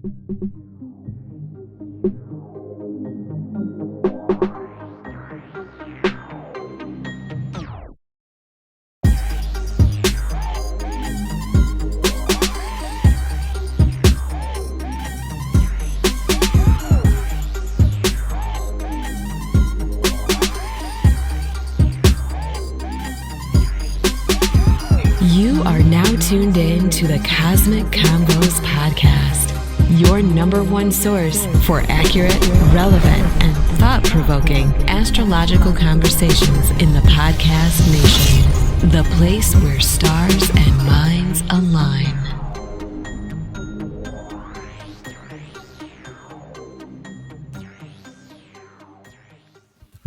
You are now tuned in to the Cosmic Convos podcast, your number one source for accurate, relevant, and thought-provoking astrological conversations in the podcast nation. The place where stars and minds align.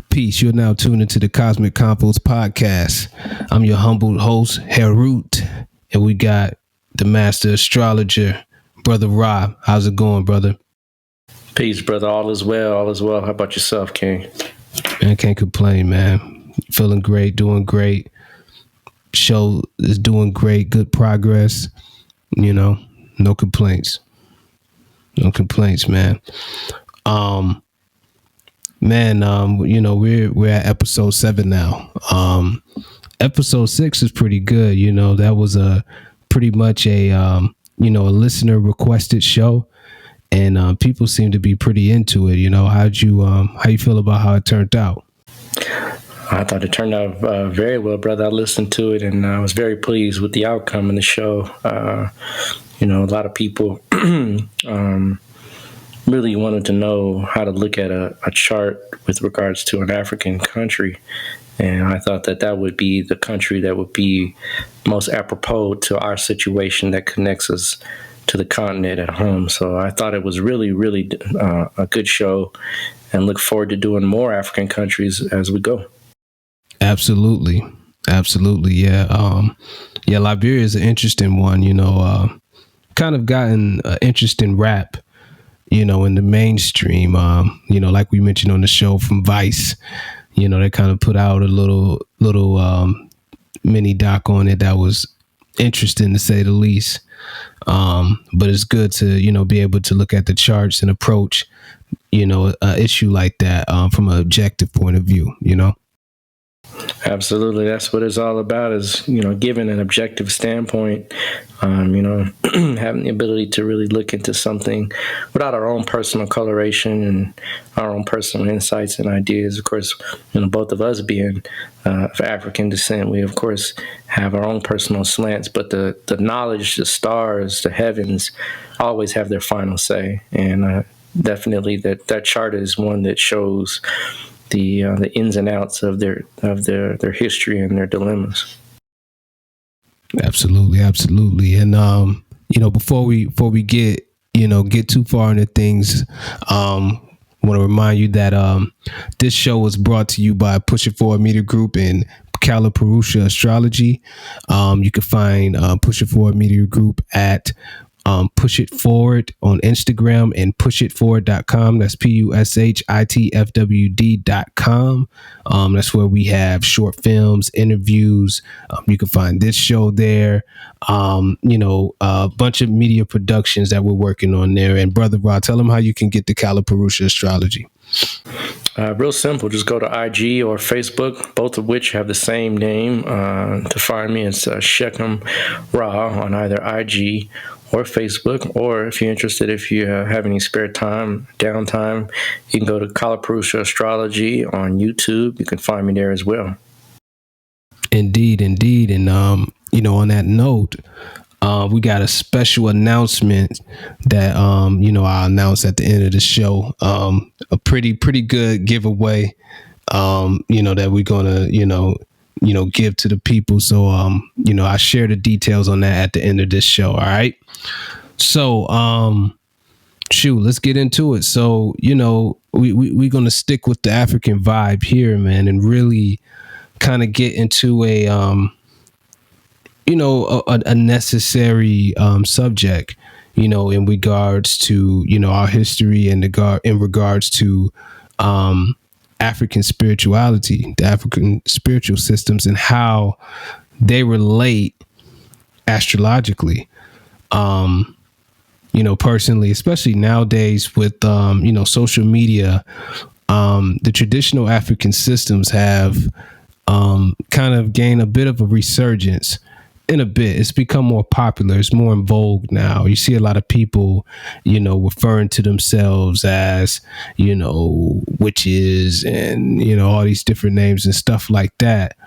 Peace. You're now tuned into the Cosmic Convos podcast. I'm your humble host, Harut, and we got the master astrologer, Brother Rob. How's it going, brother? Peace, brother. All is well. All is well. How about yourself, King? Man, can't complain, man. Feeling great, doing great. Show is doing great, good progress. You know, no complaints. No complaints, man. You know, we're at episode 7 now. Episode 6 is pretty good. You know, that was pretty much a listener requested show, and people seem to be pretty into it. You know, how you feel about how it turned out? I thought it turned out very well, brother. I listened to it and I was very pleased with the outcome of the show. A lot of people really wanted to know how to look at a chart with regards to an African country. And I thought that would be the country that would be most apropos to our situation that connects us to the continent at home. So I thought it was really, really a good show, and look forward to doing more African countries as we go. Absolutely. Yeah. Liberia is an interesting one, kind of gotten an interesting rap, in the mainstream, like we mentioned on the show from Vice, they kind of put out a little mini doc on it that was interesting to say the least. But it's good to, be able to look at the charts and approach, an issue like that from an objective point of view, Absolutely. That's what it's all about, is, giving an objective standpoint, having the ability to really look into something without our own personal coloration and our own personal insights and ideas. Of course, both of us being of African descent, we, of course, have our own personal slants, but the knowledge, the stars, the heavens always have their final say. And definitely that chart is one that shows the ins and outs of their history and their dilemmas. Absolutely. And before we get too far into things, I want to remind you that this show was brought to you by Push It Forward Media Group and Orishas Astrology. You can find Push It Forward Media Group at Push It Forward on Instagram and pushitforward.com. That's pushitfwd.com. That's where we have short films, interviews. You can find this show there. A bunch of media productions that we're working on there. And Brother Rod, tell them how you can get the Orishas Astrology. Real simple. Just go to IG or Facebook, both of which have the same name. To find me, it's Shechem Ra on either IG or Facebook. Or if you're interested, if you have any spare time, downtime, you can go to Orishas Astrology on YouTube. You can find me there as well. Indeed. And, on that note, we got a special announcement that, I'll announce at the end of the show. A pretty good giveaway, that we're going to, give to the people. So, I share the details on that at the end of this show. All right. So, let's get into it. So, we're going to stick with the African vibe here, man, and really kind of get into a necessary subject, in regards to, our history and in regards to African spirituality, the African spiritual systems, and how they relate astrologically. personally, especially nowadays with, social media, the traditional African systems have kind of gained a bit of a resurgence. In a bit, it's become more popular. It's more in vogue now. You see a lot of people, referring to themselves as, witches and, all these different names and stuff like that.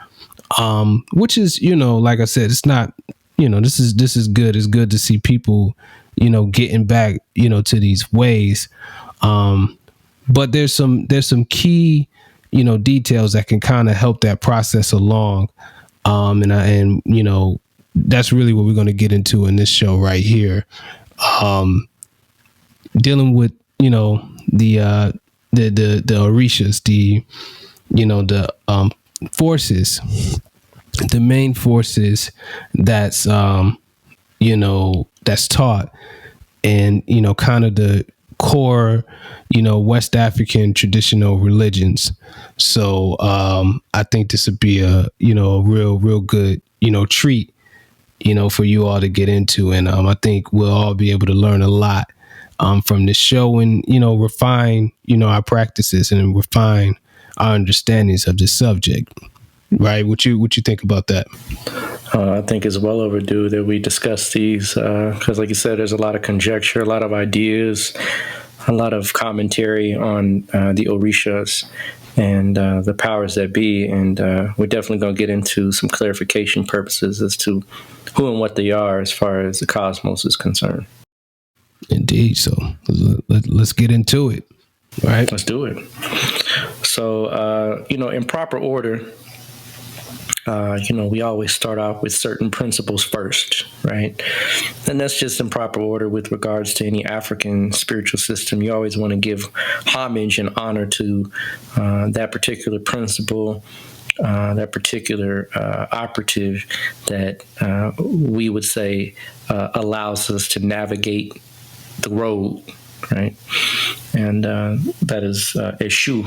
Which is, like I said, it's not, this is good. It's good to see people, getting back, to these ways. But there's some key, details that can kind of help that process along. And that's really what we're going to get into in this show right here. Dealing with, the Orishas, the forces, the main forces that's, that's taught, and, kind of the core, West African traditional religions. So I think this would be a real good treat for you all to get into, and I think we'll all be able to learn a lot from this show, and refine our practices and refine our understandings of this subject. Right? What you think about that? I think it's well overdue that we discuss these, because like you said, there's a lot of conjecture, a lot of ideas, a lot of commentary on the Orishas and the powers that be. And we're definitely going to get into some clarification purposes as to who and what they are as far as the cosmos is concerned. Indeed. So let's get into it. All right. Let's do it. So, in proper order, we always start off with certain principles first, right? And that's just in proper order with regards to any African spiritual system. You always want to give homage and honor to that particular principle, that particular operative that we would say allows us to navigate the road, right? And that is Eshu,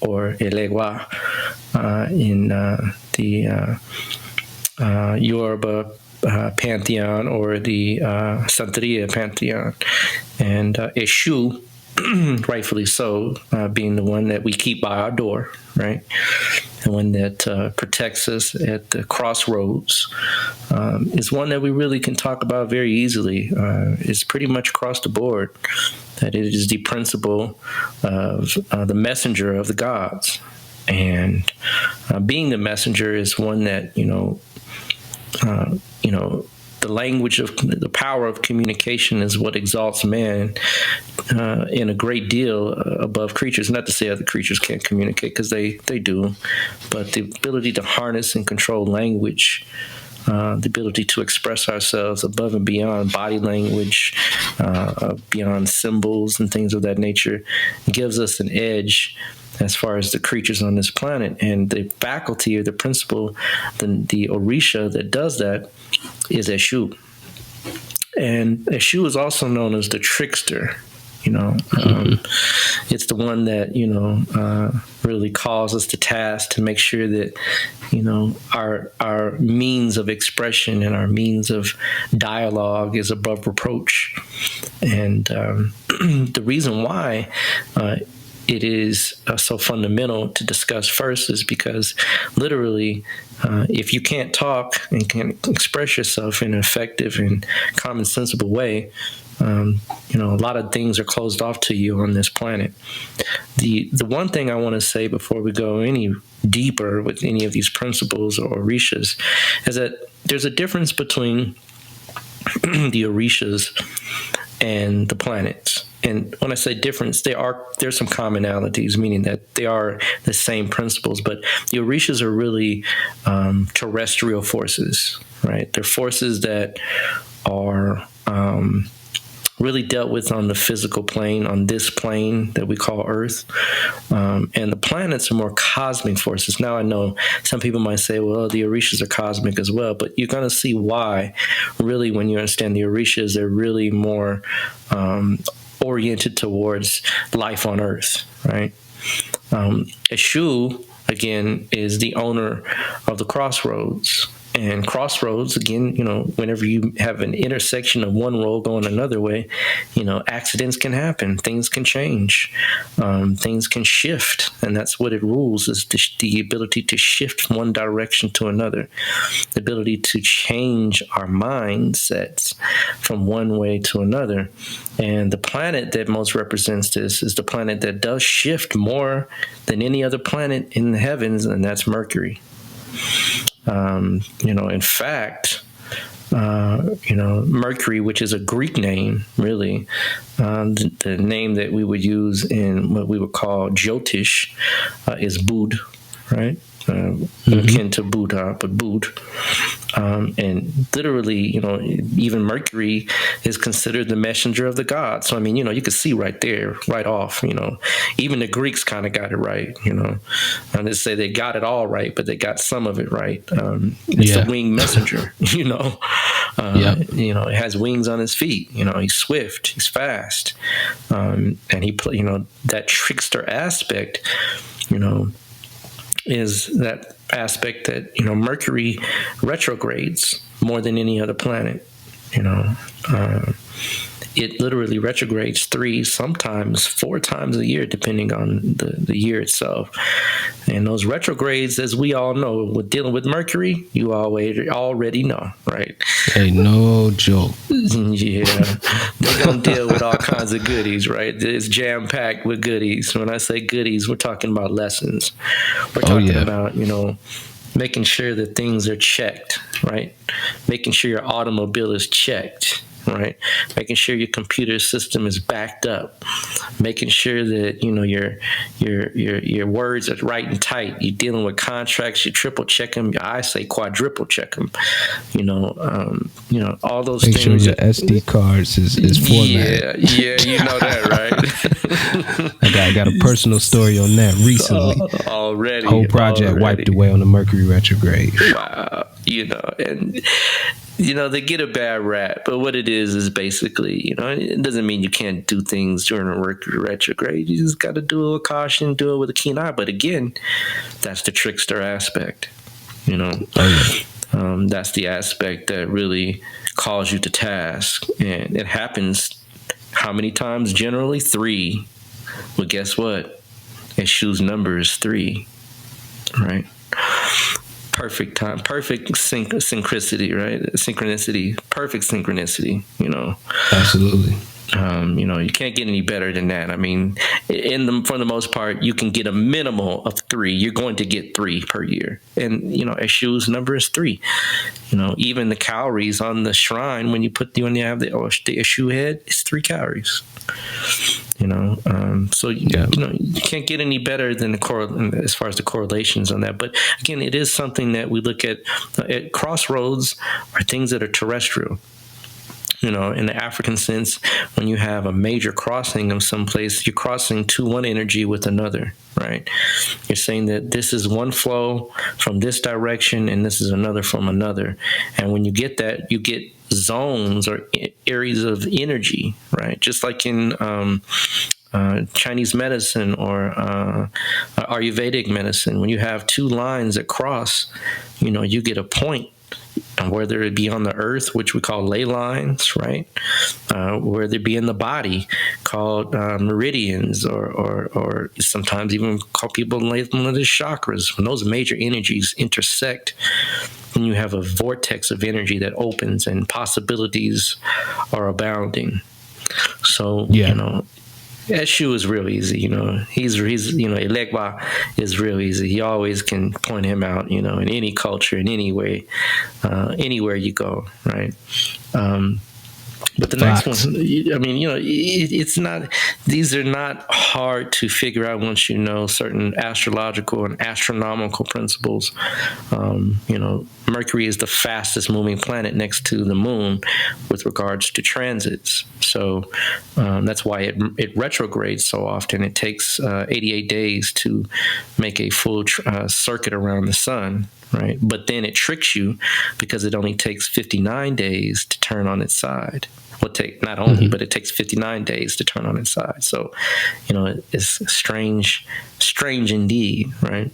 or Elegua, in the Yoruba pantheon, or the Santeria pantheon. And Eshu, rightfully so, being the one that we keep by our door, right? And one that protects us at the crossroads, is one that we really can talk about very easily. It's pretty much across the board that it is the principle of the messenger of the gods. And being the messenger is one that, the language of the power of communication is what exalts man in a great deal above creatures. Not to say other creatures can't communicate, because they do, but the ability to harness and control language, the ability to express ourselves above and beyond body language, beyond symbols and things of that nature, gives us an edge as far as the creatures on this planet. And the faculty or the principle, the Orisha that does that is Eshu. And Eshu is also known as the trickster. It's the one that, really calls us to task to make sure that, our means of expression and our means of dialogue is above reproach. And the reason why it is so fundamental to discuss first is because literally, if you can't talk and can't express yourself in an effective and common sensible way, a lot of things are closed off to you on this planet. The one thing I want to say before we go any deeper with any of these principles or Orishas is that there's a difference between the Orishas and the planets. And when I say difference, there's some commonalities, meaning that they are the same principles, but the Orishas are really terrestrial forces, right? They're forces that are really dealt with on the physical plane, on this plane that we call Earth. And the planets are more cosmic forces. Now, I know some people might say, well, the Orishas are cosmic as well, but you're going to see why, really, when you understand the Orishas, they're really more oriented towards life on Earth, right? Eshu, again, is the owner of the crossroads. And crossroads, again, whenever you have an intersection of one role going another way, accidents can happen, things can change, things can shift, and that's what it rules, is the ability to shift from one direction to another, the ability to change our mindsets from one way to another. And the planet that most represents this is the planet that does shift more than any other planet in the heavens, and that's Mercury. In fact, Mercury, which is a Greek name, really, the name that we would use in what we would call Jyotish is Bud, right? Akin to Buddha, but Bud. And literally, even Mercury is considered the messenger of the gods. So, you can see right there, right off, even the Greeks kind of got it right, and they say they got it all right, but they got some of it right. It's a winged messenger, it has wings on his feet, he's swift, he's fast. And that trickster aspect, is that aspect that Mercury retrogrades more than any other planet. It literally retrogrades 3, sometimes 4 times a year, depending on the year itself. And those retrogrades, as we all know, with dealing with Mercury, you already know, right? Ain't no joke. Yeah, they're gonna deal with all kinds of goodies, right? It's jam-packed with goodies. When I say goodies, we're talking about lessons. We're talking about, making sure that things are checked, right? Making sure your automobile is checked, right? Making sure your computer system is backed up, making sure that your words are right and tight. You're dealing with contracts, you triple check them. I say quadruple check them. All those Make things. Make sure your SD cards is formatted. Yeah, you know that, right? I got a personal story on that recently. Already, whole project wiped away on the Mercury retrograde. Wow, and. They get a bad rap, but what it is basically, it doesn't mean you can't do things during a Mercury retrograde. You just got to do it with caution, do it with a keen eye. But again, that's the trickster aspect, That's the aspect that really calls you to task. And it happens how many times? Generally 3. But guess what? Issue's number is 3, right? Perfect time, perfect synchronicity, right? Perfect synchronicity, Absolutely. You can't get any better than that. For the most part, you can get a minimal of 3. You're going to get 3 per year. And, Eshu's number is 3. Even the calories on the shrine, when you have the Eshu head, it's 3 calories. So you can't get any better than as far as the correlations on that. But again, it is something that we look at crossroads are things that are terrestrial. In the African sense, when you have a major crossing of someplace, you're crossing to one energy with another, right? You're saying that this is one flow from this direction and this is another from another. And when you get that, you get zones or areas of energy, right? Just like in Chinese medicine or Ayurvedic medicine, when you have 2 lines that cross, you get a point. Whether it be on the earth, which we call ley lines, right? Whether it be in the body, called meridians, or sometimes even call people label them as chakras. When those major energies intersect, when you have a vortex of energy that opens and possibilities are abounding. So, Eshu is real easy, he's Elegba is real easy. You always can point him out, in any culture, in any way, anywhere you go, right? But the next one, it's not, these are not hard to figure out once you know certain astrological and astronomical principles. Mercury is the fastest moving planet next to the moon with regards to transits. So that's why it retrogrades so often. It takes 88 days to make a full circuit around the sun. Right. But then it tricks you because it only takes 59 days to turn on its side. Not only, but it takes 59 days to turn on its side. So, it's strange indeed, right?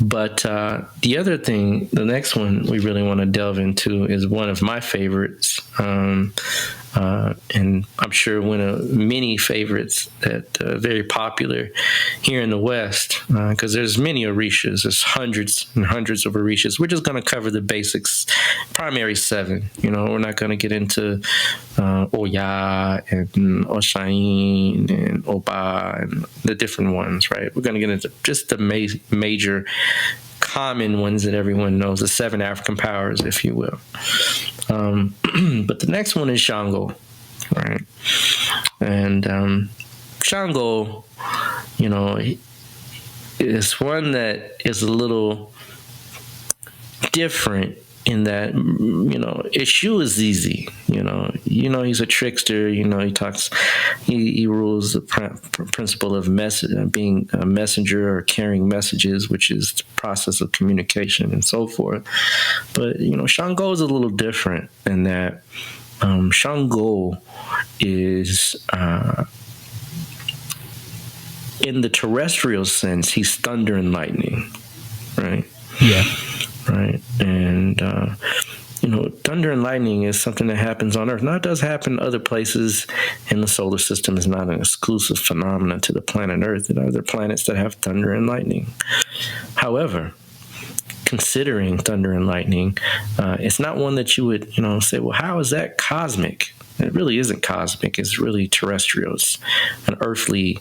But the other thing, the next one we really want to delve into is one of my favorites. And I'm sure one of many favorites that very popular here in the West, because there's many Orishas. There's hundreds and hundreds of Orishas. We're just going to cover the basics, primary 7. We're not going to get into Oya and Oshain and Oba and the different ones, right? We're going to get into just the major common ones that everyone knows, the 7 African powers, if you will. But the next one is Shango, right? And Shango, is one that is a little different in that, Eshu is easy, he's a trickster, he talks, he rules the principle of being a messenger or carrying messages, which is the process of communication and so forth. But, Shango is a little different in that Shango is, in the terrestrial sense, he's thunder and lightning, right? Yeah. Right. And, thunder and lightning is something that happens on Earth. Now, it does happen in other places in the solar system. It's not an exclusive phenomenon to the planet Earth. There are other planets that have thunder and lightning. However, considering thunder and lightning, it's not one that you would, say, well, how is that cosmic? It really isn't cosmic. It's really terrestrial. It's an earthly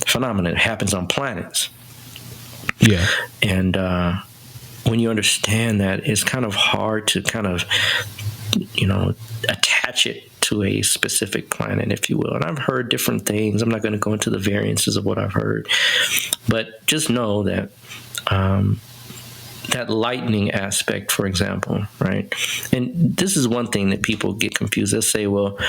phenomenon. It happens on planets. Yeah. And, when you understand that, it's kind of hard to kind of, attach it to a specific planet, if you will. And I've heard different things. I'm not going to go into the variances of what I've heard, but just know that that lightning aspect, for example, right? And this is one thing that people get confused. They'll say, well,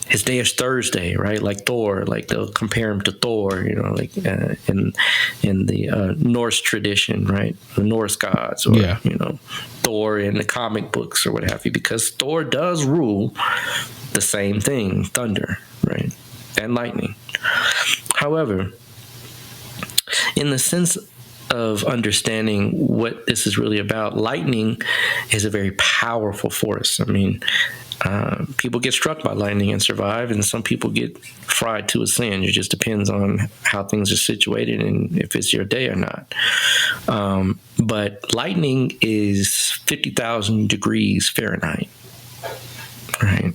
his day is Thursday, right? Like Thor, like they'll compare him to Thor, like in the Norse tradition, right? The Norse gods, or Thor in the comic books or what have you, because Thor does rule the same thing, thunder, right, and lightning. However, in the sense of understanding what this is really about, lightning is a very powerful force. I mean, people get struck by lightning and survive, and some people get fried to a sin. It just depends on how things are situated and if it's your day or not. But lightning is 50,000 degrees Fahrenheit, right?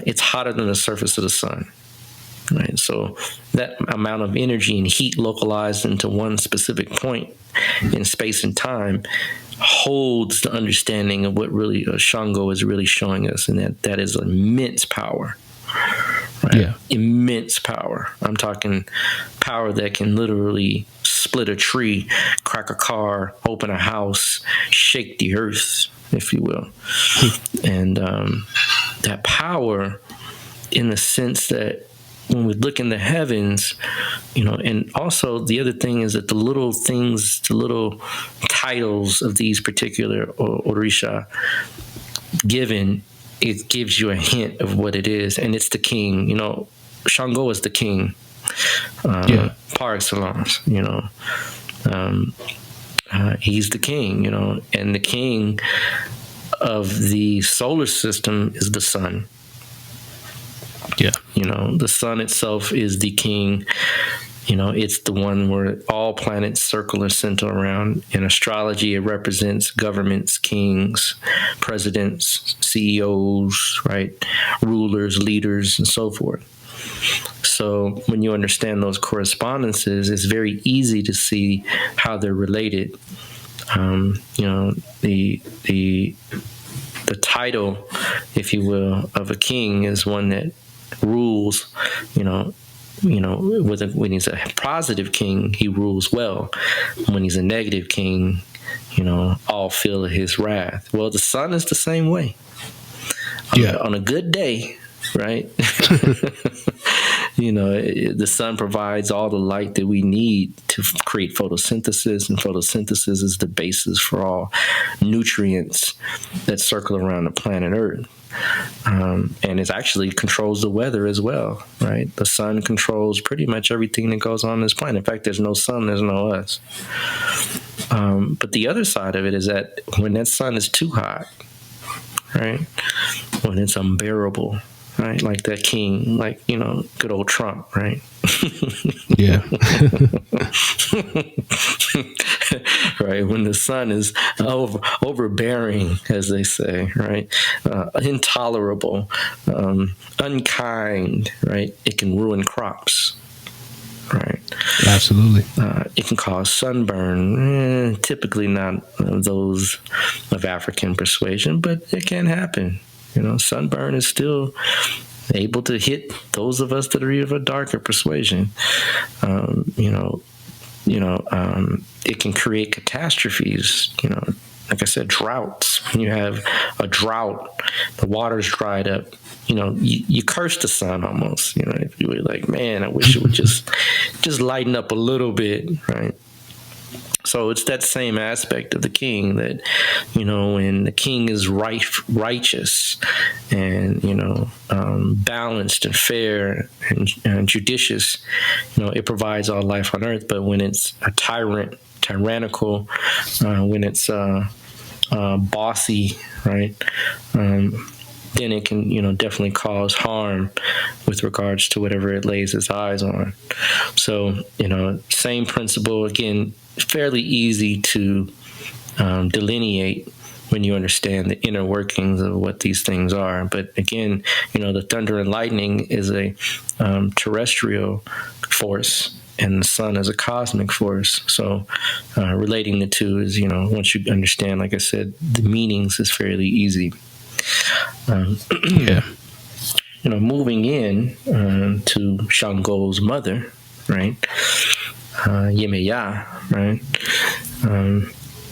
It's hotter than the surface of the sun. Right, so that amount of energy and heat localized into one specific point in space and time holds the understanding of what really Shango is really showing us, and that is immense power. Right? Yeah, immense power. I'm talking power that can literally split a tree, crack a car, open a house, shake the earth, if you will. And that power, in the sense that when we look in the heavens, and also the other thing is that the little things, the little titles of these particular Orisha given, it gives you a hint of what it is. And it's the king, Shango is the king, par excellence, he's the king, and the king of the solar system is the sun. Yeah. The sun itself is the king. It's the one where all planets circle or center around. In astrology, it represents governments, kings, presidents, CEOs, right? Rulers, leaders, and so forth. So when you understand those correspondences, it's very easy to see how they're related. The title, if you will, of a king is one that rules, when he's a positive king, he rules well. When he's a negative king, all feel his wrath. Well, the sun is the same way. On a good day, right? The sun provides all the light that we need to create photosynthesis, and photosynthesis is the basis for all nutrients that circle around the planet Earth. And it actually controls the weather as well, right? The sun controls pretty much everything that goes on this planet. In fact, there's no sun, there's no us. But the other side of it is that when that sun is too hot, right? When it's unbearable, right? Like that king, like, good old Trump, right? Yeah. Right. When the sun is overbearing, as they say, right? Intolerable, unkind, right? It can ruin crops. Right. Absolutely. It can cause sunburn. Typically not those of African persuasion, but it can happen. Sunburn is still able to hit those of us that are of a darker persuasion. It can create catastrophes. Like I said, droughts. When you have a drought, the water's dried up. You curse the sun almost. If you were like, man, I wish it would just lighten up a little bit, right? So it's that same aspect of the king that, when the king is righteous and, balanced and fair and judicious, it provides all life on earth. But when it's a tyrannical, when it's bossy, right, then it can, definitely cause harm with regards to whatever it lays its eyes on. So, same principle, again, fairly easy to delineate when you understand the inner workings of what these things are. But again, the thunder and lightning is a terrestrial force, and the sun is a cosmic force. So relating the two is, once you understand, like I said, the meanings is fairly easy. Yeah. Moving in to Shango's mother, right? Yemeya, right?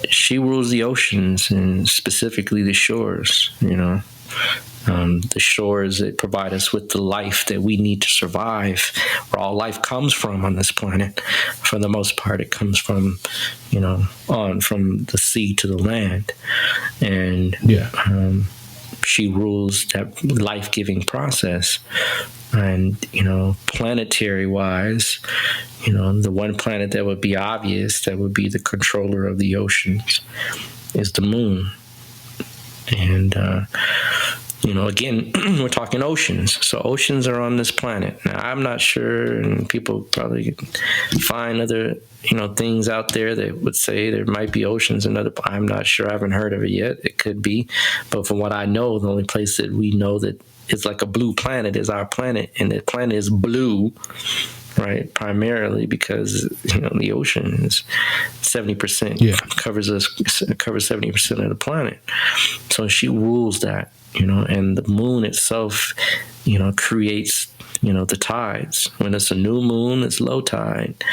She rules the oceans and specifically the shores, the shores that provide us with the life that we need to survive, where all life comes from on this planet. For the most part, it comes from, from the sea to the land. And she rules that life-giving process. And, planetary-wise, the one planet that would be obvious, that would be the controller of the oceans, is the moon. And, again, we're talking oceans. So oceans are on this planet. Now, I'm not sure, and people probably find other, things out there that would say there might be oceans in other. I'm not sure. I haven't heard of it yet. It could be. But from what I know, the only place that we know that it's like a blue planet is our planet. And the planet is blue, right? Primarily because, the ocean is 70%, covers 70% of the planet. So she rules that, and the moon itself, creates, the tides. When it's a new moon, it's low tide.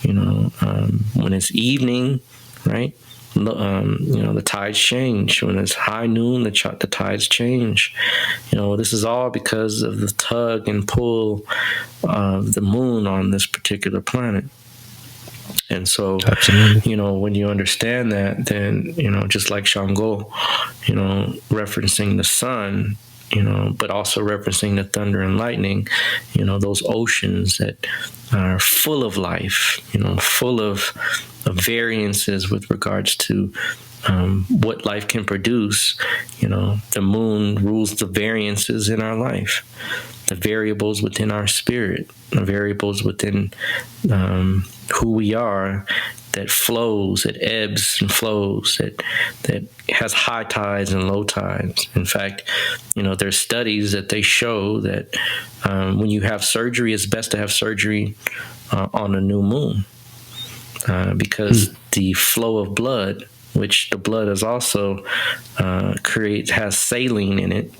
When it's evening, right? The tides change. When it's high noon, the tides change. This is all because of the tug and pull of the moon on this particular planet. And so, absolutely, when you understand that, then, just like Shango, referencing the sun, but also referencing the thunder and lightning, those oceans that are full of life, full of variances with regards to what life can produce. The moon rules the variances in our life, the variables within our spirit, the variables within who we are, that flows, that ebbs and flows, that has high tides and low tides. In fact, there's studies that they show that when you have surgery, it's best to have surgery on a new moon because the flow of blood, which the blood is also has saline in it.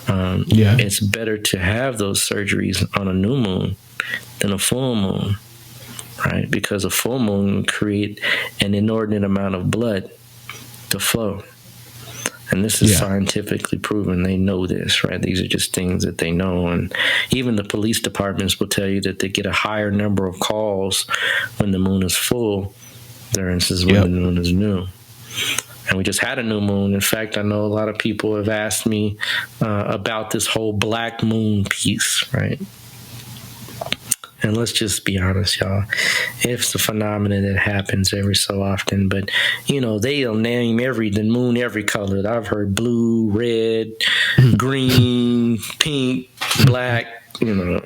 It's better to have those surgeries on a new moon than a full moon, right? Because a full moon would create an inordinate amount of blood to flow. And this is scientifically proven. They know this, right? These are just things that they know. And even the police departments will tell you that they get a higher number of calls when the moon is full, for instance, when the moon is new. And we just had a new moon. In fact, I know a lot of people have asked me about this whole black moon piece, right? And let's just be honest, y'all. It's a phenomenon that happens every so often. But, they'll name the moon every color. I've heard blue, red, green, pink, black, and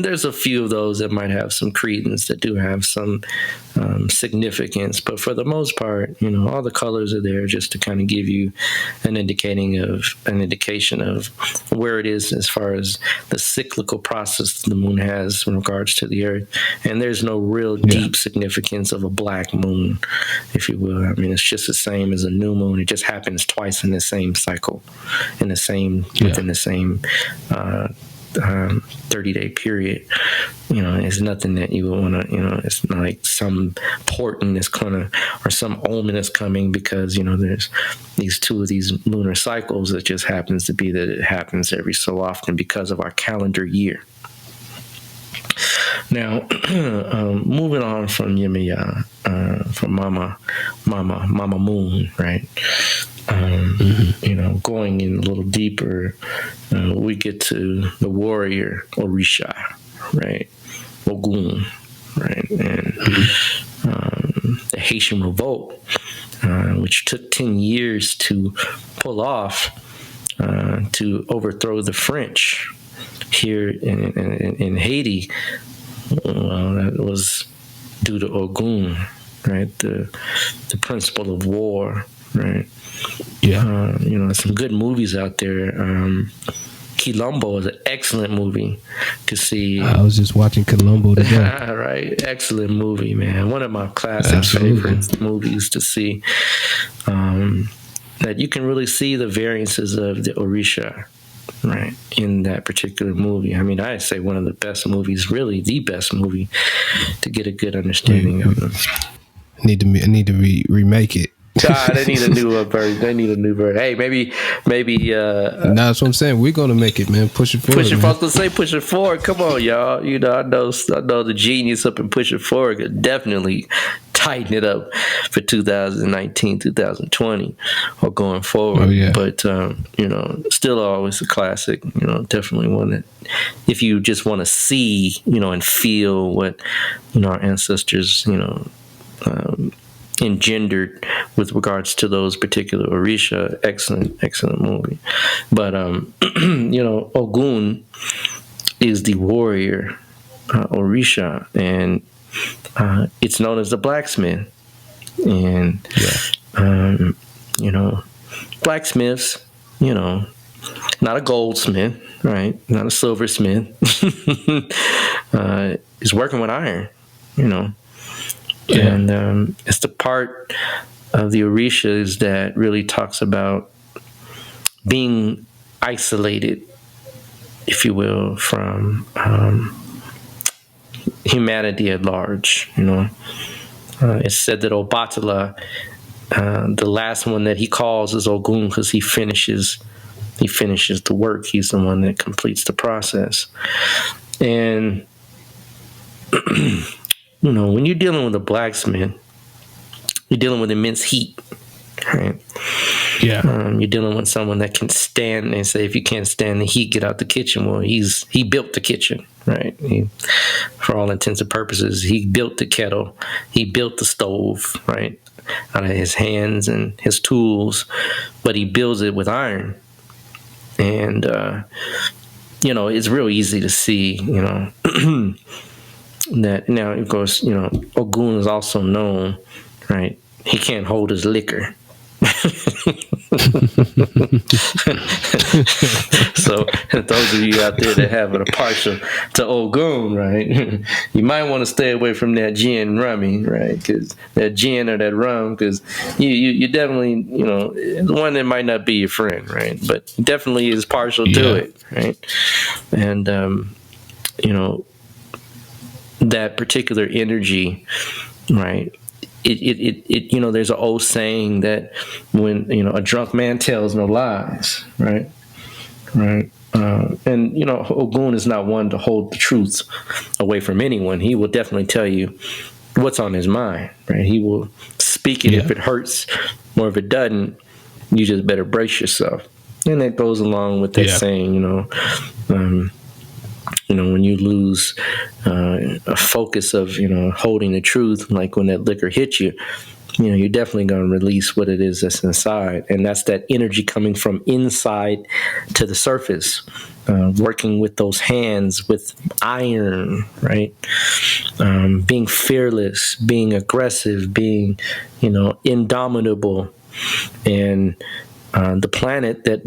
there's a few of those that might have some credence, that do have some significance. But for the most part, all the colors are there just to kind of give you an indication of where it is as far as the cyclical process the moon has in regards to the earth. And there's no real deep significance of a black moon, if you will. I mean, it's just the same as a new moon. It just happens twice in the same cycle, within the same 30-day period. It's nothing that you would want to, it's not like some portent is gonna, or some omen is coming, because, there's these two of these lunar cycles. It just happens to be that it happens every so often because of our calendar year. Now, moving on from Yemaya, from Mama Moon, right? Going in a little deeper, we get to the warrior Orisha, right? Ogun, right? And the Haitian revolt, which took 10 years to pull off, to overthrow the French here in Haiti. Well, that was due to Ogun, right? The principle of war, right? Yeah. Some good movies out there. Quilombo is an excellent movie to see. I was just watching Columbo today. Right. Excellent movie, man. One of my classic favorite movies to see. That you can really see the variances of the Orisha, right, in that particular movie. I mean, I'd say one of the best movies, really the best movie, to get a good understanding of them. I need to remake it. They need a new version. Hey, maybe. That's what I'm saying. We're gonna make it, man. Push it forward. I was gonna say push it forward. Come on, y'all. I know the genius up and push it forward could definitely tighten it up for 2019, 2020, or going forward. Oh, yeah. But still always a classic. Definitely one that, if you just want to see, and feel what our ancestors, engendered with regards to those particular Orisha, excellent movie. But Ogun is the warrior Orisha, and it's known as the blacksmith. And blacksmiths, not a goldsmith, right? Not a silversmith. Is working with iron, Yeah. And it's the part of the Orishas that really talks about being isolated, if you will, from humanity at large. It's said that Obatala, the last one that he calls, is Ogun, because he finishes the work. He's the one that completes the process. And when you're dealing with a blacksmith, you're dealing with immense heat, right? Yeah. You're dealing with someone that can stand, and say, if you can't stand the heat, get out the kitchen. Well, he built the kitchen, right? For all intents and purposes, he built the kettle. He built the stove, right? Out of his hands and his tools, but he builds it with iron. And, it's real easy to see, that now, of course, Ogun is also known, right? He can't hold his liquor. So those of you out there that have a partial to Ogun, right, you might want to stay away from that gin rummy, right? Because that gin or that rum, because you definitely, one that might not be your friend, right? But definitely is partial to it, right? And that particular energy, right? It there's an old saying that when a drunk man tells no lies, right? And Ogun is not one to hold the truth away from anyone. He will definitely tell you what's on his mind, right? He will speak it. If it hurts or if it doesn't, you just better brace yourself. And that goes along with that saying, when you lose a focus of, holding the truth, like when that liquor hits you, you're definitely going to release what it is that's inside. And that's that energy coming from inside to the surface, working with those hands with iron, right? Being fearless, being aggressive, being, indomitable. And the planet that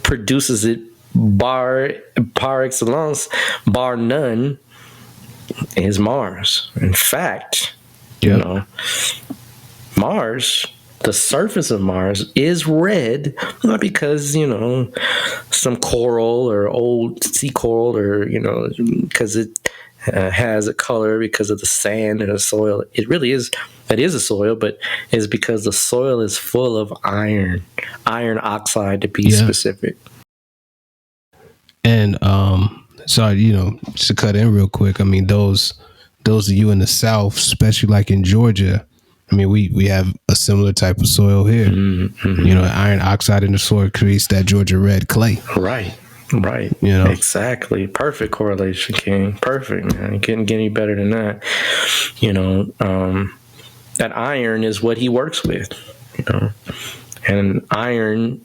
produces it par excellence, bar none, is Mars. In fact, Mars, the surface of Mars is red, not because, some coral or old sea coral or, because it has a color because of the sand and the soil. It really is, that is a soil, but it's because the soil is full of iron oxide to be specific. And, sorry, just to cut in real quick, I mean, those of you in the South, especially like in Georgia, I mean, we have a similar type of soil here. Mm-hmm. Iron oxide in the soil creates that Georgia red clay. Right. Exactly. Perfect correlation, King. Perfect, man. You couldn't get any better than that. That iron is what he works with, and iron,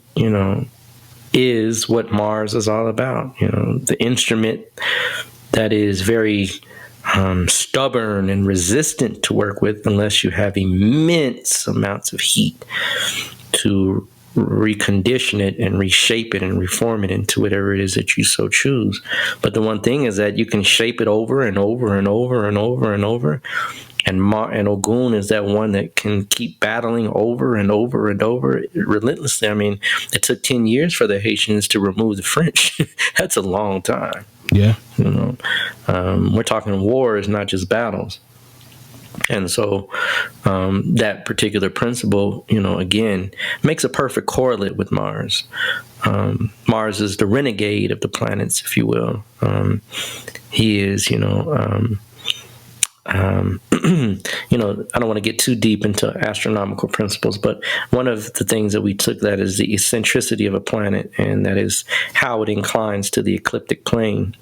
is what Mars is all about. The instrument that is very stubborn and resistant to work with unless you have immense amounts of heat to recondition it and reshape it and reform it into whatever it is that you so choose. But the one thing is that you can shape it over and over and over and over and over. And Ogun is that one that can keep battling over and over and over relentlessly. I mean, it took 10 years for the Haitians to remove the French. That's a long time. Yeah. We're talking wars, not just battles. And so that particular principle, again, makes a perfect correlate with Mars. Mars is the renegade of the planets, if you will. He is, I don't want to get too deep into astronomical principles, but one of the things that we took that is the eccentricity of a planet, and that is how it inclines to the ecliptic plane.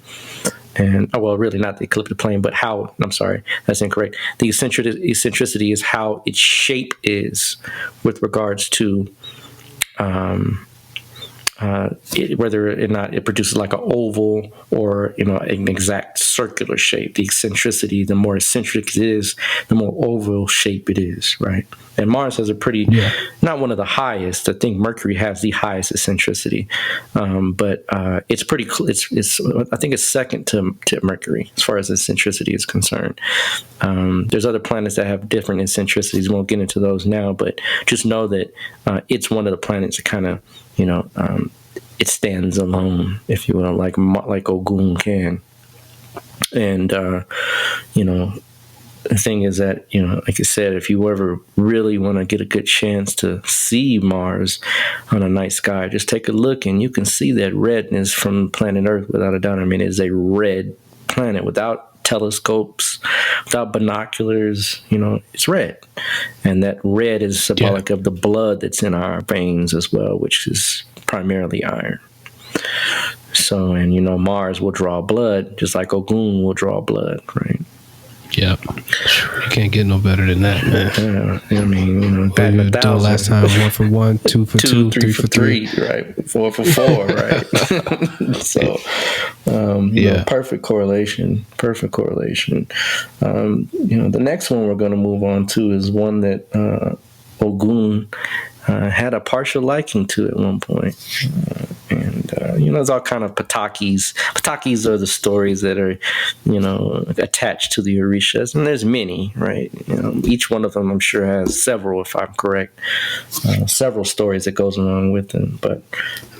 And, really not the ecliptic plane, but how, I'm sorry, that's incorrect. The eccentricity is how its shape is with regards to whether or not it produces like an oval or, an exact circular shape. The eccentricity, the more eccentric it is, the more oval shape it is, right? And Mars has a pretty, not one of the highest. I think Mercury has the highest eccentricity, but it's pretty. It's I think it's second to Mercury as far as eccentricity is concerned. There's other planets that have different eccentricities. We won't get into those now, but just know that it's one of the planets that kind of, it stands alone, if you will, like Ogun can. And the thing is that, like I said, if you ever really want to get a good chance to see Mars on a night sky, just take a look and you can see that redness from planet Earth without a doubt. I mean, it's a red planet without telescopes, without binoculars, it's red. And that red is symbolic of the blood that's in our veins as well, which is primarily iron. So, and Mars will draw blood just like Ogun will draw blood, right? Yep. You can't get no better than that, man. I mean, batting 1,000. Last time 1 for 1, 2 for 2, 3 for 3, right? 4 for 4, right? So, perfect correlation. The next one we're going to move on to is one that Ogun had a partial liking to at one point. There's all kind of patakis. Patakis are the stories that are, attached to the Orishas. And there's many, right? Each one of them, I'm sure, has several, if I'm correct, several stories that goes along with them. But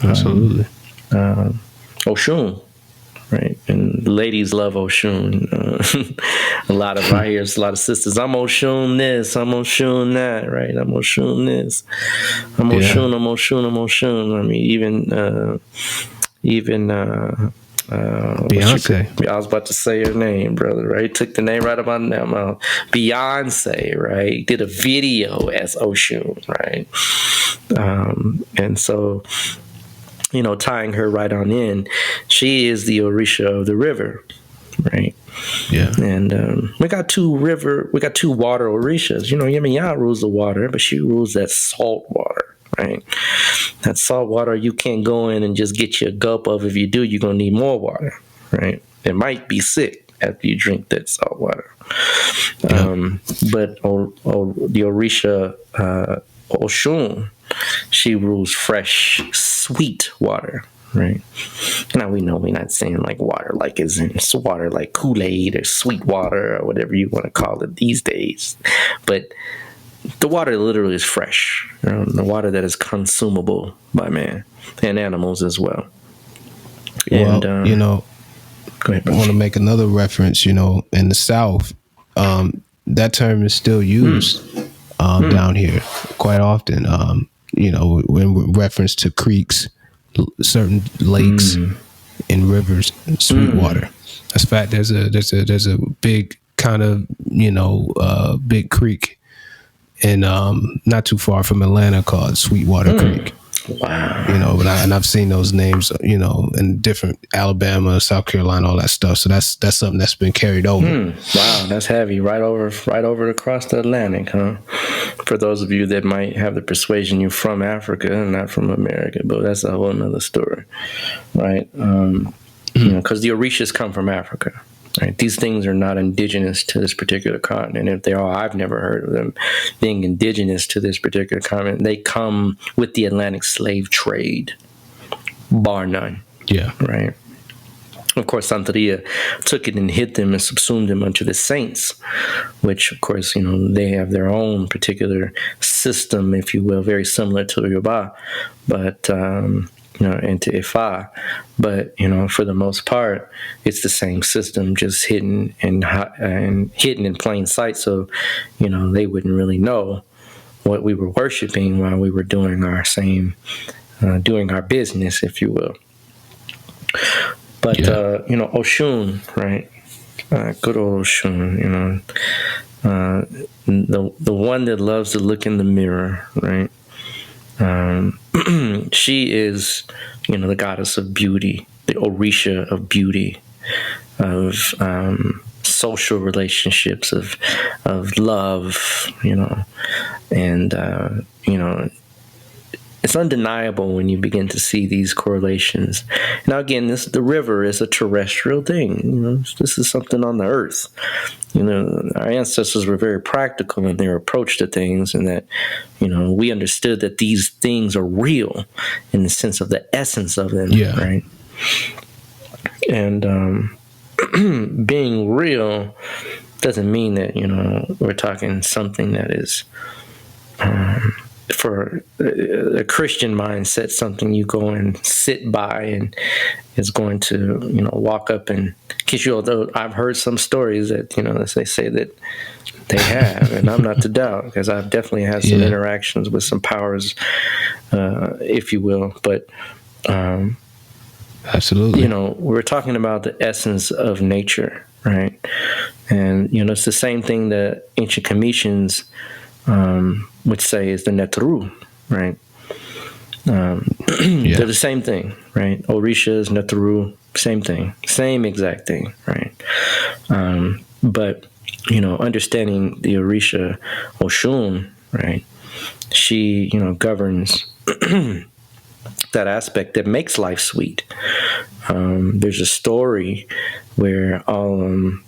absolutely. Oshun, right? And the ladies love Oshun. A lot of sisters. I'm Oshun this. I'm Oshun that. Right? I'm Oshun this. I'm Oshun. I'm Oshun. I'm Oshun. I mean, even Beyonce. I was about to say her name, brother, right? Took the name right out of my mouth. Beyonce, right? Did a video as Oshun, right? And so, tying her right on in, she is the Orisha of the river, right? Yeah. And we got two water Orishas. Yemiya rules the water, but she rules that salt water, right? That salt water you can't go in and just get you a gulp of. If you do, you're going to need more water, right? It might be sick after you drink that salt water. Yeah. But the Orisha Oshun, she rules fresh, sweet water, right? Now we know we're not saying like water like it's water like Kool-Aid or sweet water or whatever you want to call it these days. But the water literally is fresh, the water that is consumable by man and animals as well. Well, And, go ahead, I want to make another reference, in the South, that term is still used down here quite often, in reference to creeks, certain lakes and rivers, sweet water. That's fact. There's a big kind of, big creek and not too far from Atlanta called Sweetwater Creek. Wow. And I've seen those names, in different Alabama, South Carolina, all that stuff. So that's something that's been carried over. Wow, that's heavy. Right over across the Atlantic, huh? For those of you that might have the persuasion you're from Africa and not from America, but that's a whole nother story, right? Because the Orishas come from Africa. Right? These things are not indigenous to this particular continent. If they are, I've never heard of them being indigenous to this particular continent. They come with the Atlantic slave trade, bar none. Yeah. Right. Of course, Santeria took it and hid them and subsumed them unto the saints, which, of course, they have their own particular system, if you will, very similar to Yoruba, but into Ifa, but for the most part, it's the same system, just hidden and hidden in plain sight. So, they wouldn't really know what we were worshiping while we were doing our business, if you will. But Oshun, right? Good old Oshun, the one that loves to look in the mirror, right? She is, the goddess of beauty, the Orisha of beauty, of social relationships, of love, and it's undeniable when you begin to see these correlations. Now, again, the river is a terrestrial thing. This is something on the earth. Our ancestors were very practical in their approach to things, and that, we understood that these things are real in the sense of the essence of them, right? And being real doesn't mean that, we're talking something that is, for a Christian mindset, something you go and sit by and is going to, walk up and kiss you. Although I've heard some stories that, they say that they have, and I'm not to doubt, because I've definitely had some interactions with some powers, if you will. But absolutely, we're talking about the essence of nature, right? And it's the same thing that ancient Cometians would say is the Netru, right? They're the same thing, right? Orishas, Netru, same thing, same exact thing, right? But understanding the Orisha Oshun, right? She, governs that aspect that makes life sweet. There's a story where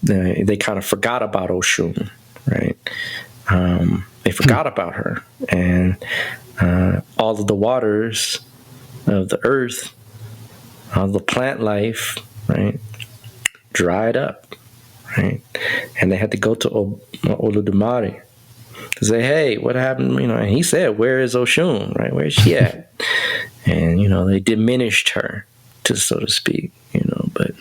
they kind of forgot about Oshun, right? They forgot about her, and all of the waters of the earth, all the plant life, right, dried up, right? And they had to go to Olodumare to say, hey, what happened? And he said, where is Oshun, right? Where is she at? And, they diminished her, so to speak, but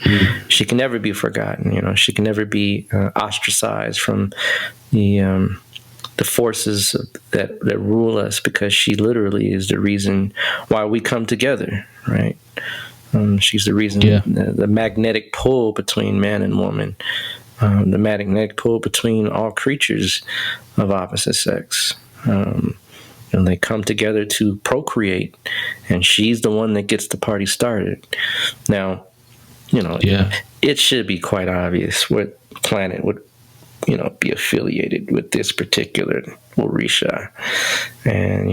she can never be forgotten, she can never be ostracized from the forces that rule us, because she literally is the reason why we come together, right? She's the reason, the magnetic pull between man and woman, the magnetic pull between all creatures of opposite sex. And they come together to procreate, and she's the one that gets the party started. Now, it should be quite obvious what planet would, be affiliated with this particular Orisha. And,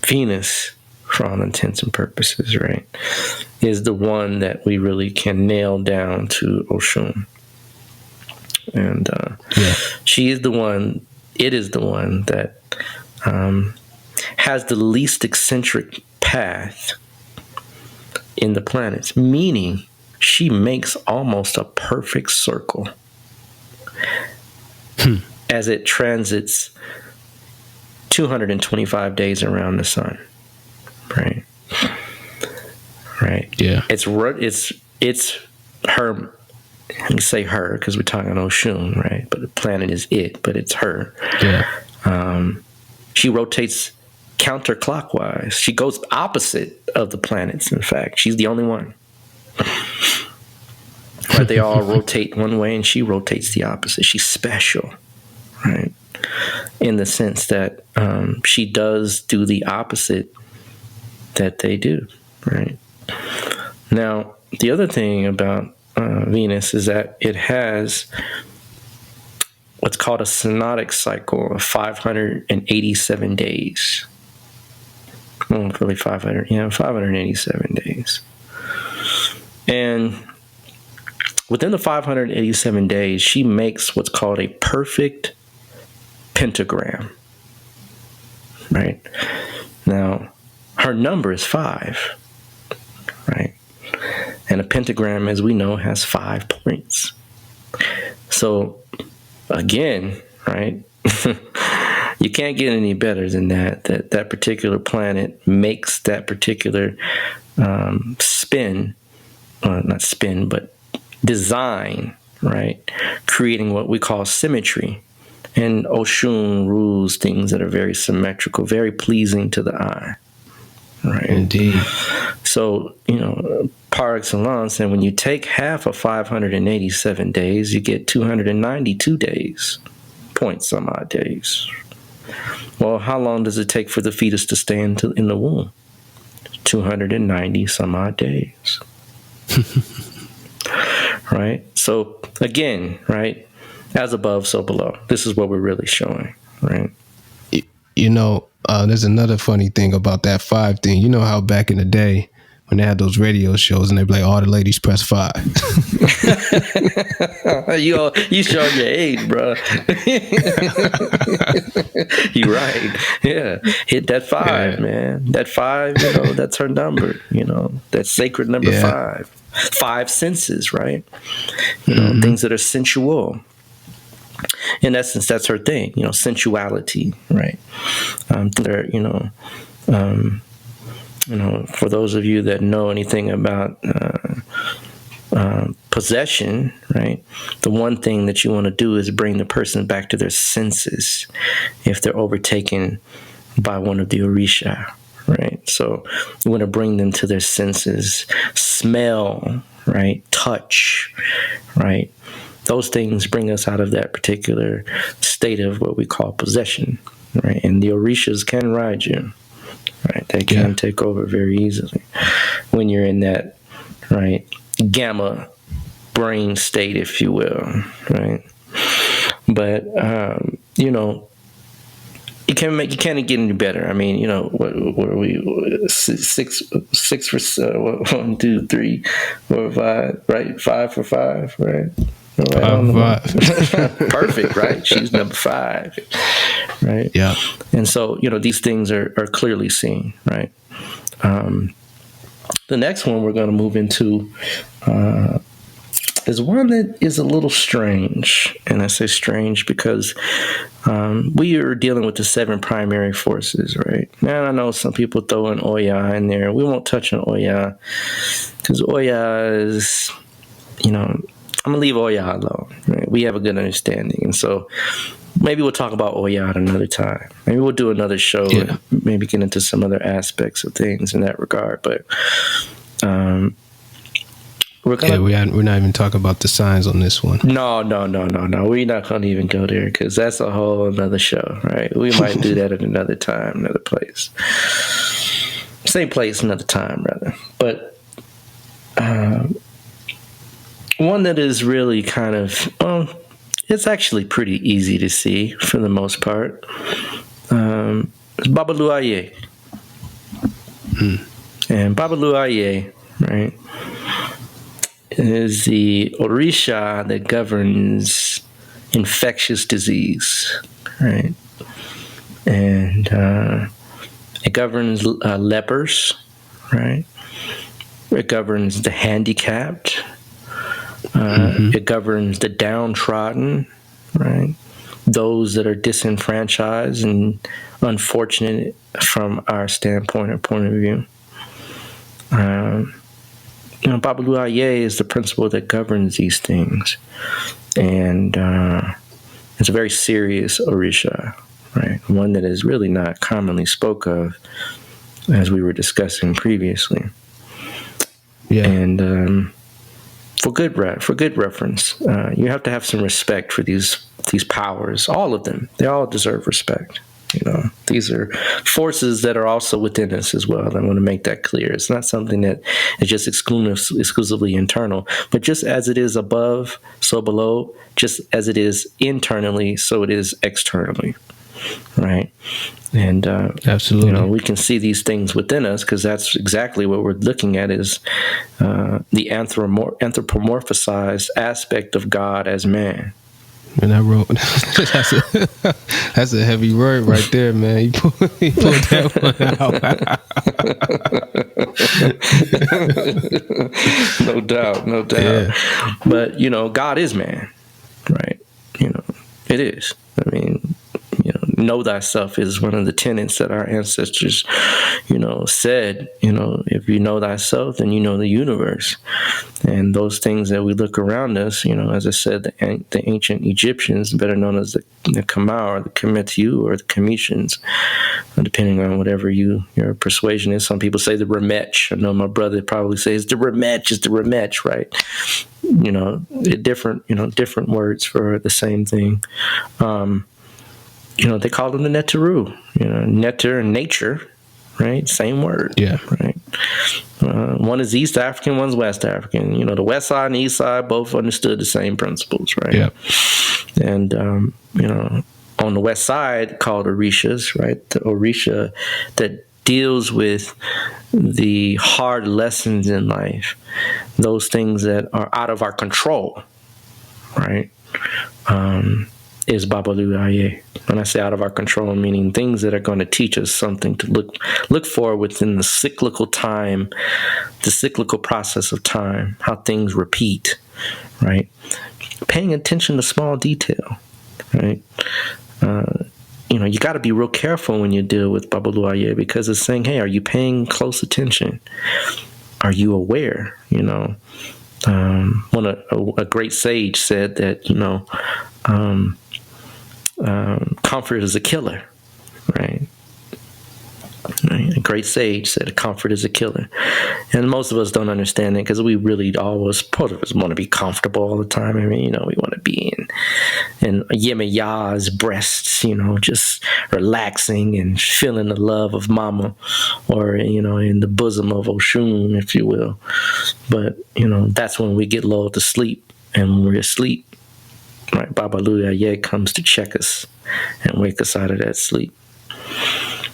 Venus, for all intents and purposes, right, is the one that we really can nail down to Oshun. And she is the one, it is the one that has the least eccentric path in the planets, meaning she makes almost a perfect circle as it transits 225 days around the sun. Right. Yeah. It's her. You say her because we're talking Oshun, right? But the planet is it, but it's her. Yeah. She rotates counterclockwise. She goes opposite of the planets. In fact, she's the only one. Right? They all rotate one way, and she rotates the opposite. She's special, right? In the sense that she does do the opposite that they do, right? Now, the other thing about Venus is that it has what's called a synodic cycle of 587 days. Well, probably 587 days. And within the 587 days, she makes what's called a perfect pentagram, right? Now, her number is 5, right? And a pentagram, as we know, has 5 points. So, again, right? You can't get any better than that. That particular planet makes that particular spin, not spin, but design, right? Creating what we call symmetry. And Oshun rules things that are very symmetrical, very pleasing to the eye. Right. Indeed. So, par excellence, and when you take half of 587 days, you get 292 days, point some odd days. Well, how long does it take for the fetus to stay in the womb? 290 some odd days. Right? So, again, right, as above, so below. This is what we're really showing, right? There's another funny thing about that 5 thing. You know how back in the day when they had those radio shows and they'd be like, all the ladies press 5. You showing your age, bro. You're right. Yeah. Hit that 5, man. That 5, that's her number, that sacred number 5. 5 senses, right? Things that are sensual. In essence, that's her thing, sensuality, right? For those of you that know anything about possession, right? The one thing that you want to do is bring the person back to their senses if they're overtaken by one of the Orisha, right? So you want to bring them to their senses, smell, right? Touch, right? Those things bring us out of that particular state of what we call possession, right? And the Orishas can ride you, right? They can take over very easily when you're in that, right, gamma brain state, if you will, right? But you can't get any better. I mean, what are we? Six for 1, 2, 3, 4, 5, right? 5 for 5, right? Right. 5. Perfect, right? She's number 5, right? Yeah. And so, these things are clearly seen, right? The next one we're going to move into is one that is a little strange. And I say strange because we are dealing with the 7 primary forces, right? Now, I know some people throw an Oya in there. We won't touch on Oya because Oya is, I'm going to leave Oya alone. Right? We have a good understanding. And so maybe we'll talk about Oya at another time. Maybe we'll do another show and maybe get into some other aspects of things in that regard. But we're not even talking about the signs on this one. No. We're not going to even go there because that's a whole another show, right? We might do that at another time, another place. Same place, another time, rather. But one that is really kind of, well, it's actually pretty easy to see for the most part. It's Babaluaye. And Babaluaye, right, is the Orisha that governs infectious disease, right? And it governs lepers, right? It governs the handicapped. It governs the downtrodden, right? Those that are disenfranchised and unfortunate from our standpoint or point of view. Babaluaye is the principle that governs these things. And it's a very serious Orisha, right? One that is really not commonly spoke of, as we were discussing previously. Yeah. And for good reference, you have to have some respect for these powers. All of them, they all deserve respect. These are forces that are also within us as well. I want to make that clear. It's not something that is just exclusively internal, but just as it is above, so below. Just as it is internally, so it is externally. Right. And absolutely, we can see these things within us because that's exactly what we're looking at is the anthropomorphized aspect of God as man. And I wrote, that's a heavy word right there, man. You pulled that one out. No doubt. Yeah. But, God is man, right? It is. I mean, know thyself is one of the tenets that our ancestors, said, if you know thyself, then you know the universe. And those things that we look around us, as I said, the ancient Egyptians, better known as the Kamau or the Kemetu or the Cometians, depending on whatever your persuasion is. Some people say the Remech. I know my brother probably says the Remech, right? Different words for the same thing. They call them the Neteru, Neter and nature, right? Same word. Yeah. Right. One is East African, one's West African. The West side and East side both understood the same principles, right? Yeah. And, on the West side called Orishas, right? The Orisha that deals with the hard lessons in life, those things that are out of our control, right? Is Babaluaye. When I say out of our control, meaning things that are going to teach us something to look for within the cyclical time, the cyclical process of time, how things repeat, right? Paying attention to small detail, right? You got to be real careful when you deal with Babaluaye because it's saying, hey, are you paying close attention? Are you aware? A great sage said that, comfort is a killer, right? A great sage said comfort is a killer. And most of us don't understand it because we really part of us want to be comfortable all the time. I mean, we want to be in Yemaya's breasts, just relaxing and feeling the love of mama or, in the bosom of Oshun, if you will. But, that's when we get lulled to sleep. And when we're asleep, right, Babaluaye comes to check us and wake us out of that sleep.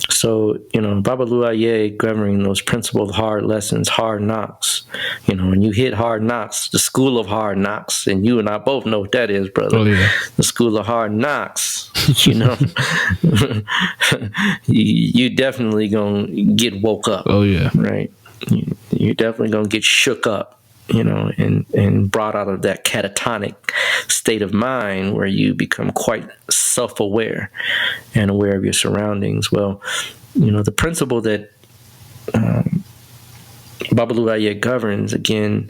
So, Babaluaye governing those principles of hard lessons, hard knocks. When you hit hard knocks, the school of hard knocks, and you and I both know what that is, brother. Oh, yeah. The school of hard knocks, you definitely gonna get woke up. Oh, yeah. Right? You're definitely gonna get shook up. And brought out of that catatonic state of mind where you become quite self-aware and aware of your surroundings. Well, the principle that Babaluaye governs, again,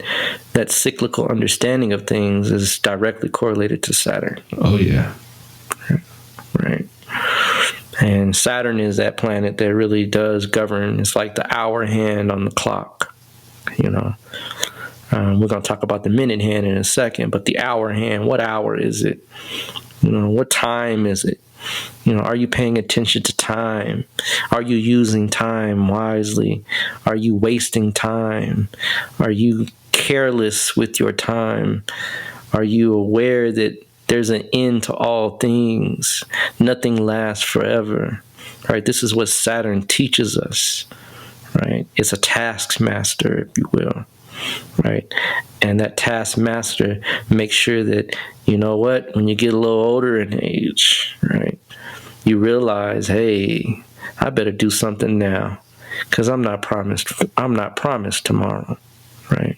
that cyclical understanding of things is directly correlated to Saturn. Oh, yeah. Right. And Saturn is that planet that really does govern. It's like the hour hand on the clock. you know. We're going to talk about the minute hand in a second, but the hour hand, what hour is it? You know, what time is it? You know, are you paying attention to time? Are you using time wisely? Are you wasting time? Are you careless with your time? Are you aware that there's an end to all things? Nothing lasts forever, right? This is what Saturn teaches us, right? It's a taskmaster, if you will, right? And that taskmaster makes sure that, you know what, when you get a little older in age, right, you realize, hey, I better do something now, because I'm not promised tomorrow, right?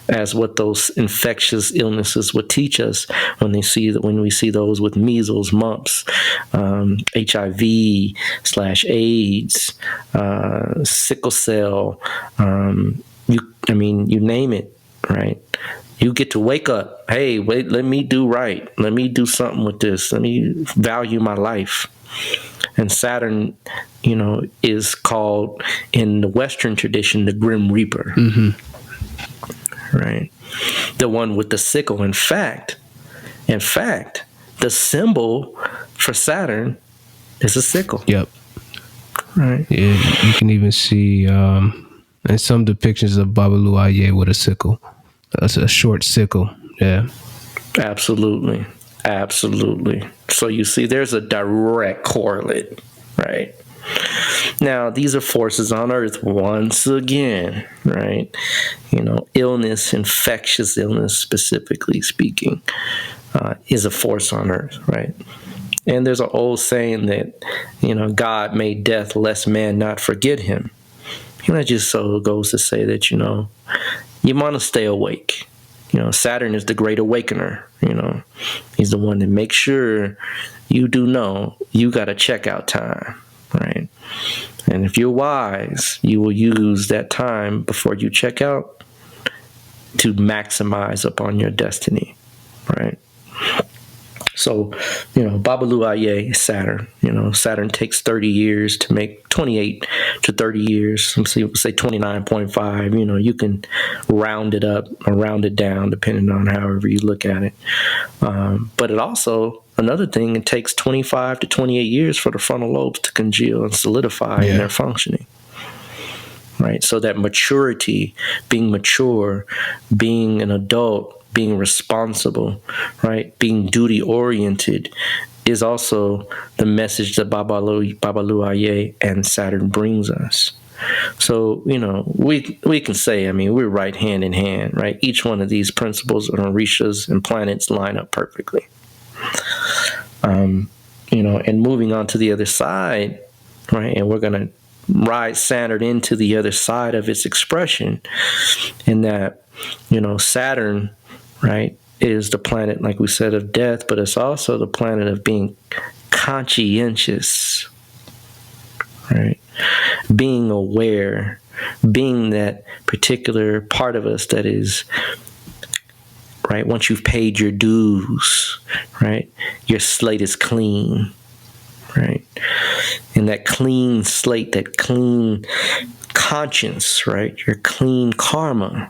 As what those infectious illnesses would teach us when we see those with measles, mumps, HIV/AIDS, sickle cell, you name it, right? You get to wake up. Hey, wait, let me do right. Let me do something with this. Let me value my life. And Saturn, you know, is called in the Western tradition the Grim Reaper. Right? The one with the sickle. In fact, the symbol for Saturn is a sickle. Yep. Right. Yeah, you can even see in some depictions of Babalu Aye with a sickle. That's a short sickle. Yeah. Absolutely. So you see, there's a direct correlate, right? Now, these are forces on Earth once again, right? You know, illness, infectious illness, specifically speaking, is a force on Earth, right? And there's an old saying that, you know, God made death lest man not forget him. And that just so goes to say that, you know, you want to stay awake. You know, Saturn is the great awakener. You know, he's the one that makes sure you do know you got a checkout time, right? And if you're wise, you will use that time before you check out to maximize upon your destiny, right? So, you know, Babalu Aye, Saturn. You know, Saturn takes 30 years to make 28 to 30 years. Some people say 29.5. You know, you can round it up or round it down depending on however you look at it. But it also, another thing, it takes 25 to 28 years for the frontal lobes to congeal and solidify in their functioning. Right? So that maturity, being mature, being an adult, being responsible, right, being duty-oriented is also the message that Babalu Aye and Saturn brings us. So, you know, we can say, I mean, we're right hand in hand, right? Each one of these principles and Orishas and planets line up perfectly. You know, and moving on to the other side, right, and we're going to ride Saturn into the other side of its expression in that, you know, Saturn, right, is the planet, like we said, of death, but it's also the planet of being conscientious, right? Being aware, being that particular part of us that is, right, once you've paid your dues, right, your slate is clean, right? And that clean slate, that clean conscience, right, your clean karma,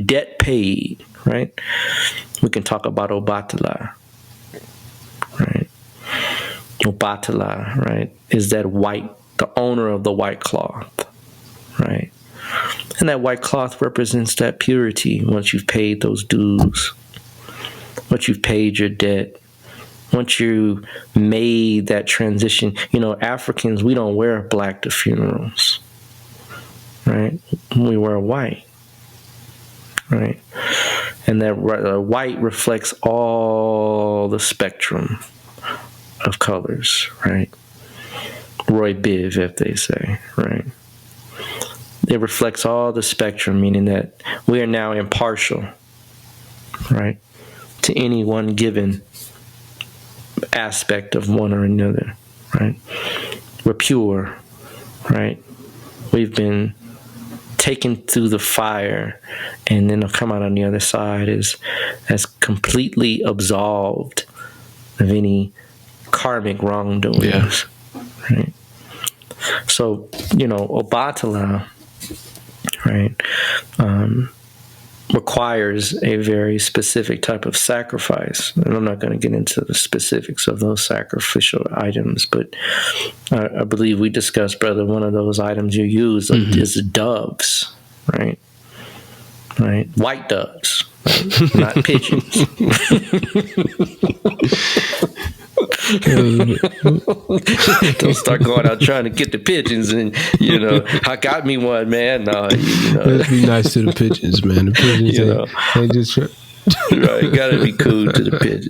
debt paid, right? We can talk about Obatala, right? Obatala, right, is that white, the owner of the white cloth, right? And that white cloth represents that purity once you've paid those dues, once you've paid your debt, once you made that transition. You know, Africans, we don't wear black to funerals, right? We wear white. Right, and that white reflects all the spectrum of colors, right? Roy Biv, if they say, right? It reflects all the spectrum, meaning that we are now impartial, right, to any one given aspect of one or another, right? We're pure, right? We've been taken through the fire, and then they'll come out on the other side as completely absolved of any karmic wrongdoings. Right? So, you know, Obatala, right, requires a very specific type of sacrifice. And I'm not going to get into the specifics of those sacrificial items, but I believe we discussed, brother, one of those items you use is doves, right? Right, white doves, right? Not pigeons. Don't start going out trying to get the pigeons, and I got me one, man. No, let's be nice to the pigeons, man. The pigeons, they just right. Gotta be cool to the pigeons.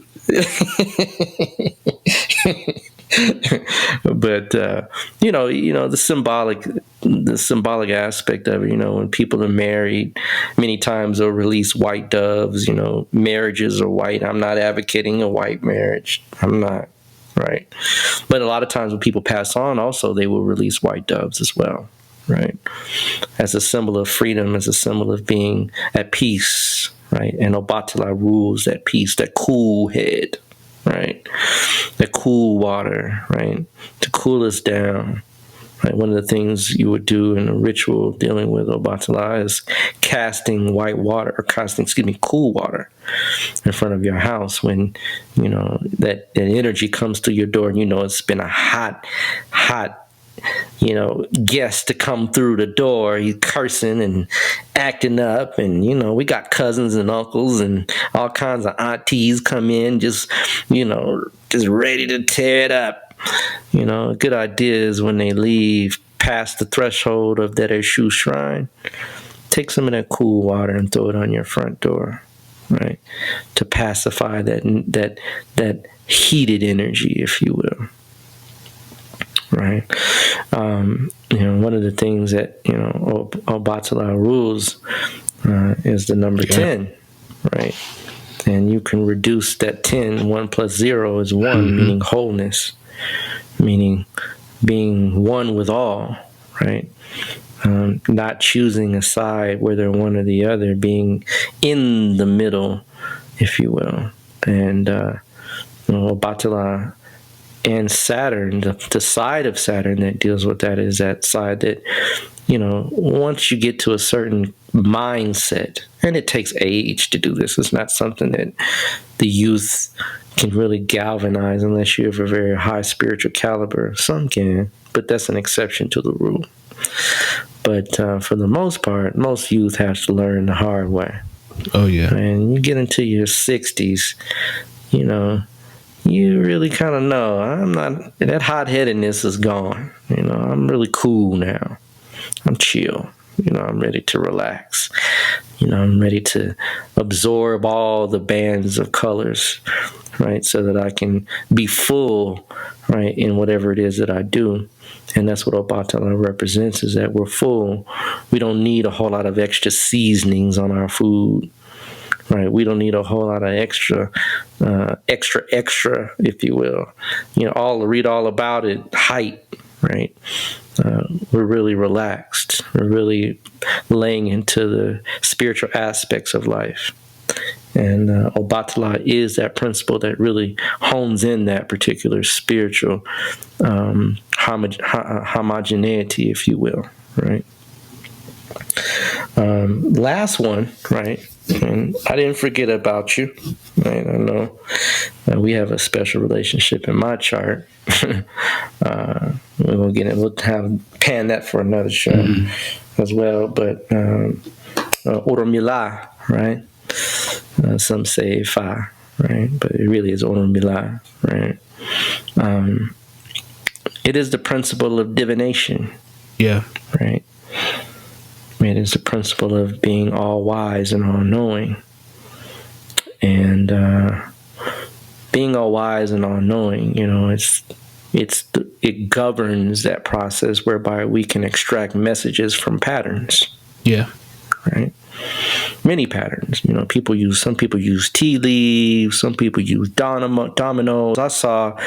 But the symbolic aspect of it, when people are married, many times they'll release white doves. Marriages are white. I'm not advocating a white marriage. I'm not, right? But a lot of times when people pass on, also they will release white doves as well, right? As a symbol of freedom, as a symbol of being at peace, right? And Obatala rules that peace, that cool head, right? The cool water, right? To cool us down, right? One of the things you would do in a ritual dealing with Obatala is casting cool water in front of your house when, that energy comes to your door and it's been a hot, guest to come through the door. He's cursing and acting up, and we got cousins and uncles and all kinds of aunties come in, just ready to tear it up. A good idea is when they leave past the threshold of that Eshu shrine, take some of that cool water and throw it on your front door, right, to pacify that heated energy, if you will. Right. One of the things that, Obatala rules is the number 10, right? And you can reduce that 10, 1 plus 0 is 1, meaning wholeness, meaning being one with all, right? Not choosing a side, whether one or the other, being in the middle, if you will. And, Obatala and Saturn, the side of Saturn that deals with that is that side that, once you get to a certain mindset, and it takes age to do this. It's not something that the youth can really galvanize unless you have a very high spiritual caliber. Some can, but that's an exception to the rule. But for the most part, most youth have to learn the hard way. Oh, yeah. And you get into your 60s, you really kind of know, that hot-headedness is gone. I'm really cool now. I'm chill. I'm ready to relax. I'm ready to absorb all the bands of colors, right, so that I can be full, right, in whatever it is that I do. And that's what Obatala represents, is that we're full. We don't need a whole lot of extra seasonings on our food. Right, we don't need a whole lot of extra, if you will. Read all about it. Height, right? We're really relaxed. We're really laying into the spiritual aspects of life. And Obatala is that principle that really hones in that particular spiritual homogeneity, if you will, right? Last one, right? And I didn't forget about you. Right? I know we have a special relationship in my chart. We'll pan that for another show as well. But Oromila, right? Some say Fa, right? But it really is Oromila, right? It is the principle of divination. Yeah. Right? It is the principle of being all wise and all knowing. And being all wise and all knowing, it governs that process whereby we can extract messages from patterns. Yeah. Right? Many patterns. Some people use tea leaves, some people use dominoes. I saw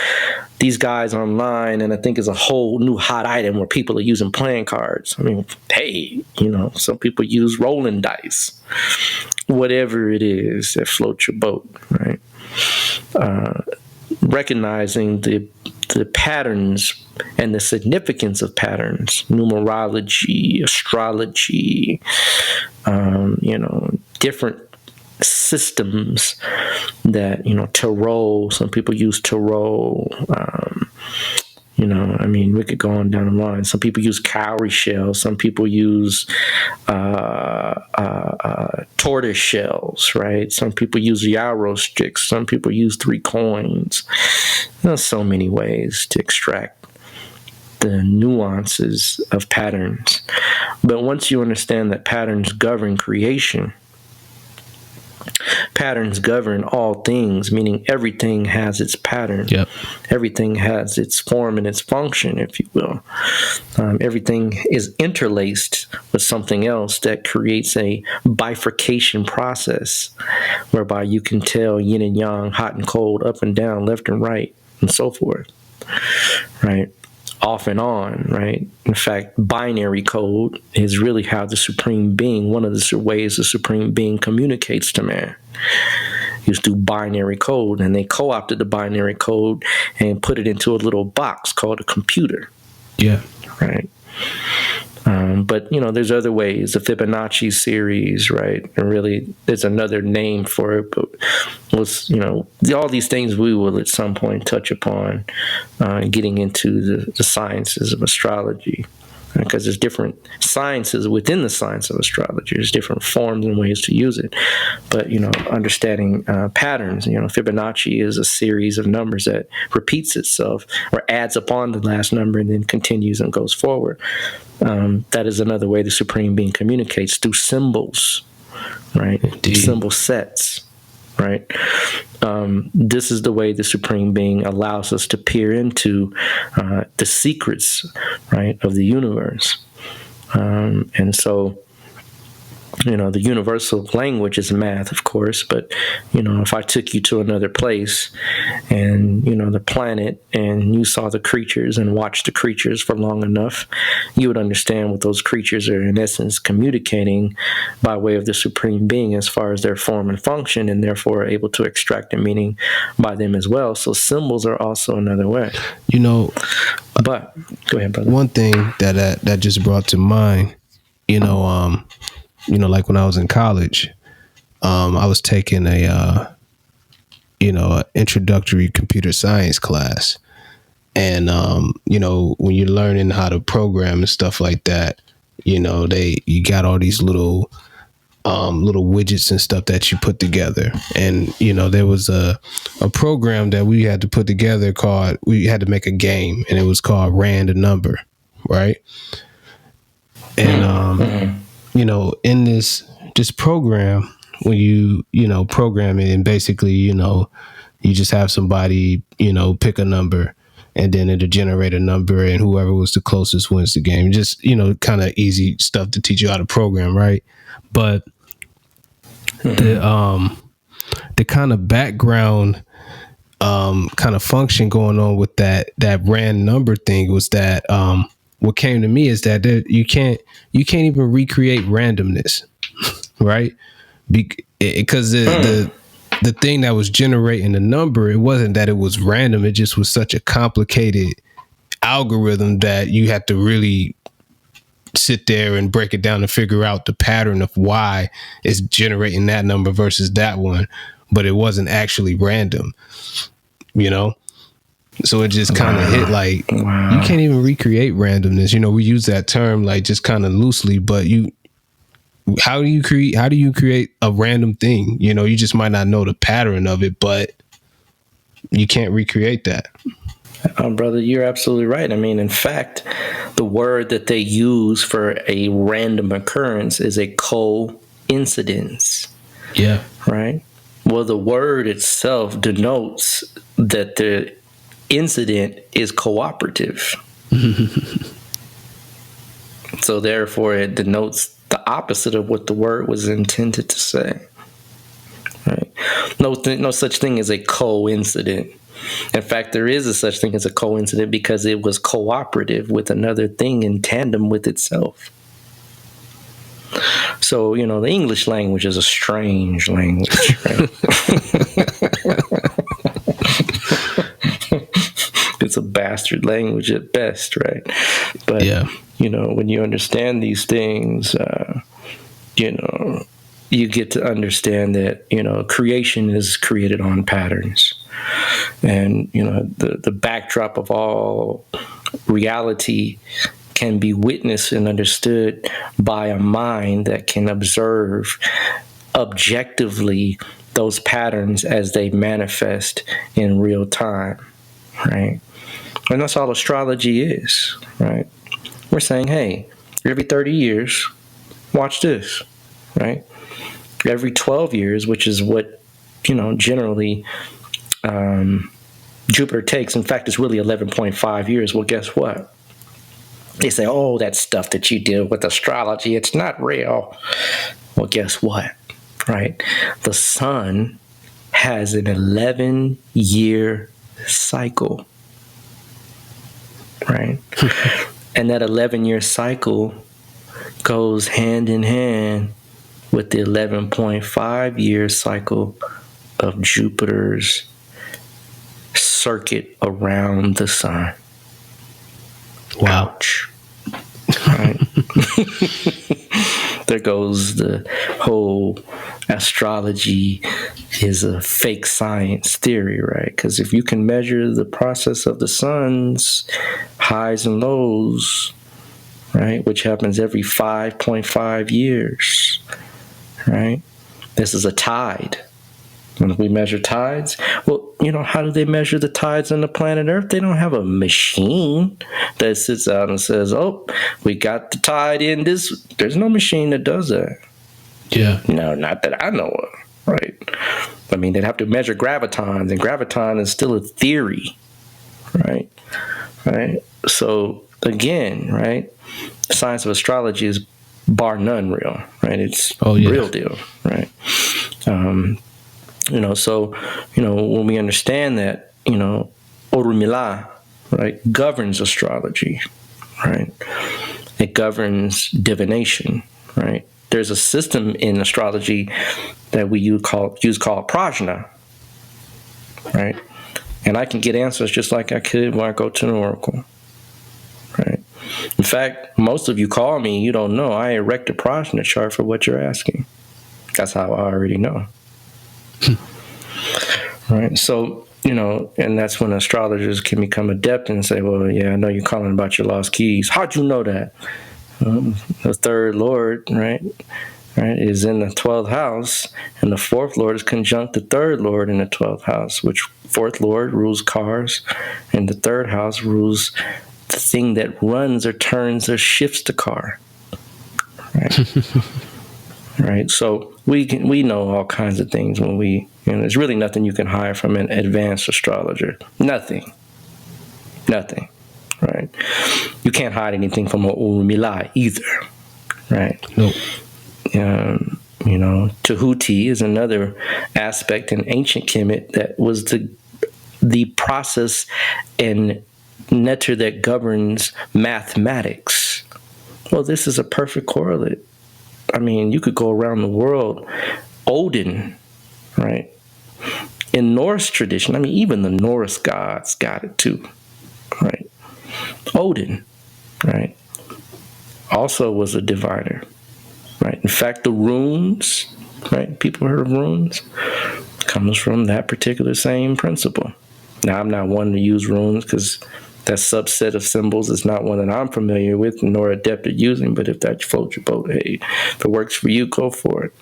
these guys online, and I think it's a whole new hot item where people are using playing cards. I mean, hey, some people use rolling dice. Whatever it is that floats your boat, right? Recognizing the the patterns and the significance of patterns, numerology, astrology, different systems that, tarot. Some people use tarot. We could go on down the line. Some people use cowrie shell. Some people use tortoise shells, right? Some people use yarrow sticks. Some people use 3 coins. There's so many ways to extract the nuances of patterns. But once you understand that patterns govern creation, patterns govern all things, meaning everything has its pattern. Yep. Everything has its form and its function, if you will. Everything is interlaced with something else that creates a bifurcation process whereby you can tell yin and yang, hot and cold, up and down, left and right, and so forth, right? Off and on, right? In fact, binary code is really how the Supreme Being, one of the ways the Supreme Being communicates to man, is through binary code. And they co-opted the binary code and put it into a little box called a computer. Yeah. Right. But, there's other ways, the Fibonacci series, right? And really, there's another name for it. But all these things we will at some point touch upon getting into the sciences of astrology. Because there's different sciences within the science of astrology. There's different forms and ways to use it. But, understanding patterns, Fibonacci is a series of numbers that repeats itself or adds upon the last number and then continues and goes forward. That is another way the Supreme Being communicates, through symbols, right? Indeed. Symbol sets. Right. This is the way the Supreme Being allows us to peer into the secrets, right, of the universe. And so, the universal language is math, of course. But, if I took you to another place and, the planet, and you saw the creatures and watched the creatures for long enough, you would understand what those creatures are, in essence, communicating by way of the Supreme Being as far as their form and function, and therefore able to extract a meaning by them as well. So symbols are also another way. But go ahead, brother. One thing that just brought to mind, like when I was in college, I was taking a introductory computer science class. And, when you're learning how to program and stuff like that, you got all these little widgets and stuff that you put together. And, there was a program that we had to put together we had to make a game, and it was called Rand a Number. Right. And, in this program, when you program it, and basically, you just have somebody, pick a number, and then it'll generate a number, and whoever was the closest wins the game. Just, kind of easy stuff to teach you how to program, right? But the kind of background kind of function going on with that rand number thing was that what came to me is that you can't even recreate randomness, right? Because the thing that was generating the number, it wasn't that it was random. It just was such a complicated algorithm that you had to really sit there and break it down and figure out the pattern of why it's generating that number versus that one. But it wasn't actually random, So it just kind of hit like, you can't even recreate randomness. We use that term like just kind of loosely, but how do you create a random thing? You just might not know the pattern of it, but you can't recreate that. Brother, you're absolutely right. I mean, in fact, the word that they use for a random occurrence is a coincidence. Yeah. Right. Well, the word itself denotes that the incident is cooperative. So therefore, it denotes the opposite of what the word was intended to say. Right? No such thing as a coincident. In fact, there is a such thing as a coincident because it was cooperative with another thing in tandem with itself. So, the English language is a strange language, right? it's a bastard language at best, right? But, when you understand these things, you get to understand that, creation is created on patterns. And, the backdrop of all reality can be witnessed and understood by a mind that can observe objectively those patterns as they manifest in real time, right? And that's all astrology is, right? We're saying, hey, every 30 years, watch this, right? Every 12 years, which is what, generally Jupiter takes. In fact, it's really 11.5 years. Well, guess what? They say, oh, that stuff that you do with astrology, it's not real. Well, guess what? Right? The sun has an 11-year cycle, right? And that 11-year cycle goes hand in hand with the 11.5-year cycle of Jupiter's circuit around the sun. Wow. Ouch. Right? There goes the whole astrology is a fake science theory, right? Because if you can measure the process of the sun's highs and lows, right, which happens every 5.5 years, right? This is a tide. When we measure tides, well, how do they measure the tides on the planet Earth? They don't have a machine that sits out and says, oh, we got the tide in this. There's no machine that does that. Yeah. No, not that I know of, right? I mean, they'd have to measure gravitons, and graviton is still a theory, right? Right? So, again, right, the science of astrology is bar none real, right? It's real deal, right? When we understand that, Orumila, right, governs astrology, right? It governs divination, right? There's a system in astrology that we use called prajna, right? And I can get answers just like I could when I go to an oracle, right? In fact, most of you call me, you don't know. I erect a prajna chart for what you're asking. That's how I already know. Right. So, and that's when astrologers can become adept and say, well, yeah, I know you're calling about your lost keys. How'd you know that? The third Lord, right, is in the 12th house, and the fourth Lord is conjunct the third Lord in the 12th house, which fourth Lord rules cars, and the third house rules the thing that runs or turns or shifts the car. Right. Right. So we know all kinds of things when there's really nothing you can hide from an advanced astrologer. Nothing. Right. You can't hide anything from an Urumila either. Right. Nope. Tahuti is another aspect in ancient Kemet that was the process and netter that governs mathematics. Well, this is a perfect correlate. I mean, you could go around the world. Odin, right? In Norse tradition, I mean, even the Norse gods got it too, right? Odin, right, also was a diviner, right? In fact, the runes, right? People heard of runes? Comes from that particular same principle. Now, I'm not one to use runes because that subset of symbols is not one that I'm familiar with nor adept at using, but if that floats your boat, hey, if it works for you, go for it.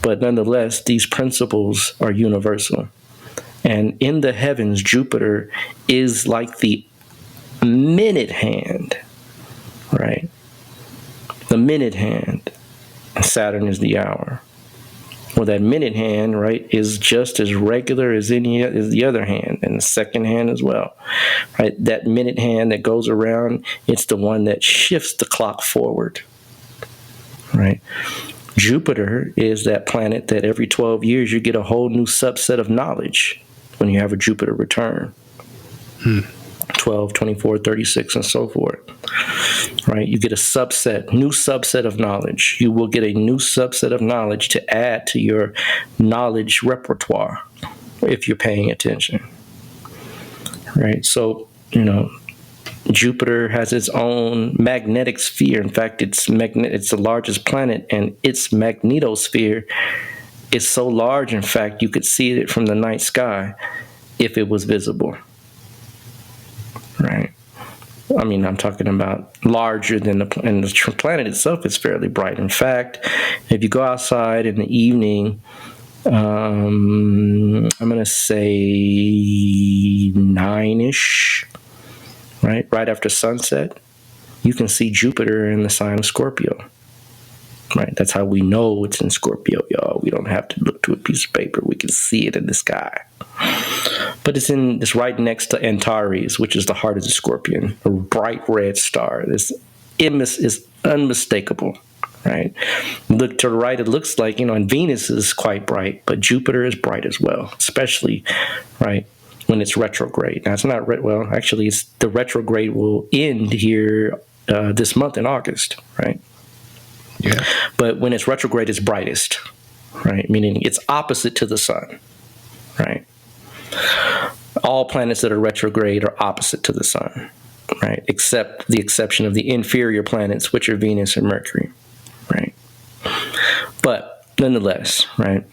But nonetheless, these principles are universal. And in the heavens, Jupiter is like the minute hand, right? The minute hand. Saturn is the hour. Well, that minute hand, right, is just as regular as the other hand, and the second hand as well, right? That minute hand that goes around, it's the one that shifts the clock forward, right? Jupiter is that planet that every 12 years you get a whole new subset of knowledge when you have a Jupiter return. 12, 24, 36, and so forth. Right? You get a new subset of knowledge. You will get a new subset of knowledge to add to your knowledge repertoire if you're paying attention. Right? So you know, Jupiter has its own magnetic sphere. In fact, it's the largest planet, and its magnetosphere is so large, in fact, you could see it from the night sky if it was visible. Right? I mean, I'm talking about larger than and the planet itself is fairly bright. In fact, if you go outside in the evening, I'm going to say 9-ish, right after sunset, you can see Jupiter in the sign of Scorpio. Right, that's how we know it's in Scorpio, y'all. We don't have to look to a piece of paper; we can see it in the sky. But it's right next to Antares, which is the heart of the Scorpion, a bright red star. This is unmistakable. Right, look to the right; it looks like, and Venus is quite bright, but Jupiter is bright as well, especially right when it's retrograde. Now, it's not actually, it's the retrograde will end here this month in August, right? Yeah. But when it's retrograde, it's brightest, right? Meaning it's opposite to the sun, right? All planets that are retrograde are opposite to the sun, right? Except the exception of the inferior planets, which are Venus and Mercury, right? But nonetheless, right?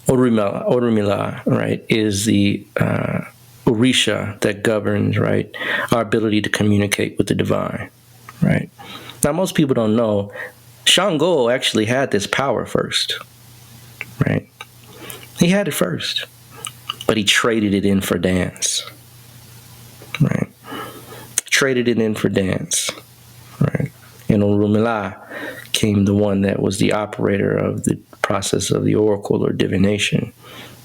Orumila, right, is the Orisha that governs, right, our ability to communicate with the divine, right? Now, most people don't know, Shango actually had this power first, right? He had it first, but he traded it in for dance, right? Traded it in for dance, right? And Orumila came the one that was the operator of the process of the oracle or divination.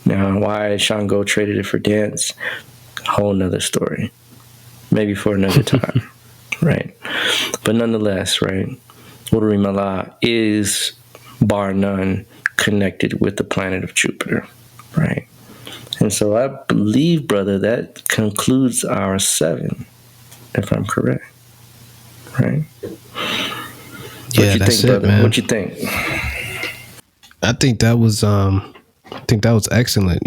Now, why Shango traded it for dance, a whole nother story, maybe for another time. Right. But nonetheless, right, Orumila is, bar none, connected with the planet of Jupiter. Right. And so I believe, brother, that concludes our 7, if I'm correct. Right. Yeah, that's it, brother? Man. What you think? I think that was excellent.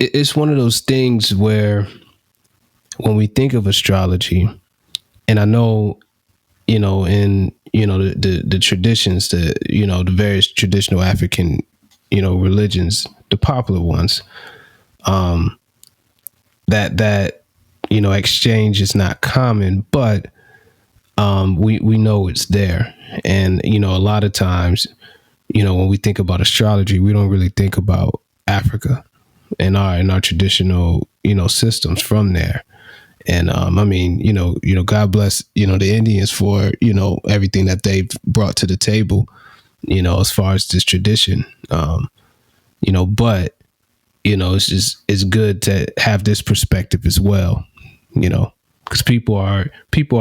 It's one of those things where, when we think of astrology, and I know, in the traditions, the various traditional African, religions, the popular ones, that exchange is not common, but we know it's there. And a lot of times, when we think about astrology, we don't really think about Africa and our traditional systems from there. And I mean, God bless the Indians for everything that they've brought to the table, as far as this tradition. But it's good to have this perspective as well, because people are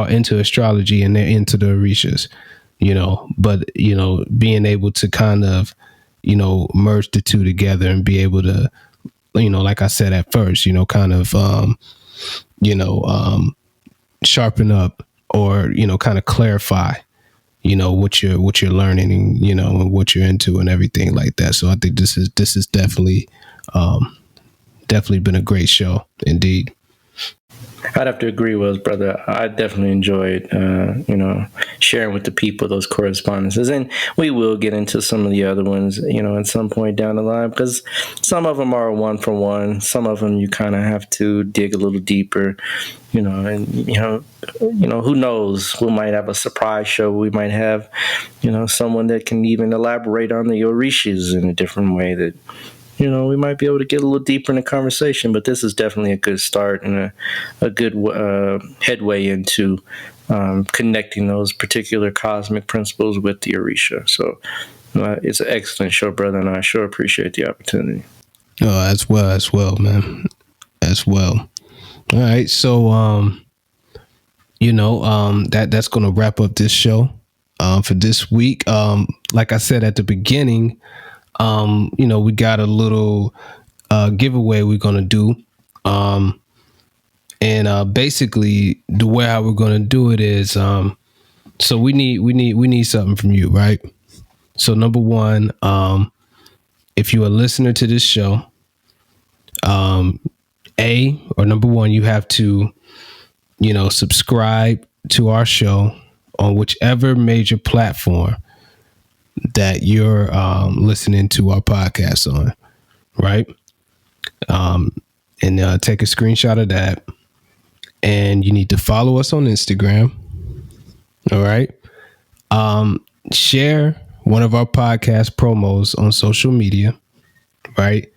into astrology and they're into the Orishas, but being able to kind of merge the two together and be able to, like I said at first, kind of sharpen up or kind of clarify what you're learning and and what you're into and everything like that. So I think this is definitely been a great show indeed. I'd have to agree with brother. I definitely enjoyed, sharing with the people those correspondences, and we will get into some of the other ones, at some point down the line, because some of them are 1-for-1. Some of them you kind of have to dig a little deeper, and who knows? We might have a surprise show. We might have, someone that can even elaborate on the Orishas in a different way that. We might be able to get a little deeper in the conversation, but this is definitely a good start and a good headway into connecting those particular cosmic principles with the Orisha. So it's an excellent show, brother, and I sure appreciate the opportunity. Oh, as well, man. As well. All right. So, that's going to wrap up this show for this week. Like I said at the beginning, we got a little giveaway we're gonna do, and basically the way how we're gonna do it is, so we need something from you, right? So number one, if you're a listener to this show, number one, you have to, subscribe to our show on whichever major platform that you're listening to our podcast on, right? And take a screenshot of that. And you need to follow us on Instagram. All right. Share one of our podcast promos on social media, right?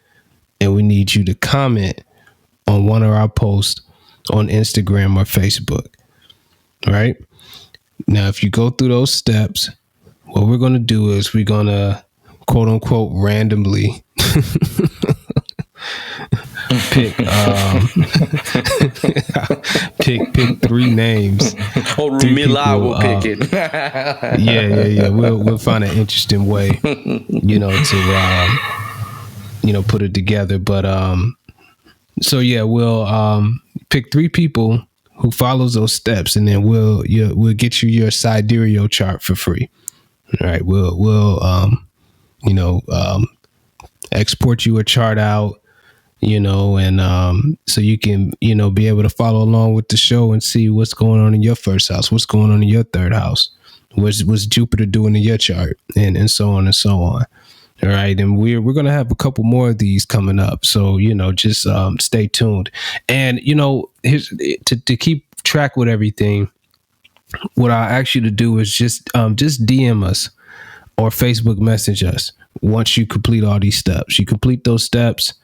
And we need you to comment on one of our posts on Instagram or Facebook, right? Now, if you go through those steps, what we're going to do is we're going to quote unquote randomly pick pick three names. Oh, Rumila will pick it. Yeah. We'll find an interesting way, to put it together. But we'll pick three people who follows those steps, and then we'll get you your sidereal chart for free. All right, we'll export you a chart out, and so you can, be able to follow along with the show and see what's going on in your first house, what's going on in your third house, what's Jupiter doing in your chart, and so on and so on. All right, and we're gonna have a couple more of these coming up, so just stay tuned. And here's to keep track with everything. What I ask you to do is just DM us or Facebook message us once you complete all these steps. You complete those steps,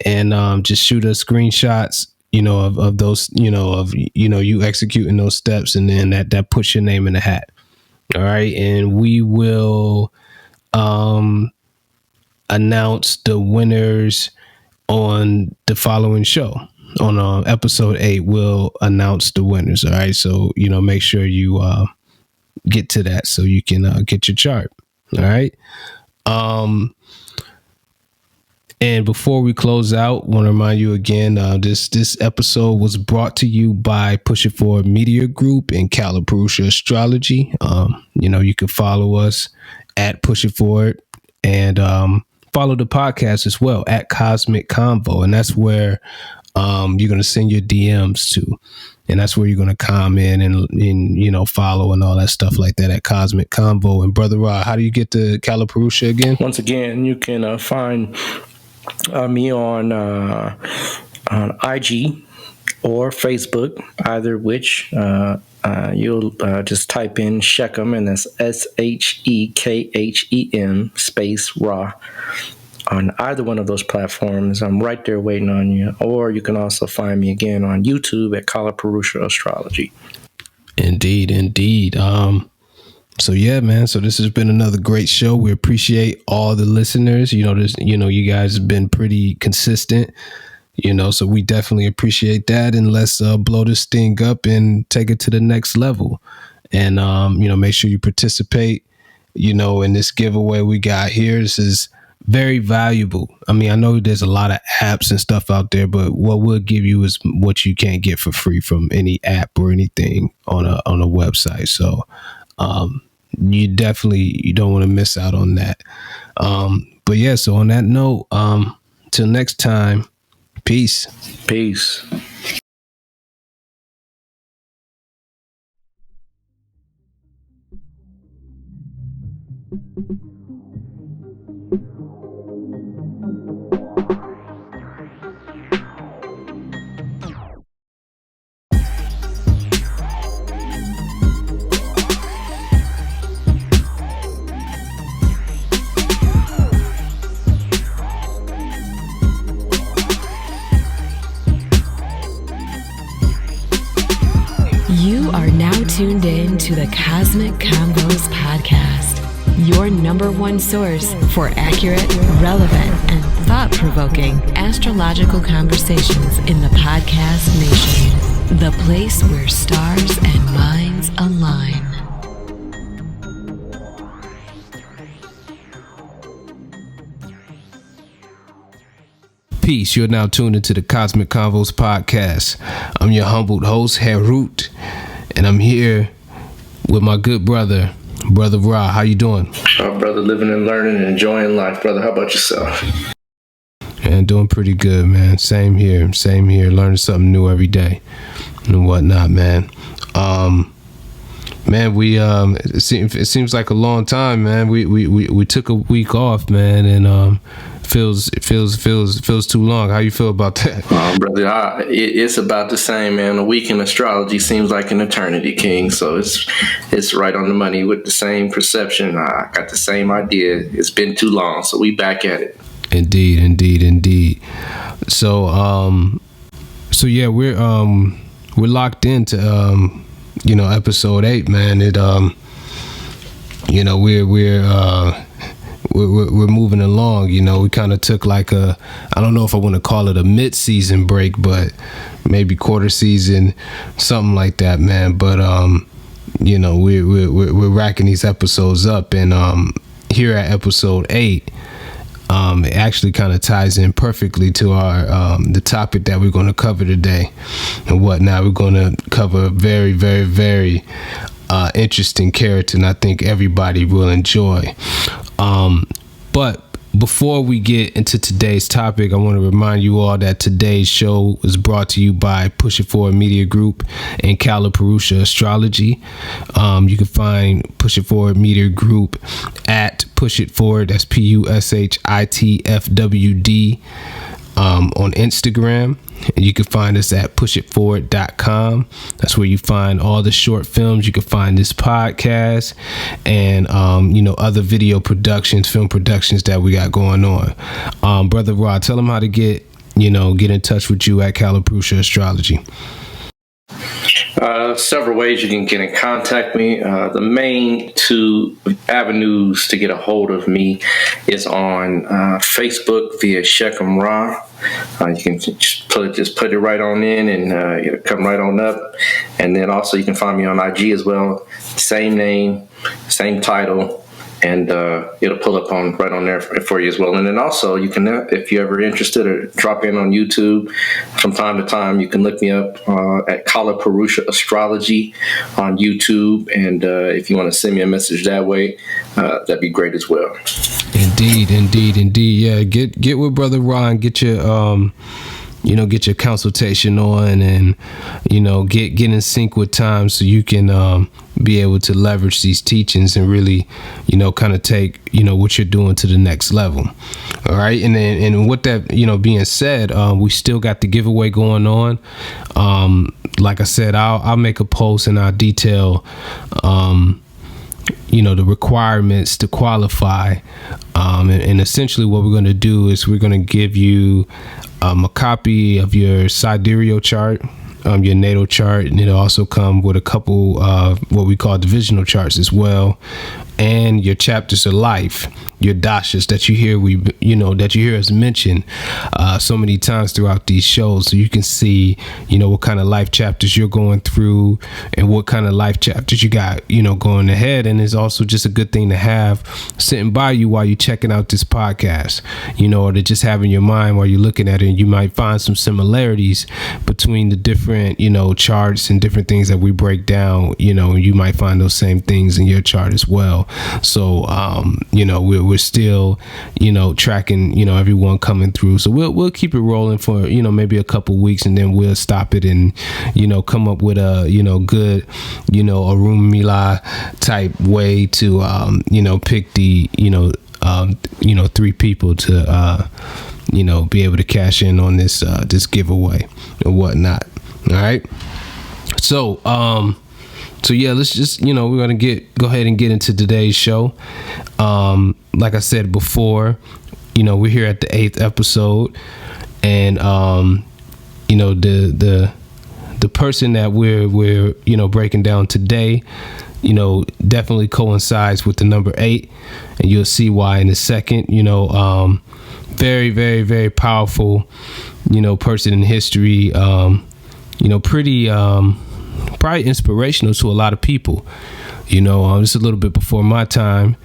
and just shoot us screenshots, of those, you executing those steps, and then that puts your name in the hat. All right, and we will announce the winners on the following show. On episode 8, we'll announce the winners. All right, so make sure you get to that so you can get your chart. All right. And before we close out, want to remind you again, this episode was brought to you by Push It Forward Media Group and Orishas Astrology. You can follow us at Push It Forward, and follow the podcast as well at Cosmic Convo, and that's where you're going to send your DMs to, and that's where you're going to comment and follow and all that stuff like that at Cosmic Convo. And Brother Rod, how do you get to Calipurusha again? Once again, you can find me on IG or Facebook, either which. You'll just type in Shechem, and that's SHEKHEM space Ra. On either one of those platforms, I'm right there waiting on you. Or you can also find me again on YouTube at Kalapurusha Astrology. Indeed. So yeah, man. So this has been another great show. We appreciate all the listeners. You guys have been pretty consistent. So we definitely appreciate that. And let's blow this thing up and take it to the next level. And make sure you participate. In this giveaway we got here. This is very valuable. I mean, I know there's a lot of apps and stuff out there, but what we'll give you is what you can't get for free from any app or anything on a website. So you don't want to miss out on that. But yeah, so on that note, till next time, peace. You are now tuned in to the Cosmic Convos podcast, your number one source for accurate, relevant, and thought-provoking astrological conversations in the podcast nation. The place where stars and minds align. Peace. You're now tuned into the Cosmic Convos podcast. I'm your humbled host, Harut, and I'm here with my good brother Ra. How you doing? Oh, brother, living and learning and enjoying life, brother. How about yourself? And doing pretty good, man. Same here. Learning something new every day and whatnot, man. Man, we it seems like a long time, man. We took a week off, man, and feels too long. How you feel about that? Brother, it's about the same, man. A week in astrology seems like an eternity, King. So it's right on the money with the same perception. I got the same idea. It's been too long, so we back at it. Indeed. So yeah, we're locked into episode 8, man. It we're moving along. We kind of took like I don't know if I want to call it a mid-season break, but maybe quarter season, something like that, man. But we're racking these episodes up, and here at episode 8, it actually kind of ties in perfectly to our the topic that we're going to cover today and whatnot. We're going to cover a very, very, very interesting character, and I think everybody will enjoy. But before we get into today's topic, I want to remind you all that today's show is brought to you by Push It Forward Media Group and Orishas Astrology. You can find Push It Forward Media Group at Push It Forward, that's PUSHITFWD, on Instagram. And you can find us at pushitforward.com. That's where you find all the short films. You can find this podcast and other video productions, film productions that we got going on. Brother Rod, tell them how to get in touch with you at Orishas Astrology. Several ways you can get in contact me. The main 2 avenues to get a hold of me is on Facebook via Shechem Ra. You can just put it right on in, and it'll come right on up. And then also you can find me on IG as well. Same name, same title. And it'll pull up right on there for you as well. And then also you can, if you're ever interested, or drop in on YouTube from time to time, you can look me up at Orishas Astrology on YouTube. And if you want to send me a message that way, that'd be great as well. Indeed. Yeah, get with Brother Ron, get your get your consultation on, and get in sync with time so you can be able to leverage these teachings and really kind of take what you're doing to the next level. All right, and with that being said, we still got the giveaway going on. Like I said, I'll make a post and I'll detail the requirements to qualify, and essentially what we're going to do is we're going to give you a copy of your sidereal chart, your natal chart, and it'll also come with a couple of what we call divisional charts as well, and your chapters of life, your dashas that you hear us mention so many times throughout these shows, so you can see what kind of life chapters you're going through and what kind of life chapters you got going ahead. And it's also just a good thing to have sitting by you while you're checking out this podcast, or to just have in your mind while you're looking at it. And you might find some similarities between the different charts and different things that we break down, and you might find those same things in your chart as well. So we're still tracking everyone coming through, so we'll keep it rolling for maybe a couple weeks, and then we'll stop it and come up with a good Arumila type way to pick the 3 people to be able to cash in on this giveaway and whatnot. All right, so yeah, let's just we're gonna go ahead and get into today's show. Like I said before, we're here at the 8th episode, and the person that we're breaking down today definitely coincides with the number 8, and you'll see why in a second. Very, very, very powerful person in history, pretty probably inspirational to a lot of people. Just a little bit before my time,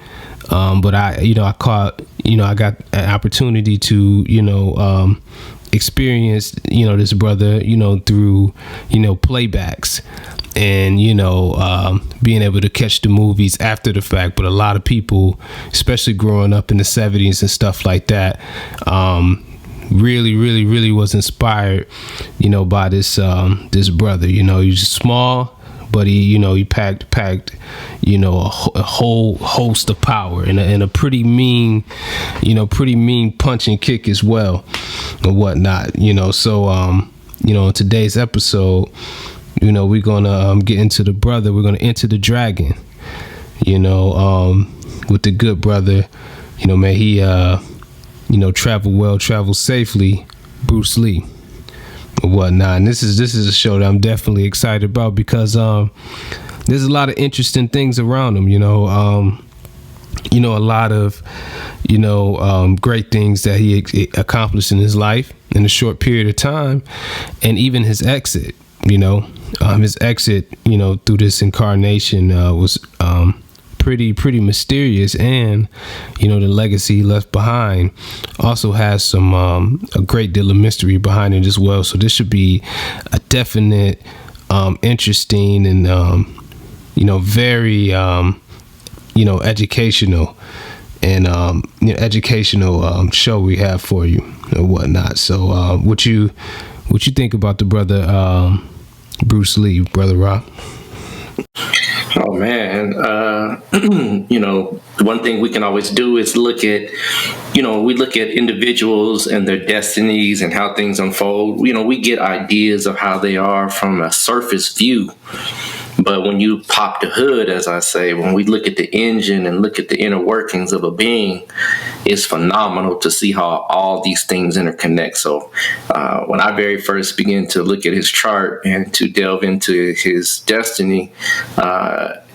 but I got an opportunity to experience this brother through playbacks, and being able to catch the movies after the fact. But a lot of people, especially growing up in the 70s and stuff like that, really was inspired, by this brother. He's small, but he packed a whole host of power and a pretty mean punch and kick as well and whatnot. So in today's episode, we're gonna get into the brother. We're gonna enter the dragon. With the good brother. May he travel well, travel safely, Bruce Lee or whatnot. And this is a show that I'm definitely excited about because there's a lot of interesting things around him. A lot of great things that he accomplished in his life in a short period of time, and even his exit. His exit through this incarnation was pretty mysterious, and the legacy he left behind also has some a great deal of mystery behind it as well. So this should be a definite interesting and very educational and educational show we have for you and whatnot. So what you think about the brother Bruce Lee, Brother Rob? Oh man, one thing we can always do is look at, we look at individuals and their destinies and how things unfold. We get ideas of how they are from a surface view. But when you pop the hood, as I say, when we look at the engine and look at the inner workings of a being, it's phenomenal to see how all these things interconnect. So when I very first began to look at his chart and to delve into his destiny,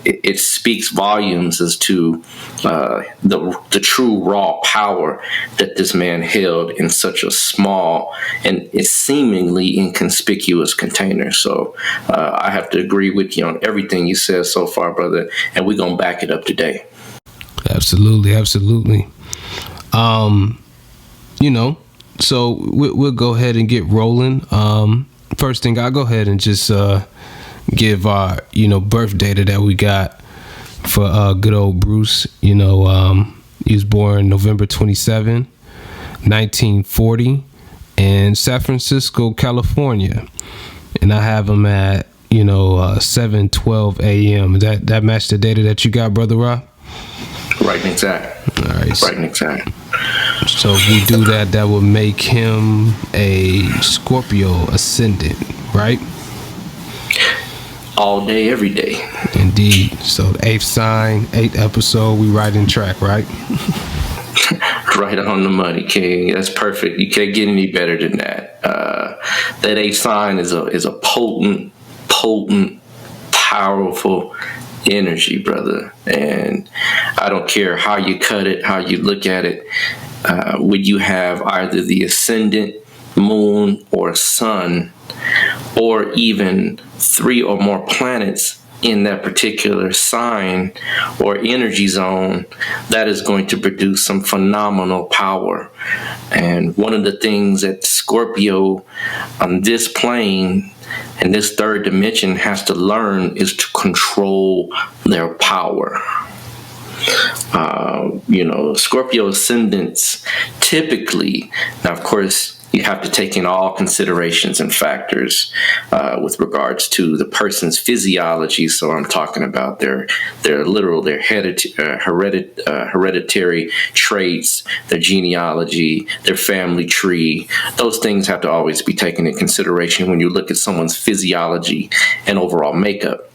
it speaks volumes as to the true raw power that this man held in such a small and seemingly inconspicuous container. So I have to agree with you on everything you said so far, brother, and we're going to back it up today. Absolutely. So we'll go ahead and get rolling. First thing, I'll go ahead and just give our birth data that we got for good old Bruce. He was born November 27, 1940 in San Francisco, California, and I have him at 7:12 a.m. That match the data that you got, Brother Rob? Right and exact. All right. Right and exact. So if we do that, that would make him a Scorpio ascendant, right? All day, every day. Indeed. So the 8th sign, 8th episode, we right in track, right? Right on the money, King. That's perfect. You can't get any better than that. That 8th sign is a potent, powerful energy, brother. And I don't care how you cut it, how you look at it. When you have either the ascendant, moon, or sun, or even 3 or more planets in that particular sign or energy zone, that is going to produce some phenomenal power. And one of the things that Scorpio on this plane and this third dimension has to learn is to control their power. Scorpio ascendants typically, now of course, you have to take in all considerations and factors with regards to the person's physiology. So I'm talking about their hereditary traits, their genealogy, their family tree. Those things have to always be taken in consideration when you look at someone's physiology and overall makeup.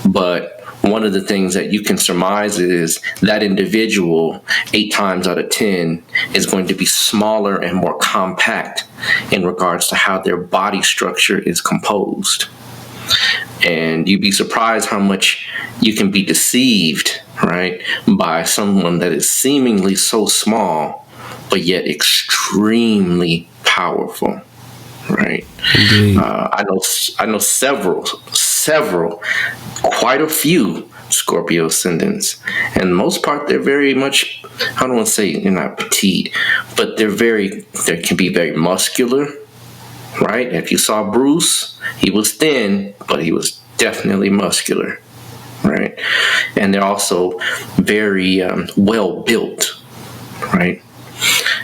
But one of the things that you can surmise is that individual 8 times out of 10 is going to be smaller and more compact in regards to how their body structure is composed. And you'd be surprised how much you can be deceived, right, by someone that is seemingly so small, but yet extremely powerful. Right. I know several, quite a few Scorpio ascendants, and most part they're very much, I don't want to say they're not petite, but they can be very muscular. Right. If you saw Bruce, he was thin, but he was definitely muscular. Right. And they're also very well built. Right.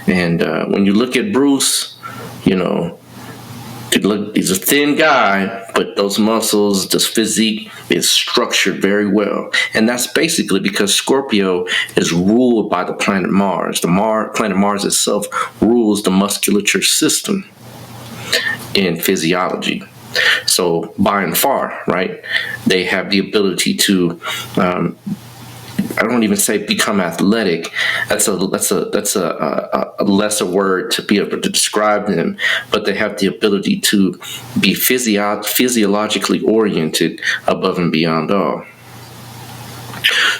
And when you look at Bruce, you know, he's a thin guy, but those muscles, this physique is structured very well. And that's basically because Scorpio is ruled by the planet Mars. Planet Mars itself rules the musculature system in physiology. So by and far, right, they have the ability to I don't even say become athletic. That's a lesser word to be able to describe them, but they have the ability to be physiologically oriented above and beyond all.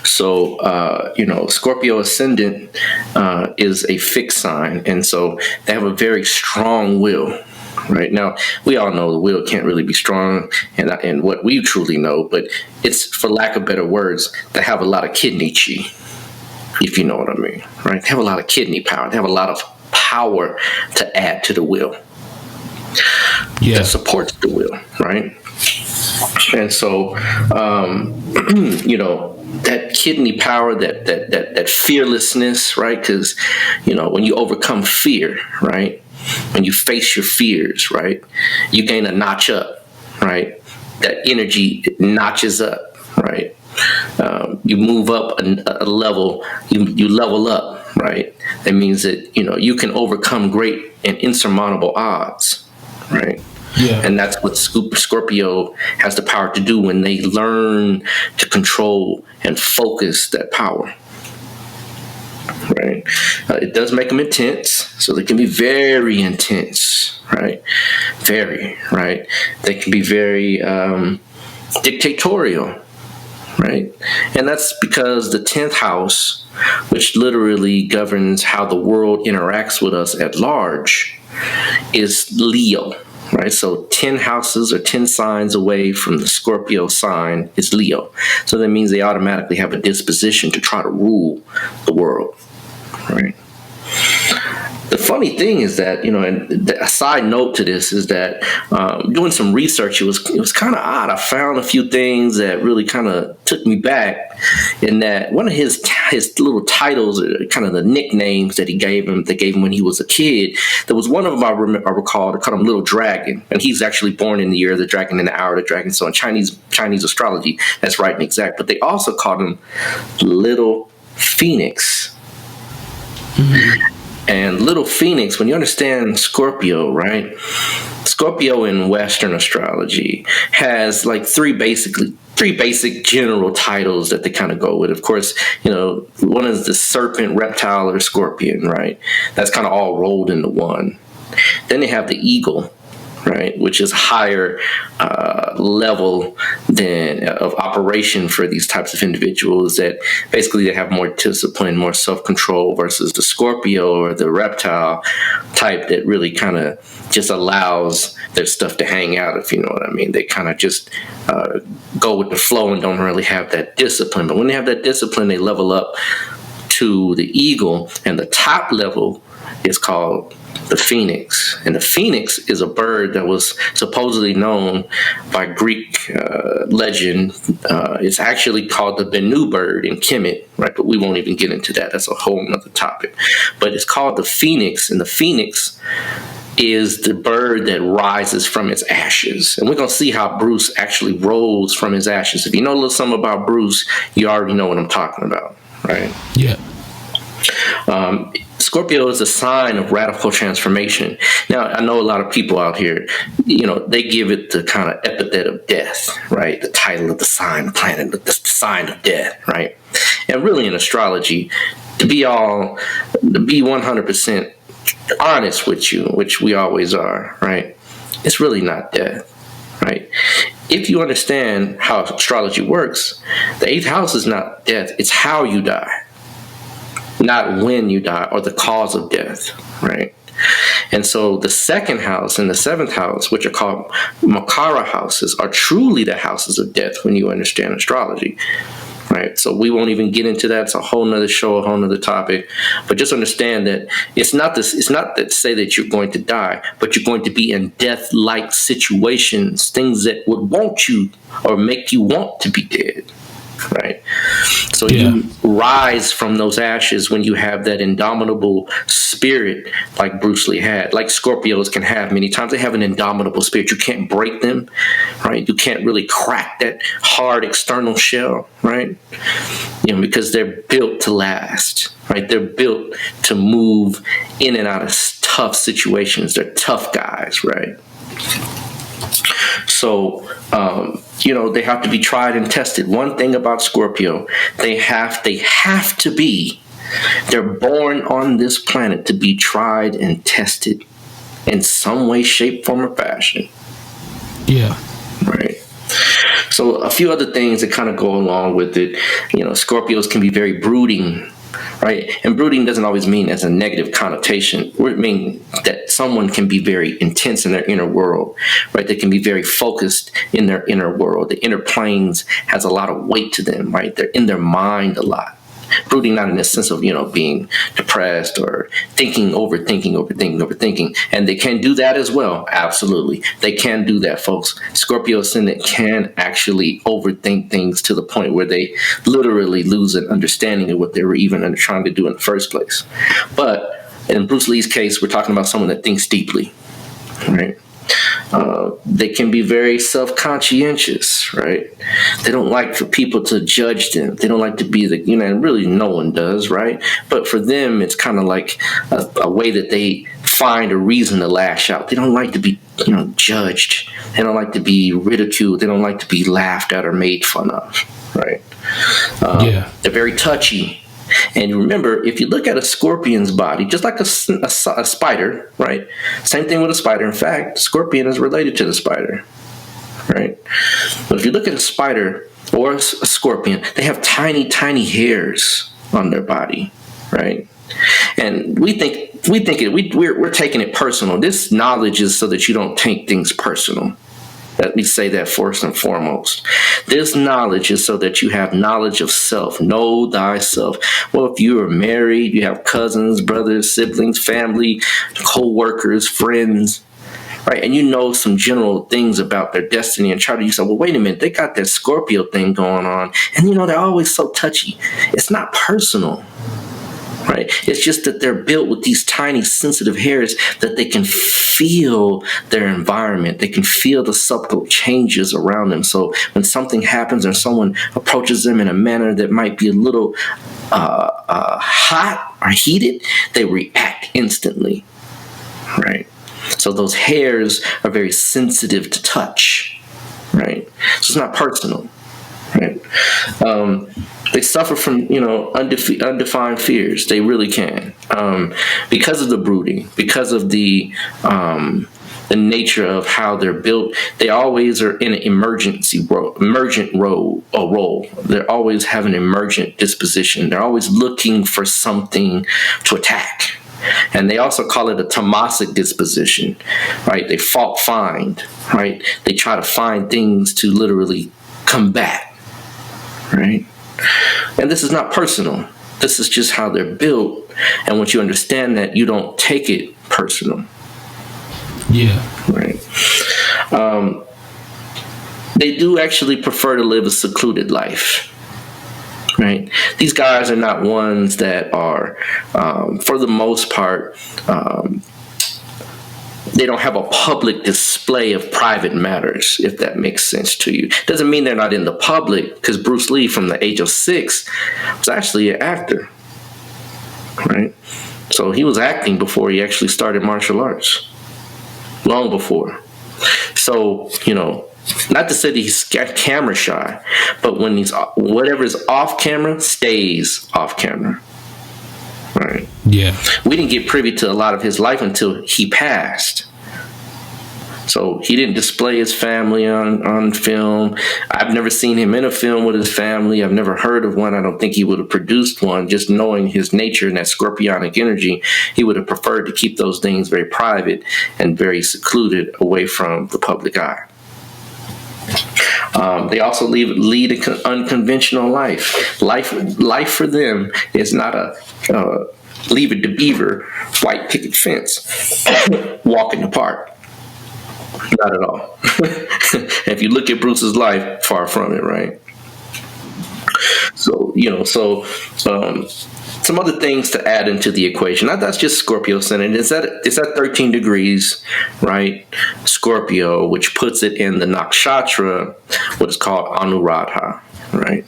So, Scorpio ascendant is a fixed sign, and so they have a very strong will. Right now, we all know the will can't really be strong, and what we truly know, but it's, for lack of better words, they have a lot of kidney chi, if you know what I mean. Right? They have a lot of kidney power. They have a lot of power to add to the will. That supports the will, right? And so, that kidney power, that fearlessness, right? Because, when you overcome fear, right? When you face your fears, right? You gain a notch up, right? That energy notches up, right? You move up a level, you level up, right? That means that, you can overcome great and insurmountable odds, right? Yeah. And that's what Scorpio has the power to do when they learn to control and focus that power. Right. It does make them intense, so they can be very intense, right? Very, right? They can be very dictatorial, right? And that's because the 10th house, which literally governs how the world interacts with us at large, is Leo, right? So 10 houses or 10 signs away from the Scorpio sign is Leo. So that means they automatically have a disposition to try to rule the world. Right. The funny thing is that, and a side note to this is that doing some research, it was kind of odd. I found a few things that really kind of took me back. In that one of his little titles, kind of the nicknames that they gave him when he was a kid. There was one of them I recall. They called him Little Dragon, and he's actually born in the year of the dragon and the hour of the dragon. So in Chinese astrology, that's right and exact. But they also called him Little Phoenix. Mm-hmm. And Little Phoenix, when you understand Scorpio, right? Scorpio in Western astrology has like three basic general titles that they kind of go with. Of course, one is the serpent, reptile, or scorpion, right? That's kind of all rolled into one. Then they have the eagle, right, which is higher level of operation for these types of individuals, that basically they have more discipline, more self-control, versus the Scorpio or the reptile type that really kind of just allows their stuff to hang out, if you know what I mean. They kind of just go with the flow and don't really have that discipline. But when they have that discipline, they level up to the eagle, and the top level is called the phoenix. And the phoenix is a bird that was supposedly known by Greek legend. It's actually called the Bennu bird in Kemet, right? But we won't even get into that. That's a whole nother topic. But it's called the phoenix, and the phoenix is the bird that rises from its ashes. And we're going to see how Bruce actually rose from his ashes. If you know a little something about Bruce, you already know what I'm talking about, right? Yeah. Scorpio is a sign of radical transformation. Now, I know a lot of people out here, they give it the kind of epithet of death, right? The title of the sign, the planet, the sign of death, right? And really in astrology, to be 100% honest with you, which we always are, right? It's really not death, right? If you understand how astrology works, the 8th house is not death, it's how you die. Not when you die or the cause of death, right? And so the 2nd house and the 7th house, which are called Makara houses, are truly the houses of death when you understand astrology, right? So we won't even get into that. It's a whole nother show, a whole nother topic. But just understand that it's not that say that you're going to die, but you're going to be in death-like situations, things that would want you or make you want to be dead. right? So you rise from those ashes when you have that indomitable spirit like Bruce Lee had, like Scorpios can have many times. They have an indomitable spirit. You can't break them, right? You can't really crack that hard external shell, right? Because they're built to last, right? They're built to move in and out of tough situations. They're tough guys, right? So, they have to be tried and tested. One thing about Scorpio, they're born on this planet to be tried and tested in some way, shape, form, or fashion. Yeah. Right. So a few other things that kind of go along with it. Scorpios can be very brooding, right? And brooding doesn't always mean as a negative connotation. It means that someone can be very intense in their inner world, right? They can be very focused in their inner world. The inner planes has a lot of weight to them, right? They're in their mind a lot. Brooding not in the sense of, being depressed or overthinking. And they can do that as well. Absolutely. They can do that, folks. Scorpio ascendant can actually overthink things to the point where they literally lose an understanding of what they were even trying to do in the first place. But in Bruce Lee's case, we're talking about someone that thinks deeply, right? They can be very self-conscientious, right? They don't like for people to judge them. They don't like to be and really no one does, right? But for them, it's kind of like a way that they find a reason to lash out. They don't like to be, judged. They don't like to be ridiculed. They don't like to be laughed at or made fun of, right? They're very touchy. And remember, if you look at a scorpion's body, just like a spider, right? Same thing with a spider. In fact, scorpion is related to the spider, right? But if you look at a spider or a scorpion, they have tiny, tiny hairs on their body, right? And we're taking it personal. This knowledge is so that you don't take things personal. Let me say that first and foremost. This knowledge is so that you have knowledge of self. Know thyself. Well, if you are married, you have cousins, brothers, siblings, family, co-workers, friends, right? And you know some general things about their destiny and chart. You say, well, wait a minute, they got that Scorpio thing going on. And they're always so touchy. It's not personal. Right? It's just that they're built with these tiny sensitive hairs that they can feel their environment. They can feel the subtle changes around them. So when something happens or someone approaches them in a manner that might be a little hot or heated, they react instantly. Right? So those hairs are very sensitive to touch. Right? So it's not personal. Right? They suffer from, undefined fears. They really can, because of the brooding, because of the nature of how they're built. They always are in an emergent role. They always have an emergent disposition. They're always looking for something to attack. And they also call it a tamasic disposition, right? They fault find, right? They try to find things to literally combat, right? And this is not personal. This is just how they're built. And once you understand that, you don't take it personal. Yeah. Right. They do actually prefer to live a secluded life. Right. These guys are not ones that are, for the most part, they don't have a public display of private matters, if that makes sense to you. Doesn't mean they're not in the public, because Bruce Lee, from the age of 6, was actually an actor, right? So he was acting before he actually started martial arts, long before. So, not to say that he's camera shy, but when whatever's off camera stays off camera. Right. Yeah. We didn't get privy to a lot of his life until he passed. So he didn't display his family on film. I've never seen him in a film with his family. I've never heard of one. I don't think he would have produced one. Just knowing his nature and that scorpionic energy, he would have preferred to keep those things very private and very secluded away from the public eye. They also lead an unconventional life. Life for them is not a Leave It to Beaver white picket fence walk in the park. Not at all. If you look at Bruce's life, far from it, right? So, some other things to add into the equation. That's just Scorpio ascendant. It's at 13 degrees, right? Scorpio, which puts it in the nakshatra, what is called Anuradha, right?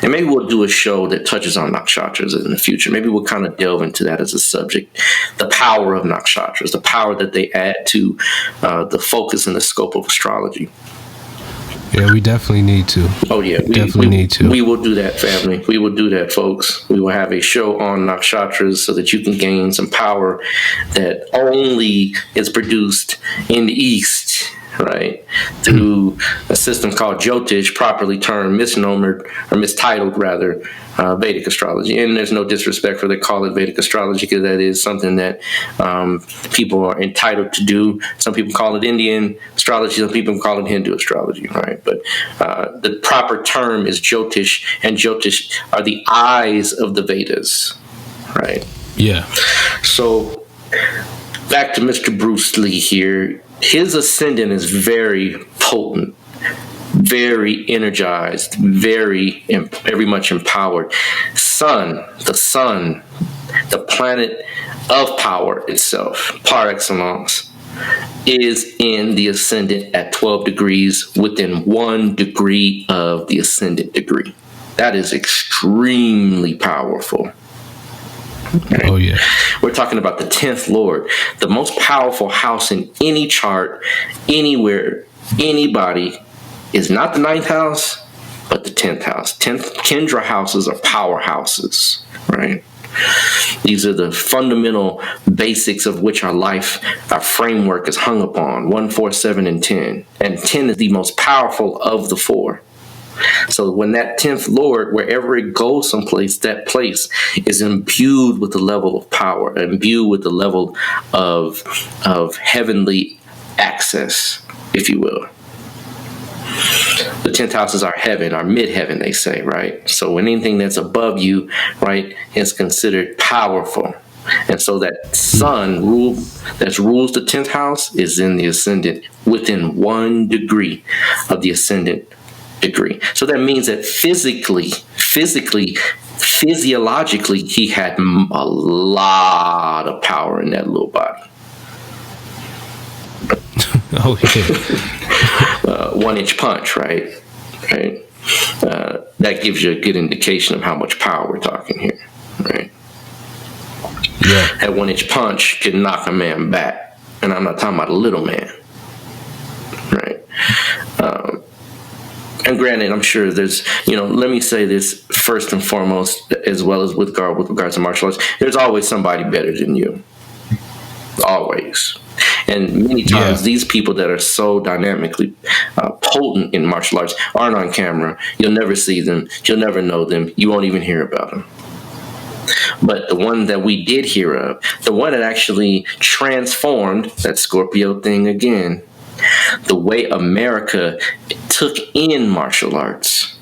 And maybe we'll do a show that touches on nakshatras in the future. Maybe we'll kind of delve into that as a subject. The power of nakshatras, the power that they add to the focus and the scope of astrology. Yeah, we definitely need to. Oh, yeah. We need to. We will do that, family. We will do that, folks. We will have a show on nakshatras so that you can gain some power that only is produced in the East, right? Through a system called Jyotish, properly termed, misnomered, or mistitled, rather, Vedic astrology. And there's no disrespect for they call it Vedic astrology, because that is something that people are entitled to do. Some people call it Indian astrology. Some people call it Hindu astrology, right? But the proper term is Jyotish, and Jyotish are the eyes of the Vedas, right? Yeah. So back to Mr. Bruce Lee here. His ascendant is very potent, very energized, very much empowered. The sun, the planet of power itself, par excellence, is in the ascendant at 12 degrees within 1 degree of the ascendant degree. That is extremely powerful. Right? Oh, yeah. We're talking about the 10th Lord, the most powerful house in any chart, anywhere, anybody, is not the 9th house, but the 10th house. 10th Kendra houses are powerhouses, right? These are the fundamental basics of which our life, our framework is hung upon, 1, 4, 7, and 10. And 10 is the most powerful of the 4. So when that 10th Lord, wherever it goes someplace, that place is imbued with the level of power, imbued with the level of heavenly access, if you will. The 10th house is our heaven, our mid-heaven, they say, right? So anything that's above you, right, is considered powerful. And so that sun that rules the 10th house is in the ascendant within 1 degree of the ascendant degree. So that means that physiologically, he had a lot of power in that little body. Oh, yeah. 1-inch punch, right? That gives you a good indication of how much power we're talking here, right? Yeah. That 1-inch punch can knock a man back. And I'm not talking about a little man, right? And granted, I'm sure there's, let me say this first and foremost, as well as with regards to martial arts, there's always somebody better than you. Always. And many times these people that are so dynamically potent in martial arts aren't on camera. You'll never see them. You'll never know them. You won't even hear about them. But the one that we did hear of, the one that actually transformed that Scorpio thing again, the way America took in martial arts,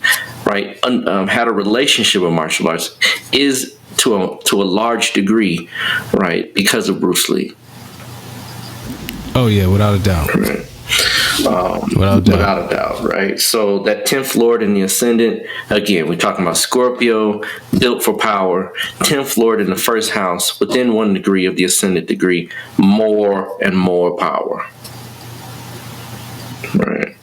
right, had a relationship with martial arts, is to a large degree, right, because of Bruce Lee. Oh, yeah, without a doubt. Right. Without a doubt, right? So that 10th Lord in the ascendant, again, we're talking about Scorpio, built for power. 10th Lord in the first house, within 1 degree of the ascendant degree, more and more power. Right.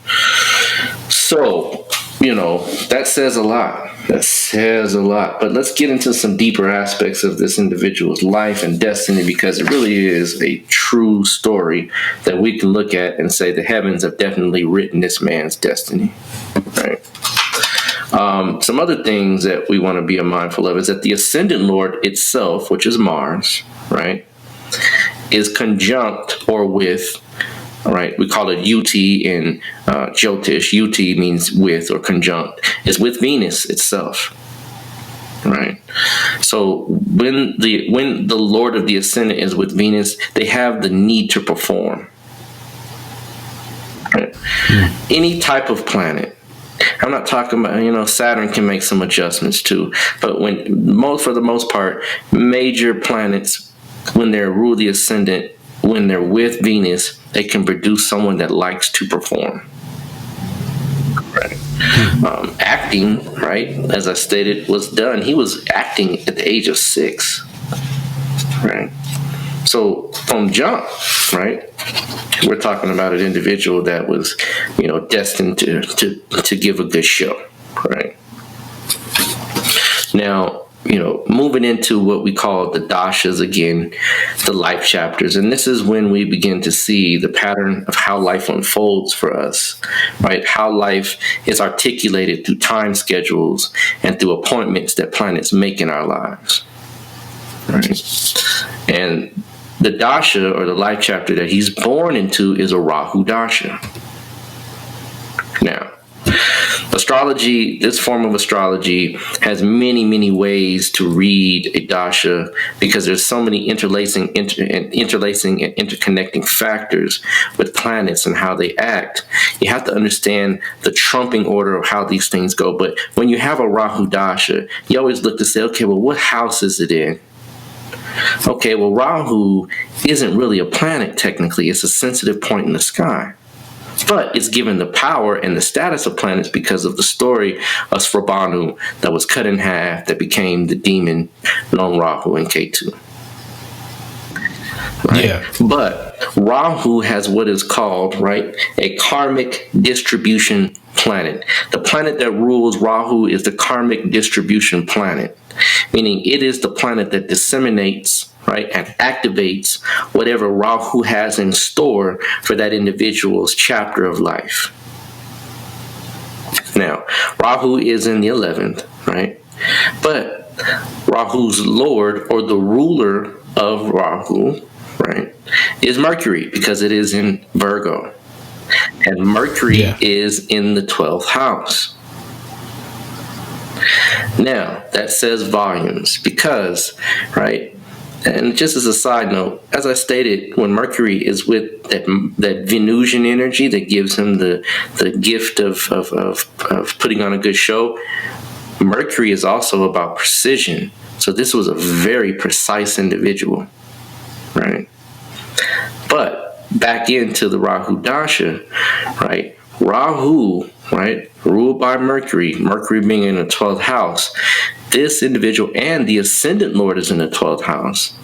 So, that says a lot. But let's get into some deeper aspects of this individual's life and destiny, because it really is a true story that we can look at and say the heavens have definitely written this man's destiny. Right. Some other things that we want to be mindful of is that the ascendant Lord itself, which is Mars, right, is conjunct or with, right, we call it UT in Jyotish. UT means with or conjunct. Is with Venus itself, right? So when the Lord of the Ascendant is with Venus, they have the need to perform. Right? Any type of planet. I'm not talking about, Saturn can make some adjustments too, but for the most part, major planets, when they're rule the Ascendant, when they're with Venus, they can produce someone that likes to perform. Right. Acting, right, as I stated, was done. He was acting at the age of 6, right? So from jump, right, we're talking about an individual that was, destined to give a good show, right? Now, moving into what we call the dashas again, the life chapters. And this is when we begin to see the pattern of how life unfolds for us, right? How life is articulated through time schedules and through appointments that planets make in our lives, right? And the dasha, or the life chapter that he's born into, is a Rahu dasha. Now, astrology, this form of astrology, has many, many ways to read a dasha because there's so many interlacing and interconnecting factors with planets and how they act. You have to understand the trumping order of how these things go. But when you have a Rahu dasha, you always look to say, okay, well, what house is it in? Okay, well, Rahu isn't really a planet technically. It's a sensitive point in the sky. But it's given the power and the status of planets because of the story of Srabanu that was cut in half, that became the demon known Rahu and Ketu. Right? Yeah. But Rahu has what is called, right, a karmic distribution planet. The planet that rules Rahu is the karmic distribution planet, meaning it is the planet that disseminates, right, and activates whatever Rahu has in store for that individual's chapter of life. Now, Rahu is in the 11th, right? But Rahu's lord, or the ruler of Rahu, right, is Mercury, because it is in Virgo. And Mercury is in the 12th house. Now, that says volumes because, right, and just as a side note, as I stated, when Mercury is with that Venusian energy that gives him the gift of putting on a good show, Mercury is also about precision. So this was a very precise individual, right? But back into the Rahu Dasha, right? Rahu, right, ruled by Mercury, Mercury being in the 12th house, this individual, and the ascendant lord is in the 12th house.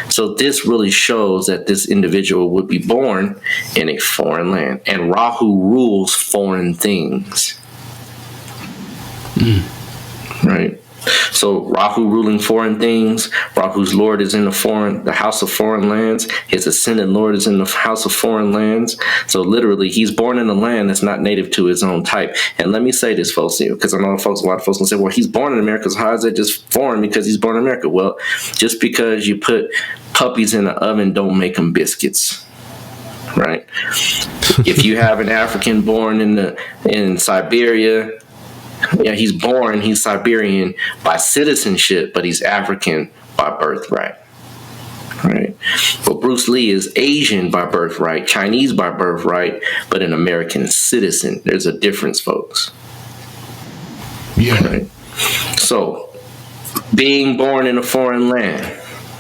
So this really shows that this individual would be born in a foreign land. And Rahu rules foreign things. Right? So Rahu ruling foreign things, Rahu's lord is in the house of foreign lands, his ascendant lord is in the house of foreign lands. So literally, he's born in a land that's not native to his own type. And let me say this, folks, because I know a lot of folks will say, well, he's born in America, so how is that just foreign because he's born in America? Well, just because you put puppies in the oven don't make them biscuits. Right? If you have an African born in Siberia, yeah, he's Siberian by citizenship, but he's African by birthright. Right? But Bruce Lee is Asian by birthright, Chinese by birthright, but an American citizen. There's a difference, folks. Yeah. Right? So, being born in a foreign land,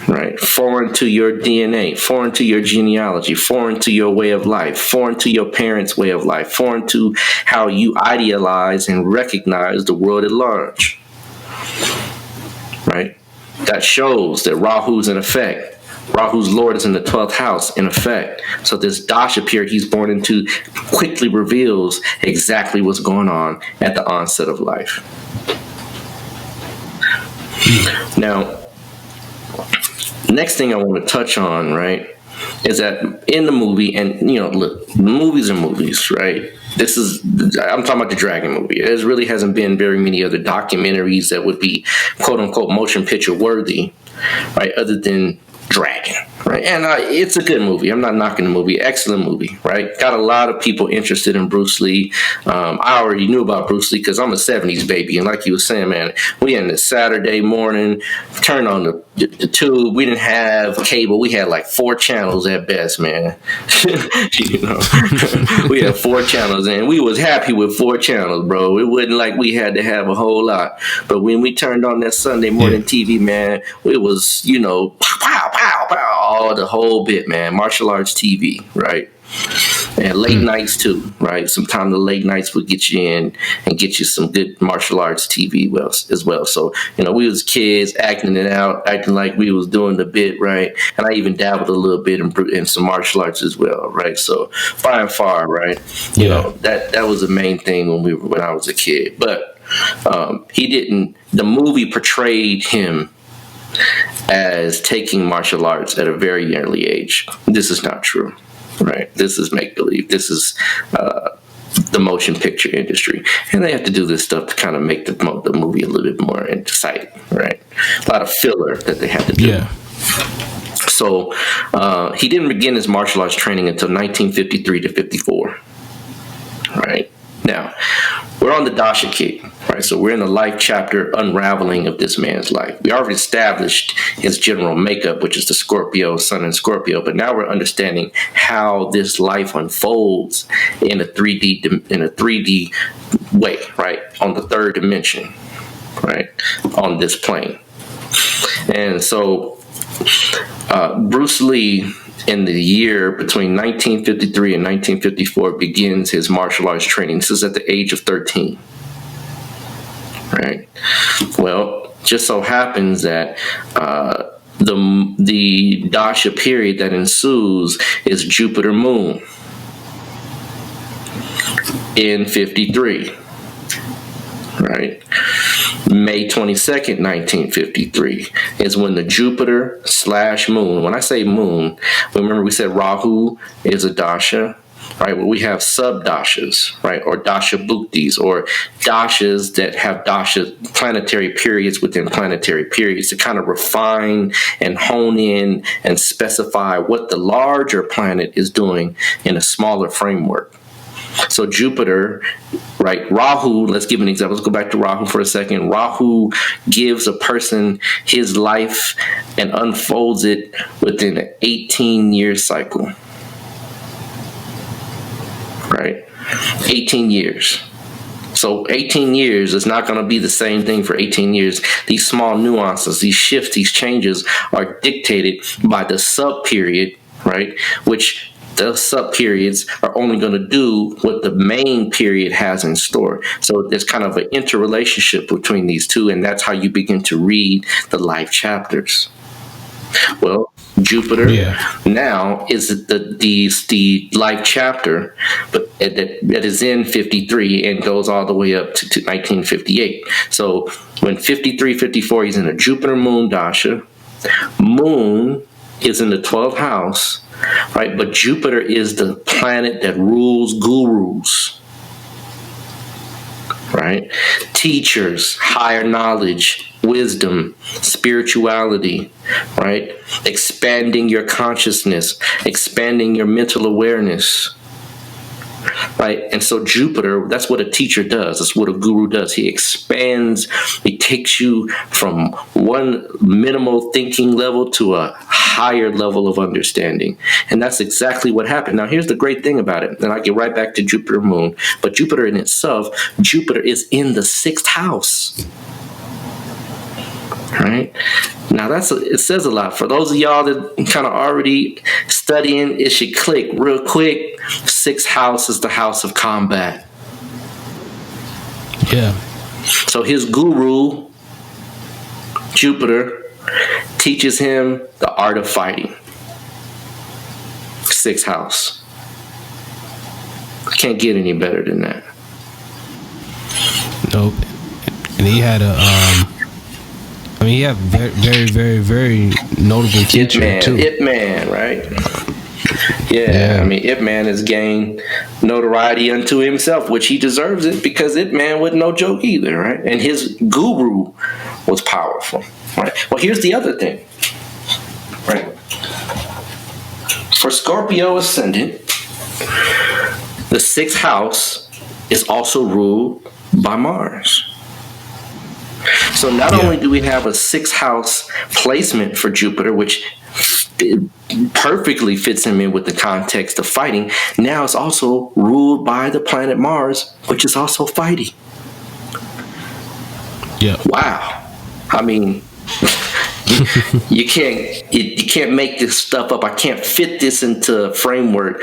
right? Foreign to your DNA, foreign to your genealogy, foreign to your way of life, foreign to your parents' way of life, foreign to how you idealize and recognize the world at large. Right? That shows that Rahu's in effect. Rahu's lord is in the 12th house in effect. So this dasha period he's born into quickly reveals exactly what's going on at the onset of life. Now, next thing I want to touch on, right, is that in the movie, and look, movies are movies, right? I'm talking about the Dragon movie. There really hasn't been very many other documentaries that would be quote unquote motion picture worthy, right? Other than Dragon, right? And it's a good movie. I'm not knocking the movie. Excellent movie, right? Got a lot of people interested in Bruce Lee. I already knew about Bruce Lee because I'm a 70s baby. And like you were saying, man, we had this Saturday morning, turned on the tube. We didn't have cable. We had like 4 channels at best, man. We had 4 channels and we was happy with 4 channels, bro. It wasn't like we had to have a whole lot. But when we turned on that Sunday morning TV, man, it was, pow, pow, pow, pow, all the whole bit, man. Martial arts TV, right? and late nights too, right? Sometimes the late nights would get you in and get you some good martial arts TV as well. So, we was kids acting it out, acting like we was doing the bit, right? And I even dabbled a little bit in some martial arts as well, right? So by and far, right? That was the main thing when I was a kid. But the movie portrayed him as taking martial arts at a very early age. This is not true, right? This is make-believe. This is the motion picture industry. And they have to do this stuff to kind of make the movie a little bit more exciting, right? A lot of filler that they have to do. Yeah. So he didn't begin his martial arts training until 1953 to 54, right? Now, we're on the Dasha kick, right? So we're in the life chapter unraveling of this man's life. We already established his general makeup, which is the Scorpio, Sun in Scorpio, but now we're understanding how this life unfolds in a 3D way, right? On the third dimension, right? On this plane. And so Bruce Lee, in the year between 1953 and 1954, begins his martial arts training. This is at the age of 13. Right? Well, just so happens that the Dasha period that ensues is Jupiter Moon in 53. Right? May 22nd, 1953 is when the Jupiter/Moon, when I say moon, remember we said Rahu is a dasha, right? Well, we have sub-dashas, right? Or dasha bhuktis, or dashas that have dasha planetary periods within planetary periods to kind of refine and hone in and specify what the larger planet is doing in a smaller framework. So Jupiter, right, Rahu, let's give an example. Let's go back to Rahu for a second. Rahu gives a person his life and unfolds it within an 18-year cycle. Right? 18 years. So 18 years is not going to be the same thing for 18 years. These small nuances, these shifts, these changes are dictated by the sub-period, right, which the sub-periods are only going to do what the main period has in store. So there's kind of an interrelationship between these two, and that's how you begin to read the life chapters. Well, Jupiter now is the life chapter, but that is in 53 and goes all the way up to 1958. So when 53, 54, he's in a Jupiter Moon Dasha. Moon is in the 12th house, right? But Jupiter is the planet that rules gurus, right? Teachers, higher knowledge, wisdom, spirituality, right? Expanding your consciousness, expanding your mental awareness, right? And so Jupiter, that's what a teacher does. That's what a guru does. He expands, he takes you from one minimal thinking level to a higher level of understanding. And that's exactly what happened. Now, here's the great thing about it. And I get right back to Jupiter Moon. But Jupiter in itself, Jupiter is in the 6th house. Right? Now, it says a lot. For those of y'all that kind of already studying, it should click real quick. 6th house is the house of combat. Yeah. So his guru, Jupiter, teaches him the art of fighting. 6th house. Can't get any better than that. Nope. And he had he had very, very, very, very notable teacher too. Ip Man, right? Yeah, I mean, Ip Man has gained notoriety unto himself, which he deserves it, because Ip Man wasn't no joke either, right? And his guru was powerful, right? Well, here's the other thing, right? For Scorpio ascendant, the 6th house is also ruled by Mars. So not only do we have a 6th house placement for Jupiter, which perfectly fits him in with the context of fighting, now it's also ruled by the planet Mars, which is also fighting. Yeah. Wow. I mean, You can't make this stuff up. I can't fit this into a framework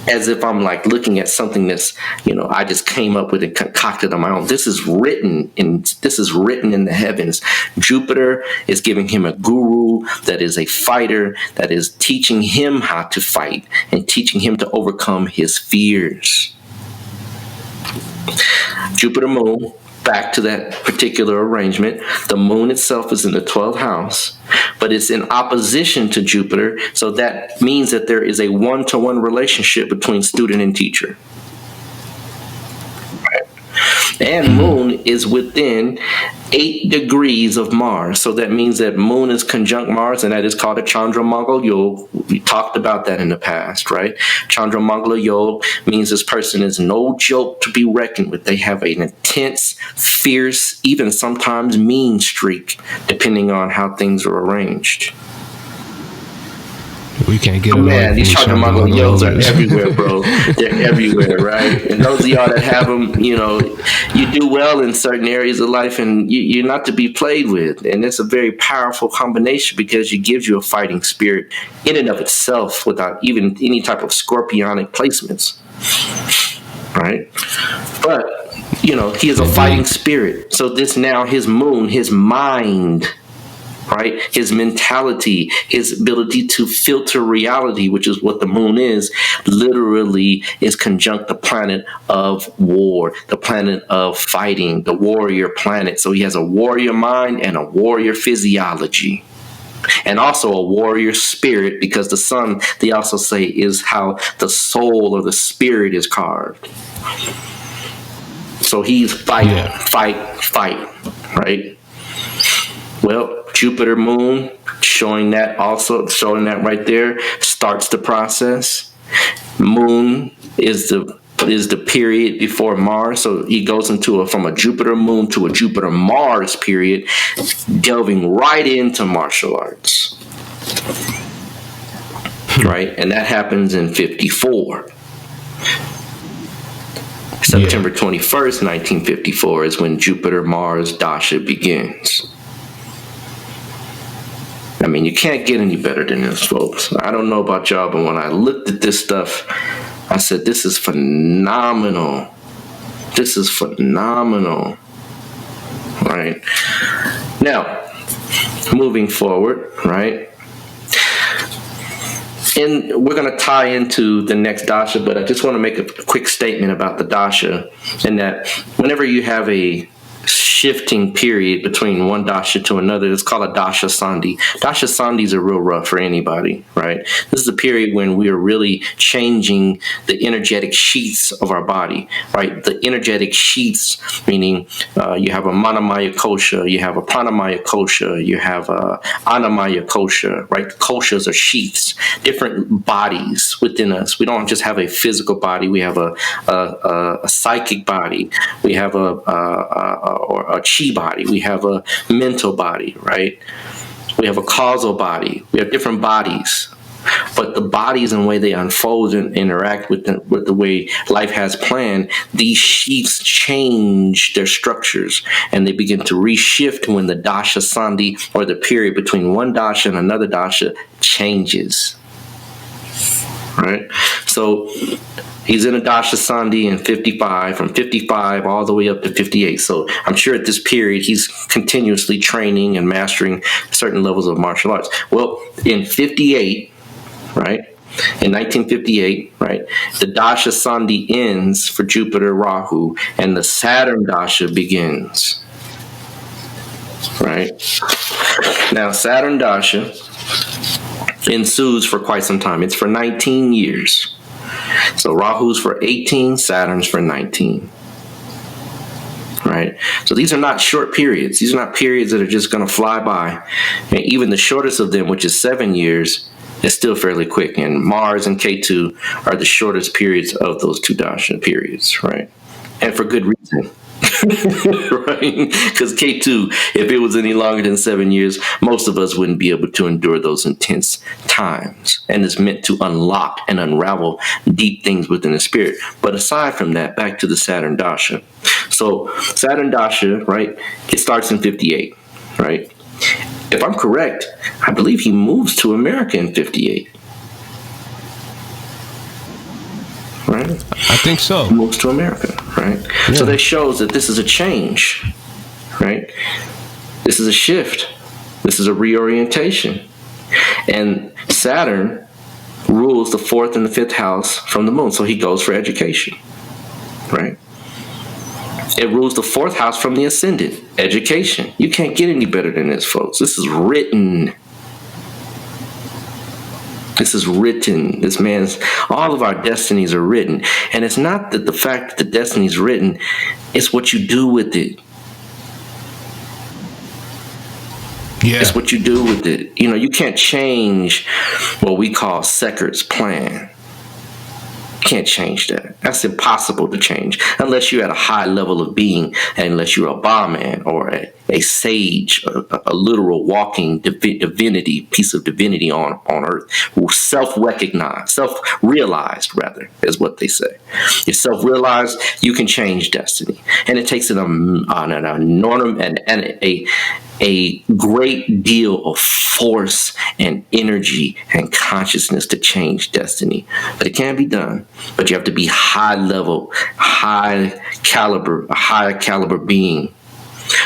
as if I'm like looking at something that's, I just came up with and concocted on my own. This is written in the heavens. Jupiter is giving him a guru that is a fighter, that is teaching him how to fight and teaching him to overcome his fears. Jupiter Moon, back to that particular arrangement, the moon itself is in the 12th house, but it's in opposition to Jupiter, so that means that there is a one-to-one relationship between student and teacher. And moon is within 8 degrees of Mars. So that means that moon is conjunct Mars, and that is called a Chandra-Mangala Yoga. We talked about that in the past, right? Chandra-Mangala Yoga means this person is no joke to be reckoned with. They have an intense, fierce, even sometimes mean streak, depending on how things are arranged. We can't get Man, these Chandra-Mangala yogas are everywhere, bro. They're everywhere, right? And those of y'all that have them, you do well in certain areas of life, and you're not to be played with. And it's a very powerful combination because it gives you a fighting spirit in and of itself without even any type of scorpionic placements, right? But, he is a fighting spirit. So this now, his moon, his mind, right? His mentality, his ability to filter reality, which is what the moon is, literally is conjunct the planet of war, the planet of fighting, the warrior planet. So he has a warrior mind and a warrior physiology. And also a warrior spirit, because the sun, they also say, is how the soul or the spirit is carved. So he's fight, right? Well, Jupiter Moon, showing that right there, starts the process. Moon is the period before Mars, so he goes from a Jupiter Moon to a Jupiter Mars period, delving right into martial arts. Right? And that happens in 54. September 21st, 1954 is when Jupiter Mars Dasha begins. I mean, you can't get any better than this, folks. I don't know about y'all, but when I looked at this stuff, I said, this is phenomenal. This is phenomenal. Right? Now, moving forward, right? And we're going to tie into the next dasha, but I just want to make a quick statement about the dasha, and that whenever you have a shifting period between one dasha to another, it's called a dasha sandhi. Dasha sandhis are real rough for anybody, right? This is a period when we are really changing the energetic sheaths of our body, right? The energetic sheaths, meaning you have a manamaya kosha, you have a pranamaya kosha, you have a annamaya kosha, right? Koshas are sheaths, different bodies within us. We don't just have a physical body. We have a psychic body. We have a chi body. We have a mental body, right? We have a causal body. We have different bodies. But the bodies and the way they unfold and interact with the way life has planned, these sheaths change their structures and they begin to reshift when the dasha sandhi, or the period between one dasha and another dasha, changes. Right? So he's in a dasha sandhi in 55, from 55 all the way up to 58. So I'm sure at this period he's continuously training and mastering certain levels of martial arts. Well, in 58, right? In 1958, right, the dasha sandhi ends for Jupiter Rahu and the Saturn dasha begins. Right? Now, Saturn dasha ensues for quite some time. It's for 19 years. So Rahu's for 18, Saturn's for 19. Right? So these are not short periods. These are not periods that are just going to fly by. And even the shortest of them, which is 7 years, is still fairly quick. And Mars and K2 are the shortest periods of those two dasha periods, right? And for good reason. Right? Because K2, if it was any longer than 7 years, most of us wouldn't be able to endure those intense times. And it's meant to unlock and unravel deep things within the spirit. But aside from that, back to the Saturn dasha. So Saturn dasha, right, it starts in 58, right? if I'm correct, I believe he moves to America in 58. Right? I think so. He moves to America, right? Yeah. So that shows that this is a change, right? This is a shift. This is a reorientation. And Saturn rules the 4th and the 5th house from the moon, so he goes for education, right? It rules the 4th house from the ascendant, education. You can't get any better than this, folks. This is written. This is written. This man's, all of our destinies are written. And it's not that the fact that the destiny is written, it's what you do with it. Yeah. It's what you do with it. You know, you can't change what we call Secker's plan. Can't change that. That's impossible to change unless you're at a high level of being, and unless you're a barman or a sage, a literal walking divinity, piece of divinity on earth, who self-recognized, self-realized rather, is what they say. You're self-realized, you can change destiny. And it takes an enormous and a great deal of force and energy and consciousness to change destiny. But it can be done. But you have to be high level, high caliber, a higher caliber being.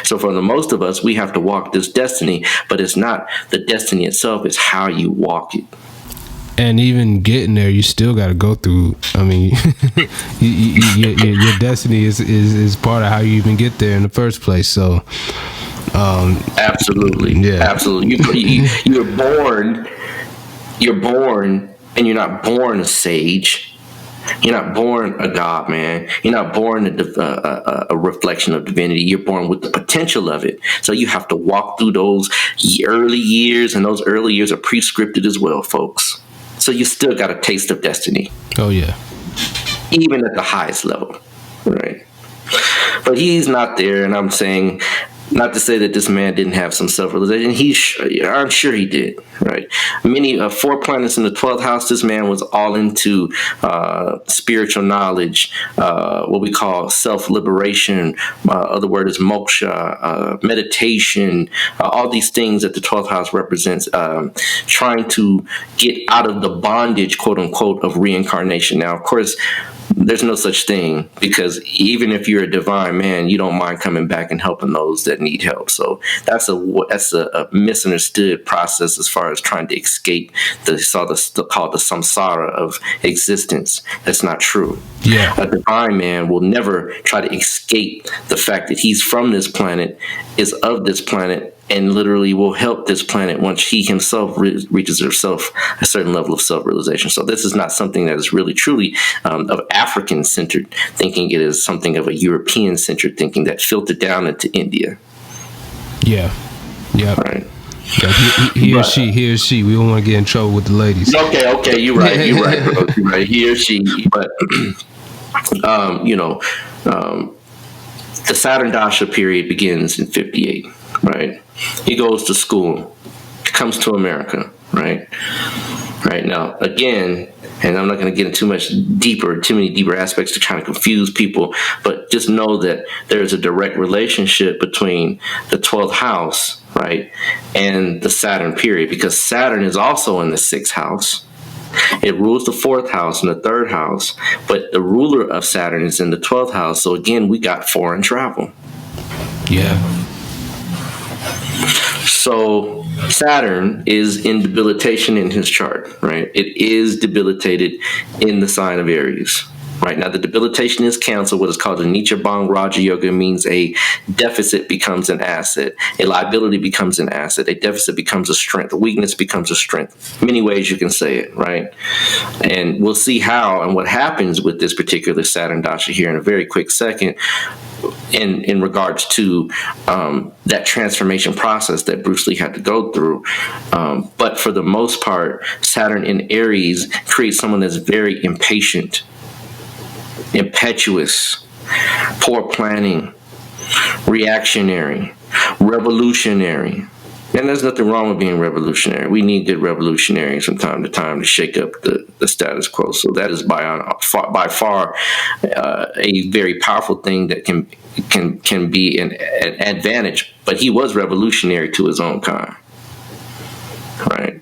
So for the most of us, we have to walk this destiny, but it's not the destiny itself, it's how you walk it. And even getting there, you still got to go through. I mean, your destiny is part of how you even get there in the first place. So, absolutely, yeah, absolutely. You're born, and you're not born a sage. You're not born a god, man. You're not born a reflection of divinity. You're born with the potential of it. So you have to walk through those early years, and those early years are pre-scripted as well, folks. So you still got a taste of destiny. Oh, yeah. Even at the highest level, right? But he's not there, and I'm saying, not to say that this man didn't have some self-realization. I'm sure he did, right? Many 4 planets in the 12th house, this man was all into spiritual knowledge, what we call self-liberation. Other word is moksha, meditation, all these things that the 12th house represents, trying to get out of the bondage, quote unquote, of reincarnation. Now, of course, there's no such thing, because even if you're a divine man, you don't mind coming back and helping those that need help. So that's a misunderstood process as far as trying to escape called the samsara of existence. That's not true. Yeah. A divine man will never try to escape the fact that he's from this planet, is of this planet, and literally will help this planet once he himself reaches a certain level of self-realization. So this is not something that is really truly of African-centered thinking. It is something of a European-centered thinking that filtered down into India. Yeah. Yeah. Right. Yeah, he or she. We don't want to get in trouble with the ladies. Okay. You're right, bro. You're right. He or she. But the Saturn Dasha period begins in 58. Right. He goes to school, comes to America. Right. Right now, again, and I'm not going to get into too many deeper aspects to kind of confuse people, but just know that there's a direct relationship between the 12th house, right, and the Saturn period, because Saturn is also in the 6th house. It rules the 4th house and the 3rd house, but the ruler of Saturn is in the 12th house. So again, we got foreign travel. Yeah. So Saturn is in debilitation in his chart, right? It is debilitated in the sign of Aries. Right now, the debilitation is canceled. What is called a Nietzsche Bang Raja Yoga means a deficit becomes an asset. A liability becomes an asset. A deficit becomes a strength. A weakness becomes a strength. Many ways you can say it, right? And we'll see how and what happens with this particular Saturn Dasha here in a very quick second in regards to that transformation process that Bruce Lee had to go through. But for the most part, Saturn in Aries creates someone that's very impatient, impetuous, poor planning, reactionary, revolutionary. And there's nothing wrong with being revolutionary. We need good revolutionaries from time to time to shake up the status quo. So that is by far a very powerful thing that can be an advantage. But he was revolutionary to his own kind. right?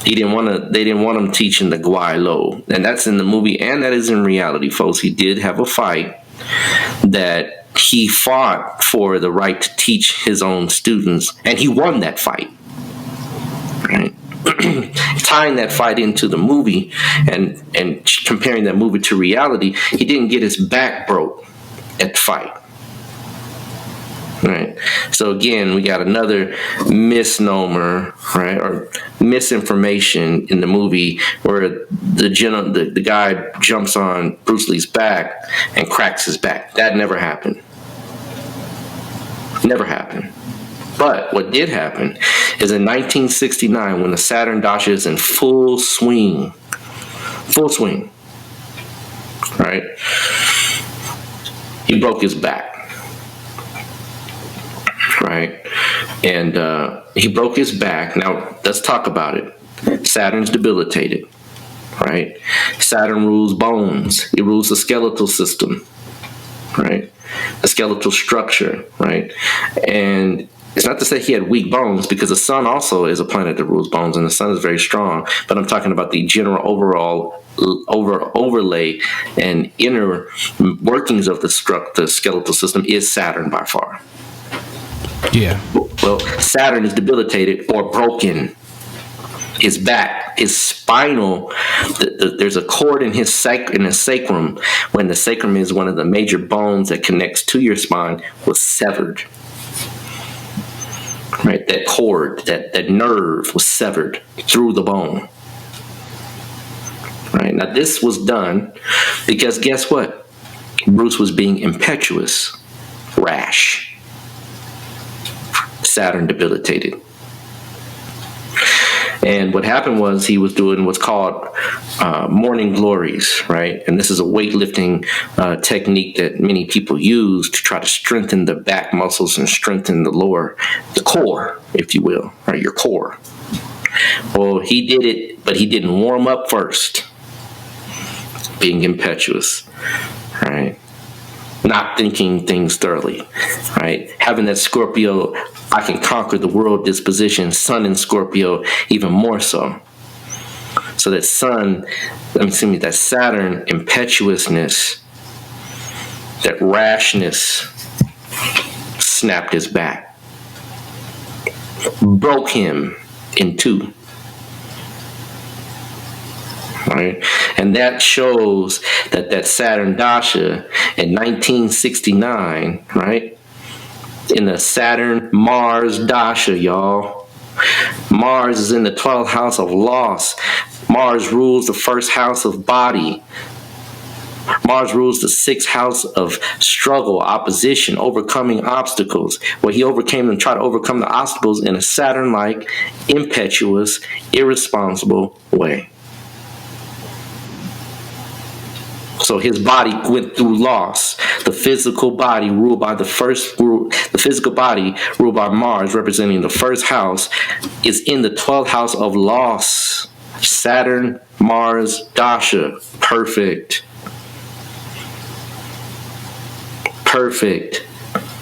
They didn't want him teaching the Gwai Lo. And that's in the movie, and that is in reality, folks. He did have a fight that he fought for the right to teach his own students, and he won that fight, right? Tying that fight into the movie and comparing that movie to reality, he didn't get his back broke at the fight. Right. So again, we got another misnomer, right, or misinformation in the movie where the guy jumps on Bruce Lee's back and cracks his back. That never happened. Never happened. But what did happen is in 1969, when the Saturn Dasha is in full swing, right, he broke his back. Right, and he broke his back. Now let's talk about it. Saturn's debilitated, right? Saturn rules bones. It rules the skeletal system, right? The skeletal structure, right? And it's not to say he had weak bones, because the sun also is a planet that rules bones, and the sun is very strong. But I'm talking about the general overall overlay and inner workings of the skeletal system is Saturn by far. Yeah. Well, Saturn is debilitated or broken. His back, his spinal, there's a cord in his sacrum. When the sacrum is one of the major bones that connects to your spine, was severed. Right, that cord, that nerve was severed through the bone. Right, now this was done because guess what? Bruce was being impetuous, rash. Saturn debilitated. And what happened was he was doing what's called morning glories, right? And this is a weightlifting technique that many people use to try to strengthen the back muscles and strengthen the core, if you will, right? Your core. Well, he did it, but he didn't warm up first. Being impetuous, right? Not thinking things thoroughly, right? Having that Scorpio, I can conquer the world disposition, Sun in Scorpio, even more so. So that that Saturn impetuousness, that rashness snapped his back, broke him in two. Right? And that shows that Saturn Dasha in 1969, right? In the Saturn-Mars Dasha, y'all. Mars is in the 12th house of loss. Mars rules the first house of body. Mars rules the 6th house of struggle, opposition, overcoming obstacles. Well, he overcame and tried to overcome the obstacles in a Saturn-like, impetuous, irresponsible way. So his body went through loss. The physical body ruled by the physical body ruled by Mars, representing the first house, is in the 12th house of loss. Saturn, Mars, Dasha. Perfect.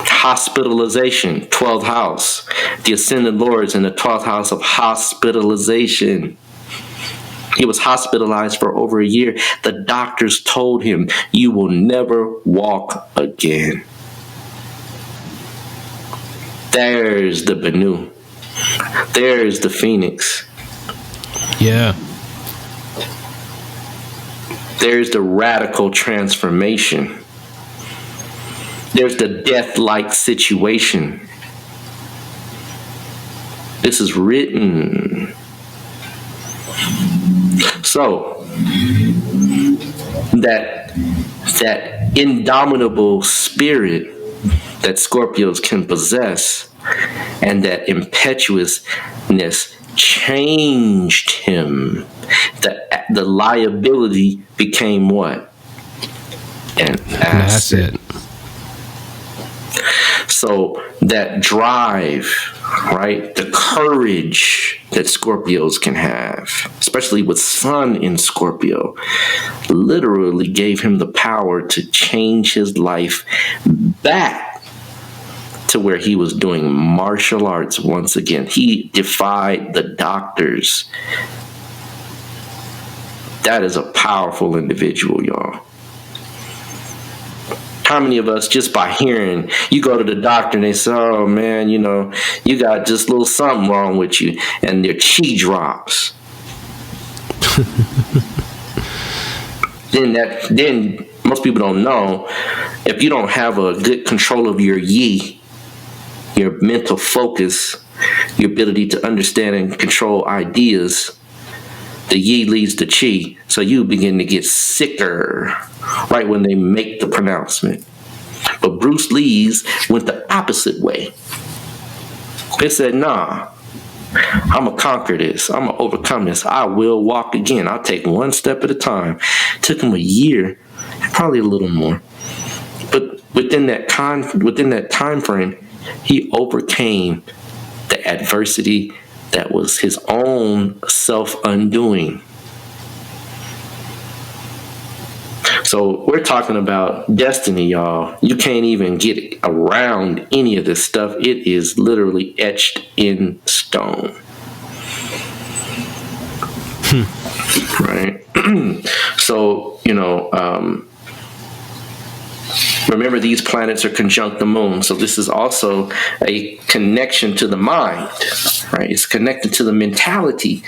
Hospitalization, 12th house. The ascendant lords in the 12th house of hospitalization. He was hospitalized for over a year. The doctors told him, "You will never walk again." There's the Bennu. There's the Phoenix. Yeah. There's the radical transformation. There's the death-like situation. This is written. So that indomitable spirit that Scorpios can possess and that impetuousness changed him. The liability became what? An asset. So that drive, right? The courage that Scorpios can have, especially with Sun in Scorpio, literally gave him the power to change his life back to where he was doing martial arts once again. He defied the doctors. That is a powerful individual, y'all. How many of us, just by hearing, you go to the doctor and they say, oh man, you know, you got just a little something wrong with you, and their chi drops. then most people don't know, if you don't have a good control of your yi, your mental focus, your ability to understand and control ideas, the yi leads to chi. So you begin to get sicker right when they make the pronouncement. But Bruce Lee's went the opposite way. They said, nah, I'm going to conquer this. I'm going to overcome this. I will walk again. I'll take one step at a time. Took him a year, probably a little more. But within that time frame, he overcame the adversity that was his own self-undoing. So we're talking about destiny, y'all. You can't even get around any of this stuff. It is literally etched in stone. Right? So, you know, remember, these planets are conjunct the moon. So this is also a connection to the mind, right? It's connected to the mentality.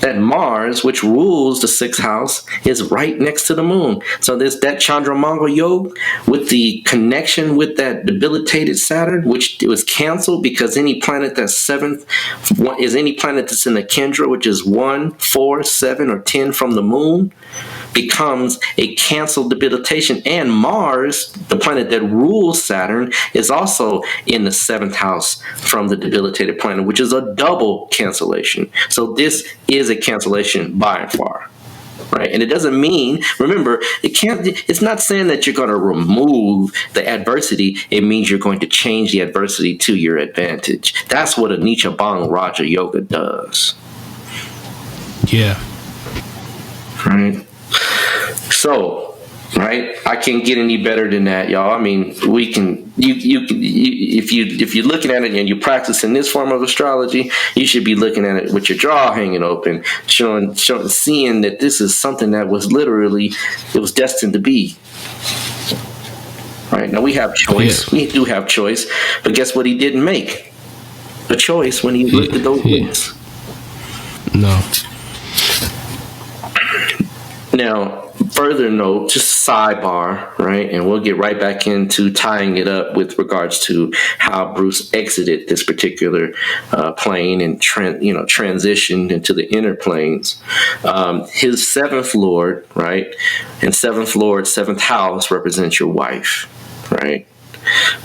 That Mars, which rules the sixth house, is right next to the moon. So there's that Chandra-Mongol yoga with the connection with that debilitated Saturn, which it was canceled because any planet that's seventh is any planet that's in the Kendra, which is 1, 4, 7, or 10 from the moon, becomes a canceled debilitation. And Mars, the planet that rules Saturn, is also in the seventh house from the debilitated planet, which is a double cancellation. So this is a cancellation by and far, right? And it doesn't mean, remember, it's not saying that you're going to remove the adversity. It means you're going to change the adversity to your advantage. That's what a Nichabang Raja Yoga does. Yeah. Right? So, right, I can't get any better than that, y'all. I mean, we can. If you're looking at it and you're practicing this form of astrology, you should be looking at it with your jaw hanging open, seeing that this is something that was literally, it was destined to be. Right now, we have choice. Yeah. We do have choice, but guess what? He didn't make a choice when he looked at those things. No. Now, further note, just sidebar, right? And we'll get right back into tying it up with regards to how Bruce exited this particular plane and transitioned into the inner planes. His seventh lord, right? And seventh lord, seventh house represents your wife, right?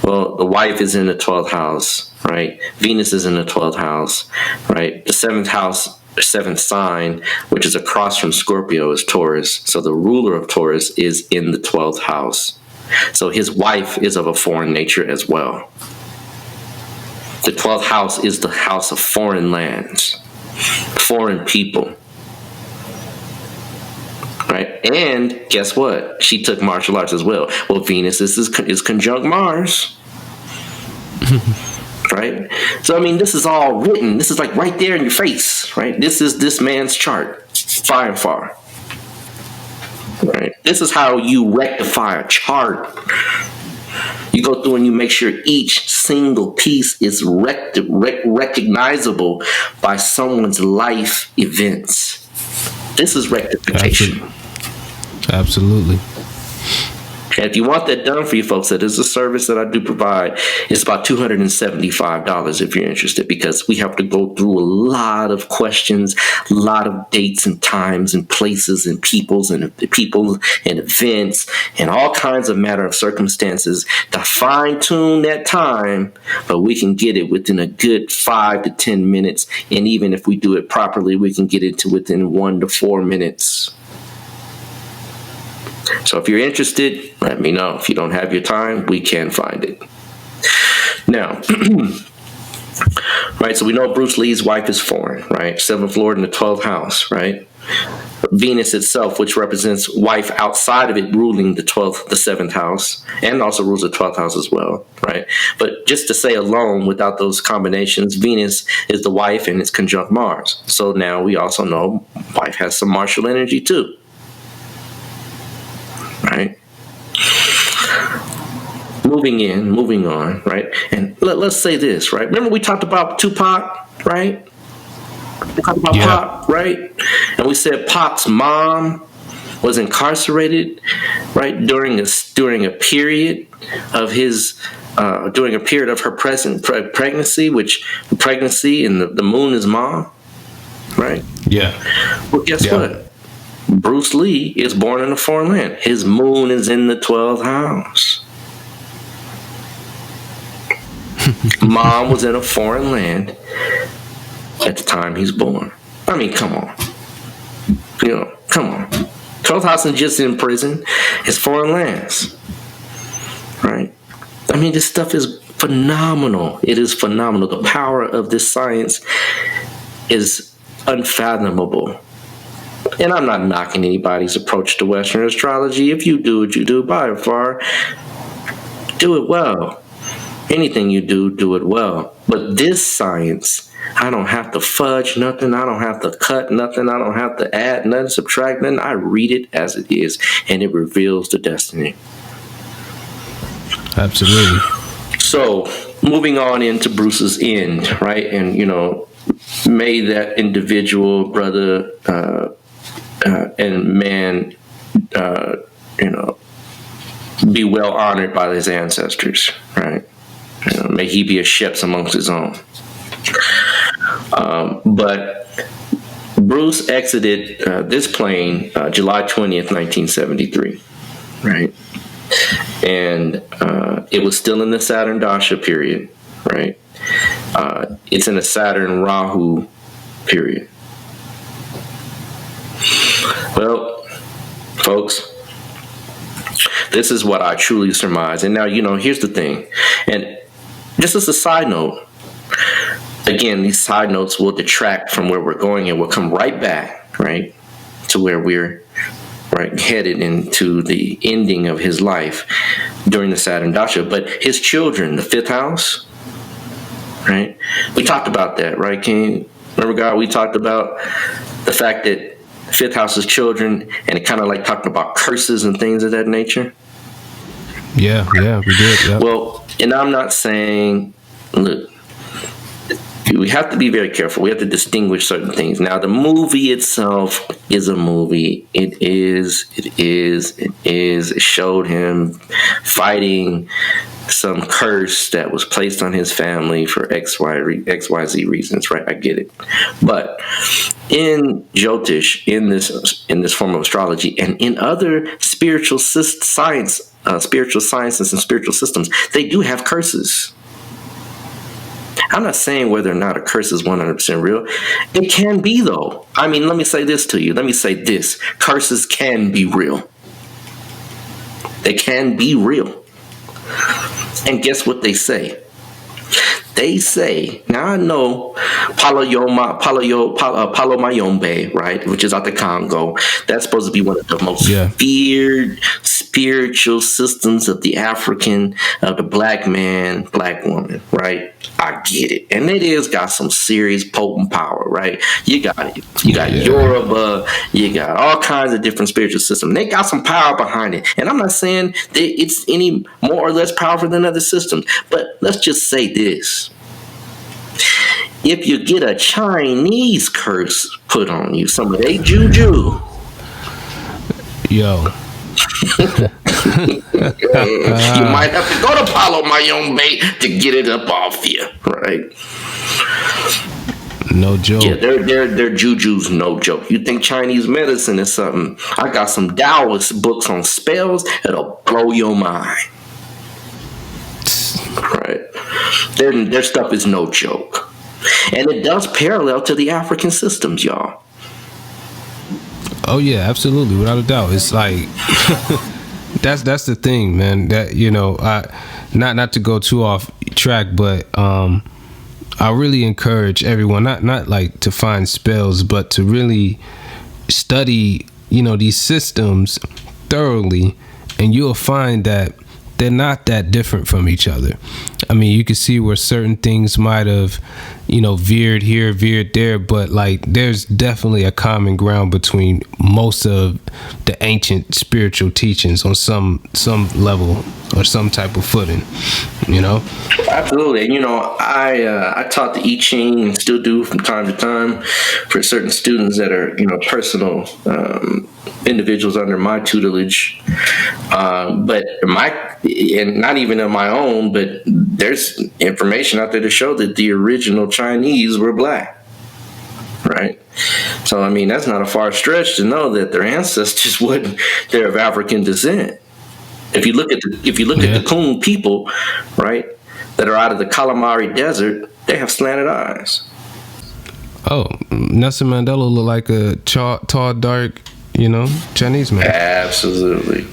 Well, the wife is in the 12th house, right? Venus is in the 12th house, right? The seventh house, seventh sign, which is across from Scorpio, is Taurus. So the ruler of Taurus is in the 12th house. So his wife is of a foreign nature as well. The 12th house is the house of foreign lands, foreign people. Right? And guess what? She took martial arts as well. Well, Venus is conjunct Mars. Right? So, I mean, this is all written. This is like right there in your face, right? This is this man's chart, far and far. Right? This is how you rectify a chart. You go through and you make sure each single piece is recognizable by someone's life events. This is rectification. Absolutely. And if you want that done for you folks, that is a service that I do provide. It's about $275 if you're interested, because we have to go through a lot of questions, a lot of dates and times and places and people and events and all kinds of matter of circumstances to fine tune that time. But we can get it within a good 5 to 10 minutes. And even if we do it properly, we can get it to within 1 to 4 minutes. So if you're interested, let me know. If you don't have your time, we can find it. Now, right, so we know Bruce Lee's wife is foreign, right? Seventh lord in the 12th house, right? Venus itself, which represents wife outside of it, ruling the 7th house, and also rules the 12th house as well, right? But just to say alone, without those combinations, Venus is the wife and it's conjunct Mars. So now we also know wife has some martial energy too, right? Moving on, right? And let's say this, right? Remember we talked about Tupac, right? We talked about Pop, right? And we said Pop's mom was incarcerated, right, during a period of her pregnancy, which pregnancy and the moon is mom, right? Yeah. Well, guess what? Bruce Lee is born in a foreign land. His moon is in the 12th house. Mom was in a foreign land at the time he's born. I mean, come on. Come on. 12th house is just in prison. It's foreign lands. Right? I mean, this stuff is phenomenal. It is phenomenal. The power of this science is unfathomable. And I'm not knocking anybody's approach to Western astrology. If you do what you do, by far, do it well. Anything you do, do it well. But this science, I don't have to fudge nothing. I don't have to cut nothing. I don't have to add nothing, subtract nothing. I read it as it is, and it reveals the destiny. Absolutely. So, moving on into Bruce's end, right? And, may that individual, brother, and man, be well honored by his ancestors, right? May he be a Sheps amongst his own. But Bruce exited this plane July 20th, 1973, right? And it was still in the Saturn Dasha period, right? It's in a Saturn Rahu period. Well, folks, this is what I truly surmise. And now, here's the thing. And just as a side note, again, these side notes will detract from where we're going and we'll come right back, right, to where we're headed into the ending of his life during the Saturn Dasha. But his children, the 5th house, right? We talked about that, right, King? Remember, God, we talked about the fact that 5th house's children, and it kind of like talked about curses and things of that nature. Yeah, we did. Yeah. Well, and I'm not saying, look, we have to be very careful. We have to distinguish certain things. Now, the movie itself is a movie. It showed him fighting some curse that was placed on his family for XYZ reasons, right? I get it. But in Jyotish, in this form of astrology, and in other spiritual sciences and spiritual systems, they do have curses. I'm not saying whether or not a curse is 100% real. It can be, though. I mean, let me say this to you. Let me say this. Curses can be real. They can be real. And guess what they say? They say, now I know Palo Mayombe, right, which is out the Congo. That's supposed to be one of the most feared spiritual systems of the African, of the black man, black woman, right? I get it. And it is got some serious potent power, right? You got Yoruba, you got all kinds of different spiritual systems. They got some power behind it. And I'm not saying that it's any more or less powerful than other systems, but let's just say this. If you get a Chinese curse put on you, some of they juju. Yo. You might have to go to Palo Mayombe to get it up off you, right? No joke. Yeah, they're juju's no joke. You think Chinese medicine is something? I got some Taoist books on spells that'll blow your mind. Right? Their stuff is no joke. And it does parallel to the African systems, y'all. Oh yeah, absolutely, without a doubt. It's like that's the thing, man. That I not to go too off track, but I really encourage everyone not like to find spells, but to really study, these systems thoroughly, and you'll find that they're not that different from each other. I mean, you can see where certain things might have, veered here, veered there, but like there's definitely a common ground between most of the ancient spiritual teachings on some level or some type of footing, Absolutely. And, I taught the I Ching and still do from time to time for certain students that are, personal individuals under my tutelage. But and not even of my own, but there's information out there to show that the original Chinese were black. Right. So, I mean, that's not a far stretch to know that their ancestors they're of African descent. If you look at the Kung people, right, that are out of the Calamari Desert, they have slanted eyes. Oh, Nelson Mandela looked like a tall, dark, Chinese man. Absolutely.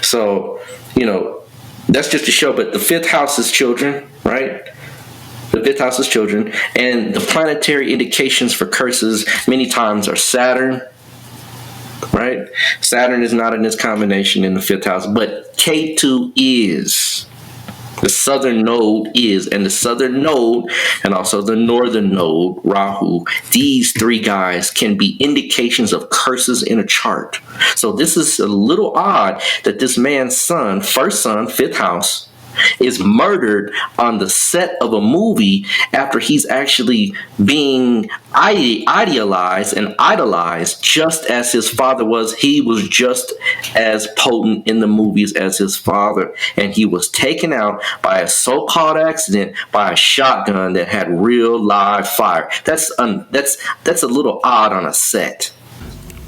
So, that's just to show. But the fifth house is children, right? The fifth house is children, and the planetary indications for curses many times are Saturn. Right? Saturn is not in this combination in the fifth house, but K2 is. The southern node is, and the southern node and also the northern node, Rahu, these three guys can be indications of curses in a chart. So this is a little odd that this man's son, first son, fifth house, is murdered on the set of a movie after he's actually being idealized and idolized just as his father was. He was just as potent in the movies as his father, and he was taken out by a so-called accident by a shotgun that had real live fire. That's a little odd on a set.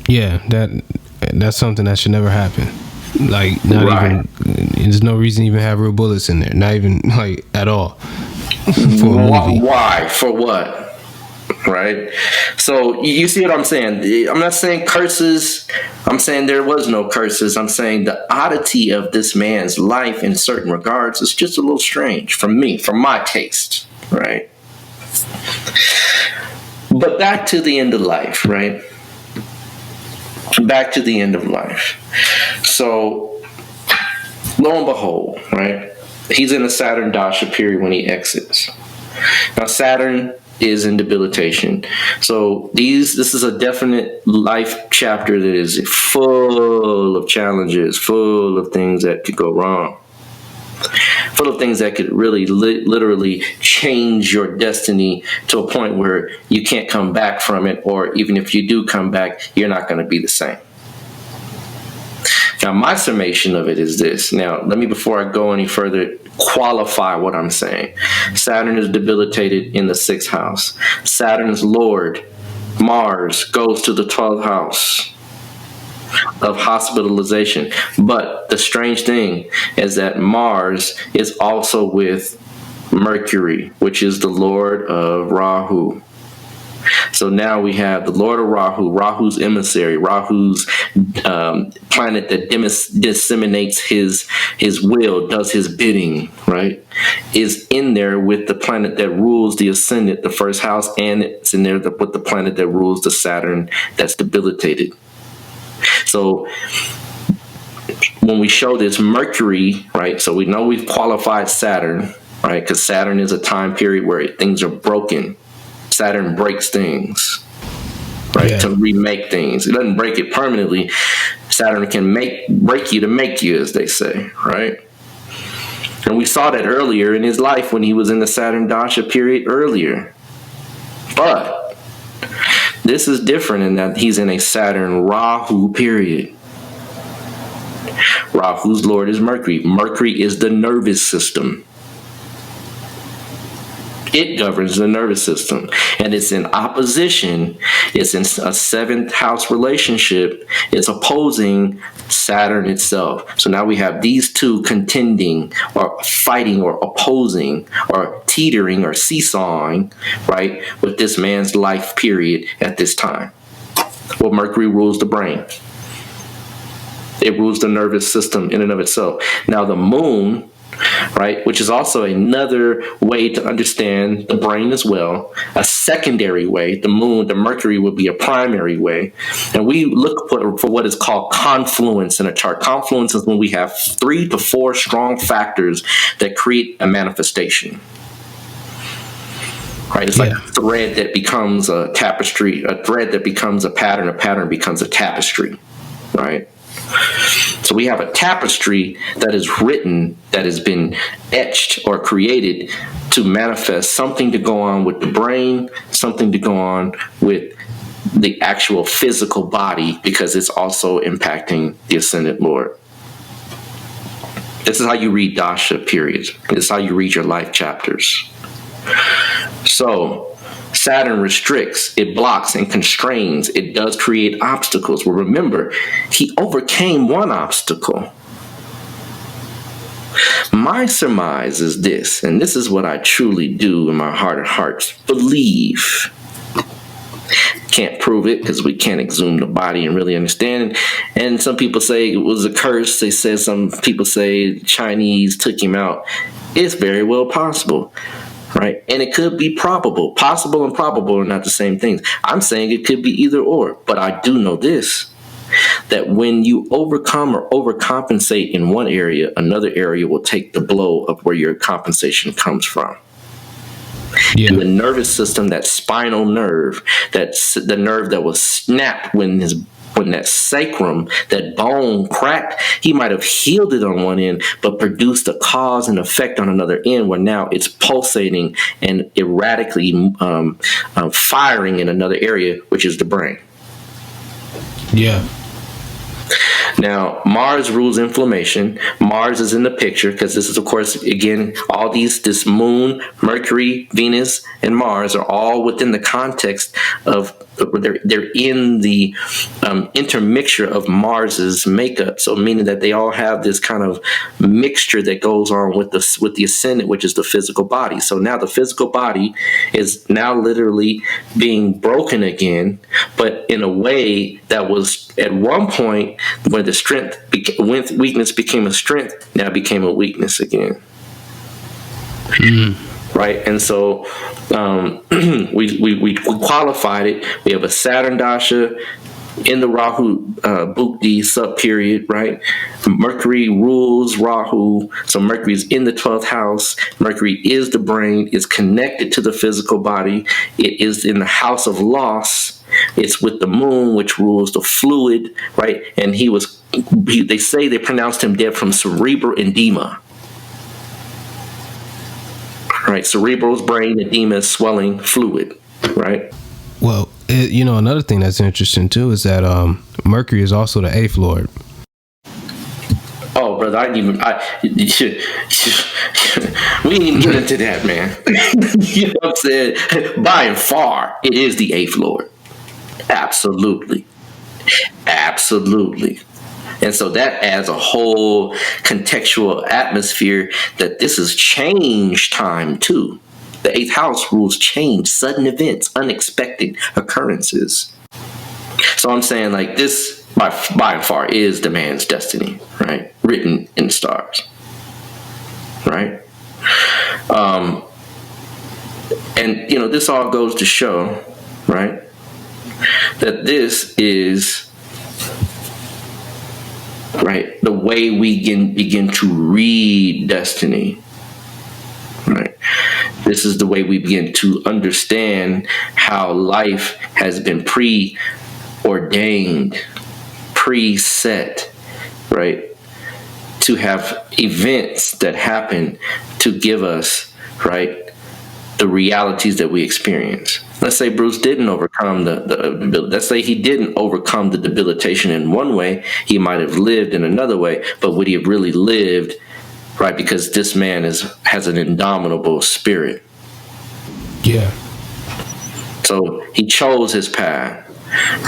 Yeah, that's something that should never happen. Like, not right. Even, there's no reason to even have real bullets in there. Not even, like, at all. For a movie. Why? For what? Right? So, you see what I'm saying? I'm not saying curses. I'm saying there was no curses. I'm saying the oddity of this man's life in certain regards is just a little strange for me, for my taste. Right? But back to the end of life, right? Back to the end of life. So, lo and behold, right? He's in a Saturn Dasha period when he exits. Now, Saturn is in debilitation. So, this is a definite life chapter that is full of challenges, full of things that could go wrong. Full of things that could really literally change your destiny to a point where you can't come back from it, or even if you do come back, you're not going to be the same. Now, my summation of it is this. Now, let me, before I go any further, qualify what I'm saying. Saturn is debilitated in the 6th house. Saturn's lord, Mars, goes to the 12th house of hospitalization. But the strange thing is that Mars is also with Mercury, which is the lord of Rahu. So now we have the lord of Rahu, Rahu's emissary, Rahu's planet that disseminates his will, does his bidding, right? Is in there with the planet that rules the ascendant, the 1st house, and it's in there with the planet that rules the Saturn that's debilitated. So when we show this Mercury, right, so we know we've qualified Saturn, right, because Saturn is a time period where things are broken. Saturn breaks things, right, to remake things. It doesn't break it permanently. Saturn can break you to make you, as they say, right? And we saw that earlier in his life when he was in the Saturn Dasha period earlier. But this is different in that he's in a Saturn Rahu period. Rahu's lord is Mercury. Mercury is the nervous system. It governs the nervous system, and it's in opposition. It's in a 7th house relationship. It's opposing Saturn itself. So now we have these two contending or fighting or opposing or teetering or seesawing, right, with this man's life period at this time. Well, Mercury rules the brain. It rules the nervous system in and of itself. Now the moon, right? Which is also another way to understand the brain as well. A secondary way, the moon, the Mercury would be a primary way. And we look for what is called confluence in a chart. Confluence is when we have 3 to 4 strong factors that create a manifestation. Right? It's like a thread that becomes a tapestry, a thread that becomes a pattern becomes a tapestry, right? So we have a tapestry that is written, that has been etched or created to manifest something to go on with the brain, something to go on with the actual physical body, because it's also impacting the ascendant Lord. This is how you read dasha periods. This is how you read your life chapters. So Saturn restricts, it blocks and constrains, it does create obstacles. Well, remember, he overcame one obstacle. My surmise is this, and this is what I truly do in my heart of hearts, believe. Can't prove it because we can't exhume the body and really understand it. And some people say it was a curse. They said, some people say Chinese took him out. It's very well possible. Right? And it could be probable. Possible and probable are not the same things. I'm saying it could be either or. But I do know this, that when you overcome or overcompensate in one area, another area will take the blow of where your compensation comes from. Yeah. And the nervous system, that spinal nerve, that's the nerve that was snapped when that sacrum, that bone cracked, he might have healed it on one end, but produced a cause and effect on another end where now it's pulsating and erratically firing in another area, which is the brain. Yeah. Now, Mars rules inflammation. Mars is in the picture because this is, of course, again, all this moon, Mercury, Venus, and Mars are all within the context of, they're in the intermixture of Mars's makeup. So meaning that they all have this kind of mixture that goes on with the ascendant, which is the physical body. So now the physical body is now literally being broken again, but in a way that was at one point when the weakness became a strength, now became a weakness again. Right, and so we qualified it. We have a Saturn dasha in the Rahu Bhukti sub period, right? Mercury rules Rahu, so Mercury is in the 12th house. Mercury is the brain, is connected to the physical body. It is in the house of loss. It's with the moon, which rules the fluid, right? And they say they pronounced him dead from cerebral edema. Right, cerebral's brain, edema is swelling fluid, right? Well, another thing that's interesting too is that Mercury is also the 8th lord. Oh, brother, we didn't even get into that, man. You know what I'm saying? By and far, it is the 8th lord. Absolutely. And so that adds a whole contextual atmosphere that this is change time too. The 8th house rules change, sudden events, unexpected occurrences. So I'm saying like this by and far is the man's destiny, right? Written in the stars, right? And this all goes to show, right, that this is right the way we begin to read destiny, right? This is the way we begin to understand how life has been preordained, preset, right? To have events that happen to give us, right, the realities that we experience. Let's say Bruce didn't overcome let's say he didn't overcome the debilitation in one way, he might have lived in another way, but would he have really lived, right? Because this man has an indomitable spirit. Yeah. So he chose his path,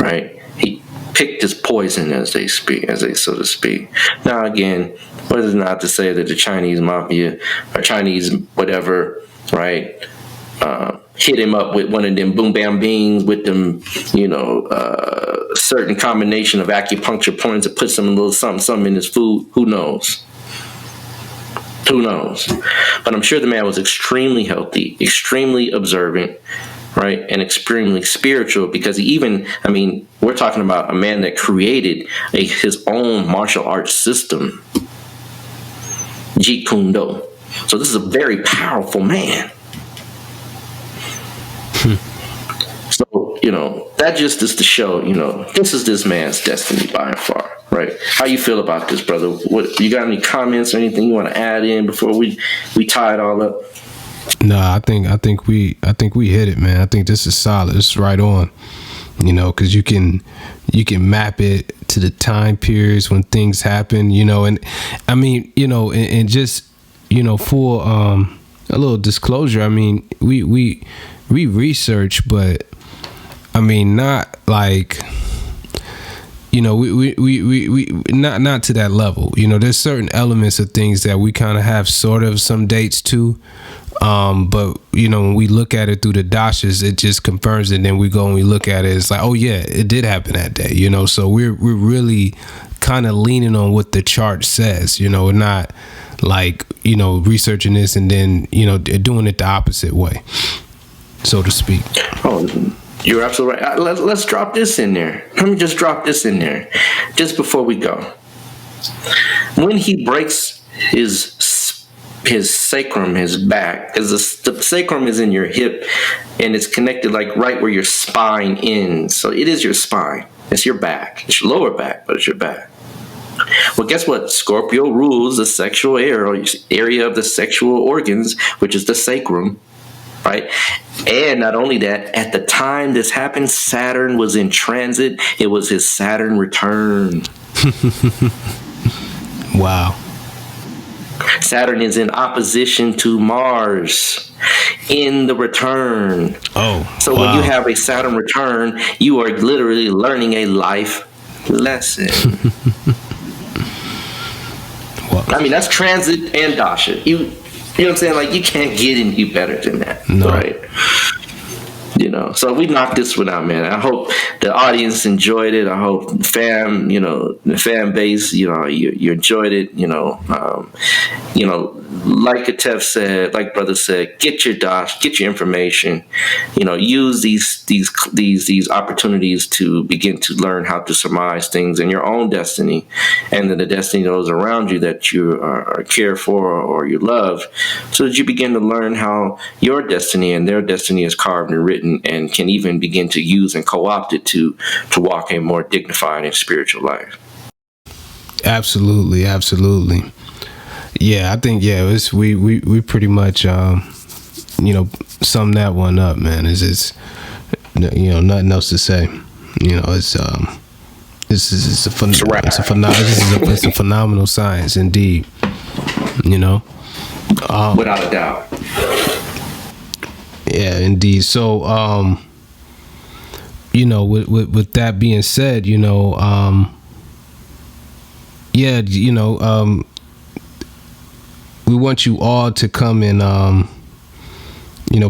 right? He picked his poison, as they so to speak. Now again, what is not to say that the Chinese mafia or Chinese whatever, right, hit him up with one of them boom bam beans with them, certain combination of acupuncture points that put some little something in his food. Who knows? Who knows? But I'm sure the man was extremely healthy, extremely observant, right? And extremely spiritual, because we're talking about a man that created his own martial arts system, Jeet Kune Do. So this is a very powerful man. So, that just is to show, this is this man's destiny by and far, right? How you feel about this, brother? What, you got any comments or anything you want to add in before we tie it all up? No, I think we hit it, man. I think this is solid. It's right on. Because you can map it to the time periods when things happen, and and just, for a little disclosure, we research, but not like, we not to that level. There's certain elements of things that we kind of have sort of some dates to. But when we look at it through the dashas, it just confirms it. And then we go and we look at it. It's like, oh yeah, it did happen that day. So we're really kind of leaning on what the chart says. We're not like researching this and then doing it the opposite way, so to speak. Oh, you're absolutely right. Let's drop this in there. Let me just drop this in there, just before we go. When he breaks his sacrum, his back, because the sacrum is in your hip and it's connected like right where your spine ends. So it is your spine. It's your back. It's your lower back, but it's your back. Well, guess what? Scorpio rules the sexual area of the sexual organs, which is the sacrum, right? And not only that, at the time this happened, Saturn was in transit. It was his Saturn return. Wow. Saturn is in opposition to Mars in the return. Oh, so wow. When you have a Saturn return, you are literally learning a life lesson. Well, that's transit and dasha. You know what I'm saying? Like, you can't get any better than that, no. Right? So we knocked this one out, man. I hope the audience enjoyed it. I hope the fan base, you enjoyed it. Like Katef said, like brother said, get your dosh, get your information. Use these opportunities to begin to learn how to surmise things in your own destiny, and then the destiny of those around you that you are care for or you love, so that you begin to learn how your destiny and their destiny is carved and written, and can even begin to use and co-opt it to walk a more dignified and spiritual life. Absolutely. Yeah, I think we pretty much sum that one up, man. It's nothing else to say. It's a phenomenal science indeed. Without a doubt. Yeah, indeed. So with that being said, we want you all to come and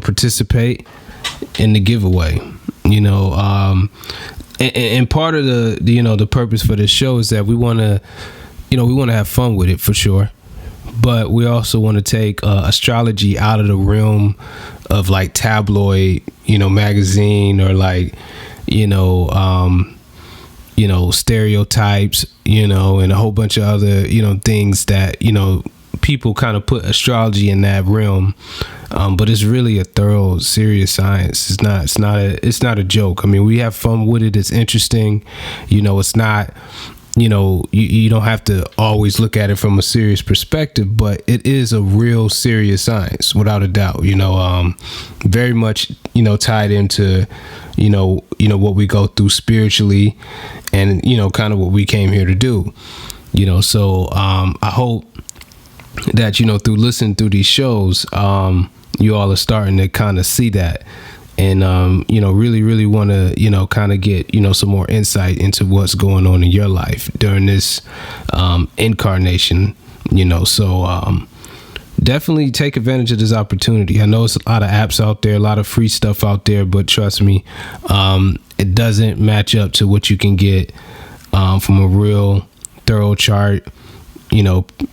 participate in the giveaway. And part of the purpose for this show is that we want to have fun with it, for sure, but we also want to take astrology out of the realm of like tabloid magazine, or like stereotypes, and a whole bunch of other things that people kind of put astrology in that realm, but it's really a thorough, serious science. It's not a joke. We have fun with it. It's interesting. It's not, you don't have to always look at it from a serious perspective, but it is a real serious science, without a doubt. Very much tied into what we go through spiritually, and kind of what we came here to do. So I hope that through listening through these shows, you all are starting to kind of see that, and really want to kind of get some more insight into what's going on in your life during this incarnation. So definitely take advantage of this opportunity. I know it's a lot of apps out there, a lot of free stuff out there, but trust me, it doesn't match up to what you can get from a real thorough chart,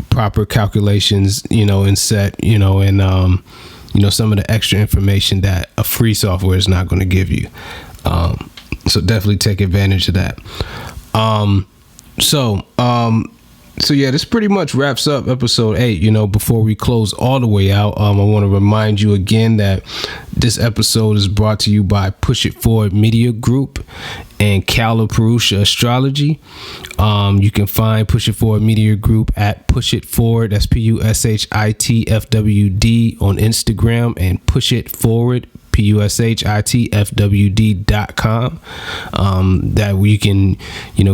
proper calculations, and set, and some of the extra information that a free software is not going to give you. So definitely take advantage of that. So yeah, this pretty much wraps up episode 8. Before we close all the way out, I want to remind you again that this episode is brought to you by Push It Forward Media Group and Calipurusha Astrology. You can find Push It Forward Media Group at Push It Forward, that's PUSHITFWD on Instagram, and Push It Forward, PUSHITFWD.com. That we can,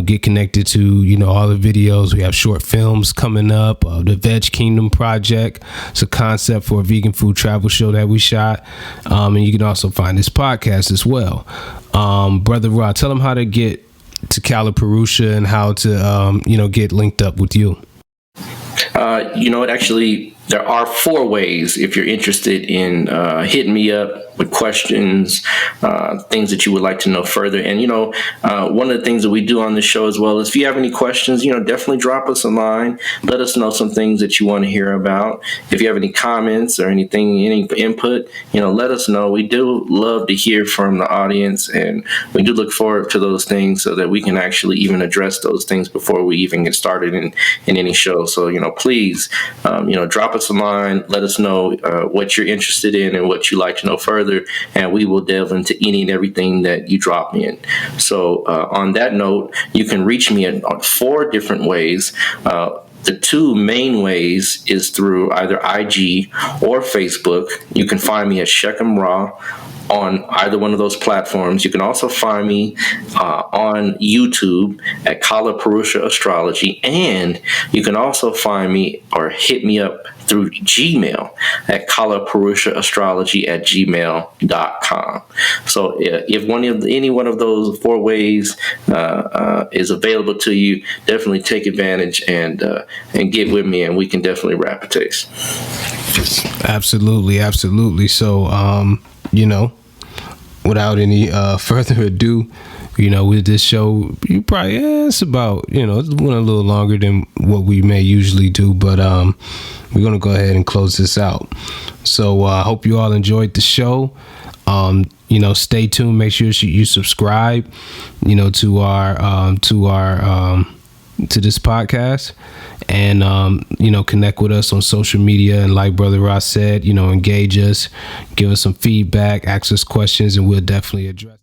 get connected to, all the videos. We have short films coming up. The Veg Kingdom Project. It's a concept for a vegan food travel show that we shot. And you can also find this podcast as well. Brother Rod, tell them how to get to Calipurusha and how to, get linked up with you. Actually, there are 4 ways if you're interested in hitting me up with questions, things that you would like to know further. And, one of the things that we do on this show as well is if you have any questions, definitely drop us a line. Let us know some things that you want to hear about. If you have any comments or anything, any input, let us know. We do love to hear from the audience, and we do look forward to those things so that we can actually even address those things before we even get started in any show. So, please, drop us a line. Let us know what you're interested in and what you like to know further, and we will delve into any and everything that you drop me in. So on that note, you can reach me on 4 different ways. The 2 main ways is through either IG or Facebook. You can find me at Shechem Ra on either one of those platforms. You can also find me on YouTube at Kalapurusha Astrology, and you can also find me or hit me up through Gmail at kalapurusha@gmail.com. So if any one of those 4 ways is available to you, definitely take advantage and get with me, and we can definitely rap a taste. Absolutely. So without any further ado, with this show, you probably it's about it went a little longer than what we may usually do, but we're gonna go ahead and close this out. So I hope you all enjoyed the show. Stay tuned. Make sure you subscribe to our to this podcast, and connect with us on social media, and like Brother Ross said, engage us, give us some feedback, ask us questions, and we'll definitely address.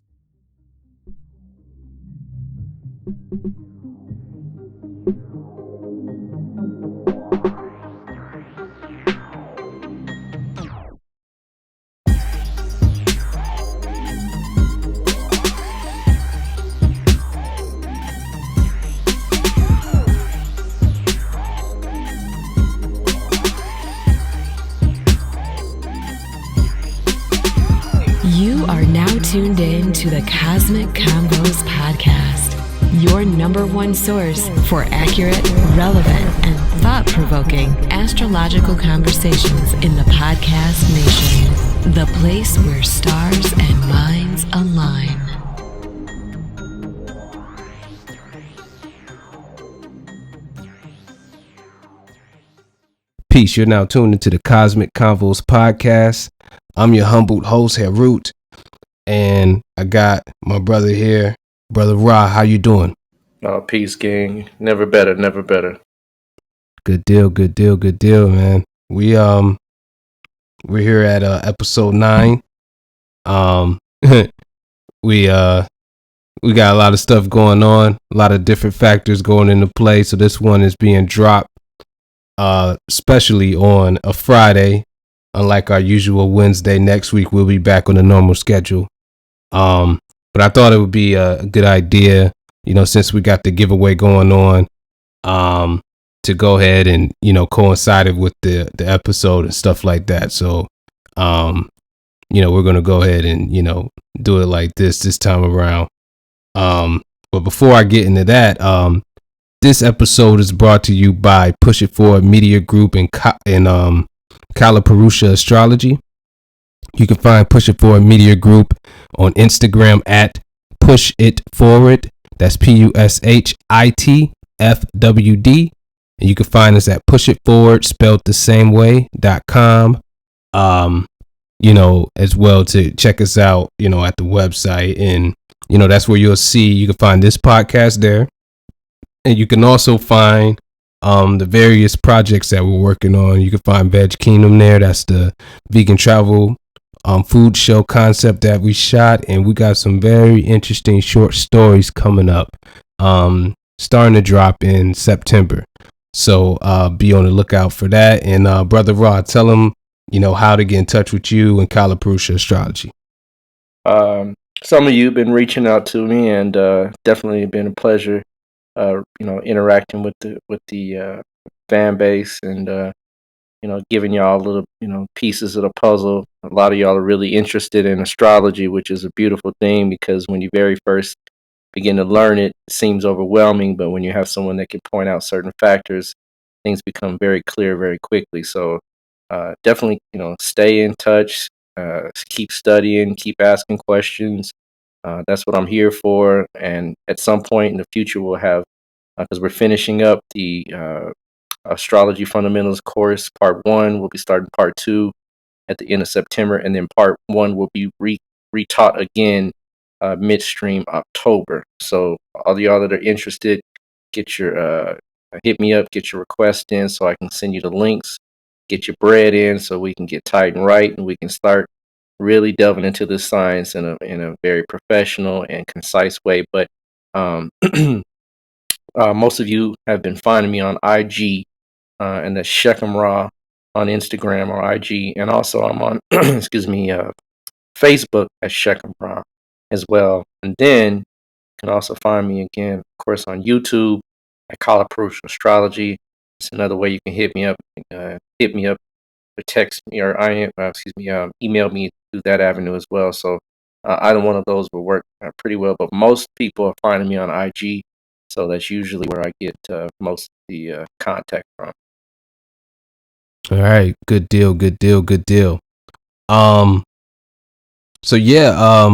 You are now tuned in to the Cosmic Convos podcast, your number one source for accurate, relevant, and thought-provoking astrological conversations in the podcast nation. The place where stars and minds align. Peace. You're now tuned into the Cosmic Convos podcast. I'm your humbled host, Harut, and I got my brother here, Brother Ra. How you doing? Peace, gang. Never better. Good deal, man. We're here at episode 9. We got a lot of stuff going on, a lot of different factors going into play. So this one is being dropped, especially on a Friday. Unlike our usual Wednesday, next week we'll be back on the normal schedule. But I thought it would be a good idea, since we got the giveaway going on, to go ahead and, coincide it with the episode and stuff like that. So, we're going to go ahead and, do it like this time around. But before I get into that, this episode is brought to you by Push It Forward Media Group and Calipurusha Astrology. You can find Push It Forward Media Group on Instagram at Push It Forward. That's PUSHITFWD. And you can find us at pushitforward, spelled the same way.com. As well to check us out, at the website. And, that's where you can find this podcast there. And you can also find the various projects that we're working on. You can find Veg Kingdom there. That's the vegan travel food show concept that we shot. And we got some very interesting short stories coming up, starting to drop in September. So be on the lookout for that. And Brother Rod, tell them, how to get in touch with you and Kalapurusha Astrology. Some of you have been reaching out to me, and definitely been a pleasure, interacting with the fan base, and giving y'all little pieces of the puzzle. A lot of y'all are really interested in astrology, which is a beautiful thing, because when you very first begin to learn it, it seems overwhelming, but when you have someone that can point out certain factors, things become very clear very quickly. So definitely, stay in touch, keep studying, keep asking questions. That's what I'm here for. And at some point in the future, we'll have, because we're finishing up the Astrology Fundamentals course, Part 1. We'll be starting Part 2 at the end of September, and then Part 1 will be retaught again midstream October. So all y'all that are interested, get your hit me up, get your request in, so I can send you the links. Get your bread in, so we can get tight and right, and we can start really delving into this science in a very professional and concise way. But most of you have been finding me on IG, and that's Shechem Ra on Instagram or IG, and also I'm on Facebook as Shechem Ra as well. And then you can also find me again, of course, on YouTube at Kalapurusha Astrology. It's another way you can hit me up. Or text me, or email me through that avenue as well. So either one of those will work pretty well. But most people are finding me on IG, so that's usually where I get most of the contact from. All right, good deal. So yeah,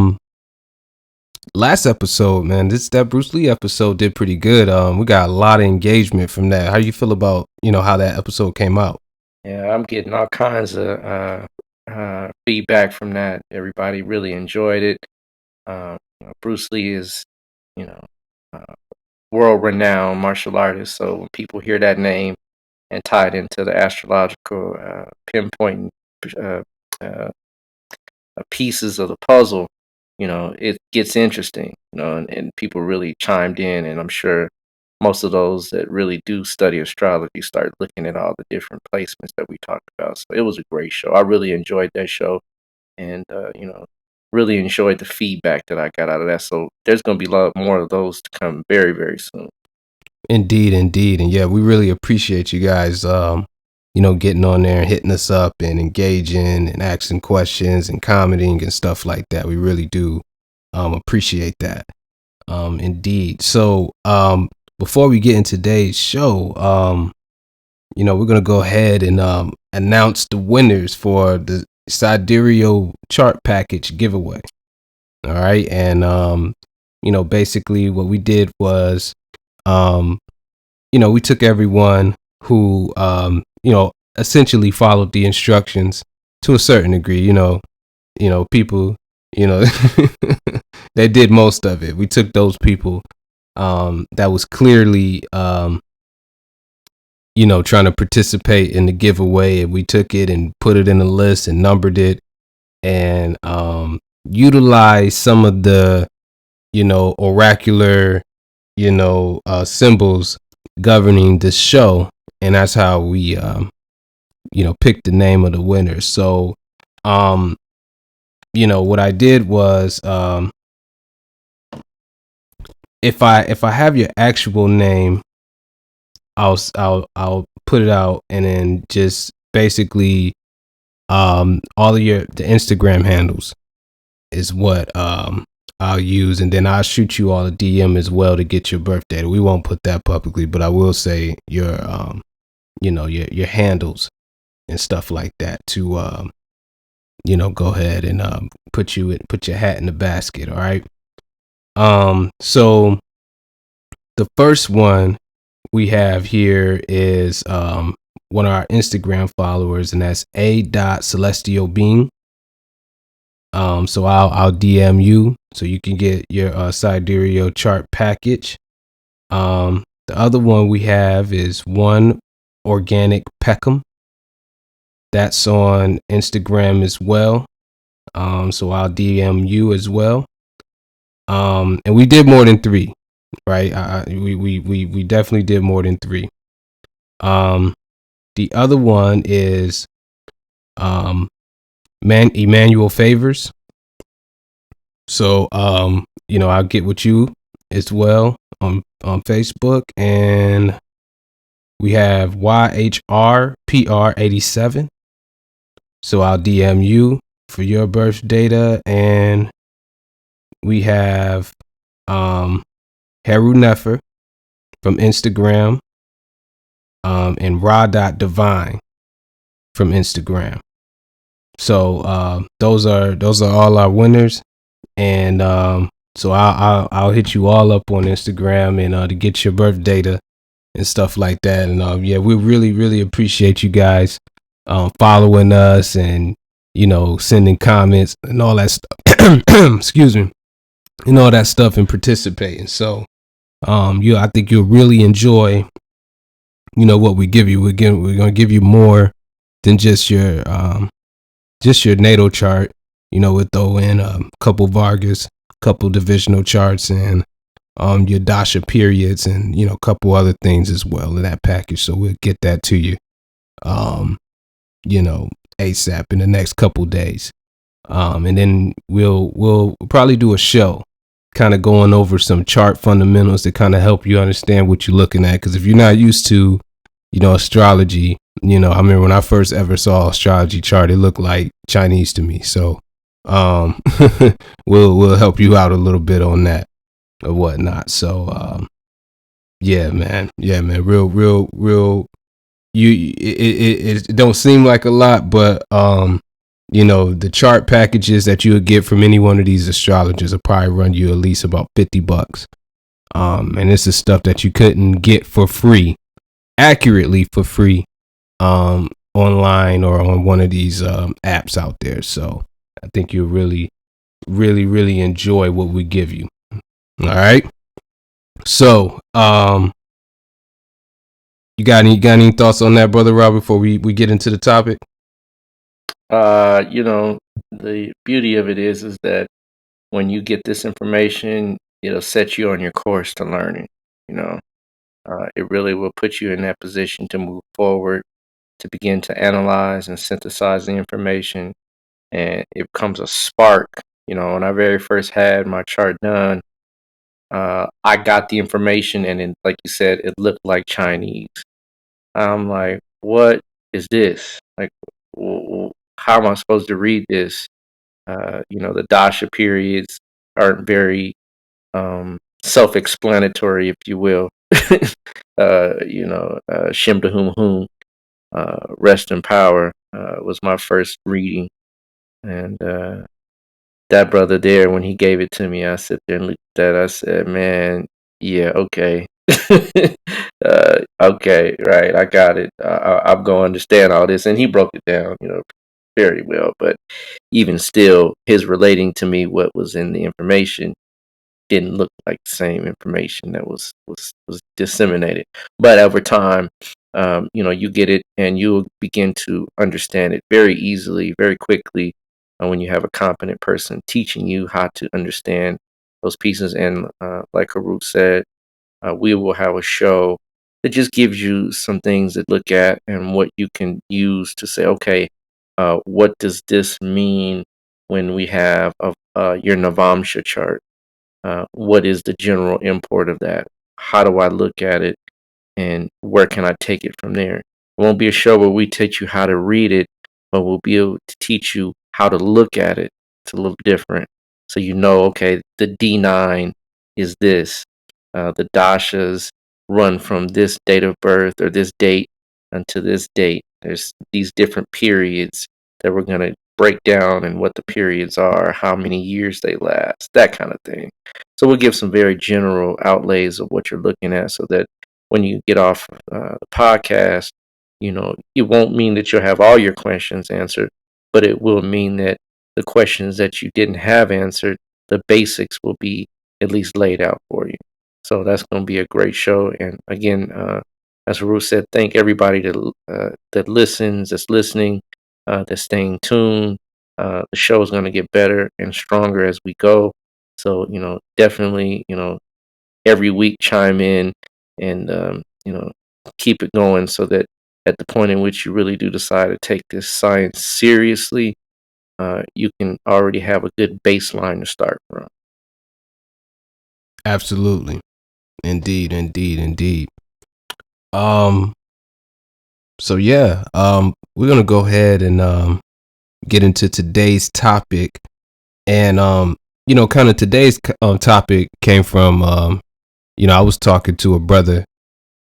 last episode, man, that Bruce Lee episode did pretty good. We got a lot of engagement from that. How do you feel about how that episode came out? Yeah, I'm getting all kinds of feedback from that. Everybody really enjoyed it. Bruce Lee is, world-renowned martial artist. So when people hear that name and tie it into the astrological pinpointing pieces of the puzzle, it gets interesting. And people really chimed in, and I'm sure most of those that really do study astrology start looking at all the different placements that we talked about. So it was a great show. I really enjoyed that show, and really enjoyed the feedback that I got out of that. So there's going to be a lot more of those to come very, very soon. Indeed. And yeah, we really appreciate you guys, getting on there and hitting us up and engaging and asking questions and commenting and stuff like that. We really do appreciate that. Indeed. So before we get into today's show, we're going to go ahead and announce the winners for the Sidereal Chart Package giveaway. All right. And, basically what we did was, we took everyone who, essentially followed the instructions to a certain degree, people, they did most of it. We took those people that was clearly, trying to participate in the giveaway, and we took it and put it in a list and numbered it, and utilized some of the, oracular, symbols governing the show, and that's how we, picked the name of the winner. So, what I did was, if I have your actual name, I'll put it out, and then just basically all of the Instagram handles is what I'll use, and then I'll shoot you all a DM as well to get your birthday. We won't put that publicly, but I will say your your handles and stuff like that to go ahead and put your hat in the basket. All right. So the first one we have here is one of our Instagram followers, and that's a.celestial being. So I'll DM you so you can get your sidereal chart package. The other one we have is one organic Peckham. That's on Instagram as well. So I'll DM you as well. And we did more than 3, right? We definitely did more than 3. The other one is Emmanuel Favors. So I'll get with you as well on Facebook, and we have YHRPR87. So I'll DM you for your birth data, and we have Haru Nefer from Instagram, and Ra.Divine from Instagram. So those are all our winners, and so I'll hit you all up on Instagram and to get your birth data and stuff like that. And yeah, we really appreciate you guys following us and sending comments and all that stuff. Excuse me, and all that stuff and participating. So I think you'll really enjoy what we give you. We're gonna give you more than just your natal chart. We'll throw in a couple Vargas, couple divisional charts, and your dasha periods, and a couple other things as well in that package. So we'll get that to you ASAP in the next couple days. And then we'll probably do a show kind of going over some chart fundamentals to kind of help you understand what you're looking at, because if you're not used to astrology, I remember when I first ever saw astrology chart, it looked like Chinese to me. So we'll help you out a little bit on that or whatnot. So yeah, man, real. It don't seem like a lot, but the chart packages that you would get from any one of these astrologers will probably run you at least about $50. And this is stuff that you couldn't get for free, accurately for free, online or on one of these apps out there. So I think you'll really enjoy what we give you. All right. So you got any thoughts on that, Brother Rob, before we get into the topic? The beauty of it is that when you get this information, it'll set you on your course to learning. It really will put you in that position to move forward, to begin to analyze and synthesize the information, and it becomes a spark. When I very first had my chart done, I got the information, and then, like you said, it looked like Chinese. I'm like, what is this? Like, how am I supposed to read this? The dasha periods aren't very self-explanatory, if you will. Shim to whom, rest in power was my first reading, and that brother there, when he gave it to me, I sit there and looked at that. I said, man, yeah, okay. Okay, right, I got it. I'm going to understand all this. And he broke it down, very well. But even still, his relating to me what was in the information didn't look like the same information that was disseminated. But over time, you get it, and you'll begin to understand it very easily, very quickly, when you have a competent person teaching you how to understand those pieces. And like Harut said, we will have a show that just gives you some things to look at and what you can use to say, okay, what does this mean when we have your Navamsha chart? What is the general import of that? How do I look at it, and where can I take it from there? It won't be a show where we teach you how to read it, but we'll be able to teach you how to look at it. It's a little different. So okay, the D9 is this. The dashas run from this date of birth or this date until this date. There's these different periods that we're going to break down, and what the periods are, how many years they last, that kind of thing. So we'll give some very general outlays of what you're looking at, so that when you get off the podcast, it won't mean that you'll have all your questions answered, but it will mean that the questions that you didn't have answered, the basics will be at least laid out for you. So that's going to be a great show. And again, as Ruth said, thank everybody that listens, that's listening, that's staying tuned. The show is going to get better and stronger as we go. So, definitely, every week chime in and, keep it going so that at the point in which you really do decide to take this science seriously, you can already have a good baseline to start from. Absolutely. Indeed. So yeah, we're gonna go ahead and get into today's topic, and kind of today's topic came from I was talking to a brother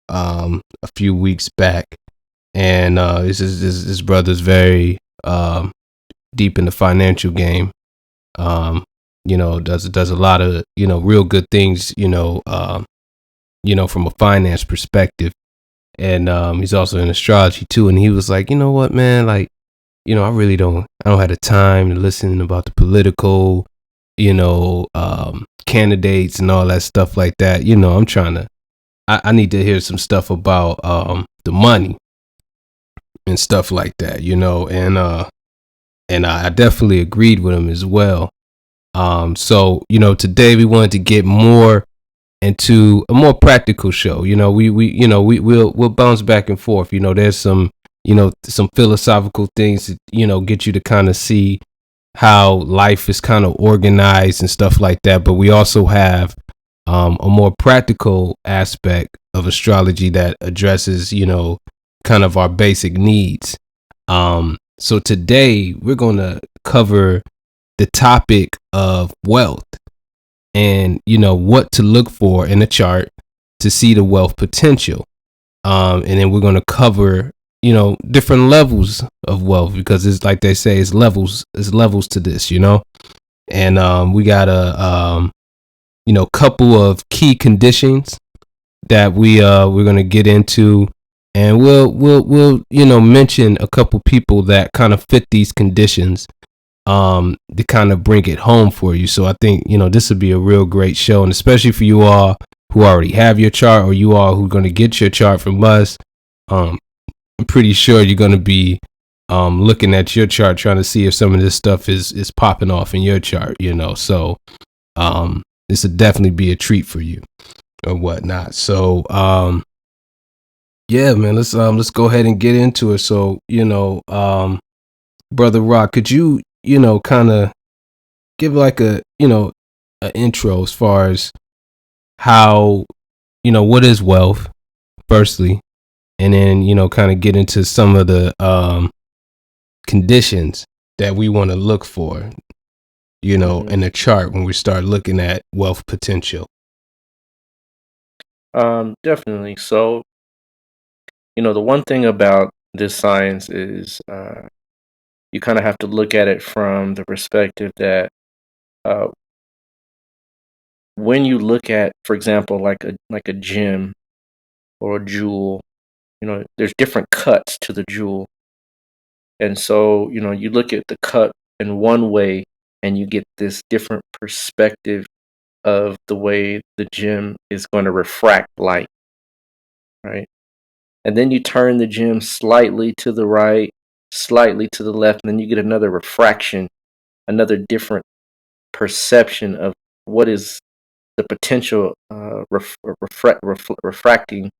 a few weeks back, and this brother's very deep in the financial game. Does a lot of real good things, from a finance perspective. And he's also in astrology too. And he was like, you know what, man, like, I don't have the time to listen about the political, candidates and all that stuff like that. I need to hear some stuff about the money and stuff like that, and I definitely agreed with him as well. So today we wanted to get more into a more practical show. We'll bounce back and forth. There's some some philosophical things that get you to kind of see how life is kind of organized and stuff like that. But we also have a more practical aspect of astrology that addresses kind of our basic needs. So today we're going to cover the topic of wealth, and what to look for in a chart to see the wealth potential. And then we're going to cover different levels of wealth, because it's like they say, it's levels to this, and we got a couple of key conditions that we're going to get into, and we'll mention a couple people that kind of fit these conditions to kind of bring it home for you. So I think this would be a real great show, and especially for you all who already have your chart, or you all who are going to get your chart from us. I'm pretty sure you're going to be looking at your chart, trying to see if some of this stuff is popping off in your chart. So this would definitely be a treat for you or whatnot. So yeah, man, let's go ahead and get into it. So Brother Rock, could you kind of give like an intro as far as how, what is wealth, firstly, and then, kind of get into some of the conditions that we want to look for, in a chart when we start looking at wealth potential. Definitely. So, the one thing about this science is you kind of have to look at it from the perspective that when you look at, for example, like a gem or a jewel, there's different cuts to the jewel. And so, you look at the cut in one way and you get this different perspective of the way the gem is going to refract light, right? And then you turn the gem slightly to the right, slightly to the left, and then you get another refraction, another different perception of what is the potential refracting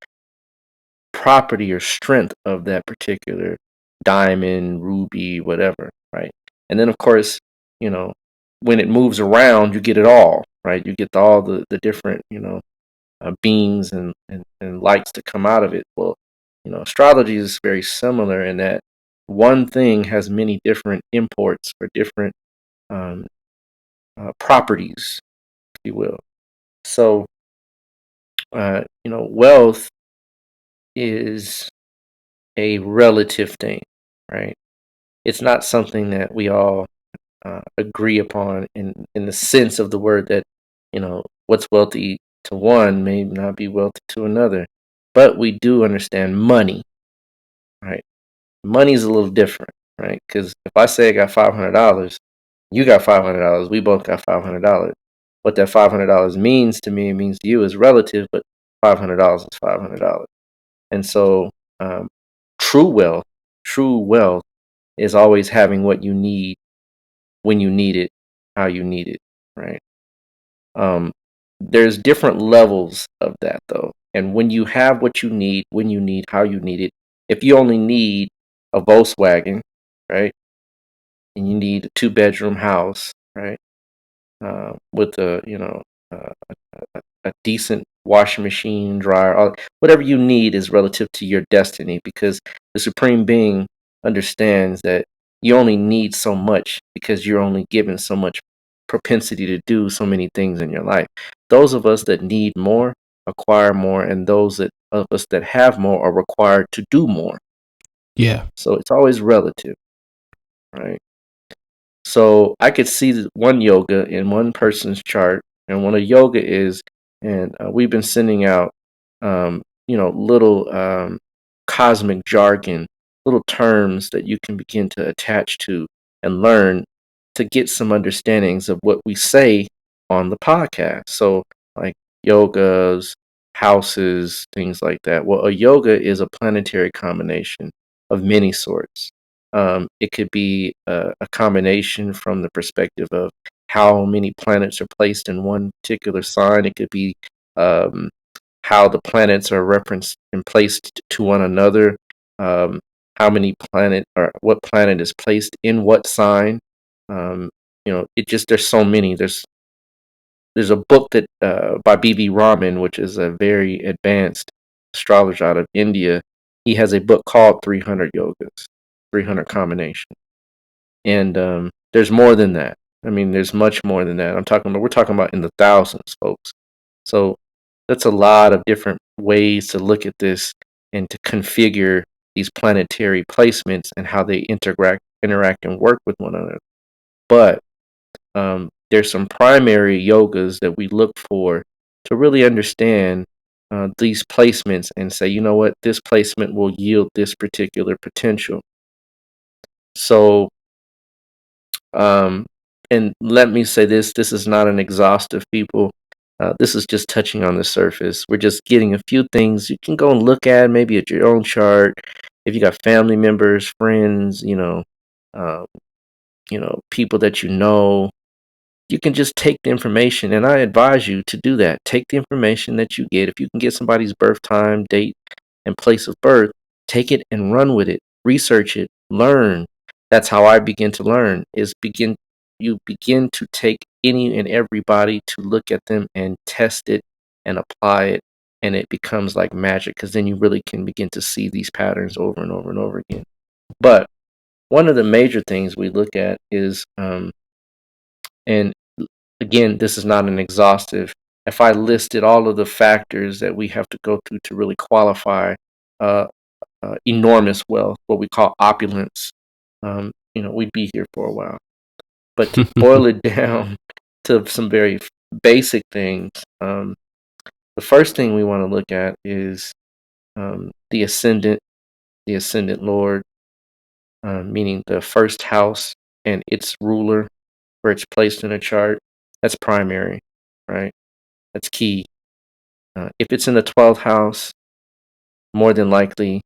property or strength of that particular diamond, ruby, whatever, right? And then, of course, when it moves around, you get it all, right? You get all the different, beams and lights to come out of it. Well, astrology is very similar in that one thing has many different imports or different properties, if you will. So, wealth is a relative thing, right? It's not something that we all agree upon in the sense of the word that, what's wealthy to one may not be wealthy to another. but we do understand money, right? Money is a little different, right? Because if I say I got $500, you got $500, we both got $500. What that $500 means to me, it means to you is relative, but $500 is $500. And so, um, true wealth, true wealth is always having what you need when you need it, how you need it, right? Um, there's different levels of that though. And when you have what you need, when you need, how you need it, if you only need a Volkswagen, right, and you need a 2 bedroom house, right, with a decent washing machine, dryer, whatever you need is relative to your destiny, because the Supreme Being understands that you only need so much because you're only given so much propensity to do so many things in your life. Those of us that need more acquire more, and those of us that have more are required to do more. Yeah. So it's always relative, right? So I could see one yoga in one person's chart, and what a yoga is, and we've been sending out, little cosmic jargon, little terms that you can begin to attach to and learn to get some understandings of what we say on the podcast. So, like yogas, houses, things like that. Well, a yoga is a planetary combination of many sorts. It could be a combination from the perspective of how many planets are placed in one particular sign. It could be um, how the planets are referenced and placed to one another. How many planet or what planet is placed in what sign. It just there's so many. There's a book that by B.V. Raman, which is a very advanced astrologer out of India. He has a book called 300 Yogas, 300 combinations. And there's more than that. I mean, there's much more than that. We're talking about in the thousands, folks. So that's a lot of different ways to look at this and to configure these planetary placements and how they interact and work with one another. But there's some primary yogas that we look for to really understand these placements and say, you know what, this placement will yield this particular potential. So, and let me say this is not an exhaustive, people. This is just touching on the surface. We're just getting a few things you can go and look at, maybe at your own chart. If you got family members, friends, uh, people that you can just take the information, and I advise you to do that. Take the information that you get. If you can get somebody's birth time, date, and place of birth, take it and run with it. Research it, learn. That's how I begin to learn. You begin to take any and everybody to look at them and test it and apply it, and it becomes like magic, because then you really can begin to see these patterns over and over and over again. But one of the major things we look at is and again, this is not an exhaustive. If I listed all of the factors that we have to go through to really qualify uh, enormous wealth, what we call opulence, we'd be here for a while. But to boil it down to some very basic things, the first thing we want to look at is the ascendant Lord, meaning the first house and its ruler, where it's placed in a chart. That's primary, right? That's key. If it's in the 12th house, more than likely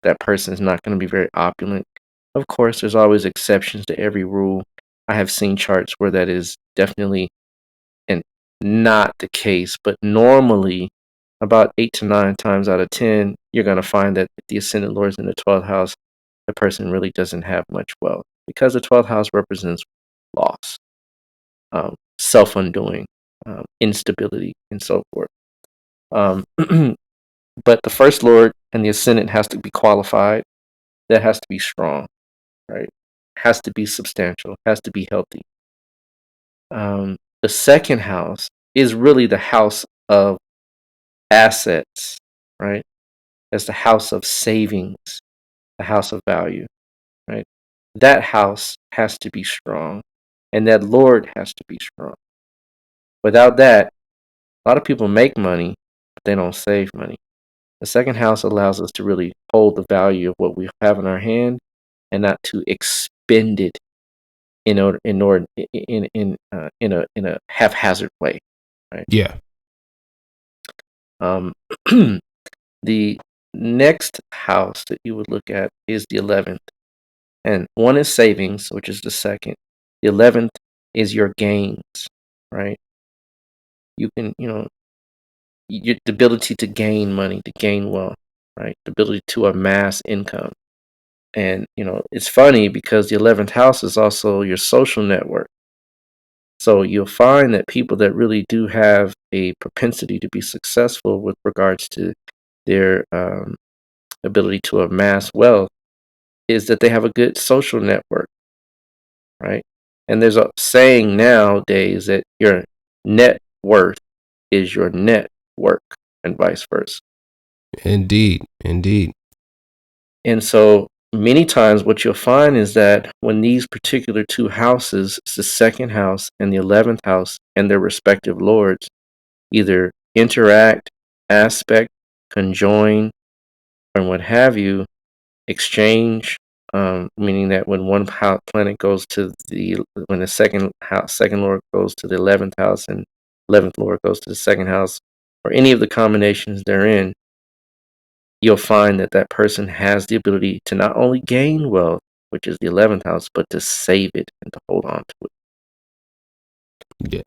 that person is not going to be very opulent. Of course, there's always exceptions to every rule. I have seen charts where that is definitely and not the case, but normally about 8 to 9 times out of 10, you're going to find that if the ascendant lord is in the 12th house, the person really doesn't have much wealth, because the 12th house represents loss, self-undoing, instability, and so forth. Um, but the first lord and the ascendant has to be qualified. That has to be strong, right? Has to be substantial. Has to be healthy. The second house is really the house of assets, right? That's the house of savings, the house of value, right? That house has to be strong, and that lord has to be strong. Without that, a lot of people make money, but they don't save money. The second house allows us to really hold the value of what we have in our hand and not to expend it in a haphazard way, right? Yeah. Um, the next house that you would look at is the 11th, and one is savings, which is the second. The 11th is your gains, right? You can, the ability to gain money, to gain wealth, right? The ability to amass income. And, it's funny because the 11th house is also your social network. So you'll find that people that really do have a propensity to be successful with regards to their ability to amass wealth is that they have a good social network, right? And there's a saying nowadays that your net worth is your net work and vice versa. Indeed. Indeed. And so many times what you'll find is that when these particular two houses, it's the second house and the 11th house and their respective lords, either interact, aspect, conjoin, and what have you, exchange, meaning that when one planet goes to when the second lord goes to the 11th house and 11th lord goes to the second house, or any of the combinations therein, you'll find that that person has the ability to not only gain wealth, which is the 11th house, but to save it and to hold on to it.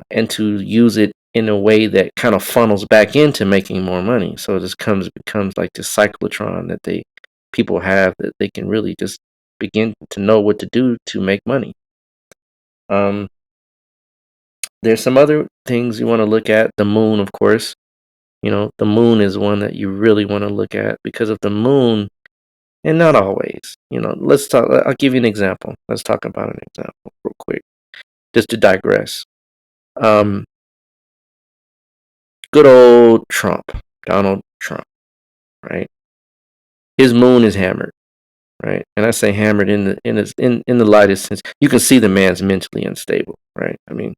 And to use it in a way that kind of funnels back into making more money. So this becomes like the cyclotron that people have, that they can really just begin to know what to do to make money. There's some other things you want to look at. The moon, of course. The moon is one that you really want to look at because of the moon, and not always. Let's talk. I'll give you an example. Let's talk about an example real quick, just to digress. Good old Trump, Donald Trump, right? His moon is hammered, right? And I say hammered in the lightest sense. You can see the man's mentally unstable, right? I mean,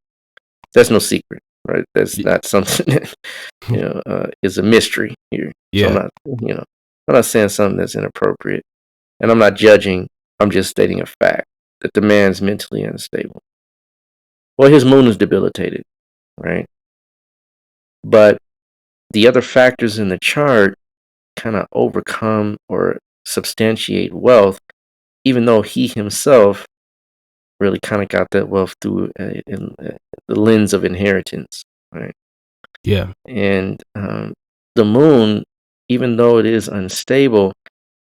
that's no secret, right? That's not something that is a mystery here. So I'm not saying something that's inappropriate, and I'm not judging. I'm just stating a fact that the man's mentally unstable. Well, his moon is debilitated, right? But the other factors in the chart kind of overcome or substantiate wealth, even though he himself really kind of got that wealth through the lens of inheritance, right? Yeah. And the moon, even though it is unstable,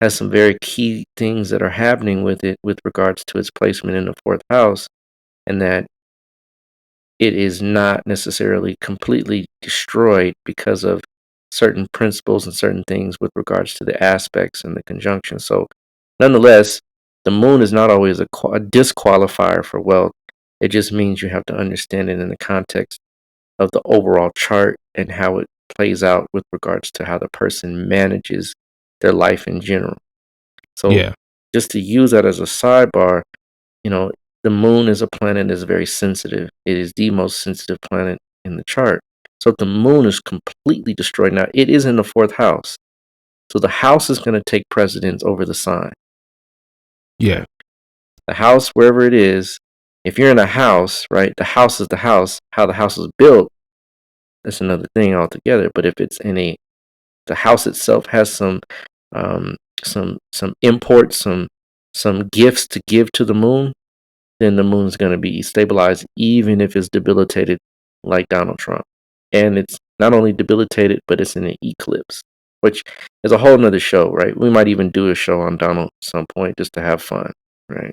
has some very key things that are happening with it with regards to its placement in the fourth house, and that it is not necessarily completely destroyed because of certain principles and certain things with regards to the aspects and the conjunction. So, nonetheless, the moon is not always a disqualifier for wealth. It just means you have to understand it in the context of the overall chart and how it plays out with regards to how the person manages their life in general. So, just to use that as a sidebar, the moon is a planet that is very sensitive. It is the most sensitive planet in the chart. So if the moon is completely destroyed, now it is in the fourth house. So the house is going to take precedence over the sign. Yeah. The house, wherever it is, if you're in a house, right, the house is the house. How the house is built, that's another thing altogether. But if it's the house itself has some imports, some gifts to give to the moon, then the moon's going to be stabilized, even if it's debilitated like Donald Trump. And it's not only debilitated, but it's in an eclipse, which is a whole nother show, right? We might even do a show on Donald at some point just to have fun, right?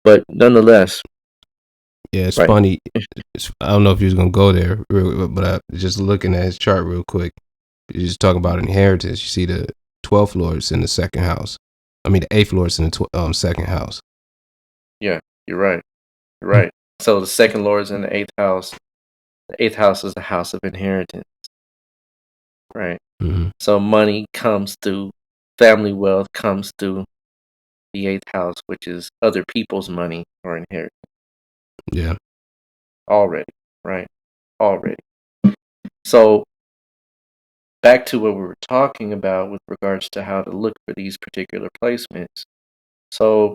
But nonetheless. Yeah, it's funny. I don't know if you was going to go there, but just looking at his chart real quick, you're just talking about inheritance. You see the 12th lord's in the second house. I mean, the 8th lord's in the second house. Yeah, you're right. You're right. So the second lord's in the 8th house. The 8th house is the house of inheritance, right? Mm-hmm. So money comes through, family wealth comes through the 8th house, which is other people's money or inheritance. Yeah. Already, right? Already. So back to what we were talking about with regards to how to look for these particular placements. So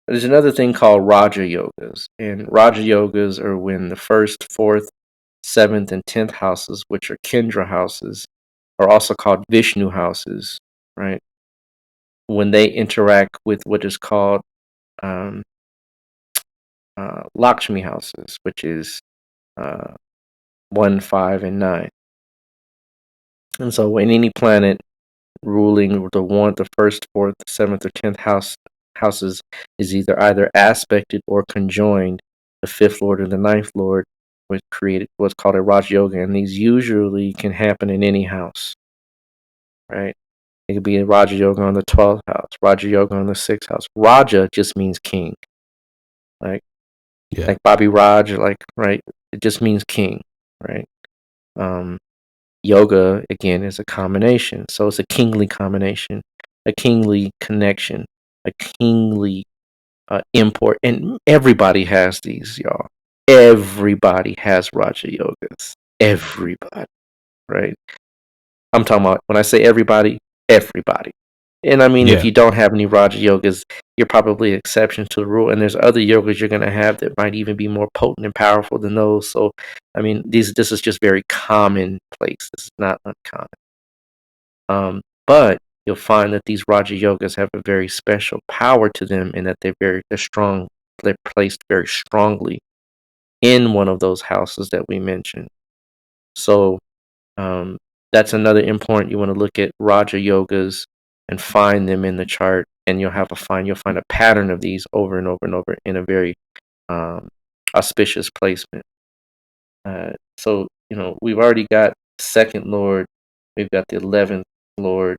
there's another thing called Raja Yogas, and Raja Yogas are when the first, fourth, seventh, and 10th houses, which are Kendra houses, are also called Vishnu houses, right? When they interact with what is called um, Lakshmi houses, which is uh, 1, 5, and 9. And so when any planet ruling the first, fourth, seventh, or 10th houses is either aspected or conjoined, the fifth lord or the ninth lord was created what's called a Raj Yoga, and these usually can happen in any house, right? It could be a Raja Yoga on the 12th house, Raja Yoga on the 6th house. Raja just means king, like Yeah. like Bobby Raj, like right. It just means king, right? Um, Yoga again is a combination, so it's a kingly combination, a kingly connection, a kingly import, and everybody has these, y'all. Everybody has Raja Yogas. Everybody, right? I'm talking about when I say everybody, everybody. And I mean, if Yeah. you don't have any Raja Yogas, you're probably an exception to the rule. And there's other yogas you're going to have that might even be more potent and powerful than those. So, I mean, this is just very commonplace. This is not uncommon. But you'll find that these Raja Yogas have a very special power to them, and that they're strong. They're placed very strongly in one of those houses that we mentioned. So um, that's another important. You want to look at Raja Yogas and find them in the chart, and you'll find a pattern of these over and over and over in a very auspicious placement. So we've already got second lord, we've got the 11th lord,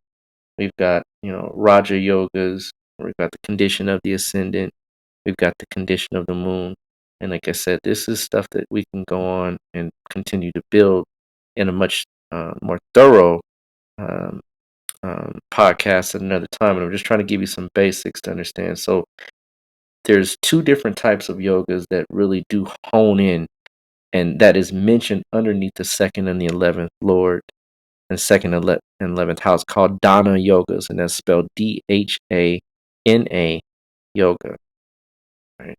we've got Raja Yogas, we've got the condition of the ascendant, we've got the condition of the moon, and like I said, this is stuff that we can go on and continue to build in a much more thorough um, podcast at another time. And I'm just trying to give you some basics to understand. So there's two different types of yogas that really do hone in, and that is mentioned underneath the second and the 11th lord and second and 11th house, called Dana yogas, and that's spelled Dhana yoga. Right.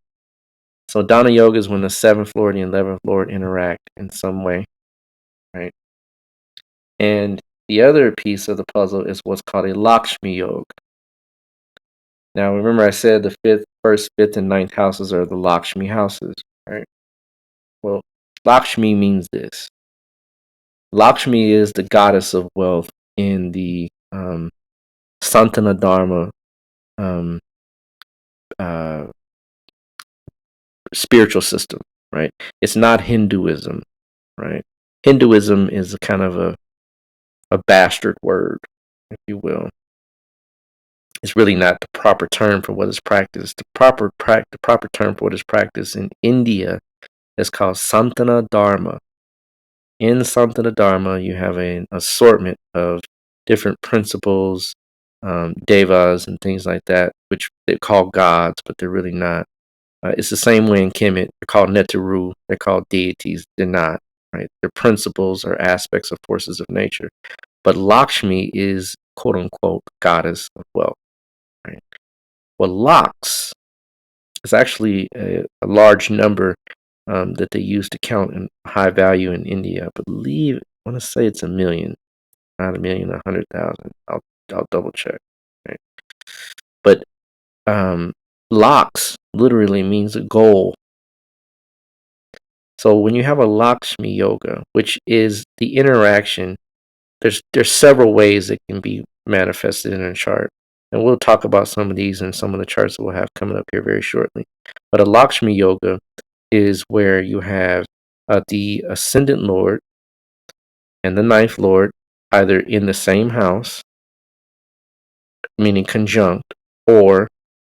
So Dana yoga is when the 7th lord and the 11th lord interact in some way, right? And the other piece of the puzzle is what's called a Lakshmi yoga. Now, remember I said the first, fifth, and ninth houses are the Lakshmi houses, right? Well, Lakshmi means this. Lakshmi is the goddess of wealth in the Santana Dharma um, uh, spiritual system, right? It's not Hinduism, right? Hinduism is a kind of a bastard word, if you will. It's really not the proper term for what is practiced. The proper term for what is practiced in India is called Santana Dharma. In Santana Dharma, you have an assortment of different principles, devas, and things like that, which they call gods, but they're really not. It's the same way in Kemet. They're called Netaru. They're called deities. They're not, right? They're principles or aspects of forces of nature. But Lakshmi is, quote unquote, goddess of wealth, right? Well, lakhs is actually a large number that they use to count in high value in India. I believe, I want to say it's 1,000,000, not 1,000,000, 100,000. I'll double check. Right? But lakhs literally means a goal. So when you have a Lakshmi yoga, which is the interaction, there's several ways it can be manifested in a chart. And we'll talk about some of these in some of the charts that we'll have coming up here very shortly. But a Lakshmi yoga is where you have the ascendant lord and the ninth lord either in the same house, meaning conjunct, or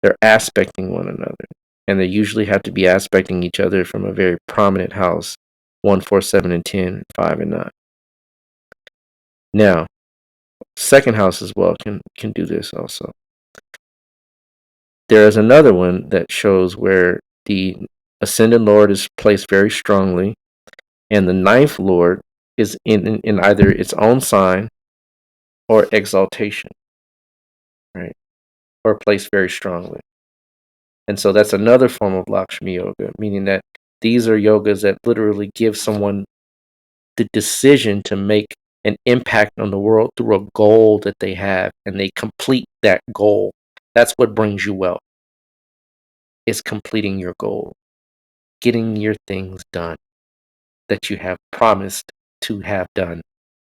they're aspecting one another. And they usually have to be aspecting each other from a very prominent house, 1, 4, 7, and 10, 5, and 9. Now, second house as well can do this also. There is another one that shows where the ascendant lord is placed very strongly, and the ninth lord is in either its own sign or exaltation, right? Or placed very strongly. And so that's another form of Lakshmi yoga, meaning that these are yogas that literally give someone the decision to make an impact on the world through a goal that they have, and they complete that goal. That's what brings you wealth. Is completing your goal, getting your things done that you have promised to have done.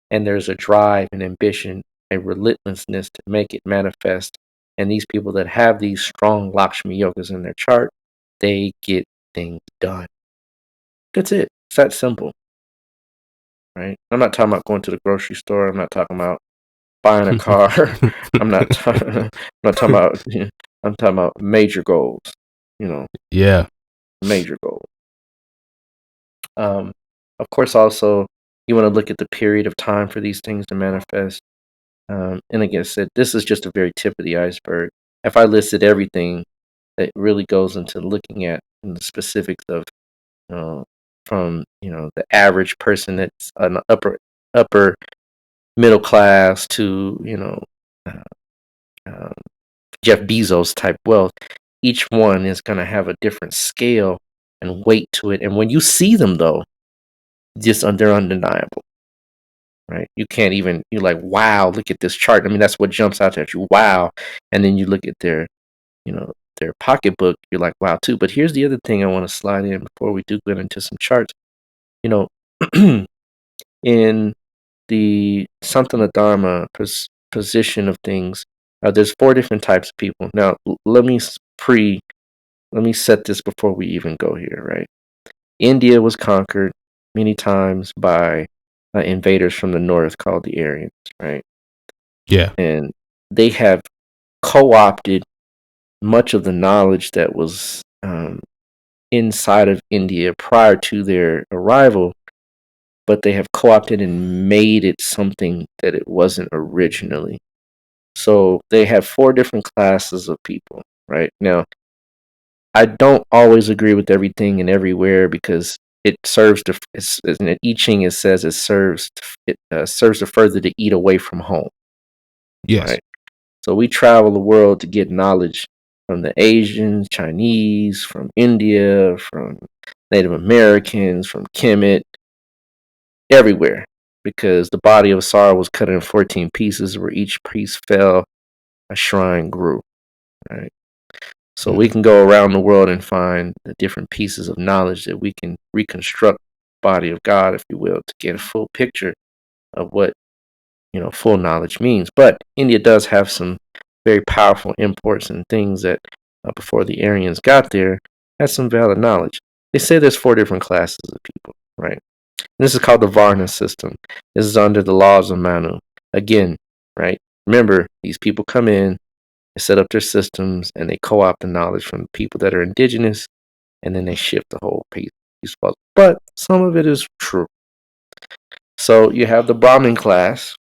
And there's a drive and ambition, a relentlessness to make it manifest. And these people that have these strong Lakshmi yogas in their chart, they get things done. That's it. It's that simple. Right? I'm not talking about going to the grocery store. I'm not talking about buying a car. I'm not talking about I'm talking about major goals, Yeah. major goals. Of course, also, you want to look at the period of time for these things to manifest. And again, I said, this is just a very tip of the iceberg. If I listed everything that really goes into looking at the specifics of, from, the average person that's an upper middle class to, Jeff Bezos type wealth, each one is going to have a different scale and weight to it. And when you see them, though, they're undeniable, right? You can't even, you're like, wow, look at this chart. I mean, that's what jumps out at you. Wow. And then you look at their pocketbook, you're like, wow, too. But here's the other thing I want to slide in before we do get into some charts. In the Santana Dharma position of things, there's 4 different types of people. Now, let me set this before we even go here, right? India was conquered many times by invaders from the north called the Aryans, right? Yeah. And they have co-opted much of the knowledge that was inside of India prior to their arrival, but they have co-opted and made it something that it wasn't originally. So they have 4 different classes of people, right? Now, I don't always agree with everything and everywhere because it serves to, in the I Ching, it says it serves to further to eat away from home. Yes. Right? So we travel the world to get knowledge from the Asians, Chinese, from India, from Native Americans, from Kemet, everywhere. Because the body of sorrow was cut in 14 pieces, where each piece fell, a shrine grew. Right? So we can go around the world and find the different pieces of knowledge that we can reconstruct the body of God, if you will, to get a full picture of what full knowledge means. But India does have some very powerful imports and things that before the Aryans got there had some valid knowledge. They say there's 4 different classes of people, right? And this is called the Varna system. This is under the laws of Manu. Again, right? Remember, these people come in, they set up their systems, and they co-opt the knowledge from people that are indigenous, and then they shift the whole piece. But some of it is true. So you have the Brahmin class,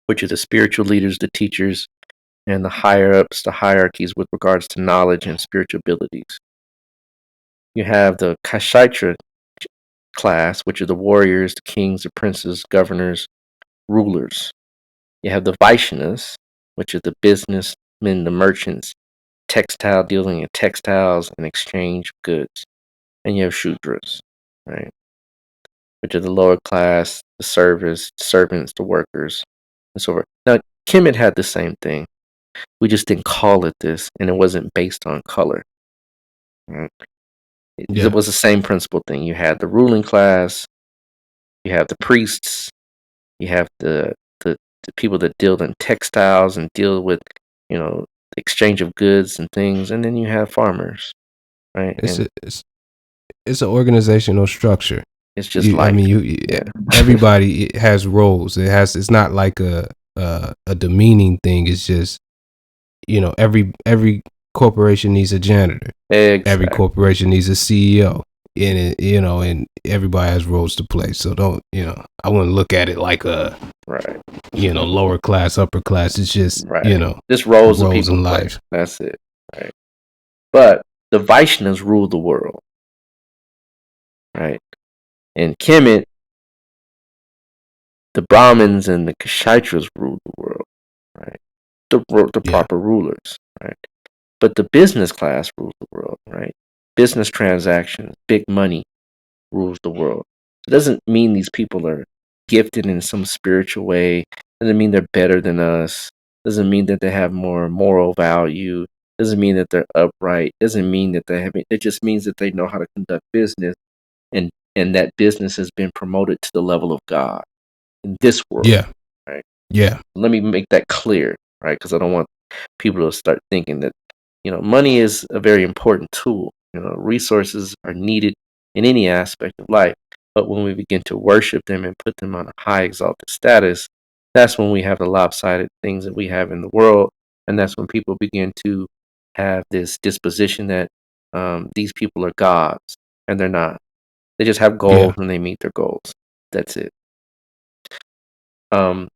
which are the spiritual leaders, the teachers, and the higher ups, the hierarchies with regards to knowledge and spiritual abilities. You have the Kshatriya class, which are the warriors, the kings, the princes, governors, rulers. You have the Vaishnavas, which are the businessmen, the merchants, textile dealing in textiles and exchange of goods. And you have Shudras, right? Which are the lower class, the servants, the workers, and so forth. Now, Kemet had the same thing. We just didn't call it this, and it wasn't based on color. Right? It was the same principle thing. You had the ruling class, you have the priests, you have the people that deal in textiles and deal with, the exchange of goods and things, and then you have farmers, right? It's an organizational structure. It's just life. Everybody has roles. It's not like a demeaning thing. It's just, every corporation needs a janitor. Exactly. Every corporation needs a CEO. And and everybody has roles to play. So don't, I wouldn't look at it like a right. Lower class, upper class. It's just right. This roles of people in life. Play. That's it. Right. But the Vaishnavas rule the world. Right. And Kemet The Brahmins and the Kshatriyas ruled the world, right? The Yeah. proper rulers, right? But the business class rules the world, right? Business transactions, big money rules the world. It doesn't mean these people are gifted in some spiritual way. It doesn't mean they're better than us. It doesn't mean that they have more moral value. It doesn't mean that they're upright. It doesn't mean that they have. It just means that they know how to conduct business, and that business has been promoted to the level of God in this world, Yeah. right? Yeah. Let me make that clear, right? Because I don't want people to start thinking that, money is a very important tool. Resources are needed in any aspect of life. But when we begin to worship them and put them on a high exalted status, that's when we have the lopsided things that we have in the world. And that's when people begin to have this disposition that these people are gods, and they're not. They just have goals Yeah. and they meet their goals. That's it. Um,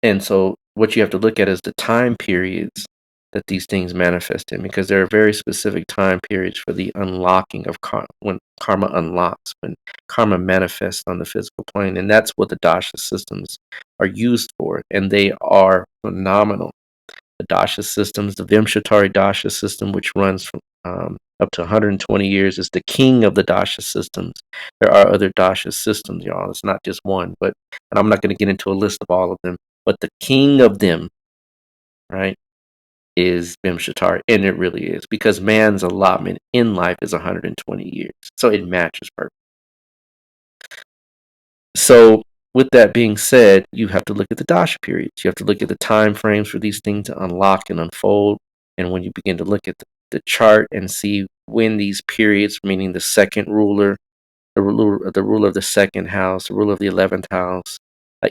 And so what you have to look at is the time periods that these things manifest in, because there are very specific time periods for the unlocking of karma, when karma unlocks, when karma manifests on the physical plane. And that's what the dasha systems are used for. And they are phenomenal. The dasha systems, the Vimshatari dasha system, which runs from up to 120 years, is the king of the dasha systems. There are other dasha systems, y'all. It's not just one, and I'm not going to get into a list of all of them, but the king of them, right, is Vimshatari, and it really is, because man's allotment in life is 120 years, so it matches perfect. So, with that being said, you have to look at the dasha periods. You have to look at the time frames for these things to unlock and unfold. And when you begin to look at the chart and see when these periods, meaning the second ruler, the ruler of the second house, the ruler of the 11th house,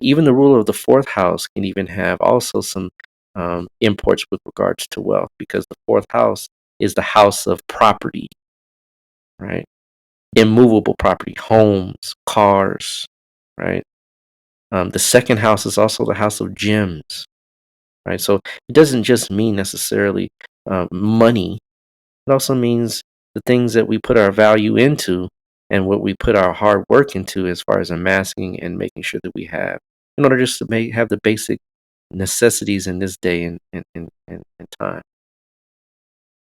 even the ruler of the fourth house can even have also some imports with regards to wealth, because the fourth house is the house of property, right? Immovable property, homes, cars, right? The second house is also the house of gems, right? So it doesn't just mean necessarily money. It also means the things that we put our value into and what we put our hard work into, as far as amassing and making sure that we have, in order just to have the basic necessities in this day and time.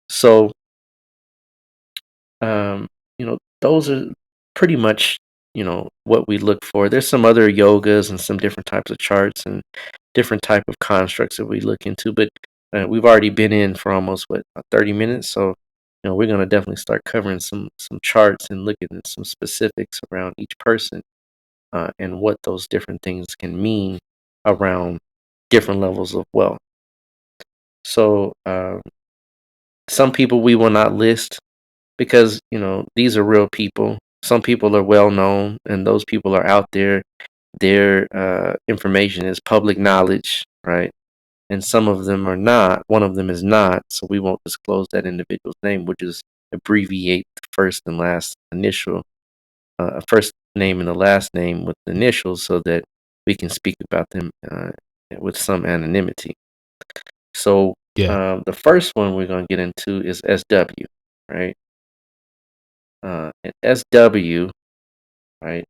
So, those are pretty much, what we look for. There's some other yogas and some different types of charts and different type of constructs that we look into, but we've already been in for almost 30 minutes, so we're going to definitely start covering some charts and looking at some specifics around each person, and what those different things can mean around different levels of wealth. So some people we will not list, because these are real people. Some people are well known, and those people are out there. Their information is public knowledge, right? And some of them are not. One of them is not, so we won't disclose that individual's name. We'll just abbreviate the first and last initial, first name and the last name with the initials, so that we can speak about them with some anonymity. So Yeah. the first one we're going to get into is SW, right? And SW, right,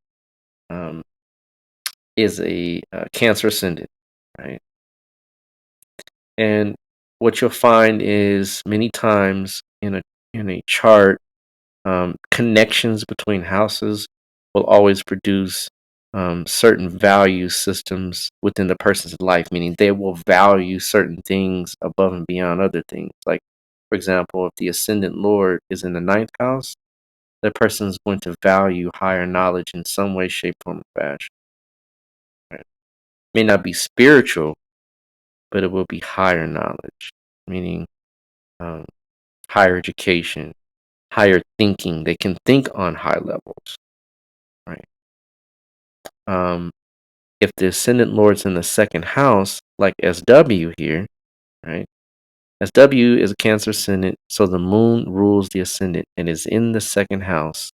is a Cancer ascendant, right? And what you'll find is, many times in a chart, connections between houses will always produce certain value systems within the person's life, meaning they will value certain things above and beyond other things. Like, for example, if the ascendant lord is in the ninth house, that person is going to value higher knowledge in some way, shape, form, or fashion. Right? May not be spiritual, but it will be higher knowledge, meaning um, higher education, higher thinking. They can think on high levels, right? If the ascendant lord's in the second house, like SW here, right? SW is a Cancer ascendant, so the moon rules the ascendant and is in the second house.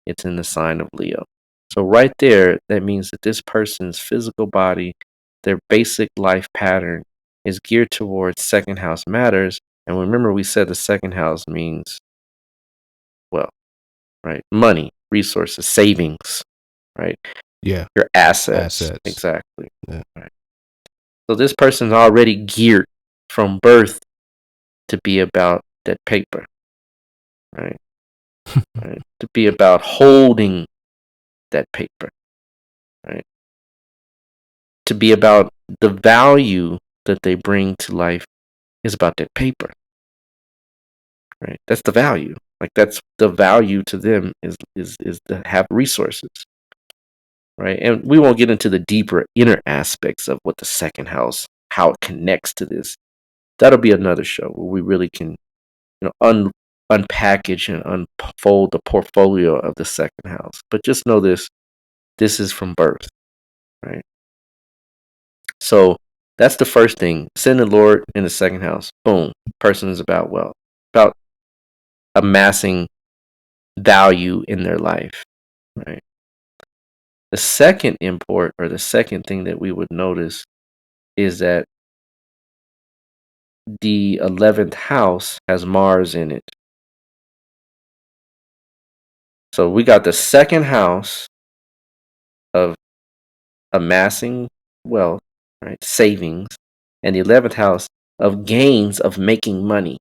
It's in the sign of Leo. So right there, that means that this person's physical body, their basic life pattern, is geared towards second house matters. And remember, we said the second house means, well, right, money, resources, savings, right? Yeah. Your assets. Assets. Exactly. Yeah. Right. So this person's already geared from birth to be about that paper, right? Right? To be about holding that paper, right? To be about the value that they bring to life is about that paper, right? That's the value. Like that's the value to them is to have resources, right? And we won't get into the deeper inner aspects of what the second house, how it connects to this. That'll be another show where we really can, unpackage and unfold the portfolio of the second house. But just know this: this is from birth, right? So that's the first thing. Sin the Lord in the second house. Boom. Person is about wealth, about amassing value in their life, right? The second import, or the second thing that we would notice, is that the 11th house has Mars in it. So we got the second house of amassing wealth, right? Savings, and the 11th house of gains of making money,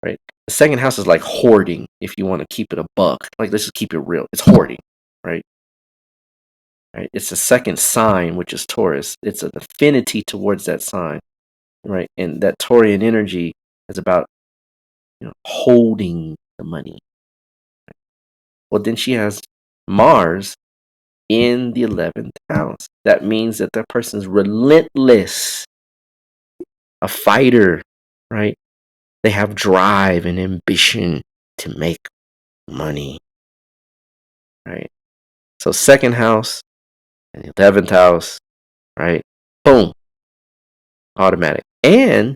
right? The second house is like hoarding, if you want to keep it a buck. Like, let's just keep it real. It's hoarding, right? Right? It's the second sign, which is Taurus. It's an affinity towards that sign, right? And that Taurian energy is about, holding the money. Well, then she has Mars in the 11th house. That means that that person is relentless, a fighter, right? They have drive and ambition to make money, right? So second house and the 11th house, right? Boom, automatic. And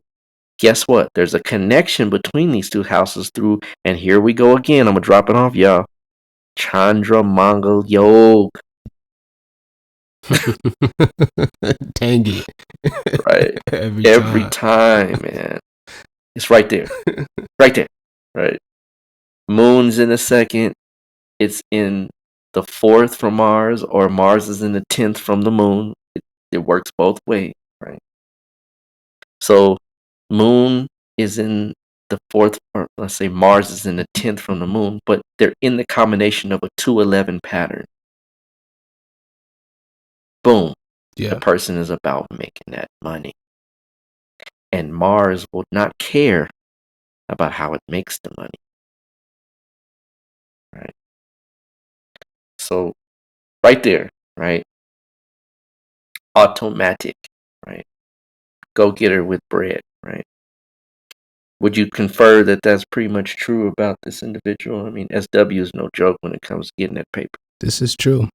guess what? There's a connection between these two houses through, and here we go again. I'm going to drop it off, y'all. Chandra Mongol Yoga. Dang it. Right. Every time, man. It's right there. Right there. Right. Moon's in the second. It's in the 4th from Mars, or Mars is in the 10th from the moon. It works both ways, right? So Moon is in the 4th, or let's say Mars is in the 10th from the moon, but they're in the combination of a 211 pattern. Boom. Yeah. The person is about making that money. And Mars will not care about how it makes the money. Right? So right there, right? Automatic, right? Go get her with bread, right? Would you confer that that's pretty much true about this individual? I mean, SW is no joke when it comes to getting that paper. This is true.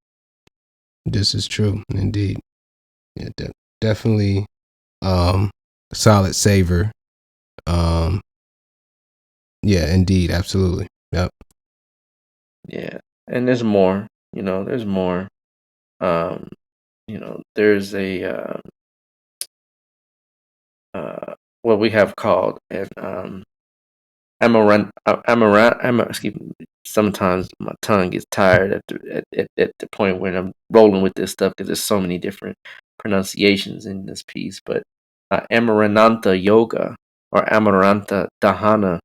This is true, indeed. Yeah, definitely solid saver. Yeah, indeed, absolutely. Yep. Yeah. And there's more, there's more. There's a what we have called an excuse me. Sometimes my tongue gets tired at the point when I'm rolling with this stuff, because there's so many different pronunciations in this piece. But Amaranta Yoga, or Amaranta Dahana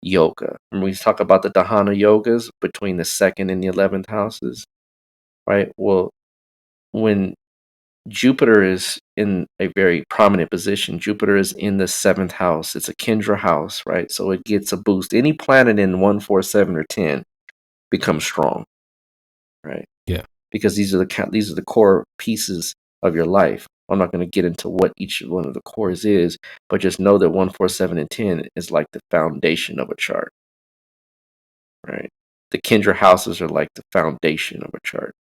Yoga. And we talk about the Dahana yogas between the 2nd and the 11th houses, right? Well, when Jupiter is in a very prominent position. Jupiter is in the 7th house. It's a Kendra house, right? So it gets a boost. Any planet in 1, 4, 7, or 10 becomes strong, right? Yeah. Because these are the core pieces of your life. I'm not going to get into what each one of the cores is, but just know that 1, 4, 7, and 10 is like the foundation of a chart, right? The Kendra houses are like the foundation of a chart.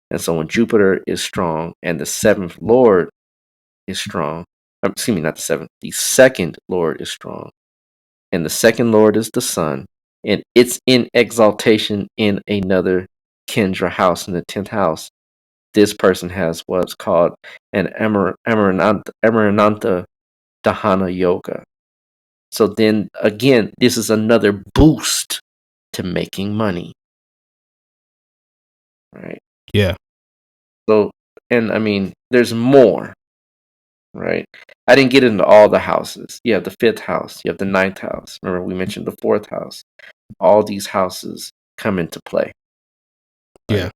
And so when Jupiter is strong and the 7th Lord is strong, excuse me, not the 7th, the 2nd Lord is strong, and the 2nd Lord is the Sun, and it's in exaltation in another Kendra house, in the 10th house, this person has what's called an Amarananta Dahana Yoga. So then again, this is another boost to making money. right? Yeah. So, and I mean, there's more, right? I didn't get into all the houses. You have the 5th house, you have the 9th house. Remember, we mentioned the 4th house. All these houses come into play. Right? Yeah.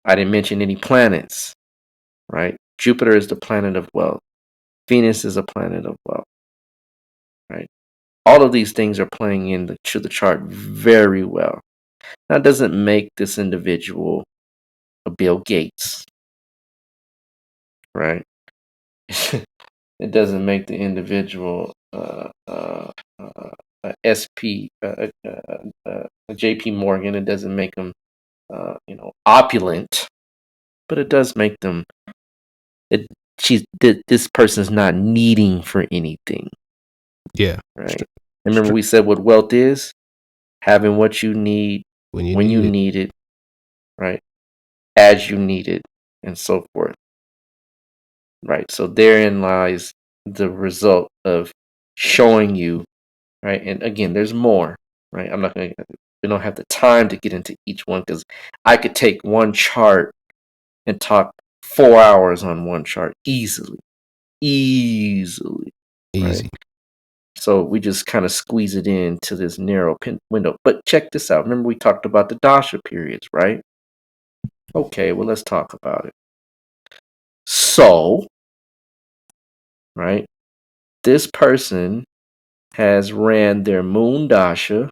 I didn't mention any planets, right? Jupiter is the planet of wealth. Venus is a planet of wealth, right? All of these things are playing into the chart very well. That doesn't make this individual a Bill Gates, right? It doesn't make the individual a JP Morgan. It doesn't make them, opulent, but it does make them. This person's not needing for anything, Yeah. right? Remember, we said what wealth is: having what you need When you when need you it. need it, right? As you need it, and so forth, right? So therein lies the result of showing you, right? And again, there's more, right? We don't have the time to get into each one because I could take one chart and talk 4 hours on one chart easily, right? Easy. So we just kind of squeeze it into this narrow window. But check this out. Remember, we talked about the dasha periods, right? Okay, well, let's talk about it. So, right, this person has ran their moon dasha.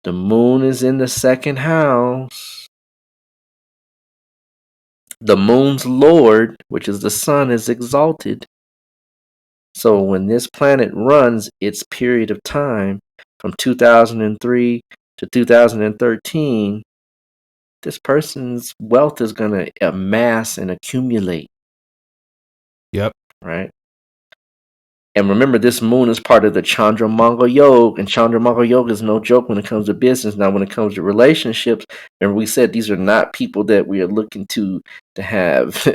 The moon is in the 2nd house. The moon's lord, which is the sun, is exalted. So when this planet runs its period of time from 2003 to 2013, this person's wealth is going to amass and accumulate. Yep. Right? And remember, this moon is part of the Chandra Mongol Yoga, and Chandra Mongol Yoga is no joke when it comes to business. Now, when it comes to relationships, remember we said these are not people that we are looking to have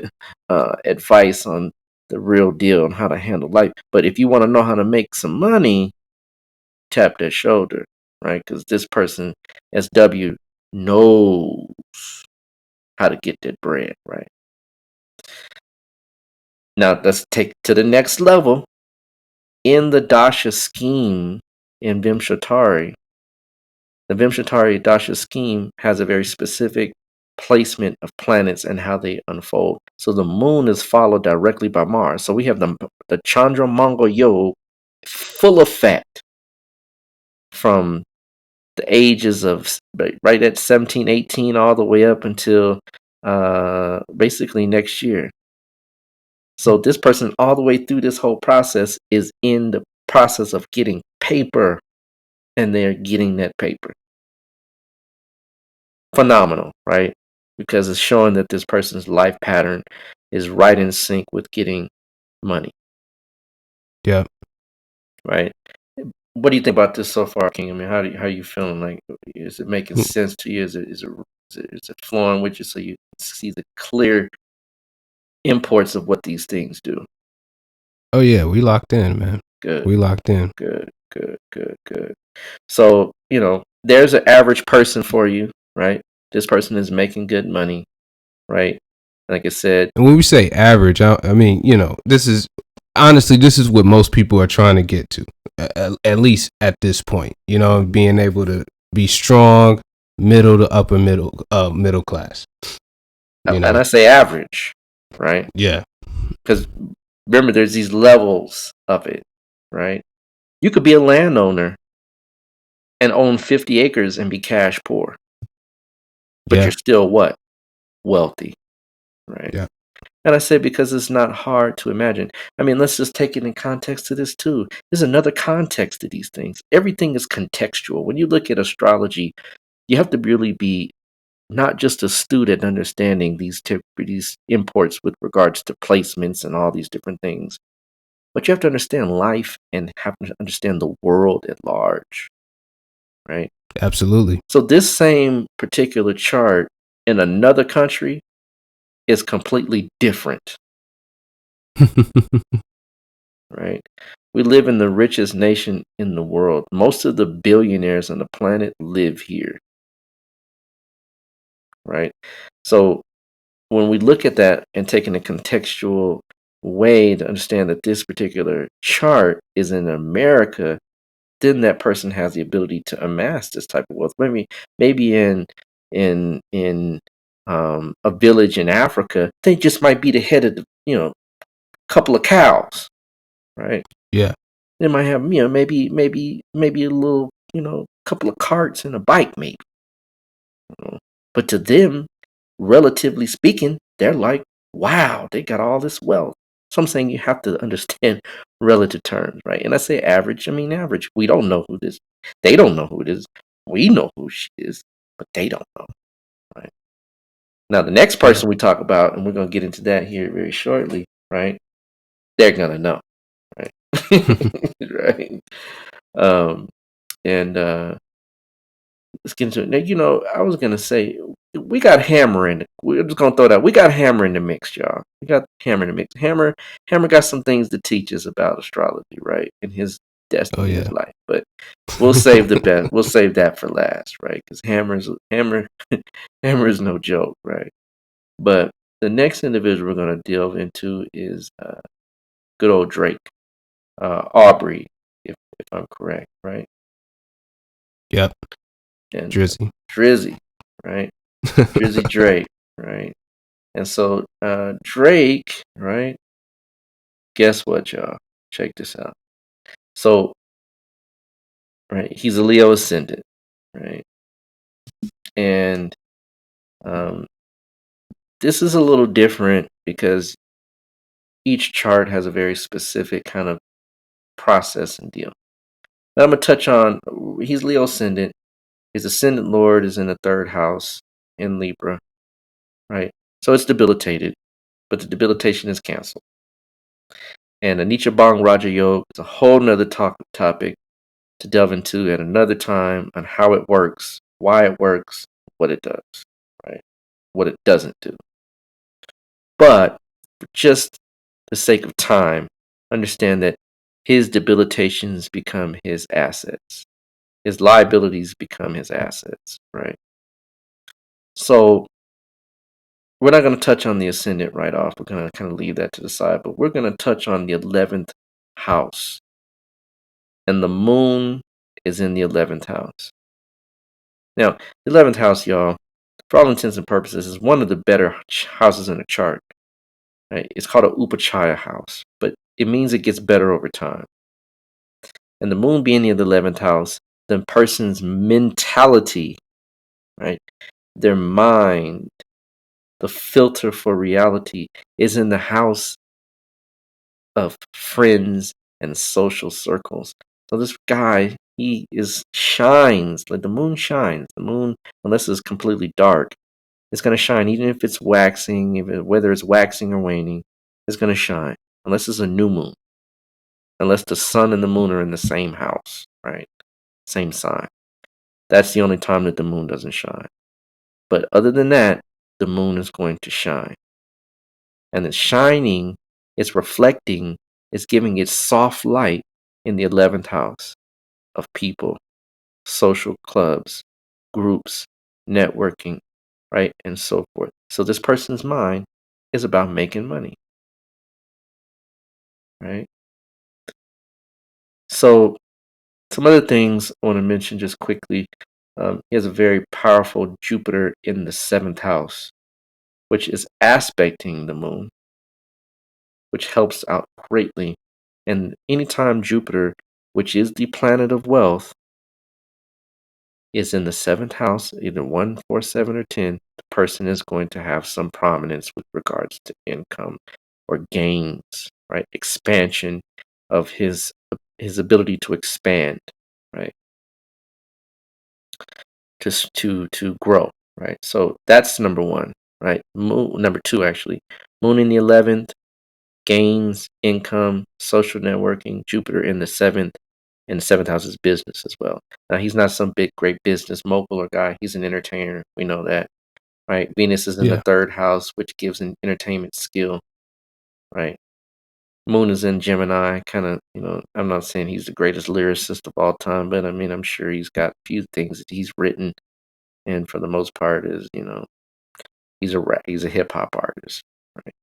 advice on the real deal on how to handle life. But if you want to know how to make some money, tap that shoulder, right? Because this person, SW, knows how to get that bread, right? Now, let's take to the next level. In the Dasha scheme in Vimshatari, the Vimshatari Dasha scheme has a very specific placement of planets and how they unfold. So the moon is followed directly by Mars. So we have the Chandra Mongol Yoga full effect from the ages of right at 17, 18, all the way up until basically next year. So this person, all the way through this whole process, is in the process of getting paper, and they're getting that paper. Phenomenal, right? Because it's showing that this person's life pattern is right in sync with getting money. Yep. Right? What do you think about this so far, King? I mean, how are you feeling? Like, is it making sense to you? Is it flowing with you so you see the clear imports of what these things do? Oh yeah, we locked in, man. Good. We locked in. Good. So, there's an average person for you, right? This person is making good money, right? Like I said. And when we say average, I mean, this is what most people are trying to get to, at least at this point, being able to be strong, middle to upper middle class. And I say average, right? Yeah. Because remember, there's these levels of it, right? You could be a landowner and own 50 acres and be cash poor, but you're still what? Wealthy, right? Yeah. And I say because it's not hard to imagine. I mean, let's just take it in context to this too. There's another context to these things. Everything is contextual. When you look at astrology, you have to really be not just astute at understanding these imports with regards to placements and all these different things, but you have to understand life and have to understand the world at large, right? Absolutely. So this same particular chart in another country is completely different, right? We live in the richest nation in the world. Most of the billionaires on the planet live here. right? So when we look at that and take in a contextual way to understand that this particular chart is in America, then that person has the ability to amass this type of wealth. Maybe in a village in Africa, they just might be the head of the couple of cows, right? Yeah. They might have maybe a little couple of carts and a bike maybe. But to them, relatively speaking, they're like, wow, they got all this wealth. So I'm saying you have to understand relative terms, right? And I say average, I mean average. We don't know who this. They don't know who it is. We know who she is, but they don't know, right? Now the next Yeah. person we talk about, and we're gonna get into that here very shortly, right? They're gonna know, right? Right. Um, and let's get into it. Now, I was gonna say we got Hammer in it. We're just gonna throw that. We got Hammer in the mix, y'all. We got Hammer in the mix. Hammer got some things to teach us about astrology, right? And his Oh destiny in yeah. his life. But we'll save the best. We'll save that for last, right? Because Hammer Hammer is no joke, right? But the next individual we're gonna delve into is good old Drake, Aubrey, if I'm correct, right? Yep. And Drizzy. Drizzy, right? Drizzy Drake, right? And so Drake, right? Guess what, y'all? Check this out. So, right, he's a Leo ascendant, right? And um, this is a little different because each chart has a very specific kind of process and deal. But I'm gonna touch on. He's Leo ascendant. His ascendant lord is in the third house in Libra, right? So it's debilitated, but the debilitation is canceled. And Anicca Bong Raja Yoga is a whole nother topic to delve into at another time on how it works, why it works, what it does, right? What it doesn't do. But for just the sake of time, understand that his debilitations become his assets. His liabilities become his assets, right? So we're not going to touch on the ascendant right off. We're going to kind of leave that to the side, but we're going to touch on the 11th house. And the moon is in the 11th house. Now, the 11th house, y'all, for all intents and purposes, is one of the better houses in the chart. Right? It's called a Upachaya house, but it means it gets better over time. And the moon being in the 11th house, the person's mentality, right? Their mind, the filter for reality is in the house of friends and social circles. So this guy, he shines like the moon shines. The moon, unless it's completely dark, it's going to shine, even if it's waxing, whether it's waxing or waning, it's going to shine, unless it's a new moon, unless the sun and the moon are in the same house, right? Same sign. That's the only time that the moon doesn't shine. But other than that, the moon is going to shine. And it's shining, it's reflecting, it's giving its soft light in the 11th house of people, social clubs, groups, networking, right? And so forth. So this person's mind is about making money, right? So some other things I want to mention just quickly. He has a very powerful Jupiter in the 7th house, which is aspecting the moon, which helps out greatly. And anytime Jupiter, which is the planet of wealth, is in the 7th house, either 1, 4, 7, or 10, the person is going to have some prominence with regards to income or gains, right? Expansion of his ability to expand, right? To grow, right? So that's number one, right? Number two, actually, moon in the 11th, gains, income, social networking, Jupiter in the 7th, and the 7th house is business as well. Now, he's not some big, great business mogul or guy. He's an entertainer. We know that, right? Venus is in the Yeah. 3rd house, which gives an entertainment skill, right? Moon is in Gemini, kind of, I'm not saying he's the greatest lyricist of all time, but I mean, I'm sure he's got a few things that he's written, and for the most part is, He's a hip hop artist, right?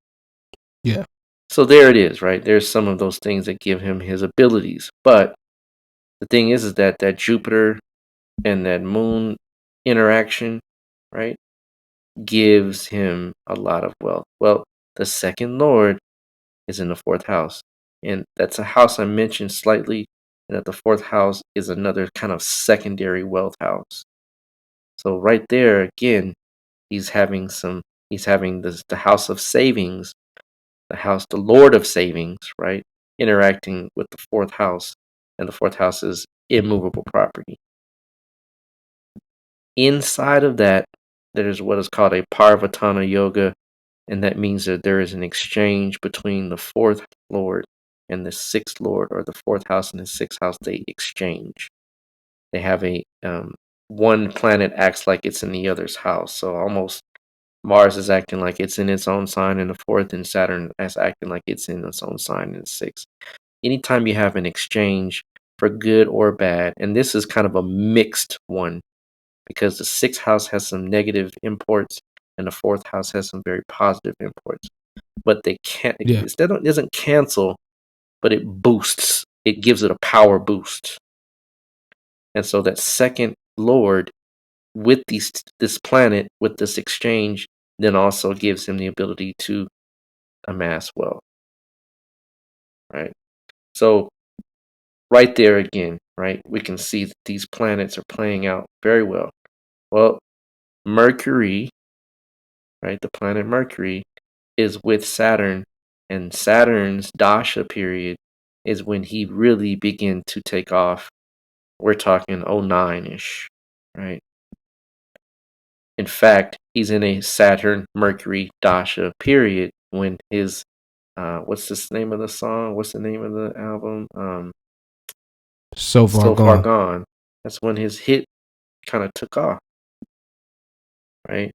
Yeah. So there it is, right? There's some of those things that give him his abilities. But the thing is that Jupiter and that Moon interaction, right, gives him a lot of wealth. Well, the second lord is in the fourth house, and that's a house I mentioned slightly, and that the fourth house is another kind of secondary wealth house. So right there again, he's having the house of savings, the lord of savings, right, interacting with the fourth house, and the fourth house is immovable property. Inside of that, there's what is called a Parvatana yoga, and that means that there is an exchange between the fourth lord and the sixth lord, or the fourth house and the sixth house. They exchange. They have a one planet acts like it's in the other's house, so almost Mars is acting like it's in its own sign in the fourth, and Saturn is acting like it's in its own sign in the sixth. Anytime you have an exchange for good or bad, and this is kind of a mixed one, because the sixth house has some negative imports and the fourth house has some very positive imports. But they can't, Yeah. it doesn't cancel, but it boosts. It gives it a power boost. And so that second lord with this planet, with this exchange, then also gives him the ability to amass wealth. Right? So right there again, right, we can see that these planets are playing out very well. Well, Mercury, right, the planet Mercury, is with Saturn, and Saturn's dasha period is when he really began to take off. We're talking 09-ish, right? In fact, he's in a Saturn Mercury dasha period when his what's this name of the song? What's the name of the album? So Far Gone. Gone. That's when his hit kind of took off, right?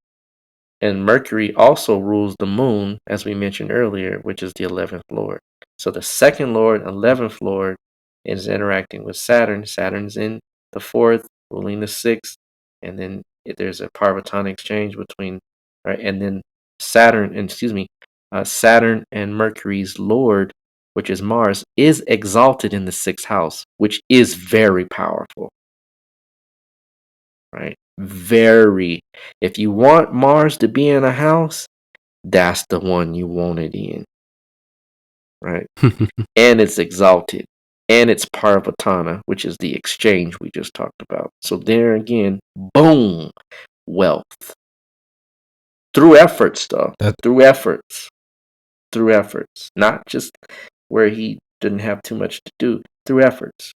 And Mercury also rules the moon, as we mentioned earlier, which is the 11th lord. So the second lord, 11th lord, is interacting with Saturn. Saturn's in the fourth, ruling the sixth. And then there's a Parvatana exchange between, right? And then Saturn and Mercury's lord, which is Mars, is exalted in the sixth house, which is very powerful. Right? Very. If you want Mars to be in a house, that's the one you want it in. Right? And it's exalted. And it's Parvatana, which is the exchange we just talked about. So there again, boom, wealth. Through efforts, though. Through efforts. Not just where he didn't have too much to do. Through efforts.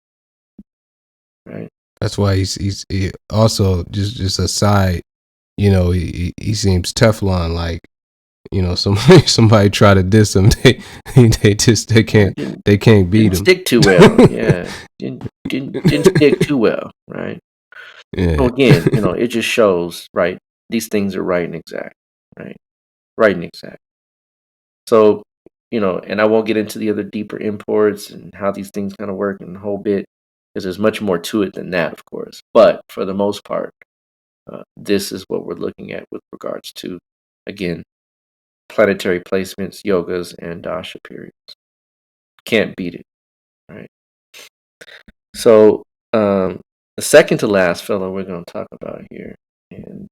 Right? That's why he's also just a side, he seems Teflon like, somebody try to diss him, they can't beat him. Stick too well, yeah. Didn't stick too well, right? Yeah. So again, it just shows, right? These things are right and exact, right? Right and exact. So, and I won't get into the other deeper imports and how these things kind of work in the whole bit, because there's much more to it than that, of course. But for the most part, this is what we're looking at with regards to, again, planetary placements, yogas, and dasha periods. Can't beat it, right? So, the second to last fellow we're going to talk about here, and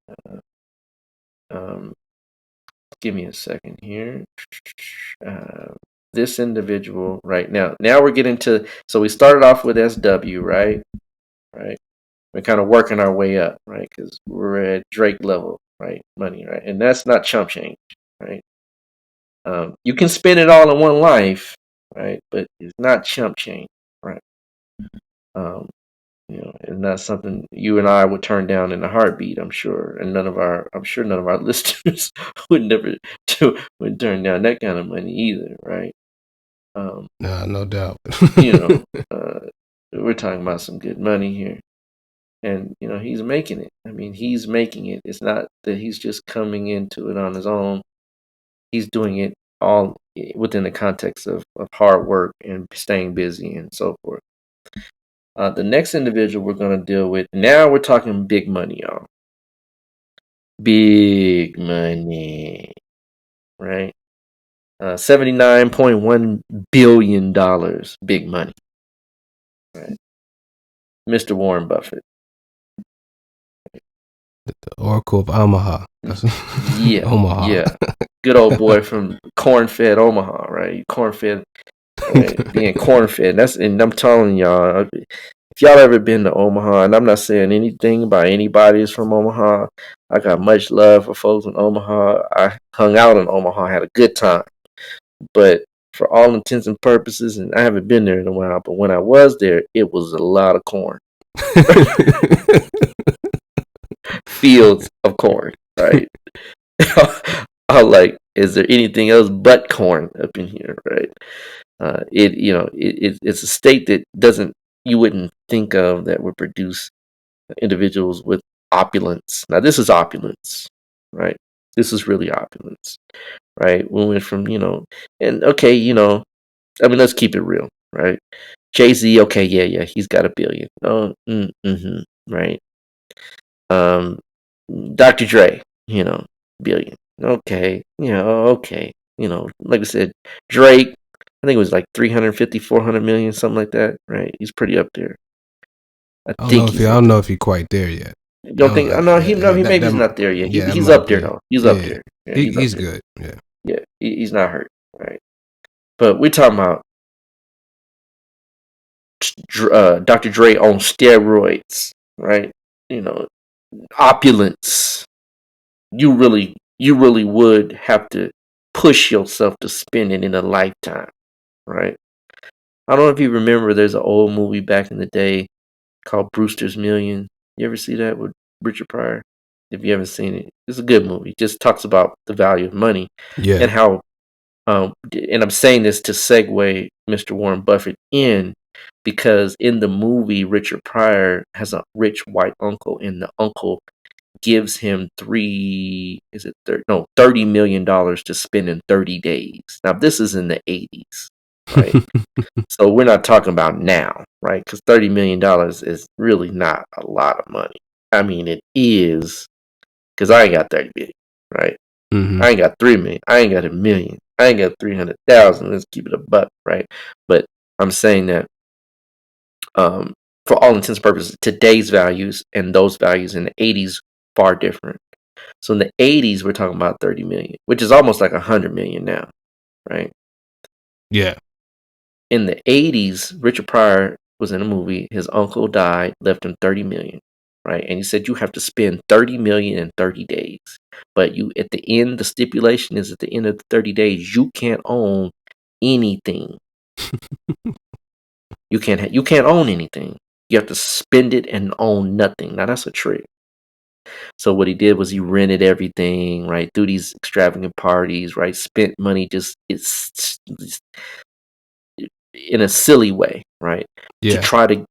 give me a second here. This individual right now we're getting to, so we started off with SW, right? We're kind of working our way up, right? Because we're at Drake level, right? Money, right? And that's not chump change, right? You can spend it all in one life, right? But it's not chump change, right? And that's something you and I would turn down in a heartbeat, I'm sure. And I'm sure none of our listeners would turn down that kind of money either, right? Nah, no doubt. We're talking about some good money here. And, he's making it. I mean, he's making it. It's not that he's just coming into it on his own. He's doing it all within the context of hard work and staying busy and so forth. The next individual we're going to deal with, now we're talking big money, y'all. Big money, right? $79.1 billion. Big money, right? Mr. Warren Buffett. The Oracle of Omaha. Yeah, Omaha. yeah. Good old boy from corn-fed Omaha, right? Corn-fed, right? Being corn-fed. And I'm telling y'all, if y'all ever been to Omaha, and I'm not saying anything about anybody who's from Omaha, I got much love for folks in Omaha. I hung out in Omaha, had a good time. But for all intents and purposes, and I haven't been there in a while, but when I was there, it was a lot of corn. Fields of corn, right? I'm like, is there anything else but corn up in here, right? It's a state that you wouldn't think of that would produce individuals with opulence. Now, this is opulence, right? This is really opulence, right? We went from, and okay, I mean, let's keep it real, right? Jay-Z, okay, yeah, he's got $1 billion. Oh, right? Um, Dr. Dre, billion. Okay, okay. Like I said, Drake, I think it was like 350, 400 million, something like that, right? He's pretty up there. I think he's I up don't there. know if he's quite there yet. You don't think? No, he maybe he's That not there yet. yeah, that He's might up there be. though. He's up Yeah, there. Yeah, he's up he's there. good. Yeah, Yeah, he's not hurt, right? But we're talking about Dr. Dre on steroids, right? You know, opulence. You really would have to push yourself to spend it in a lifetime, right? I don't know if you remember. There's an old movie back in the day called Brewster's Million. You ever see that with Richard Pryor? If you haven't seen it, it's a good movie. It just talks about the value of money yeah, and how. And I'm saying this to segue Mr. Warren Buffett in because in the movie, Richard Pryor has a rich white uncle, and the uncle gives him $30 million to spend in 30 days. Now, this is in the 80s, right? So we're not talking about now, right? Because $30 million is really not a lot of money. I mean, it is because I ain't got 30 million, right? mm-hmm. I ain't got 3 million. I ain't got a million. I ain't got 300,000. Let's keep it a buck, right? But I'm saying that for all intents and purposes, today's values and those values in the 80s far different. So in the 80s, we're talking about 30 million, which is almost like 100 million now, right? Yeah. In the 80s, Richard Pryor was in a movie. His uncle died, left him 30 million, right? And he said you have to spend 30 million in 30 days. But at the end, the stipulation is at the end of the 30 days, you can't own anything. You can't own anything. You have to spend it and own nothing. Now that's a trick. So what he did was he rented everything, right? Through these extravagant parties, right? Spent money it's in a silly way, right? Yeah.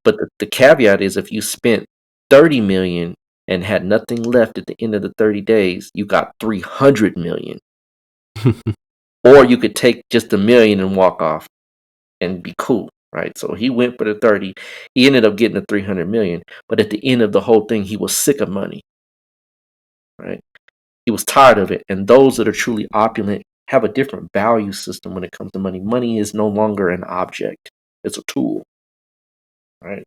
But the caveat is if you spent 30 million and had nothing left at the end of the 30 days, you got 300 million. Or you could take just $1 million and walk off and be cool, right? So he went for the 30. He ended up getting the 300 million, but at the end of the whole thing, he was sick of money, right? He was tired of it. And those that are truly opulent have a different value system when it comes to money. Money is no longer an object, it's a tool, right?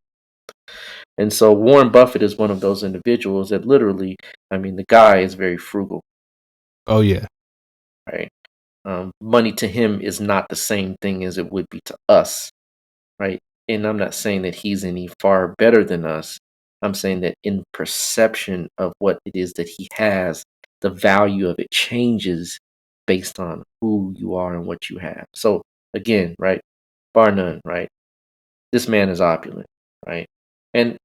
And so Warren Buffett is one of those individuals that literally, I mean, the guy is very frugal, Oh yeah. right? Money to him is not the same thing as it would be to us, right? And I'm not saying that he's any far better than us. I'm saying that in perception of what it is that he has, the value of it changes based on who you are and what you have. So again, right, bar none, right? This man is opulent, right? And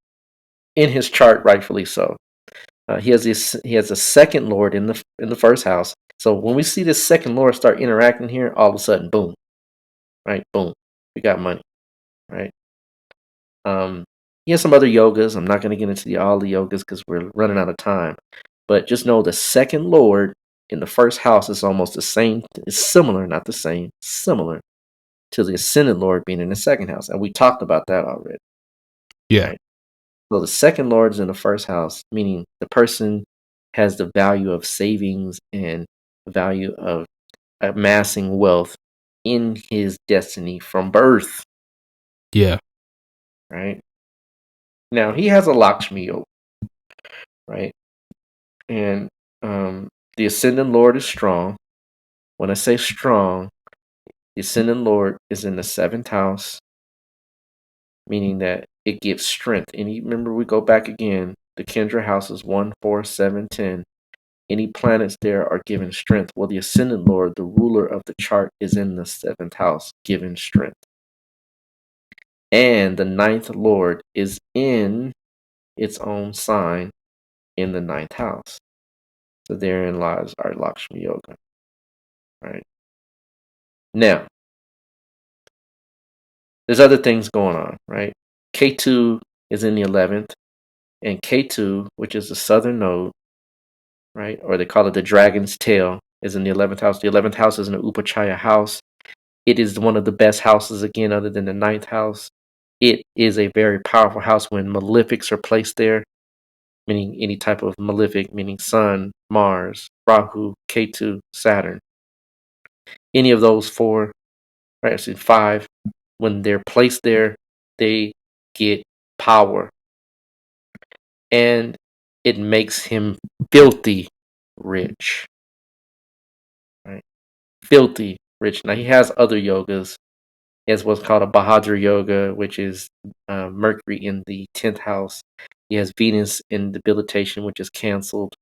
in his chart, rightfully so. He has a second lord in the first house. So when we see this second lord start interacting here, all of a sudden, boom, right, boom, we got money, right? He has some other yogas. I'm not going to get into all the yogas because we're running out of time. But just know the second lord in the first house is almost the same. It's similar, not the same, similar to the ascendant lord being in the second house, and we talked about that already. Yeah. Right? So the second lord is in the first house, meaning the person has the value of savings and the value of amassing wealth in his destiny from birth. Yeah. Right? Now, he has a Lakshmi yoga, right? And the Ascendant Lord is strong. When I say strong, the Ascendant Lord is in the 7th house, meaning that it gives strength. And remember, we go back again, the Kendra houses 1, 4, 7, 10. Any planets there are given strength. Well, the Ascendant Lord, the ruler of the chart, is in the 7th house, given strength. And the 9th Lord is in its own sign in the 9th house. So therein lies our Lakshmi Yoga. Right? Now, there's other things going on, right? K2 is in the 11th, and K2, which is the southern node, right? Or they call it the dragon's tail, is in the 11th house. The 11th house is an Upachaya house. It is one of the best houses, again, other than the 9th house. It is a very powerful house when malefics are placed there, meaning any type of malefic, meaning Sun, Mars, Rahu, Ketu, Saturn. Any of those 4, right? So 5, when they're placed there, they get power. And it makes him filthy rich. Right? Filthy rich. Now, he has other yogas. He has what's called a Bahadra yoga, which is Mercury in the 10th house. He has Venus in debilitation, which is canceled,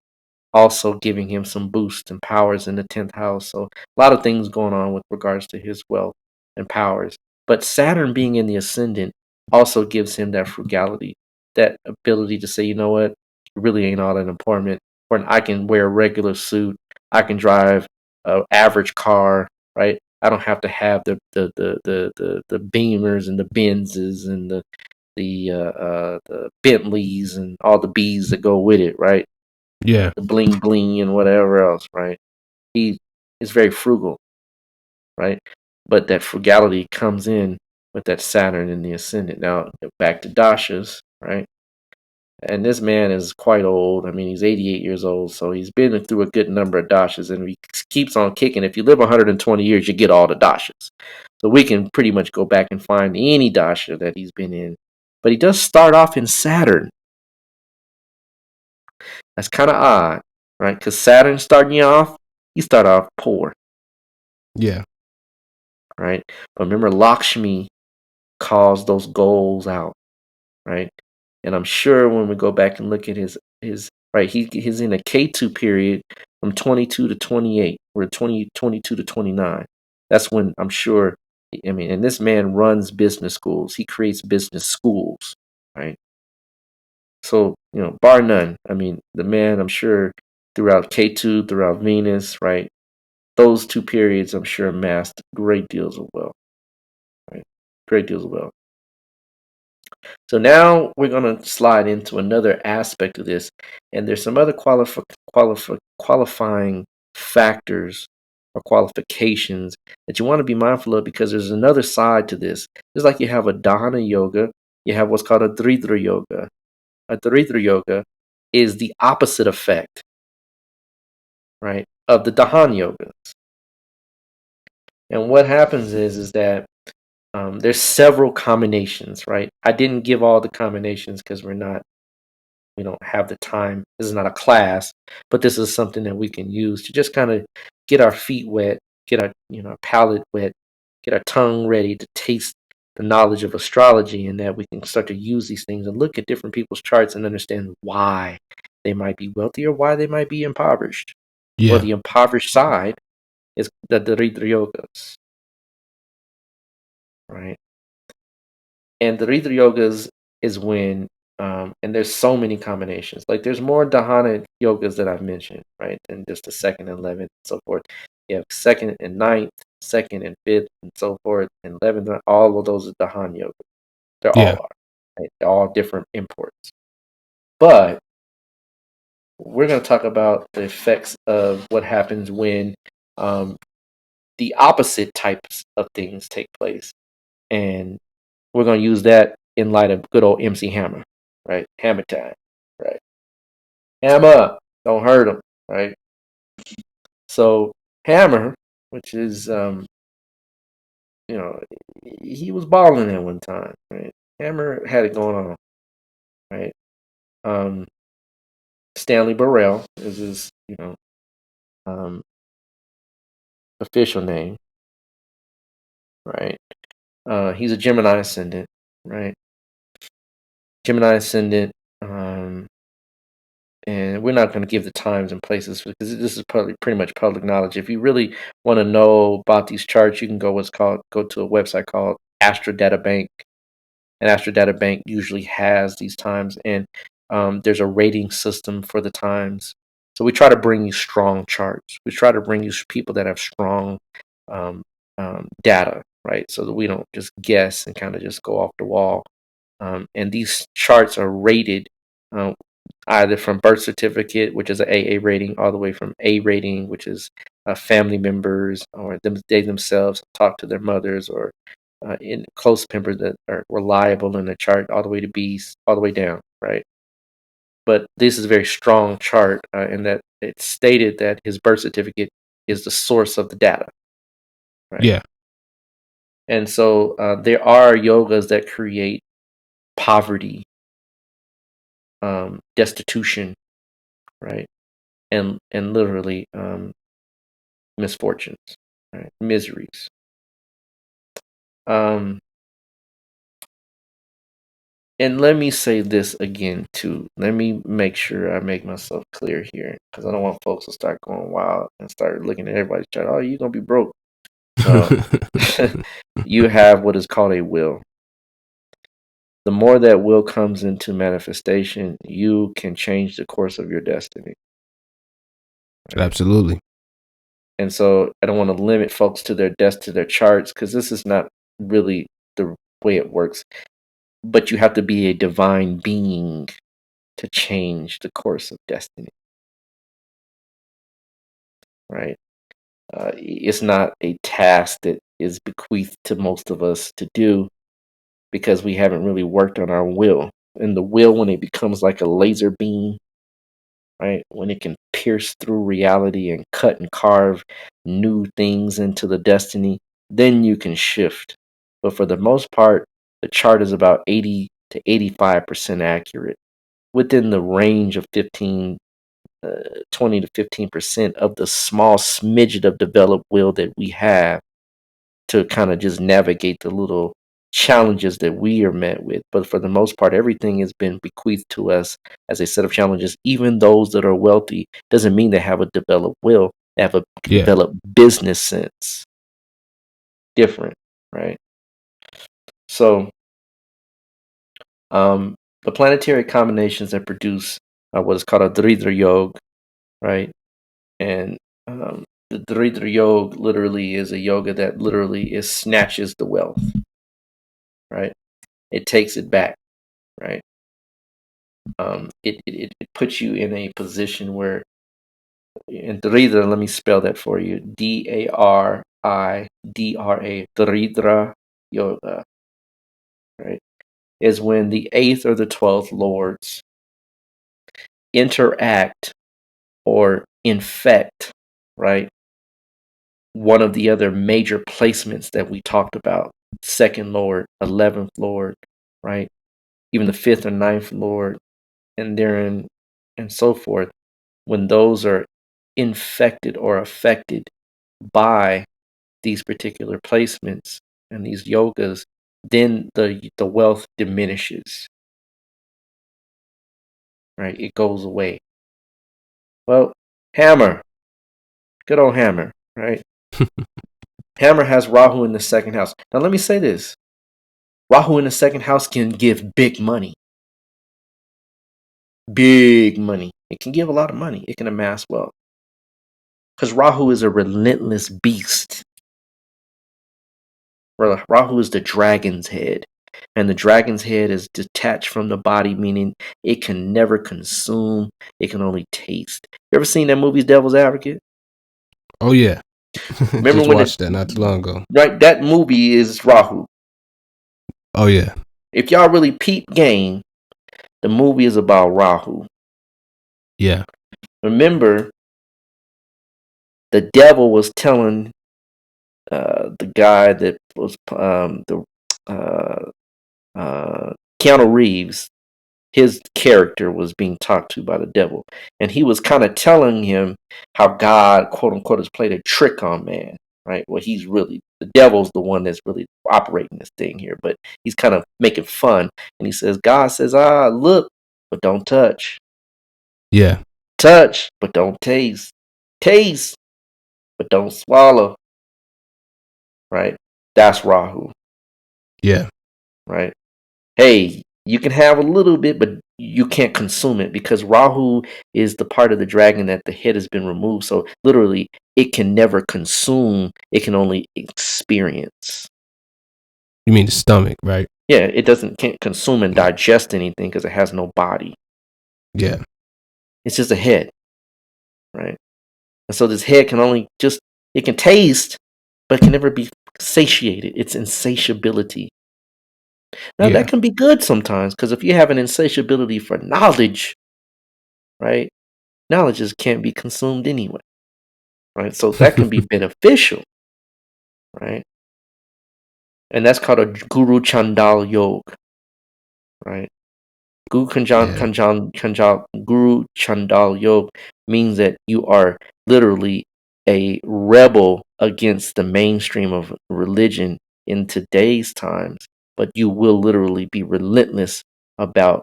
also giving him some boost and powers in the 10th house. So a lot of things going on with regards to his wealth and powers. But Saturn being in the ascendant also gives him that frugality, that ability to say, you know what, it really ain't all that important. Or I can wear a regular suit. I can drive an average car, right? I don't have to have the Beamers and the Benzes and the Bentleys and all the B's that go with it, right? Yeah. The bling bling and whatever else, right? He is very frugal, right? But that frugality comes in with that Saturn in the ascendant. Now, back to dashas, right? And this man is quite old. I mean, he's 88 years old, so he's been through a good number of dashas, and he keeps on kicking. If you live 120 years, you get all the dashas. So we can pretty much go back and find any dasha that he's been in. But he does start off in Saturn. That's kind of odd, right? Because Saturn starting you off, you start off poor, Yeah. right? But remember, Lakshmi calls those goals out, right? And I'm sure when we go back and look at his right, he's in a K2 period from 22 to 28, or 22 to 29. That's when I'm sure. I mean, and this man runs business schools. He creates business schools, right? So, bar none. I mean, the man, I'm sure, throughout K2, throughout Venus, right? Those 2 periods, I'm sure, amassed great deals of wealth, right? Great deals of wealth. So now we're going to slide into another aspect of this, and there's some other qualifying factors or qualifications that you want to be mindful of, because there's another side to this. Just like you have a dana yoga, you have what's called a dridra yoga. A dridra yoga is the opposite effect, right, of the dahan yogas. And what happens is that there's several combinations, right? I didn't give all the combinations because we don't have the time. This is not a class, but this is something that we can use to just kind of get our feet wet, get our palate wet, get our tongue ready to taste the knowledge of astrology, and that we can start to use these things and look at different people's charts and understand why they might be wealthy or why they might be impoverished. Well, Yeah. the impoverished side is the Daridra yogas, right? And the Ridra yogas is when, and there's so many combinations. Like there's more Dahana yogas that I've mentioned, right? Than just the 2nd and 11th and so forth. You have 2nd and 9th, 2nd and 5th and so forth, and 11th. All of those are Dahana yogas. They're all Yeah. are. Right? They're all different imports. But we're going to talk about the effects of what happens when the opposite types of things take place. And we're going to use that in light of good old MC Hammer, right? Hammer time, right? Hammer. Don't hurt him, right? So Hammer, which is he was balling at one time, right? Hammer had it going on, right? Um, Stanley Burrell is his, um, official name, right? He's a Gemini ascendant, right? Gemini ascendant, and we're not going to give the times and places because this is pretty much public knowledge. If you really want to know about these charts, you can go to a website called Astrodata Bank, and Astrodata Bank usually has these times, and there's a rating system for the times. So we try to bring you strong charts. We try to bring you people that have strong um, data, right? So that we don't just guess and kind of just go off the wall. And these charts are rated uh, either from birth certificate, which is an AA rating, all the way from A rating, which is family members or they themselves talk to their mothers, or in close members that are reliable in the chart, all the way to B's, all the way down, right? But this is a very strong chart in that it's stated that his birth certificate is the source of the data, right? Yeah. And so there are yogas that create poverty, destitution, right? And literally misfortunes, right? Miseries. Um, and let me say this again too. Let me make sure I make myself clear here, because I don't want folks to start going wild and start looking at everybody's chart. Oh, you're gonna be broke. No, you have what is called a will. The more that will comes into manifestation, you can change the course of your destiny. Right? Absolutely. And so I don't want to limit folks to their charts, because this is not really the way it works. But you have to be a divine being to change the course of destiny, right? It's not a task that is bequeathed to most of us to do, because we haven't really worked on our will. And the will, when it becomes like a laser beam, right? When it can pierce through reality and cut and carve new things into the destiny, then you can shift. But for the most part, the chart is about 80 to 85% accurate, within the range of 20 to 15% of the small smidget of developed will that we have to kind of just navigate the little challenges that we are met with. But for the most part, everything has been bequeathed to us as a set of challenges. Even those that are wealthy doesn't mean they have a developed will. They have a developed business sense. Different, right? So, the planetary combinations that produce what is called a Dridra Yoga, right? And the Dridra Yoga literally is a yoga that literally snatches the wealth, right? It takes it back, right? It puts you in a position where, in Dridra, let me spell that for you: Daridra, Dridra Yoga, right? Is when the 8th or the 12th lords interact or infect, right, one of the other major placements that we talked about: 2nd lord, 11th lord, right? Even the 5th or 9th lord, and therein and so forth. When those are infected or affected by these particular placements and these yogas, then the wealth diminishes, right? It goes away. Well, Hammer, good old Hammer, right? Hammer has Rahu in the 2nd house. Now let me say this: Rahu in the 2nd house can give big money. Big money. It can give a lot of money. It can amass wealth. Because Rahu is a relentless beast. Rahu is the dragon's head. And the dragon's head is detached from the body, meaning it can never consume. It can only taste. You ever seen that movie, Devil's Advocate? Oh, yeah. Remember Just when watched that not too long ago. Right, that movie is Rahu. Oh, yeah. If y'all really peep game, the movie is about Rahu. Yeah. remember, the devil was telling the guy that was the Keanu Reeves, his character was being talked to by the devil, and he was kind of telling him how God, quote unquote, has played a trick on man, right? Well, he's really, the devil's the one that's really operating this thing here, but he's kind of making fun, and he says, God says, look, but don't touch, Yeah. touch, but don't taste, taste, but don't swallow, right? That's Rahu, Yeah. right? Hey, you can have a little bit, but you can't consume it because Rahu is the part of the dragon that the head has been removed. So literally, it can never consume, it can only experience. You mean the stomach, right? Yeah, it can't consume and digest anything because it has no body. Yeah. It's just a head, right? And so this head can only it can taste, but it can never be satiated. It's insatiability. Now, Yeah. that can be good sometimes because if you have an insatiability for knowledge, right? Knowledge just can't be consumed anyway, right? So that can be beneficial, right? And that's called a Guru Chandal Yoga, right? Yeah. Guru Chandal Yoga means that you are literally a rebel against the mainstream of religion in today's times, but you will literally be relentless about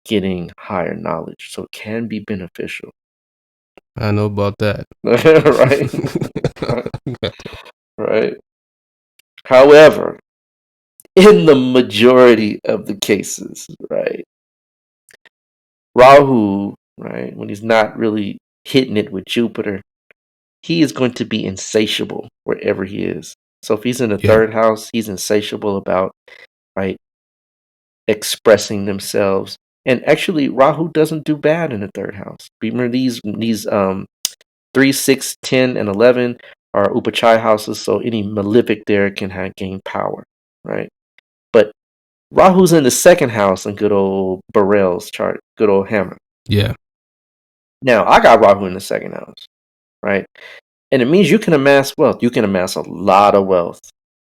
getting higher knowledge. So it can be beneficial. I know about that. Right? Right. However, in the majority of the cases, right, Rahu, right, when he's not really hitting it with Jupiter, he is going to be insatiable wherever he is. So if he's in the Yeah. third house, he's insatiable about, right, expressing themselves. And actually, Rahu doesn't do bad in the third house. Remember these 3, 6, 10, and 11 are Upachai houses, so any malefic there can gain power, right? But Rahu's in the second house in good old Burrell's chart, good old Hammer. Yeah. Now, I got Rahu in the second house, right? And it means you can amass wealth. You can amass a lot of wealth.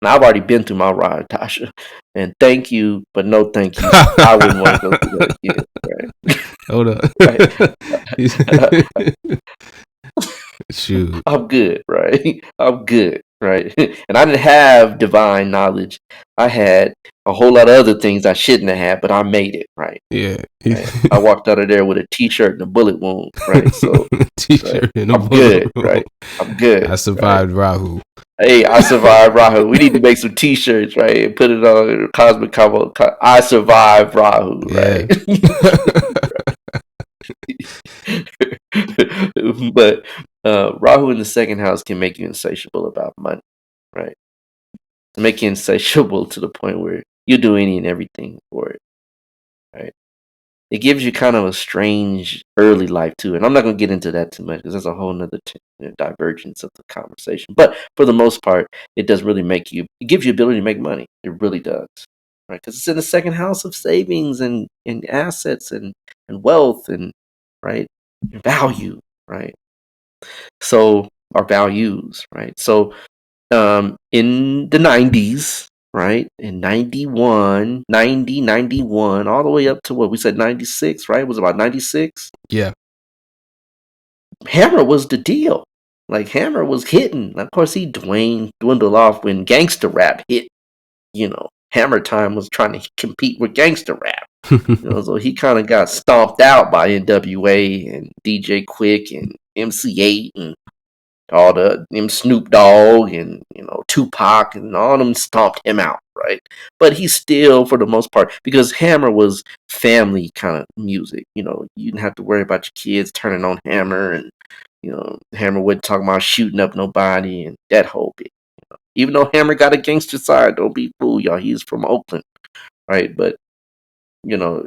Now, I've already been through my ride, Tasha. And thank you, but no thank you. I wouldn't want to go through that again, right? Hold up. Right? Shoot. I'm good, right? I'm good, right? And I didn't have divine knowledge. I had a whole lot of other things I shouldn't have had, but I made it, right? Yeah. Right? I walked out of there with a t-shirt and a bullet wound, right? So T-shirt right? and a I'm bullet good, wound. right? I'm good. I survived right? Rahu. Hey, I survived Rahu. We need to make some t-shirts, right? And put it on Cosmic Combo. I survived Rahu, Yeah. right? But Rahu in the second house can make you insatiable about money, right? Make you insatiable to the point where you do any and everything for it, right? It gives you kind of a strange early life too, and I'm not going to get into that too much because that's a whole nother divergence of the conversation. But for the most part, it does really it gives you ability to make money. It really does, right? Because it's in the second house of savings and assets and wealth and right value, right? So our values, right? So in the 90s, right? In 91, 90, 91, all the way up to what we said 96, right? It was about 96. Yeah. Hammer was the deal. Like Hammer was hitting. Of course, he dwindled off when gangster rap hit. Hammer Time was trying to compete with gangster rap. So he kind of got stomped out by NWA and DJ Quick and MC8 and all them Snoop Dogg and Tupac and all them stomped him out, right? But he still, for the most part, because Hammer was family kind of music. You didn't have to worry about your kids turning on Hammer, and Hammer wasn't talking about shooting up nobody and that whole bit. Even though Hammer got a gangster side, don't be fooled, y'all. He's from Oakland, right? But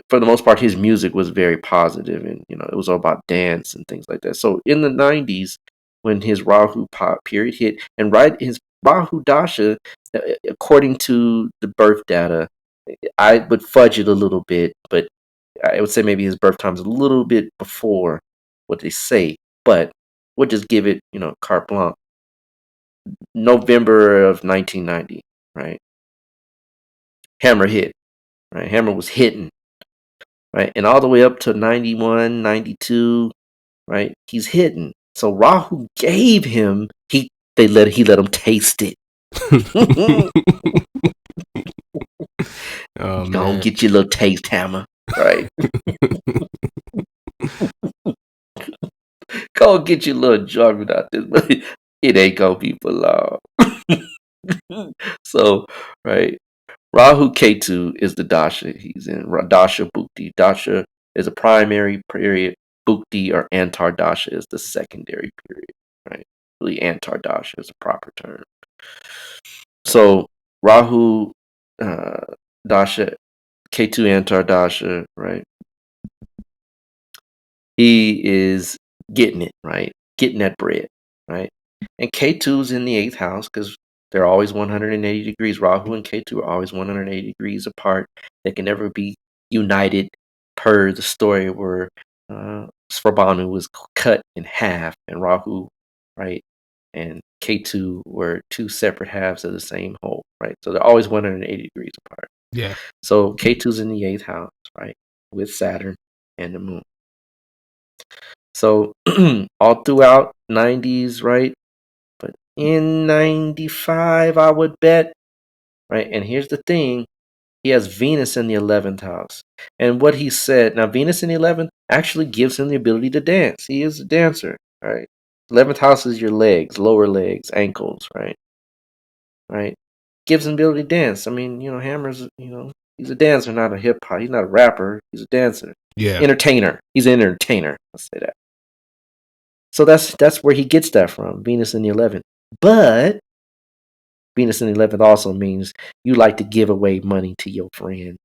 for the most part, his music was very positive, and it was all about dance and things like that. So in the 90s, when his Rahu pop period hit, and right his Rahu Dasha, according to the birth data, I would fudge it a little bit, but I would say maybe his birth time is a little bit before what they say. But we'll just give it, carte blanche. November of 1990, right? Hammer hit, right? Hammer was hitting, right? And all the way up to 91, 92, right? He's hitting. So Rahu gave him, he let him taste it. Oh Go on, man. get your little taste, Hammer, right? Go on, get your little jug out this, but it ain't gonna be for long. So, right, Rahu Ketu is the dasha he's in. Dasha Bhukti. Dasha is a primary period. Bhukti or Antardasha is the secondary period. Right? Really, Antardasha is a proper term. So Rahu Dasha, Ketu Antardasha, right? He is getting it, right? Getting that bread, right? And K2's in the eighth house because they're always 180 degrees. Rahu and K2 are always 180 degrees apart. They can never be united per the story where Svabhanu was cut in half and Rahu, right? And K2 were two separate halves of the same whole, right? So they're always 180 degrees apart. Yeah. So K2's in the eighth house, right? With Saturn and the moon. So all throughout 90s, right? But in 95, I would bet, right? And here's the thing. He has Venus in the 11th house. And what he said, now Venus in the 11th actually gives him the ability to dance. He is a dancer, right? 11th house is your legs, lower legs, ankles, right? Right? Gives him the ability to dance. I mean, Hammer's, he's a dancer, not a hip hop. He's not a rapper. He's a dancer. Yeah. Entertainer. He's an entertainer. Let's say that. So that's where he gets that from, Venus in the 11th. But Venus in the 11th also means you like to give away money to your friends.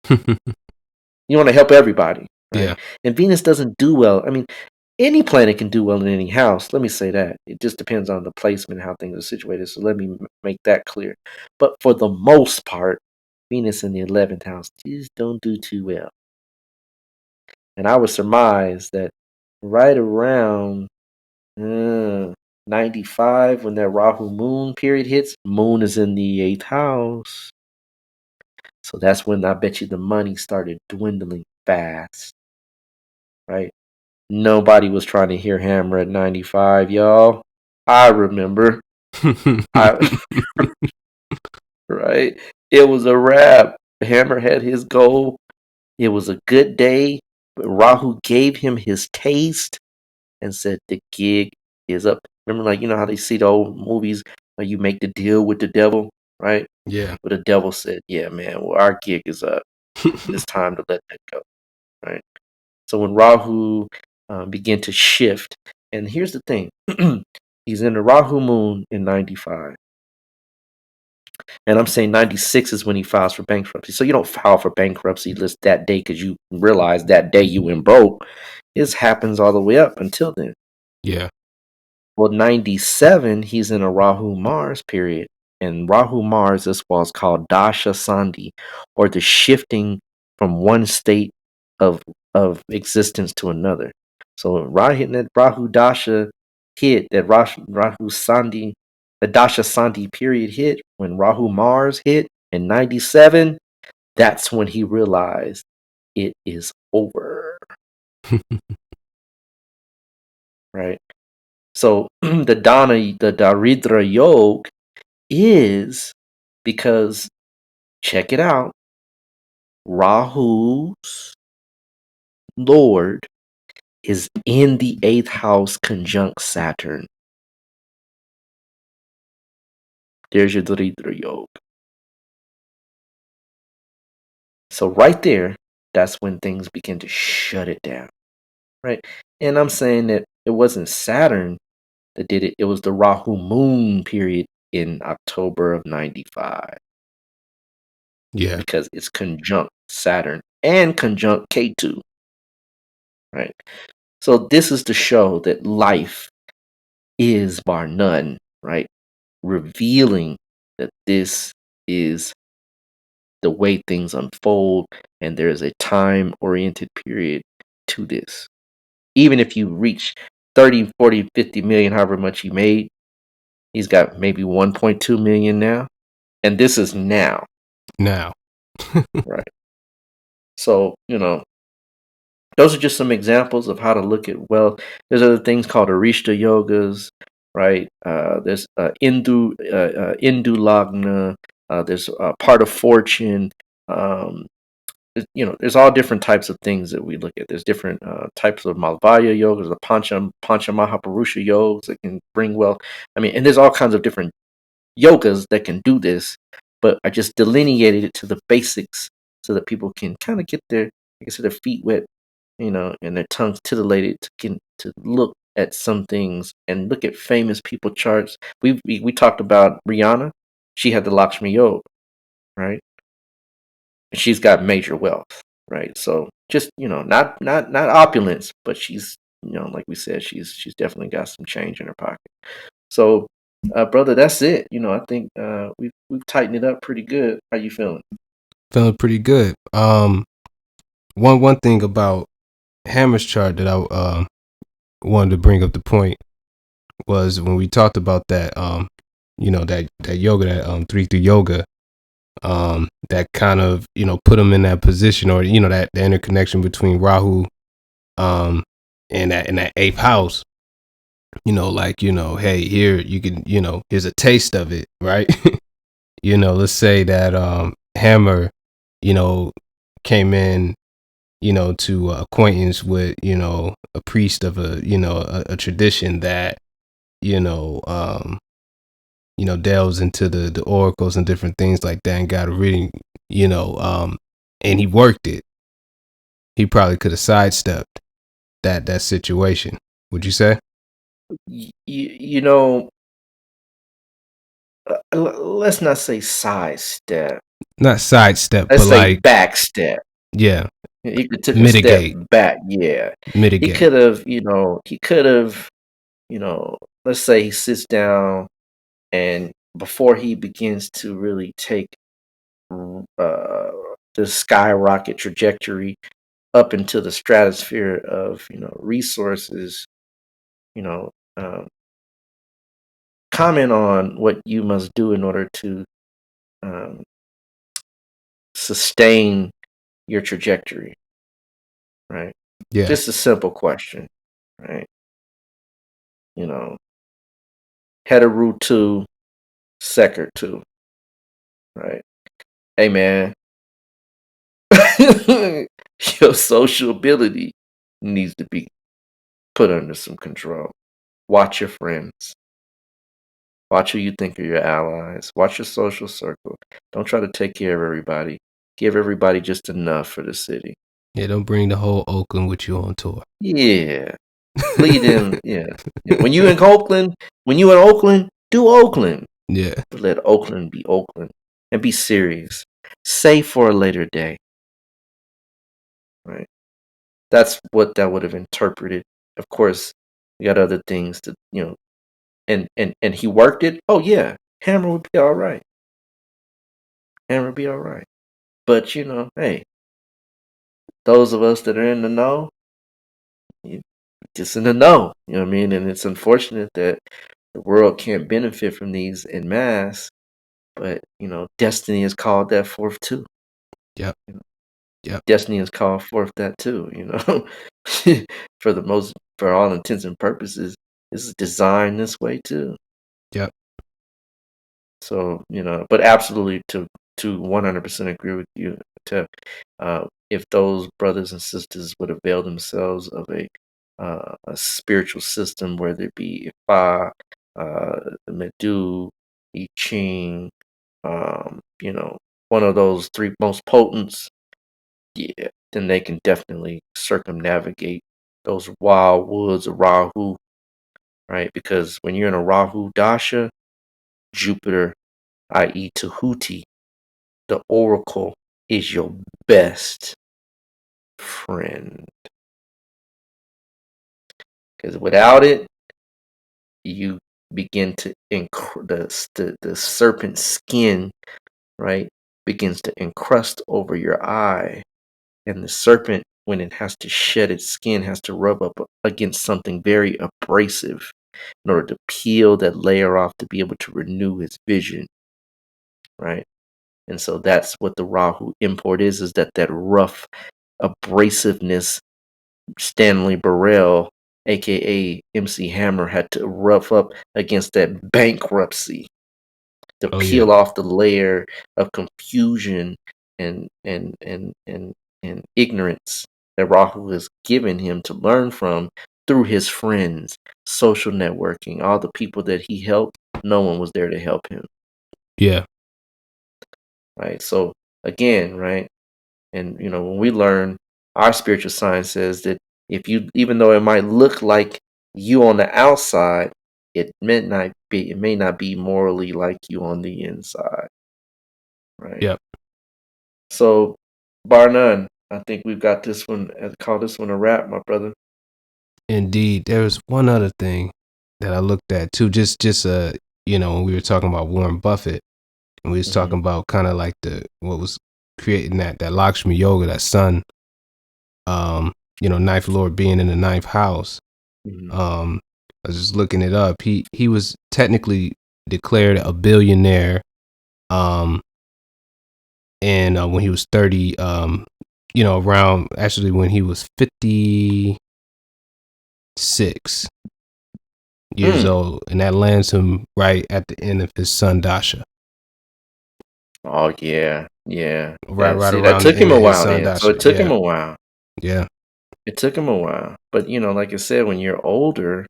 You want to help everybody, right? Yeah. And Venus doesn't do well. I mean, any planet can do well in any house. Let me say that. It just depends on the placement, how things are situated. So let me make that clear. But for the most part, Venus in the 11th house just don't do too well. And I would surmise that right around 95, when that Rahu moon period hits, moon is in the eighth house. So that's when I bet you the money started dwindling fast. Right? Nobody was trying to hear Hammer at 95, y'all. I remember. Right? It was a wrap. Hammer had his goal. It was a good day. But Rahu gave him his taste and said the gig is up. Remember, how they see the old movies where you make the deal with the devil, right? Yeah. But the devil said, "Yeah, man, well, our gig is up. It's time to let that go." Right. So when Rahu began to shift, and here's the thing, he's in the Rahu moon in 95. And I'm saying 96 is when he files for bankruptcy. So you don't file for bankruptcy list that day because you realize that day you went broke. This happens all the way up until then. Yeah. Well, 97, he's in a Rahu Mars period. And Rahu Mars is what's called Dasha Sandhi, or the shifting from one state of existence to another. So that Rahu Dasha hit, that Rahu Sandhi, the Dasha Sandhi period hit, when Rahu Mars hit in 97, that's when he realized it is over. Right? So the Daridra Yoga is because, check it out, Rahu's Lord is in the eighth house conjunct Saturn. There's your Daridra Yoga. So right there, that's when things begin to shut it down. Right? And I'm saying that it wasn't Saturn that did it, it was the Rahu moon period in October of 95. Yeah. Because it's conjunct Saturn and conjunct K2. Right? So this is to show that life is bar none, right? Revealing that this is the way things unfold and there is a time oriented period to this. even if you reach 30, 40, 50 million, however much he made, he's got maybe 1.2 million now. And this is now. Now. Right. So, those are just some examples of how to look at wealth. There's other things called Arishta yogas, right? There's Indu Lagna. There's part of fortune. There's all different types of things that we look at. There's different types of Malvaya yogas, the Pancha Mahaparusha yogas that can bring wealth. I mean, and there's all kinds of different yogas that can do this, but I just delineated it to the basics so that people can kind of get their feet wet, and their tongues titillated to look at some things and look at famous people charts. We talked about Rihanna. She had the Lakshmi Yoga, right? And she's got major wealth, right? So just not opulence, but she's like we said, she's definitely got some change in her pocket. So, brother, that's it. I think we've tightened it up pretty good. How you feeling? Feeling pretty good. One thing about Hammer's chart that I wanted to bring up the point was when we talked about that that yoga, that 3-3 yoga, that kind of put him in that position, or that the interconnection between Rahu and that eighth house. Hey, here you can, here's a taste of it, right? Let's say that Hammer, came in, to acquaintance with, a priest of a tradition that, delves into the oracles and different things like that, and got a reading, and he worked it. He probably could have sidestepped that situation. Would you say? Let's not say sidestep. Not sidestep, Let's but say like backstep. Yeah. He could took Mitigate. a step back. Yeah. Mitigate. He could have, let's say he sits down, and before he begins to really take the skyrocket trajectory up into the stratosphere of resources, comment on what you must do in order to sustain your trajectory, right? Yeah. Just a simple question, right? Heteru 2, Secker 2, right? Hey, man, your social ability needs to be put under some control. Watch your friends. Watch who you think are your allies. Watch your social circle. Don't try to take care of everybody. Give everybody just enough for the city. Yeah, don't bring the whole Oakland with you on tour. Yeah. Lead in. Yeah. When you in Oakland, do Oakland. Yeah. But let Oakland be Oakland and be serious. Save for a later day. Right. That's what that would have interpreted. Of course, we got other things to, and he worked it. Oh yeah, Hammer would be all right. Hammer would be all right. But hey, those of us that are in the know, just in the know. You know what I mean? And it's unfortunate that the world can't benefit from these in mass. But destiny has called that forth too. Yep. Yep. Destiny has called forth that too. For all intents and purposes, it's designed this way too. Yep. So but absolutely to 100% agree with you. If those brothers and sisters would avail themselves of a spiritual system, whether it be Ifa, Medu, I Ching, one of those three most potents, yeah, then they can definitely circumnavigate those wild woods of Rahu, right? Because when you're in a Rahu Dasha, Jupiter, i.e. Tahuti, the oracle is your best friend. Because without it, you begin to the serpent skin, right, begins to encrust over your eye, And the serpent, when it has to shed its skin, has to rub up against something very abrasive in order to peel that layer off to be able to renew its vision, right? And so that's what the Rahu import is that rough abrasiveness Stanley Burrell, aka MC Hammer, had to rough up against that bankruptcy to peel off the layer of confusion and ignorance that Rahu has given him to learn from through his friends, social networking, all the people that he helped. No one was there to help him. Yeah. Right. So again, right. And when we learn, our spiritual science says that even though it might look like you on the outside, it may not be morally like you on the inside. Right. Yep. So, bar none, I think we've got this one. Call this one a wrap, my brother. Indeed. There was one other thing that I looked at too. Just when we were talking about Warren Buffett, and we was talking about kind of like what was creating that Lakshmi yoga, that sun, ninth lord being in the ninth house. I was just looking it up. He was technically declared a billionaire, and when he was 30, around actually when he was 56 years old, and that lands him right at the end of his sun dasha. Oh yeah. Right around. That took him a while. So it took him a while. Yeah. It took him a while, but like I said, when you're older,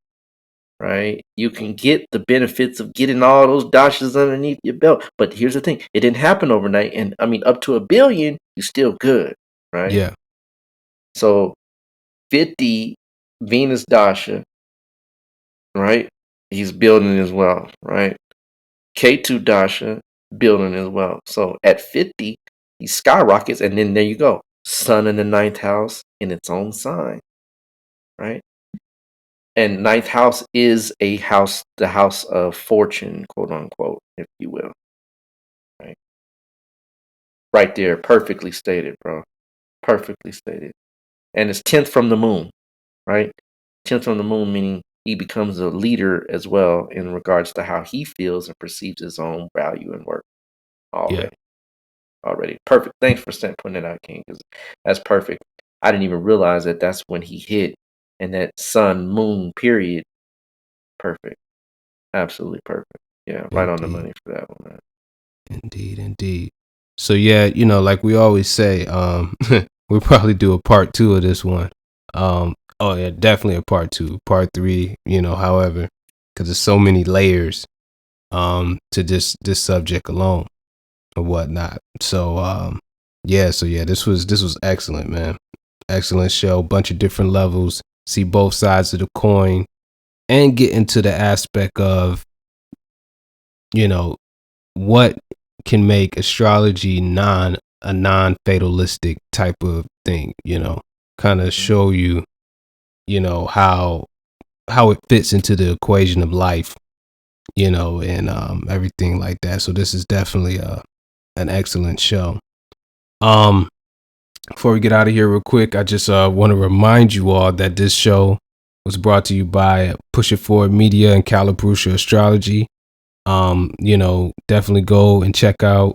right, you can get the benefits of getting all those dashas underneath your belt. But here's the thing: it didn't happen overnight, and I mean, up to $1 billion, you're still good, right? Yeah. So 50 Venus dasha, right? He's building his wealth, right? K2 dasha, building his wealth. So at 50, he skyrockets, and then there you go, sun in the ninth house in its own sign, right? And ninth house is the house of fortune, quote unquote, if you will. Right there, perfectly stated, bro. Perfectly stated. And it's 10th from the moon, right? 10th from the moon, meaning he becomes a leader as well in regards to how he feels and perceives his own value and work. Already. Perfect. Thanks for pointing that out, King, because that's perfect. I didn't even realize that that's when he hit, and that sun moon period. Perfect. Absolutely perfect. Yeah, right on the money for that one, man. Indeed. So yeah, like we always say, we'll probably do a part 2 of this one. Oh yeah, definitely a part 2, part 3, however, because there's so many layers to this subject alone or whatnot. So this was excellent, man. Excellent show, bunch of different levels, see both sides of the coin, and get into the aspect of what can make astrology a non-fatalistic type of thing, kind of show you, how it fits into the equation of life, and everything like that. So this is definitely an excellent show. Before we get out of here real quick, I just want to remind you all that this show was brought to you by Push It Forward Media and Calabrusha Astrology. Definitely go and check out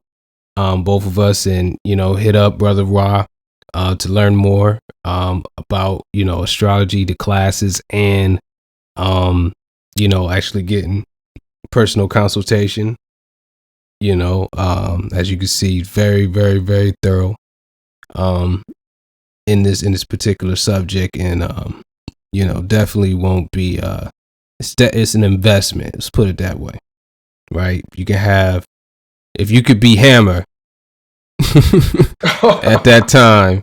both of us, and hit up Brother Ra to learn more about astrology, the classes, and actually getting personal consultation. As you can see, very, very, very thorough in this particular subject, and definitely won't be it's an investment, let's put it that way, right? If you could be Hammer at that time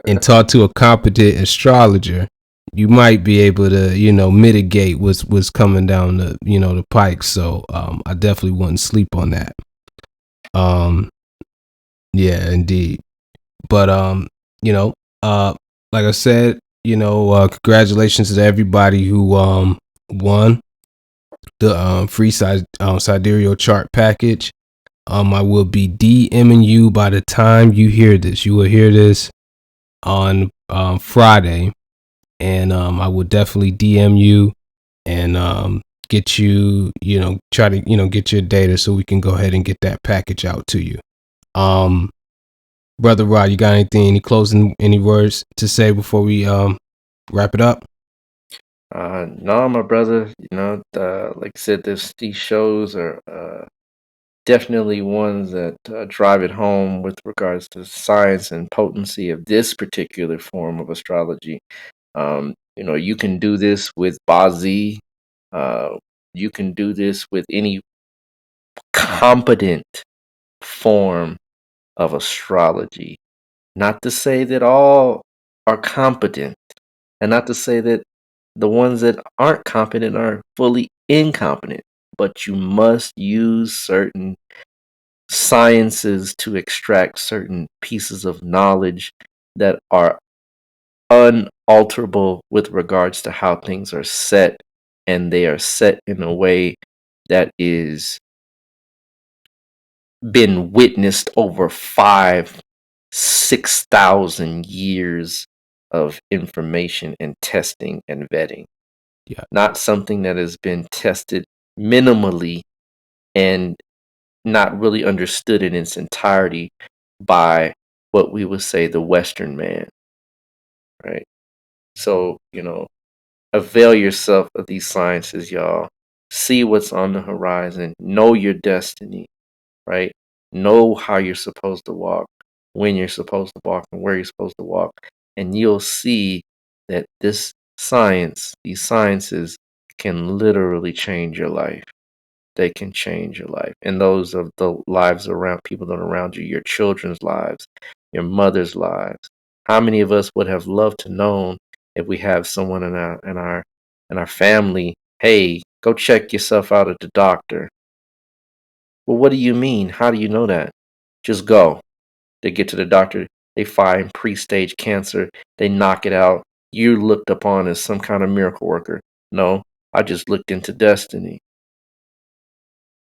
and talk to a competent astrologer, you might be able to mitigate what's coming down the pike. So I definitely wouldn't sleep on that. Yeah, indeed. But like I said, congratulations to everybody who won the free sidereal chart package. I will be DMing you by the time you hear this. You will hear this on Friday, and I will definitely DM you and get you, try to, get your data so we can go ahead and get that package out to you. Brother Rod, you got any closing, any words to say before we wrap it up? No, my brother. Like I said, these shows are definitely ones that drive it home with regards to science and potency of this particular form of astrology. You can do this with Bazi. You can do this with any competent form of astrology. Not to say that all are competent, and not to say that the ones that aren't competent are fully incompetent, but you must use certain sciences to extract certain pieces of knowledge that are unalterable with regards to how things are set, and they are set in a way that is been witnessed over 6,000 years of information and testing and vetting. Yeah. Not something that has been tested minimally and not really understood in its entirety by what we would say the Western man, right? So, avail yourself of these sciences, y'all. See what's on the horizon. Know your destiny, right? Know how you're supposed to walk, when you're supposed to walk, and where you're supposed to walk. And you'll see that these sciences can literally change your life. They can change your life and those of the lives around people that are around you, your children's lives, your mother's lives. How many of us would have loved to known if we have someone in our family, hey, go check yourself out at the doctor. Well, what do you mean? How do you know that? Just go. They get to the doctor, they find pre-stage cancer, they knock it out. You're looked upon as some kind of miracle worker. No, I just looked into destiny.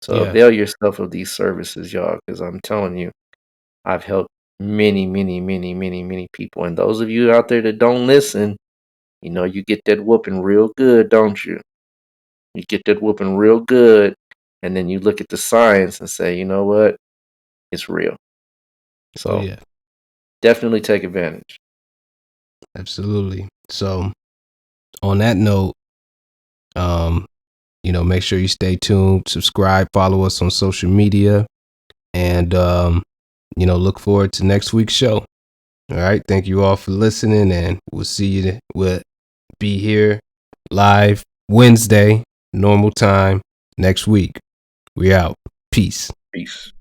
So Yeah. avail yourself of these services, y'all, because I'm telling you, I've helped many, many, many, many, many people. And those of you out there that don't listen, you get that whooping real good, don't you? You get that whooping real good, and then you look at the science and say, you know what? It's real. Oh, So yeah. definitely take advantage. Absolutely. So on that note, make sure you stay tuned, subscribe, follow us on social media, and look forward to next week's show. All right. Thank you all for listening, and we'll see you. We'll be here live Wednesday, normal time, next week. We out. Peace. Peace.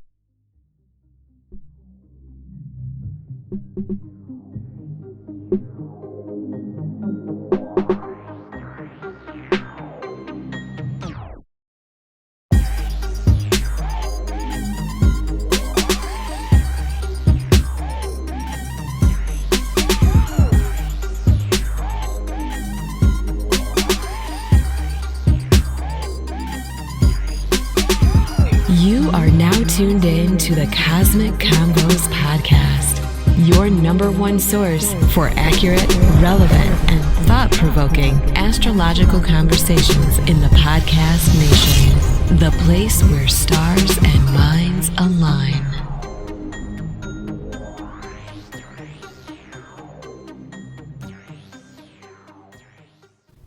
You are now tuned in to the Cosmic Convos podcast, your number one source for accurate, relevant, and thought-provoking astrological conversations in the podcast nation. The place where stars and minds align.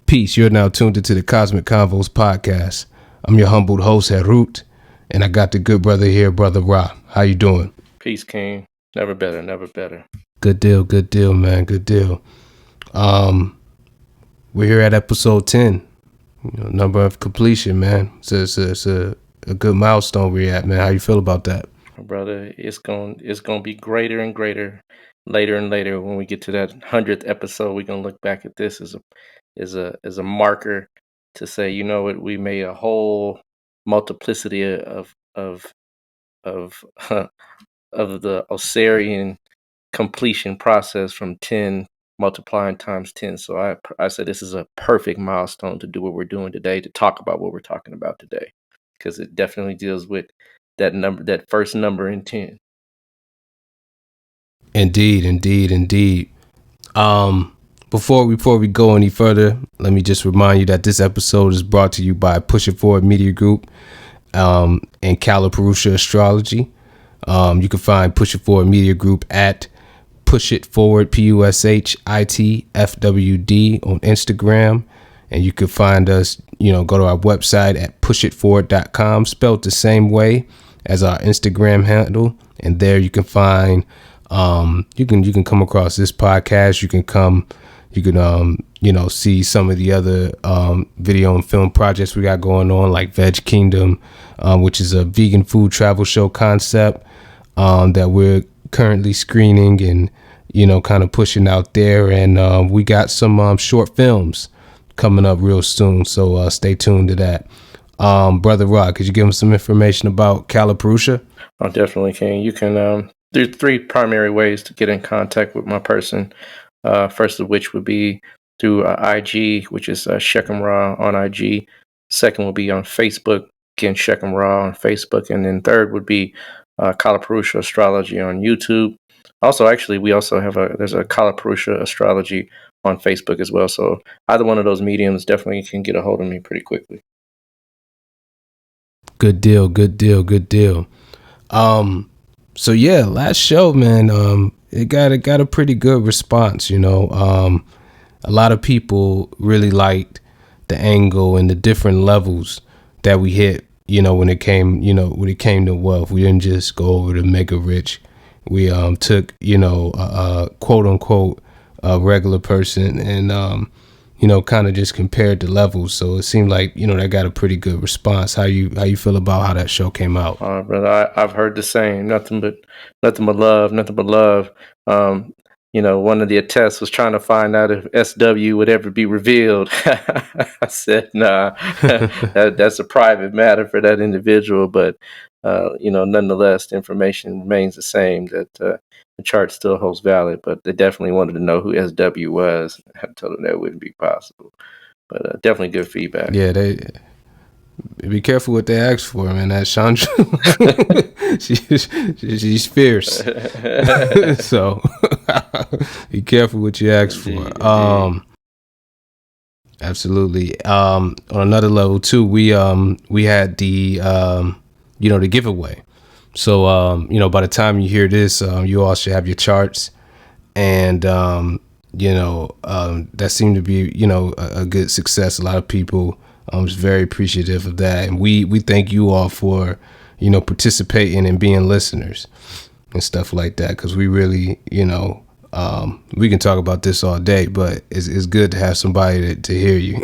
Peace. You're now tuned into the Cosmic Convos podcast. I'm your humbled host, Herut, and I got the good brother here, Brother Ra. How you doing? Peace, King. Never better, never better. Good deal, man. Good deal. We're here at episode 10. Number of completion, man. It's a good milestone we're at, man. How you feel about that? Brother, it's gonna be greater and greater later and later. When we get to that 100th episode, we're gonna look back at this as a marker to say, you know what, we made a whole multiplicity of of the Osirian completion process from 10 multiplying times 10. So I said this is a perfect milestone to do what we're doing today, to talk about what we're talking about today, because it definitely deals with that first number in 10. Indeed. Before we go any further, let me just remind you that this episode is brought to you by Push It Forward Media Group and Orishas and Astrology. You can find Push It Forward Media Group at Push It Forward PUSHITFWD on Instagram, and you can find us. Go to our website at pushitforward.com, spelled the same way as our Instagram handle, and there you can find. You can come across this podcast. You can see some of the other video and film projects we got going on, like Veg Kingdom, which is a vegan food travel show concept that we're currently screening and kind of pushing out there. And we got some short films coming up real soon, so stay tuned to that. Brother Rod, could you give them some information about Calipurusha? I definitely can. You can. There's 3 primary ways to get in contact with my person. First of which would be through IG, which is Shechem Ra on IG. Second would be on Facebook, again Shechem Ra on Facebook, and then third would be Calipurusha Astrology on YouTube. Also, actually, there's a Calipurusha Astrology on Facebook as well. So either one of those mediums definitely can get a hold of me pretty quickly. Good deal. So yeah, last show, man, it got a pretty good response. A lot of people really liked the angle and the different levels that we hit. When it came to wealth, we didn't just go over the mega rich. We took a quote unquote regular person and kind of just compared the levels. So it seemed like that got a pretty good response. How you feel about how that show came out? Brother, I've heard the same. Nothing but love. One of the tests was trying to find out if SW would ever be revealed. I said, nah, that's a private matter for that individual. But nonetheless, the information remains the same. That the chart still holds valid. But they definitely wanted to know who SW was. I told them that wouldn't be possible. But definitely good feedback. Yeah, they be careful what they ask for, man. That Chandra, she's fierce. So be careful what you ask for. Absolutely. On another level too, we had the the giveaway. So by the time you hear this, you all should have your charts, and that seemed to be a good success. A lot of people was very appreciative of that, and we thank you all for participating and being listeners and stuff like that, because we really we can talk about this all day, but it's good to have somebody to hear you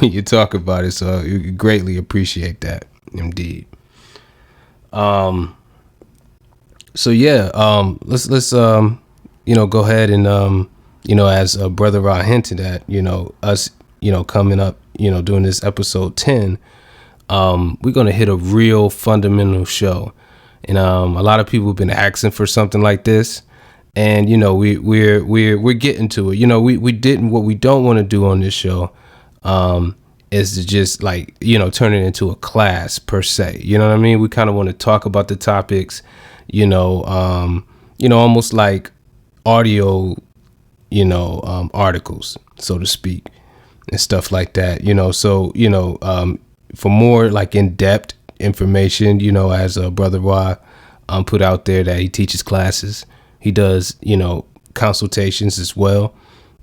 when you talk about it. So we greatly appreciate that, indeed. So yeah, let's go ahead and as Brother Ra hinted at, us coming up, doing this episode 10, we're gonna hit a real fundamental show, and a lot of people have been asking for something like this, and we're getting to it. We didn't, what we don't want to do on this show is to just turn it into a class per se. You know what I mean? We kind of want to talk about the topics, almost like audio, articles, so to speak, and stuff like that. So for more in-depth information, as Brother Ra put out there, that he teaches classes, he does consultations as well,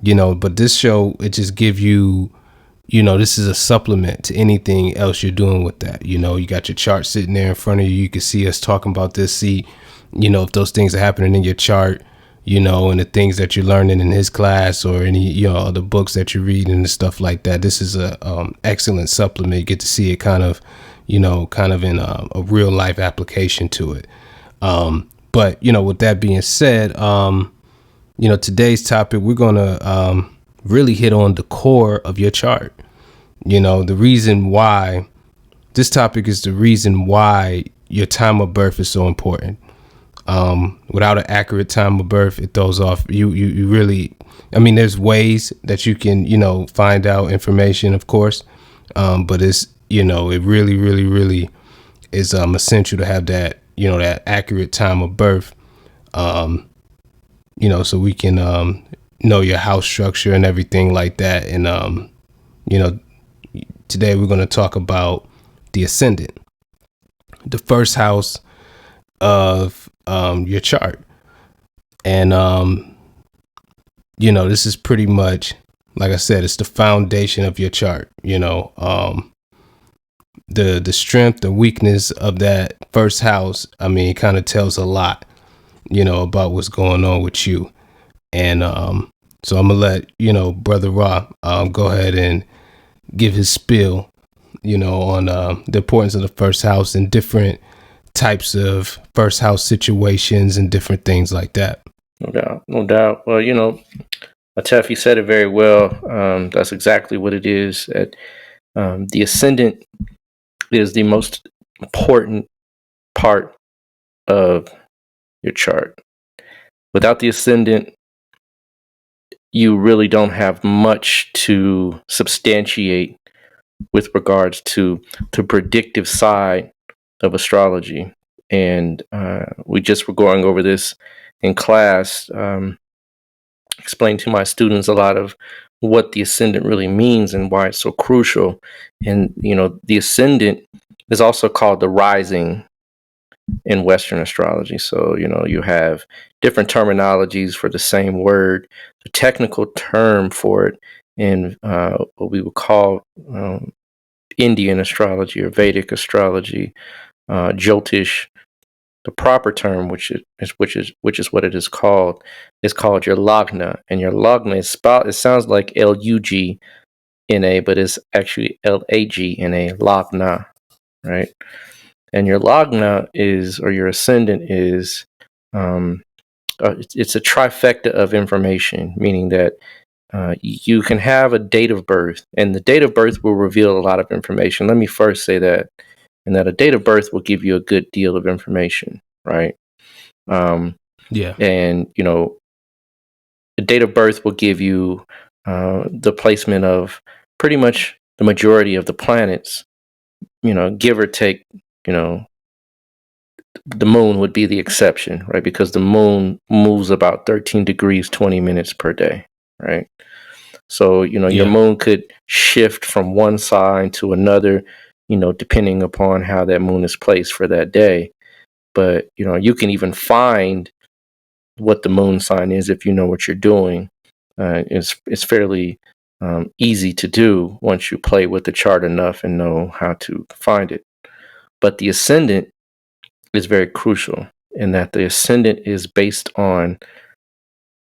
but this show, it just give you, this is a supplement to anything else you're doing with that. You got your chart sitting there in front of you. You can see us talking about this, see if those things are happening in your chart, and the things that you're learning in his class, or any other books that you're reading and stuff like that. This is a excellent supplement. You get to see it kind of in a real life application to it. But with that being said, today's topic, we're gonna really hit on the core of your chart. The reason why this topic is the reason why your time of birth is so important. Without an accurate time of birth, it throws off you really, there's ways that you can find out information, of course, but it's it really is essential to have that, that accurate time of birth. So we can know your house structure and everything like that. And today we're going to talk about the ascendant, the first house of your chart. And this is pretty much, like I said, it's the foundation of your chart. The strength, the weakness of that first house, I mean, it kind of tells a lot, about what's going on with you. And so I'm gonna let Brother Ra go ahead and give his spiel, on the importance of the first house and different types of first house situations and different things like that. No doubt. Well, Atef, you said it very well. That's exactly what it is. The ascendant is the most important part of your chart. Without the ascendant, you really don't have much to substantiate with regards to the predictive side of astrology. And we just were going over this in class, explain to my students a lot of what the ascendant really means and why it's so crucial. And, the ascendant is also called the rising in Western astrology. So, you have different terminologies for the same word. The technical term for it in what we would call Indian astrology or Vedic astrology, Jyotish. The proper term, which is what it is called your lagna, and your lagna is spelled. It sounds like Lugna, but it's actually Lagna, lagna, right? And your lagna or your ascendant is, it's a trifecta of information, meaning that you can have a date of birth, and the date of birth will reveal a lot of information. Let me first say that, and that a date of birth will give you a good deal of information, right? Yeah. And the date of birth will give you the placement of pretty much the majority of the planets, give or take. The moon would be the exception, right? Because the moon moves about 13 degrees 20 minutes per day, right? So, your moon could shift from one sign to another, depending upon how that moon is placed for that day. But, you can even find what the moon sign is if you know what you're doing. It's fairly easy to do once you play with the chart enough and know how to find it. But the ascendant is very crucial in that the ascendant is based on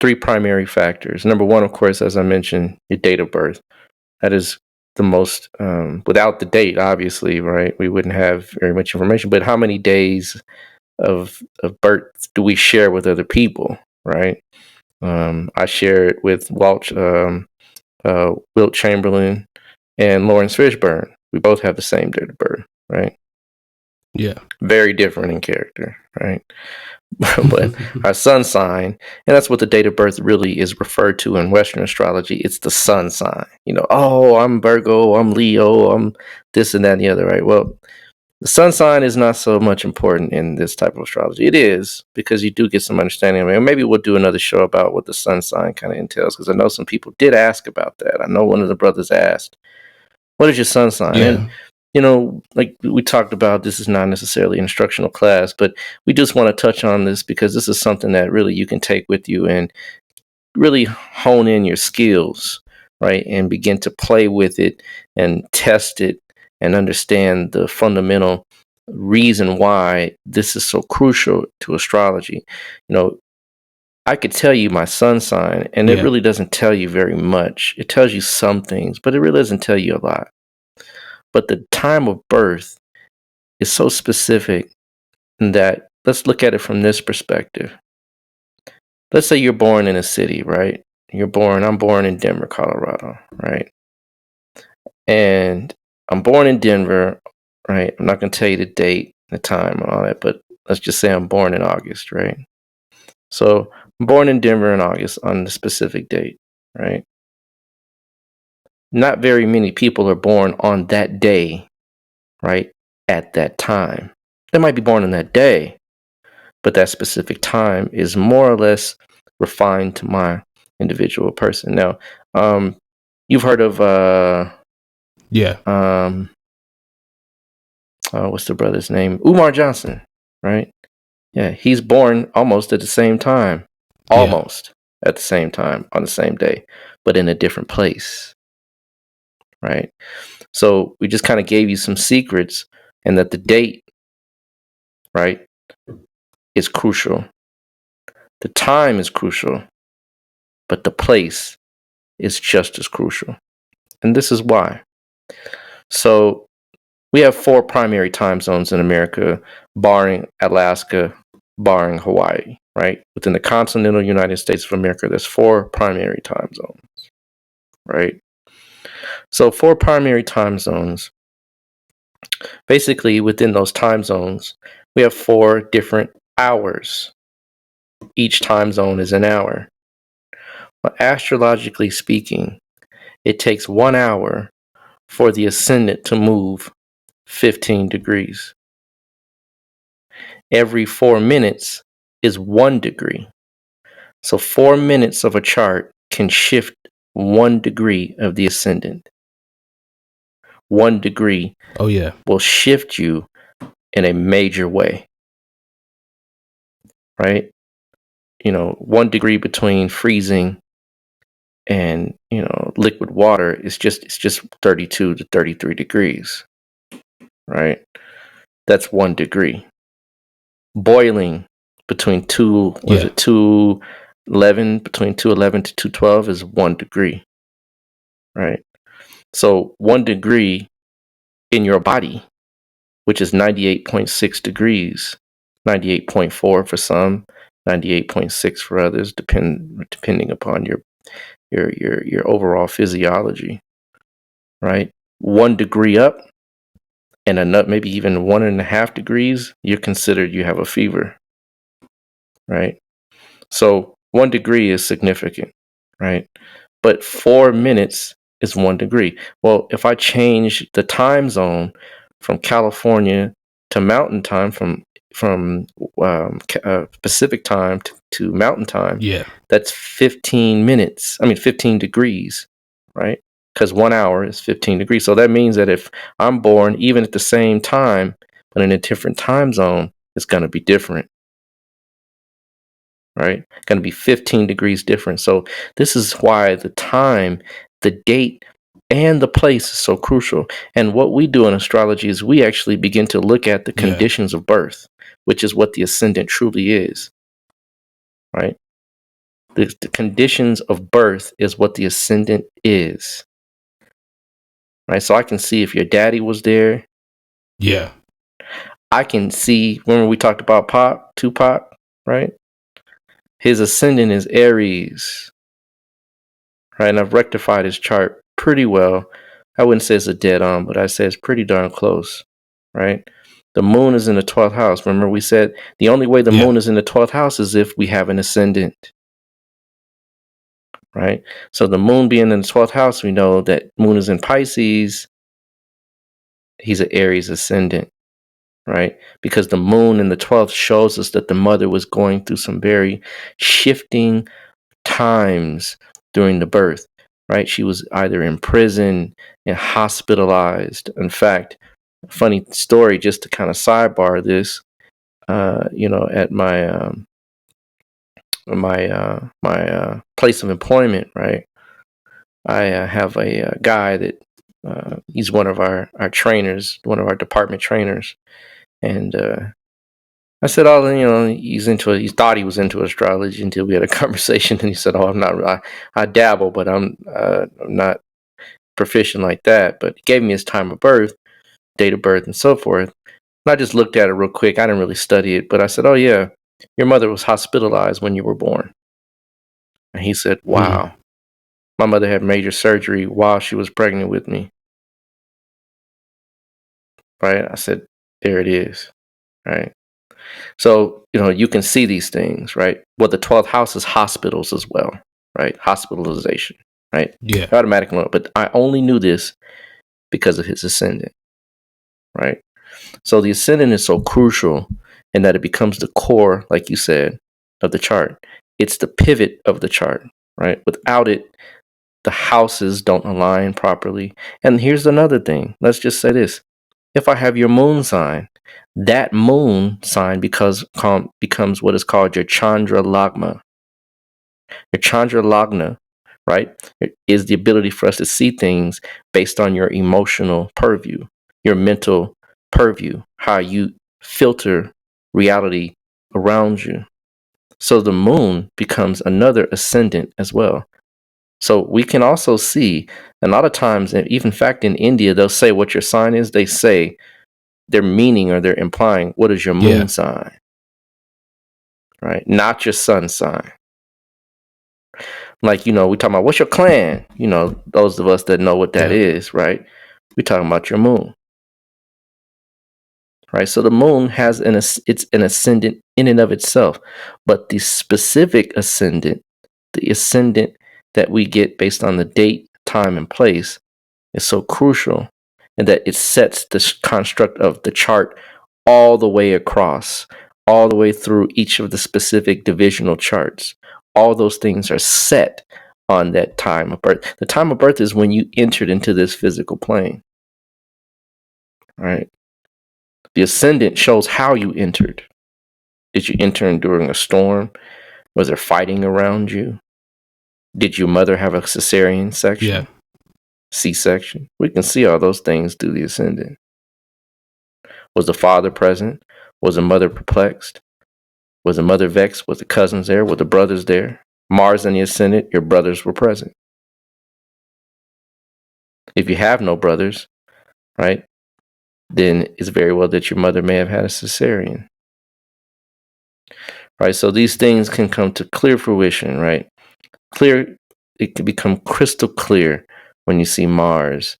three primary factors. Number one, of course, as I mentioned, your date of birth. That is the most, without the date, obviously, right? We wouldn't have very much information, but how many days of birth do we share with other people, right? I share it with Wilt Chamberlain and Lawrence Fishburne. We both have the same date of birth, right? Yeah. Very different in character, right? But our sun sign, and that's what the date of birth really is referred to in Western astrology. It's the sun sign. Oh, I'm Virgo, I'm Leo, I'm this and that and the other, right? Well, the sun sign is not so much important in this type of astrology. It is, because you do get some understanding of it. And maybe we'll do another show about what the sun sign kind of entails, because I know some people did ask about that. I know one of the brothers asked, what is your sun sign? Yeah. And, like we talked about, this is not necessarily an instructional class, but we just want to touch on this because this is something that really you can take with you and really hone in your skills, right? And begin to play with it and test it and understand the fundamental reason why this is so crucial to astrology. I could tell you my sun sign, and it really doesn't tell you very much. It tells you some things, but it really doesn't tell you a lot. But the time of birth is so specific that let's look at it from this perspective. Let's say you're born in a city, right? I'm born in Denver, Colorado, right? And I'm born in Denver, right? I'm not going to tell you the date, the time, and all that, but let's just say I'm born in August, right? So I'm born in Denver in August on the specific date, right? Not very many people are born on that day, right? at that time. They might be born in that day, but that specific time is more or less refined to my individual person. Now, you've heard of what's the brother's name? Umar Johnson, right? Yeah, he's born almost at the same time, almost at the same time on the same day, but in a different place, right? So we just kind of gave you some secrets, and that the date, right, is crucial. The time is crucial, but the place is just as crucial. And this is why. So we have 4 primary time zones in America, barring Alaska, barring Hawaii, right? Within the continental United States of America, there's 4 primary time zones, right? So 4 primary time zones. Basically, within those time zones, we have 4 different hours. Each time zone is an hour. But astrologically speaking, it takes 1 hour for the ascendant to move 15 degrees. Every 4 minutes is 1 degree. So 4 minutes of a chart can shift 1 degree of the ascendant. 1 degree will shift you in a major way, right? 1 degree between freezing and, liquid water is just 32 to 33 degrees, right? That's 1 degree. Boiling between 211 between 211 to 212 is 1 degree, right? So 1 degree in your body, which is 98.6 degrees, 98.4 for some, 98.6 for others, depending upon your overall physiology, right? 1 degree up and maybe even 1.5 degrees, you're considered you have a fever, right? So 1 degree is significant, right? But 4 minutes is 1 degree. Well, if I change the time zone from California to Mountain Time, from Pacific Time to Mountain Time, that's 15 degrees, right? Because 1 hour is 15 degrees. So that means that if I'm born even at the same time, but in a different time zone, it's going to be different, right? Going to be 15 degrees different. So this is why the time, the date, and the place is so crucial. And what we do in astrology is we actually begin to look at the conditions of birth, which is what the ascendant truly is, right? The conditions of birth is what the ascendant is, right? So I can see if your daddy was there. Yeah. I can see, remember we talked about Tupac, right? His ascendant is Aries, right? And I've rectified his chart pretty well. I wouldn't say it's a dead on, but I say it's pretty darn close, right? The moon is in the 12th house. Remember we said the only way the moon is in the 12th house is if we have an ascendant, right? So the moon being in the 12th house, we know that moon is in Pisces. He's an Aries ascendant, right? Because the moon in the 12th shows us that the mother was going through some very shifting times during the birth, right? She was either in prison and hospitalized. In fact, funny story, just to kind of sidebar this, at my place of employment, right? I have a guy that he's one of our trainers, one of our department trainers, and I said, he thought he was into astrology until we had a conversation, and he said, I'm not, I dabble, but I'm not proficient like that. But he gave me his time of birth, date of birth, and so forth. And I just looked at it real quick. I didn't really study it, but I said, oh yeah, your mother was hospitalized when you were born. And he said, wow, my mother had major surgery while she was pregnant with me. Right? I said, there it is. Right? So, you can see these things, right? Well, the 12th house is hospitals as well, right? Hospitalization, right? Yeah. Automatic, but I only knew this because of his ascendant, right? So the ascendant is so crucial in that it becomes the core, like you said, of the chart. It's the pivot of the chart, right? Without it, the houses don't align properly. And here's another thing. Let's just say this. If I have your moon sign, that moon sign becomes what is called your Chandra Lagna. Your Chandra Lagna, right, is the ability for us to see things based on your emotional purview, your mental purview, how you filter reality around you. So the moon becomes another ascendant as well. So we can also see, a lot of times, and even in fact in India, they'll say what your sign is. They say their meaning or they're implying what is your moon sign, right? Not your sun sign. Like, we talking about what's your clan? Those of us that know what that is, right? We talking about your moon, right? So the moon has it's an ascendant in and of itself, but the specific ascendant, the ascendant that we get based on the date, time, and place is so crucial, and that it sets the construct of the chart all the way across, all the way through each of the specific divisional charts. All those things are set on that time of birth. The time of birth is when you entered into this physical plane, right? The ascendant shows how you entered. Did you enter during a storm? Was there fighting around you? Did your mother have a cesarean section? C-section? We can see all those things through the ascendant. Was the father present? Was the mother perplexed? Was the mother vexed? Was the cousins there? Were the brothers there? Mars in the ascendant, your brothers were present. If you have no brothers, right, then it's very well that your mother may have had a cesarean. Right, so these things can come to clear fruition, right? It can become crystal clear when you see Mars,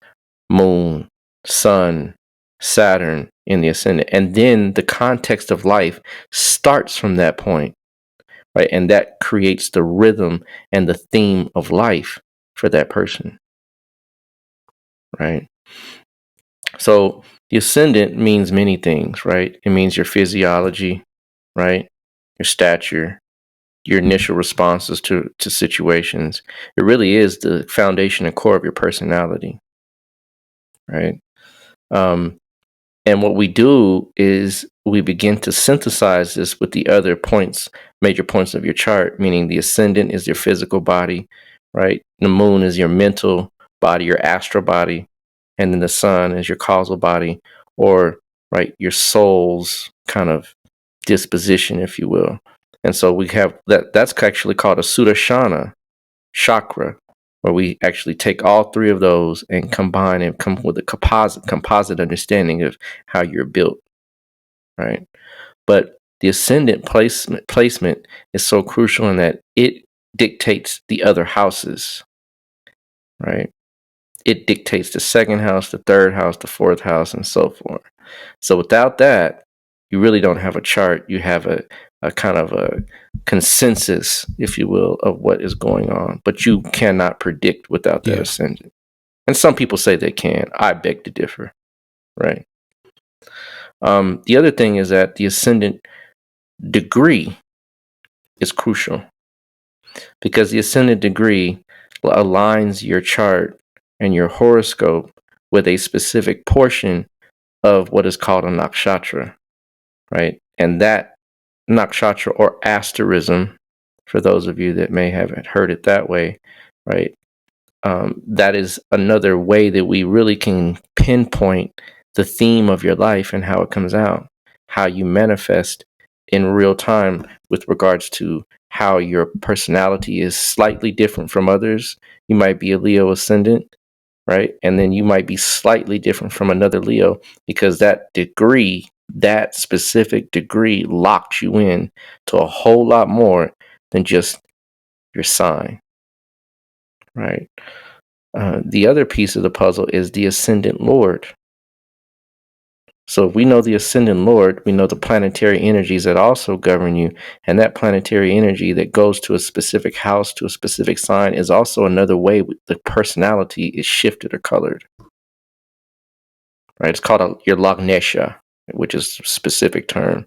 Moon, Sun, Saturn in the ascendant. And then the context of life starts from that point, right? And that creates the rhythm and the theme of life for that person, right? So the ascendant means many things, right? It means your physiology, right? Your stature, your initial responses to situations. It really is the foundation and core of your personality, right? And what we do is we begin to synthesize this with the other points, major points of your chart, meaning the ascendant is your physical body, right? The moon is your mental body, your astral body, and then the sun is your causal body, or, right, your soul's kind of disposition, if you will. And so we have that's actually called a Sudarshana chakra, where we actually take all three of those and combine and come up with a composite understanding of how you're built, right? But the ascendant placement is so crucial in that it dictates the other houses, right? It dictates the second house, the third house, the fourth house, and so forth. So without that, you really don't have a chart. You have a kind of a consensus, if you will, of what is going on. But you cannot predict without that ascendant. And some people say they can. I beg to differ, right? The other thing is that the ascendant degree is crucial, because the ascendant degree aligns your chart and your horoscope with a specific portion of what is called a nakshatra, right? And that nakshatra, or asterism, for those of you that may have heard it that way, right? That is another way that we really can pinpoint the theme of your life and how it comes out, how you manifest in real time with regards to how your personality is slightly different from others. You might be a Leo ascendant, right? And then you might be slightly different from another Leo, because that specific degree locks you in to a whole lot more than just your sign, right? The other piece of the puzzle is the ascendant lord. So if we know the ascendant lord, we know the planetary energies that also govern you, and that planetary energy that goes to a specific house, to a specific sign, is also another way the personality is shifted or colored, right? It's called your Lagnesha, which is a specific term.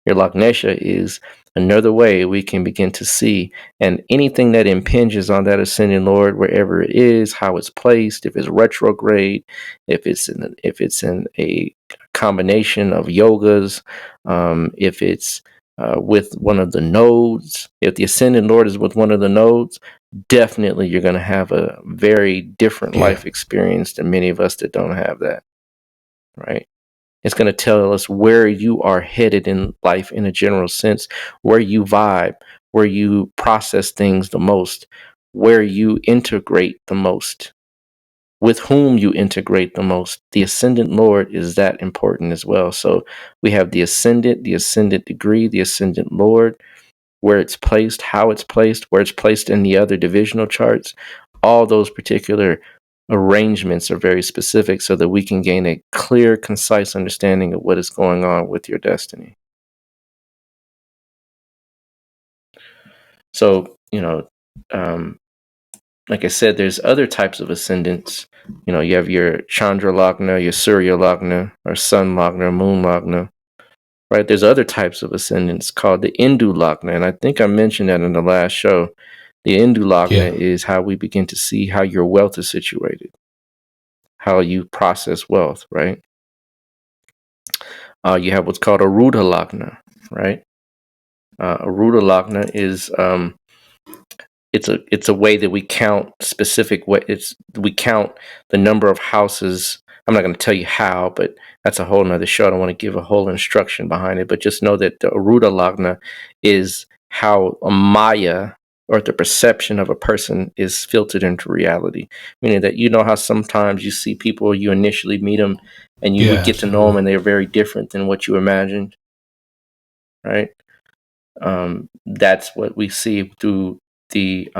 Your Lagnesha is another way we can begin to see, and anything that impinges on that ascending Lord, wherever it is, how it's placed, if it's retrograde, if it's in a combination of yogas, if it's with one of the nodes, if the ascending Lord is with one of the nodes, definitely you're going to have a very different life experience than many of us that don't have that, right? It's going to tell us where you are headed in life in a general sense, where you vibe, where you process things the most, where you integrate the most, with whom you integrate the most. The ascendant Lord is that important as well. So we have the ascendant degree, the ascendant Lord, where it's placed, how it's placed, where it's placed in the other divisional charts. All those particular arrangements are very specific so that we can gain a clear, concise understanding of what is going on with your destiny. So, like I said, there's other types of ascendants. You have your Chandra Lagna, your Surya Lagna, or Sun Lagna, Moon Lagna, right? There's other types of ascendants called the Indu Lagna, and I think I mentioned that in the last show. The Indu Lagna is how we begin to see how your wealth is situated, how you process wealth, right? You have what's called a Ruda Lagna, right? A Ruda Lagna is it's a way that we count specific way. We count the number of houses. I'm not going to tell you how, but that's a whole nother show. I don't want to give a whole instruction behind it, but just know that the Aruda Lagna is how a Maya, or the perception of a person, is filtered into reality. Meaning that how sometimes you see people, you initially meet them, and you would get to know them, and they're very different than what you imagined, right? That's what we see through the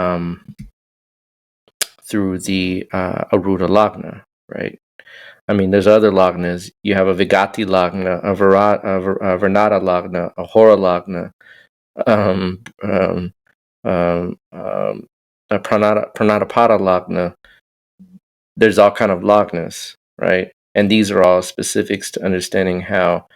Aruda Lagna, right? I mean, there's other Lagnas. You have a Vigati Lagna, a Vernata Lagna, a Hora Lagna, a Pranatapada Lagna. There's all kind of Lagnas, right? And these are all specifics to understanding how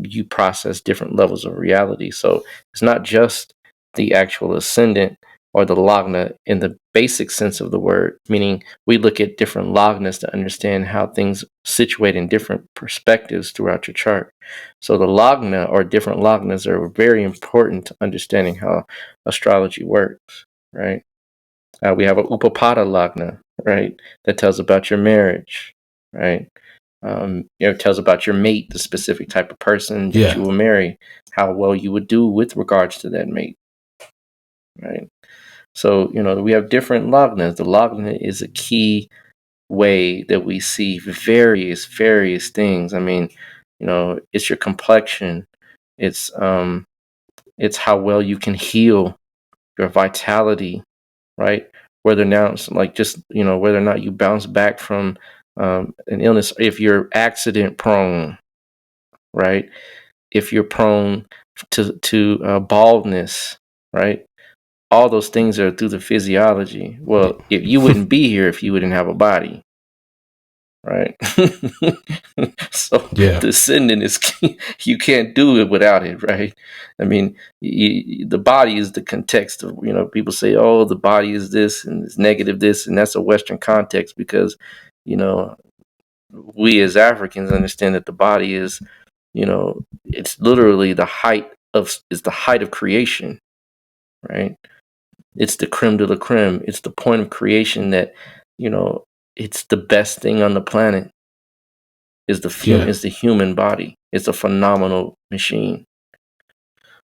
you process different levels of reality. So it's not just the actual ascendant or the Lagna in the basic sense of the word, meaning we look at different Lagnas to understand how things situate in different perspectives throughout your chart. So the Lagna, or different Lagnas, are very important to understanding how astrology works, right? We have a Upapada Lagna, right? That tells about your marriage, right? It tells about your mate, the specific type of person that you will marry, how well you would do with regards to that mate, right? So, we have different lagnas. The lagna is a key way that we see various things. I mean, it's your complexion. It's how well you can heal, your vitality, right? Whether now, whether or not you bounce back from an illness, if you're accident prone, right? If you're prone to baldness, right? All those things are through the physiology. Well, if you wouldn't be here if you wouldn't have a body, right? So the ascendant is key. You can't do it without it, right? I mean, the body is the context of, people say, oh, the body is this and it's negative this, and that's a Western context because, we as Africans understand that the body is, it's literally the height of creation, right? It's the creme de la creme. It's the point of creation that, it's the best thing on the planet. Is the human body. It's a phenomenal machine.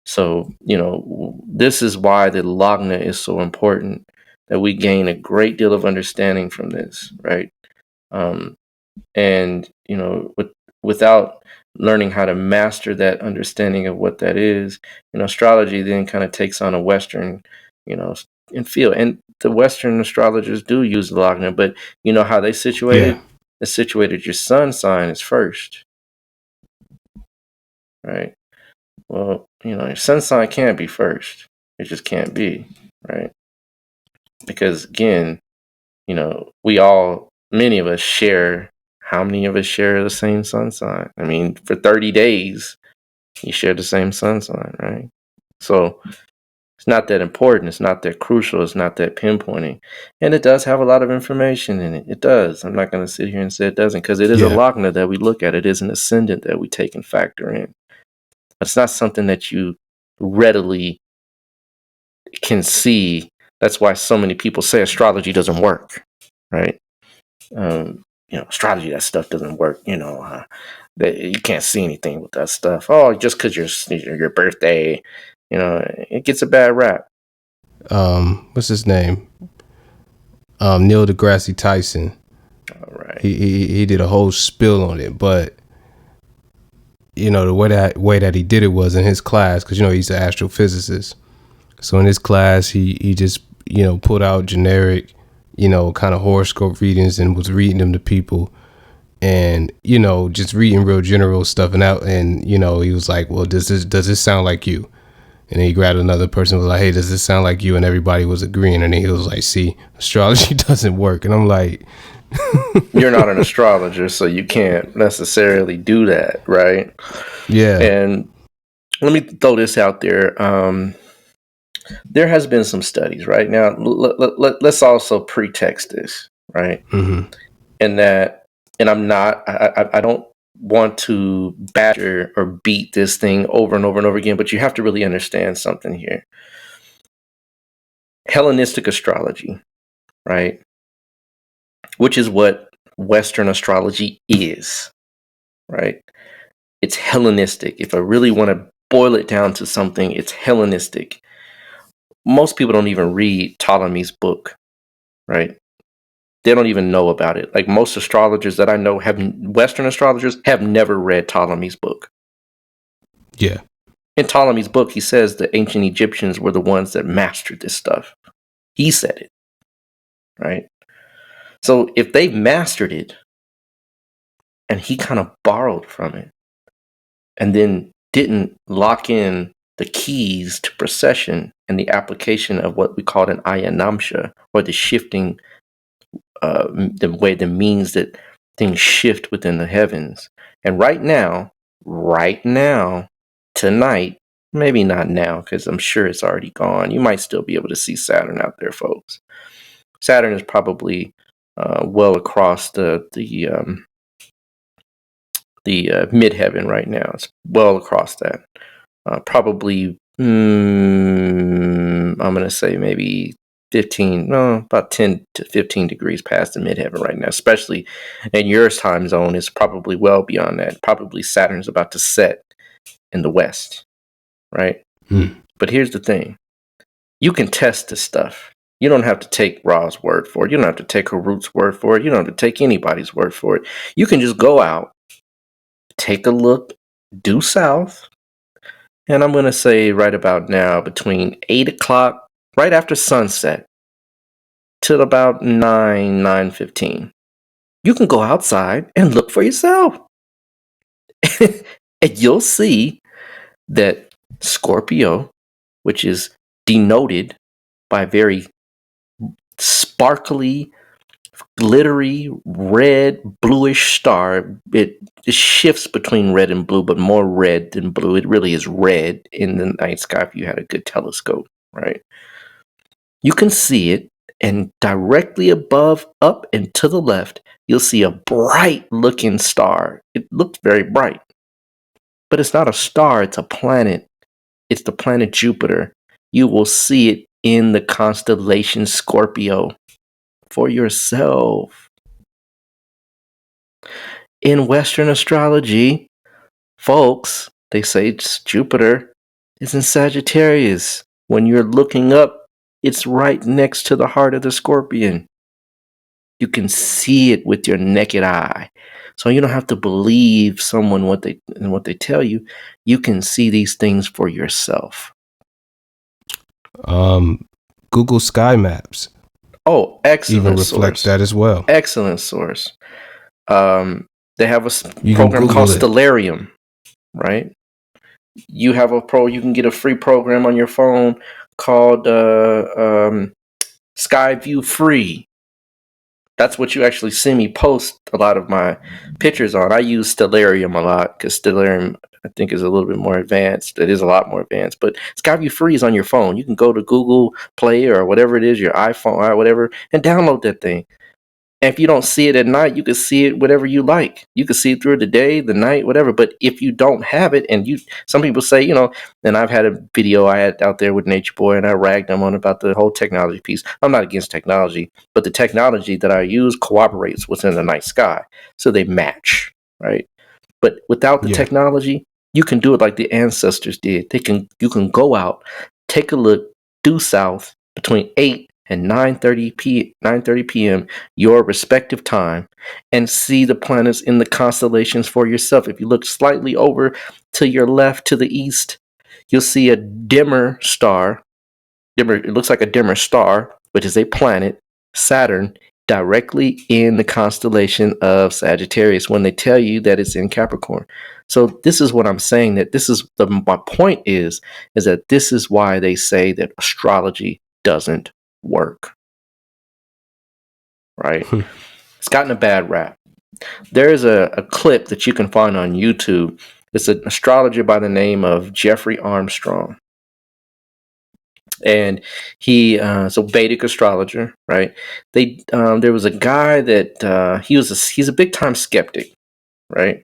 So, this is why the Lagna is so important, that we gain a great deal of understanding from this, right? And, without learning how to master that understanding of what that is, astrology then kind of takes on a Western, and feel. And the Western astrologers do use the Lagna, but you know how they situate it? They situated your sun sign is first, right? Well, your sun sign can't be first. It just can't be, right? Because again, many of us share how many of us share the same sun sign? I mean, for 30 days, you share the same sun sign, right? So it's not that important. It's not that crucial. It's not that pinpointing. And it does have a lot of information in it. It does. I'm not going to sit here and say it doesn't, because it is a lagna that we look at. It is an ascendant that we take and factor in. It's not something that you readily can see. That's why so many people say astrology doesn't work, right? Astrology, that stuff doesn't work. That you can't see anything with that stuff. Oh, just because your birthday, it gets a bad rap. What's his name? Neil deGrasse Tyson. All right. He did a whole spill on it, but the way that he did it was in his class, because he's an astrophysicist. So in his class, he just put out generic, kind of horoscope readings and was reading them to people, and just reading real general stuff. And he was like, "Well, does this sound like you?" And then he grabbed another person, was like, "Hey, does this sound like you?" And everybody was agreeing. And then he was like, "See, astrology doesn't work." And I'm like, you're not an astrologer, so you can't necessarily do that, right? Yeah. And let me throw this out there. There has been some studies, right? Now, let's also pretext this, right? Mm-hmm. And I don't want to badger or beat this thing over and over and over again, but you have to really understand something here. Hellenistic astrology, right? Which is what Western astrology is, right? It's Hellenistic. If I really want to boil it down to something, it's Hellenistic. Most people don't even read Ptolemy's book, right? They don't even know about it. Like most astrologers that I know, Western astrologers have never read Ptolemy's book. Yeah. In Ptolemy's book, he says the ancient Egyptians were the ones that mastered this stuff. He said it, right? So if they mastered it, and he kind of borrowed from it, and then didn't lock in the keys to precession and the application of what we call an ayanamsha, or the shifting, the means that things shift within the heavens. And right now, tonight, maybe not now, because I'm sure it's already gone. You might still be able to see Saturn out there, folks. Saturn is probably well across the midheaven right now. It's well across that. Probably, I'm going to say maybe about 10 to 15 degrees past the midheaven right now, especially in your time zone. It's probably well beyond that. Probably Saturn's about to set in the west, right? But here's the thing. You can test this stuff. You don't have to take Ra's word for it. You don't have to take Harut's word for it. You don't have to take anybody's word for it. You can just go out, take a look due south, and I'm going to say right about now, between 8 o'clock, right after sunset, till about 9:15. You can go outside and look for yourself. And you'll see that Scorpio, which is denoted by very sparkly, glittery, red, bluish star. It shifts between red and blue, but more red than blue. It really is red in the night sky if you had a good telescope, right? You can see it, and directly above, up and to the left, you'll see a bright looking star. It looks very bright, but it's not a star, it's a planet. It's the planet Jupiter. You will see it in the constellation Scorpio for yourself. In Western astrology, folks, they say it's Jupiter is in Sagittarius. When you're looking up, it's right next to the heart of the Scorpion. You can see it with your naked eye. So you don't have to believe someone what they tell you. You can see these things for yourself. Google Sky Maps. Oh, excellent. Even reflects that as well. Excellent source. They have a program called Stellarium, right? You have you can get a free program on your phone called Skyview Free. That's what you actually see me post a lot of my pictures on. I use Stellarium a lot because Stellarium, I think, is a little bit more advanced. It is a lot more advanced, but it's got you freeze on your phone. You can go to Google Play or whatever it is, your iPhone or whatever, and download that thing. And if you don't see it at night, you can see it whatever you like. You can see it through the day, the night, whatever. But if you don't have it, and some people say, and I've had a video I had out there with Nature Boy, and I ragged them on about the whole technology piece. I'm not against technology, but the technology that I use cooperates within the night sky, so they match, right? But without the technology, you can do it like the ancestors did. You can go out, take a look due south between 8 and 9:30 p.m. your respective time, and see the planets in the constellations for yourself. If you look slightly over to your left to the east, you'll see a dimmer star. It looks like a dimmer star, which is a planet, Saturn, directly in the constellation of Sagittarius when they tell you that it's in Capricorn. So this is what I'm saying, that my point is that this is why they say that astrology doesn't work. Right? It's gotten a bad rap. There's a clip that you can find on YouTube. It's an astrologer by the name of Jeffrey Armstrong. And so Vedic astrologer, right? There was a guy that he's a big time skeptic, right?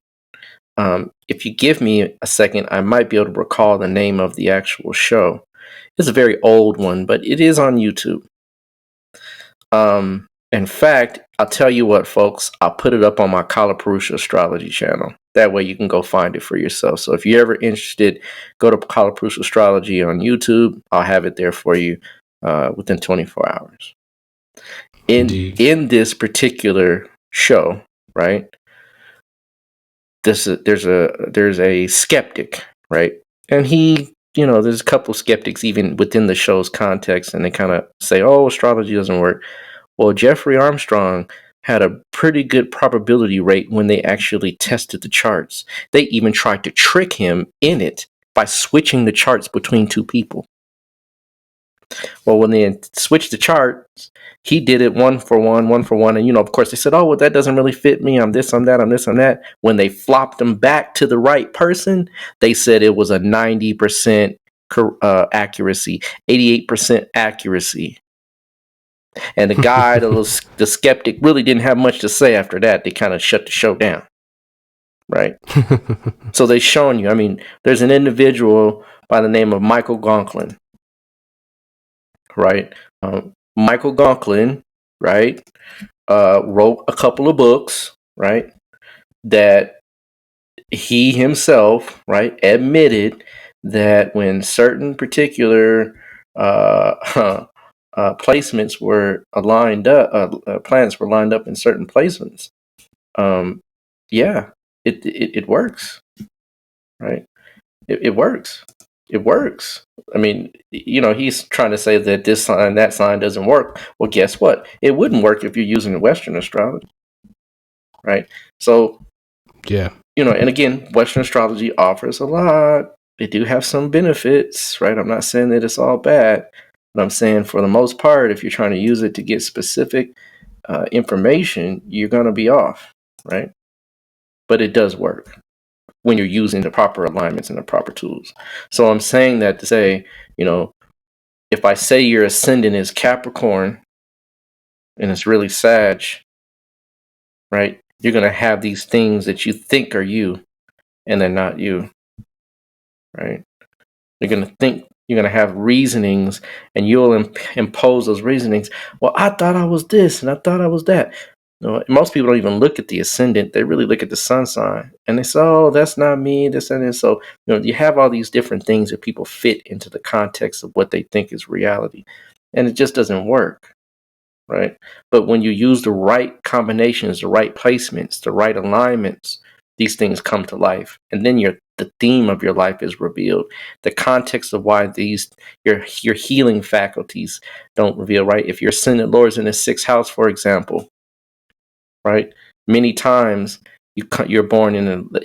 If you give me a second, I might be able to recall the name of the actual show. It's a very old one, but it is on YouTube. In fact, I'll tell you what, folks, I'll put it up on my Kalapurusha Astrology channel. That way you can go find it for yourself. So if you're ever interested, go to Kalapurusha Astrology on YouTube. I'll have it there for you within 24 hours. In this particular show, right? There's a skeptic, right? And there's a couple of skeptics even within the show's context, and they kind of say, "Oh, astrology doesn't work." Well, Jeffrey Armstrong had a pretty good probability rate when they actually tested the charts. They even tried to trick him in it by switching the charts between two people. Well, when they switched the charts, he did it one for one. And, of course, they said, "Oh, well, that doesn't really fit me. I'm this, I'm that, I'm this, I'm that." When they flopped him back to the right person, they said it was a 90% accuracy, 88% accuracy. And the guy, the skeptic, really didn't have much to say after that. They kind of shut the show down, right? So they've shown you. There's an individual by the name of Michael Gonklin, right? Michael Gonklin, right, wrote a couple of books, right, that he himself, right, admitted that when certain particular placements were lined up, planets were lined up in certain placements. It works, right? It works. It works. He's trying to say that this sign, that sign doesn't work. Well, guess what? It wouldn't work if you're using Western astrology, right? So, yeah, and again, Western astrology offers a lot. They do have some benefits, right? I'm not saying that it's all bad. But I'm saying, for the most part, if you're trying to use it to get specific information, you're going to be off, right? But it does work when you're using the proper alignments and the proper tools. So I'm saying that to say, if I say your ascendant is Capricorn and it's really Sag, right? You're going to have these things that you think are you, and they're not you, right? You're going to think. You're going to have reasonings, and you'll impose those reasonings. Well, I thought I was this, and I thought I was that. Most people don't even look at the ascendant. They really look at the sun sign, and they say, "Oh, that's not me, this and this." So, you have all these different things that people fit into the context of what they think is reality, and it just doesn't work, right? But when you use the right combinations, the right placements, the right alignments, these things come to life, and then the theme of your life is revealed. The context of why your healing faculties don't reveal, right? If your ascendant Lord is in the 6th house, for example, right? Many times you're born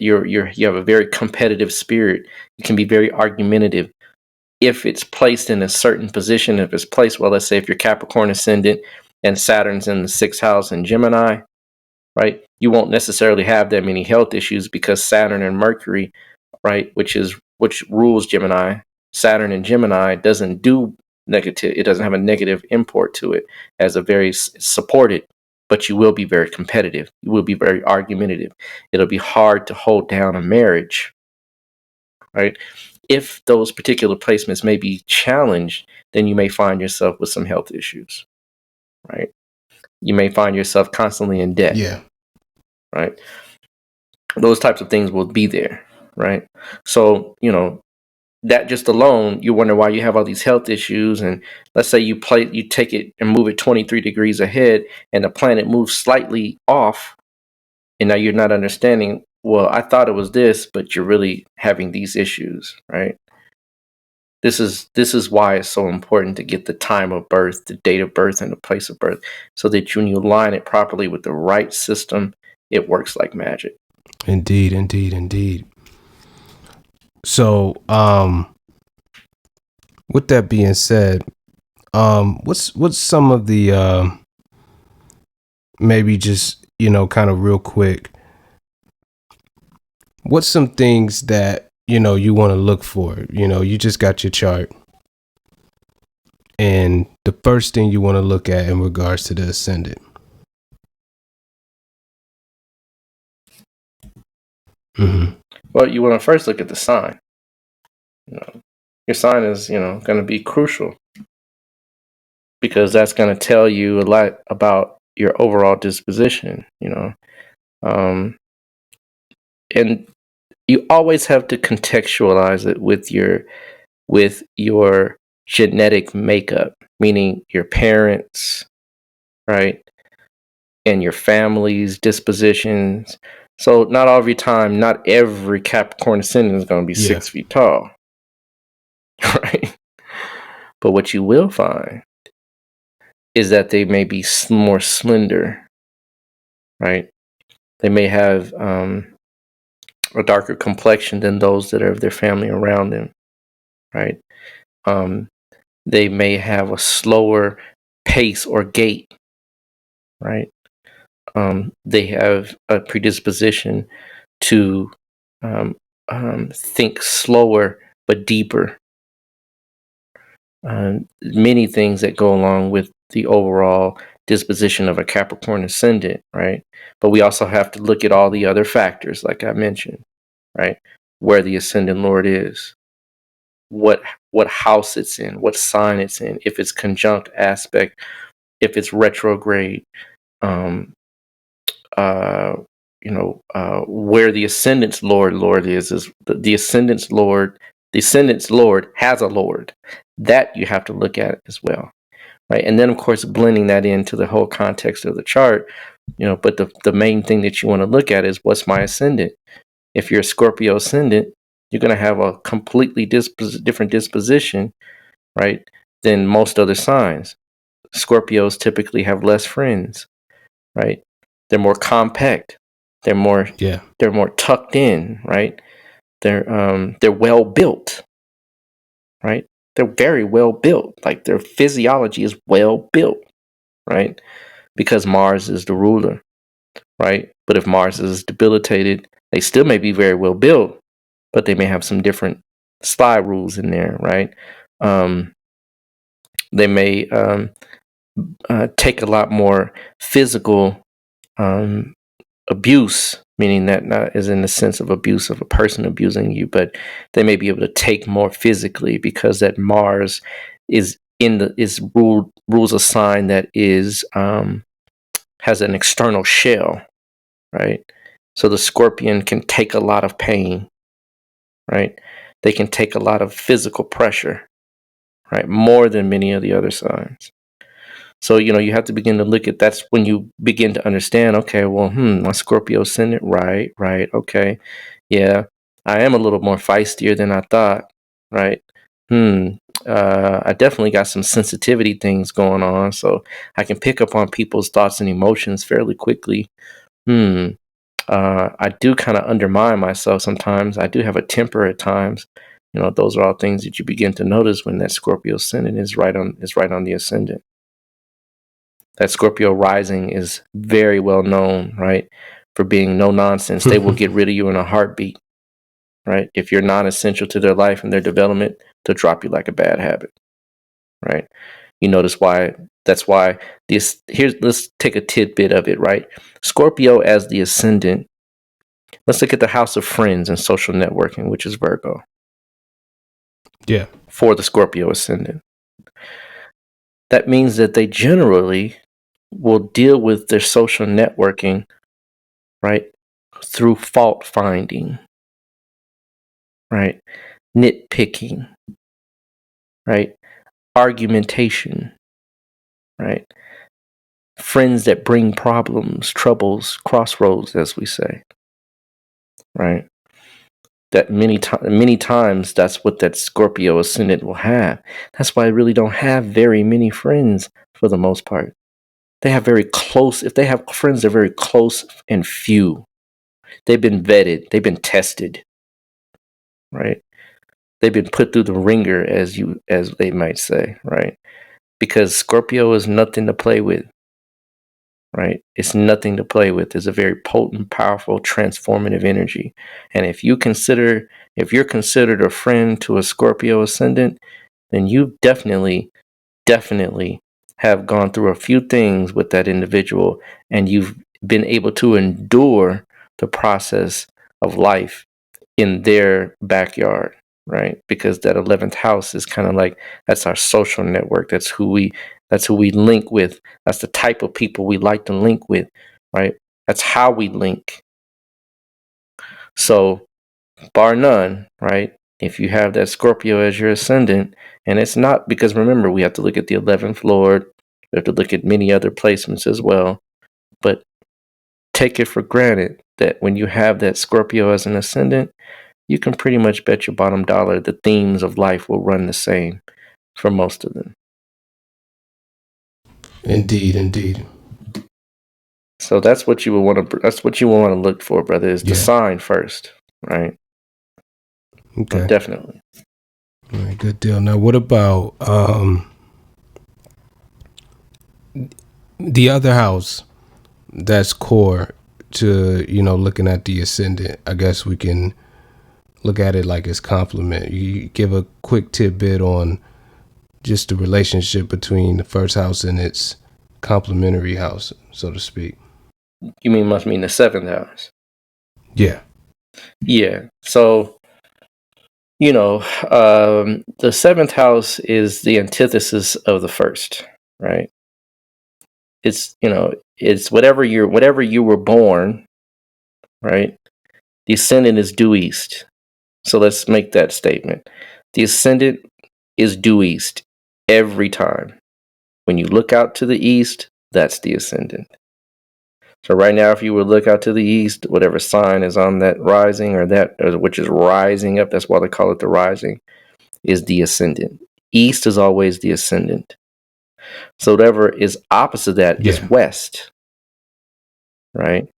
you have a very competitive spirit. You can be very argumentative. If it's placed in a certain position, if it's placed, well, let's say if you're Capricorn ascendant and Saturn's in the 6th house in Gemini, right? You won't necessarily have that many health issues because Saturn and Mercury, right, which rules Gemini, Saturn in Gemini doesn't do negative. It doesn't have a negative import to it as a very supported, but you will be very competitive. You will be very argumentative. It'll be hard to hold down a marriage, right? If those particular placements may be challenged, then you may find yourself with some health issues, right? You may find yourself constantly in debt. Yeah. Right. Those types of things will be there. Right. So, that just alone, you wonder why you have all these health issues. And let's say you take it and move it 23 degrees ahead and the planet moves slightly off. And now you're not understanding, well, I thought it was this, but you're really having these issues. Right. This is why it's so important to get the time of birth, the date of birth, and the place of birth, so that when you align it properly with the right system, it works like magic. Indeed, indeed, indeed. So, with that being said, what's some of the maybe just kind of real quick, what's some things that you want to look for? You just got your chart, and the first thing you want to look at in regards to the ascendant. Mm-hmm. Well, you want to first look at the sign. Your sign is, going to be crucial because that's going to tell you a lot about your overall disposition, and you always have to contextualize it with your genetic makeup, meaning your parents, right, and your family's dispositions. So not every Capricorn ascendant is going to be 6 feet tall, right? But what you will find is that they may be more slender, right? They may have a darker complexion than those that are of their family around them, right? They may have a slower pace or gait, right? They have a predisposition to think slower but deeper. Many things that go along with the overall disposition of a Capricorn ascendant, right? But we also have to look at all the other factors, like I mentioned, right? Where the ascendant lord is, what house it's in, what sign it's in, if it's conjunct aspect, if it's retrograde, where the ascendant's lord is the ascendant's lord. The ascendant's lord has a lord that you have to look at as well, right? And then, of course, blending that into the whole context of the chart, but the main thing that you want to look at is what's my ascendant. If you're a Scorpio ascendant, you're going to have a completely different disposition, right, than most other signs. Scorpios typically have less friends, right? They're more compact. They're more tucked in, right? They're well built, right? They're very well built. Like their physiology is well built, right? Because Mars is the ruler, right? But if Mars is debilitated, they still may be very well built, but they may have some different slide rules in there, right? They may take a lot more physical abuse, meaning that not as in the sense of abuse of a person abusing you, but they may be able to take more physically because that Mars rules a sign that is has an external shell, right? So the Scorpion can take a lot of pain, right? They can take a lot of physical pressure, right? More than many of the other signs. So, you have to begin to look at, that's when you begin to understand, okay, well, my Scorpio ascendant, right, okay. Yeah, I am a little more feistier than I thought, right? I definitely got some sensitivity things going on, so I can pick up on people's thoughts and emotions fairly quickly. I do kind of undermine myself sometimes. I do have a temper at times. Those are all things that you begin to notice when that Scorpio ascendant is right on the ascendant. That Scorpio rising is very well known, right, for being no nonsense. They will get rid of you in a heartbeat, right? If you're non-essential to their life and their development, they'll drop you like a bad habit, right? You notice why? That's why this. Let's take a tidbit of it, right? Scorpio as the ascendant. Let's look at the house of friends and social networking, which is Virgo. Yeah. For the Scorpio ascendant. That means that they generally will deal with their social networking, right, through fault finding, right, nitpicking, right, argumentation, right, friends that bring problems, troubles, crossroads, as we say, right. That many times that's what that Scorpio ascendant will have. That's why I really don't have very many friends for the most part. They have very close, if they have friends, they're very close and few. They've been vetted, they've been tested, right? They've been put through the ringer, as they might say, right? Because Scorpio is nothing to play with, right? It's nothing to play with. It's a very potent, powerful, transformative energy. And if you're considered a friend to a Scorpio ascendant, then you definitely have gone through a few things with that individual, and you've been able to endure the process of life in their backyard, right? Because that 11th house is kind of like, that's our social network. That's who we link with. That's the type of people we like to link with, right? That's how we link. So, bar none, right? If you have that Scorpio as your ascendant, and it's not, because remember, we have to look at the 11th Lord, we have to look at many other placements as well, but take it for granted that when you have that Scorpio as an ascendant, you can pretty much bet your bottom dollar the themes of life will run the same for most of them. Indeed. So that's what you will want to. That's what you will want to look for, brother. Is the sign first, right? Okay. Oh, definitely. All right, good deal. Now, what about the other house that's core to, looking at the ascendant? I guess we can look at it like it's complement. You give a quick tidbit on just the relationship between the first house and its complementary house, so to speak. You must mean the 7th house. Yeah. Yeah. So, the 7th house is the antithesis of the first, right? It's whatever you were born, right? The ascendant is due east. So let's make that statement. The ascendant is due east every time. When you look out to the east, that's the ascendant. So right now, if you would look out to the east, whatever sign is on that rising or which is rising up, that's why they call it the rising, is the ascendant. East is always the ascendant. So whatever is opposite of that is west, right?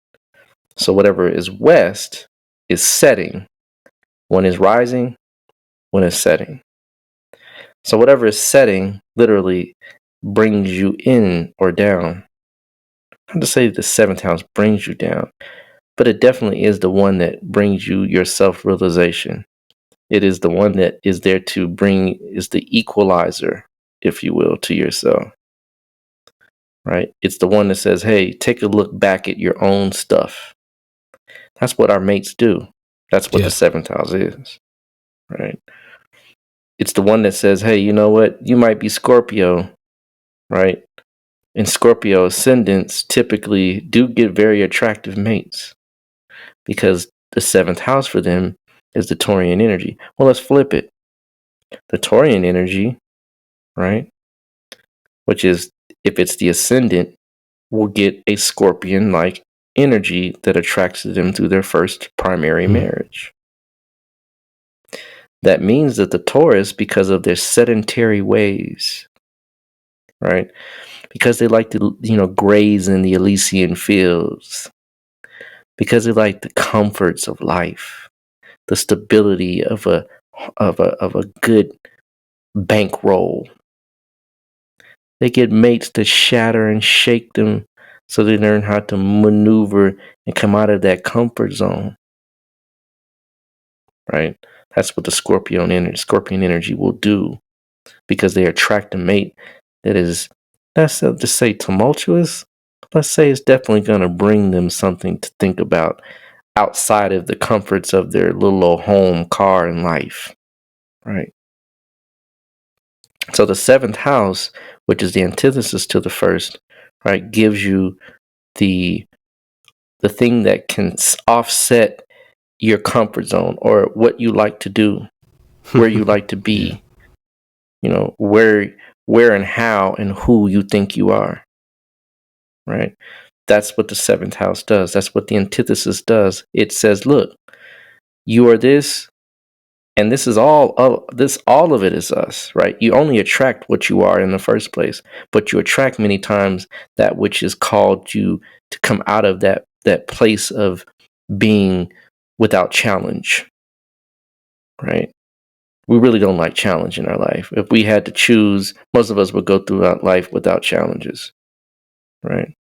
So whatever is west is setting. One is rising, one is setting. So whatever is setting literally brings you in or down. Not to say the 7th house brings you down, but it definitely is the one that brings you your self-realization. It is the one that is there to is the equalizer, if you will, to yourself. Right? It's the one that says, hey, take a look back at your own stuff. That's what our mates do. That's what the 7th house is. Right? It's the one that says, hey, you know what? You might be Scorpio, right? And Scorpio ascendants typically do get very attractive mates because the 7th house for them is the Taurian energy. Well, let's flip it. The Taurian energy, right, which is, if it's the ascendant, will get a Scorpion-like energy that attracts them through their first primary marriage. That means that the Taurus, because of their sedentary ways, right, because they like to, graze in the Elysian fields, because they like the comforts of life, the stability of a good bankroll, They get mates to shatter and shake them so they learn how to maneuver and come out of that comfort zone. Right? That's what the scorpion energy will do, because they attract a mate that is, let's just say, tumultuous. Let's say it's definitely going to bring them something to think about outside of the comforts of their little old home, car, and life. Right? So the seventh house, which is the antithesis to the first, right, gives you the thing that can offset your comfort zone, or what you like to do, where you like to be, where and how and who you think you are. Right? That's what the seventh house does. That's what the antithesis does. It says, look, you are this, and this is all of it is us, right? You only attract what you are in the first place, but you attract many times that which is called you to come out of that place of being without challenge, right? We really don't like challenge in our life. If we had to choose, most of us would go throughout life without challenges, right?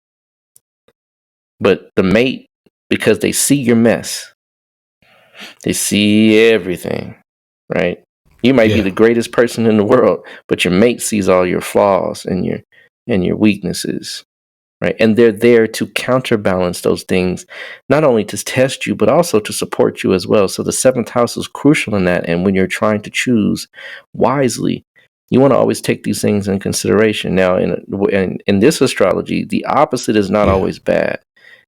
But the mate, because they see your mess, they see everything, right? You might be the greatest person in the world, but your mate sees all your flaws and your weaknesses, right? And they're there to counterbalance those things, not only to test you, but also to support you as well. So the seventh house is crucial in that. And when you're trying to choose wisely, you want to always take these things in consideration. Now, in this astrology, the opposite is not always bad.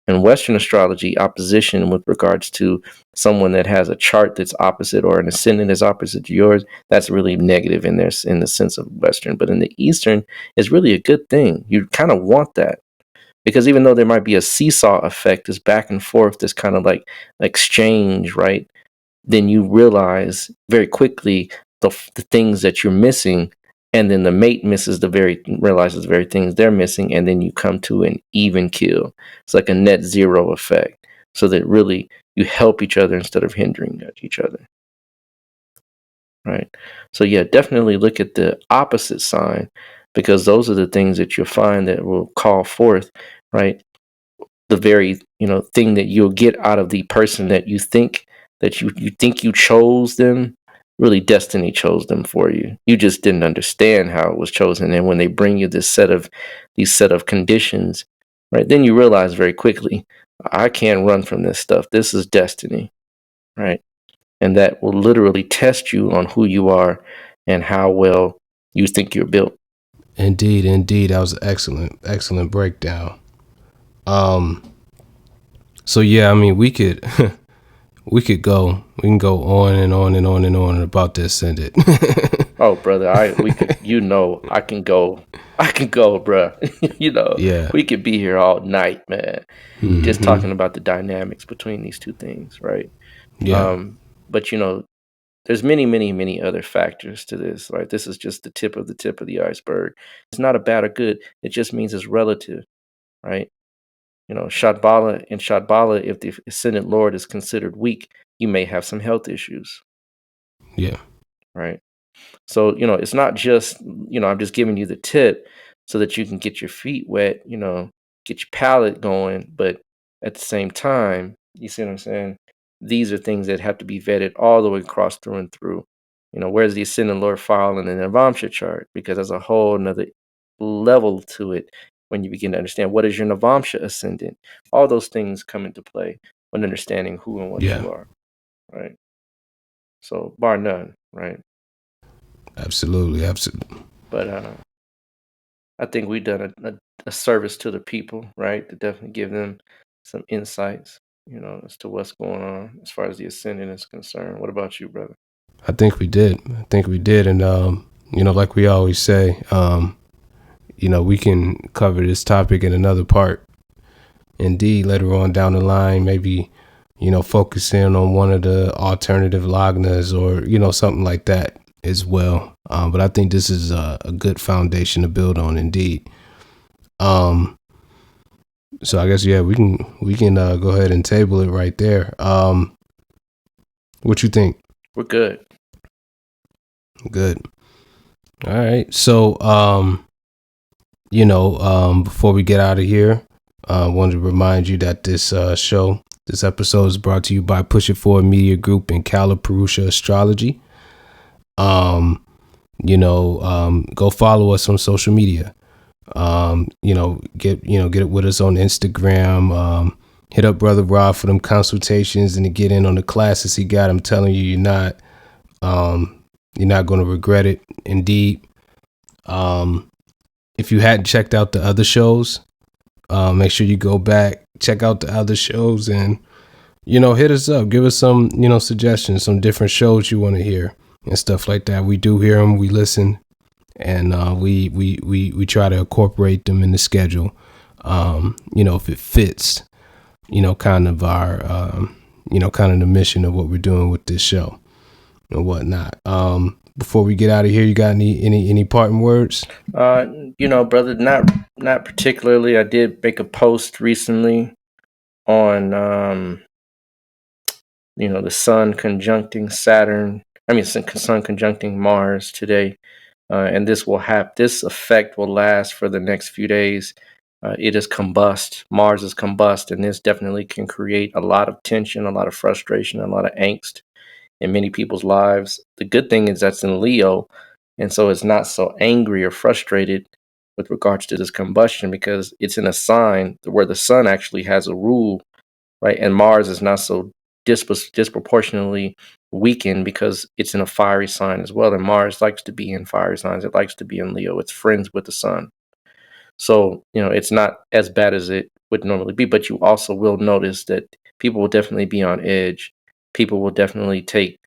In Western astrology, opposition with regards to someone that has a chart that's opposite, or an ascendant that's opposite to yours, that's really negative in the sense of Western. But in the Eastern, it's really a good thing. You kind of want that, because even though there might be a seesaw effect, this back and forth, this kind of like exchange, right? Then you realize very quickly the things that you're missing, and then the mate realizes the very things they're missing, and then you come to an even kill. It's like a net zero effect, so that really you help each other instead of hindering each other. Right? So yeah, definitely look at the opposite sign, because those are the things that you'll find that will call forth, right, the very thing that you'll get out of the person that you think you chose them. Really, destiny chose them for you. You just didn't understand how it was chosen. And when they bring you these set of conditions, right, then you realize very quickly, I can't run from this stuff. This is destiny, right? And that will literally test you on who you are and how well you think you're built. Indeed. That was an excellent breakdown. So yeah, I mean, we can go on and on and on and on about this, send it. Oh, brother, I can go, bruh. Yeah. We could be here all night, man, just talking about the dynamics between these two things, right? Yeah. But there's many, many, many other factors to this, right? This is just the tip of the iceberg. It's not a bad or good. It just means it's relative, right? Shadbala, if the ascendant lord is considered weak, you may have some health issues. Yeah. Right. So, it's not just, I'm just giving you the tip so that you can get your feet wet, get your palate going. But at the same time, you see what I'm saying? These are things that have to be vetted all the way across through and through. Where's the ascendant lord file in an Navamsha chart? Because there's a whole another level to it when you begin to understand what is your Navamsha ascendant. All those things come into play when understanding who and what you are. Right. So bar none, right? Absolutely. But I think we've done a service to the people, right? To definitely give them some insights, as to what's going on as far as the ascendant is concerned. What about you, brother? I think we did. And like we always say, we can cover this topic in another part. Indeed, later on down the line, maybe, focus in on one of the alternative lagnas, or, something like that as well. But I think this is a good foundation to build on, indeed. So I guess, yeah, we can go ahead and table it right there. What you think? We're good. Good. All right. So, before we get out of here, I wanted to remind you that this episode is brought to you by Push It Forward Media Group and Orishas Astrology. Go follow us on social media. Get it with us on Instagram. Hit up Brother Rob for them consultations and to get in on the classes he got. I'm telling you, you're not going to regret it. Indeed. If you hadn't checked out the other shows, make sure you go back, check out the other shows, and hit us up, give us some suggestions, some different shows you want to hear and stuff like that. We do hear them, we listen, and we try to incorporate them in the schedule. If it fits, kind of our kind of the mission of what we're doing with this show and whatnot. Before we get out of here, you got any parting words? Brother, not particularly. I did make a post recently on the sun conjuncting Saturn. Sun conjuncting Mars today, and this effect will last for the next few days. It is combust. Mars is combust, and this definitely can create a lot of tension, a lot of frustration, a lot of angst in many people's lives. The good thing is that's in Leo, and so it's not so angry or frustrated with regards to this combustion because it's in a sign where the sun actually has a rule, right? And Mars is not so disproportionately weakened because it's in a fiery sign as well. And Mars likes to be in fiery signs. It likes to be in Leo. It's friends with the sun. So, it's not as bad as it would normally be, but you also will notice that people will definitely be on edge. People will definitely take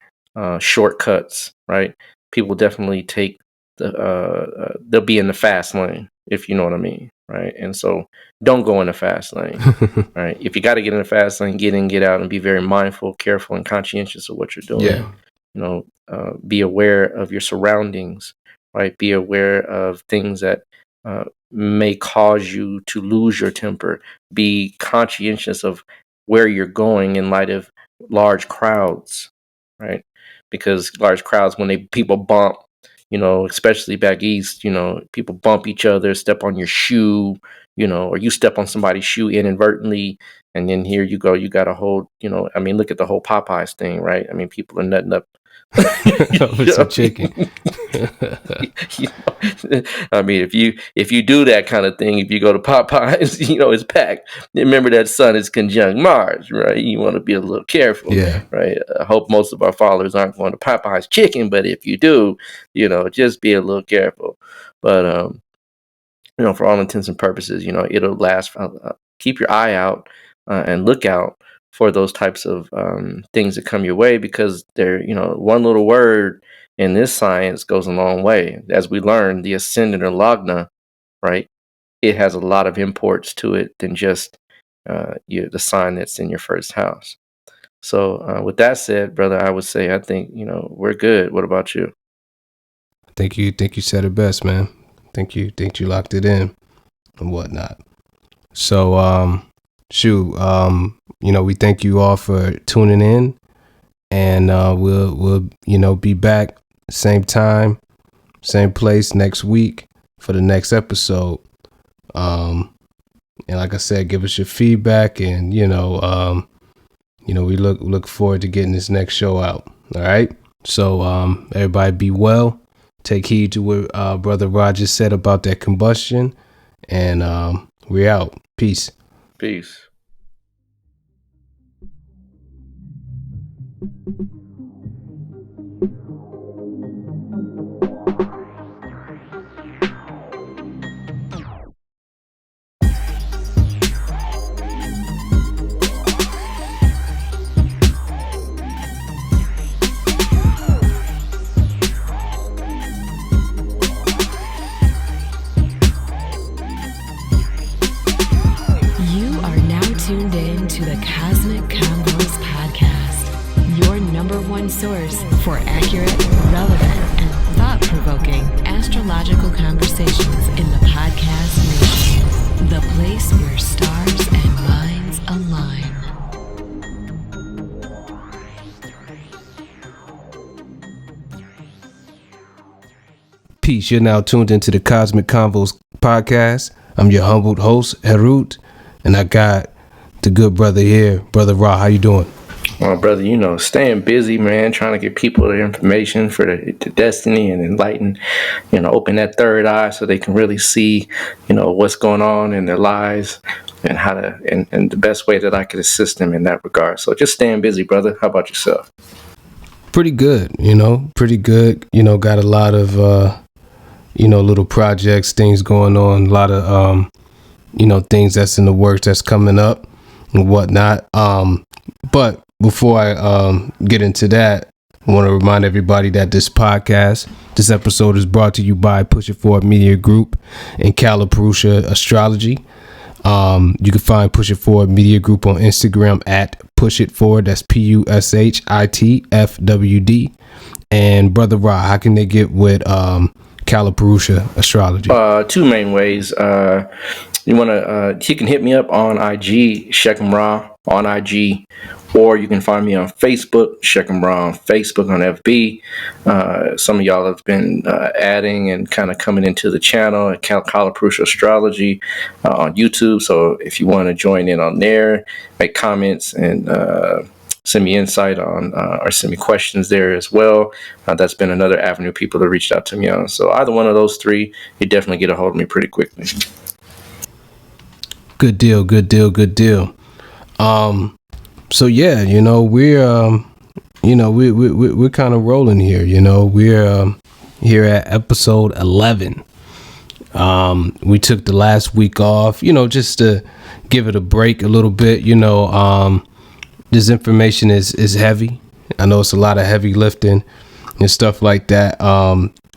shortcuts, right? People will definitely take they'll be in the fast lane, if you know what I mean, right? And so don't go in the fast lane, right? If you got to get in the fast lane, get in, get out, and be very mindful, careful, and conscientious of what you're doing. Yeah. Be aware of your surroundings, right? Be aware of things that may cause you to lose your temper. Be conscientious of where you're going in light of large crowds, right? Because large crowds, when people bump, especially back east, people bump each other, step on your shoe, or you step on somebody's shoe inadvertently, and then here you go, you got a whole, look at the whole Popeyes thing, right? People are nutting up Over some chicken. If you do that kind of thing, if you go to Popeyes, it's packed. Remember that sun is conjunct Mars, right? You want to be a little careful, yeah, right? I hope most of our followers aren't going to Popeyes chicken, but if you do, just be a little careful. But for all intents and purposes, it'll last. Keep your eye out and look out for those types of things that come your way, because they're, one little word in this science goes a long way. As we learn, the ascendant or lagna, right? It has a lot of imports to it than just the sign that's in your first house. So with that said, brother, I would say I think we're good. What about you? Think you said it best, man. Think you locked it in and whatnot. So we thank you all for tuning in, and we'll be back same time, same place next week for the next episode. And like I said, give us your feedback, and we look forward to getting this next show out. All right. So everybody be well. Take heed to what Brother Roger said about that combustion, and we're out. Peace. Peace. Tuned in to the Cosmic Convos podcast, your number one source for accurate, relevant, and thought-provoking astrological conversations in the podcast nation, the place where stars and minds align. Peace. You're now tuned into the Cosmic Convos Podcast. I'm your humbled host, Herut, and I got the good brother here, Brother Ra. How you doing? Well, brother, staying busy, man, trying to get people the information for the destiny and enlighten, open that third eye so they can really see, what's going on in their lives and how to, and the best way that I could assist them in that regard. So just staying busy, brother. How about yourself? Pretty good, pretty good. Got a lot of, little projects, things going on, a lot of, things that's in the works that's coming up and whatnot. But before I get into that, I want to remind everybody that this episode is brought to you by Push It Forward Media Group and Orishas Astrology. You can find Push It Forward Media Group on Instagram at Push It Forward. That's PUSHITFWD. And Brother Ra, how can they get with Orishas Astrology? Two main ways. You can hit me up on IG, Shechem Ra on IG, or you can find me on Facebook, Shechem Ra on Facebook, on FB. Some of y'all have been adding and kind of coming into the channel at Orishas Astrology on YouTube. So if you want to join in on there, make comments and send me insight on or send me questions there as well. That's been another avenue people have reached out to me on. So either one of those three, you definitely get a hold of me pretty quickly. Good deal. So yeah, we're we're kind of rolling here. We're here at episode 11. We took the last week off, just to give it a break a little bit. This information is heavy. I know it's a lot of heavy lifting and stuff like that.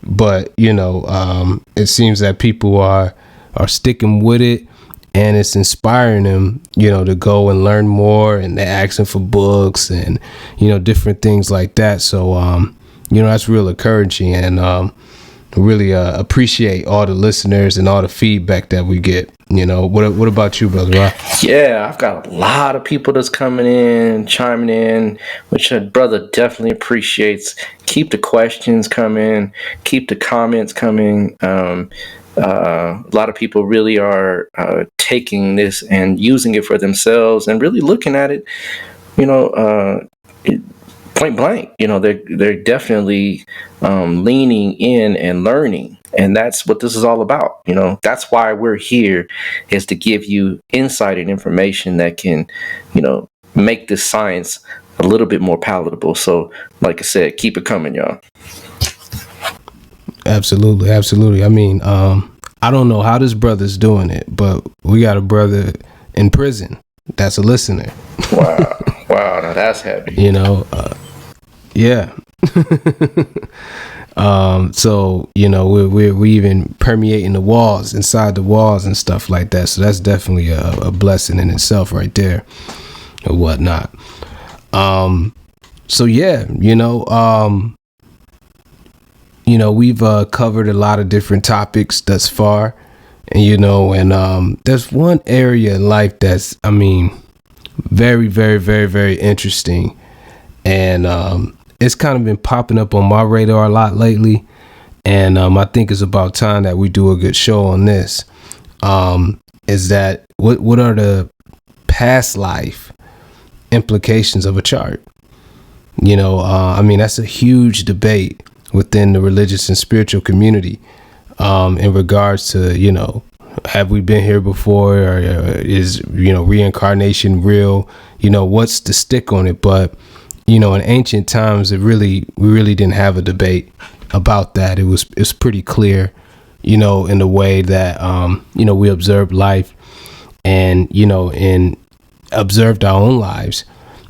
But it seems that people are sticking with it. And it's inspiring them, to go and learn more, and they're asking for books and, different things like that. So, that's real encouraging, and really appreciate all the listeners and all the feedback that we get. What about you, Brother Rock? Yeah, I've got a lot of people that's coming in, chiming in, which a brother definitely appreciates. Keep the questions coming, keep the comments coming. A lot of people really are taking this and using it for themselves and really looking at it, point blank. They're definitely leaning in and learning, and that's what this is all about. That's why we're here, is to give you insight and information that can, make this science a little bit more palatable. So, like I said, keep it coming, y'all. Absolutely. I mean, I don't know how this brother's doing it, but we got a brother in prison that's a listener. Wow, now that's heavy. Yeah. So we're even permeating the walls, inside the walls and stuff like that. So that's definitely a blessing in itself, right there, or whatnot. So yeah, we've covered a lot of different topics thus far, and there's one area in life that's, very, very, very, very interesting, and it's kind of been popping up on my radar a lot lately, and I think it's about time that we do a good show on this. Is that what are the past life implications of a chart? That's a huge debate within the religious and spiritual community, in regards to, have we been here before, or is, reincarnation real? What's the stick on it? But, in ancient times, we really didn't have a debate about that. It's pretty clear, in the way that, we observed life and, and observed our own lives,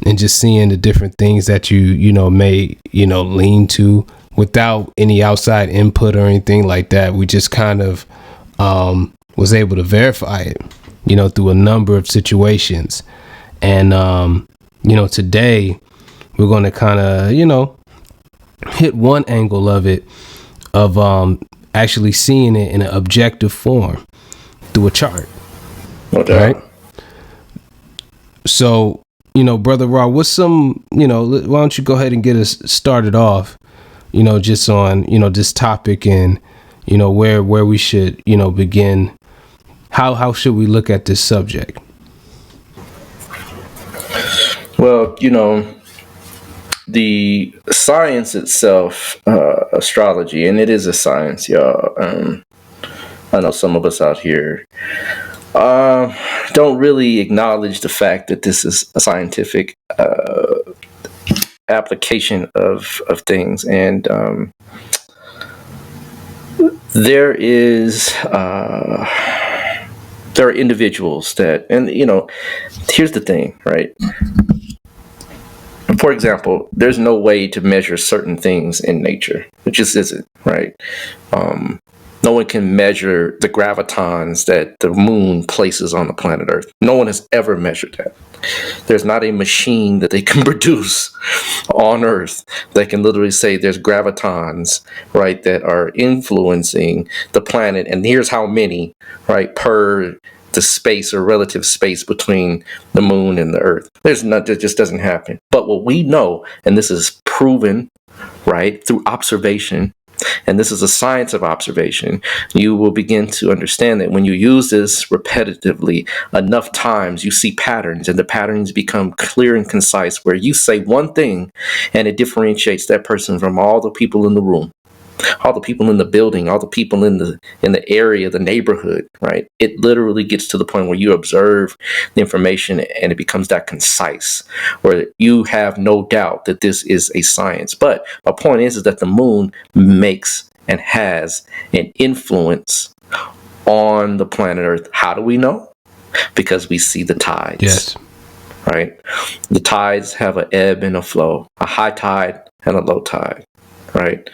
and just seeing the different things that you may, lean to, without any outside input or anything like that. We just kind of was able to verify it, through a number of situations. And, today we're going to kind of, hit one angle of it, of actually seeing it in an objective form through a chart. Okay. Right? So, Brother Ra, what's some, why don't you go ahead and get us started off, just on, this topic, and, where we should, begin. How should we look at this subject? Well, the science itself, astrology, and it is a science, y'all. I know some of us out here don't really acknowledge the fact that this is a scientific application of things, and there are individuals that, and here's the thing, right? For example, there's no way to measure certain things in nature. It just isn't, right? No one can measure the gravitons that the moon places on the planet Earth. No one has ever measured that. There's not a machine that they can produce on Earth that can literally say there's gravitons, right, that are influencing the planet, and here's how many, right, per the space or relative space between the moon and the Earth. That just doesn't happen. But what we know, and this is proven, right, through observation, and this is a science of observation, you will begin to understand that when you use this repetitively enough times, you see patterns, and the patterns become clear and concise, where you say one thing and it differentiates that person from all the people in the room, all the people in the building, all the people in the area, the neighborhood, right? It literally gets to the point where you observe the information and it becomes that concise, where you have no doubt that this is a science. But my point is that the moon makes and has an influence on the planet Earth. How do we know? Because we see the tides. Yes. Right? The tides have an ebb and a flow, a high tide and a low tide. Right.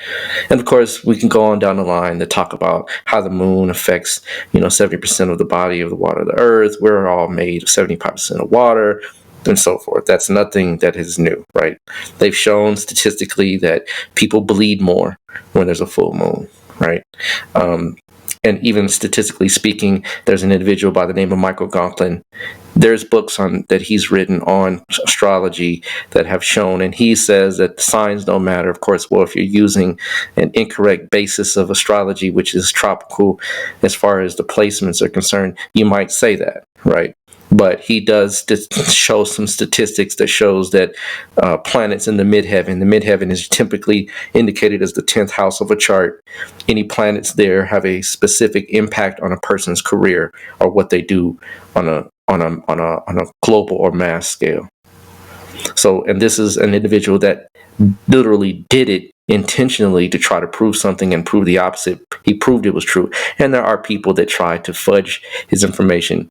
And of course, we can go on down the line to talk about how the moon affects, 70% of the body of the water of the earth. We're all made of 75% of water and so forth. That's nothing that is new. Right. They've shown statistically that people bleed more when there's a full moon. Right. And even statistically speaking, there's an individual by the name of Michael Conklin. There's books that he's written on astrology that have shown, and he says that signs don't matter. Of course, well, if you're using an incorrect basis of astrology, which is tropical as far as the placements are concerned, you might say that, right? But he does show some statistics that shows that planets in the midheaven is typically indicated as the 10th house of a chart. Any planets there have a specific impact on a person's career or what they do on a global or mass scale. So, and this is an individual that literally did it intentionally to try to prove something and prove the opposite. He proved it was true. And there are people that try to fudge his information.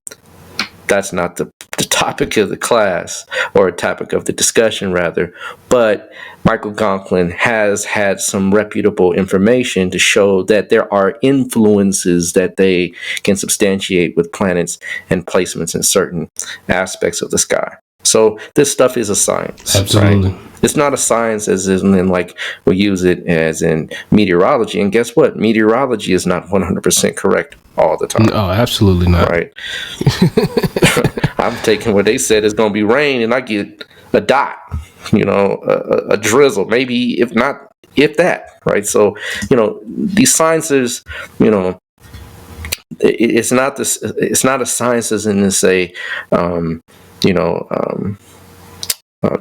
That's not the topic of the class, or a topic of the discussion, rather. But Michael Conklin has had some reputable information to show that there are influences that they can substantiate with planets and placements in certain aspects of the sky. So this stuff is a science. Absolutely. Right? It's not a science as in like we use it as in meteorology. And guess what? Meteorology is not 100% correct all the time. Oh, absolutely not. Right. I'm taking what they said is going to be rain, and I get a dot, a drizzle, maybe if that, right? So, these sciences, it's not a science as in to say,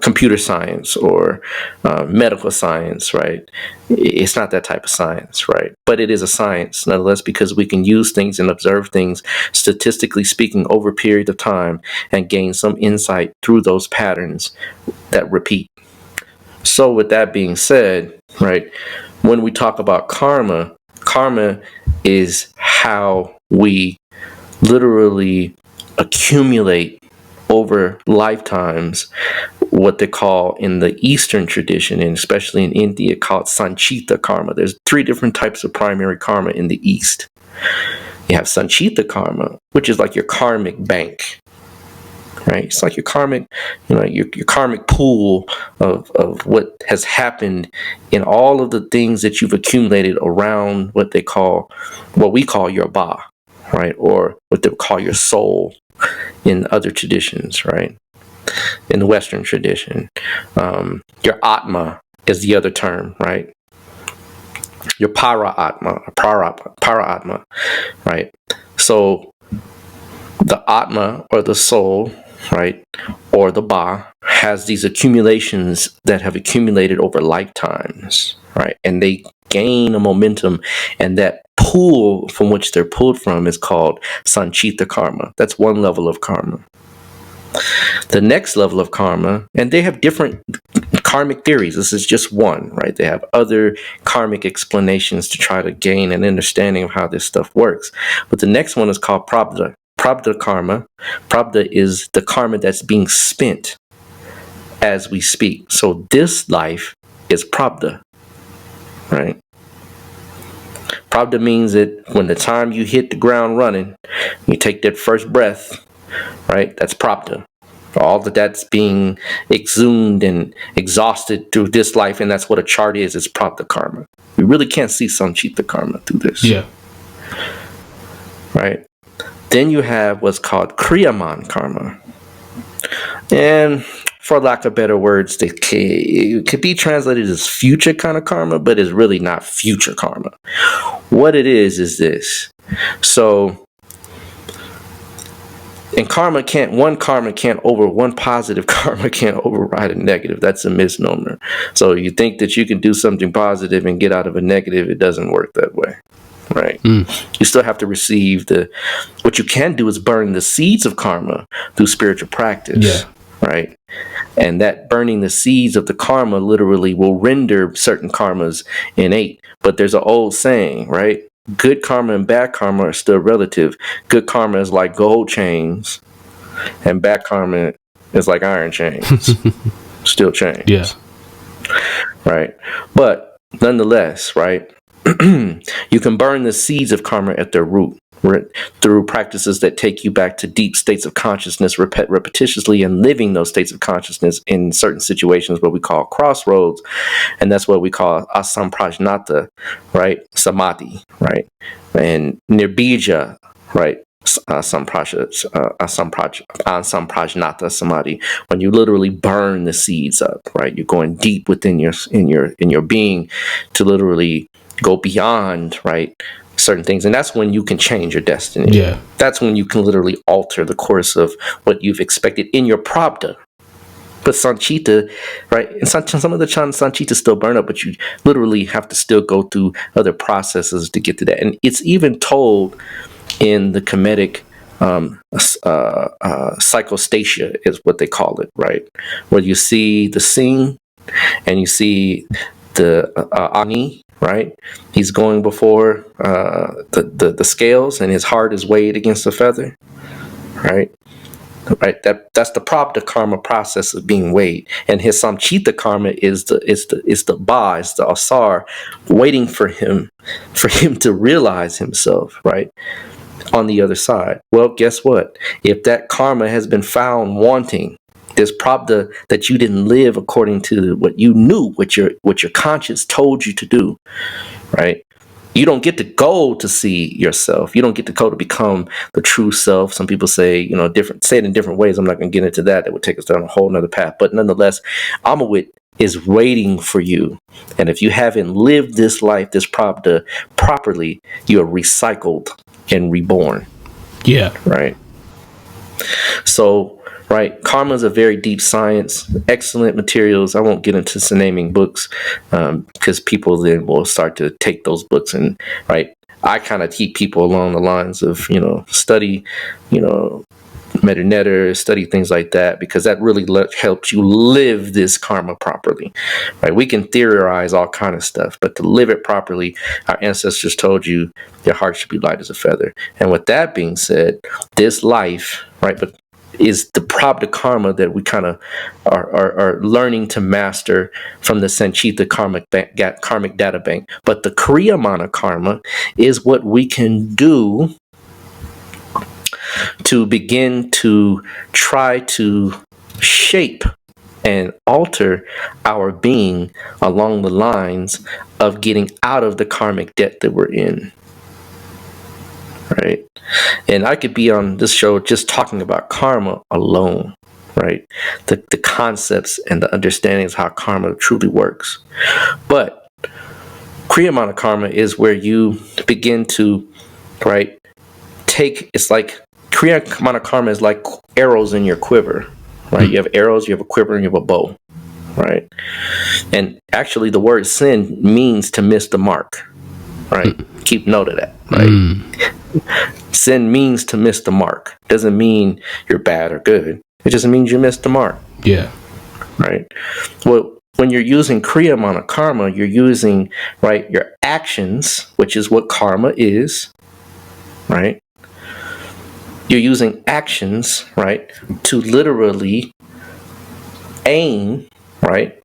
computer science or medical science, right? It's not that type of science, right? But it is a science nonetheless, because we can use things and observe things statistically speaking over a period of time and gain some insight through those patterns that repeat. So with that being said, right, when we talk about karma is how we literally accumulate over lifetimes what they call in the Eastern tradition, and especially in India, called Sanchita karma. There's 3 different types of primary karma in the East. You have Sanchita karma, which is like your karmic bank, right? It's like your karmic, your karmic pool of what has happened in all of the things that you've accumulated around what we call your ba, right? Or what they call your soul in other traditions, right? In the Western tradition. Your Atma is the other term, right? your para atma, right? So the atma, or the soul, right, or the ba, has these accumulations that have accumulated over lifetimes, right? And they gain a momentum, and that pool from which they're pulled from is called sanchita karma. That's one level of karma. The next level of karma, and they have different karmic theories. This is just one, right? They have other karmic explanations to try to gain an understanding of how this stuff works. But the next one is called prabdha. Prabdha karma. Prabdha is the karma that's being spent as we speak. So this life is prabdha, right? Prabdha means that when the time you hit the ground running, you take that first breath, right? That's prabdha. All that's being exhumed and exhausted through this life, and that's what a chart is. It's prabdha karma. We really can't see sanchita karma through this. Yeah. Right? Then you have what's called kriyaman karma. And for lack of better words, it could be translated as future kind of karma, but it's really not future karma. What it is this. So, and one positive karma can't override a negative. That's a misnomer. So you think that you can do something positive and get out of a negative. It doesn't work that way. Right. You still have to receive what you can do is burn the seeds of karma through spiritual practice. Yeah. Right. And that burning the seeds of the karma literally will render certain karmas innate. But there's an old saying, right? Good karma and bad karma are still relative. Good karma is like gold chains, and bad karma is like iron chains. Still chains. Yeah. Right. But nonetheless, right, you can burn the seeds of karma at their root, right, through practices that take you back to deep states of consciousness repetitiously, and living those states of consciousness in certain situations, what we call crossroads. And that's what we call asamprajnata, right? Samadhi, right? And nirbija, right? Asamprajnata samadhi, when you literally burn the seeds up, right? You're going deep within your being to literally go beyond, right, certain things. And that's when you can change your destiny. Yeah. That's when you can literally alter the course of what you've expected in your prabdha. But sanchita, right, and some of the sanchita still burn up, but you literally have to still go through other processes to get to that. And it's even told in the Kemetic psychostasia is what they call it, right? Where you see the sing and you see the ani, right? He's going before the scales, and his heart is weighed against the feather, right? Right. That's the prabdha karma process of being weighed, and his samchita karma is the asar, waiting for him to realize himself, right, on the other side. Well, guess what? If that karma has been found wanting, this prabdha that you didn't live according to what you knew, what your conscience told you to do, right? You don't get to go to see yourself. You don't get to go to become the true self. Some people say, say it in different ways. I'm not going to get into that. That would take us down a whole nother path. But nonetheless, Amawit is waiting for you. And if you haven't lived this life, this prabdha properly, you are recycled and reborn. Yeah. Right. So, right, karma is a very deep science, excellent materials. I won't get into naming books because people then will start to take those books and, right, I kind of keep people along the lines of, study, Metanetter, study things like that, because that really helps you live this karma properly, right? We can theorize all kind of stuff, but to live it properly, our ancestors told you your heart should be light as a feather. And with that being said, this life, right, but is the prabdha karma that we kind of are learning to master from the Sanchita karmic data bank. But the Kriyamana karma is what we can do to begin to try to shape and alter our being along the lines of getting out of the karmic debt that we're in. Right? And I could be on this show just talking about karma alone, right? The concepts and the understandings of how karma truly works. But Kriyamana karma is where you begin to, right, it's like Kriyamana karma is like arrows in your quiver, right? You have arrows, you have a quiver, and you have a bow, right? And actually, the word sin means to miss the mark, right? Keep note of that, right? Sin means to miss the mark. Doesn't mean you're bad or good. It just means you missed the mark. Yeah. Right. Well, when you're using Kriyamana karma, you're using, right, your actions, which is what karma is, right? You're using actions, right, to literally aim, right,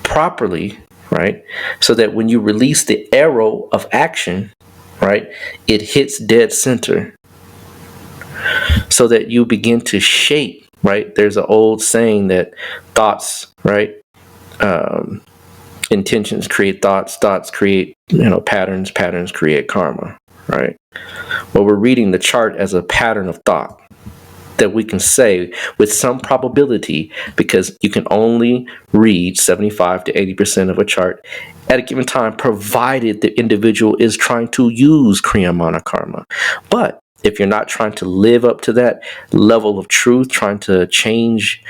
properly, right, so that when you release the arrow of action, right, it hits dead center, so that you begin to shape, right? There's an old saying that thoughts, right, intentions create thoughts, thoughts create, patterns, patterns create karma, right? Well, we're reading the chart as a pattern of thought that we can say with some probability, because you can only read 75 to 80% of a chart at a given time, provided the individual is trying to use Kriyamana karma. But if you're not trying to live up to that level of truth, trying to change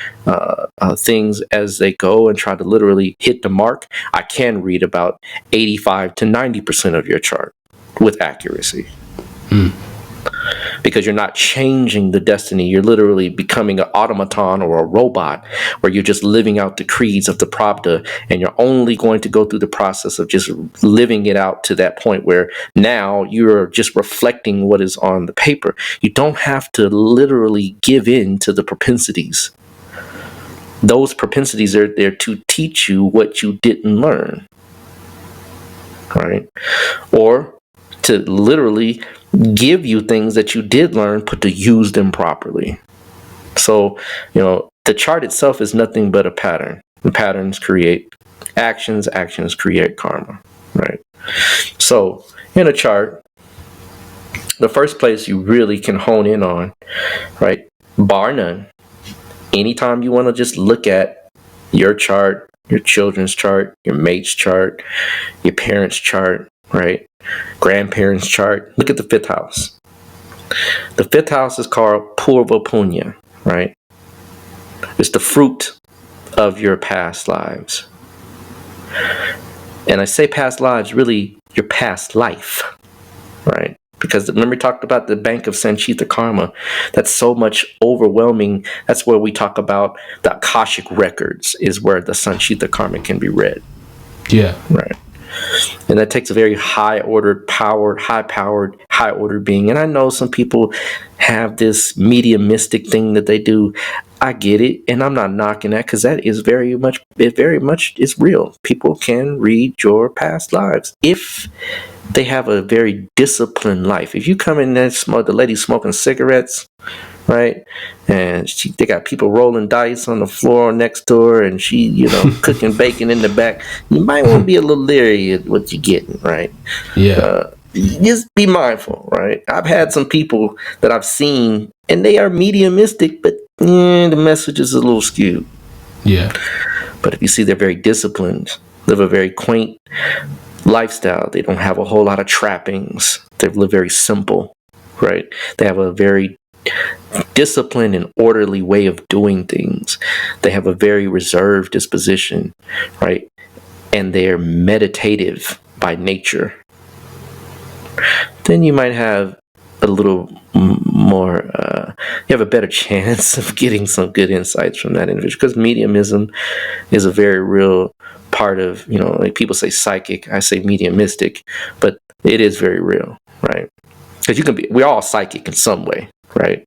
things as they go and try to literally hit the mark, I can read about 85 to 90% of your chart with accuracy. Because you're not changing the destiny. You're literally becoming an automaton or a robot, where you're just living out the creeds of the Pravda, and you're only going to go through the process of just living it out to that point where now you're just reflecting what is on the paper. You don't have to literally give in to the propensities. Those propensities are there to teach you what you didn't learn, right? Or to literally give you things that you did learn, but to use them properly. So, the chart itself is nothing but a pattern. The patterns create actions, actions create karma, right? So, in a chart, the first place you really can hone in on, right, bar none, anytime you want to just look at your chart, your children's chart, your mate's chart, your parents' chart, right, grandparents' chart, look at the fifth house. The fifth house is called Purva Punya, right? It's the fruit of your past lives. And I say past lives, really your past life, right? Because remember we talked about the bank of Sanchita karma. That's so much overwhelming. That's where we talk about the Akashic records, is where the Sanchita karma can be read. Yeah. Right. And that takes a very high-ordered being. And I know some people have this mediumistic thing that they do. I get it, and I'm not knocking that, because that is very much is real. People can read your past lives if they have a very disciplined life. If you come in there, the lady smoking cigarettes, right, and they got people rolling dice on the floor next to her, and she, cooking bacon in the back, you might want to be a little leery at what you're getting, right? Yeah. Just be mindful, right? I've had some people that I've seen, and they are mediumistic, but the message is a little skewed. Yeah. But if you see they're very disciplined, live a very quaint lifestyle, they don't have a whole lot of trappings, they live very simple, right? They have a very disciplined and orderly way of doing things. They have a very reserved disposition, right? And they're meditative by nature. Then you might have a little more, you have a better chance of getting some good insights from that individual, because mediumism is a very real part of, like people say psychic, I say mediumistic, but it is very real, right? Because we're all psychic in some way, right?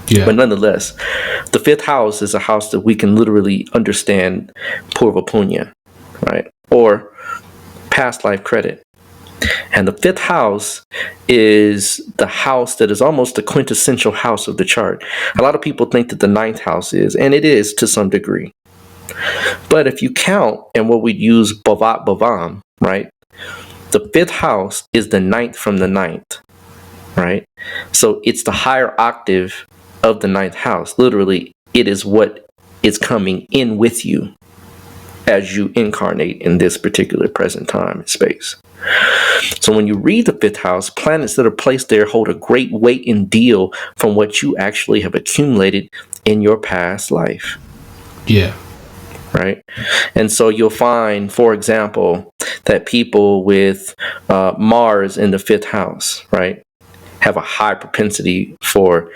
Yeah. But nonetheless, the fifth house is a house that we can literally understand Purva Punya, right? Or past life credit. And the fifth house is the house that is almost the quintessential house of the chart. A lot of people think that the ninth house is, and it is to some degree. But if you count, and what we'd use Bhavat Bhavam, right? The fifth house is the ninth from the ninth, right? So it's the higher octave of the ninth house. Literally, it is what is coming in with you. as you incarnate in this particular present time and space. So when you read the fifth house, planets that are placed there hold a great weight and deal from what you actually have accumulated in your past life. Yeah. Right. And so you'll find, for example, that people with Mars in the fifth house, right, have a high propensity for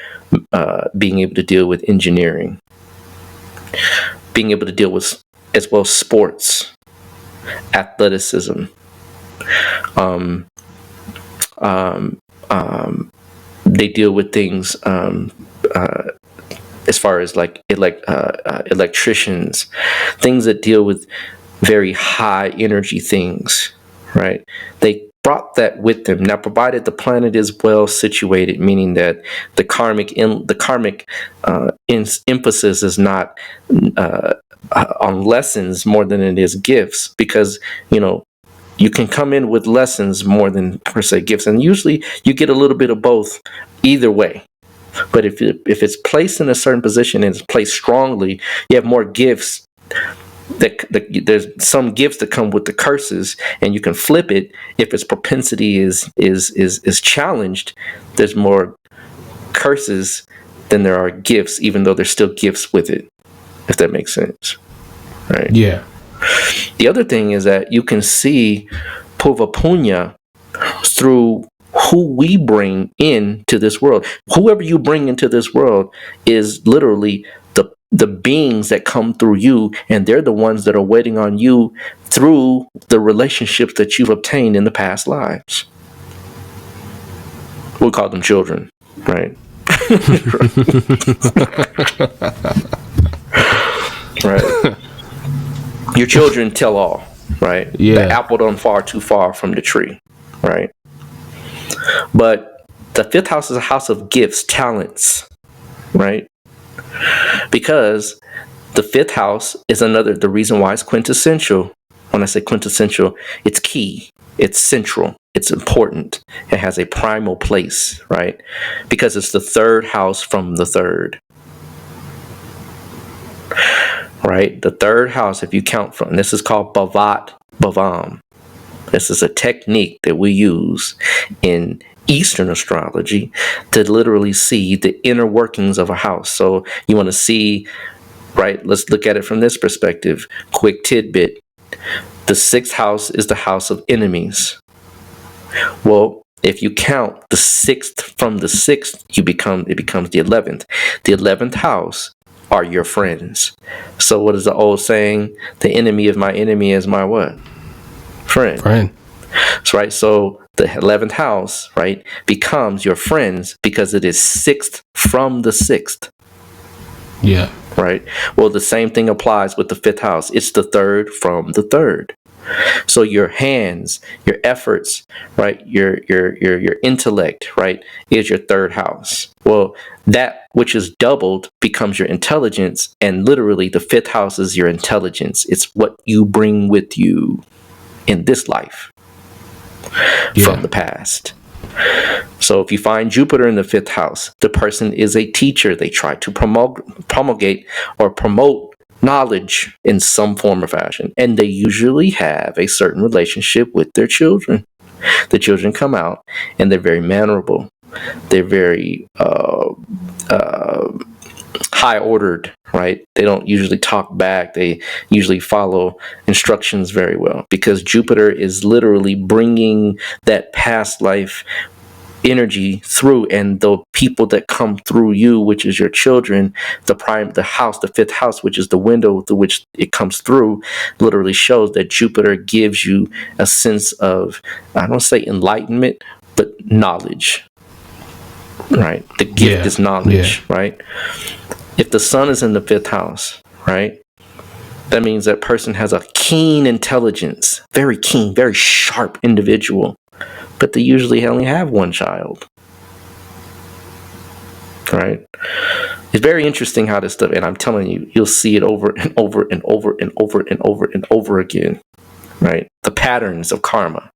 being able to deal with engineering, being able to deal with as well sports, athleticism. They deal with things as far as like electricians, things that deal with very high energy things, right? They brought that with them. Now, provided the planet is well situated, meaning that the karmic emphasis is not on lessons more than it is gifts, because you can come in with lessons more than per se gifts, and usually you get a little bit of both either way. But if it's placed in a certain position and it's placed strongly, you have more gifts. There's some gifts that come with the curses, and you can flip it. If its propensity is challenged, there's more curses than there are gifts, even though there's still gifts with it, if that makes sense. Right? Yeah. The other thing is that you can see Purva Punya through who we bring into this world. Whoever you bring into this world is literally the beings that come through you, and they're the ones that are waiting on you through the relationships that you've obtained in the past lives. We'll call them children, right? Right. Your children tell all, right? Yeah. The apple don't fall too far from the tree, right? But the fifth house is a house of gifts, talents, right? Because the fifth house is the reason why it's quintessential. When I say quintessential, it's key, it's central, it's important. It has a primal place, right? Because it's the third house from the third. Right? The third house, if you count from, this is called Bhavat Bhavam. This is a technique that we use in Eastern astrology to literally see the inner workings of a house. So you want to see, right? Let's look at it from this perspective. Quick tidbit. The sixth house is the house of enemies. Well, if you count the sixth from the sixth, it becomes the 11th. The 11th house are your friends. So what is the old saying? The enemy of my enemy is my what? Friend. So, right. So the 11th house, right, becomes your friends because it is sixth from the sixth. Yeah. Right. Well, the same thing applies with the fifth house. It's the third from the third. So your hands, your efforts, right, your intellect, right, is your third house. Well, that which is doubled becomes your intelligence, and literally the fifth house is your intelligence. It's what you bring with you in this life from the past. So if you find Jupiter in the fifth house, the person is a teacher. They try to promulgate or promote knowledge in some form or fashion, and they usually have a certain relationship with their children. The children come out and they're very mannerable. They're very high ordered, right? They don't usually talk back. They usually follow instructions very well, because Jupiter is literally bringing that past life energy through, and the people that come through you, which is your children, the house, the fifth house, which is the window through which it comes through, literally shows that Jupiter gives you a sense of, I don't say enlightenment, but knowledge, right? The gift is knowledge, right? If the sun is in the fifth house, right, that means that person has a keen intelligence, very keen, very sharp individual, but they usually only have one child, right? It's very interesting how this stuff, and I'm telling you, you'll see it over and over and over and over and over and over again, right? The patterns of karma,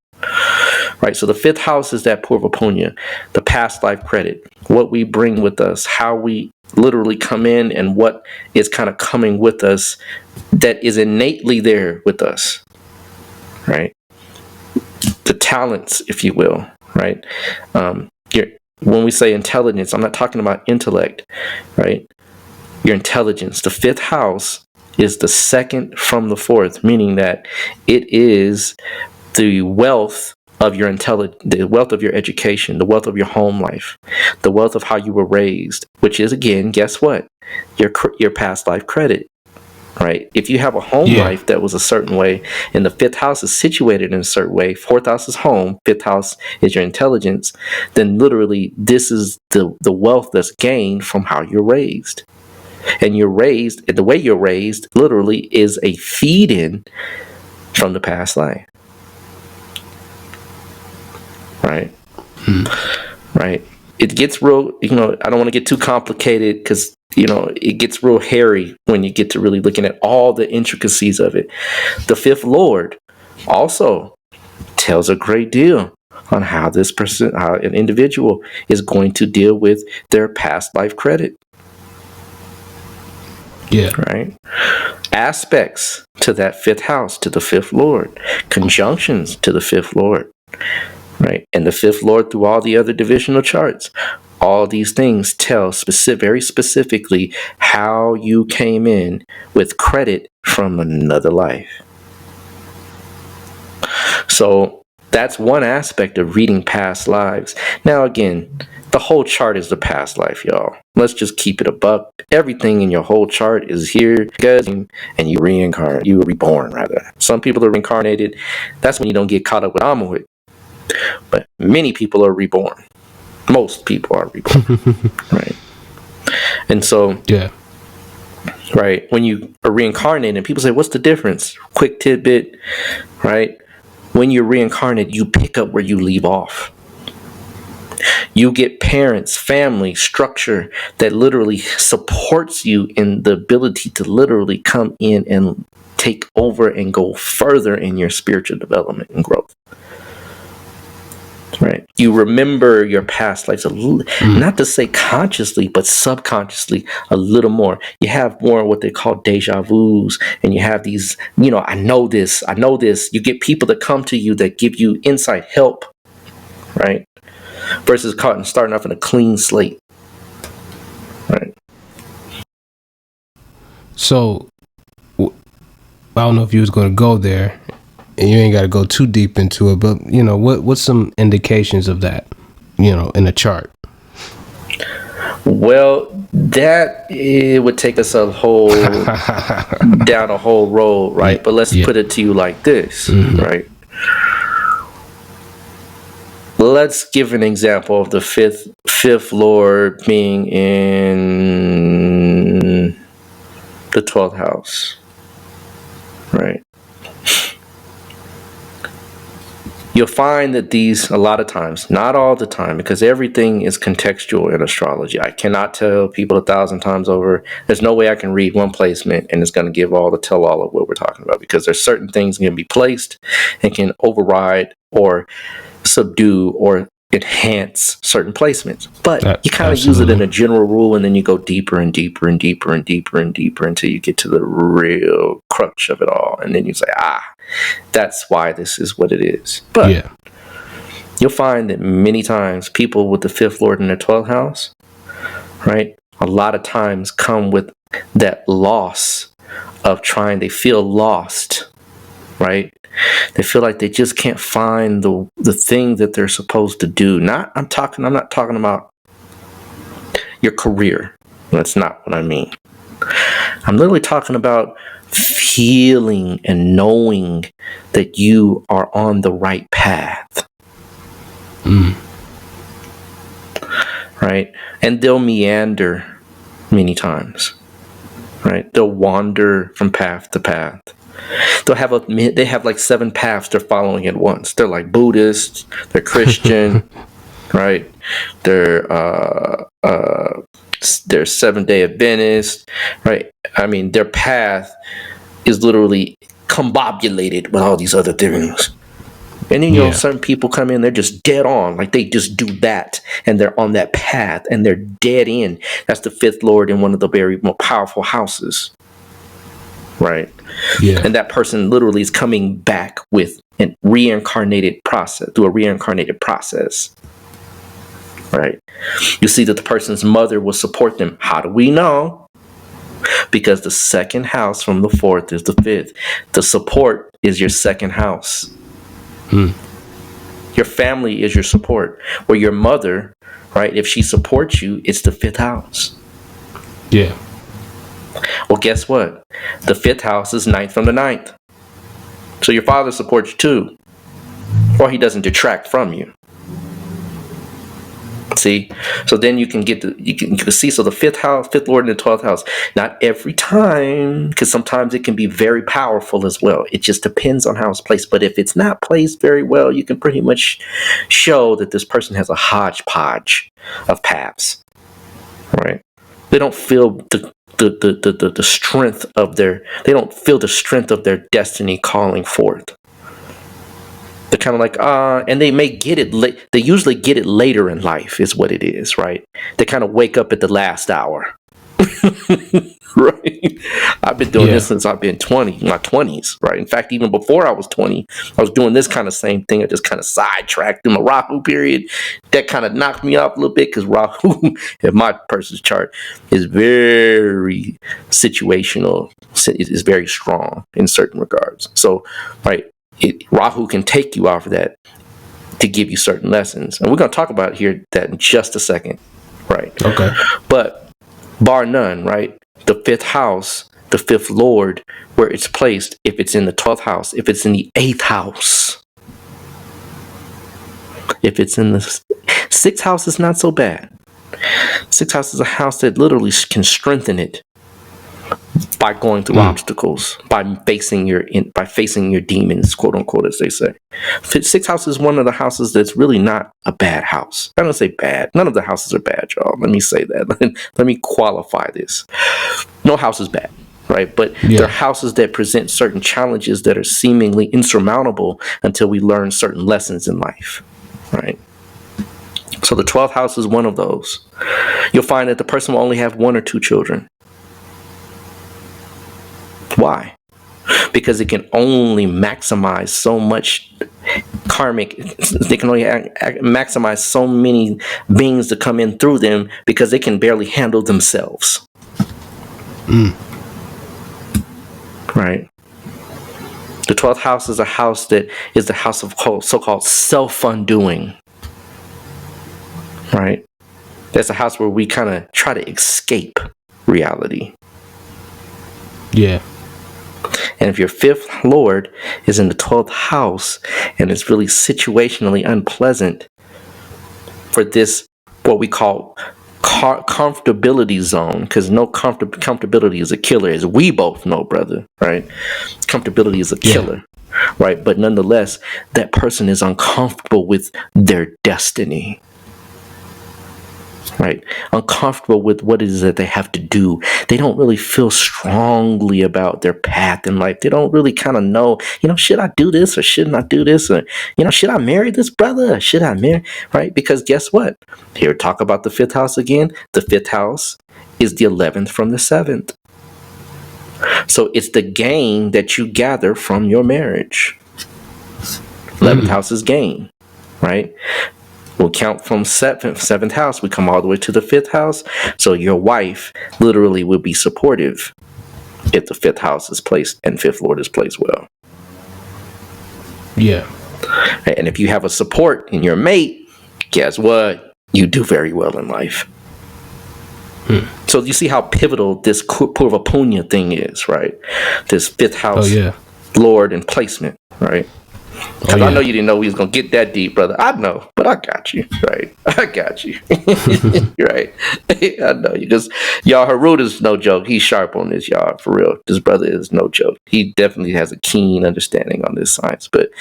right? So the fifth house is that Purva Punya, the past life credit, what we bring with us, how we literally come in, and what is kind of coming with us that is innately there with us, right? The talents, if you will, right? When we say intelligence, I'm not talking about intellect, right? Your intelligence. The fifth house is the second from the fourth, meaning that it is the wealth of your the wealth of your education, the wealth of your home life, the wealth of how you were raised, which is, again, guess what? Your past life credit, right? If you have a home life that was a certain way, and the fifth house is situated in a certain way, fourth house is home, fifth house is your intelligence, then literally this is the wealth that's gained from how you're raised. And the way you're raised literally is a feed-in from the past life. Right? Right. It gets real, I don't want to get too complicated because, it gets real hairy when you get to really looking at all the intricacies of it. The fifth lord also tells a great deal on how how an individual is going to deal with their past life credit. Yeah. Right. Aspects to that fifth house, to the fifth lord, conjunctions to the fifth lord. Right. And the fifth lord through all the other divisional charts. All these things tell very specifically how you came in with credit from another life. So that's one aspect of reading past lives. Now, again, the whole chart is the past life, y'all. Let's just keep it a buck. Everything in your whole chart is here, and you reincarnate. You were reborn, rather. Some people are reincarnated. That's when you don't get caught up with Amuhit. But many people are reborn. Most people are reborn, right? And so, right, when you are reincarnated, people say, what's the difference? Quick tidbit, right? When you're reincarnated, you pick up where you leave off. You get parents, family, structure that literally supports you in the ability to literally come in and take over and go further in your spiritual development and growth. Right. You remember your past lives, not to say consciously, but subconsciously a little more. You have more what they call deja vus, and you have these, I know this. You get people that come to you that give you insight, help, right? Versus starting off in a clean slate. Right. So, I don't know if you was going to go there, and you ain't got to go too deep into it, but what's some indications of that, in a chart? Well, it would take us down a whole road, right? But let's put it to you like this, right? Let's give an example of the fifth lord being in the 12th house, right? You'll find that these, a lot of times, not all the time, because everything is contextual in astrology. I cannot tell people 1,000 times over. There's no way I can read one placement and it's going to give all the tell-all of what we're talking about, because there's certain things that can be placed and can override or subdue or enhance certain placements. But you kind of use it in a general rule, and then you go deeper and deeper and deeper and deeper and deeper until you get to the real crux of it all. And then you say, that's why this is what it is. But you'll find that many times people with the fifth lord in their 12th house, right, a lot of times come with that loss of they feel lost, right? They feel like they just can't find the thing that they're supposed to do. I'm not talking about your career. That's not what I mean. I'm literally talking about feeling and knowing that you are on the right path. Right? And they'll meander many times. Right? They'll wander from path to path. They have like 7 paths they're following at once. They're like Buddhist, they're Christian, right? They're Seventh-day Adventist, right? I mean, their path is literally combobulated with all these other things. And then certain people come in, they're just dead on, like they just do that, and they're on that path, and they're dead in. That's the fifth lord in one of the very more powerful houses. right? Yeah. And that person literally is coming back with a reincarnated process, right? You see that the person's mother will support them. How do we know? Because the second house from the fourth is the fifth. The support is your second house. Your family is your support. Where your mother, right, if she supports you, it's the fifth house. Yeah. Well, guess what? The fifth house is ninth from the ninth. So your father supports you too. Or he doesn't detract from you. See? So then you can see, so the fifth house, fifth lord in the 12th house, not every time, because sometimes it can be very powerful as well. It just depends on how it's placed. But if it's not placed very well, you can pretty much show that this person has a hodgepodge of paths. Right? They don't feel the strength of they don't feel the strength of their destiny calling forth. They're kind of like, and they may get it late. They usually get it later in life is what it is, right? They kind of wake up at the last hour. Right? I've been doing this since I've been my 20s, right? In fact, even before I was 20, I was doing this kind of same thing. I just kind of sidetracked in my Rahu period. That kind of knocked me off a little bit because Rahu, in my person's chart, is very situational. Is very strong in certain regards. So, right, Rahu can take you off of that to give you certain lessons. And we're going to talk about that in just a second, right? Okay. But bar none, right? The fifth house, the fifth lord, where it's placed, if it's in the 12th house, if it's in the 8th house, if it's in the 6th house, is not so bad. 6th house is a house that literally can strengthen it by going through obstacles, by facing your demons, quote unquote, as they say. 6th house is one of the houses that's really not a bad house. I don't say bad. None of the houses are bad, y'all. Let me say that. Let me qualify this. No house is bad, right? But there are houses that present certain challenges that are seemingly insurmountable until we learn certain lessons in life, right? So the 12th house is one of those. You'll find that the person will only have 1 or 2 children. Why? Because it can only maximize so much karmic. They can only maximize so many beings to come in through them because they can barely handle themselves. Right? The 12th house is a house that is the house of so-called self-undoing. Right? That's a house where we kind of try to escape reality. Yeah. And if your 5th lord is in the 12th house and it's really situationally unpleasant for this, what we call comfortability zone, because no comfortability is a killer, as we both know, brother, right? Comfortability is a killer, right? But nonetheless, that person is uncomfortable with their destiny. Right? Uncomfortable with what it is that they have to do. They don't really feel strongly about their path in life. They don't really kind of know, should I do this or shouldn't I do this? Or, should I marry this brother? Or should I marry? Right? Because guess what? Here, talk about the 5th house again. The 5th house is the 11th from the 7th. So it's the gain that you gather from your marriage. 11th house is gain, right? We'll count from 7th house. We come all the way to the 5th house. So your wife literally will be supportive if the 5th house is placed and 5th lord is placed well. Yeah. And if you have a support in your mate, guess what? You do very well in life. So you see how pivotal this Purva Punya thing is, right? This 5th house lord and placement, right? Because I know you didn't know we was going to get that deep, brother. I know, but I got you, right? I got you. Right? I know you. Because, y'all, Harut is no joke. He's sharp on this, y'all, for real. This brother is no joke. He definitely has a keen understanding on this science. But,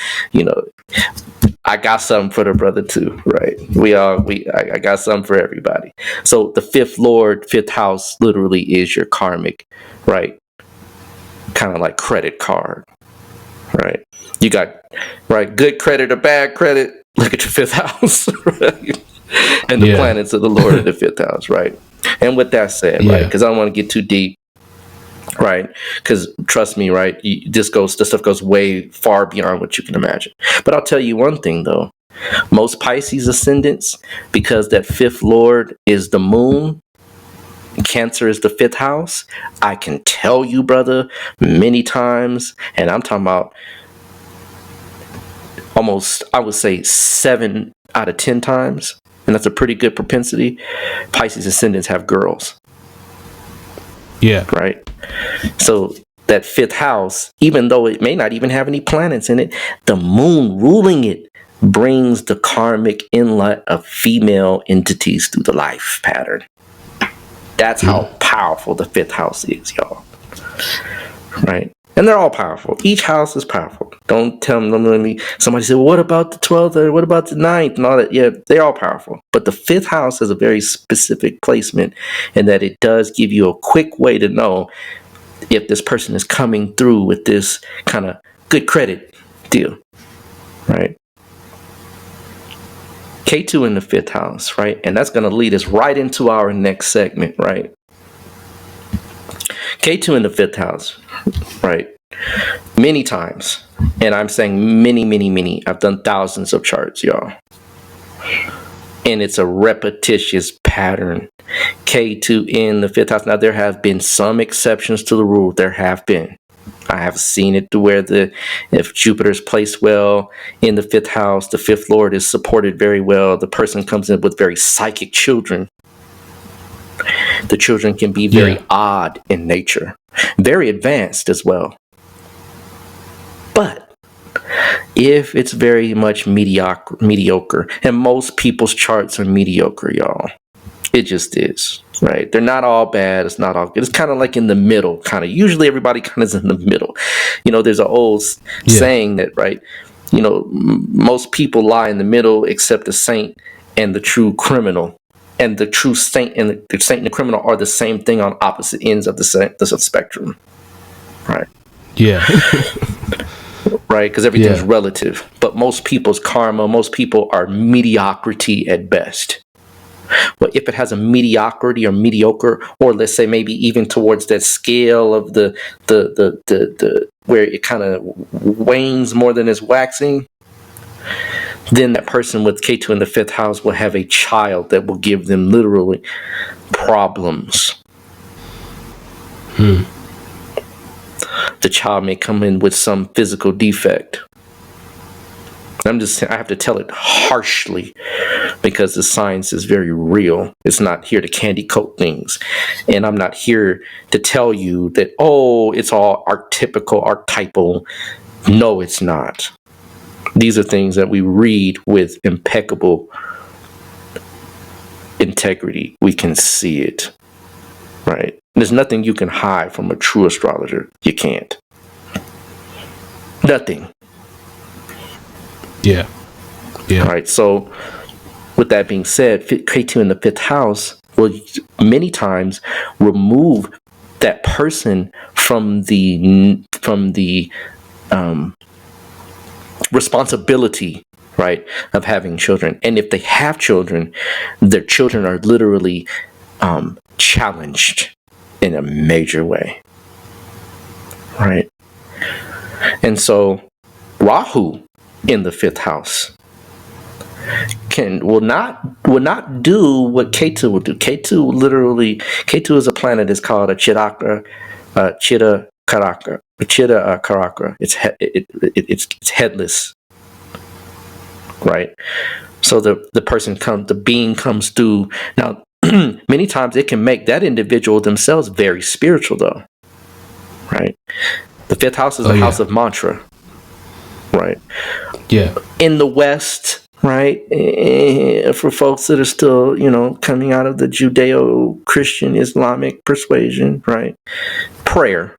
I got something for the brother, too, right? I got something for everybody. So the 5th lord, 5th house, literally is your karmic, right? Kind of like credit card, right? You got, right, good credit or bad credit. Look at your 5th house, right? And the planets of the Lord of the 5th house, right? And with that said, right, because I don't want to get too deep, right? Because trust me, right? This stuff goes way far beyond what you can imagine. But I'll tell you one thing though: most Pisces ascendants, because that fifth lord is the moon, Cancer is the fifth house. I can tell you, brother, many times, and I'm talking about almost, I would say 7 out of 10 times, and that's a pretty good propensity. Pisces ascendants have girls. Yeah. Right? So that fifth house, even though it may not even have any planets in it, the moon ruling it brings the karmic inlet of female entities through the life pattern. That's how powerful the fifth house is, y'all. Right? And they're all powerful. Each house is powerful. Don't tell me. Somebody said, well, what about the 12th or what about the 9th and all that? Yeah, they're all powerful. But the fifth house has a very specific placement in that it does give you a quick way to know if this person is coming through with this kind of good credit deal. Right? K2 in the fifth house, right? And that's going to lead us right into our next segment, right? K2 in the fifth house, right? Many times, and I'm saying many. I've done thousands of charts, y'all. And it's a repetitious pattern. K2 in the fifth house. Now, there have been some exceptions to the rule. There have been. I have seen it to where if Jupiter is placed well in the fifth house, the fifth lord is supported very well. The person comes in with very psychic children. The children can be very odd in nature, very advanced as well. But if it's very much mediocre, and most people's charts are mediocre, y'all. It just is, right? They're not all bad. It's not all good. It's kind of like in the middle, kind of. Usually everybody kind of is in the middle. There's an old saying that, right? Most people lie in the middle except the saint and the true criminal. And the true saint and the saint and the criminal are the same thing on opposite ends of the spectrum, right? Yeah. Right, because everything's relative. But most people's karma, most people are mediocrity at best. But if it has a mediocrity or mediocre, or let's say maybe even towards that scale of the where it kind of wanes more than it's waxing, then that person with K2 in the fifth house will have a child that will give them literally problems. The child may come in with some physical defect. I have to tell it harshly because the science is very real. It's not here to candy coat things. And I'm not here to tell you that, it's all archetypal. No, it's not. These are things that we read with impeccable integrity. We can see it, right? There's nothing you can hide from a true astrologer. You can't. Nothing. Yeah. All right. So with that being said, K2 in the fifth house will many times remove that person from the responsibility, right, of having children. And if they have children, their children are literally challenged in a major way, right? And so Rahu in the fifth house will not do what K2 will do. K2 is a planet that's called a Chitta Karaka. It's headless, right? So the being comes through. Now, many times it can make that individual themselves very spiritual, though, right? The fifth house is the house of mantra, right? Yeah. In the West, right? For folks that are still, coming out of the Judeo-Christian Islamic persuasion, right? Prayer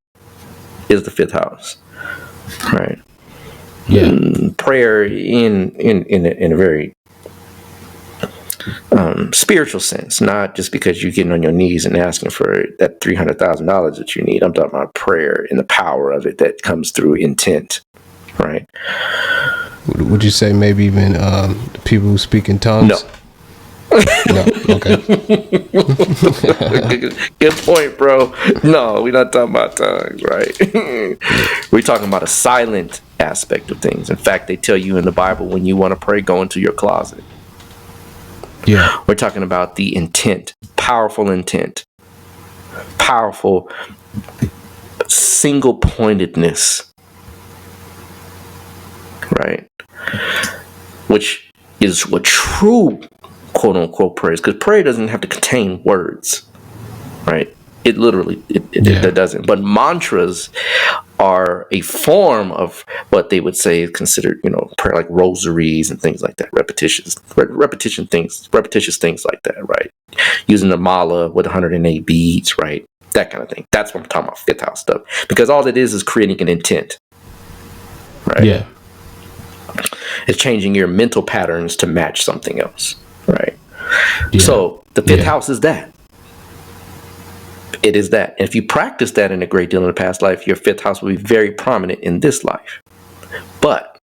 is the fifth house, right? Yeah. Prayer in a very spiritual sense, not just because you're getting on your knees and asking for that $300,000 that you need. I'm talking about prayer and the power of it that comes through intent, right? Would you say maybe even people who speak in tongues? No. No. Okay. Good point, bro. No, we're not talking about tongues, right? We're talking about a silent aspect of things. In fact, they tell you in the Bible, when you want to pray, go into your closet. Yeah. We're talking about the intent, powerful single pointedness, right? Which is what true quote unquote prayer is, because prayer doesn't have to contain words, right? It literally it doesn't. But mantras are a form of what they would say is considered, prayer, like rosaries and things like that, repetitious things like that, right? Using the mala with 108 beads, right? That kind of thing. That's what I'm talking about, fifth house stuff. Because all it is creating an intent, right? Yeah. It's changing your mental patterns to match something else, right? Yeah. So the fifth house is that. It is that. And if you practice that in a great deal in the past life, your fifth house will be very prominent in this life. But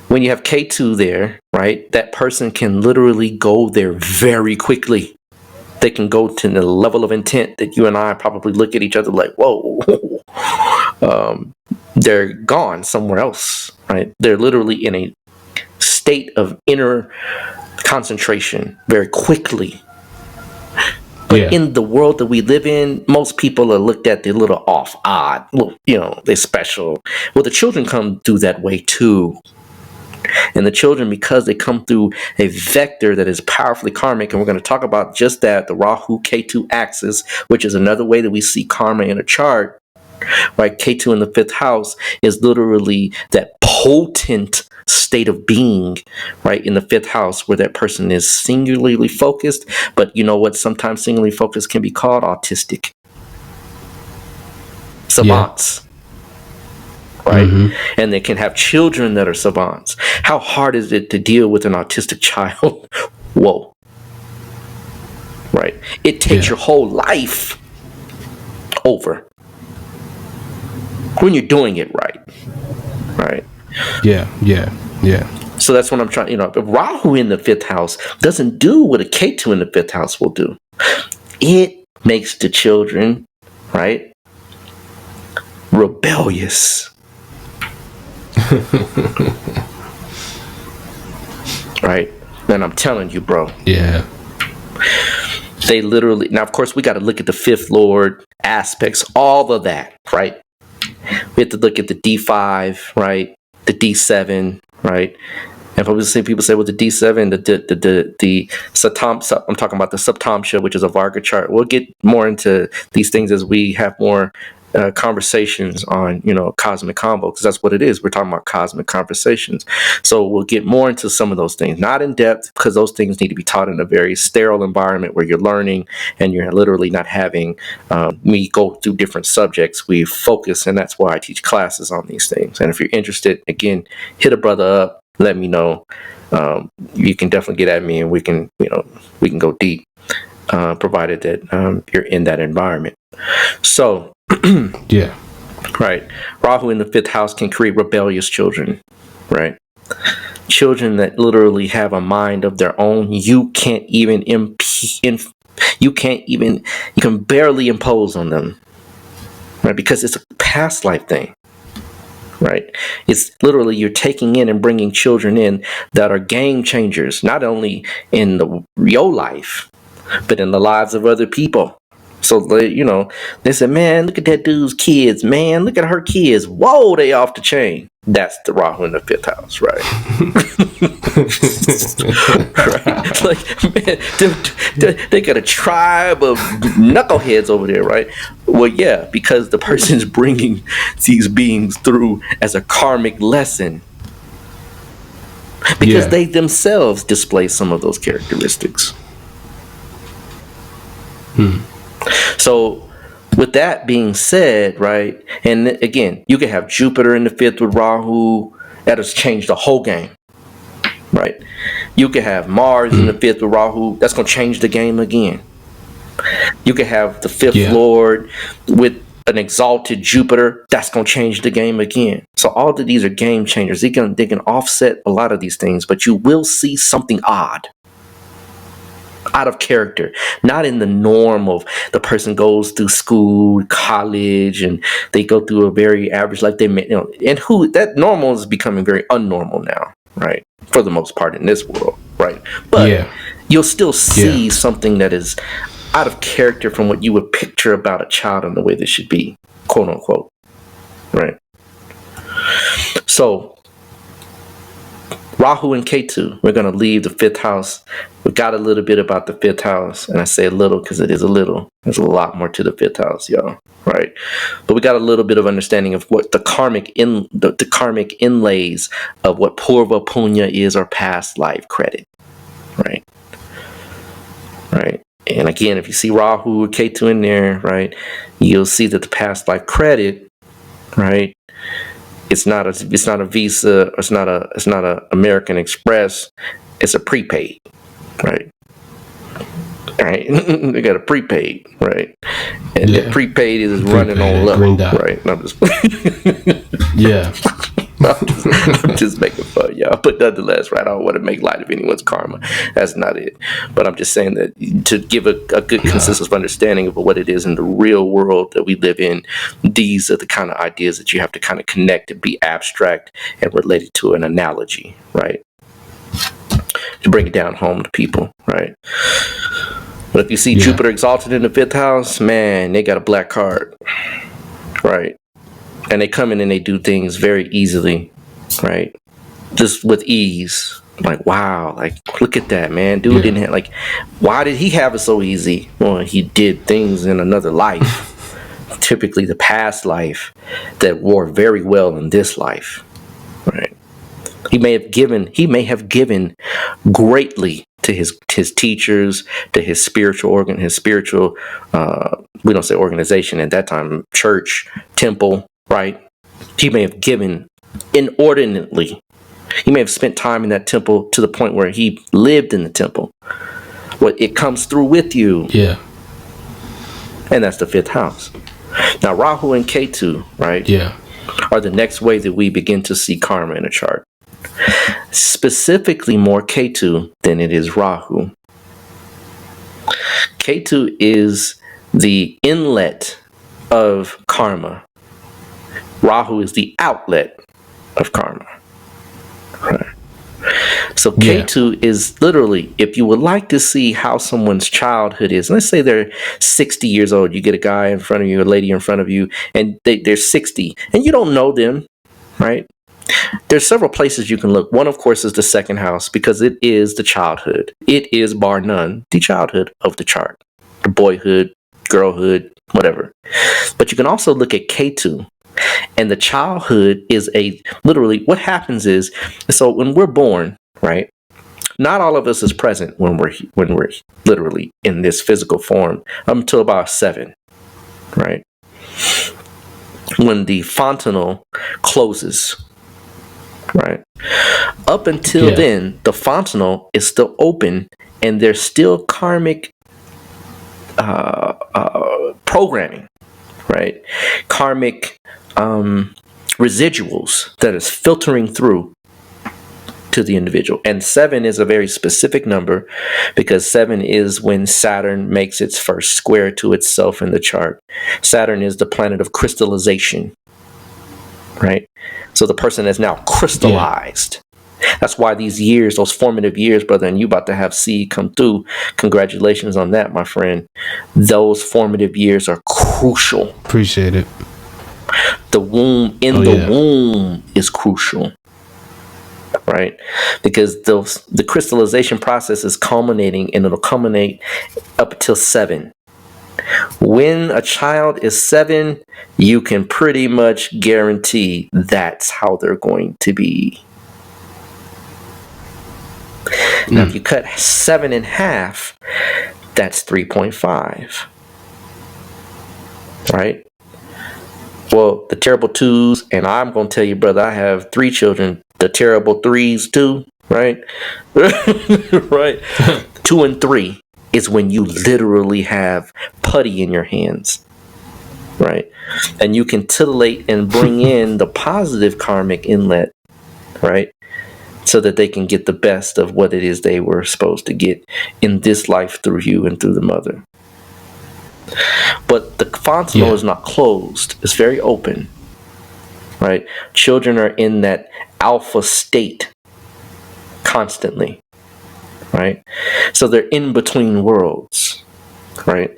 when you have K2 there, right, that person can literally go there very quickly. They can go to the level of intent that you and I probably look at each other like, whoa, they're gone somewhere else, right? They're literally in a state of inner concentration very quickly. But in the world that we live in, most people are looked at, they're a little off, odd, they're special. Well, the children come through that way too. And the children, because they come through a vector that is powerfully karmic, and we're going to talk about just that, the Rahu K2 axis, which is another way that we see karma in a chart, right? K2 in the fifth house is literally that potent state of being, right, in the fifth house, where that person is singularly focused. But you know what? Sometimes singularly focused can be called autistic. Savants. Right? Mm-hmm. And they can have children that are savants. How hard is it to deal with an autistic child? Whoa. Right? It takes your whole life over when you're doing it right. Right? Yeah. So that's what I'm trying, if Rahu in the fifth house doesn't do what a K2 in the fifth house will do. It makes the children, right, rebellious. Right? And I'm telling you, bro. Yeah. They literally, now of course we got to look at the fifth lord aspects, all of that, right? We have to look at the D5, right? The D7, right? And people say, well, the D7, the Satam, I'm talking about the Saptamsha, which is a Varga chart. We'll get more into these things as we have more conversations on, Cosmic Convo, because that's what it is. We're talking about cosmic conversations. So we'll get more into some of those things, not in depth, because those things need to be taught in a very sterile environment where you're learning and you're literally not having me go through different subjects. We focus, and that's why I teach classes on these things. And if you're interested, again, hit a brother up, let me know. You can definitely get at me, and we can go deep, provided that you're in that environment. So, yeah. Right. Rahu in the fifth house can create rebellious children, right? Children that literally have a mind of their own. You can't even you can barely impose on them, right? Because it's a past life thing, right? It's literally you're taking in and bringing children in that are game changers, not only in your life, but in the lives of other people. So, they said, man, look at that dude's kids, man. Look at her kids. Whoa, they off the chain. That's the Rahu in the fifth house, right? Right? Like, man, they got a tribe of knuckleheads over there, right? Well, yeah, because the person's bringing these beings through as a karmic lesson. Because they themselves display some of those characteristics. So with that being said, right, and again, you can have Jupiter in the fifth with Rahu. That has changed the whole game, right? You can have Mars in the fifth with Rahu. That's going to change the game again. You can have the fifth lord with an exalted Jupiter. That's going to change the game again. So all of these are game changers. They can offset a lot of these things, but you will see something odd. out of character, not in the norm of the person goes through school, college, and they go through a very average life. And who that normal is becoming very unnormal now, right? For the most part in this world, right? But you'll still see something that is out of character from what you would picture about a child and the way they should be, quote unquote, right? So Rahu and Ketu, we're going to leave the 5th house. We got a little bit about the 5th house, and I say a little because it is a little. There's a lot more to the 5th house, y'all, right? But we got a little bit of understanding of what the karmic inlays of what Purva Punya is, or past life credit, right? Right. And again, if you see Rahu or Ketu in there, right, you'll see that the past life credit, right, it's not a Visa, or it's not a American Express. It's a prepaid, right? Right. They got a prepaid, right? And the prepaid is running on low, right? And I'm just I'm just making fun, y'all. But nonetheless, right, I don't want to make light of anyone's karma. That's not it. But I'm just saying that to give a good consistent understanding of what it is in the real world that we live in, these are the kind of ideas that you have to kind of connect and be abstract and related to an analogy, right? To bring it down home to people, right? But if you see Jupiter exalted in the 5th house, man, they got a black card, right? And they come in and they do things very easily, right? Just with ease. Like, wow, like, look at that, man. Dude didn't have, like, why did he have it so easy? Well, he did things in another life, typically the past life, that wore very well in this life, right? He may have given greatly to his teachers, to his spiritual we don't say organization at that time, church, temple, right? He may have given inordinately. He may have spent time in that temple to the point where he lived in the temple. Well, it comes through with you. Yeah. And that's the 5th house. Now, Rahu and Ketu, right? Yeah. Are the next way that we begin to see karma in a chart. Specifically more Ketu than it is Rahu. Ketu is the inlet of karma. Rahu is the outlet of karma. Right. So Ketu is literally, if you would like to see how someone's childhood is, let's say they're 60 years old, you get a guy in front of you, a lady in front of you, and they're 60, and you don't know them, right? There's several places you can look. One, of course, is the 2nd house, because it is the childhood. It is, bar none, the childhood of the chart. The boyhood, girlhood, whatever. But you can also look at Ketu. And the childhood is literally what happens is, so when we're born, right, not all of us is present when we're literally in this physical form until about 7, right? When the fontanel closes, right? Up until then, the fontanel is still open, and there's still karmic programming, right? Karmic residuals that is filtering through to the individual. And 7 is a very specific number, because 7 is when Saturn makes its first square to itself in the chart. Saturn is the planet of crystallization, right? So the person is now crystallized. That's why these years, those formative years, brother, and you about to have seed come through. Congratulations on that, my friend. Those formative years are crucial. Appreciate it. The womb womb is crucial, right? Because the crystallization process is culminating, and it'll culminate up until 7. When a child is 7, you can pretty much guarantee that's how they're going to be. Now, if you cut 7 in half, that's 3.5, right? Well, the terrible 2s, and I'm going to tell you, brother, I have 3 children, the terrible 3s too, right? Right. 2 and 3 is when you literally have putty in your hands, right? And you can titillate and bring in the positive karmic inlet, right? so that they can get the best of what it is they were supposed to get in this life through you and through the mother. But the fontanel is not closed. It's very open, right? Children are in that alpha state constantly, right? So they're in between worlds, right?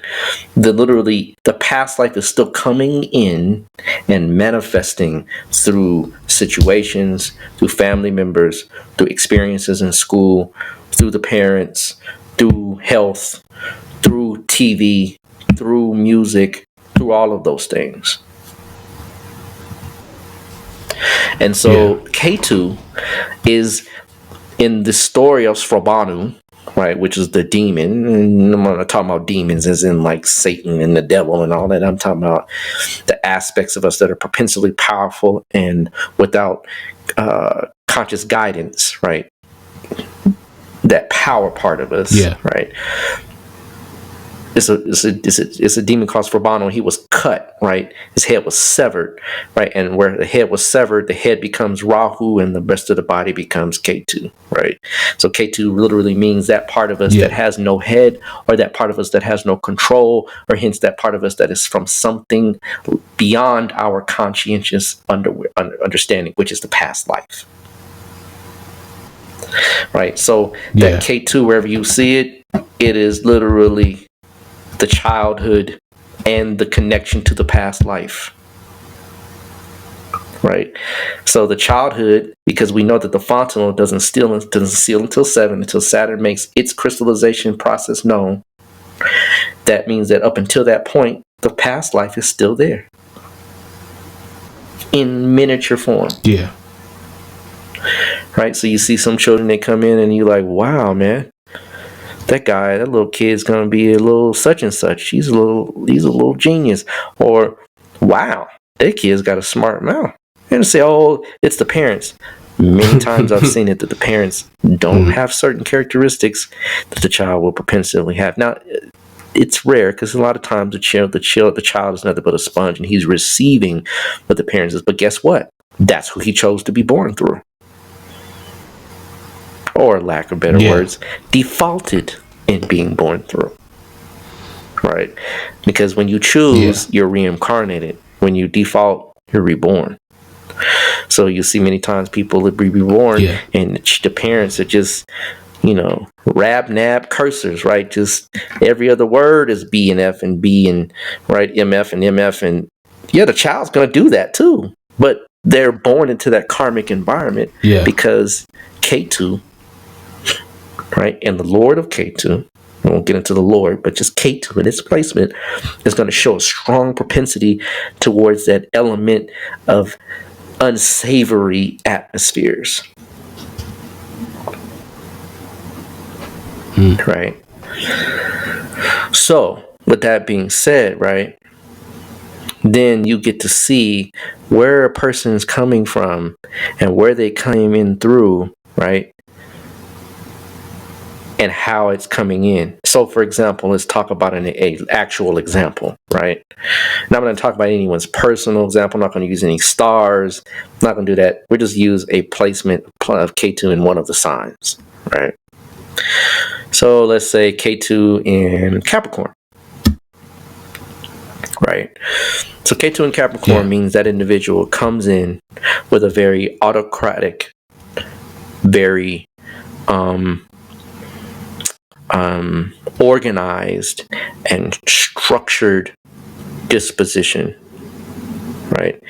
The past life is still coming in and manifesting through situations, through family members, through experiences in school, through the parents, through health, through TV, through music, through all of those things. And so K2 is in the story of Svrabanu, right, which is the demon. And I'm not talking about demons as in like Satan and the devil and all that. I'm talking about the aspects of us that are propensely powerful and without conscious guidance, right? That power part of us, right? It's a demon called Svrabanu. He was cut, right? His head was severed, right? And where the head was severed, the head becomes Rahu and the rest of the body becomes Ketu, right? So Ketu literally means that part of us that has no head, or that part of us that has no control, or hence that part of us that is from something beyond our conscientious understanding, which is the past life. Right? So that K2, wherever you see it, it is literally the childhood and the connection to the past life. Right? So the childhood, because we know that the fontanel doesn't seal until 7, until Saturn makes its crystallization process known. That means that up until that point, the past life is still there. In miniature form. Yeah. Right? So you see some children, they come in and you're like, wow, man. That little kid's gonna be a little such and such. He's a little genius. Or, wow, that kid's got a smart mouth. And say, oh, it's the parents. Many times I've seen it that the parents don't have certain characteristics that the child will propensively have. Now, it's rare because a lot of times the child is nothing but a sponge and he's receiving what the parents is. But guess what? That's who he chose to be born through. Or lack of better words, defaulted in being born through. Right? Because when you choose, you're reincarnated. When you default, you're reborn. So you see many times people will be reborn and the parents are just, rab-nab cursors, right? Just every other word is B and F and B and, right, MF and MF. And the child's going to do that too. But they're born into that karmic environment because K2, right, and the Lord of K2, I won't get into the Lord, but just K2 in its placement is going to show a strong propensity towards that element of unsavory atmospheres. Right? So, with that being said, right, then you get to see where a person is coming from and where they came in through, right? And how it's coming in. So, for example, let's talk about an actual example, right? Now, I'm going to talk about anyone's personal example. I'm not going to use any stars. I'm not going to do that. We'll just use a placement of K2 in one of the signs, right? So, let's say K2 in Capricorn, right? So, K2 in Capricorn means that individual comes in with a very autocratic, very organized and structured disposition, right?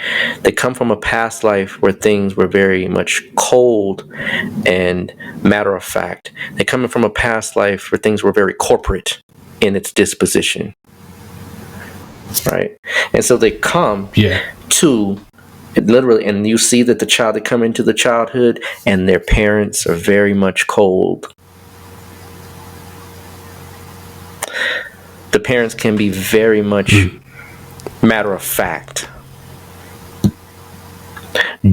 They come from a past life where things were very much cold and matter of fact. They come from a past life where things were very corporate in its disposition, right? And so they come to literally, and you see that they come into the childhood and their parents are very much cold. The parents can be very much matter of fact,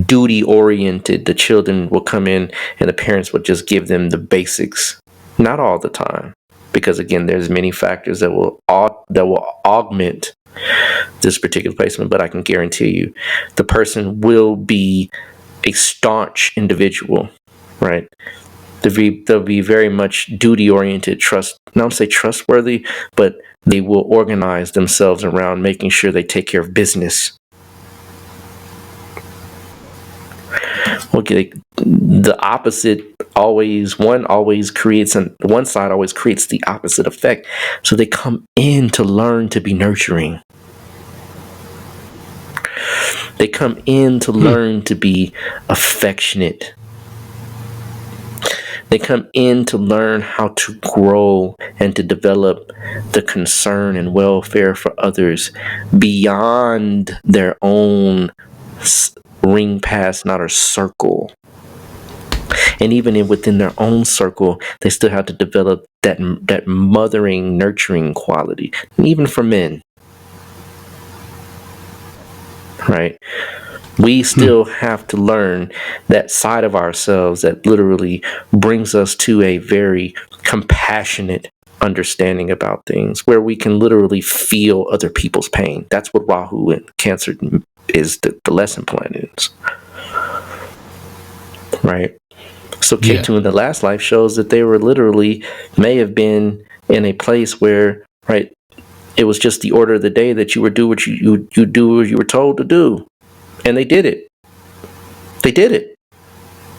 duty oriented. The children will come in and the parents will just give them the basics. Not all the time, because again, there's many factors that will augment this particular placement. But I can guarantee you, the person will be a staunch individual, right? They'll be very much duty-oriented, not to say trustworthy, but they will organize themselves around making sure they take care of business. Okay, the opposite one side always creates the opposite effect. So they come in to learn to be nurturing. They come in to learn to be affectionate. They come in to learn how to grow and to develop the concern and welfare for others beyond their own ring pass, not a circle. And even within their own circle, they still have to develop that mothering, nurturing quality, and even for men. Right? We still have to learn that side of ourselves that literally brings us to a very compassionate understanding about things, where we can literally feel other people's pain. That's what Rahu and Cancer is, the lesson plan is. Right? So Ketu in the last life shows that they were literally, may have been in a place where, right, it was just the order of the day that you would do what you do what you were told to do. And they did it. They did it.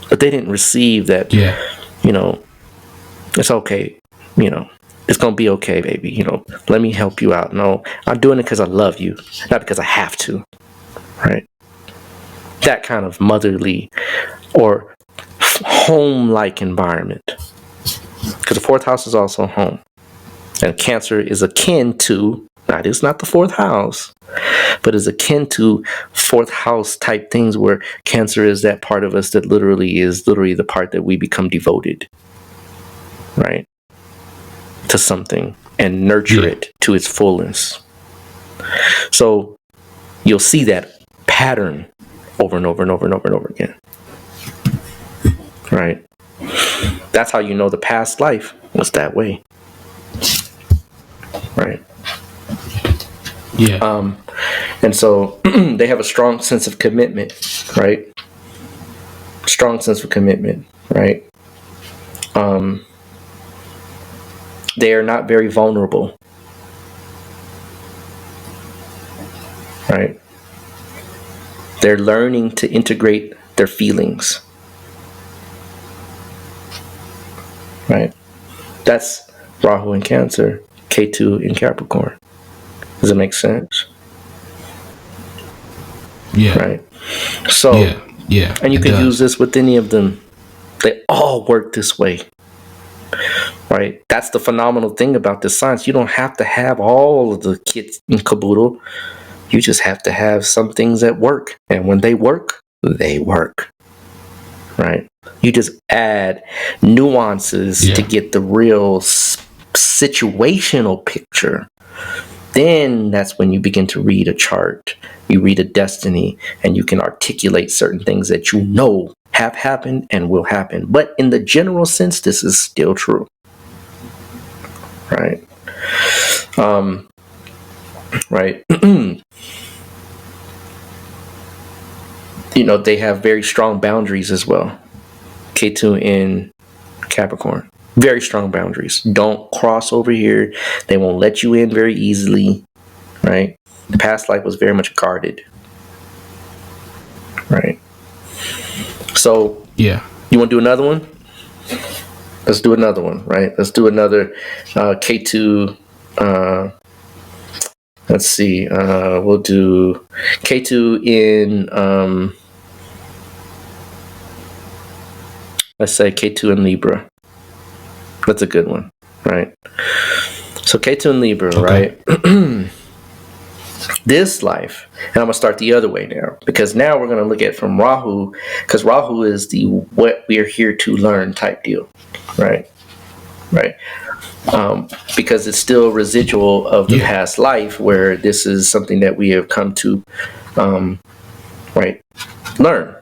But they didn't receive that, you know, it's okay. You know, it's going to be okay, baby. You know, let me help you out. No, I'm doing it because I love you, not because I have to. Right? That kind of motherly or home-like environment. Because the fourth house is also home. And Cancer is akin to, that is not the fourth house, but is akin to fourth house type things, where Cancer is that part of us that is the part that we become devoted, right, to something and nurture it to its fullness. So you'll see that pattern over and over and over and over and over again, right? That's how you know the past life was that way, right? Yeah. And so they have a strong sense of commitment, right? Strong sense of commitment, right? They are not very vulnerable, right? They're learning to integrate their feelings, right? That's Rahu in Cancer, Ketu in Capricorn. Does it make sense? Yeah. Right. So, and you can use this with any of them. They all work this way. Right. That's the phenomenal thing about this science. You don't have to have all of the kits in caboodle. You just have to have some things that work. And when they work, they work. Right. You just add nuances to get the real situational picture. Then that's when you begin to read a chart. You read a destiny, and you can articulate certain things that you know have happened and will happen. But in the general sense, this is still true. Right? Right. You know, they have very strong boundaries as well. Ketu in Capricorn. Very strong boundaries. Don't cross over here. They won't let you in very easily. Right? The past life was very much guarded. Right? So, you want to do another one? Let's do another one, right? Let's do another K2. Let's see. We'll do K2 in, let's say K2 in Libra. That's a good one, right? So K2 in Libra, right? This life, and I'm going to start the other way now, because now we're going to look at from Rahu, because Rahu is the what we are here to learn type deal, right? Right. Because it's still residual of the past life, where this is something that we have come to, right, learn.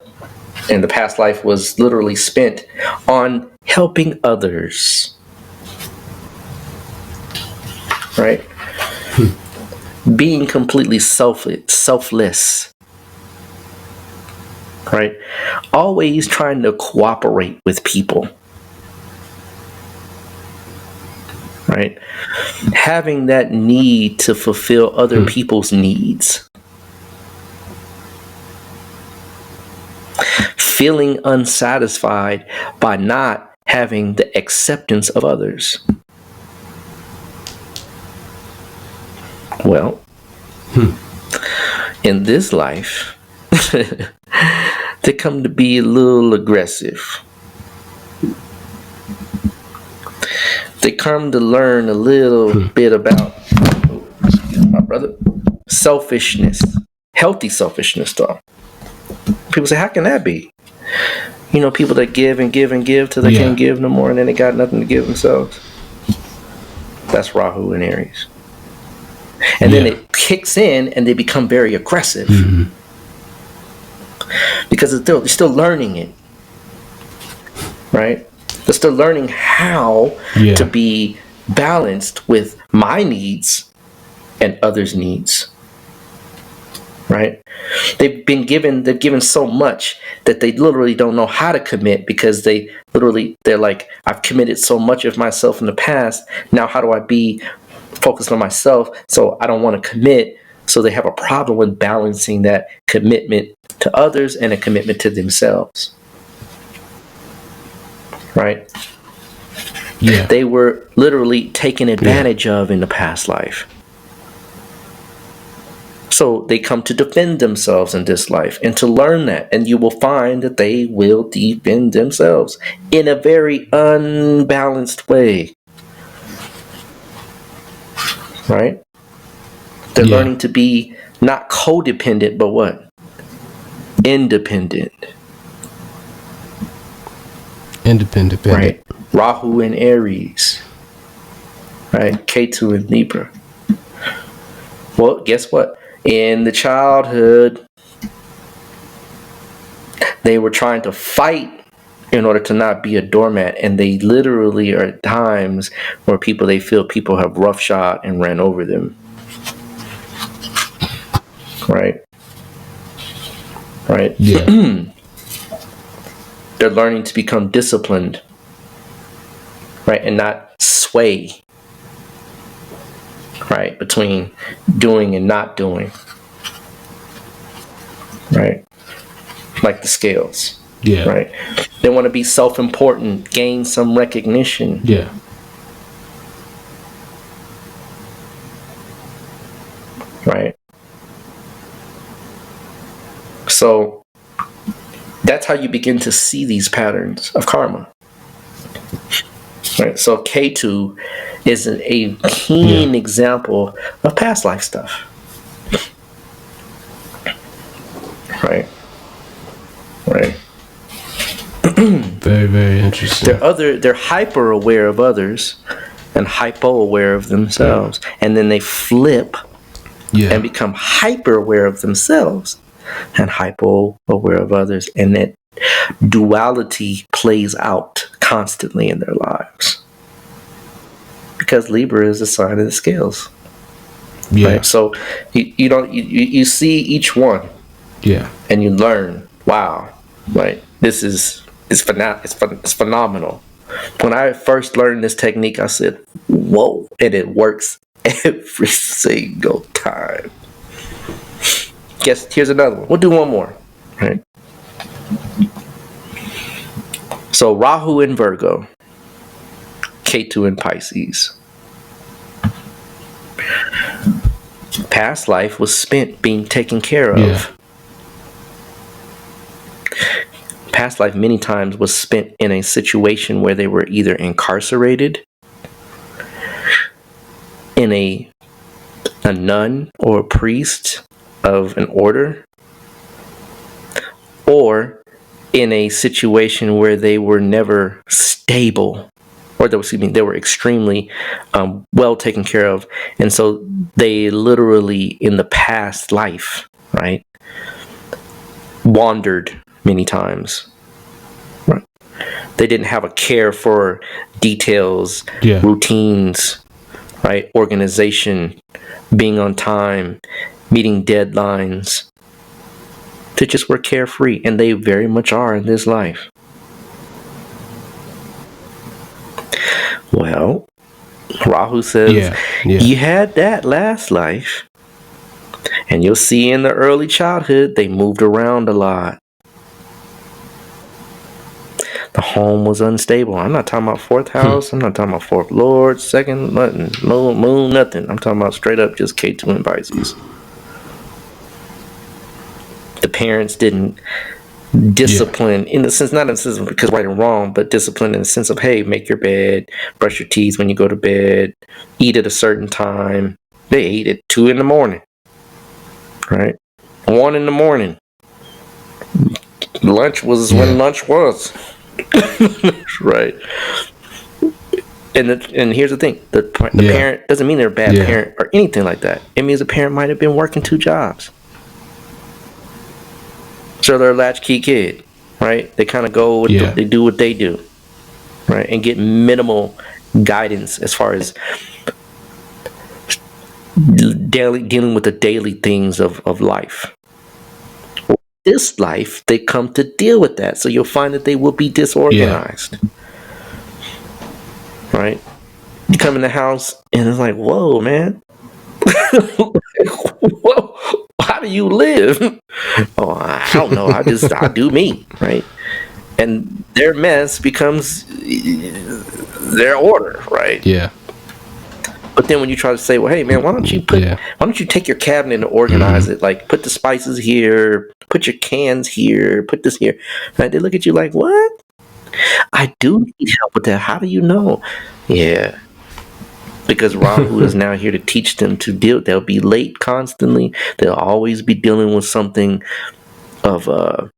And the past life was literally spent on helping others, right? Being completely selfless, right? Always trying to cooperate with people, right? Having that need to fulfill other people's needs. Feeling unsatisfied by not having the acceptance of others. Well, in this life, they come to be a little aggressive. They come to learn a little bit about, my brother, selfishness. Healthy selfishness, though. People say, how can that be? You know, people that give and give and give till they can't give no more, and then they got nothing to give themselves. That's Rahu and Aries. And then it kicks in and they become very aggressive. Because they're still learning it. Right? They're still learning how to be balanced with my needs and others' needs. Right? They've given so much that they literally don't know how to commit, because they're like, I've committed so much of myself in the past. Now how do I be focused on myself? So I don't want to commit. So they have a problem with balancing that commitment to others and a commitment to themselves. Right? Yeah. They were literally taken advantage of in the past life. So they come to defend themselves in this life and to learn that. And you will find that they will defend themselves in a very unbalanced way. Right? They're learning to be not codependent, but what? Independent. Independent. Right? Rahu and Aries. Right? Ketu and Libra. Well, guess what? In the childhood, they were trying to fight in order to not be a doormat, and they literally are at times where they feel people have roughshod and ran over them. Right? Right? Yeah. They're learning to become disciplined, right, and not sway, right, between doing and not doing, right, like the scales. Yeah. Right. They want to be self-important, gain some recognition. Yeah. Right. So that's how you begin to see these patterns of karma. Right. So Ketu is a keen example of past life stuff. Right. Right. Very, very interesting. They're hyper aware of others and hypo aware of themselves, and then they flip and become hyper aware of themselves and hypo aware of others, and that duality plays out constantly in their lives because Libra is a sign of the scales. Yeah. Right? So you see each one. Yeah. And you learn, wow, right? This is phenomenal. When I first learned this technique, I said, whoa, and it works every single time. Guess here's another one. We'll do one more. Right? So Rahu in Virgo, Ketu in Pisces. Past life was spent being taken care of. Yeah. Past life many times was spent in a situation where they were either incarcerated, in a nun or a priest of an order, or in a situation where they were never stable, or they were extremely well taken care of, and so they literally in the past life, right, wandered many times. Right. They didn't have a care for details, routines, right, organization, being on time, meeting deadlines, They just were carefree, and they very much are in this life. Well, Rahu says, you had that last life, and you'll see in the early childhood, they moved around a lot. The home was unstable. I'm not talking about fourth house. I'm not talking about fourth lord, second, nothing, moon, nothing. I'm talking about straight up just K2 and Pisces. The parents didn't discipline in the sense, not in the sense because right and wrong, but discipline in the sense of, hey, make your bed, brush your teeth when you go to bed, eat at a certain time. They ate at 2 a.m, right? 1 a.m. Lunch was when lunch was. Right. And here's the thing, the parent doesn't mean they're a bad parent or anything like that. It means the parent might have been working 2 jobs. So they're a latchkey kid, right? They kind of go with they do what they do, right? And get minimal guidance as far as dealing with the daily things of life. This life, they come to deal with that. So you'll find that they will be disorganized. Right? You come in the house and it's like, whoa, man. Whoa, how do you live? Oh, I don't know. I do me, right? And their mess becomes their order, right? Yeah. But then when you try to say, well, hey man, why don't you take your cabinet and organize it? Like put the spices here, put your cans here, put this here. Right? They look at you like, what? I do need help with that. How do you know? Yeah. Because Rahu is now here to teach them to deal. They'll be late constantly. They'll always be dealing with something of a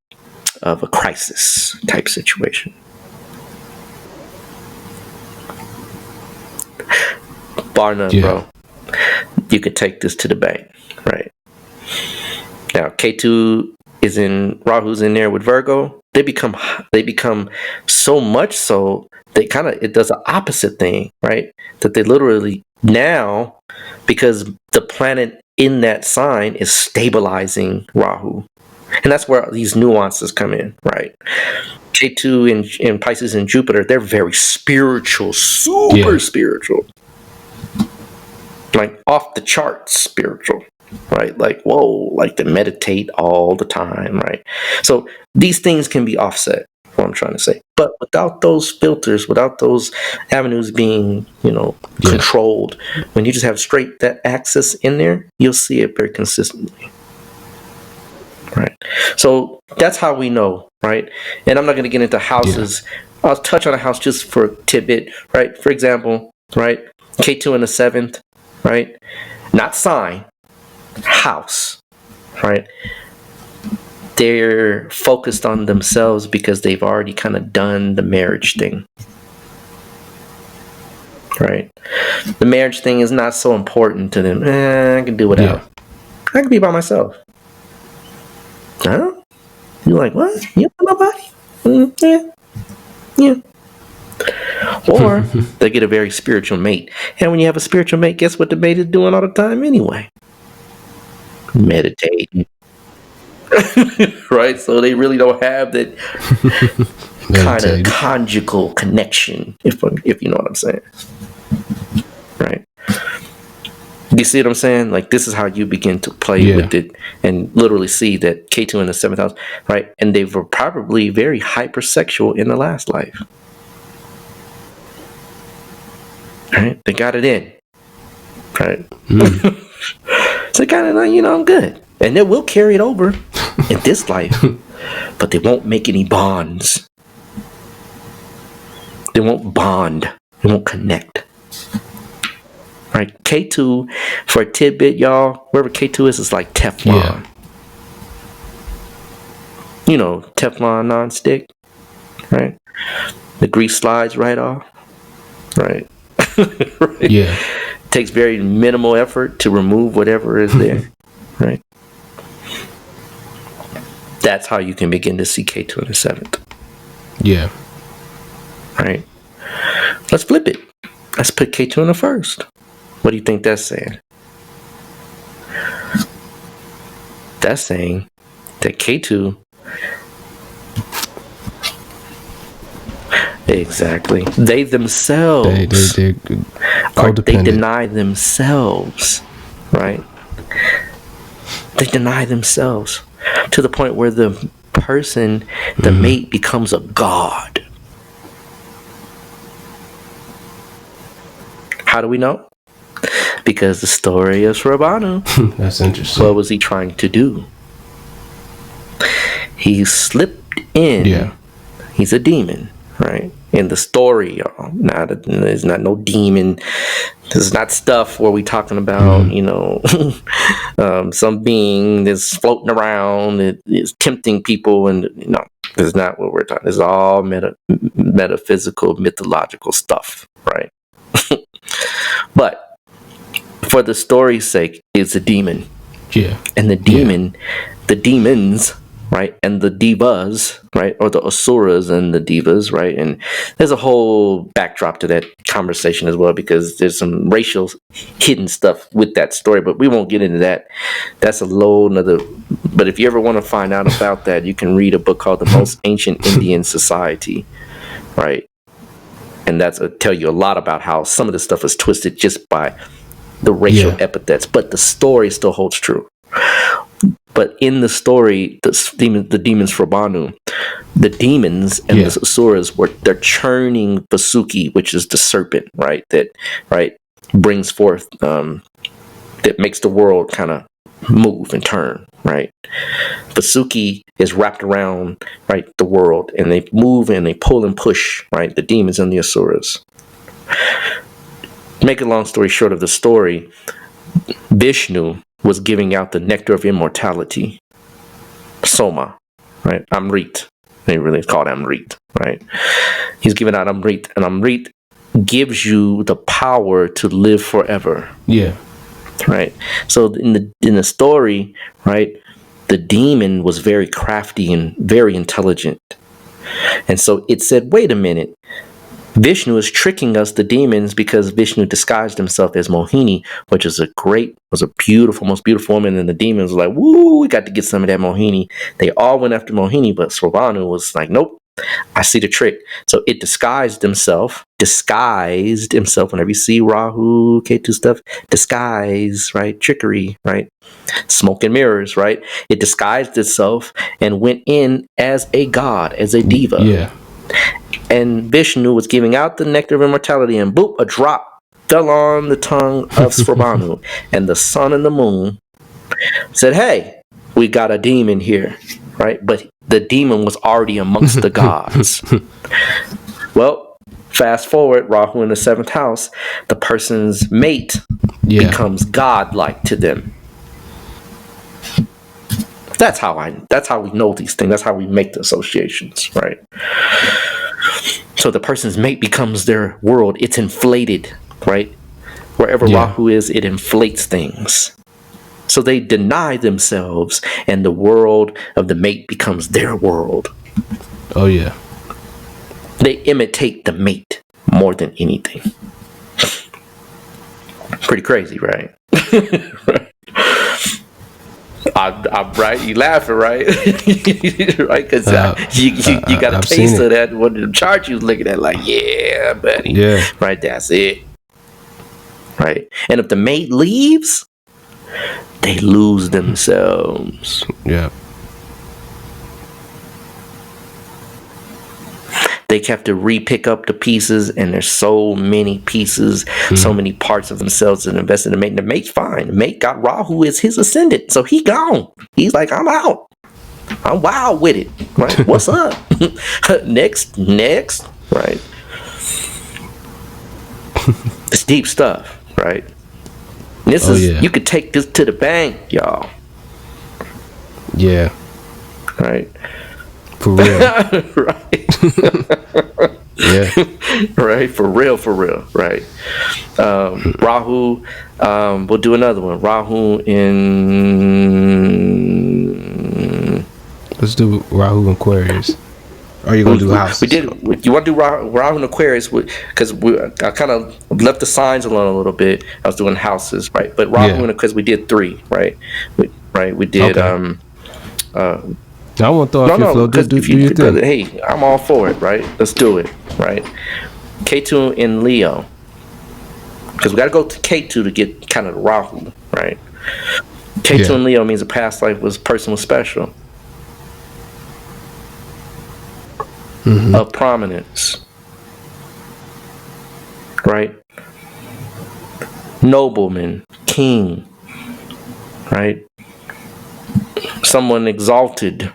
crisis type situation. Bar none, bro. You could take this to the bank, right? Now, K2 is in, Rahu's in there with Virgo. They become so much so it does the opposite thing, right? That they literally now, because the planet in that sign is stabilizing Rahu, and that's where these nuances come in, right? K2 in Pisces and Jupiter, they're very spiritual, super spiritual. Like off the charts spiritual, right? Like, whoa, like to meditate all the time, right? So these things can be offset, what I'm trying to say. But without those filters, without those avenues being, controlled, when you just have straight that axis in there, you'll see it very consistently. Right. So that's how we know, right? And I'm not going to get into houses. I'll touch on a house just for a tidbit, right? For example, right? K2 in the 7th. Right? Not sign, house, right? They're focused on themselves because they've already kind of done the marriage thing, right? The marriage thing is not so important to them. I can do without. I can be by myself. Huh? You're like, what? You don't know nobody? Yeah. Or they get a very spiritual mate. And when you have a spiritual mate, guess what the mate is doing all the time anyway? Meditating. Right? So they really don't have that kind of conjugal connection, if you know what I'm saying. Right? You see what I'm saying? Like, this is how you begin to play with it and literally see that K2 in the 7th house, right? And they were probably very hypersexual in the last life. Right? They got it in. Right? So kind of like, I'm good. And they will carry it over in this life. But they won't make any bonds. They won't bond. They won't connect. Right? K2, for a tidbit, y'all, wherever K2 is like Teflon. Teflon non-stick. Right? The grease slides right off. Right? Right? Yeah. Takes very minimal effort to remove whatever is there. Right? That's how you can begin to see K2 in the 7th. Yeah. Right? Let's flip it. Let's put K2 in the 1st. What do you think that's saying? That's saying that Ketu. Exactly. They themselves. They're codependent. They deny themselves, right? They deny themselves to the point where the person, the mate, becomes a god. How do we know? Because the story of Srabanu. That's interesting. What was he trying to do? He slipped in. Yeah. He's a demon, right? In the story, y'all. There's not no demon. This is not stuff where we talking about, some being that's floating around that is tempting people, and that's not what we're talking. It's all metaphysical, mythological stuff, right? But for the story's sake, it's a demon. Yeah. And the demons, right, and the divas, right, or the asuras and the divas, right, and there's a whole backdrop to that conversation as well, because there's some racial hidden stuff with that story, but we won't get into that. That's a low another. But if you ever want to find out about that, you can read a book called The Most Ancient Indian Society, right, and that's tell you a lot about how some of the stuff is twisted just by the racial epithets, but the story still holds true. But in the story, the demons for Banu, the demons and the asuras they're churning Vasuki, which is the serpent, right? That brings forth that makes the world kind of move and turn, right? Vasuki is wrapped around the world, and they move and they pull and push, right? The demons and the asuras. Make a long story short of the story, Vishnu was giving out the nectar of immortality, Soma, right? Amrit. They really call it Amrit, right? He's giving out Amrit, and Amrit gives you the power to live forever. Yeah. Right. So in the story, right, the demon was very crafty and very intelligent, and so it said, "Wait a minute." Vishnu is tricking us, the demons, because Vishnu disguised himself as Mohini, which is was a beautiful, most beautiful woman. And the demons were like, "Woo, we got to get some of that Mohini." They all went after Mohini, but Sravanu was like, "Nope, I see the trick." So it disguised himself. Whenever you see Rahu, Ketu stuff, disguise, right? Trickery, right? Smoke and mirrors, right? It disguised itself and went in as a god, as a diva. Yeah. And Vishnu was giving out the nectar of immortality, and boop, a drop fell on the tongue of Sravanu. And the sun and the moon said, "Hey, we got a demon here," right? But the demon was already amongst the gods. Well, fast forward, Rahu in the 7th house, the person's mate becomes godlike to them. That's how we know these things. That's how we make the associations, right? So the person's mate becomes their world. It's inflated, right? Wherever Rahu is, it inflates things. So they deny themselves, and the world of the mate becomes their world. Oh, yeah. They imitate the mate more than anything. Pretty crazy, right? Right. I'm right. You laughing, right? Right? Because you got a taste of that. One of the charts you was looking at, like, yeah, buddy. Yeah. Right. That's it. Right. And if the mate leaves, they lose themselves. Yeah. They have to re-pick up the pieces, and there's so many pieces, so many parts of themselves that invest in the mate. And the mate's fine. The mate got Rahu as his ascendant, so he gone. He's like, "I'm out. I'm wild with it." Right? What's up? Next, right? It's deep stuff, right? This you could take this to the bank, y'all. Yeah. Right. For real. Right. Yeah. Right. For real. Right. Rahu. We'll do another one. Rahu in. Let's do Rahu and Aquarius. Or are you gonna do houses? We did. You want to do Rahu and Aquarius? Because I kind of left the signs alone a little bit. I was doing houses, right? But Rahu and Aquarius, we did 3, right? We did. I won't throw off your flow. Do your thing. Brother, hey, I'm all for it, right? Let's do it, right? K2 in Leo, because we got to go to K2 to get kind of the Rahu, right? K2 in Leo means a past life person was special, of prominence, right? Nobleman, king, right? Someone exalted.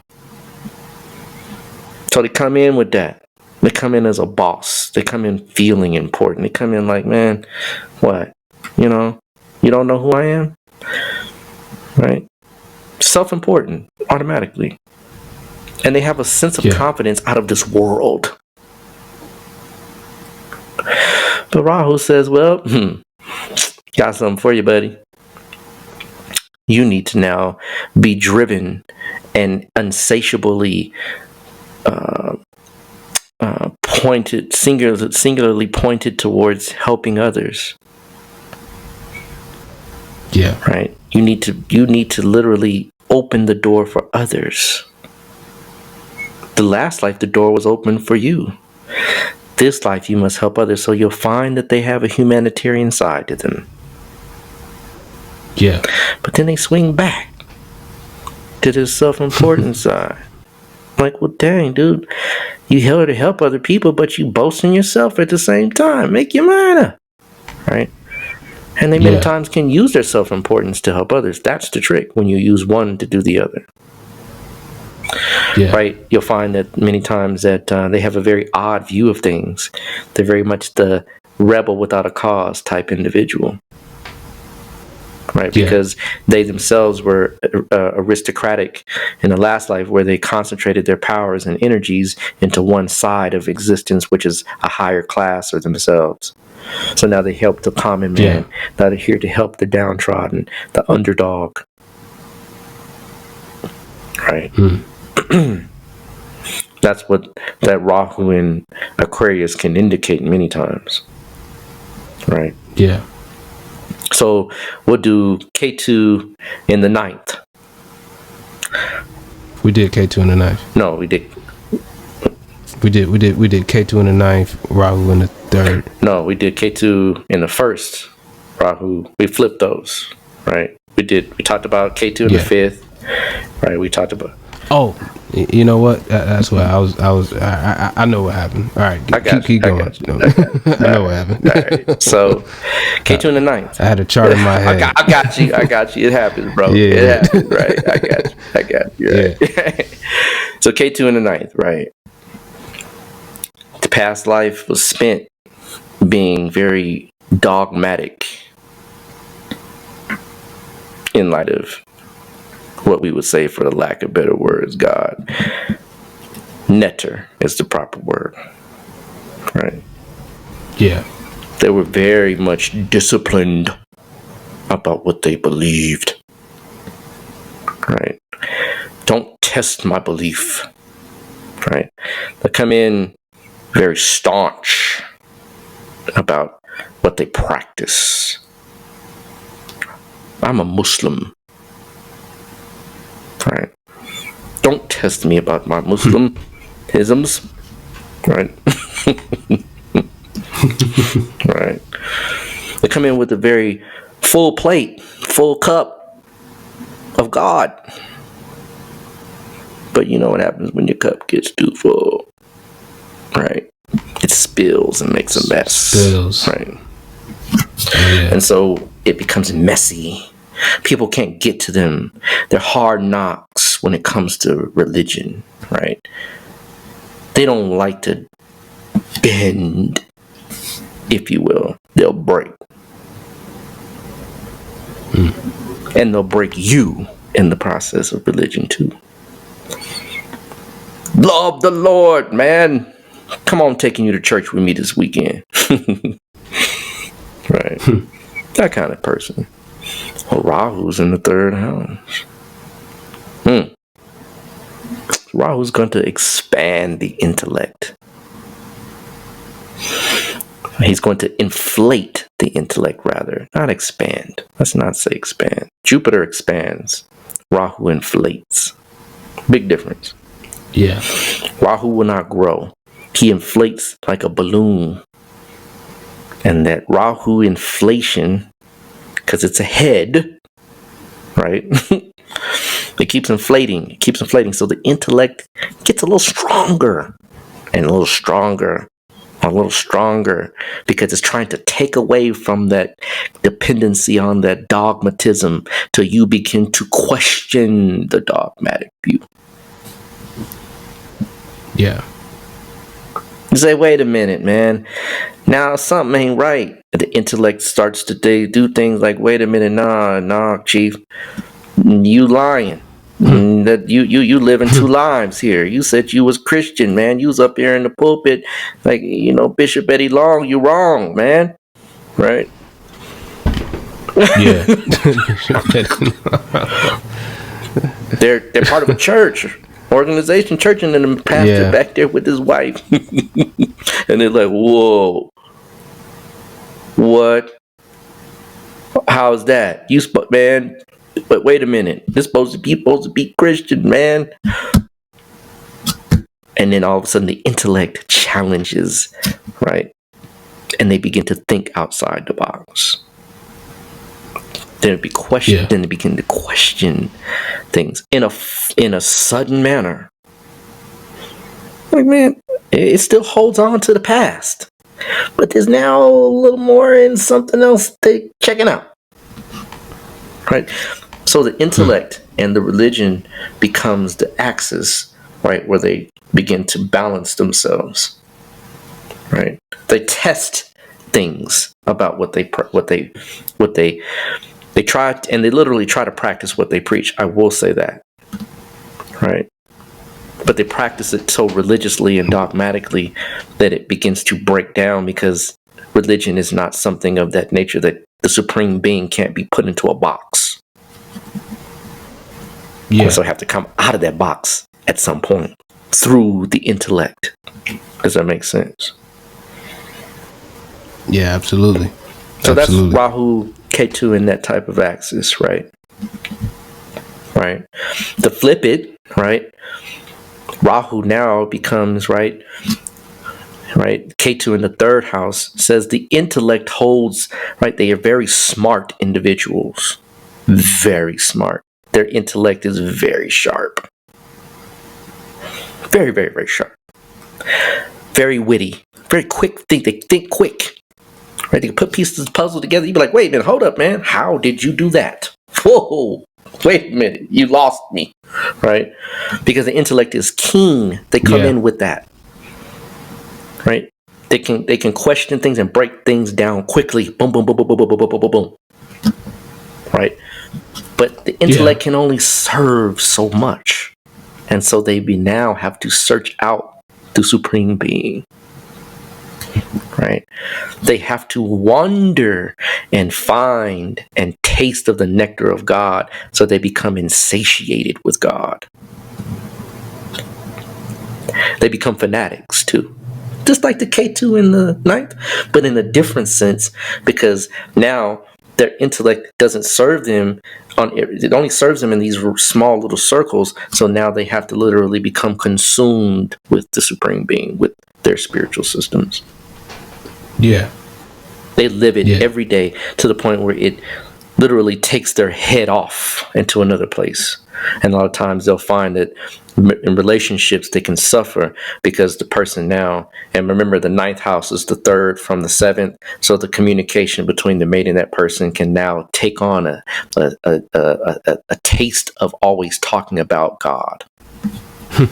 So they come in with that. They come in as a boss. They come in feeling important. They come in like, man, what? You know, you don't know who I am? Right? Self-important, automatically. And they have a sense of confidence out of this world. But Rahu says, well, got something for you, buddy. You need to now be driven and insatiably pointed, singularly pointed towards helping others. Yeah. Right. You need to literally open the door for others. The last life, the door was open for you. This life, you must help others. So you'll find that they have a humanitarian side to them. Yeah. But then they swing back to this self-important side. Like, well, dang, dude, you here to help other people, but you boast in yourself at the same time. Make your mind up. Right? And they many times can use their self-importance to help others. That's the trick, when you use one to do the other. Yeah. Right? You'll find that many times that they have a very odd view of things. They're very much the rebel without a cause type individual. Right? Because they themselves were aristocratic in the last life, where they concentrated their powers and energies into one side of existence, which is a higher class or themselves. So now they help the common man. Now they're here to help the downtrodden, the underdog. Right? That's what that Rahu in Aquarius can indicate many times. Right? Yeah. So we'll do K2 in the 9th. We did K2 in the 9th. No, we did. We did K2 in the 9th, Rahu in the 3rd. No, we did K2 in the 1st, Rahu. We flipped those, right? We talked about K2 in the 5th, right? We talked about. Oh, you know what? That's what I know what happened. All right, keep going. I know what happened. All right. So K2 in the 9th. I had a chart in my head. I got you. It happens, bro. Yeah. It happens, right? I got you. Right? Yeah. So K2 in the 9th, right? The past life was spent being very dogmatic in light of what we would say, for the lack of better words, God. Netter is the proper word. Right? Yeah. They were very much disciplined about what they believed. Right? Don't test my belief. Right? They come in very staunch about what they practice. I'm a Muslim. Right? Don't test me about my Muslim-isms. Right? Right? They come in with a very full plate, full cup of God. But you know what happens when your cup gets too full. Right? It spills and makes a mess. Right? Yeah. And so it becomes messy. People can't get to them. They're hard knocks when it comes to religion, right? They don't like to bend, if you will. They'll break. And they'll break you in the process of religion too. Love the Lord, man. Come on, taking you to church with me this weekend. Right? That kind of person. Well, Rahu's in the 3rd house. Rahu's going to expand the intellect. He's going to inflate the intellect, rather, not expand. Let's not say expand. Jupiter expands. Rahu inflates. Big difference. Yeah. Rahu will not grow. He inflates like a balloon. And that Rahu inflation, because it's a head, right? It keeps inflating. So the intellect gets a little stronger and a little stronger, because it's trying to take away from that dependency on that dogmatism till you begin to question the dogmatic view. Yeah. You say, wait a minute, man. Now something ain't right. The intellect starts to do things like, wait a minute, nah, chief. You lying. That you living two lives here. You said you was Christian, man. You was up here in the pulpit, like, Bishop Eddie Long. You wrong, man. Right? Yeah. They're part of a church organization, church, and then the pastor back there with his wife, and they're like, whoa, what? How's that? Man? But wait a minute, this supposed to be Christian, man. And then all of a sudden the intellect challenges, right? And they begin to think outside the box. Then Then they begin to question things in a sudden manner. Like, man, it still holds on to the past, but there's now a little more in something else they're checking out. Right? So the intellect and the religion becomes the axis, right, where they begin to balance themselves. Right? They test things about what they try, and they literally try to practice what they preach. I will say that. Right? But they practice it so religiously and dogmatically that it begins to break down, because religion is not something of that nature that the supreme being can't be put into a box. Yeah. So I have to come out of that box at some point through the intellect. Does that make sense? Yeah, absolutely. So that's Rahu, Ketu in that type of axis, right? Right. To flip it, right? Rahu now becomes, right? Ketu in the third house says the intellect holds, right? They are very smart individuals. Very smart. Their intellect is very sharp. Very, very, very sharp. Very witty. Very quick. They think quick. Right? They can put pieces of the puzzle together. You'd be like, wait a minute, hold up, man. How did you do that? Whoa. Wait a minute. You lost me. Right? Because the intellect is keen. They come in with that. Right? They can question things and break things down quickly. Boom, boom, boom, boom, boom, boom, boom, boom, boom, boom. Right? But the intellect can only serve so much. And so they now have to search out the supreme being. Right? They have to wander and find and taste of the nectar of God, so they become insatiated with God. They become fanatics too. Just like the K2 in the ninth, but in a different sense, because now their intellect doesn't serve them it only serves them in these small little circles. So now they have to literally become consumed with the supreme being, with their spiritual systems. Yeah. They live it every day to the point where it literally takes their head off into another place. And a lot of times they'll find that in relationships they can suffer because the person now, and remember the ninth house is the third from the seventh, so the communication between the mate and that person can now take on a taste of always talking about God. And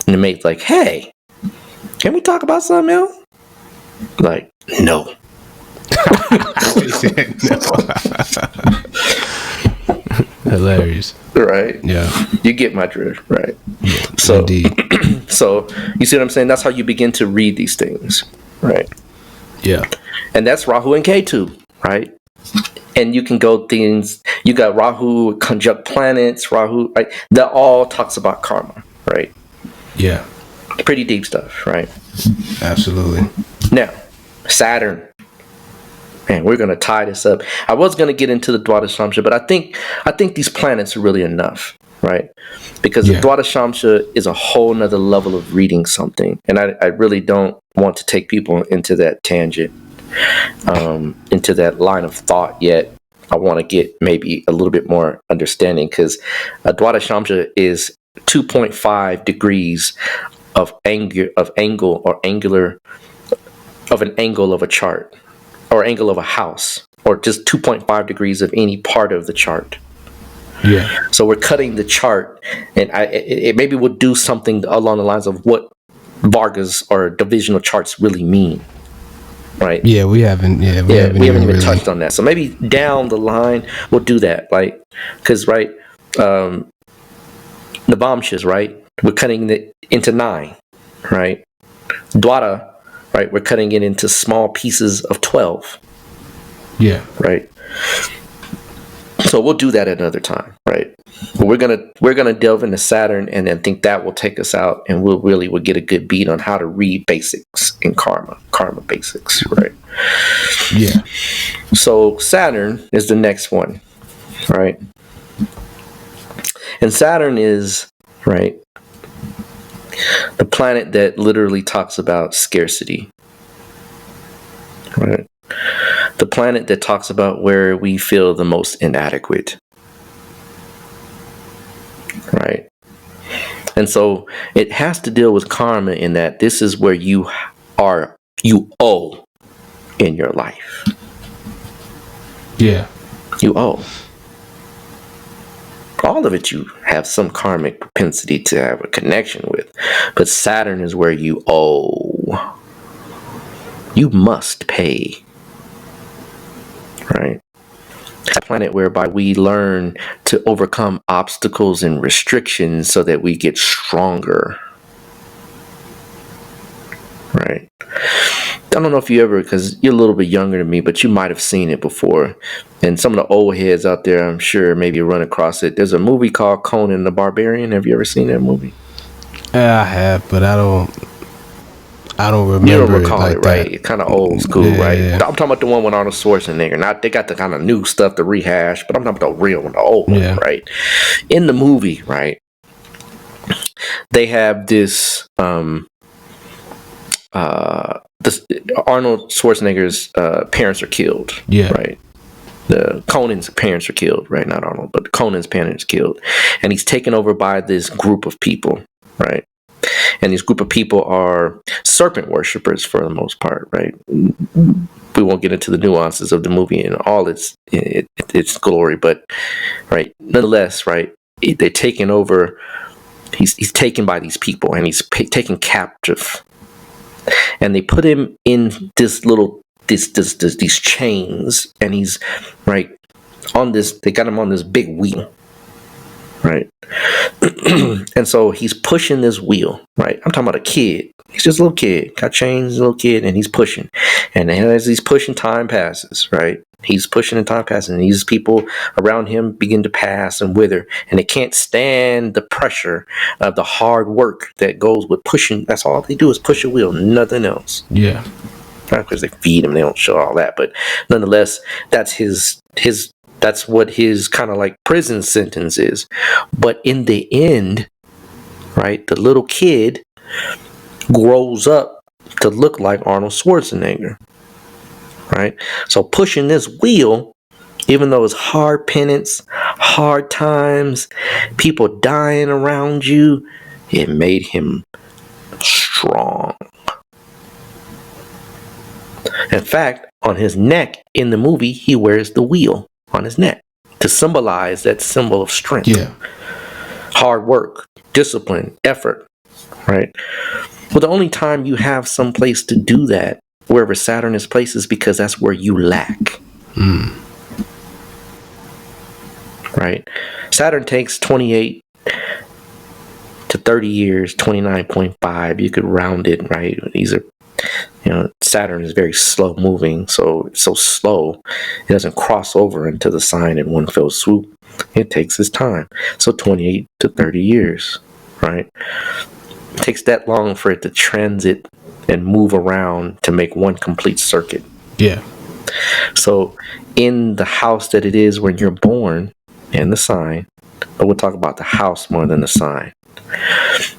the mate's like, hey, can we talk about something else? Like, no. Hilarious. Right? Yeah. You get my drift, right? Yeah, so, indeed. So, you see what I'm saying? That's how you begin to read these things, right? Yeah. And that's Rahu and Ketu, right? And you can go things, you got Rahu conjunct planets, Rahu, right? That all talks about karma, right? Yeah. Pretty deep stuff, right? Absolutely. Now, Saturn. Man, we're going to tie this up. I was going to get into the Dwadashamsha, but I think these planets are really enough, right? Because the Dwada Shamsha is a whole nother level of reading something. And I really don't want to take people into that tangent, into that line of thought yet. I want to get maybe a little bit more understanding, because a Dwada Shamsha is 2.5 degrees of angle of an angle of a chart, or angle of a house, or just 2.5 degrees of any part of the chart. Yeah. So we're cutting the chart, and it maybe would do something along the lines of what Vargas or divisional charts really mean, right? Yeah, we haven't even really touched on that. So maybe down the line we'll do that, like, because the Vamshas, right? We're cutting it into 9, right? Dwada, right? We're cutting it into small pieces of 12. Yeah. Right. So we'll do that at another time, right? But we're gonna delve into Saturn, and then think that will take us out, and we'll get a good beat on how to read basics in karma basics, right? Yeah. So Saturn is the next one, right? And Saturn is, right, the planet that literally talks about scarcity, right? The planet that talks about where we feel the most inadequate, right? And so it has to deal with karma, in that this is where you owe in your life. Yeah. You owe. All of it you have some karmic propensity to have a connection with. But Saturn is where you owe. You must pay. Right? A planet whereby we learn to overcome obstacles and restrictions so that we get stronger. Right? I don't know if you ever, because you're a little bit younger than me, but you might have seen it before. And some of the old heads out there, I'm sure, maybe run across it. There's a movie called Conan the Barbarian. Have you ever seen that movie? I have, but I don't remember. You don't recall it, like it, right? It's kind of old school, right? Yeah. I'm talking about the one with Arnold Schwarzenegger. Now they got the kind of new stuff to rehash, but I'm talking about the real one, the old one, right? In the movie, right, they have this Arnold Schwarzenegger's parents are killed, right? The Conan's parents are killed, right? Not Arnold, but Conan's parents killed, and he's taken over by this group of people, right? And these group of people are serpent worshippers for the most part, right? We won't get into the nuances of the movie and all its glory, but right, nonetheless, right, they're taken over. He's taken by these people, and he's taken captive, and they put him in this little these chains, and he's right on this. They got him on this big wheel, right? And so he's pushing this wheel, right? I'm talking about a kid. He's just a little kid, got chains, a little kid, and he's pushing. And as he's pushing, time passes, right? He's pushing and time passes, and these people around him begin to pass and wither, and they can't stand the pressure of the hard work that goes with pushing. That's all they do is push a wheel, nothing else. Yeah. Not because they feed him, they don't show all that, but nonetheless, that's that's what his kind of like prison sentence is. But in the end, right, the little kid grows up to look like Arnold Schwarzenegger, right? So pushing this wheel, even though it's hard penance, hard times, people dying around you, it made him strong. In fact, on his neck in the movie, he wears the wheel on his neck to symbolize that symbol of strength. Yeah. Hard work, discipline, effort, right? Well, the only time you have some place to do that, wherever Saturn is placed, is because that's where you lack. Right? Saturn takes 28 to 30 years, 29.5. You could round it, right? These are, Saturn is very slow moving, so it's so slow, it doesn't cross over into the sign in one fell swoop. It takes its time. So 28 to 30 years, right? It takes that long for it to transit and move around to make one complete circuit. Yeah. So in the house that it is when you're born, and the sign, but we'll talk about the house more than the sign.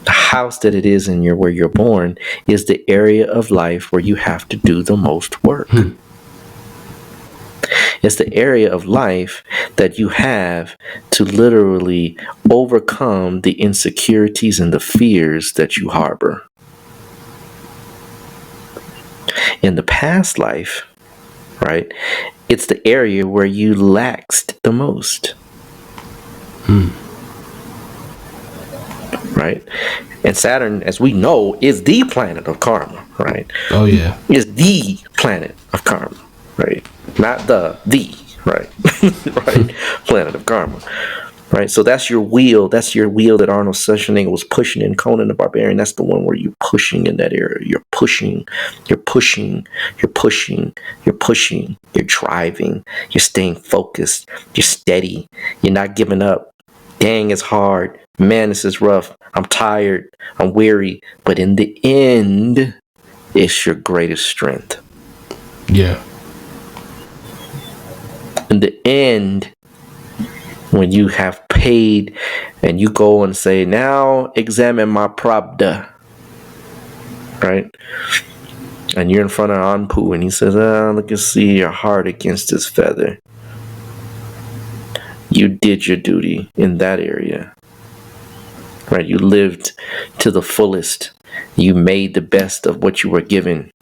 The house that it is in where you're born is the area of life where you have to do the most work. It's the area of life that you have to literally overcome the insecurities and the fears that you harbor. In the past life, right, it's the area where you laxed the most. Right? And Saturn, as we know, is the planet of karma, right? Oh, yeah. Is the planet of karma, right? Not the, right? Right? Planet of karma, right? So that's your wheel. That's your wheel that Arnold Schwarzenegger was pushing in Conan the Barbarian. That's the one where you're pushing in that area. You're pushing, you're pushing, you're pushing, you're pushing, you're driving, you're staying focused, you're steady, you're not giving up. Dang, it's hard. Man, this is rough. I'm tired. I'm weary. But in the end, it's your greatest strength. Yeah. In the end, when you have paid and you go and say, now examine my pravda, right? And you're in front of Anpu and he says, look and see your heart against his feather. You did your duty in that area. Right? You lived to the fullest. You made the best of what you were given.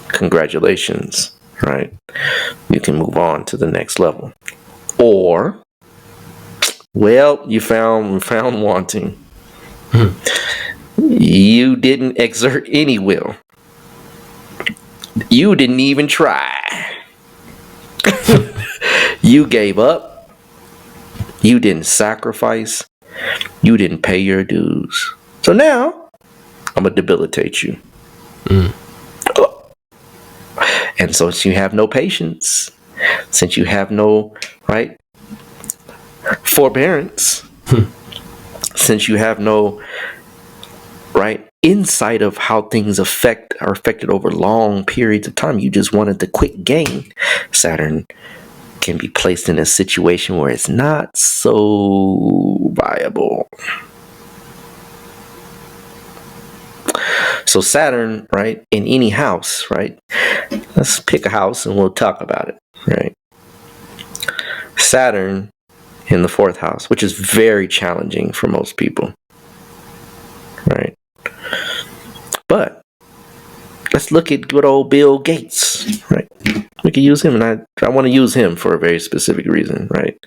Congratulations, right? You can move on to the next level. Or, well, you found wanting. You didn't exert any will. You didn't even try. You gave up. You didn't sacrifice. You didn't pay your dues. So now, I'm going to debilitate you. And so since you have no patience, since you have no, right, forbearance, since you have no, right, insight of how things are affected over long periods of time, you just wanted the quick gain, Saturn can be placed in a situation where it's not so viable. So Saturn, right, in any house, right, let's pick a house and we'll talk about it, right? Saturn in the 4th house, which is very challenging for most people, right? But let's look at good old Bill Gates, right? We can use him, and I want to use him for a very specific reason, right?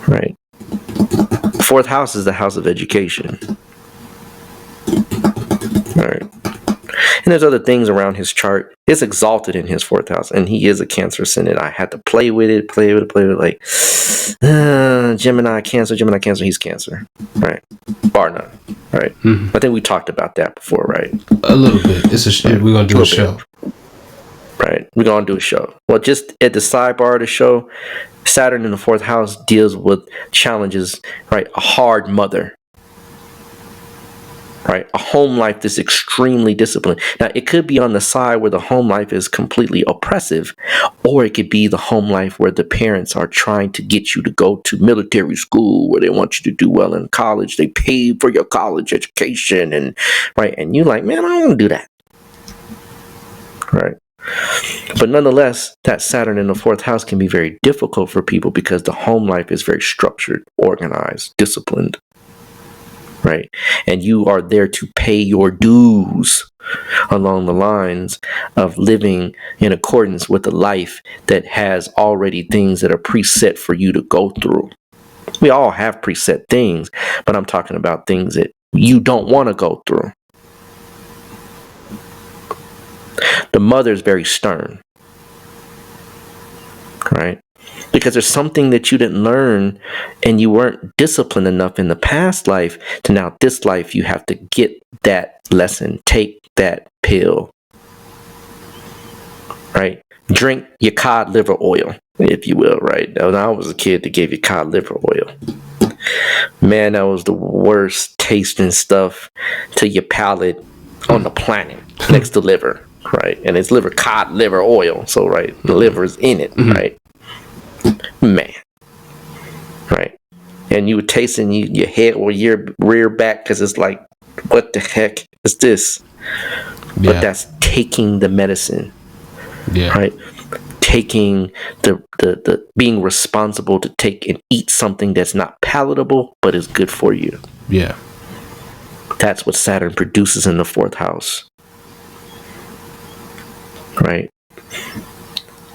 Right. 4th house is the house of education. All right. And there's other things around his chart. It's exalted in his 4th house, and he is a Cancer ascendant. I had to play with it, like Gemini, Cancer, he's Cancer, right? Bar none, right? I think we talked about that before, right? A little bit. We're going to do a show. Right, we're going to do a show. Well, just at the sidebar of the show, Saturn in the 4th house deals with challenges, right? A hard mother, right? A home life that's extremely disciplined. Now, it could be on the side where the home life is completely oppressive, or it could be the home life where the parents are trying to get you to go to military school, where they want you to do well in college. They pay for your college education, and right, and you're like, man, I don't want to do that, right? But nonetheless, that Saturn in the 4th house can be very difficult for people because the home life is very structured, organized, disciplined, right? And you are there to pay your dues along the lines of living in accordance with a life that has already things that are preset for you to go through. We all have preset things, but I'm talking about things that you don't want to go through. The mother is very stern, right? Because there's something that you didn't learn and you weren't disciplined enough in the past life to now this life you have to get that lesson, take that pill, right? Drink your cod liver oil, if you will, right? When I was a kid, they gave you cod liver oil. Man, that was the worst tasting stuff to your palate on the planet, next to liver. Right, and it's cod liver oil. So, right, the liver's in it, right? Man, right? and you were tasting your head or your rear back because it's like, what the heck is this? Yeah. But that's taking the medicine, Yeah. right? Taking the being responsible to take and eat something that's not palatable but is good for you. Yeah. That's what Saturn produces in the 4th house, right?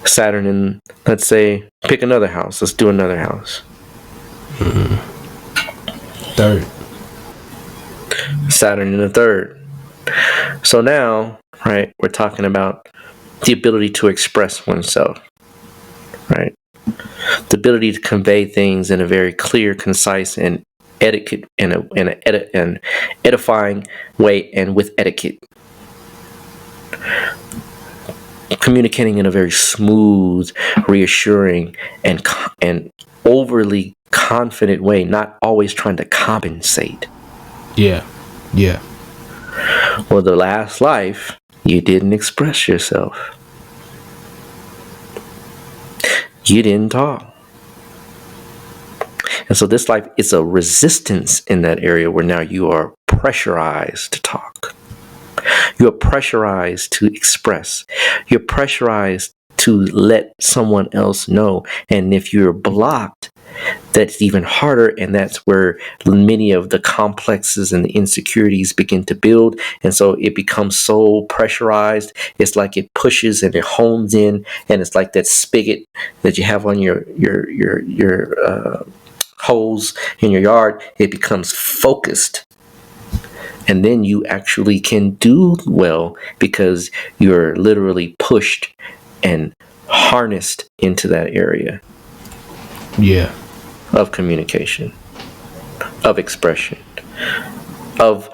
Saturn in, let's say, pick another house. Let's do another house. 3rd. Saturn in the 3rd. So now, right, we're talking about the ability to express oneself, right? The ability to convey things in a very clear, concise, and etiquette an edifying way, and with etiquette. Communicating in a very smooth, reassuring, and overly confident way, not always trying to compensate. Yeah. Yeah. Well, the last life, you didn't express yourself. You didn't talk. And so this life is a resistance in that area where now you are pressurized to talk. You're pressurized to express. You're pressurized to let someone else know. And if you're blocked, that's even harder. And that's where many of the complexes and the insecurities begin to build. And so it becomes so pressurized. It's like it pushes and it hones in. And it's like that spigot that you have on your hose in your yard. It becomes focused. And then you actually can do well because you're literally pushed and harnessed into that area. Yeah. Of communication, of expression, of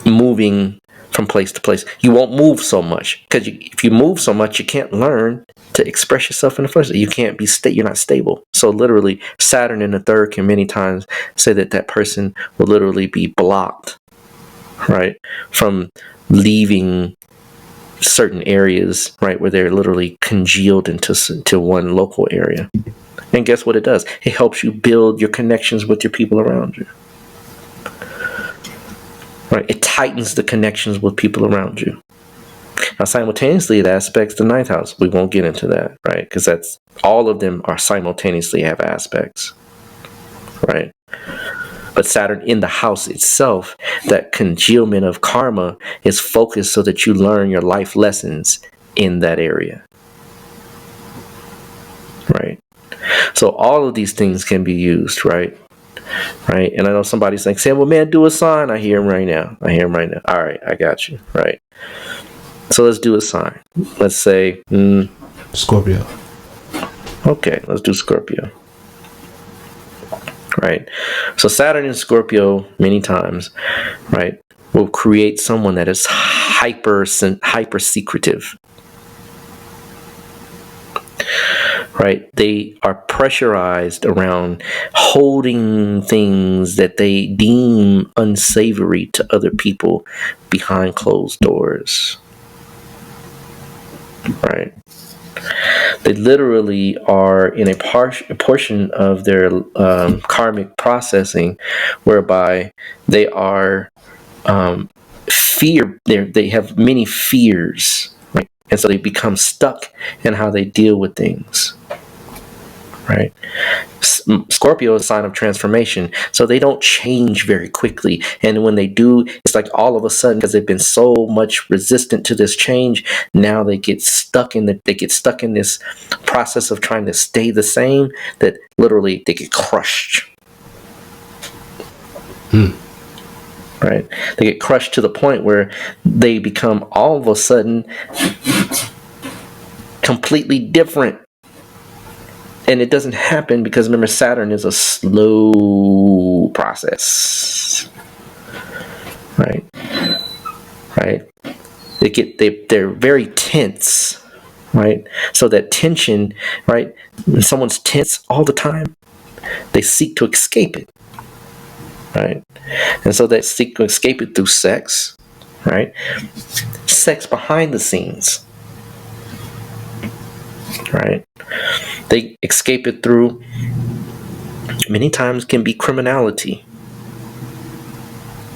moving from place to place. You won't move so much because if you move so much, you can't learn to express yourself in the first place. You can't be you're not stable. So literally, Saturn in the 3rd can many times say that person will literally be blocked, right, from leaving certain areas, right, where they're literally congealed into one local area. And guess what it does? It helps you build your connections with your people around you. Right? It tightens the connections with people around you. Now, simultaneously, it aspects the 9th house. We won't get into that, right? Because that's all of them are simultaneously have aspects, right? But Saturn in the house itself, that congealment of karma is focused so that you learn your life lessons in that area, right? So all of these things can be used, right? Right. And I know somebody's like saying, well, man, do a sign. I hear him right now. All right. I got you. Right. So let's do a sign. Let's say Scorpio. Okay. Let's do Scorpio. Right. So Saturn in Scorpio many times, right, will create someone that is hyper secretive. Right? They are pressurized around holding things that they deem unsavory to other people behind closed doors. Right? They literally are in a portion of their karmic processing whereby they are they have many fears, right? And so they become stuck in how they deal with things. Right? Scorpio is a sign of transformation, so they don't change very quickly. And when they do, it's like all of a sudden, because they've been so much resistant to this change, now they get stuck in this process of trying to stay the same, that literally they get crushed. Right? They get crushed to the point where they become all of a sudden completely different. And it doesn't happen because, remember, Saturn is a slow process, right? Right? They're very tense, right? So that tension, right? When someone's tense all the time, they seek to escape it, right? And so they seek to escape it through sex, right? Sex behind the scenes, right? they escape it through, many times, can be criminality.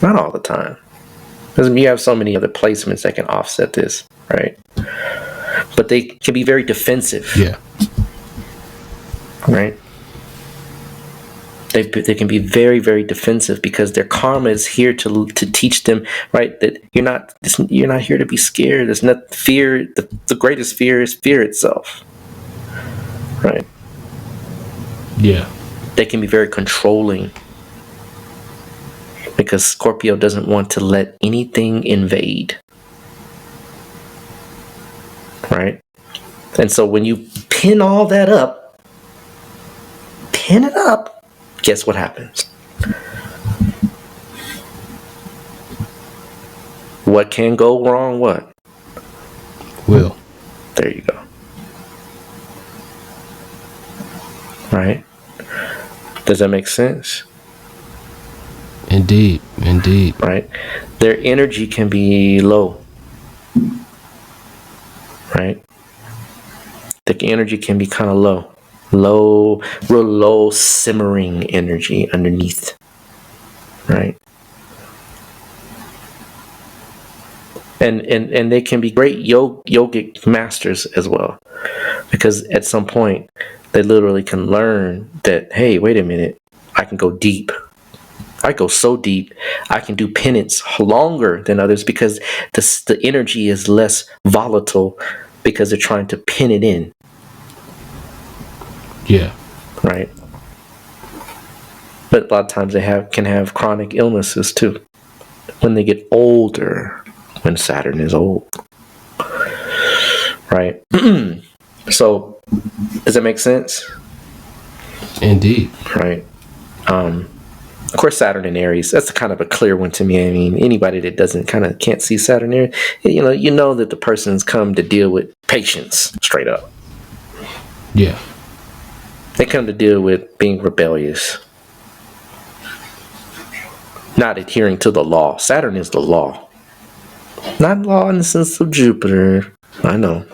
Not all the time. Because you have so many other placements that can offset this, right? But they can be very defensive. Yeah. Right? They can be very, very defensive because their karma is here to teach them, right, that you're not here to be scared. There's not fear. The greatest fear is fear itself. Right? Yeah. They can be very controlling because Scorpio doesn't want to let anything invade. Right? And so when you pin all that up, guess what happens? What can go wrong? What? Will. There you go. Right? Does that make sense? Indeed. Right? Their energy can be low. Right? The energy can be kind of low. Real low, simmering energy underneath. Right? And they can be great yogic masters as well. Because at some point, they literally can learn that, hey, wait a minute, I can go deep. I go so deep, I can do penance longer than others because the energy is less volatile because they're trying to pin it in. Yeah. Right? But a lot of times they can have chronic illnesses too. When they get older, when Saturn is old. Right? So, does that make sense? Indeed. Right. Of course, Saturn in Aries, that's kind of a clear one to me. I mean, anybody that can't see Saturn in Aries, you know that the person's come to deal with patience, straight up. Yeah. They come to deal with being rebellious, not adhering to the law. Saturn is the law. Not law in the sense of Jupiter, I know.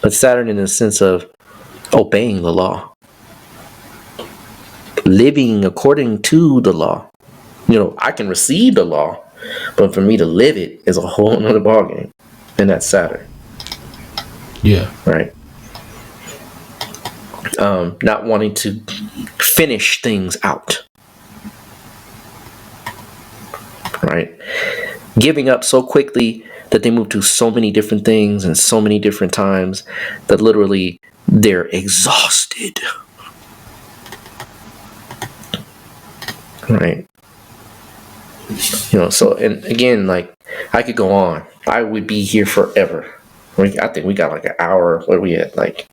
But Saturn in the sense of obeying the law. Living according to the law. I can receive the law, but for me to live it is a whole nother ballgame. And that's Saturn. Yeah. Right? Not wanting to finish things out. Right? Giving up so quickly that they move to so many different things and so many different times that literally they're exhausted. Right? So, and again, like, I could go on. I would be here forever. I think we got like an hour. What are we at? Like,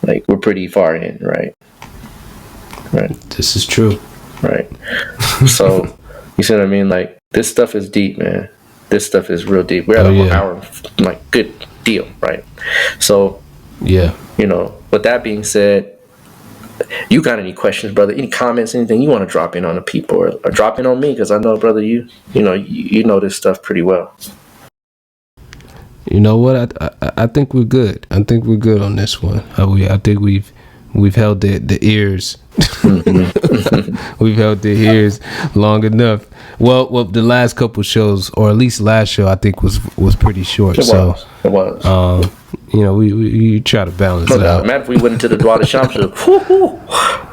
like we're pretty far in, right? Right. This is true. Right. So, you see what I mean? Like, this stuff is deep, man. This stuff is real deep. We're at an hour, like, good deal, right? So, yeah. With that being said, you got any questions, brother? Any comments? Anything you want to drop in on the people or drop in on me? Because I know, brother, you know this stuff pretty well. You know what? I think we're good. I think we're good on this one. I think we've held the ears. We've held the ears long enough. Well, the last couple shows, or at least last show, I think was pretty short. It was. We try to balance it out. Man, if we went into the Dwada Shop show,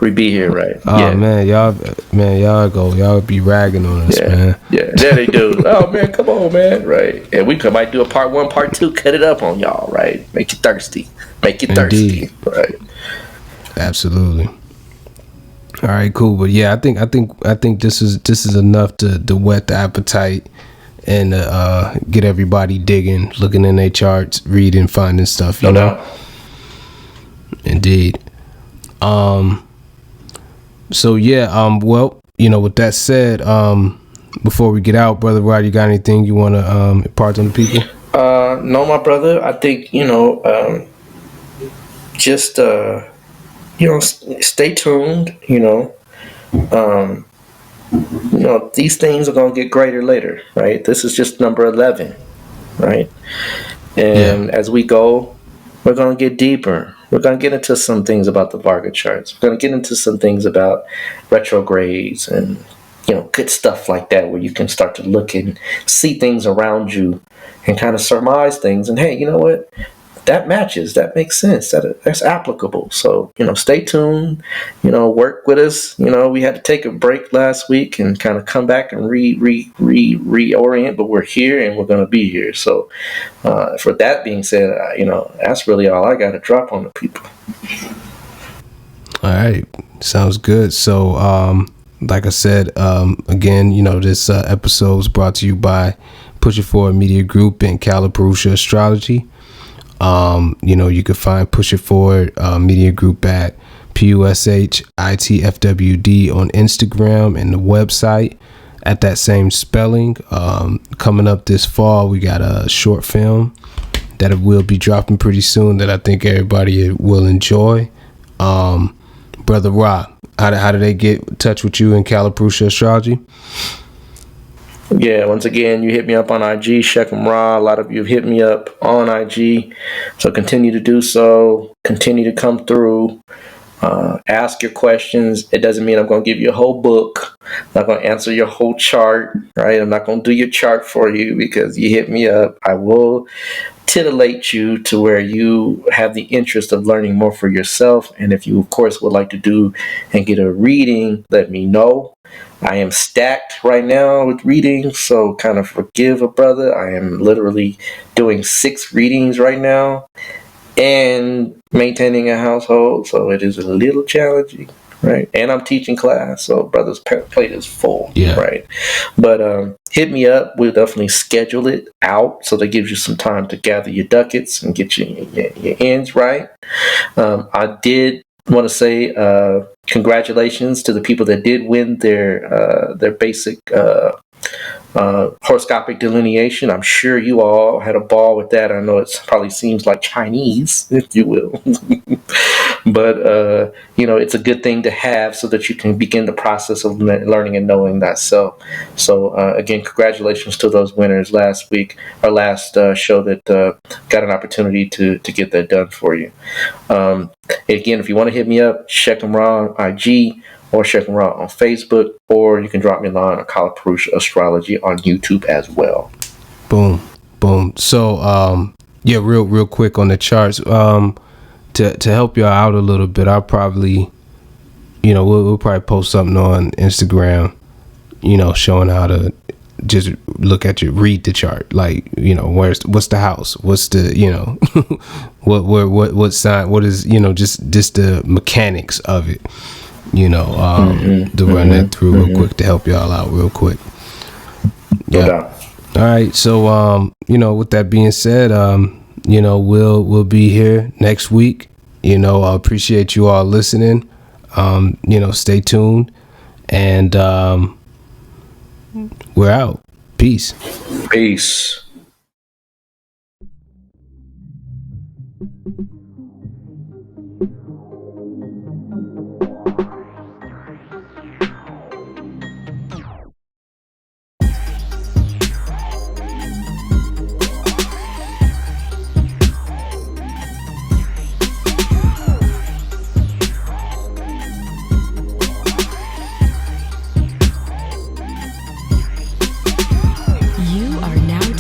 we'd be here, right? Oh man, y'all be ragging on us, man. Yeah, there they do. Oh man, come on, man, right? And we might do a part 1, part 2, cut it up on y'all, right? Make you thirsty, Indeed. Right? Absolutely. All right, cool. But yeah, I think this is enough to whet the appetite and get everybody digging, looking in their charts, reading, finding stuff. You know. Indeed. So yeah. Well, with that said, before we get out, brother Rod, you got anything you want to impart on the people? No, my brother. I think just stay tuned. These things are going to get greater later, right? This is just number 11, right? And as we go, we're going to get deeper. We're going to get into some things about the Varga charts. We're going to get into some things about retrogrades and, good stuff like that, where you can start to look and see things around you and kind of surmise things. And hey, you know what? That matches. That makes sense. That's applicable. So, stay tuned, work with us. We had to take a break last week and kind of come back and reorient, but we're here and we're going to be here. So, for that being said, that's really all I got to drop on the people. All right. Sounds good. So, like I said, again, this episode is brought to you by Push It Forward Media Group and Orishas Astrology. You can find Push It Forward Media Group at PUSHITFWD on Instagram and the website at that same spelling. Coming up this fall, we got a short film that will be dropping pretty soon that I think everybody will enjoy. Brother Ra, how do they get in touch with you in Orishas Astrology? Yeah, once again, you hit me up on IG, Shechem Ra. A lot of you have hit me up on IG. So continue to do so. Continue to come through. Ask your questions. It doesn't mean I'm going to give you a whole book. I'm not going to answer your whole chart, right? I'm not going to do your chart for you because you hit me up. I will titillate you to where you have the interest of learning more for yourself. And if you, of course, would like to do and get a reading, let me know. I am stacked right now with readings, so kind of forgive a brother. I am literally doing 6 readings right now and maintaining a household, so it is a little challenging, right? And I'm teaching class, so brother's plate is full, right? But hit me up. We'll definitely schedule it out so that gives you some time to gather your ducats and get your ends right. I did want to say congratulations to the people that did win their basic horoscopic delineation. I'm sure you all had a ball with that. I know it probably seems like Chinese, if you will. But, it's a good thing to have so that you can begin the process of learning and knowing thyself. So, again, congratulations to those winners last week, our last show that got an opportunity to get that done for you. Again, if you want to hit me up, Shechem Ra on IG or Shechem Ra on Facebook, or you can drop me a line on Orishas Astrology on YouTube as well. Boom. So, real quick on the charts. To help y'all out a little bit, I'll probably, we'll probably post something on Instagram, showing how to just read the chart. Like, what's the house? What's the, what sign? What is, just the mechanics of it. To run that through real quick to help y'all out real quick. Yeah. All right. So, with that being said, we'll be here next week. I appreciate you all listening. Stay tuned, and we're out. Peace.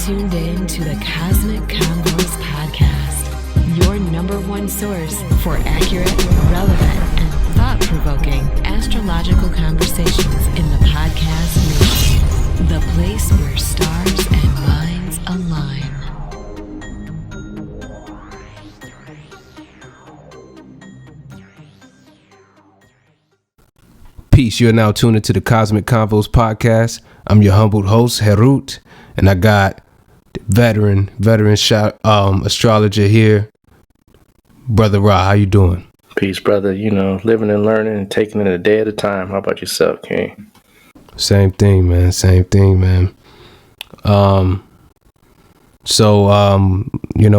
Tuned in to the Cosmic Convos podcast, your number one source for accurate, relevant, and thought-provoking astrological conversations in the podcast nation, the place where stars and minds align. Peace. You are now tuned into the Cosmic Convos podcast. I'm your humbled host, Herut, and I got veteran astrologer here, Brother Ra. How you doing? Peace, brother. Living and learning and taking it a day at a time. How about yourself, King? Same thing, man.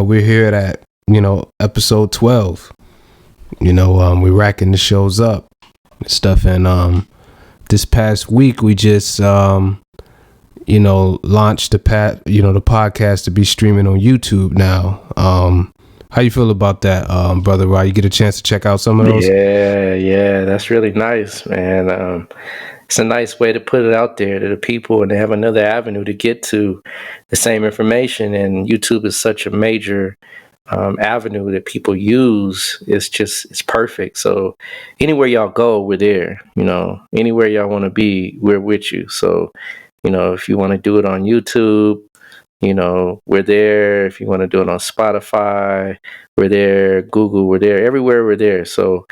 We're here at episode 12. We're racking the shows up and stuff, and this past week we just launched the podcast to be streaming on YouTube now. How you feel about that, brother Rod? You get a chance to check out some of those? Yeah, that's really nice, man. It's a nice way to put it out there to the people, and they have another avenue to get to the same information. And YouTube is such a major avenue that people use. It's perfect. So anywhere y'all go, we're there. Anywhere y'all want to be, we're with you. So if you want to do it on YouTube, we're there. If you want to do it on Spotify, we're there. Google, we're there. Everywhere, we're there. So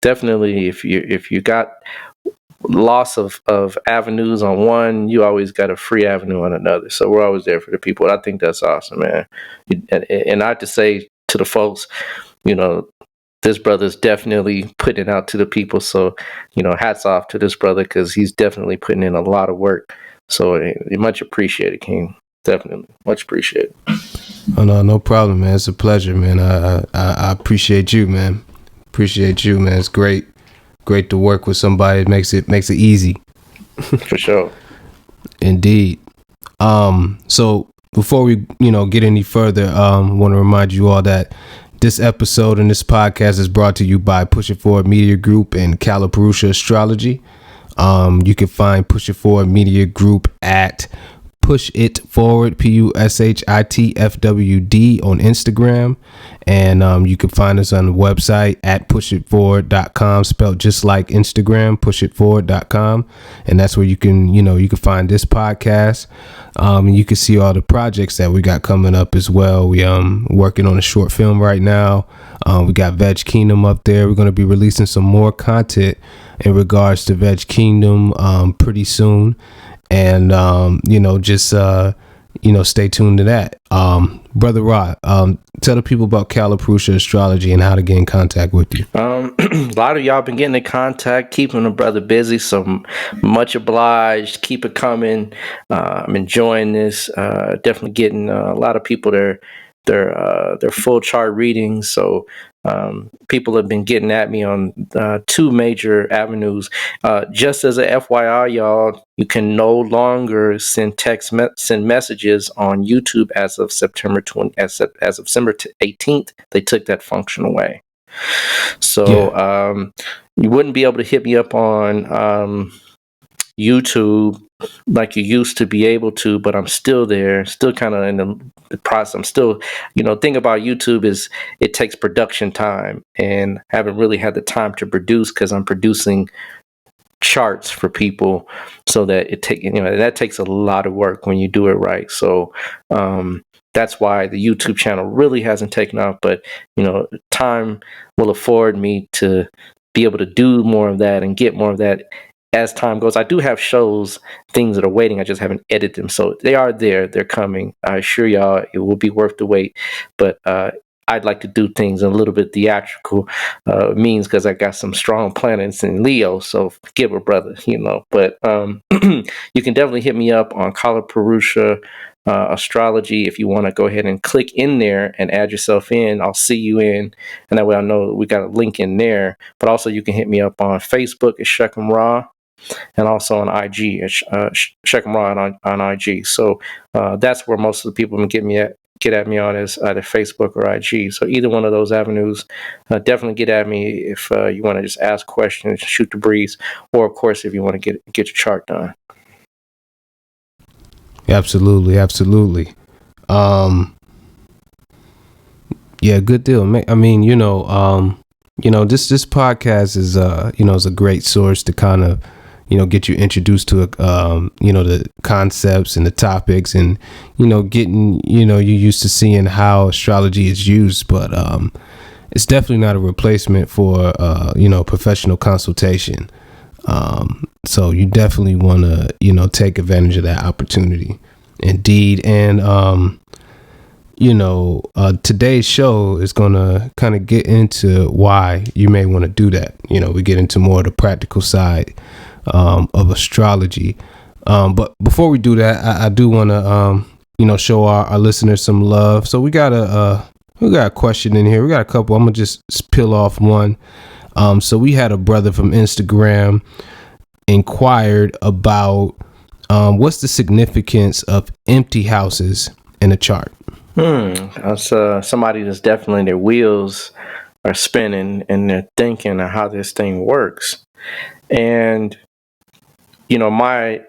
definitely, if you got loss of avenues on one, you always got a free avenue on another. So we're always there for the people. I think that's awesome, man. And I have to say to the folks, this brother's definitely putting it out to the people. So hats off to this brother, because he's definitely putting in a lot of work. So much appreciated, King. Definitely much appreciated. Oh, no problem, man. It's a pleasure, man. I appreciate you, man. It's great to work with somebody. It makes it easy. For sure. Indeed. So before we get any further, want to remind you all that this episode and this podcast is brought to you by Push It Forward Media Group and Orishas Astrology. You can find Push It Forward Media Group at Push It Forward, PUSHITFWD on Instagram. And you can find us on the website at pushitforward.com, spelled just like Instagram, pushitforward.com. And that's where you can find this podcast. And you can see all the projects that we got coming up as well. We working on a short film right now. We got Veg Kingdom up there. We're going to be releasing some more content in regards to Veg Kingdom pretty soon. And, stay tuned to that. Brother Rod, tell the people about Orishas Astrology and how to get in contact with you. A lot of y'all been getting in contact, keeping the brother busy. So much obliged. Keep it coming. I'm enjoying this. Definitely getting a lot of people their full chart readings. So people have been getting at me on two major avenues. Just as a FYI, y'all, you can no longer send send messages on YouTube as of September 18th. They took that function away. So you wouldn't be able to hit me up on YouTube like you used to be able to, but I'm still there, still kind of in the process. I'm still, thing about YouTube is it takes production time, and I haven't really had the time to produce because I'm producing charts for people, so that that takes a lot of work when you do it right. So that's why the YouTube channel really hasn't taken off, but time will afford me to be able to do more of that and get more of that as time goes. I do have shows, things that are waiting. I just haven't edited them. So they are there. They're coming. I assure y'all it will be worth the wait. But I'd like to do things in a little bit theatrical means, because I got some strong planets in Leo. So forgive a brother, But you can definitely hit me up on Orishas Astrology if you want to go ahead and click in there and add yourself in. I'll see you in, and that way I know we got a link in there. But also you can hit me up on Facebook at Shechem Ra, and also on IG at Shechem Ra on IG. So that's where most of the people get at me on, is either Facebook or IG. So either one of those avenues, definitely get at me if you want to just ask questions, shoot the breeze, or of course if you want to get your chart done. Absolutely. Yeah, good deal. I mean, this podcast is is a great source to kind of get you introduced to the concepts and the topics, and getting you used to seeing how astrology is used. But it's definitely not a replacement for professional consultation. So you definitely want to take advantage of that opportunity. Indeed. And today's show is going to kind of get into why you may want to do that. We get into more of the practical side of astrology. But before we do that, I do want to show our listeners some love. So we got a question in here. We got a couple. I'm gonna just peel off one. So we had a brother from Instagram inquired about what's the significance of empty houses in a chart. That's somebody that's definitely their wheels are spinning and they're thinking of how this thing works. And my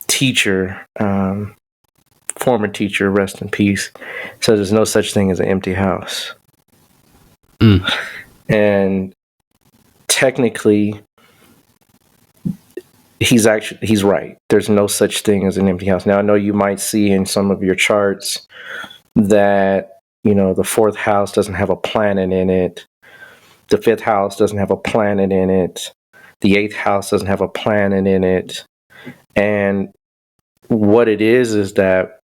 teacher, former teacher, rest in peace, says there's no such thing as an empty house. And technically, he's right. There's no such thing as an empty house. Now, I know you might see in some of your charts that the fourth house doesn't have a planet in it, the fifth house doesn't have a planet in it, the eighth house doesn't have a planet in it. And what it is that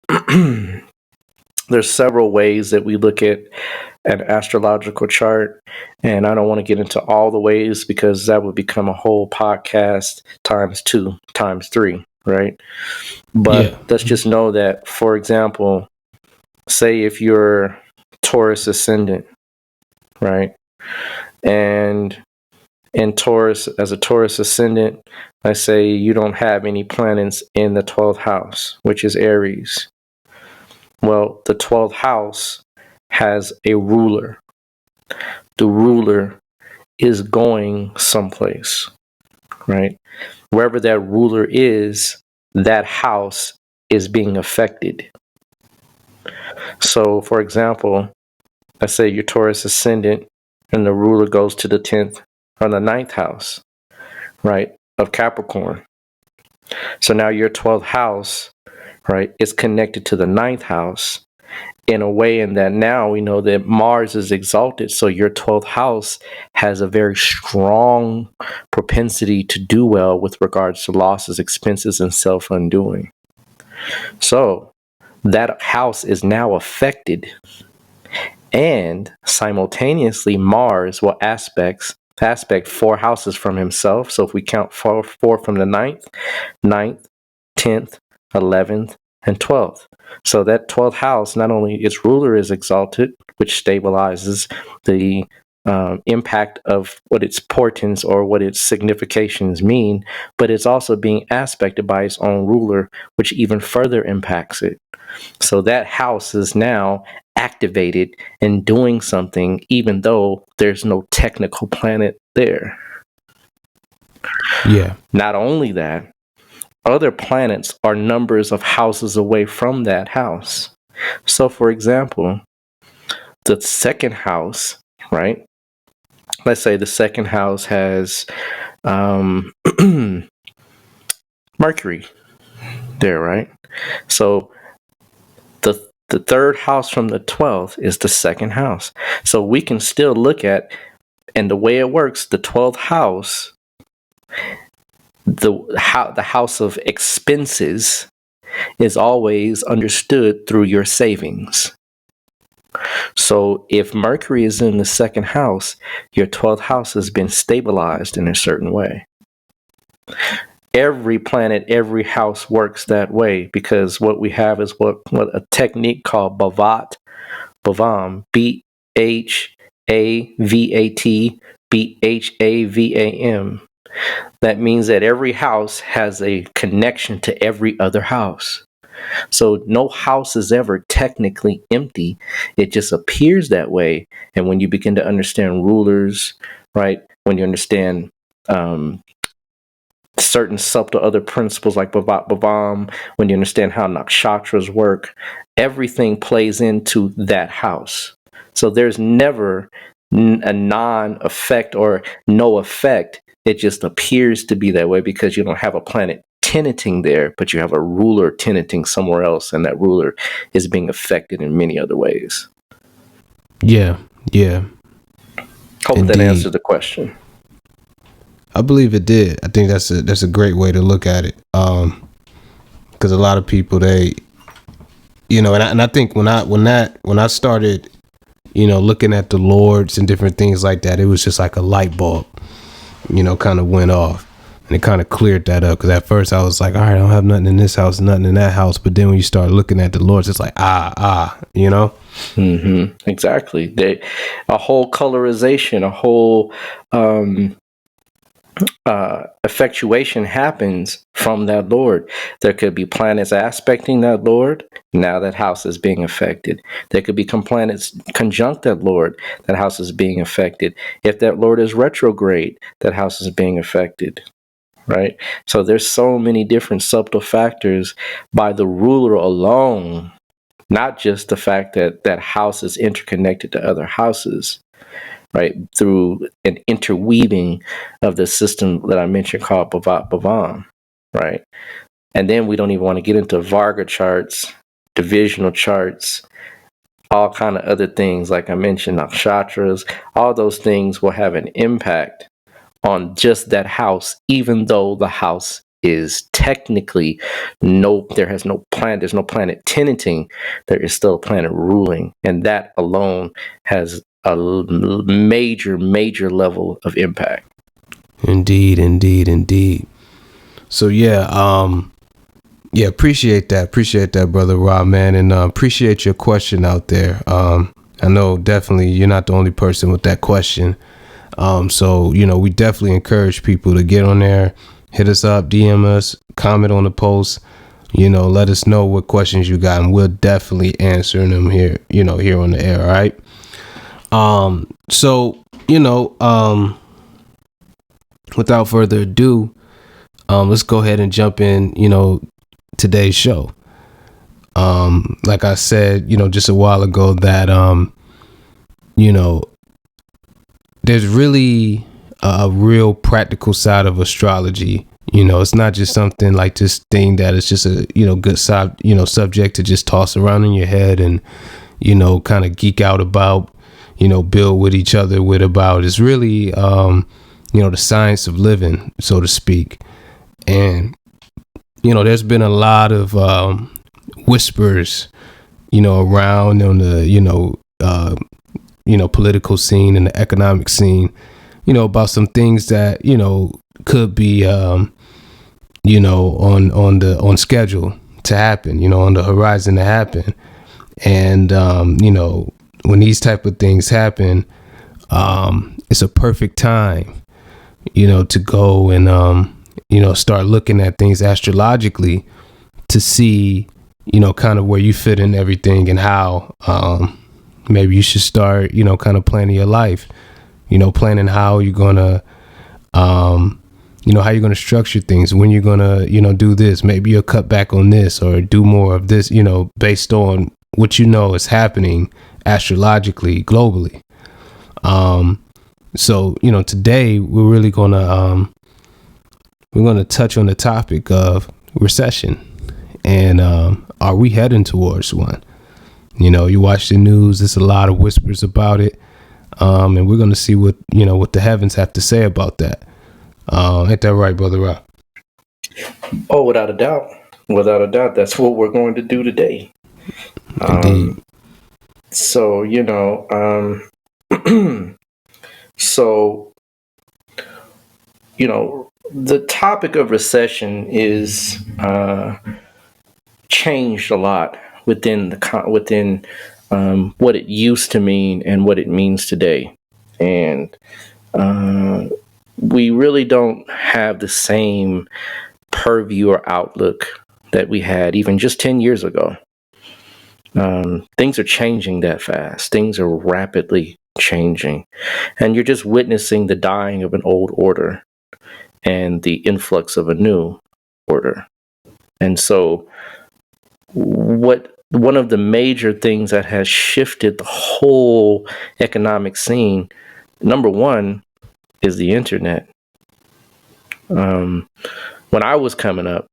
there's several ways that we look at an astrological chart, and I don't want to get into all the ways because that would become a whole podcast times 2, times 3, right? But let's just know that, for example, say if you're Taurus ascendant, right? And in Taurus, as a Taurus ascendant, I say you don't have any planets in the 12th house, which is Aries. Well, the 12th house has a ruler. The ruler is going someplace, right? Wherever that ruler is, that house is being affected. So, for example, let's say you're Taurus ascendant and the ruler goes to the 10th or the 9th house, right, of Capricorn. So now your 12th house, right, is connected to the 9th house in a way in that now we know that Mars is exalted. So your 12th house has a very strong propensity to do well with regards to losses, expenses, and self-undoing. So that house is now affected. And simultaneously, Mars will aspect 4 houses from himself. So if we count 4 from the 9th, 10th, 11th, and 12th. So that 12th house, not only its ruler is exalted, which stabilizes the impact of what its portents or what its significations mean, but it's also being aspected by its own ruler, which even further impacts it. So that house is now activated and doing something, even though there's no technical planet there. Yeah. Not only that, other planets are numbers of houses away from that house. So, for example, the second house, right? Let's say the second house has Mercury there, right? So the third house from the 12th is the second house. So we can still look at, and the way it works, the 12th house, the house of expenses, is always understood through your savings. So if Mercury is in the second house, your 12th house has been stabilized in a certain way. Every planet, every house works that way because what we have is what a technique called Bhavat, Bhavam, B-H-A-V-A-T, B-H-A-V-A-M. That means that every house has a connection to every other house. So no house is ever technically empty. It just appears that way. And when you begin to understand rulers, right, when you understand certain subtle other principles like Bhavat Bhavam, when you understand how nakshatras work, everything plays into that house. So there's never a non-effect or no effect. It just appears to be that way because you don't have a planet tenanting there, but you have a ruler tenanting somewhere else, and that ruler is being affected in many other ways. Yeah. Hope Indeed. that answered the question. I believe it did. I think that's a great way to look at it. Because a lot of people, they, and I think when I started, looking at the lords and different things like that, it was just like a light bulb, kind of went off, and it kind of cleared that up. Because at first I was like, all right, I don't have nothing in this house, nothing in that house. But then when you start looking at the lords, it's like Mm-hmm. Exactly. A whole colorization, a whole effectuation happens from that Lord. There could be planets aspecting that Lord. Now that house is being affected. There could be planets conjunct that Lord. That house is being affected. If that Lord is retrograde, that house is being affected. Right? So there's so many different subtle factors by the ruler alone, not just the fact that that house is interconnected to other houses, right? Through an interweaving of the system that I mentioned called Bhavat Bhavan, right? And then we don't even want to get into Varga charts, divisional charts, all kind of other things like I mentioned, nakshatras. All those things will have an impact on just that house, even though the house is technically there's no planet tenanting, there is still a planet ruling, and that alone has a major level of impact. Indeed. So appreciate that, brother Rob, man, and appreciate your question out there. I know definitely you're not the only person with that question. So we definitely encourage people to get on there, hit us up, DM us, comment on the post. Let us know what questions you got, and we'll definitely answer them here. Here on the air. All right. So without further ado, let's go ahead and jump in. Today's show. Like I said, just a while ago that there's really a real practical side of astrology. It's not just something like this thing that is just a good subject to just toss around in your head and kind of geek out about, build with each other with about. It's really the science of living, so to speak. And there's been a lot of whispers around on the political scene and the economic scene, about some things that could be on schedule to happen, on the horizon to happen. And when these type of things happen, it's a perfect time to go and start looking at things astrologically to see kind of where you fit in everything, and how maybe you should start kind of planning your life, planning how you're gonna how you're gonna structure things, when you're gonna do this, maybe you'll cut back on this or do more of this, based on what is happening astrologically globally. So today we're really gonna touch on the topic of recession, and are we heading towards one? You watch the news, there's a lot of whispers about it, and we're gonna see what the heavens have to say about that. Ain't that right, brother Rob? Oh, without a doubt, that's what we're going to do today. Indeed. So so the topic of recession is changed a lot within what it used to mean and what it means today, and we really don't have the same purview or outlook that we had even just 10 years ago. Things are changing that fast. Things are rapidly changing, and you're just witnessing the dying of an old order and the influx of a new order. And so one of the major things that has shifted the whole economic scene, number one, is the internet. When I was coming up,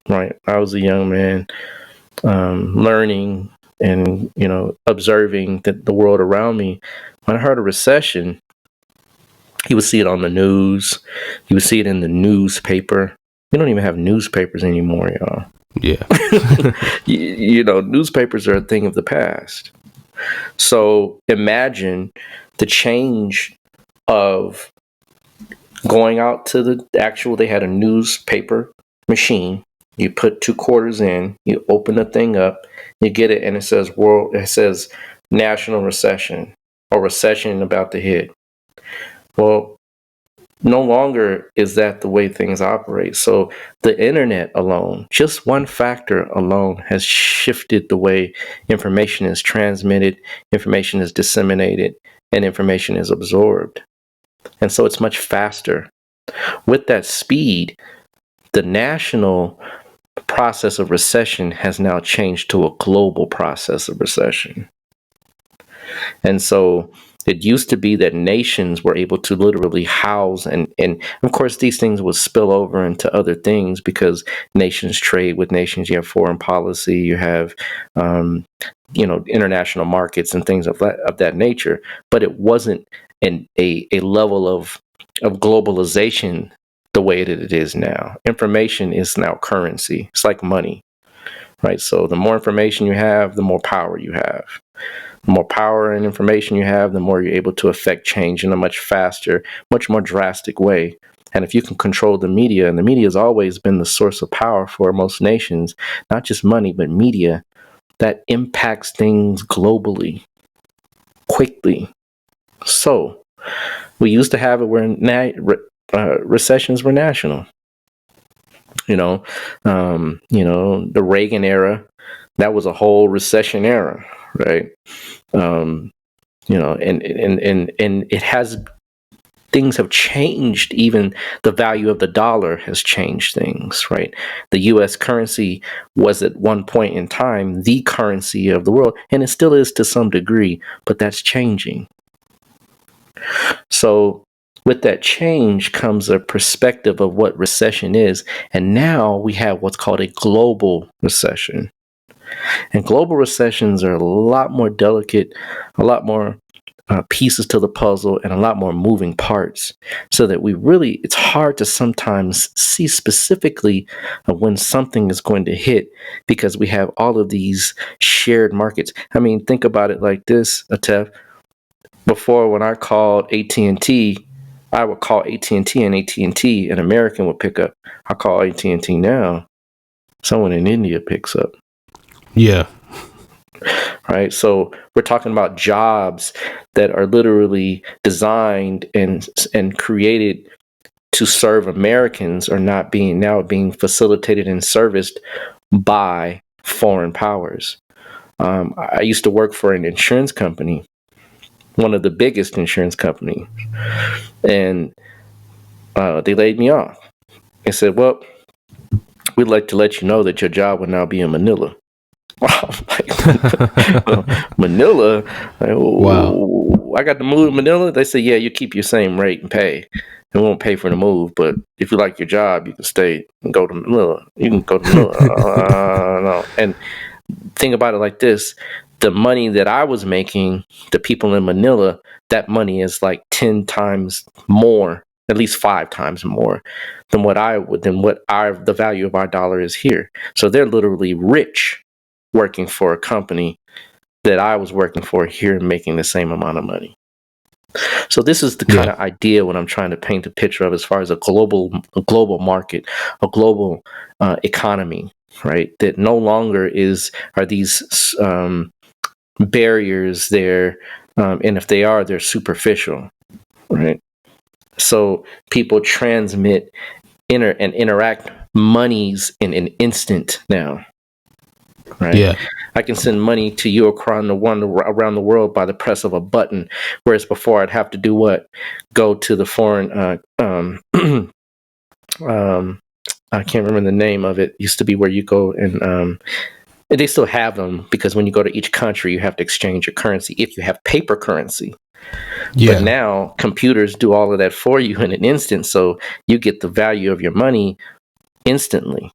right, I was a young man, learning and observing the world around me. When I heard a recession, you would see it on the news. You would see it in the newspaper. We don't even have newspapers anymore, y'all. Yeah. Newspapers are a thing of the past. So imagine the change of going out to they had a newspaper machine. You put 2 quarters in, you open the thing up, you get it, and it says national recession or recession about to hit. Well, no longer is that the way things operate. So the internet alone, just one factor alone, has shifted the way information is transmitted, information is disseminated, and information is absorbed. And so it's much faster. With that speed, the national process of recession has now changed to a global process of recession. And so it used to be that nations were able to literally house, and of course these things would spill over into other things because nations trade with nations. You have foreign policy, you have international markets and things of that nature. But it wasn't a level of globalization the way that it is now. Information is now currency. It's like money, right? So the more information you have, the more power you have. The more power and information you have, the more you're able to affect change in a much faster, much more drastic way. And if you can control the media, and the media has always been the source of power for most nations, not just money, but media, that impacts things globally, quickly. So we used to have it where recessions were national. The Reagan era, that was a whole recession era, right? And it has, things have changed. Even the value of the dollar has changed things, right? The U.S. currency was at one point in time the currency of the world, and it still is to some degree, but that's changing. So with that change comes a perspective of what recession is. And now we have what's called a global recession. And global recessions are a lot more delicate, a lot more pieces to the puzzle, and a lot more moving parts. So that it's hard to sometimes see specifically when something is going to hit, because we have all of these shared markets. I mean, think about it like this, Atef. Before, when I called AT&T, I would call AT&T, and AT&T, an American would pick up. I call AT&T now, someone in India picks up. Yeah. Right. So we're talking about jobs that are literally designed and created to serve Americans are now being facilitated and serviced by foreign powers. I used to work for an insurance company, one of the biggest insurance companies, and they laid me off. They said, "Well, we'd like to let you know that your job will now be in Manila." Wow, Manila? Wow. I got to move to Manila? They said, "Yeah, you keep your same rate and pay. And we won't pay for the move, but if you like your job, you can stay and go to Manila. You can go to Manila." No. And think about it like this. The money that I was making, the people in Manila, that money is like 10 times more, at least 5 times more than the value of our dollar is here. So they're literally rich working for a company that I was working for here, making the same amount of money. So this is the kind of idea when I'm trying to paint a picture of, as far as a global market, a global economy, right? That no longer are these barriers there, and if they are, they're superficial, right? So people transmit, and interact monies in an instant now. Right. Yeah. I can send money to you around the world by the press of a button, whereas before I'd have to do what? Go to the foreign. I can't remember the name of it. It used to be where you go and they still have them, because when you go to each country, you have to exchange your currency if you have paper currency. Yeah. But now computers do all of that for you in an instant, so you get the value of your money instantly.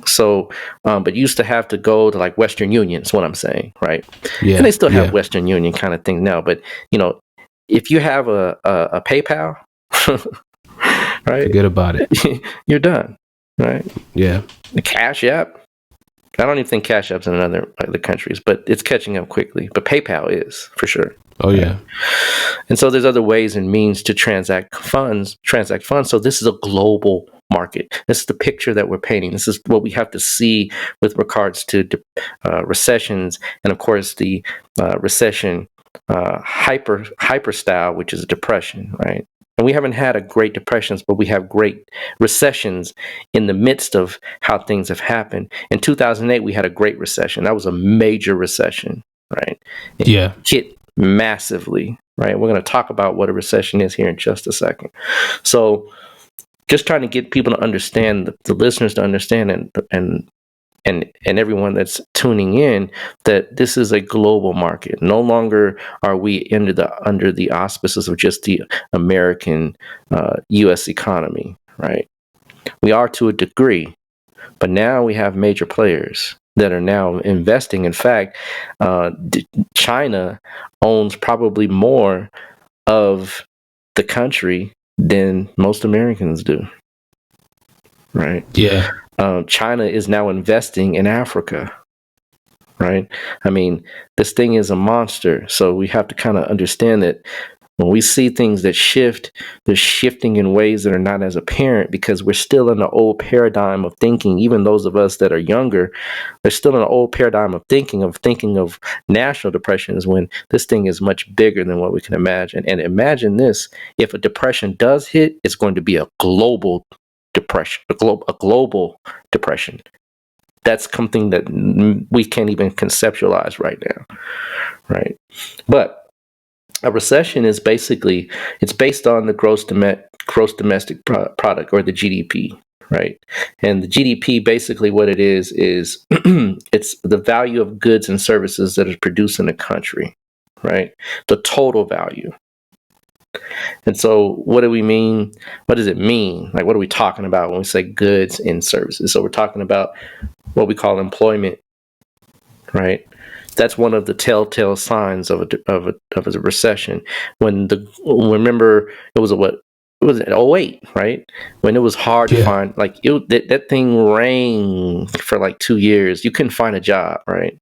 So, but you used to have to go to like Western Union, is what I'm saying, right? Yeah. And they still have Western Union kind of thing now. But, if you have a PayPal, right? Forget about it. You're done, right? Yeah. The Cash App. I don't even think Cash App's in other countries, but it's catching up quickly. But PayPal is, for sure. Oh, yeah. Right? And so there's other ways and means to transact funds. So this is a global market. This is the picture that we're painting. This is what we have to see with regards to recessions, and of course the recession hyper style, which is a depression, right? And we haven't had a great depressions, but we have great recessions in the midst of how things have happened. In 2008, we had a great recession. That was a major recession, right? It hit massively, right? We're going to talk about what a recession is here in just a second. So just trying to get people to understand, the listeners to understand, and everyone that's tuning in, that this is a global market. No longer are we under the auspices of just the American U.S. economy, right? We are to a degree, but now we have major players that are now investing. In fact, China owns probably more of the country than most Americans do, right? Yeah. China is now investing in Africa, right? I mean, this thing is a monster. So we have to kind of understand that when we see things that shift, they're shifting in ways that are not as apparent, because we're still in the old paradigm of thinking. Even those of us that are younger, they're still in the old paradigm of thinking of national depressions, when this thing is much bigger than what we can imagine. And imagine this: if a depression does hit, it's going to be a global depression, a global depression. That's something that we can't even conceptualize right now, right? But a recession is basically, it's based on the gross domestic product, or the GDP, right? And the GDP, basically what it is it's the value of goods and services that are produced in a country, right? The total value. And so what do we mean? What does it mean? Like, what are we talking about when we say goods and services? So we're talking about what we call employment, right? That's one of the telltale signs of a recession. Remember, it was it was 08, right? When it was hard to find, like, that thing rang for like 2 years. You couldn't find a job, right?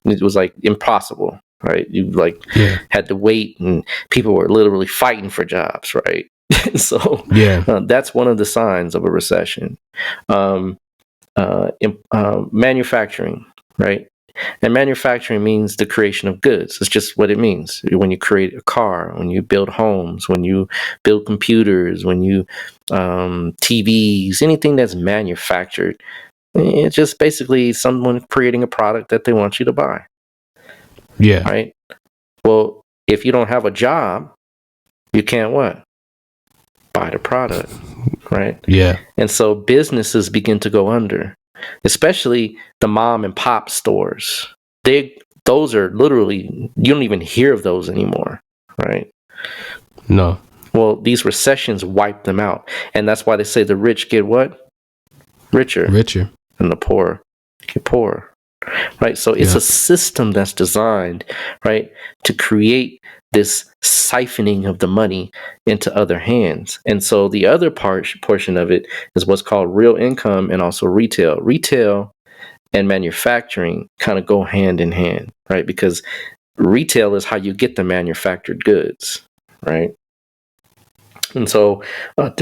It was like impossible, right? You had to wait, and people were literally fighting for jobs, right? So that's one of the signs of a recession. Manufacturing, right? And manufacturing means the creation of goods. It's just what it means. When you create a car, when you build homes, when you build computers, when you TVs, anything that's manufactured, it's just basically someone creating a product that they want you to buy. Yeah. Right? Well, if you don't have a job, you can't what? Buy the product. Right? Yeah. And so businesses begin to go under, especially the mom and pop stores. Those are literally, you don't even hear of those anymore, right? No. Well, these recessions wipe them out. And that's why they say the rich get what? Richer. And the poor get poorer. Right? So it's a system that's designed, right, to create this siphoning of the money into other hands. And so the other portion of it is what's called real income, and also retail. Retail and manufacturing kind of go hand in hand, right? Because retail is how you get the manufactured goods, right? And so the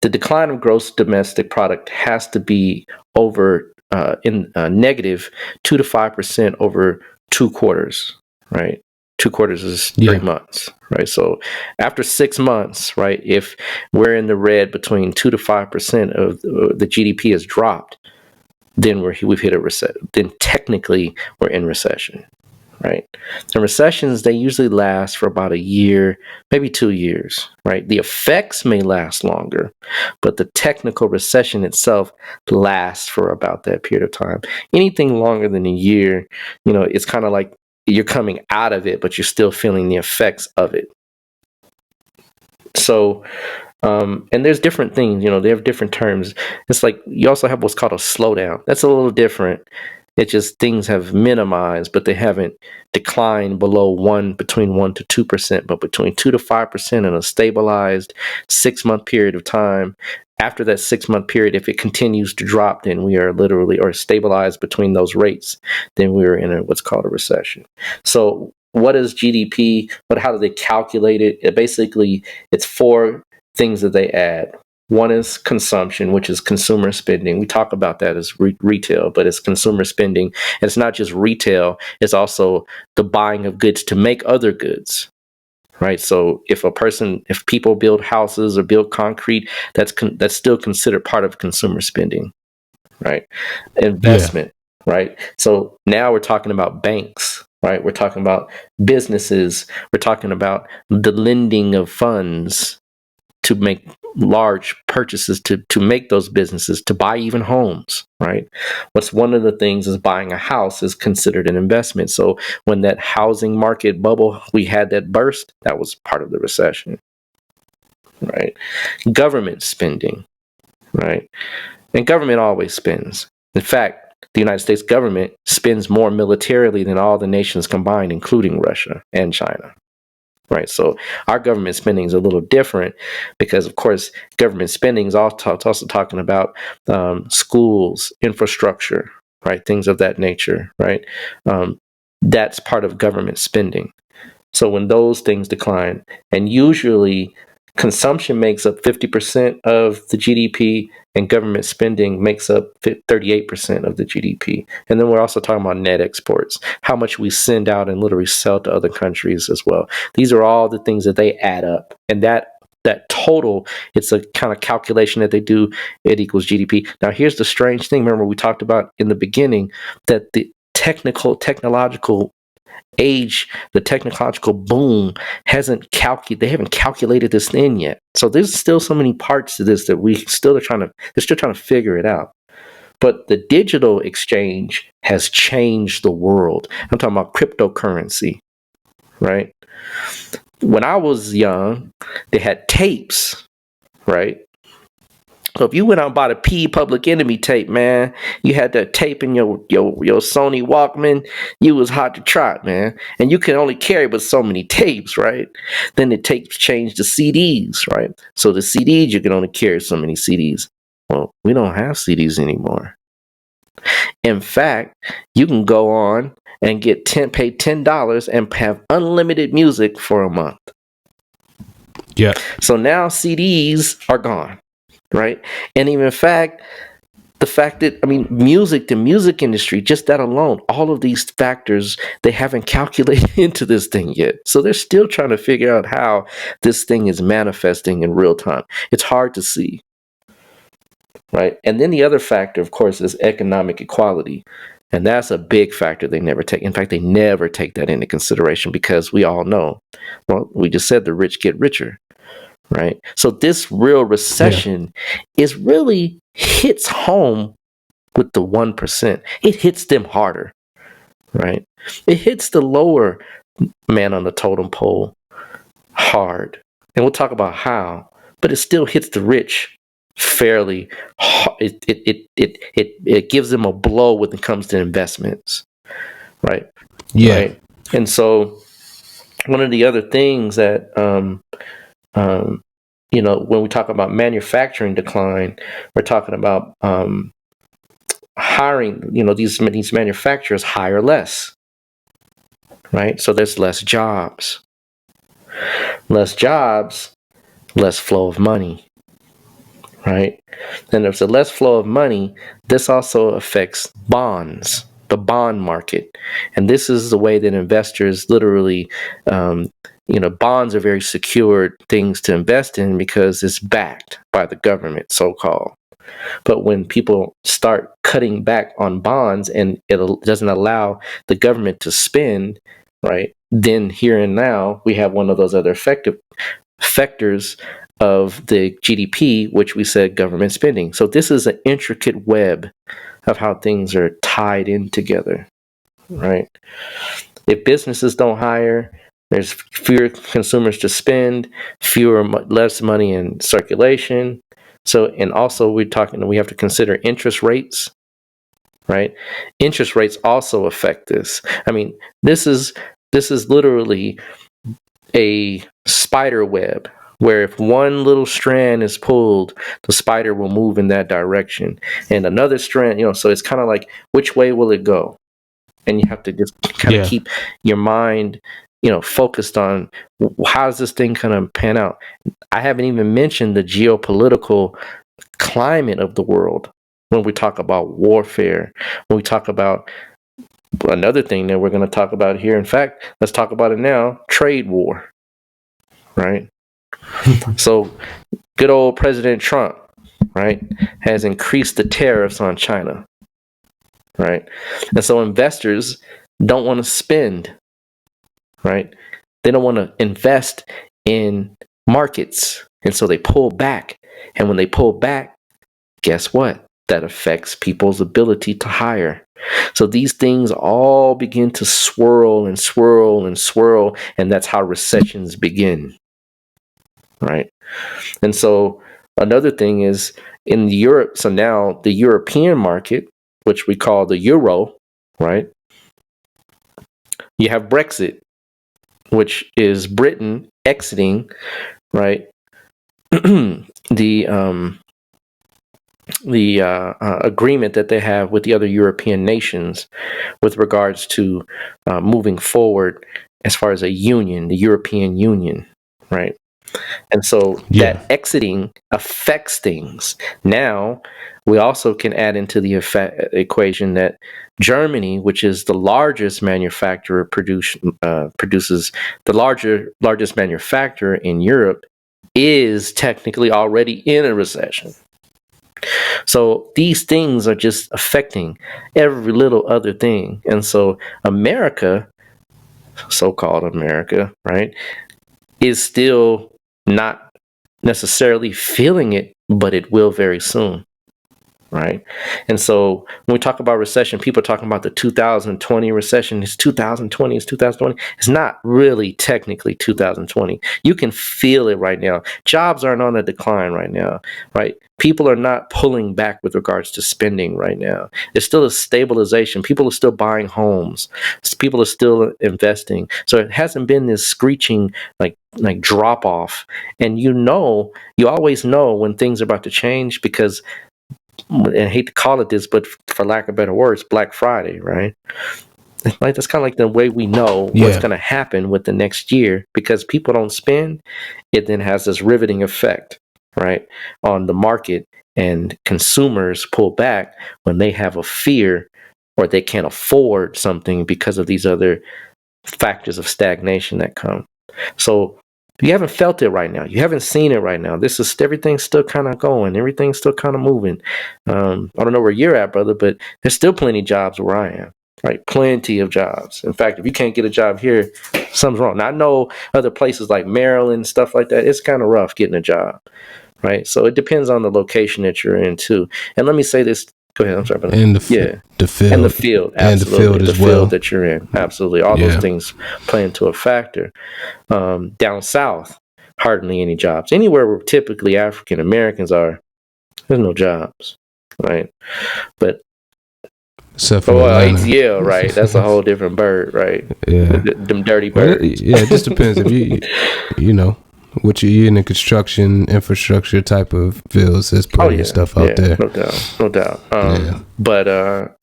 decline of gross domestic product has to be over negative 2 to 5% over 2 quarters, right? 2 quarters is 3 months, right? So after 6 months, right, if we're in the red between 2 to 5% of the GDP has dropped, then we've hit a recession. Then technically we're in recession, right? And recessions, they usually last for about a year, maybe 2 years, right? The effects may last longer, but the technical recession itself lasts for about that period of time. Anything longer than a year, it's kind of like you're coming out of it, but you're still feeling the effects of it. So, and there's different things, they have different terms. It's like you also have what's called a slowdown. That's a little different. It's just things have minimized, but they haven't declined between 1 to 2%, but between 2 to 5% in a stabilized 6-month period of time. After that 6-month period, if it continues to drop, then we are literally, or stabilized between those rates, then we are in what's called a recession. So what is GDP? How do they calculate it? Basically, it's 4 things that they add. One is consumption, which is consumer spending. We talk about that as retail, but it's consumer spending. And it's not just retail, it's also the buying of goods to make other goods, right? So if people build houses or build concrete, that's still considered part of consumer spending, right? Yeah. Investment, right? So now we're talking about banks, right? We're talking about businesses. We're talking about the lending of funds to make large purchases, to make those businesses, to buy even homes, right? What's one of the things is buying a house is considered an investment. So when that housing market bubble we had that burst, that was part of the recession, right? Government spending, right? And government always spends. In fact, the United States government spends more militarily than all the nations combined, including Russia and China. Right. So our government spending is a little different because, of course, government spending is also talking about schools, infrastructure, right? Things of that nature. Right. That's part of government spending. So when those things decline, and usually consumption makes up 50% of the GDP and government spending makes up 38% of the GDP. And then we're also talking about net exports, how much we send out and literally sell to other countries as well. These are all the things that they add up. And that total, it's a kind of calculation that they do, it equals GDP. Now, here's the strange thing. Remember, we talked about in the beginning that the technological age, the technological boom they haven't calculated this in yet. So there's still so many parts to this that they're still trying to figure it out. But the digital exchange has changed the world. I'm talking about cryptocurrency, right? When I was young, they had tapes, right? So if you went out and bought a P Public Enemy tape, man, you had that tape in your Sony Walkman, you was hot to trot, man. And you can only carry but so many tapes, right? Then the tapes changed to CDs, right? So the CDs, you can only carry so many CDs. Well, we don't have CDs anymore. In fact, you can go on and pay $10 and have unlimited music for a month. Yeah. So now CDs are gone. Right. And even in fact, the fact that, the music industry, just that alone, all of these factors, they haven't calculated into this thing yet. So they're still trying to figure out how this thing is manifesting in real time. It's hard to see. Right. And then the other factor, of course, is economic equality. And that's a big factor they never take. In fact, they never take that into consideration because we all know, well, we just said the rich get richer. Right. So this real recession is really hits home with the 1%. It hits them harder. Right. It hits the lower man on the totem pole hard. And we'll talk about how, but it still hits the rich fairly hard. It gives them a blow when it comes to investments. Right. Yeah. Right. And so one of the other things that when we talk about manufacturing decline, we're talking about hiring. These manufacturers hire less, right? So there's less jobs, less flow of money, right? And if there's a less flow of money, this also affects bonds, the bond market, and this is the way that investors literally. Bonds are very secured things to invest in because it's backed by the government, so-called. But when people start cutting back on bonds and it doesn't allow the government to spend, right, then here and now we have one of those other factors of the GDP, which we said government spending. So this is an intricate web of how things are tied in together, right? If businesses don't hire, there's fewer consumers to spend, less money in circulation. So, and also we have to consider interest rates, right? Interest rates also affect this. This is literally a spider web where if one little strand is pulled, the spider will move in that direction. And another strand, so it's kind of like, which way will it go? And you have to just kind of keep your mind focused on how's this thing kind of pan out. I haven't even mentioned the geopolitical climate of the world when we talk about warfare, when we talk about another thing that we're going to talk about here. In fact, let's talk about it now, trade war. right? So good old President Trump, right, has increased the tariffs on China, right? And so investors don't want to spend, right? They don't want to invest in markets. And so they pull back. And when they pull back, guess what? That affects people's ability to hire. So these things all begin to swirl and swirl and swirl. And that's how recessions begin, right? And so another thing is in Europe. So now the European market, which we call the euro, right? You have Brexit, which is Britain exiting, right? the agreement that they have with the other European nations with regards to moving forward as far as a union, the European Union, right? And so that exiting affects things. Now, we also can add into the equation that Germany, which is the largest manufacturer, produces the largest manufacturer in Europe, is technically already in a recession. So these things are just affecting every little other thing. And so America, so-called America, right, is still not necessarily feeling it, but it will very soon, right? And so when we talk about recession, people are talking about the 2020 recession. It's 2020, it's 2020. It's not really technically 2020. You can feel it right now. Jobs aren't on a decline right now, right? People are not pulling back with regards to spending right now. There's still a stabilization. People are still buying homes. People are still investing. So it hasn't been this screeching like drop off. And you always know when things are about to change because, and I hate to call it this, but for lack of better words, Black Friday, right? Like that's kind of like the way we know what's going to happen with the next year because people don't spend. It then has this riveting effect, right, on the market, and consumers pull back when they have a fear or they can't afford something because of these other factors of stagnation that come. So you haven't felt it right now. You haven't seen it right now. Everything's still kind of going. Everything's still kind of moving. I don't know where you're at, brother, but there's still plenty of jobs where I am. Right, plenty of jobs. In fact, if you can't get a job here, something's wrong. Now, I know other places like Maryland, stuff like that, it's kind of rough getting a job, right? So it depends on the location that you're in too. And let me say this. Go ahead. I'm sorry. And the field. And the field, absolutely. And the field as well. Field that you're in, absolutely. All those things play into a factor. Down south, hardly any jobs. Anywhere where typically African Americans are, there's no jobs, right? But yeah, right. That's a whole different bird, right? Yeah, them dirty birds. Yeah, it just depends if you know, what you're in the construction infrastructure type of fields. There's plenty of stuff out there, no doubt. But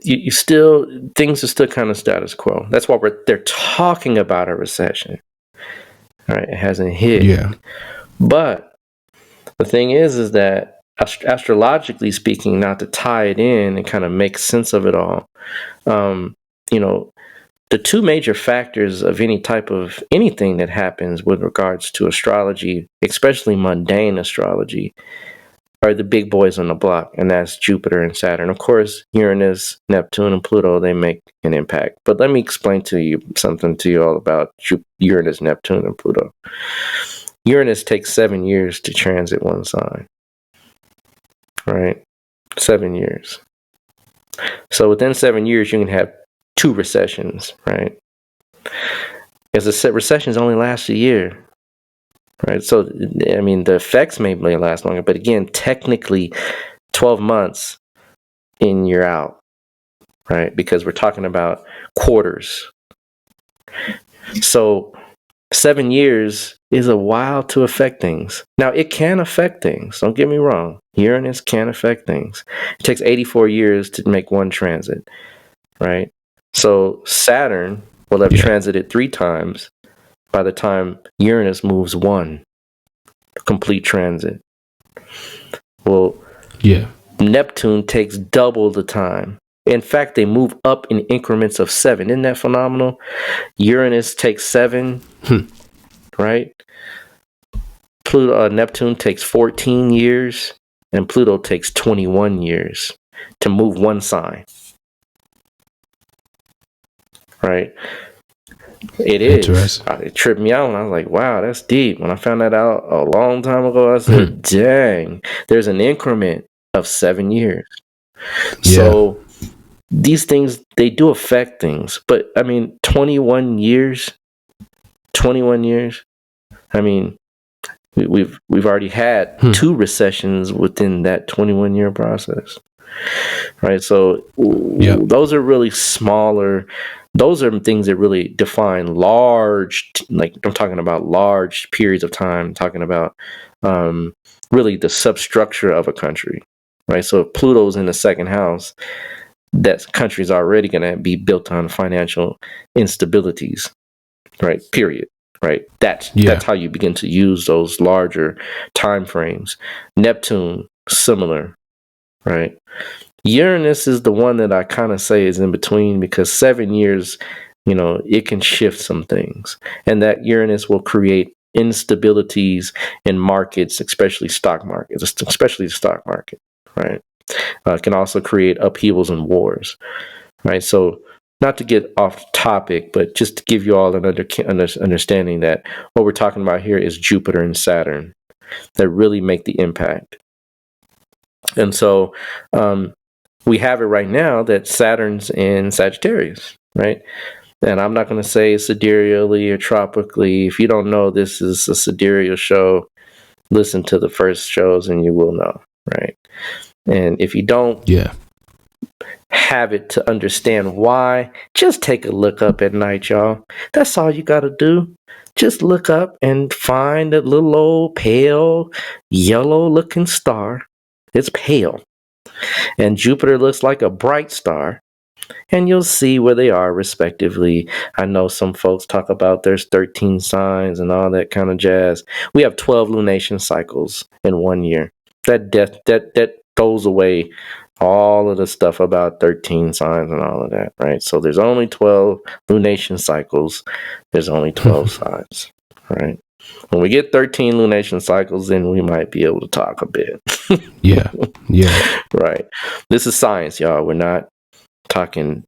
you still, things are still kind of status quo. That's why they're talking about a recession. All right, it hasn't hit. Yeah, but the thing is that astrologically speaking, not to tie it in and kind of make sense of it all, the two major factors of any type of anything that happens with regards to astrology, especially mundane astrology, are the big boys on the block, and that's Jupiter and Saturn. Of course, Uranus, Neptune, and Pluto, they make an impact. But let me explain to you all about Uranus, Neptune, and Pluto. Uranus takes 7 years to transit one sign. Right? 7 years. So within 7 years, you can have 2 recessions, right? Because the recessions only last a year, right? So, I mean, the effects may last longer, but again, technically 12 months in, you're out, right? Because we're talking about quarters. So 7 years is a while to affect things. Now, it can affect things. Don't get me wrong. Uranus can affect things. It takes 84 years to make one transit, right? So Saturn will have transited 3 times by the time Uranus moves one complete transit. Well, Neptune takes double the time. In fact, they move up in increments of 7. Isn't that phenomenal? Uranus takes 7. right? Neptune takes 14 years, and Pluto takes 21 years to move one sign, right? It is. It tripped me out, and I was like, wow, that's deep. When I found that out a long time ago, I said, dang, there's an increment of 7 years. So these things, they do affect things. But, I mean, 21 years, I mean, we've already had 2 recessions within that 21-year process, right? So those are really smaller. Those are things that really define large, like I'm talking about large periods of time. I'm talking about really the substructure of a country, right? So if Pluto's in the second house, that country is already going to be built on financial instabilities, right? Period. Right. That's how you begin to use those larger time frames. Neptune, similar, right? Uranus is the one that I kind of say is in between, because 7 years, it can shift some things, and that Uranus will create instabilities in markets, especially the stock market, right? It can also create upheavals and wars, right? So, not to get off topic, but just to give you all an understanding that what we're talking about here is Jupiter and Saturn that really make the impact. And so we have it right now that Saturn's in Sagittarius, right? And I'm not going to say sidereally or tropically. If you don't know this is a sidereal show, listen to the first shows and you will know, right? And if you don't have it to understand why, just take a look up at night, y'all. That's all you got to do. Just look up and find a little old pale yellow looking star. It's pale. And Jupiter looks like a bright star. And you'll see where they are respectively. I know some folks talk about there's 13 signs and all that kind of jazz. We have 12 lunation cycles in 1 year. That goes away all of the stuff about 13 signs and all of that, right? So there's only 12 lunation cycles. There's only 12 signs, right? When we get 13 lunation cycles, then we might be able to talk a bit. Yeah. Right. This is science, y'all. We're not talking,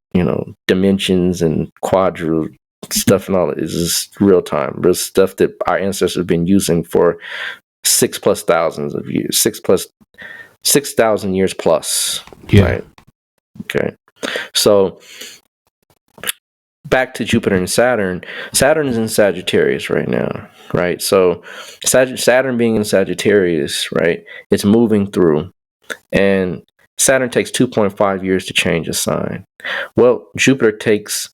dimensions and quadru stuff and all that. This is real time. Real stuff that our ancestors have been using for 6+ thousands of years. 6,000 years plus. Yeah. Right. Okay. So back to Jupiter and Saturn. Saturn is in Sagittarius right now, right? So Saturn being in Sagittarius, right? It's moving through, and Saturn takes 2.5 years to change a sign. Well, Jupiter takes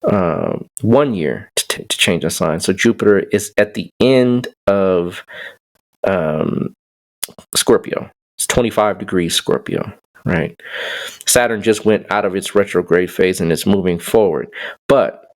1 year to change a sign. So Jupiter is at the end of Scorpio. It's 25 degrees Scorpio, right? Saturn just went out of its retrograde phase and it's moving forward. But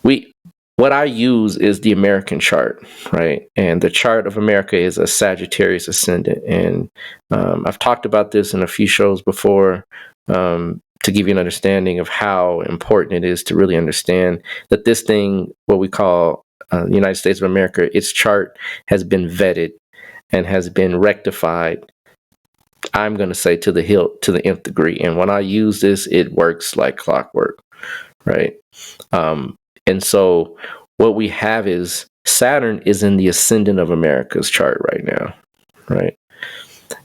what I use is the American chart, right? And the chart of America is a Sagittarius ascendant. And I've talked about this in a few shows before to give you an understanding of how important it is to really understand that this thing, what we call the United States of America, its chart has been vetted and has been rectified, I'm going to say to the nth degree. And when I use this, it works like clockwork, right? And so what we have is Saturn is in the ascendant of America's chart right now, right?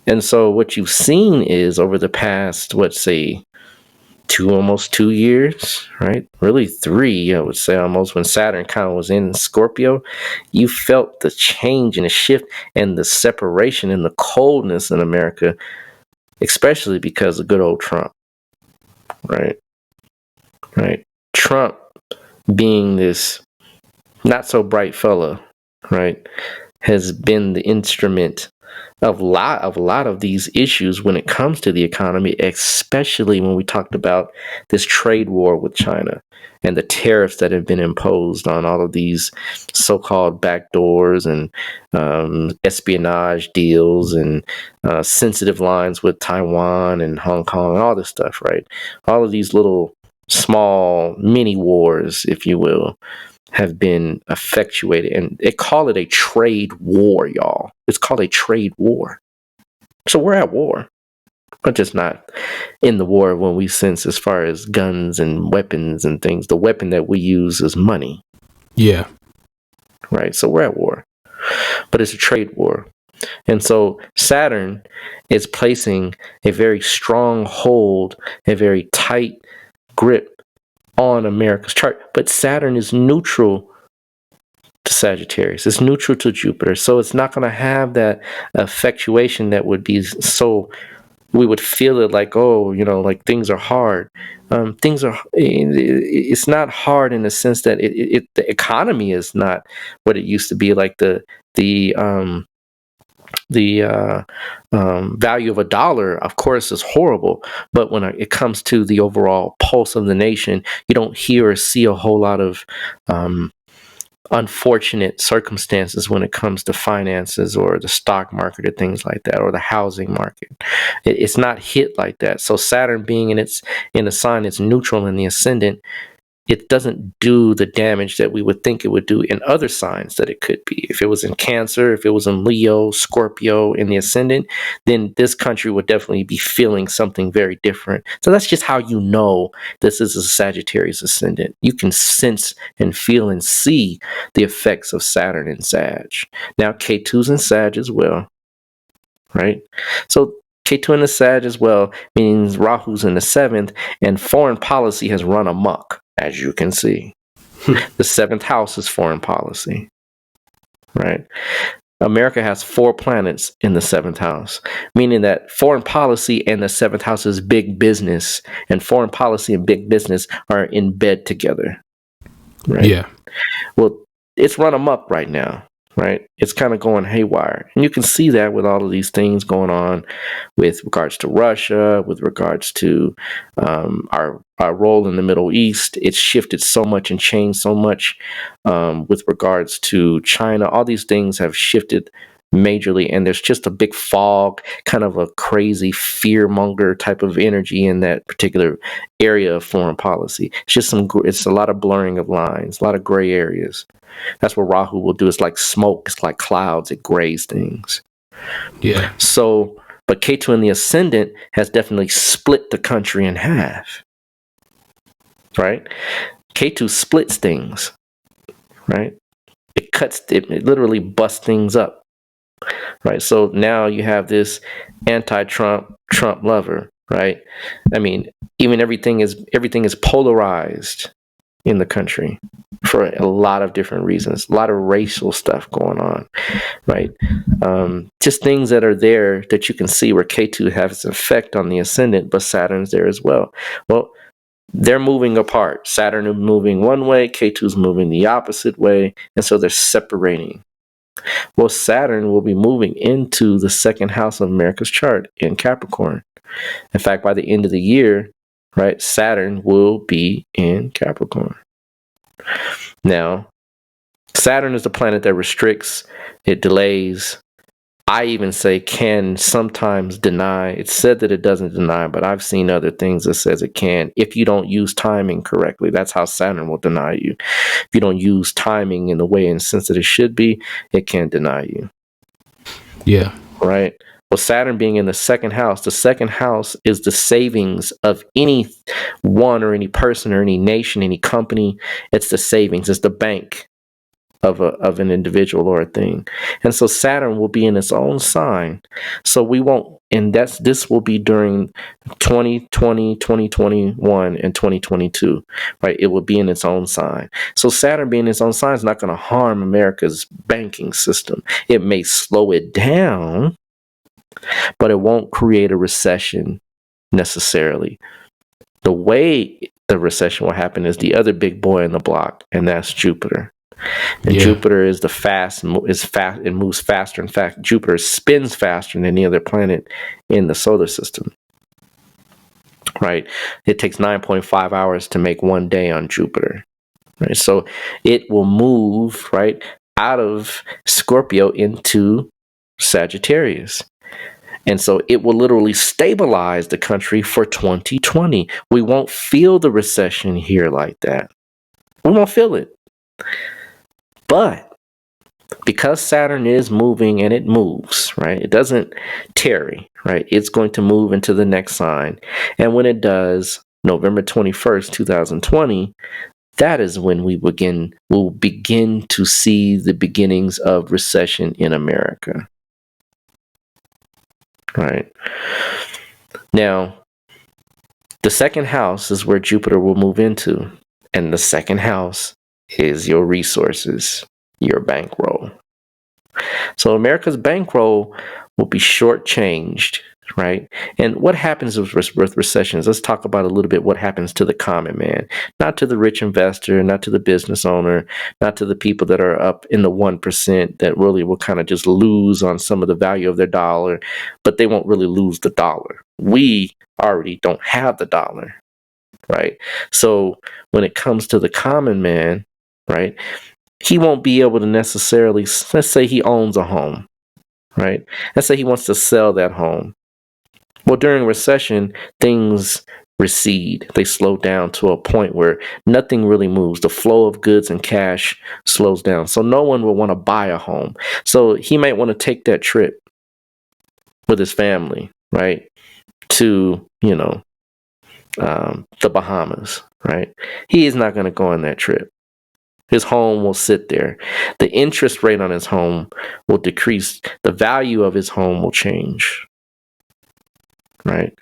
And so what you've seen is over the past, let's say, almost 2 years, right? Really 3, I would say almost, when Saturn kind of was in Scorpio, you felt the change and the shift and the separation and the coldness in America, especially because of good old Trump, right? Right. Trump being this not so bright fella, right, has been the instrument of a lot of these issues when it comes to the economy, especially when we talked about this trade war with China and the tariffs that have been imposed on all of these so-called backdoors and espionage deals and sensitive lines with Taiwan and Hong Kong and all this stuff, right? All of these little small mini wars, if you will, have been effectuated, and they call it a trade war, y'all. It's called a trade war. So we're at war, but just not in the war when we sense as far as guns and weapons and things. The weapon that we use is money. Yeah. Right. So we're at war, but it's a trade war. And so Saturn is placing a very strong hold, a very tight grip on America's chart. But Saturn is neutral to Sagittarius. It's neutral to Jupiter. So it's not going to have that effectuation that would be so, we would feel it like, oh, you know, like things are hard. It's not hard in the sense that the economy is not what it used to be. Like the value of a dollar, of course, is horrible. But when it comes to the overall pulse of the nation, you don't hear or see a whole lot of unfortunate circumstances when it comes to finances or the stock market or things like that, or the housing market. It's not hit like that. So Saturn being in a sign it's neutral in the ascendant, it doesn't do the damage that we would think it would do in other signs that it could be. If it was in Cancer, if it was in Leo, Scorpio in the ascendant, then this country would definitely be feeling something very different. So that's just how you know this is a Sagittarius ascendant. You can sense and feel and see the effects of Saturn in Sag. Now K2's in Sag as well, right? So K2 in the Sag as well means Rahu's in the 7th, and foreign policy has run amok. As you can see, the 7th house is foreign policy, right? America has 4 planets in the 7th house, meaning that foreign policy and the 7th house is big business, and foreign policy and big business are in bed together, right? Yeah. Well, it's run amok right now, right? It's kind of going haywire. And you can see that with all of these things going on with regards to Russia, with regards to our role in the Middle East. It's shifted so much and changed so much with regards to China. All these things have shifted majorly, and there's just a big fog, kind of a crazy fearmonger type of energy in that particular area of foreign policy. It's just it's a lot of blurring of lines, a lot of gray areas. That's what Rahu will do. It's like smoke. It's like clouds. It grays things. Yeah. So, but Ketu in the ascendant has definitely split the country in half, right? Ketu splits things, right? It literally busts things up, right? So now you have this anti-Trump, Trump lover, right? I mean, even everything is polarized in the country for a lot of different reasons, a lot of racial stuff going on, right? Just things that are there that you can see where Ketu has an effect on the ascendant, but Saturn's there as well. Well, they're moving apart. Saturn is moving one way, Ketu's moving the opposite way, and so they're separating. Well, Saturn will be moving into the 2nd house of America's chart in Capricorn. In fact, by the end of the year, right, Saturn will be in Capricorn. Now, Saturn is the planet that restricts, it delays. I even say can sometimes deny. It's said that it doesn't deny, but I've seen other things that says it can. If you don't use timing correctly, that's how Saturn will deny you. If you don't use timing in the way and sense that it should be, it can deny you. Yeah. Right? Well, Saturn being in the 2nd house, the 2nd house is the savings of any one or any person or any nation, any company. It's the savings. It's the bank of an individual or a thing. And so Saturn will be in its own sign. So we won't, and this will be during 2020, 2021, and 2022, right? It will be in its own sign. So Saturn being in its own sign is not going to harm America's banking system. It may slow it down, but it won't create a recession necessarily. The way the recession will happen is the other big boy in the block, and that's Jupiter. And Jupiter is fast. It moves faster. In fact, Jupiter spins faster than any other planet in the solar system. Right? It takes 9.5 hours to make one day on Jupiter. Right? So it will move right out of Scorpio into Sagittarius. And so it will literally stabilize the country for 2020. We won't feel the recession here like that. We won't feel it. But because Saturn is moving and it moves, right? It doesn't tarry, right? It's going to move into the next sign. And when it does, November 21st, 2020, that is when we'll begin to see the beginnings of recession in America. Right? Now, the second house is where Jupiter will move into. And the second house is your resources, your bankroll. So America's bankroll will be shortchanged, right? And what happens with recessions? Let's talk about a little bit what happens to the common man, not to the rich investor, not to the business owner, not to the people that are up in the 1% that really will kind of just lose on some of the value of their dollar, but they won't really lose the dollar. We already don't have the dollar, right? So when it comes to the common man, right, he won't be able to necessarily, let's say he owns a home, right? Let's say he wants to sell that home. Well, during recession, things recede. They slow down to a point where nothing really moves. The flow of goods and cash slows down. So no one will want to buy a home. So he might want to take that trip with his family, right? To, the Bahamas, right? He is not going to go on that trip. His home will sit there. The interest rate on his home will decrease. The value of his home will change. Right?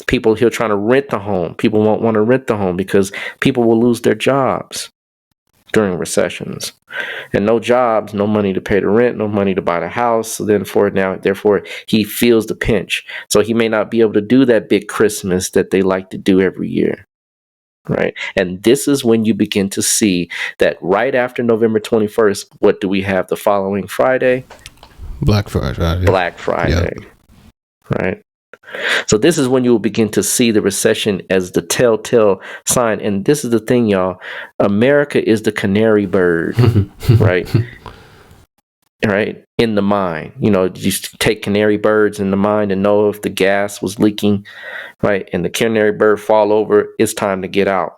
He'll try to rent the home. People won't want to rent the home because people will lose their jobs during recessions. And no jobs, no money to pay the rent, no money to buy the house. So therefore, he feels the pinch. So he may not be able to do that big Christmas that they like to do every year. Right. And this is when you begin to see that right after November 21st, what do we have the following Friday? Black Friday. Black Friday. Yep. Right. So this is when you will begin to see the recession as the telltale sign. And this is the thing, y'all. America is the canary bird, right? Right. In the mine. You take canary birds in the mine and know if the gas was leaking, right? And the canary bird fall over, it's time to get out.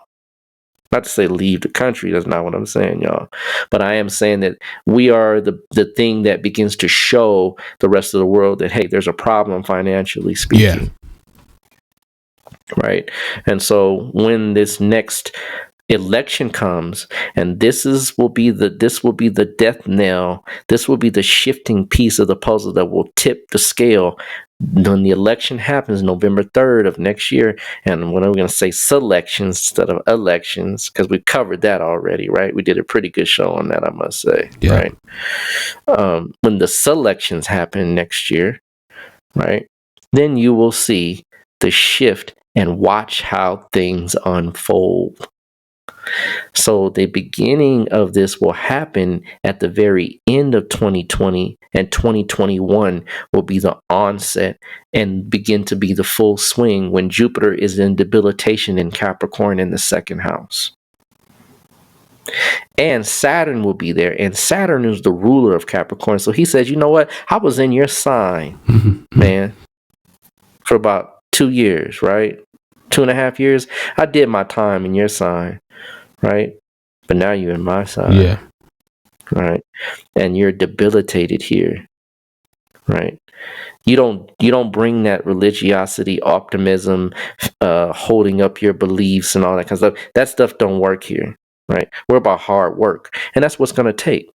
Not to say leave the country. That's not what I'm saying, y'all. But I am saying that we are the thing that begins to show the rest of the world that, hey, there's a problem financially speaking. Yeah. Right. And so when this next election comes, and this will be the death knell. This will be the shifting piece of the puzzle that will tip the scale when the election happens November 3rd of next year. And when I'm going to say selections instead of elections, because we covered that already, right? We did a pretty good show on that, I must say. Yeah. Right. When the selections happen next year, right, then you will see the shift and watch how things unfold. So the beginning of this will happen at the very end of 2020, and 2021 will be the onset and begin to be the full swing when Jupiter is in debilitation in Capricorn in the second house. And Saturn will be there, and Saturn is the ruler of Capricorn. So he says, you know what? I was in your sign, man, for about 2 years, right? 2.5 years. I did my time in your sign. Right? But now you're in my side. Yeah. Right? And you're debilitated here. Right? You don't bring that religiosity, optimism, holding up your beliefs and all that kind of stuff. That stuff don't work here. Right? We're about hard work. And that's what's going to take.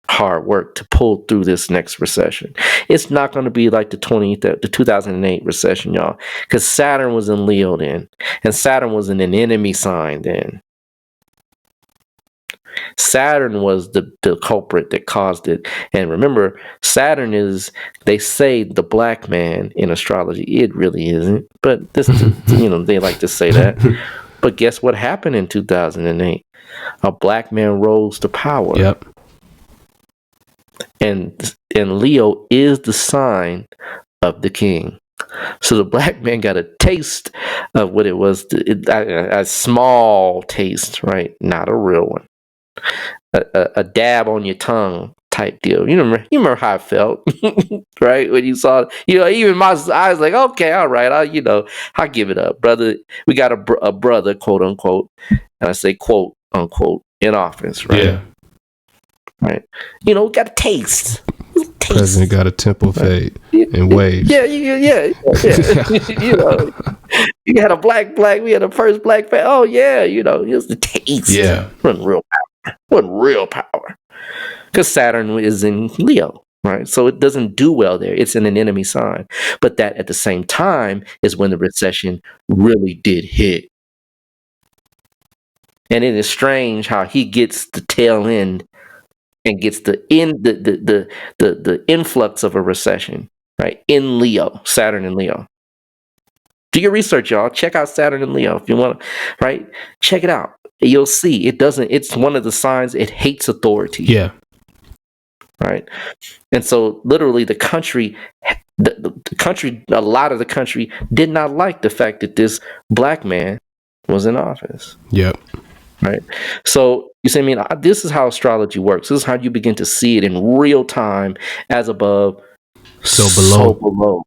Hard work to pull through this next recession. It's not going to be like the 2008 recession, y'all, because Saturn was in Leo then, and Saturn was in an enemy sign then. Saturn was the culprit that caused it. And remember, Saturn is, they say, the black man in astrology. It really isn't, but this, they like to say that. But guess what happened in 2008? A black man rose to power. Yep. And Leo is the sign of the king. So the black man got a taste of what it was, a small taste, right? Not a real one. A dab on your tongue type deal. You remember how I felt, right? When you saw, even I was like, okay, all right, I'll give it up, brother. We got a brother, quote unquote, and I say quote unquote, in office, right? Yeah. Right. You know, got a taste. President got a temple fade and waves. Yeah. You know, you had a black. We had the first black. Oh yeah, you know, here's the taste. Yeah. Wasn't real power. Because Saturn is in Leo, right? So it doesn't do well there. It's in an enemy sign. But that at the same time is when the recession really did hit. And it is strange how he gets the tail end and gets the influx of a recession, right? In Leo, Saturn in Leo. Do your research, y'all. Check out Saturn in Leo if you want to, right? Check it out. You'll see it's one of the signs it hates authority. Yeah. Right. And so literally the country, a lot of the country did not like the fact that this black man was in office. Yep. Right. So you say, I mean, this is how astrology works. This is how you begin to see it in real time, as above, so below.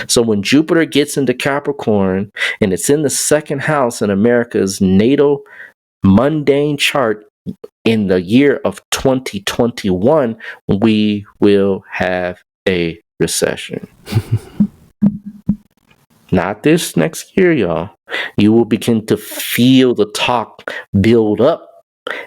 So when Jupiter gets into Capricorn and it's in the second house in America's natal mundane chart in the year of 2021, we will have a recession. Not this next year, y'all. You will begin to feel the talk build up.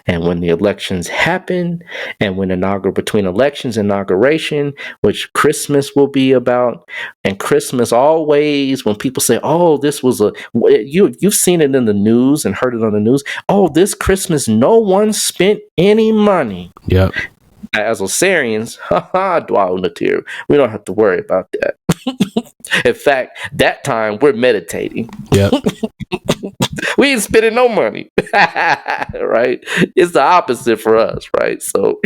And when the elections happen, and when between elections and inauguration, which Christmas will be about, and Christmas always, when people say, "Oh, this was you've seen it in the news and heard it on the news. Oh, this Christmas, no one spent any money." Yep. As Osirians, we don't have to worry about that. In fact, that time we're meditating. Yep. We ain't spending no money. Right? It's the opposite for us, right? So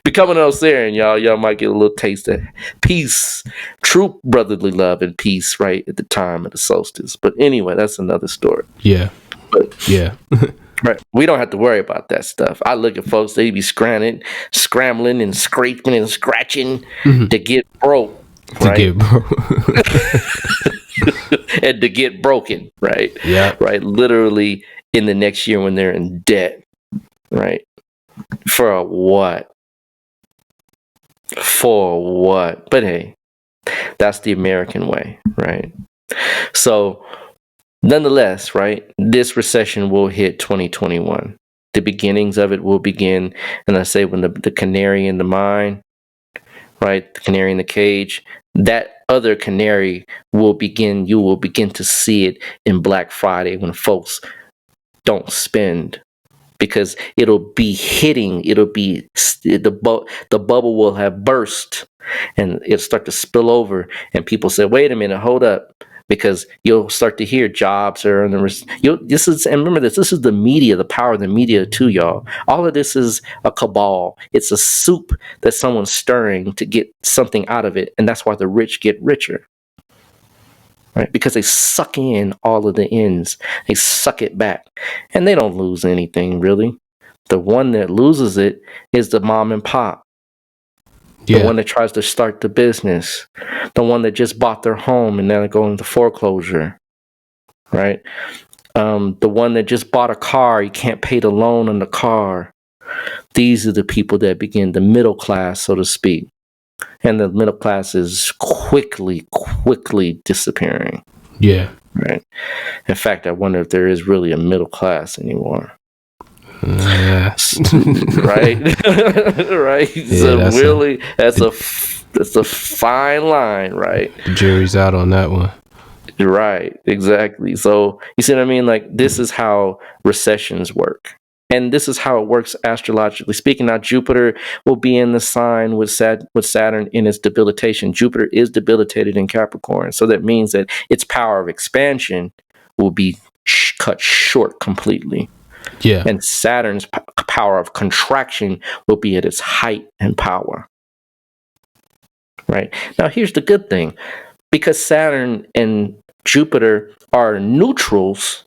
becoming an Osirian, y'all might get a little taste of peace, true brotherly love and peace, right, at the time of the solstice. But anyway, that's another story. Yeah. Yeah. Right. We don't have to worry about that stuff. I look at folks, they be scrambling and scraping and scratching to get broke. Right? And to get broken, right? Yeah. Right. Literally in the next year when they're in debt, right? For what? But hey, that's the American way, right? So nonetheless, right, this recession will hit 2021. The beginnings of it will begin, and I say when the canary in the mine, right, the canary in the cage, that other canary will begin, you will begin to see it in Black Friday when folks don't spend, because it'll be hitting, the bubble will have burst and it'll start to spill over, and people say, wait a minute, hold up. Because you'll start to hear jobs are and remember this is the media, the power of the media too, y'all. All of this is a cabal. It's a soup that someone's stirring to get something out of it, and that's why the rich get richer, right? Because they suck in all of the ends, they suck it back, and they don't lose anything really. The one that loses it is the mom and pop. The one that tries to start the business, the one that just bought their home and then are going into foreclosure, right? The one that just bought a car, you can't pay the loan on the car. These are the people that begin the middle class, so to speak. And the middle class is quickly disappearing. Yeah. Right. In fact, I wonder if there is really a middle class anymore. Right. Right. Yeah, so that's a fine line, right? The jury's out on that one. Right, exactly. So you see what I mean? Like, this is how recessions work. And this is how it works astrologically speaking. Now, Jupiter will be in the sign with Saturn in its debilitation. Jupiter is debilitated in Capricorn. So that means that its power of expansion will be cut short completely. Yeah. And Saturn's power of contraction will be at its height and power. Right? Now, here's the good thing. Because Saturn and Jupiter are neutrals,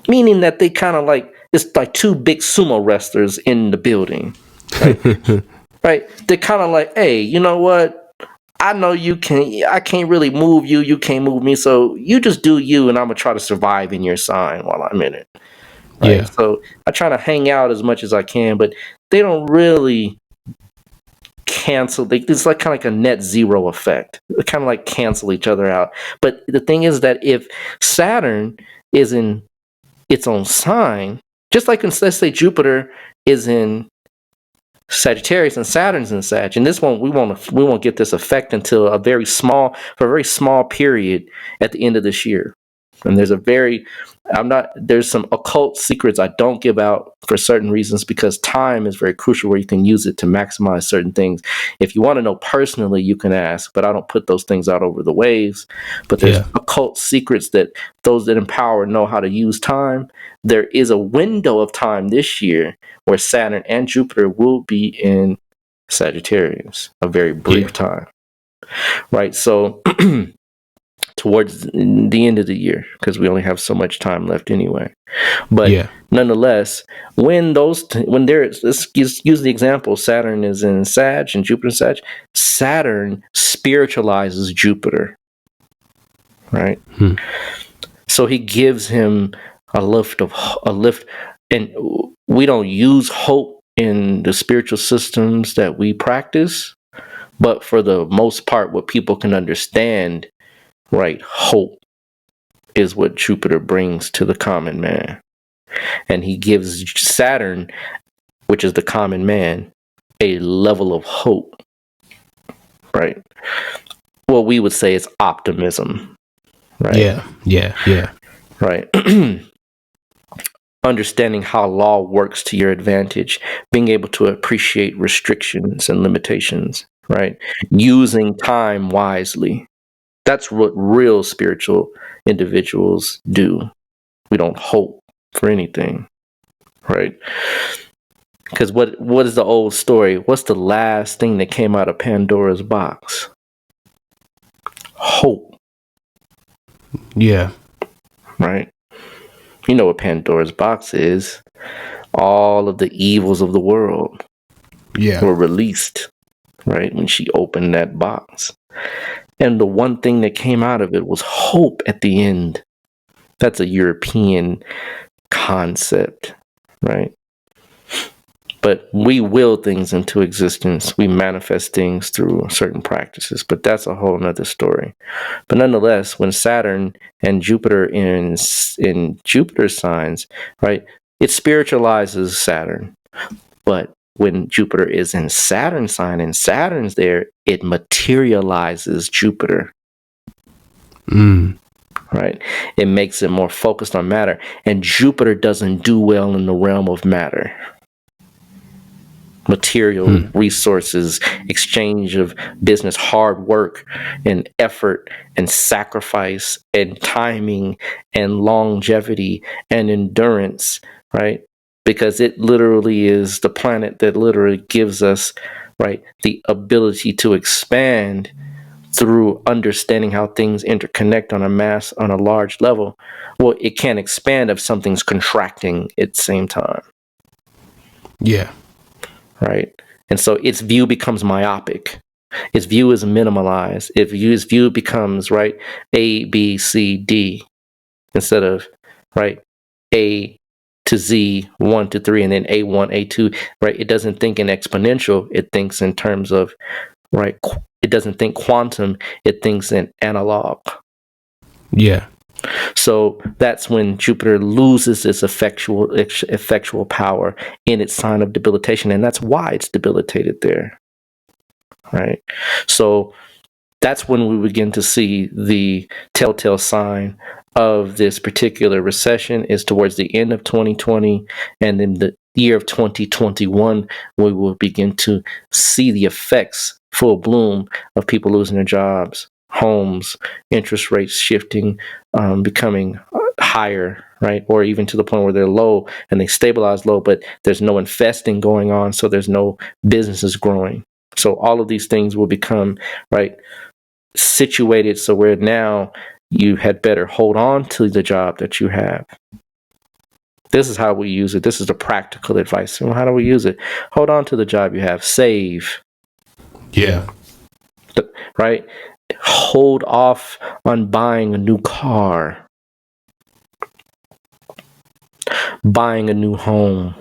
meaning that they kind of like, it's like two big sumo wrestlers in the building. Right? Right? They're kind of like, hey, you know what? I know I can't really move you. You can't move me. So you just do you, and I'm going to try to survive in your sign while I'm in it. right? Yeah. So I try to hang out as much as I can, but they don't really cancel. It's like kind of like a net zero effect. They kind of like cancel each other out. But the thing is that if Saturn is in its own sign, just like let's say Jupiter is in Sagittarius and Saturn's in Sag, and this one we won't get this effect until for a very small period at the end of this year. And there's some occult secrets I don't give out for certain reasons, because time is very crucial where you can use it to maximize certain things. If you want to know personally, you can ask, but I don't put those things out over the waves. But there's occult secrets that those that empower know how to use time. There is a window of time this year where Saturn and Jupiter will be in Sagittarius, a very brief time. Right? So towards the end of the year, because we only have so much time left anyway. But nonetheless, let's use the example, Saturn is in Sag and Jupiter in Sag. Saturn spiritualizes Jupiter, right? So he gives him a lift, and we don't use hope in the spiritual systems that we practice, but for the most part, what people can understand, right? Hope is what Jupiter brings to the common man. And he gives Saturn, which is the common man, a level of hope, right? What we would say is optimism, right? Yeah. Right. Understanding how law works to your advantage, being able to appreciate restrictions and limitations, right? Using time wisely. That's what real spiritual individuals do. We don't hope for anything, right? Because what is the old story? What's the last thing that came out of Pandora's box? Hope. Yeah. Right? You know what Pandora's box is. All of the evils of the world were released, right? When she opened that box. And the one thing that came out of it was hope at the end. That's a European concept, right? But we will things into existence. We manifest things through certain practices, but that's a whole nother story. But nonetheless, when Saturn and Jupiter in Jupiter's signs, right, it spiritualizes Saturn. But when Jupiter is in Saturn's sign and Saturn's there, it materializes Jupiter. Right? It makes it more focused on matter. And Jupiter doesn't do well in the realm of matter. Material resources, exchange of business, hard work and effort and sacrifice and timing and longevity and endurance, right? Because it literally is the planet that literally gives us, right, the ability to expand through understanding how things interconnect on a large level. Well, it can't expand if something's contracting at the same time. Yeah. Right? And so its view becomes myopic. Its view is minimalized. Its view becomes, right, A, B, C, D, instead of, right, A to Z, 1 to 3, and then A1, A2, right? It doesn't think in exponential. It thinks in terms of, right, it doesn't think quantum. It thinks in analog. Yeah. So that's when Jupiter loses its effectual power in its sign of debilitation, and that's why it's debilitated there, right? So that's when we begin to see the telltale sign of this particular recession is towards the end of 2020, and in the year of 2021, we will begin to see the effects, full bloom, of people losing their jobs, homes, interest rates shifting, becoming higher, right? Or even to the point where they're low and they stabilize low, but there's no investing going on, so there's no businesses growing. So all of these things will become, right, situated so where now you had better hold on to the job that you have. This is how we use it. This is the practical advice. Well, how do we use it? Hold on to the job you have. Save. Yeah. Right? Hold off on buying a new car. buying a new home,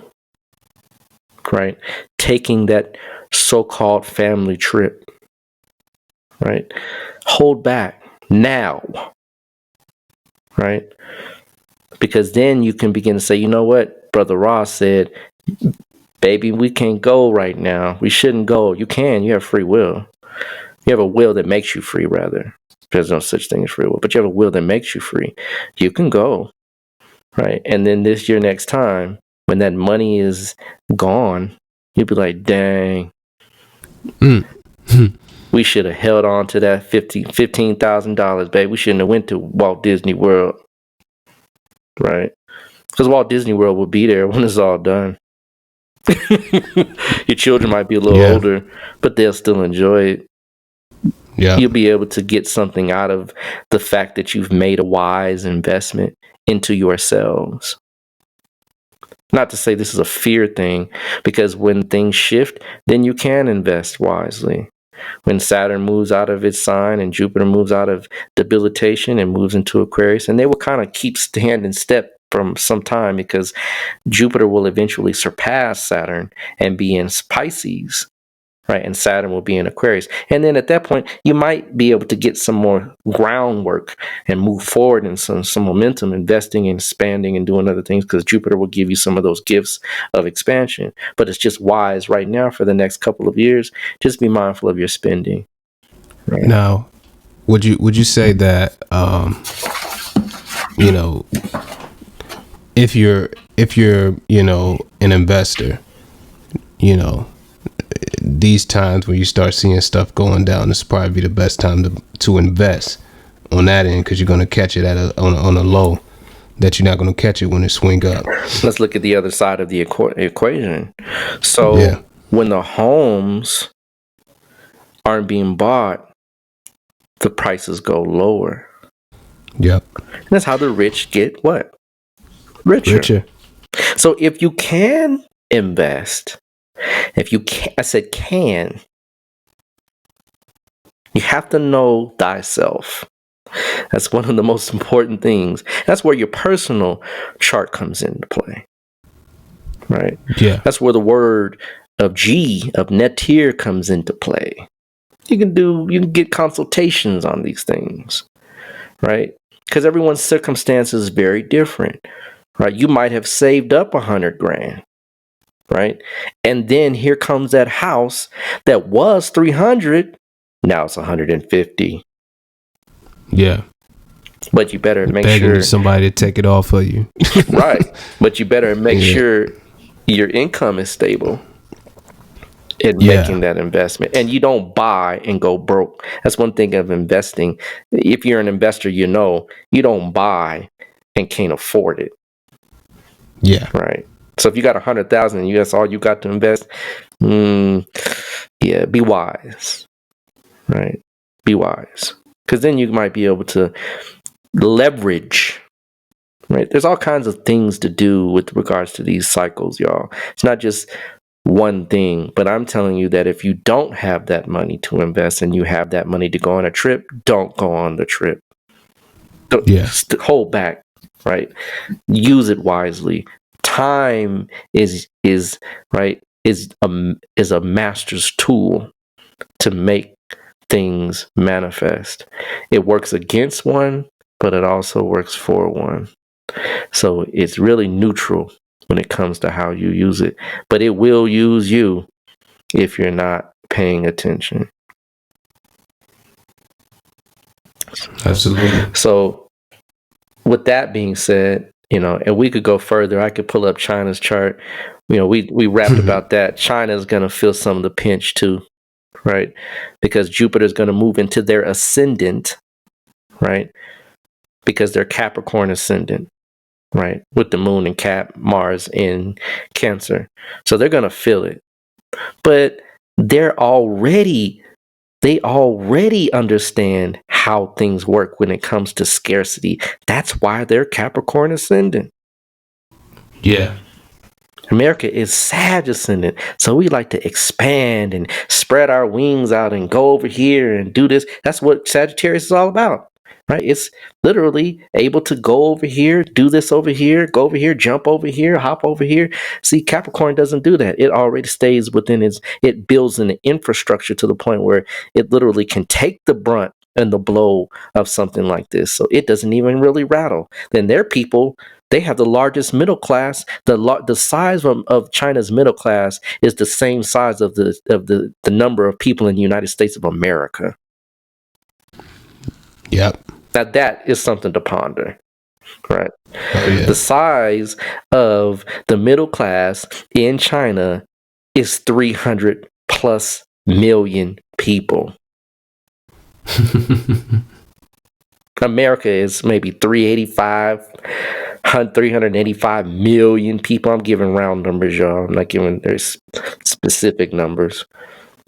right? Taking that so-called family trip, right? Hold back now, right? Because then you can begin to say, you know what? Brother Ross said, baby, we can't go right now. We shouldn't go. You can. You have free will. You have a will that makes you free, rather. There's no such thing as free will, but you have a will that makes you free. You can go, right? And then this year, next time, when that money is gone, you'll be like, dang, we should have held on to that $15,000, babe. We shouldn't have went to Walt Disney World, right? Because Walt Disney World will be there when it's all done. Your children might be a little older, but they'll still enjoy it. Yeah. You'll be able to get something out of the fact that you've made a wise investment into yourselves. Not to say this is a fear thing, because when things shift, then you can invest wisely. When Saturn moves out of its sign and Jupiter moves out of debilitation and moves into Aquarius, and they will kind of keep stand in step from some time, because Jupiter will eventually surpass Saturn and be in Pisces, right? And Saturn will be in Aquarius. And then at that point, you might be able to get some more groundwork and move forward in some momentum, investing and expanding and doing other things, because Jupiter will give you some of those gifts of expansion. But it's just wise right now for the next couple of years, just be mindful of your spending. Right? Now, would you say that, you know, if you're, you know, an investor, you know, these times when you start seeing stuff going down, it's probably the best time to invest on that end, because you're going to catch it at on a low that you're not going to catch it when it swing up. Let's look at the other side of the equation. So when the homes aren't being bought, the prices go lower. Yep. And that's how the rich get what? Richer. So if you can invest, if you can, I said can, you have to know thyself. That's one of the most important things. That's where your personal chart comes into play, right? Yeah. That's where the word of G, of Netir, comes into play. You can get consultations on these things, right? Because everyone's circumstance is very different, right? You might have saved up $100,000. Right? And then here comes that house that was 300, now it's 150. Yeah. But you better make sure somebody to take it off for you. Right. But you better make sure your income is stable in making that investment. And you don't buy and go broke. That's one thing of investing. If you're an investor, you know, you don't buy and can't afford it. Yeah. Right. So if you got 100,000 and that's all you got to invest, be wise, right? Be wise, because then you might be able to leverage, right? There's all kinds of things to do with regards to these cycles, y'all. It's not just one thing, but I'm telling you that if you don't have that money to invest and you have that money to go on a trip, don't go on the trip. Hold back, right? Use it wisely. Time is a master's tool to make things manifest. It works against one, but it also works for one. So it's really neutral when it comes to how you use it, but it will use you if you're not paying attention. Absolutely. So with that being said, you know, and we could go further. I could pull up China's chart. You know, we rapped about that. China's going to feel some of the pinch too, right? Because Jupiter's going to move into their ascendant, right? Because they're Capricorn ascendant, right? With the moon in Cap, Mars in Cancer. So they're going to feel it. But they already understand how things work when it comes to scarcity. That's why they're Capricorn ascendant. Yeah. America is Sag ascendant. So we like to expand and spread our wings out and go over here and do this. That's what Sagittarius is all about. right? It's literally able to go over here, do this over here, go over here, jump over here, hop over here. See, Capricorn doesn't do that. It already stays within it builds an infrastructure to the point where it literally can take the brunt and the blow of something like this. So it doesn't even really rattle. Then their people, they have the largest middle class. The size of China's middle class is the same size of the number of people in the United States of America. Yep. Now that is something to ponder, right? Oh, yeah. The size of the middle class in China is 300 plus million people. America is maybe 385 million people. I'm giving round numbers, y'all. I'm not giving there's specific numbers,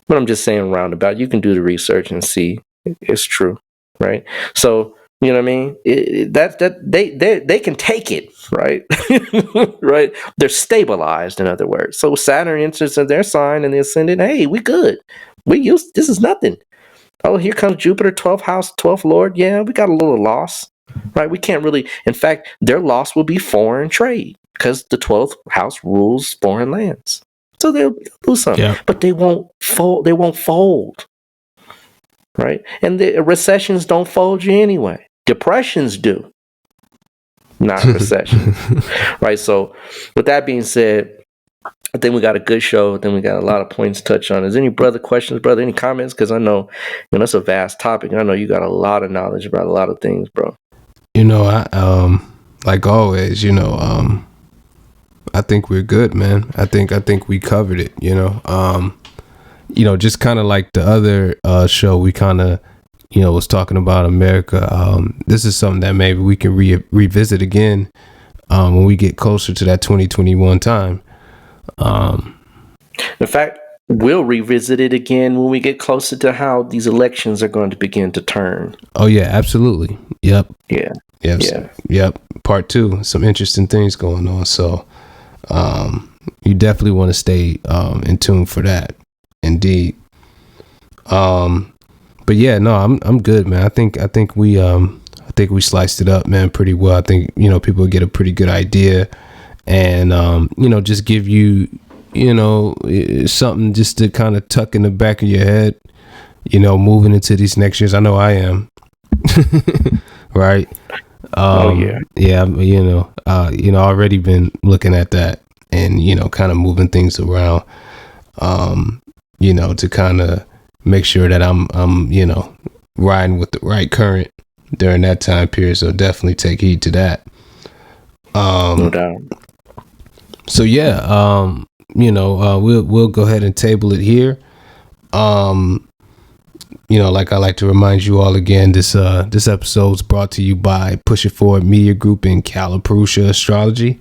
but I'm just saying roundabout. You can do the research and see it's true, right? So you know what I mean? They can take it, right? Right? They're stabilized, in other words. So Saturn enters their sign and the ascendant. Hey, we good. This is nothing. Oh, here comes Jupiter, 12th house, 12th lord. Yeah, we got a little loss, right? We can't really, in fact, their loss will be foreign trade because the 12th house rules foreign lands. So they'll lose something, but they won't fold. They won't fold, right? And the recessions don't fold you anyway. Depressions do, not recessions, right? So with that being said, I think we got a good show. I think we got a lot of points to touch on. Is any questions, brother? Any comments? Because I know, it's a vast topic. And I know you got a lot of knowledge about a lot of things, bro. I like always, I think we're good, man. I think we covered it. Just kind of like the other show, we kind of, was talking about America. This is something that maybe we can revisit again when we get closer to that 2021 time. In fact, we'll revisit it again when we get closer to how these elections are going to begin to turn. Oh yeah, absolutely. Yep. Yeah. Yep. Part 2, some interesting things going on. So, you definitely want to stay in tune for that. Indeed. But yeah, no, I'm good, man. I think we sliced it up, man, pretty well. I think people get a pretty good idea. And, just give you, something just to kind of tuck in the back of your head, moving into these next years. I know I am. Right. Yeah. Already been looking at that and, kind of moving things around, to kind of make sure that I'm, riding with the right current during that time period. So definitely take heed to that. No doubt. So yeah, we'll go ahead and table it here. Like I like to remind you all again, this episode is brought to you by Push It Forward Media Group and Orishas Astrology.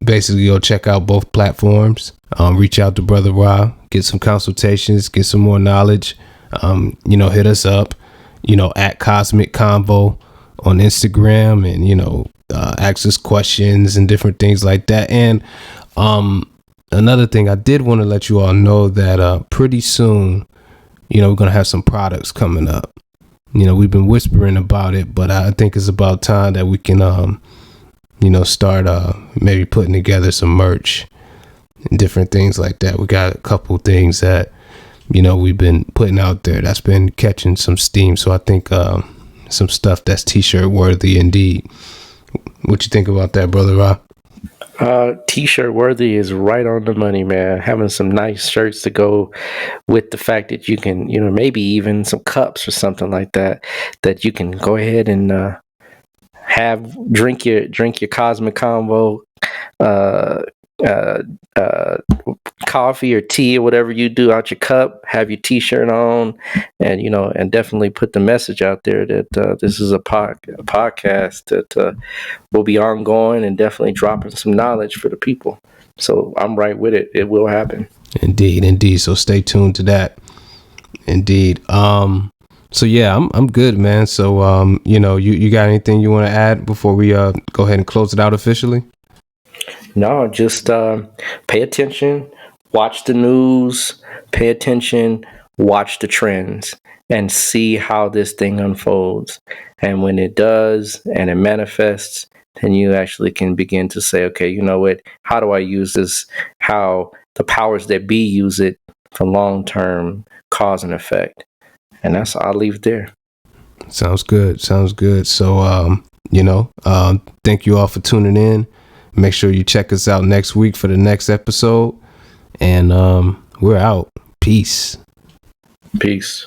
Basically go check out both platforms. Reach out to Brother Ra, get some consultations, get some more knowledge. Hit us up, at Cosmic Convo on Instagram, and ask us questions and different things like that. And another thing, I did want to let you all know that pretty soon, we're gonna have some products coming up. We've been whispering about it, but I think it's about time that we can start maybe putting together some merch and different things like that. We got a couple things that we've been putting out there that's been catching some steam. So I think some stuff that's t-shirt worthy indeed. What you think about that, Brother Rob? T-shirt worthy is right on the money, man. Having some nice shirts to go with the fact that you can, maybe even some cups or something like that you can go ahead and drink your Cosmic Convo coffee or tea or whatever you do out your cup, have your t-shirt on, and and definitely put the message out there that this is a podcast that will be ongoing and definitely dropping some knowledge for the people. So I'm right with it. It will happen. Indeed. So stay tuned to that. Indeed. So yeah, I'm good, man. So you got anything you want to add before we go ahead and close it out officially? No, just pay attention, watch the news, pay attention, watch the trends and see how this thing unfolds. And when it does and it manifests, then you actually can begin to say, okay, you know what? How do I use this? How the powers that be use it for long-term cause and effect. And I'll leave it there. Sounds good. So, thank you all for tuning in. Make sure you check us out next week for the next episode. And we're out. Peace. Peace.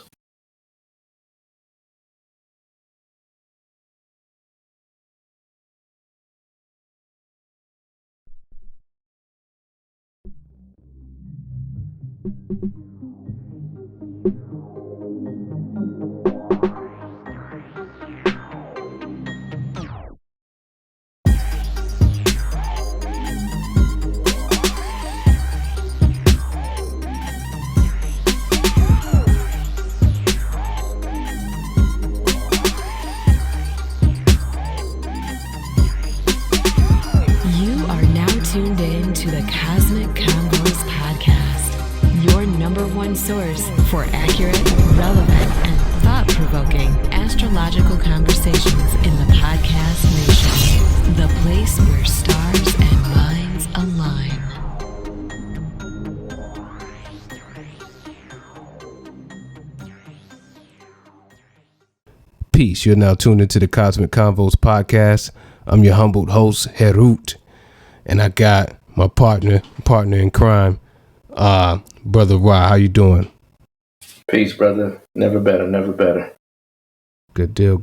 Tuned in to the Cosmic Convos podcast, your number one source for accurate, relevant, and thought-provoking astrological conversations in the podcast nation. The place where stars and minds align. Peace. You're now tuned into the Cosmic Convos podcast. I'm your humbled host, Herut. And I got my partner in crime, Brother Ra. How you doing? Peace, brother. Never better. Good deal.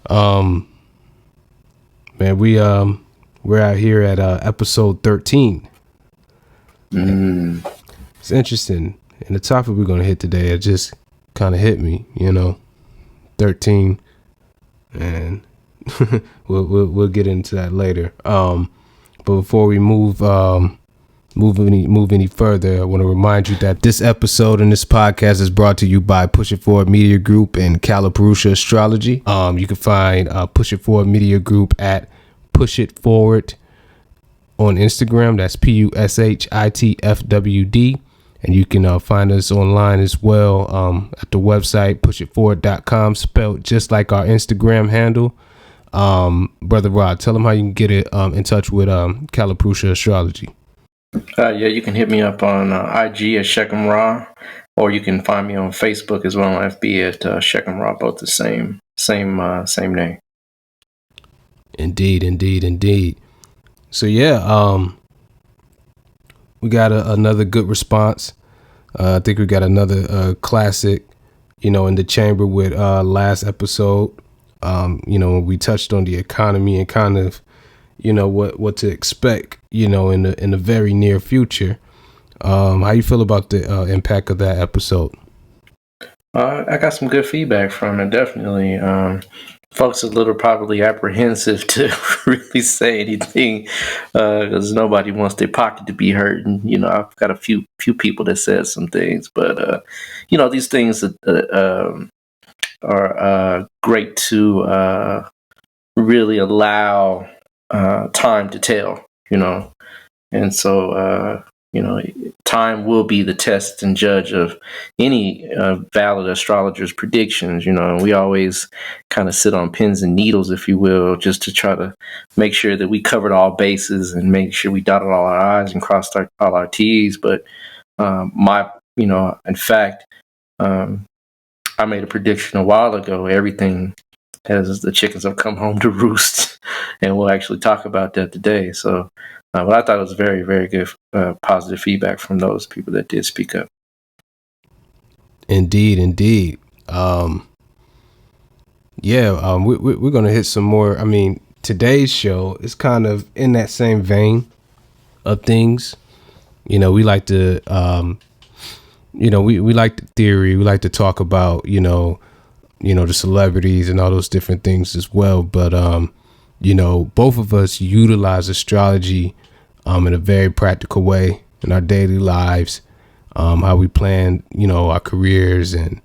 Man, we're out here at episode 13. It's interesting. And the topic we're gonna hit today, it just kind of hit me, 13, and we'll get into that later. But before we move any further, I want to remind you that this episode and this podcast is brought to you by Push It Forward Media Group and Orishas and Astrology. You can find Push It Forward Media Group at Push It Forward on Instagram. That's PUSHITFWD. And you can find us online as well at the website pushitforward.com, spelled just like our Instagram handle. Brother Rod, tell them how you can get it in touch with Orishas and Astrology. You can hit me up on IG at Shechem Ra, or you can find me on Facebook as well on FB at Shechem Ra, both the same name. Indeed. So we got another good response. I think we got another classic, in the chamber with last episode. When we touched on the economy and kind of, what to expect, in the very near future. How you feel about the impact of that episode? I got some good feedback from it, definitely. Folks are a little probably apprehensive to really say anything because nobody wants their pocket to be hurt. And, I've got a few people that said some things, but, these things are great to really allow time to tell, and so, time will be the test and judge of any valid astrologer's predictions, and we always kind of sit on pins and needles, if you will, just to try to make sure that we covered all bases and make sure we dotted all our I's and crossed all our T's. But in fact, I made a prediction a while ago. Everything as the chickens have come home to roost, and we'll actually talk about that today. So, but I thought it was very, very good, positive feedback from those people that did speak up. Indeed. We're going to hit some more. I mean, today's show is kind of in that same vein of things. We like to, we like the theory. We like to talk about, the celebrities and all those different things as well. But, both of us utilize astrology in a very practical way in our daily lives, how we plan, our careers and,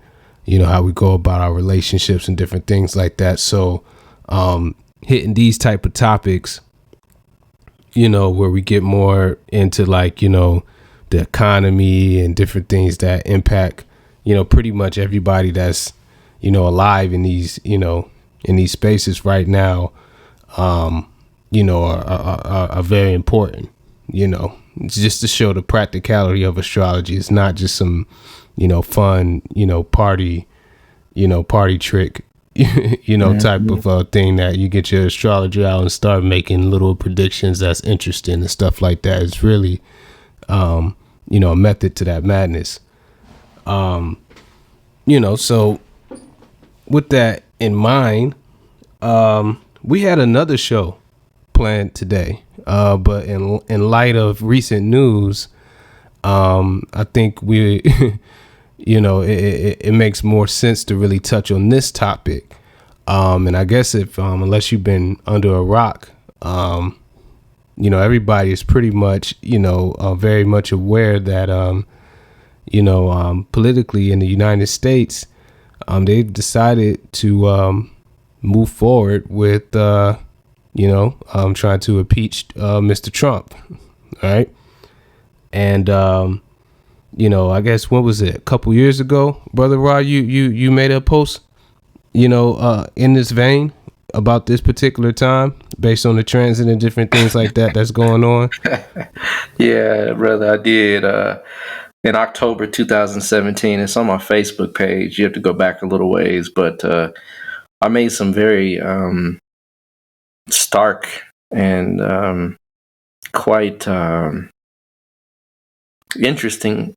how we go about our relationships and different things like that. So hitting these type of topics, where we get more into like, the economy and different things that impact, pretty much everybody that's, alive in these, in these spaces right now, are very important. It's just to show the practicality of astrology. It's not just some, fun, party trick, type of thing that you get your astrologer out and start making little predictions that's interesting and stuff like that. It's really, a method to that madness. So with that in mind, we had another show planned today, but in light of recent news, I think we it makes more sense to really touch on this topic. And I guess if unless you've been under a rock, everybody is pretty much very much aware that politically in the United States, they've decided to move forward with trying to impeach Mr. Trump. All right. And I guess what was it, a couple years ago, Brother Rod, you made a post in this vein about this particular time based on the transit and different things like that that's going on. Yeah, brother, I did. In October 2017, it's on my Facebook page. You have to go back a little ways, but I made some very stark and quite interesting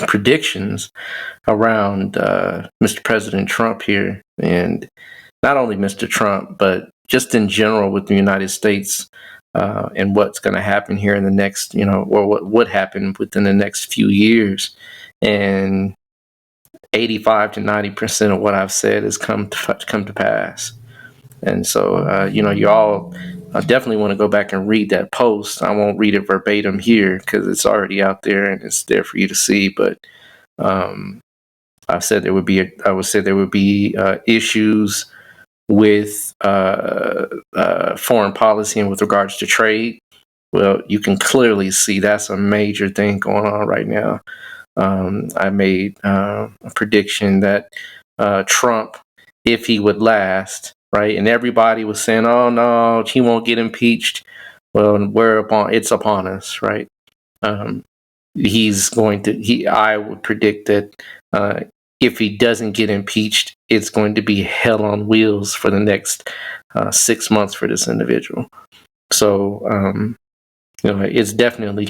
predictions around Mr. President Trump here, and not only Mr. Trump, but just in general with the United States and what's going to happen here in the next, or what would happen within the next few years. And 85 to 90% of what I've said has come to pass. And so, you all definitely want to go back and read that post. I won't read it verbatim here because it's already out there and it's there for you to see. But I said there would be issues with foreign policy and with regards to trade. Well, you can clearly see that's a major thing going on right now. I made a prediction that Trump, if he would last, right, and everybody was saying, "Oh no, he won't get impeached." Well, it's upon us, right? He's going to. I would predict that if he doesn't get impeached, it's going to be hell on wheels for the next 6 months for this individual. So, it's definitely,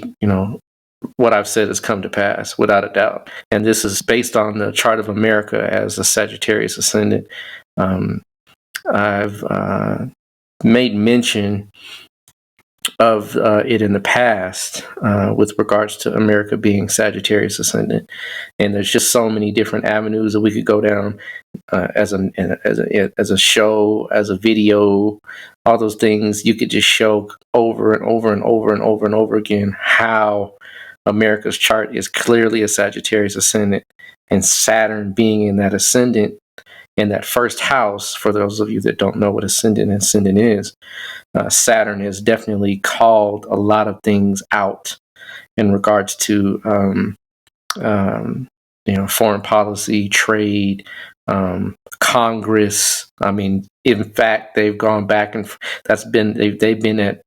what I've said has come to pass without a doubt. And this is based on the chart of America as a Sagittarius ascendant. I've made mention of it in the past with regards to America being Sagittarius ascendant, and there's just so many different avenues that we could go down as a show, as a video, all those things. You could just show over and over and over and over and over again how America's chart is clearly a Sagittarius ascendant, and Saturn being in that ascendant in that first house. For those of you that don't know what ascendant is, Saturn has definitely called a lot of things out in regards to foreign policy, trade, Congress. I mean, in fact, they've gone back and they've been at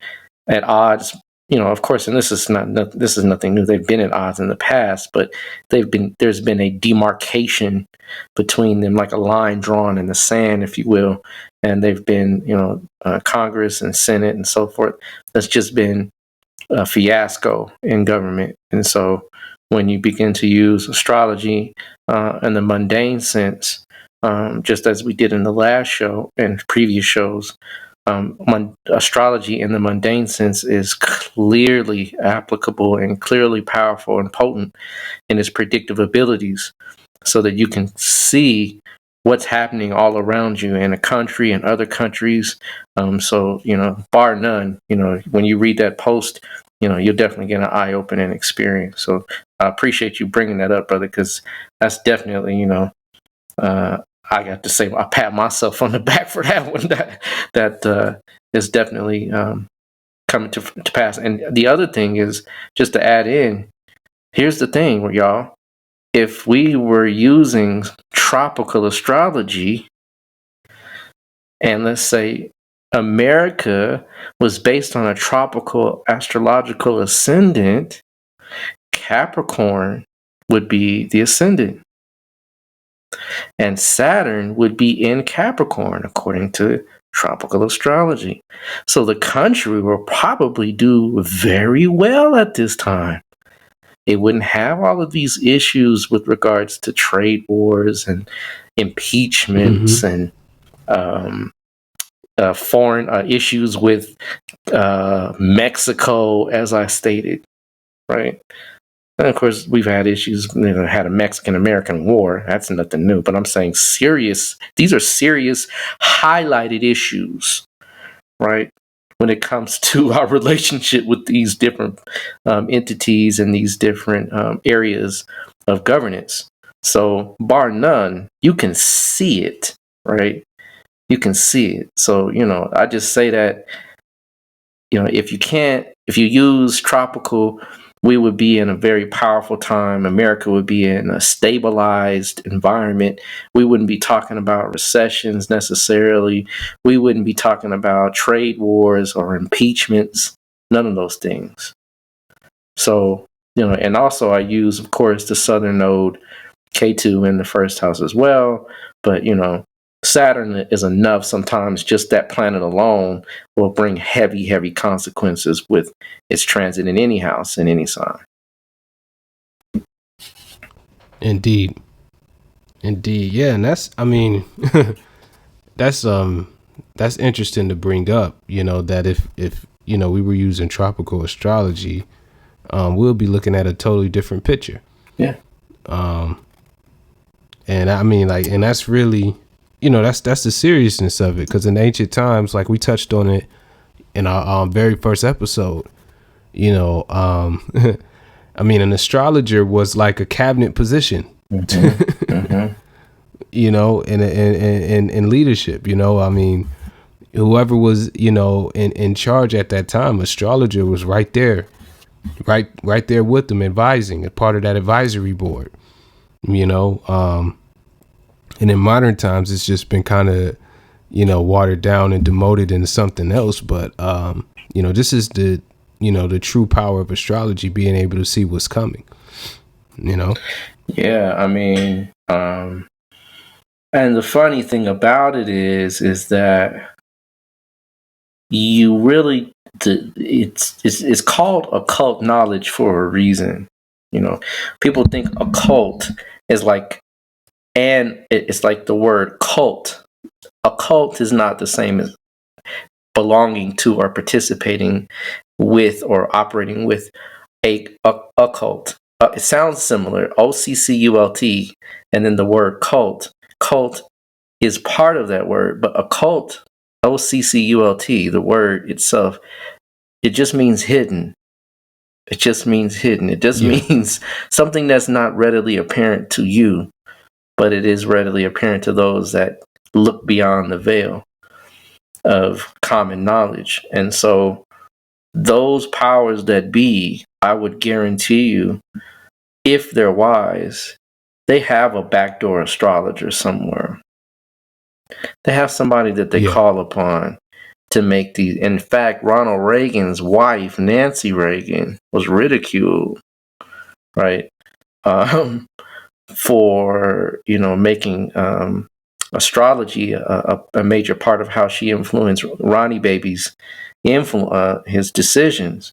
odds. Of course, and this is nothing new. They've been at odds in the past, but there's been a demarcation between them, like a line drawn in the sand, if you will. And they've been, Congress and Senate and so forth. That's just been a fiasco in government. And so when you begin to use astrology in the mundane sense, just as we did in the last show and previous shows, astrology in the mundane sense is clearly applicable and clearly powerful and potent in its predictive abilities, so that you can see what's happening all around you in a country and other countries. So, bar none, when you read that post, you'll definitely get an eye-opening experience. So I appreciate you bringing that up, brother, because that's definitely, I got to say, I pat myself on the back for that one. That is definitely coming to pass. And the other thing is, just to add in, here's the thing, y'all. If we were using tropical astrology, and let's say America was based on a tropical astrological ascendant, Capricorn would be the ascendant. And Saturn would be in Capricorn, according to tropical astrology. So the country will probably do very well at this time. It wouldn't have all of these issues with regards to trade wars and impeachments and foreign issues with Mexico, as I stated, right? And of course, we've had issues, had a Mexican-American war. That's nothing new. But I'm saying these are serious, highlighted issues, right? When it comes to our relationship with these different entities and these different areas of governance. So, bar none, you can see it, right? You can see it. So, I just say that, if you use tropical, we would be in a very powerful time. America would be in a stabilized environment. We wouldn't be talking about recessions necessarily. We wouldn't be talking about trade wars or impeachments, none of those things. So, and also I use, of course, the Southern Node K2 in the first house as well. But, Saturn is enough. Sometimes just that planet alone will bring heavy, heavy consequences with its transit in any house, in any sign. Indeed. Yeah. And that's interesting to bring up, that if we were using tropical astrology, we'll be looking at a totally different picture. Yeah. And and that's really, that's the seriousness of it. Because in ancient times, like we touched on it in our very first episode, an astrologer was like a cabinet position, in leadership, whoever was, in charge at that time, astrologer was right there with them, advising, a part of that advisory board, and in modern times, it's just been kind of, watered down and demoted into something else. But, this is the true power of astrology, being able to see what's coming, Yeah. And the funny thing about it is that you really, it's called occult knowledge for a reason. People think occult is like, and it's like the word cult. A cult is not the same as belonging to or participating with or operating with a cult. It sounds similar, OCCULT, and then the word cult. Cult is part of that word, but occult, OCCULT, the word itself, it just means hidden. It just means hidden. It just means something that's not readily apparent to you, but it is readily apparent to those that look beyond the veil of common knowledge. And so those powers that be, I would guarantee you, if they're wise, they have a backdoor astrologer somewhere. They have somebody that they call upon to make these. In fact, Ronald Reagan's wife, Nancy Reagan, was ridiculed, right? For making astrology a major part of how she influenced Ronnie Baby's his decisions.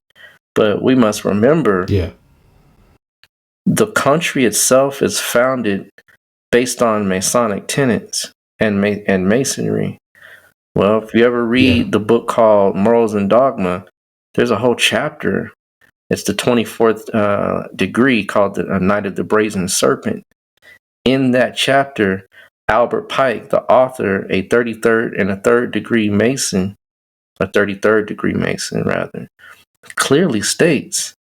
But we must remember, the country itself is founded based on Masonic tenets and Masonry. Well, if you ever read the book called Morals and Dogma, there's a whole chapter. It's the 24th degree, called the Night of the Brazen Serpent. In that chapter, Albert Pike, the author, a 33rd and a 3rd degree Mason, a 33rd degree Mason rather, clearly states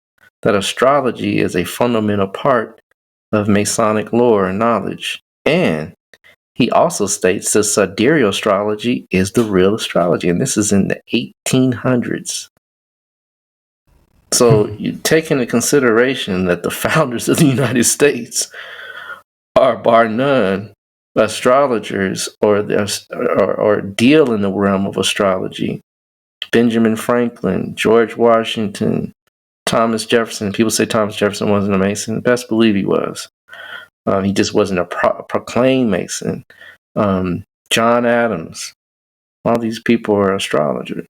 that astrology is a fundamental part of Masonic lore and knowledge. And he also states that sidereal astrology is the real astrology. And this is in the 1800s. So you take into consideration that the founders of the United States are bar none astrologers or deal in the realm of astrology. Benjamin Franklin, George Washington, Thomas Jefferson. People say Thomas Jefferson wasn't a Mason. Best believe he was. He just wasn't a proclaimed Mason. John Adams. All these people are astrologers.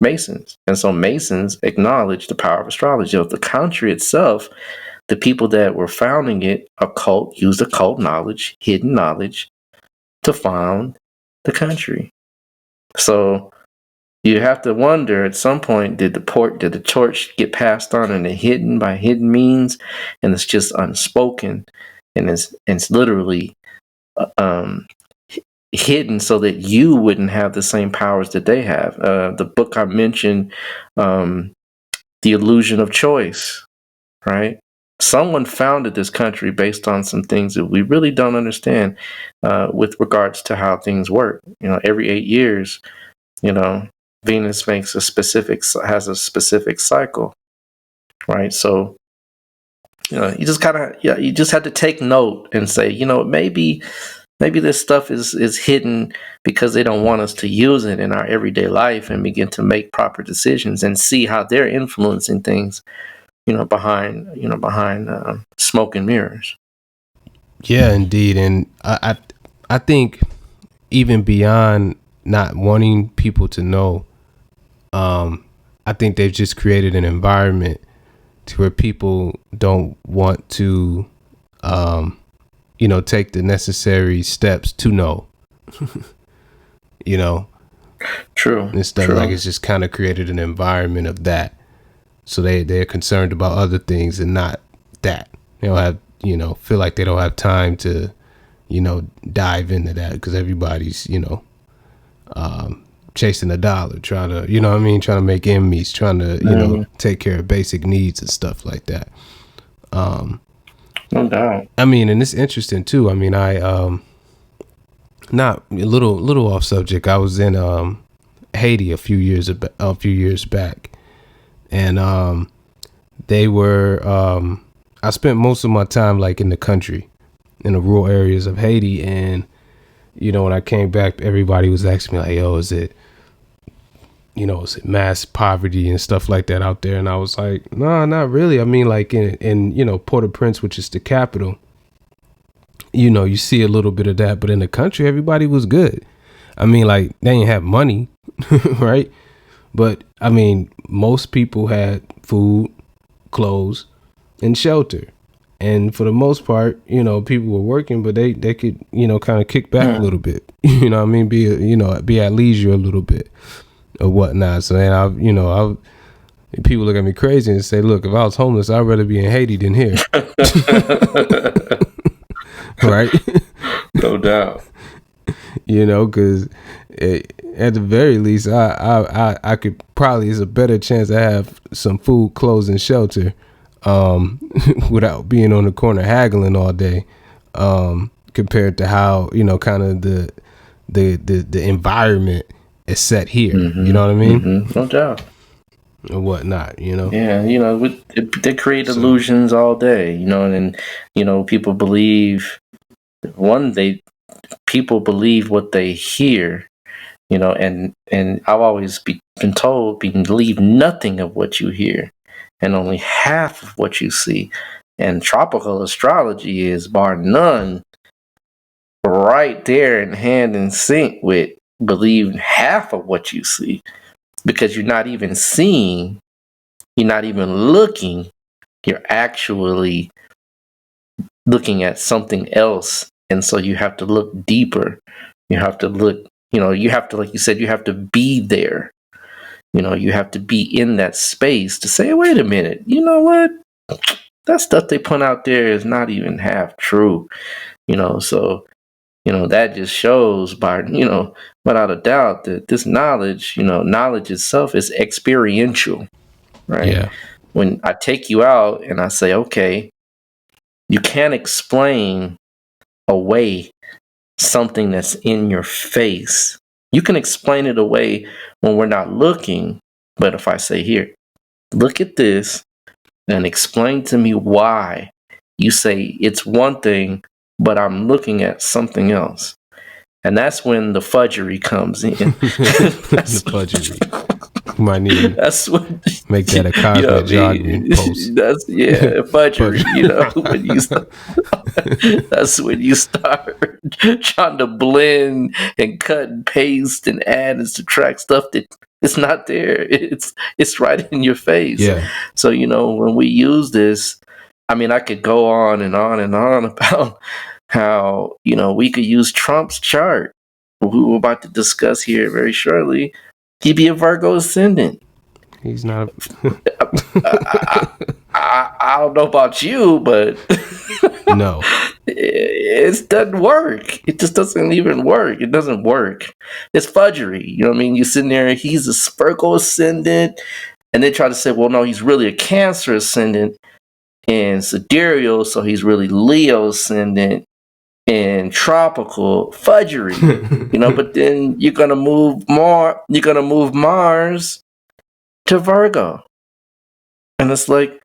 Masons. And so Masons acknowledge the power of astrology. Of the country itself, the people that were founding it, used occult knowledge, hidden knowledge, to found the country. So you have to wonder, at some point, did the torch get passed on and hidden by hidden means, and it's just unspoken, and it's literally hidden so that you wouldn't have the same powers that they have. The book I mentioned, The Illusion of Choice, right? Someone founded this country based on some things that we really don't understand with regards to how things work. Every 8 years, Venus has a specific cycle, right? So you just have to take note and say, maybe this stuff is hidden because they don't want us to use it in our everyday life and begin to make proper decisions and see how they're influencing things, behind smoke and mirrors. Yeah, indeed. And I think even beyond not wanting people to know, I think they've just created an environment to where people don't want to, take the necessary steps to know, True. and stuff. True. Like, it's just kind of created an environment of that. So they're concerned about other things and not that. They don't have, feel like they don't have time to, dive into that because everybody's, chasing a dollar, trying to, trying to make ends meet, trying to, take care of basic needs and stuff like that. No doubt. And it's interesting too. Not a little off subject. I was in Haiti a few years back, and they were. I spent most of my time like in the country, in the rural areas of Haiti, and when I came back, everybody was asking me like, "Yo, is it mass poverty and stuff like that out there?" And I was like, "No, not really. Like in Port-au-Prince, which is the capital, you see a little bit of that, but in the country, everybody was good. Like they didn't have money, right? But most people had food, clothes, and shelter. And for the most part, people were working, but they could, kind of kick back a little bit, be at leisure a little bit or whatnot." So then people look at me crazy and say, "Look, if I was homeless, I'd rather be in Haiti than here." Right? No doubt. Because at the very least, I could probably, it's a better chance to have some food, clothes, and shelter without being on the corner haggling all day, compared to how kind of the environment is set here. Mm-hmm. You know what I mean? Mm-hmm. No doubt. Or whatnot. Yeah, they create illusions all day. And people believe people believe what they hear. And I've always been told, believe nothing of what you hear, and only half of what you see. And tropical astrology is, bar none, right there in hand in sync with believe half of what you see, because you're not even seeing, you're not even looking, you're actually looking at something else. And so you have to look deeper. You have to look, you have to, like you said, you have to be there. You have to be in that space to say, wait a minute, you know what? That stuff they put out there is not even half true. So, that just shows by, without a doubt, that this knowledge, knowledge itself is experiential, right? Yeah. When I take you out and I say, okay, you can't explain away something that's in your face. You can explain it away when we're not looking, but if I say, here, look at this and explain to me why you say it's one thing, but I'm looking at something else. And that's when the fudgery comes in. The fudgery. You might need That's when make that a cosmic jargon post. That's fudgery. When that's when you start trying to blend and cut and paste and add and subtract stuff that it's not there. It's right in your face. Yeah. So when we use this, I mean, I could go on and on and on about how we could use Trump's chart, who we're about to discuss here very shortly. He'd be a Virgo ascendant. He's not. I don't know about you, but No, it doesn't work. It just doesn't even work. It doesn't work. It's fudgery. You know what I mean? You're sitting there, he's a Virgo ascendant, and they try to say, well, no, he's really a Cancer ascendant and sidereal, so he's really Leo ascendant and tropical. Fudgery. But then you're gonna move Mars to Virgo. And it's like,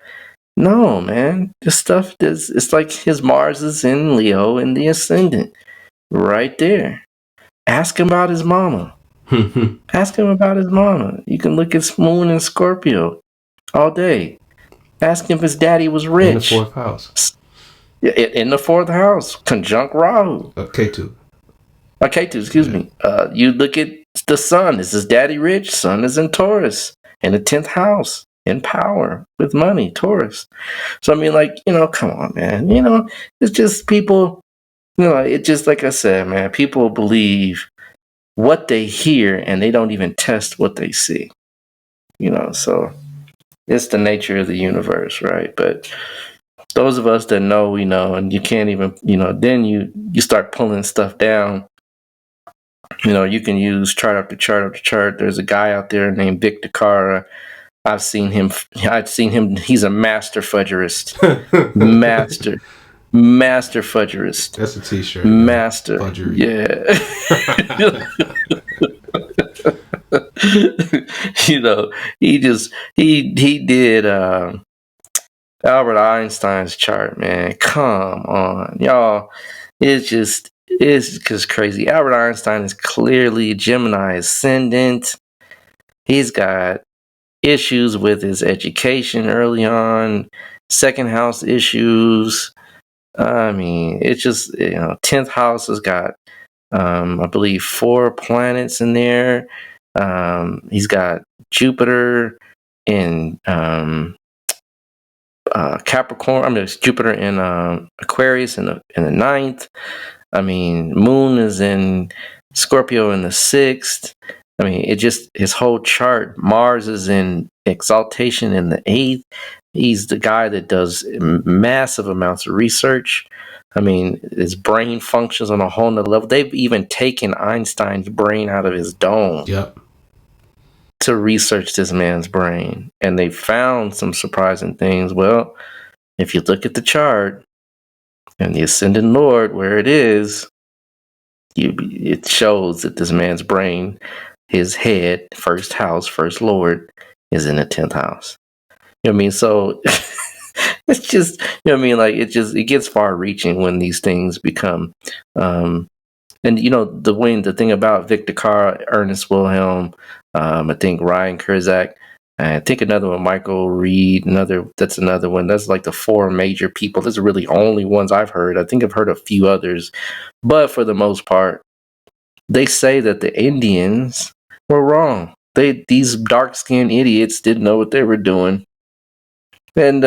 no, man, this stuff it's like his Mars is in Leo in the ascendant. Right there. Ask him about his mama. Ask him about his mama. You can look at Moon and Scorpio all day. Ask him if his daddy was rich. in the fourth house. In the fourth house, conjunct Rahu. K2. K2, excuse me. You look at the sun. Is his daddy rich? Sun is in Taurus, in the 10th house, in power, with money, Taurus. So, I mean, come on, man. It's just people, it's just like I said, man, people believe what they hear and they don't even test what they see. So it's the nature of the universe, right? But those of us that know, we know, and you can't even, then you start pulling stuff down. You can use chart after chart after chart. There's a guy out there named Victor Cara. I've seen him. He's a master fudgerist. Master fudgerist. That's a t-shirt. Master. Fudgery. Yeah. he did Albert Einstein's chart, man. Come on, y'all. It's just crazy. Albert Einstein is clearly Gemini ascendant. He's got issues with his education early on, second house issues. I mean, it's just 10th house has got I believe 4 planets in there. He's got Jupiter in Capricorn. I mean, it's Jupiter in Aquarius in the 9th. I mean, Moon is in Scorpio in the 6th. I mean, his whole chart. Mars is in exaltation in the 8th. He's the guy that does massive amounts of research. I mean, his brain functions on a whole nother level. They've even taken Einstein's brain out of his dome. Yep. To research this man's brain. And they found some surprising things. Well, if you look at the chart and the ascendant lord, where it is, it shows that this man's brain, his head, first house, first lord, is in the 10th house. You know what I mean? So it's just, it gets far reaching when these things become, and the thing about Victor Carr, Ernest Wilhelm, I think Ryan Kurzak, I think another one, Michael Reed, that's another one. That's like the 4 major people. Those are really only ones I've heard. I think I've heard a few others, but for the most part, they say that the Indians were wrong. These dark-skinned idiots didn't know what they were doing. And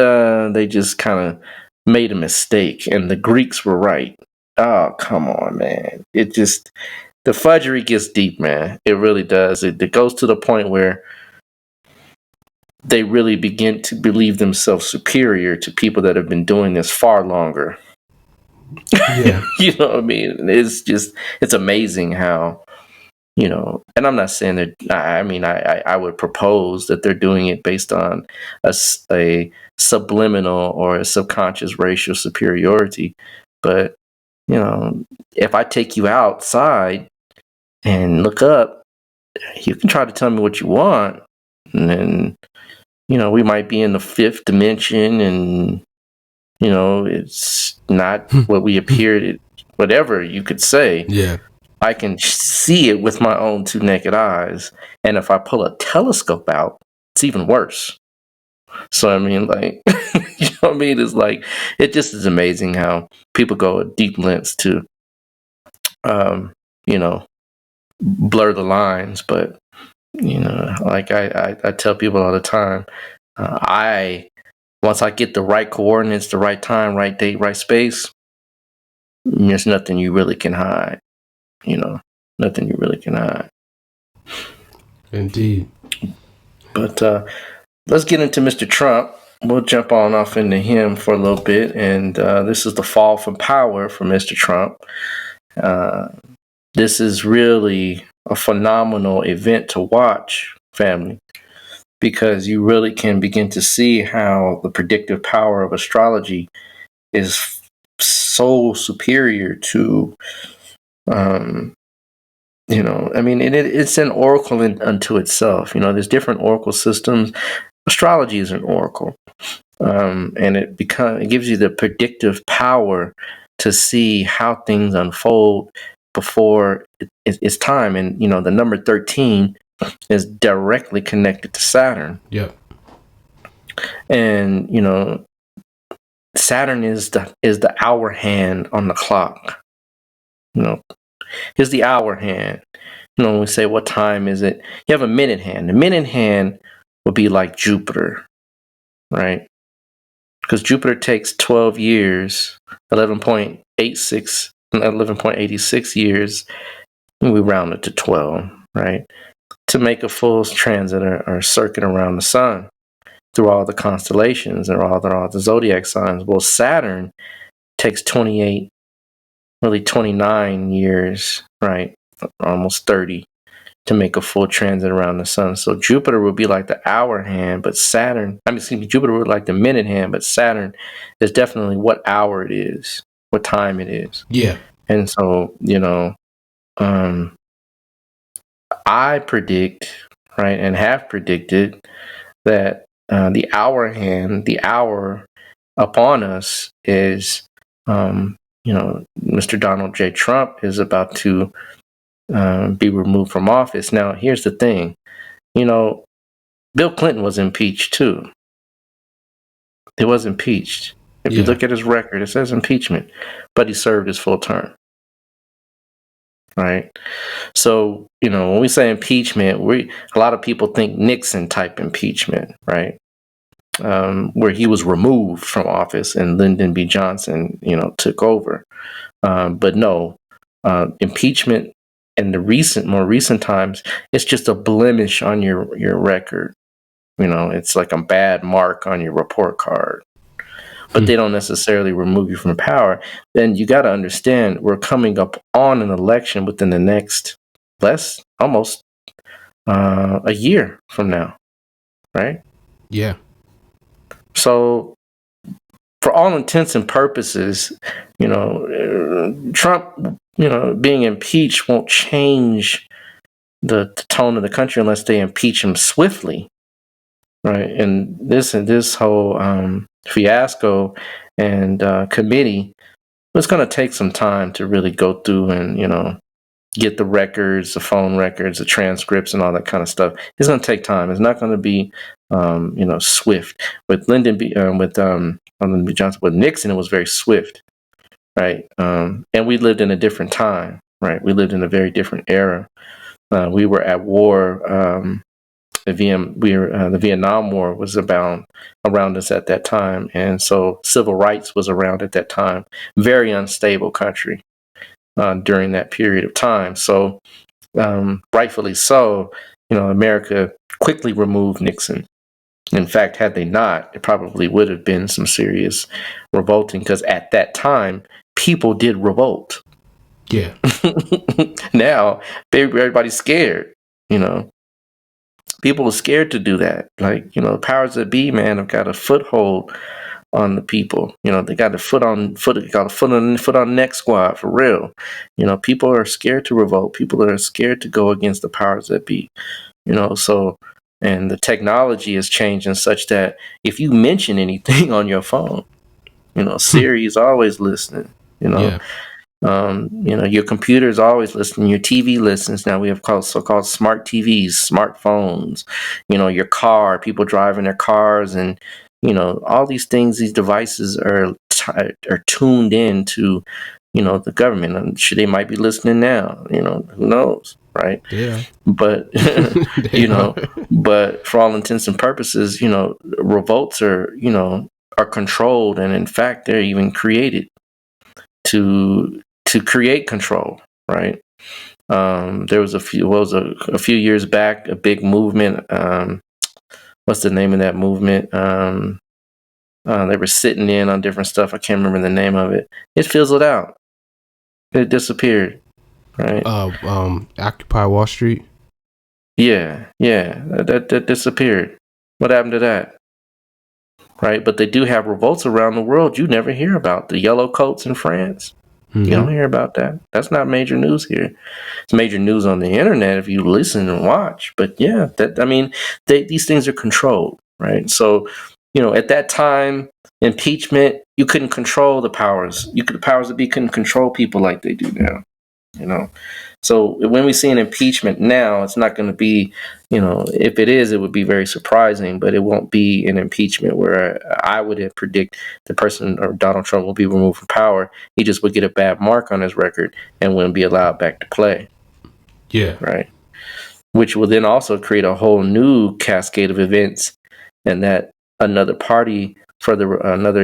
they just kind of made a mistake, and the Greeks were right. Oh, come on, man. The fudgery gets deep, man. It really does. It goes to the point where they really begin to believe themselves superior to people that have been doing this far longer. Yeah. You know what I mean? It's amazing how, and I'm not saying that, I would propose that they're doing it based on a subliminal or a subconscious racial superiority. But, if I take you outside and look up, you can try to tell me what you want. And then we might be in the fifth dimension, and it's not what we appeared. Whatever you could say, Yeah. I can see it with my own two naked eyes, and if I pull a telescope out, it's even worse. So I mean, like, you know what I mean? It's like, it just is amazing how people go at deep lengths to, you know, blur the lines. But like I tell people all the time, once I get the right coordinates, the right time, right date, right space, there's nothing you really can hide. Nothing you really can hide. Indeed. But let's get into Mr. Trump. We'll jump on off into him for a little bit. And this is the fall from power for Mr. Trump. This is really a phenomenal event to watch, family, because you really can begin to see how the predictive power of astrology is so superior to, I mean, it's an oracle unto itself. There's different oracle systems. Astrology is an oracle, and it gives you the predictive power to see how things unfold before it's time. And the number 13 is directly connected to Saturn. Yep. And Saturn is the hour hand on the clock. Here's the hour hand. When we say what time is it, you have a minute hand. The minute hand would be like Jupiter, right? Because Jupiter takes 12 years, 11.86 years, and we round it to 12, right? To make a full transit or circuit around the sun through all the constellations and all the zodiac signs. Well, Saturn takes 28, really 29 years, right? Almost 30 to make a full transit around the sun. So Jupiter would be like the hour hand, but Jupiter would be like the minute hand, but Saturn is definitely what hour it is, what time it is. Yeah. And so, I predict, right, and have predicted that the hour hand, the hour upon us is, Mr. Donald J. Trump is about to be removed from office. Now, here's the thing. Bill Clinton was impeached too. He was impeached. If you look at his record, it says impeachment, but he served his full term. Right. So, when we say impeachment, a lot of people think Nixon type impeachment, right? Where he was removed from office and Lyndon B. Johnson, took over. But no, impeachment in the more recent times, it's just a blemish on your record. It's like a bad mark on your report card. But they don't necessarily remove you from power. Then you got to understand, we're coming up on an election within the next almost a year from now, right? Yeah. So, for all intents and purposes, Trump, being impeached won't change the tone of the country unless they impeach him swiftly, right? And this whole fiasco and committee, it's going to take some time to really go through and get the records, the phone records, the transcripts, and all that kind of stuff. It's going to take time. It's not going to be swift. With Lyndon B. Johnson, with Nixon, it was very swift, right? And we lived in a different time, right? We lived in a very different era. We were at war. The Vietnam War was around us at that time, and so civil rights was around at that time. Very unstable country during that period of time. So, rightfully so, America quickly removed Nixon. In fact, had they not, it probably would have been some serious revolting, because at that time, people did revolt. Yeah. Now, everybody's scared, People are scared to do that. Like, the powers that be, man, have got a foothold on the people. They got a foot on neck squad for real. People are scared to revolt. People are scared to go against the powers that be. So And the technology has changed in such that if you mention anything on your phone, Siri is always listening. Yeah. Your computer is always listening. Your TV listens. Now we have so-called smart TVs, smartphones. Your car, people driving their cars, and all these things. These devices are tuned in to the government. They might be listening now. Who knows, right? Yeah. But They are. but for all intents and purposes, revolts are controlled, and in fact, they're even created to create control, right? There was a few years back, a big movement. What's the name of that movement? They were sitting in on different stuff. I can't remember the name of it. It fizzled out. It disappeared, right? Occupy Wall Street. Yeah, that disappeared. What happened to that? Right, but they do have revolts around the world you never hear about. The yellow coats in France. Mm-hmm. You don't hear about that. That's not major news here. It's major news on the internet if you listen and watch. But yeah, these things are controlled, right? So, at that time, impeachment, you couldn't control the powers. The powers that be couldn't control people like they do now. So when we see an impeachment now, it's not going to be, if it is, it would be very surprising, but it won't be an impeachment where I would predict the person or Donald Trump will be removed from power. He just would get a bad mark on his record and wouldn't be allowed back to play. Yeah. Right. Which will then also create a whole new cascade of events, and that another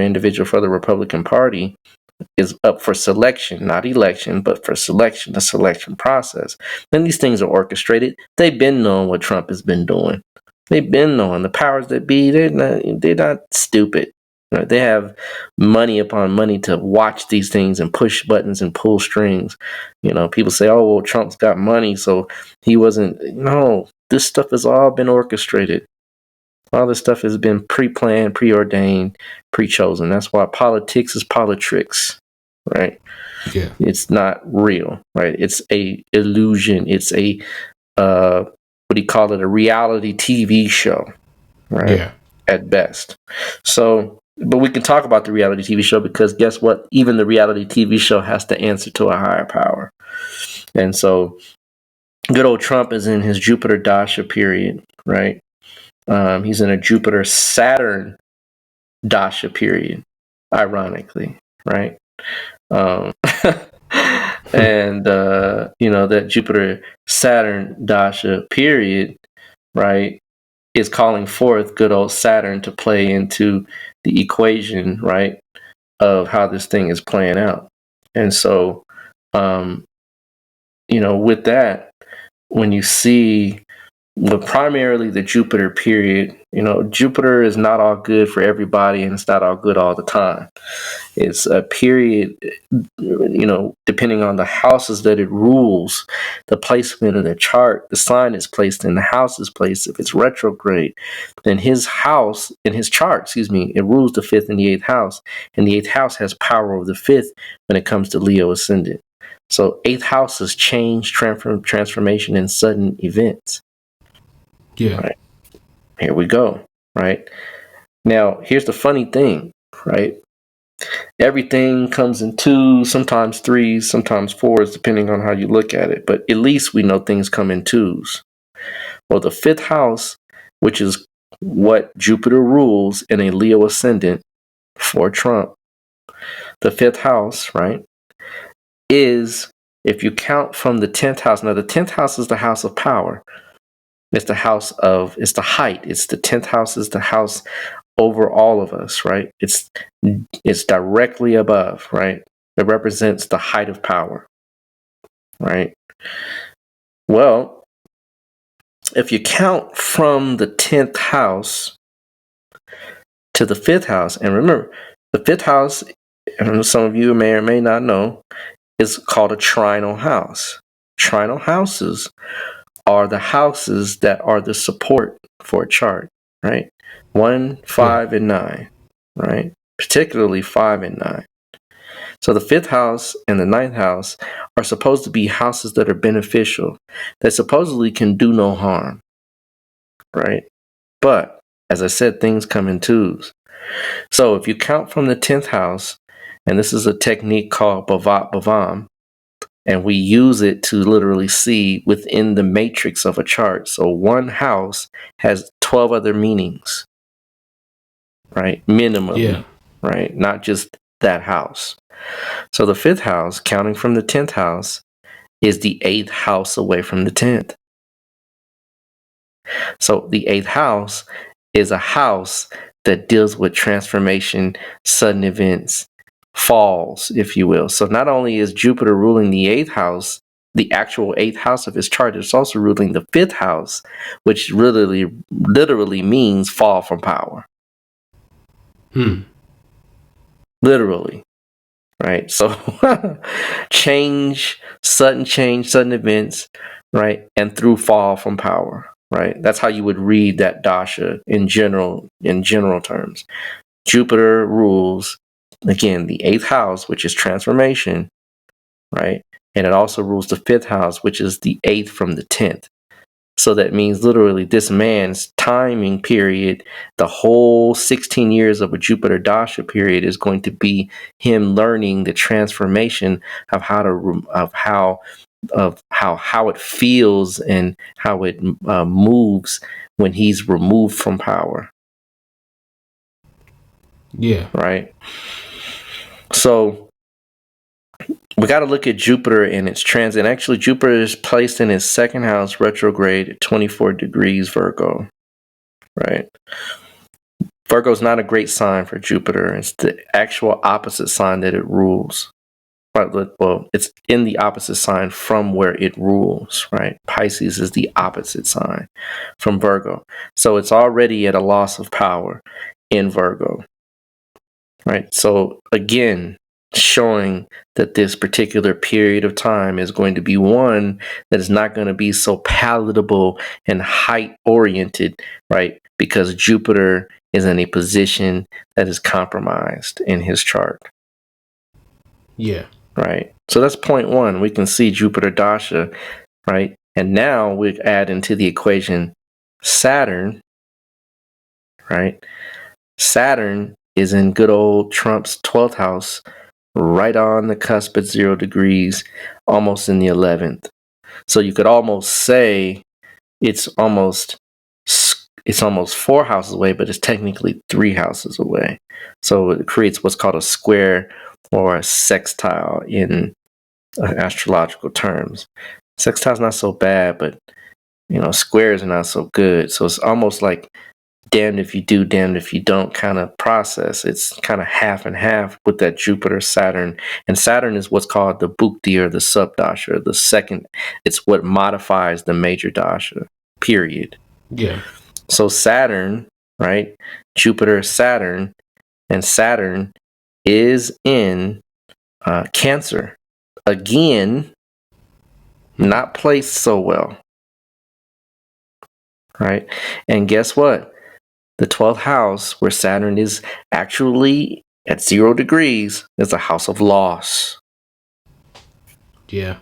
individual for the Republican Party is up for selection, not election, but for selection, the selection process. Then these things are orchestrated. They've been knowing what Trump has been doing. They've been knowing. The powers that be, they're not stupid. Right? They have money upon money to watch these things and push buttons and pull strings. People say, oh, well, Trump's got money, so he wasn't. No, this stuff has all been orchestrated. All this stuff has been pre-planned, preordained, pre-chosen. That's why politics is politricks, right? Yeah. It's not real, right? It's a illusion. It's a what do you call it? A reality TV show, right? Yeah. At best. So, but we can talk about the reality TV show because guess what? Even the reality TV show has to answer to a higher power. And so, good old Trump is in his Jupiter Dasha period, right? He's in a Jupiter-Saturn Dasha period, ironically, right? And, that Jupiter-Saturn Dasha period, right, is calling forth good old Saturn to play into the equation, right, of how this thing is playing out. And so, with that, when you see primarily the Jupiter period, Jupiter is not all good for everybody and it's not all good all the time. It's a period, depending on the houses that it rules, the placement of the chart, the sign is placed in, the house is placed. If it's retrograde, then his house, in his chart, it rules the 5th and the 8th house. And the 8th house has power over the 5th when it comes to Leo ascendant. So 8th house is change, transformation, and sudden events. Yeah. Right. Here we go. Right. Now, here's the funny thing, right? Everything comes in 2s, sometimes 3s, sometimes 4s, depending on how you look at it. But at least we know things come in 2s. Well, the 5th house, which is what Jupiter rules in a Leo ascendant for Trump, the 5th house, right, is, if you count from the 10th house, now the 10th house is the house of power. It's the height. It's the 10th house is the house over all of us, right? It's directly above, right? It represents the height of power, right? Well, if you count from the 10th house to the 5th house, and remember, the 5th house, and some of you may or may not know, is called a trinal house. Trinal houses are the houses that are the support for a chart, right? 1, 5, and 9, right? Particularly 5 and 9. So the 5th house and the 9th house are supposed to be houses that are beneficial, that supposedly can do no harm. right? But as I said, things come in twos. So if you count from the 10th house, and this is a technique called Bhavat Bhavam, and we use it to literally see within the matrix of a chart. So one house has 12 other meanings, right? Minimally, right? Not just that house. So the 5th house, counting from the 10th house, is the 8th house away from the 10th. So the 8th house is a house that deals with transformation, sudden events, falls, if you will. So not only is Jupiter ruling the 8th house, the actual 8th house of his chart, it's also ruling the 5th house, which literally means fall from power. Literally. Right? So sudden events, right? And through fall from power, right? That's how you would read that dasha in general terms. Jupiter rules, again, the 8th house, which is transformation, right? And it also rules the 5th house, which is the 8th from the 10th. So that means literally this man's timing period, the whole 16 years of a Jupiter Dasha period is going to be him learning the transformation of how it feels and how it moves when he's removed from power. Yeah. Right. So we got to look at Jupiter in its transit. Actually, Jupiter is placed in his 2nd house retrograde at 24 degrees Virgo, right? Virgo is not a great sign for Jupiter. It's the actual opposite sign that it rules. Well, it's in the opposite sign from where it rules, right? Pisces is the opposite sign from Virgo. So it's already at a loss of power in Virgo, right? So again, showing that this particular period of time is going to be one that is not going to be so palatable and height oriented, right? Because Jupiter is in a position that is compromised in his chart. Yeah. Right. So that's point one. We can see Jupiter Dasha, right? And now we add into the equation Saturn, right? Saturn is in good old Trump's 12th house, right on the cusp at 0 degrees, almost in the 11th. So you could almost say it's almost 4 houses away, but it's technically 3 houses away. So it creates what's called a square or a sextile in astrological terms. Sextile is not so bad, but squares are not so good. So it's almost like damned if you do, damned if you don't kind of process. It's kind of half and half with that Jupiter, Saturn. And Saturn is what's called the Bhukti or the Subdasha, the second. It's what modifies the major dasha, period. Yeah. So Saturn, right? Jupiter, Saturn, and Saturn is in Cancer. Again, not placed so well. Right? And guess what? The 12th house, where Saturn is actually at 0 degrees, is a house of loss. Yeah.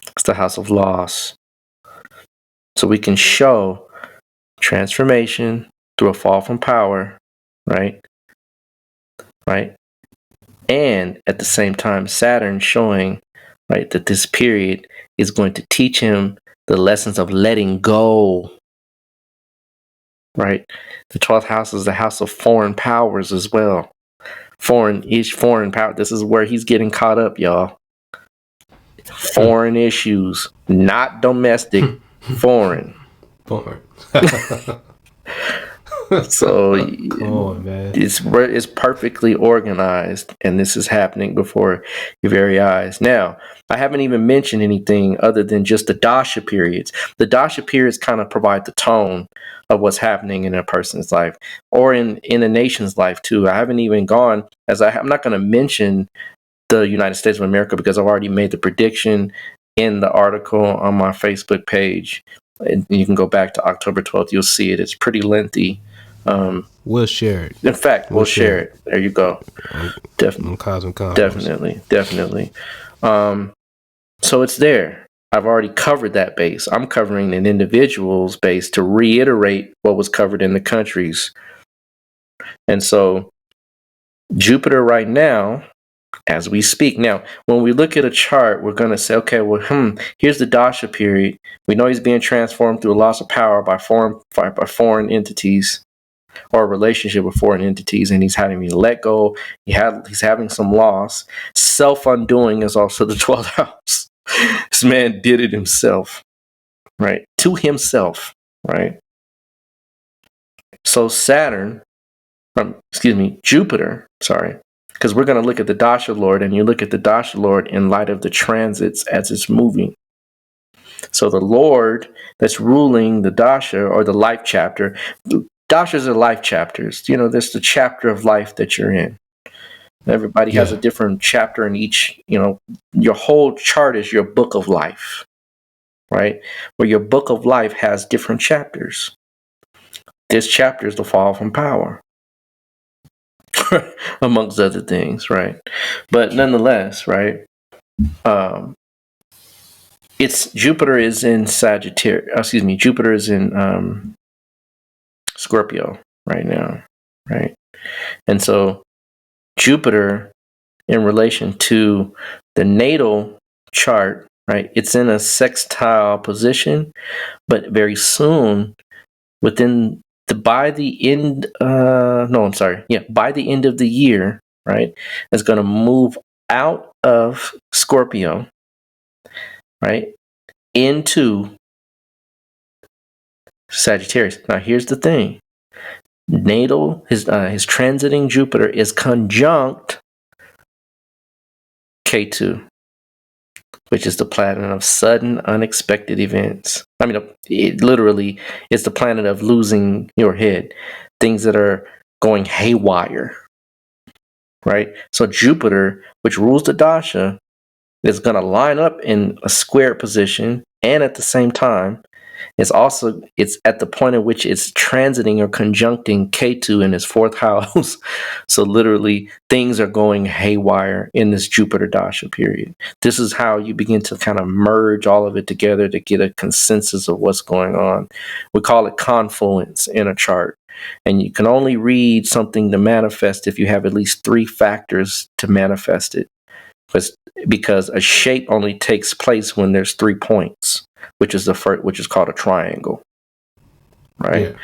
It's the house of loss. So we can show transformation through a fall from power, right? Right? And at the same time, Saturn showing, right, that this period is going to teach him the lessons of letting go. Right? The 12th house is the house of foreign powers as well. Foreign power. This is where he's getting caught up, y'all. Foreign issues, not domestic, foreign. So come on, man. It's perfectly organized, and this is happening before your very eyes. Now, I haven't even mentioned anything other than just the dasha periods. The dasha periods kind of provide the tone of what's happening in a person's life or in a nation's life too. I haven't even gone I'm not going to mention the United States of America because I've already made the prediction in the article on my Facebook page. And you can go back to October 12th. You'll see it. It's pretty lengthy. We'll share it. In fact, we'll share it. There you go. Definitely. Definitely. So it's there. I've already covered that base. I'm covering an individual's base to reiterate what was covered in the countries. And so Jupiter right now, as we speak. Now, when we look at a chart, we're going to say, okay, well, here's the Dasha period. We know he's being transformed through a loss of power by foreign entities, or a relationship with foreign entities, and he's having to let go. He's having some loss. Self-undoing is also the 12th house. This man did it himself, right? To himself, right? So Jupiter, because we're going to look at the Dasha Lord, and you look at the Dasha Lord in light of the transits as it's moving. So the Lord that's ruling the Dasha, or the life chapter, Dashas are life chapters. You know, there's the chapter of life that you're in. Everybody has a different chapter in each, your whole chart is your book of life, right? Where your book of life has different chapters. This chapter is the fall from power, amongst other things, right? But nonetheless, right? It's Jupiter is in Sagittarius. Jupiter is in Scorpio right now, right? And so Jupiter, in relation to the natal chart, right? It's in a sextile position, but very soon, by the end of the year, right? It's going to move out of Scorpio, right, into Sagittarius. Now, here's the thing: natal, his transiting Jupiter is conjunct K2, which is the planet of sudden, unexpected events. I mean, it literally is the planet of losing your head, things that are going haywire, right? So Jupiter, which rules the Dasha, is going to line up in a square position, and at the same time, it's at the point at which it's transiting or conjuncting K2 in his fourth house. So literally things are going haywire in this Jupiter Dasha period. This is how you begin to kind of merge all of it together to get a consensus of what's going on. We call it confluence in a chart. And you can only read something to manifest if you have at least 3 factors to manifest it. Because a shape only takes place when there's 3 points, which is called a triangle, right? Yeah.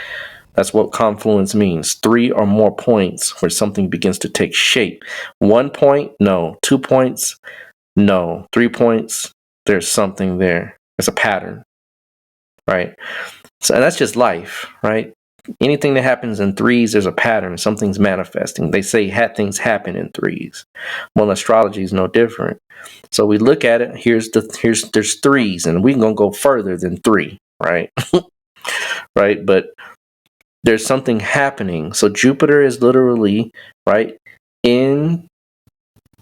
That's what confluence means. 3 or more points where something begins to take shape. 1 point, no. 2 points, no. 3 points, there's something there. It's a pattern, right? So, and that's just life, right? Anything that happens in 3s, there's a pattern. Something's manifesting. They say things happen in 3s. Well, astrology is no different. So we look at it. There's 3s, and we're gonna go further than 3, right? Right, but there's something happening. So Jupiter is literally right in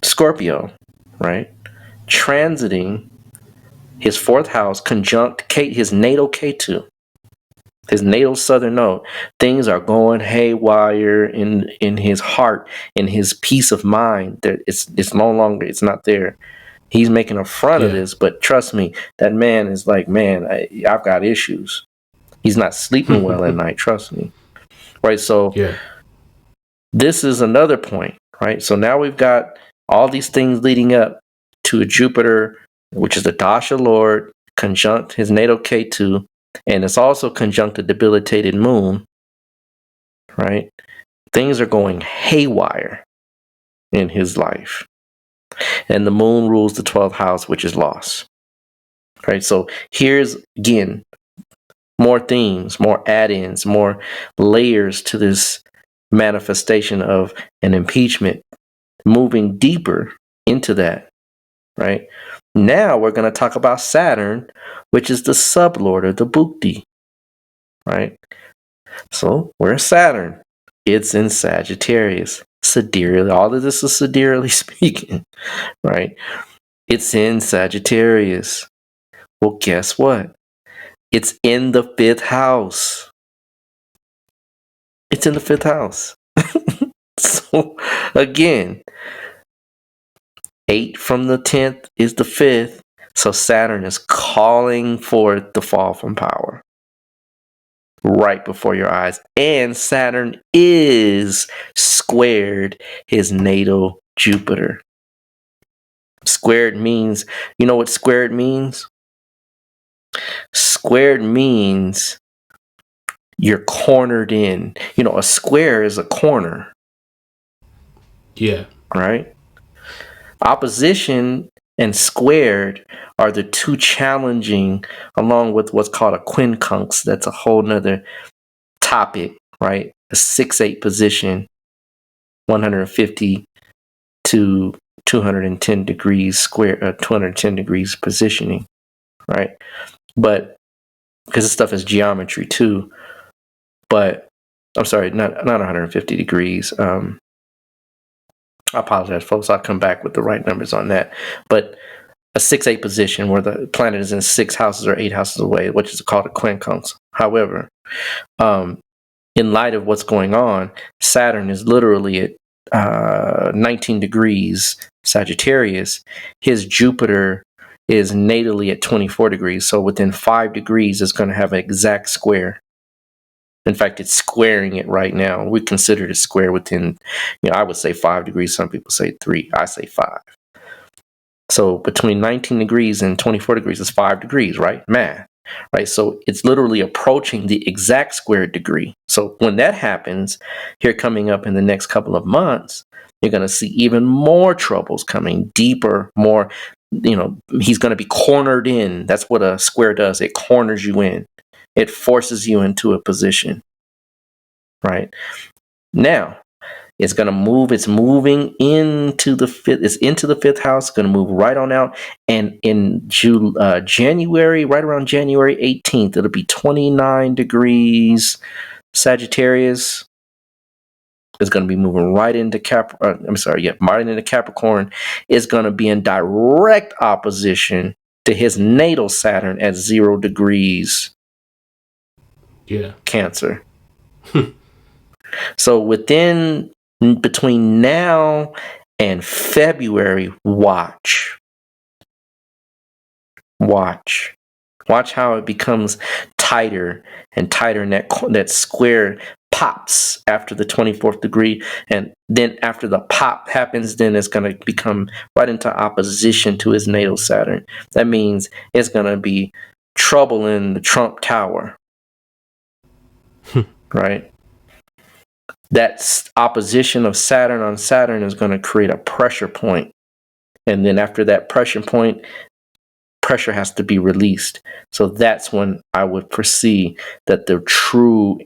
Scorpio, right, transiting his fourth house, conjunct his natal K2. His natal southern node. Things are going haywire in his heart, in his peace of mind. That it's no longer, it's not there. He's making a front of this, but trust me, that man is like, man, I've got issues. He's not sleeping well at night. Trust me, right? So this is another point, right? So now we've got all these things leading up to a Jupiter, which is the Dasha Lord, conjunct his natal K2. And it's also conjunct a debilitated moon, right? Things are going haywire in his life. And the moon rules the 12th house, which is loss. Right? So here's, again, more themes, more add-ins, more layers to this manifestation of an impeachment, moving deeper into that, right? Now we're going to talk about Saturn, which is the sublord or the Bukti, right? So where's Saturn? It's in Sagittarius. Sidereally, all of this is sidereally speaking, right? It's in Sagittarius. Well, guess what? It's in the 5th house. It's in the 5th house. So again, 8 from the 10th is the 5th. So Saturn is calling for the fall from power right before your eyes. And Saturn is squared his natal Jupiter. Squared means, you know what squared means? Squared means you're cornered in. You know, a square is a corner. Yeah. Right? Opposition and squared are the two challenging, along with what's called a quincunx. That's a whole nother topic, right? A 6-8 position, 150 to 210 degrees square, 210 degrees positioning, right? But because this stuff is geometry too. But I'm sorry, not 150 degrees. I apologize, folks. I'll come back with the right numbers on that. But a 6-8 position where the planet is in 6 houses or 8 houses away, which is called a quincunx. However, in light of what's going on, Saturn is literally at 19 degrees Sagittarius. His Jupiter is natally at 24 degrees. So within 5 degrees, it's going to have an exact square. In fact, it's squaring it right now. We consider it a square within, I would say 5 degrees. Some people say 3. I say 5. So between 19 degrees and 24 degrees is 5 degrees, right? Math, right? So it's literally approaching the exact squared degree. So when that happens, here coming up in the next couple of months, you're going to see even more troubles coming, deeper, more, he's going to be cornered in. That's what a square does. It corners you in. It forces you into a position, right? Now, it's going to move. It's moving into the fifth. It's into the 5th house. It's going to move right on out. And in January, right around January 18th, it'll be 29 degrees Sagittarius. It's going to be moving right into right into Capricorn. It's going to be in direct opposition to his natal Saturn at 0 degrees. Yeah. Cancer. So between now and February, watch how it becomes tighter and tighter, and that square pops after the 24th degree. And then after the pop happens, then it's going to become right into opposition to his natal Saturn. That means it's going to be trouble in the Trump Tower. Right? That opposition of Saturn on Saturn is going to create a pressure point. And then after that pressure point, pressure has to be released. So that's when I would foresee that the true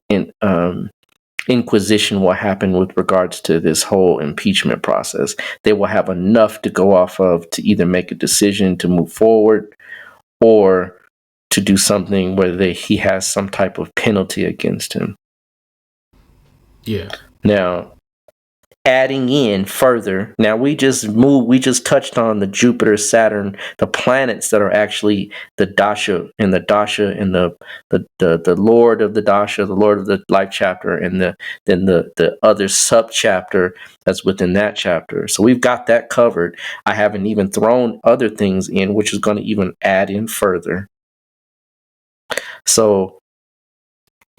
inquisition will happen with regards to this whole impeachment process. They will have enough to go off of to either make a decision to move forward or to do something where he has some type of penalty against him. Yeah. Now, adding in further, now we just touched on the Jupiter, Saturn, the planets that are actually the dasha and the Lord of the dasha, the Lord of the life chapter, and then the other sub chapter that's within that chapter. So we've got that covered. I haven't even thrown other things in, which is going to even add in further. So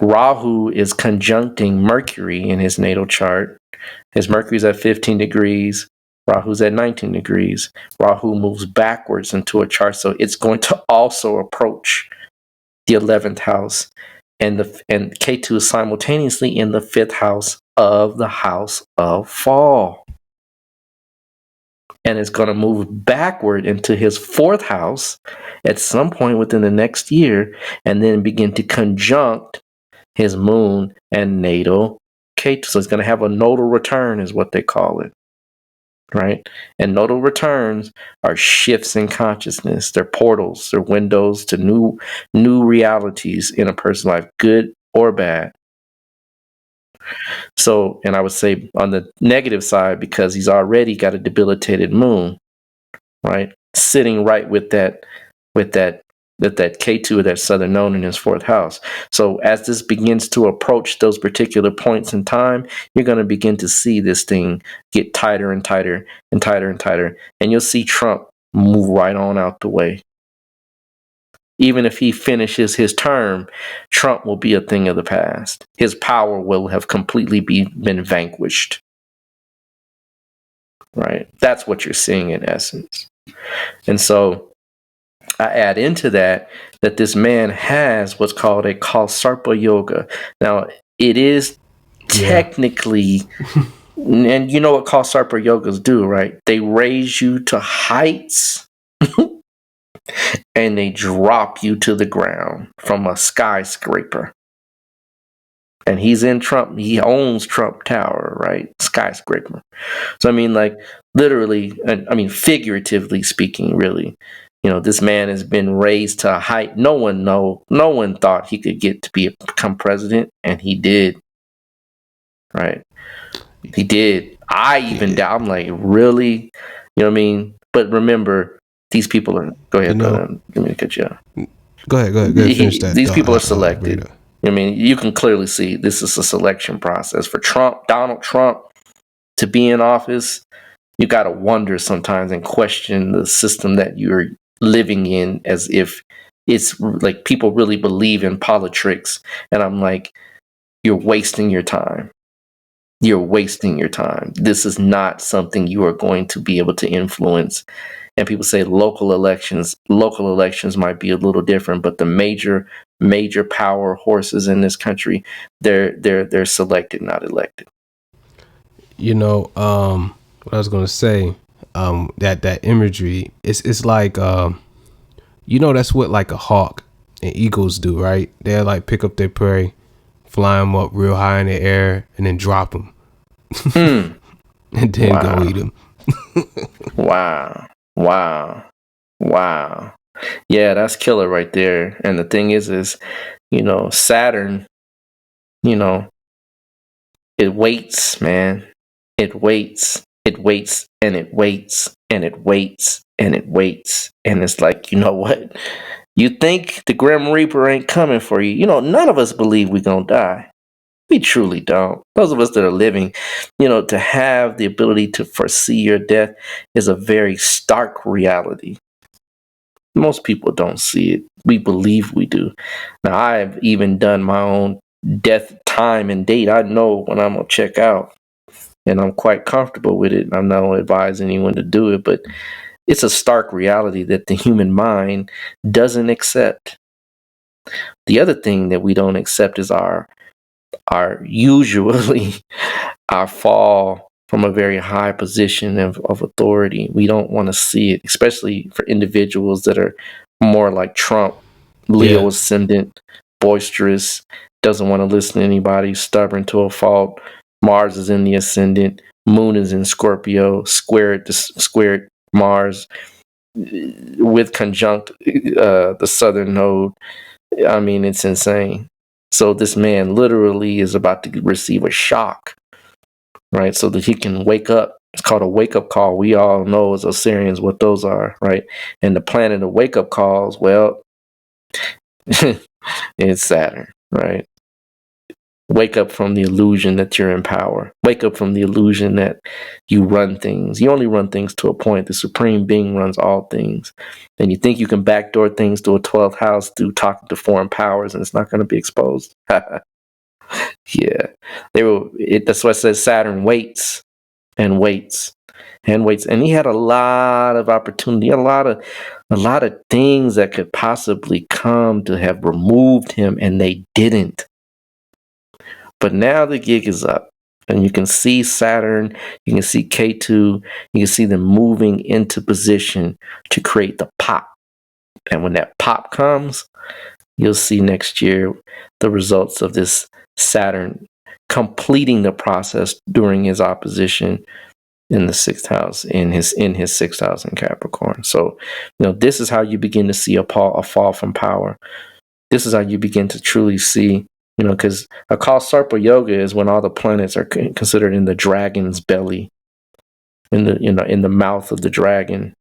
Rahu is conjuncting Mercury in his natal chart. His Mercury's at 15 degrees. Rahu's at 19 degrees. Rahu moves backwards into a chart, so it's going to also approach the 11th house. And Ketu is simultaneously in the 5th house of the house of fall. And it's going to move backward into his 4th house at some point within the next year, and then begin to conjunct his moon and natal Ketu. So it's going to have a nodal return, is what they call it, right? And nodal returns are shifts in consciousness. They're portals. They're windows to new realities in a person's life, good or bad. So, and I would say on the negative side, because he's already got a debilitated moon, right, sitting right with that K2 of that southern node in his 4th house. So as this begins to approach those particular points in time, you're going to begin to see this thing get tighter and tighter and tighter and tighter. And you'll see Trump move right on out the way. Even if he finishes his term, Trump will be a thing of the past. His power will have completely been vanquished. Right? That's what you're seeing in essence. And so I add into that this man has what's called a Kalsarpa yoga. Now, it is technically, and you know what Kalsarpa yogas do, right? They raise you to heights and they drop you to the ground from a skyscraper. And he's in Trump, he owns Trump Tower, right? Skyscraper. So, I mean, like, literally, I mean, figuratively speaking, really, you know, this man has been raised to a height no one thought he could get to become president, and he did. Right? He did. I even doubt. I'm like, really? You know what I mean? But remember, these people are. Go ahead, brother. Let me cut you off. Go ahead. Finish that. These people are selected. I mean, you can clearly see this is a selection process for Donald Trump, to be in office. You got to wonder sometimes and question the system that you're living in, as if it's like people really believe in politics. And I'm like, you're wasting your time. You're wasting your time. This is not something you are going to be able to influence. And people say local elections might be a little different, but the major power horses in this country, they're selected, not elected. You know, what I was gonna say, that imagery, it's like, you know, that's what like a hawk and eagles do, right? They like pick up their prey, fly them up real high in the air, and then drop them, and then go eat them. Wow. Yeah, that's killer right there. And the thing is, you know, Saturn, you know, it waits, man. It waits, and it waits, and it waits, and it waits. And it's like, you know what? You think the Grim Reaper ain't coming for you. You know, none of us believe we're going to die. We truly don't. Those of us that are living, you know, to have the ability to foresee your death is a very stark reality. Most people don't see it. We believe we do. Now, I've even done my own death time and date. I know when I'm going to check out, and I'm quite comfortable with it. I'm not going to advise anyone to do it, but it's a stark reality that the human mind doesn't accept. The other thing that we don't accept is our usually our fall from a very high position of authority. We don't want to see it, especially for individuals that are more like Trump, Leo ascendant, boisterous, doesn't want to listen to anybody, stubborn to a fault. Mars is in the ascendant, Moon is in Scorpio, squared Mars with conjunct the southern node. I mean, it's insane. So this man literally is about to receive a shock, right? So that he can wake up. It's called a wake-up call. We all know as Osirians what those are, right? And the planet of wake-up calls, well, it's Saturn, right? Wake up from the illusion that you're in power. Wake up from the illusion that you run things. You only run things to a point. The Supreme Being runs all things. And you think you can backdoor things to a 12th house through talking to foreign powers and it's not going to be exposed? Yeah. That's why it says Saturn waits and waits and waits. And he had a lot of opportunity, a lot of things that could possibly come to have removed him, and they didn't. But now the gig is up, and you can see Saturn, you can see K2, you can see them moving into position to create the pop. And when that pop comes, you'll see next year the results of this Saturn completing the process during his opposition in the 6th house, in his 6th house in Capricorn. So, you know, this is how you begin to see a fall from power. This is how you begin to truly see, you know, because a Kalsarpa yoga is when all the planets are considered in the dragon's belly, in the mouth of the dragon.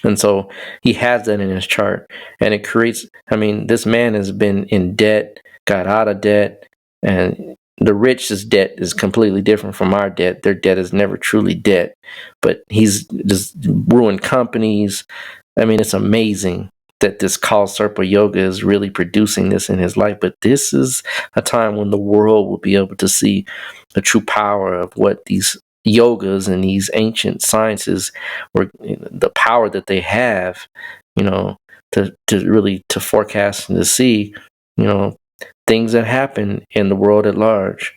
And so he has that in his chart, and it creates, I mean, this man has been in debt, got out of debt, and the rich's debt is completely different from our debt. Their debt is never truly debt, but he's just ruined companies. I mean, it's amazing. that this Kalsarpa yoga is really producing this in his life. But this is a time when the world will be able to see the true power of what these yogas and these ancient sciences were, the power that they have, to really to forecast and to see, things that happen in the world at large.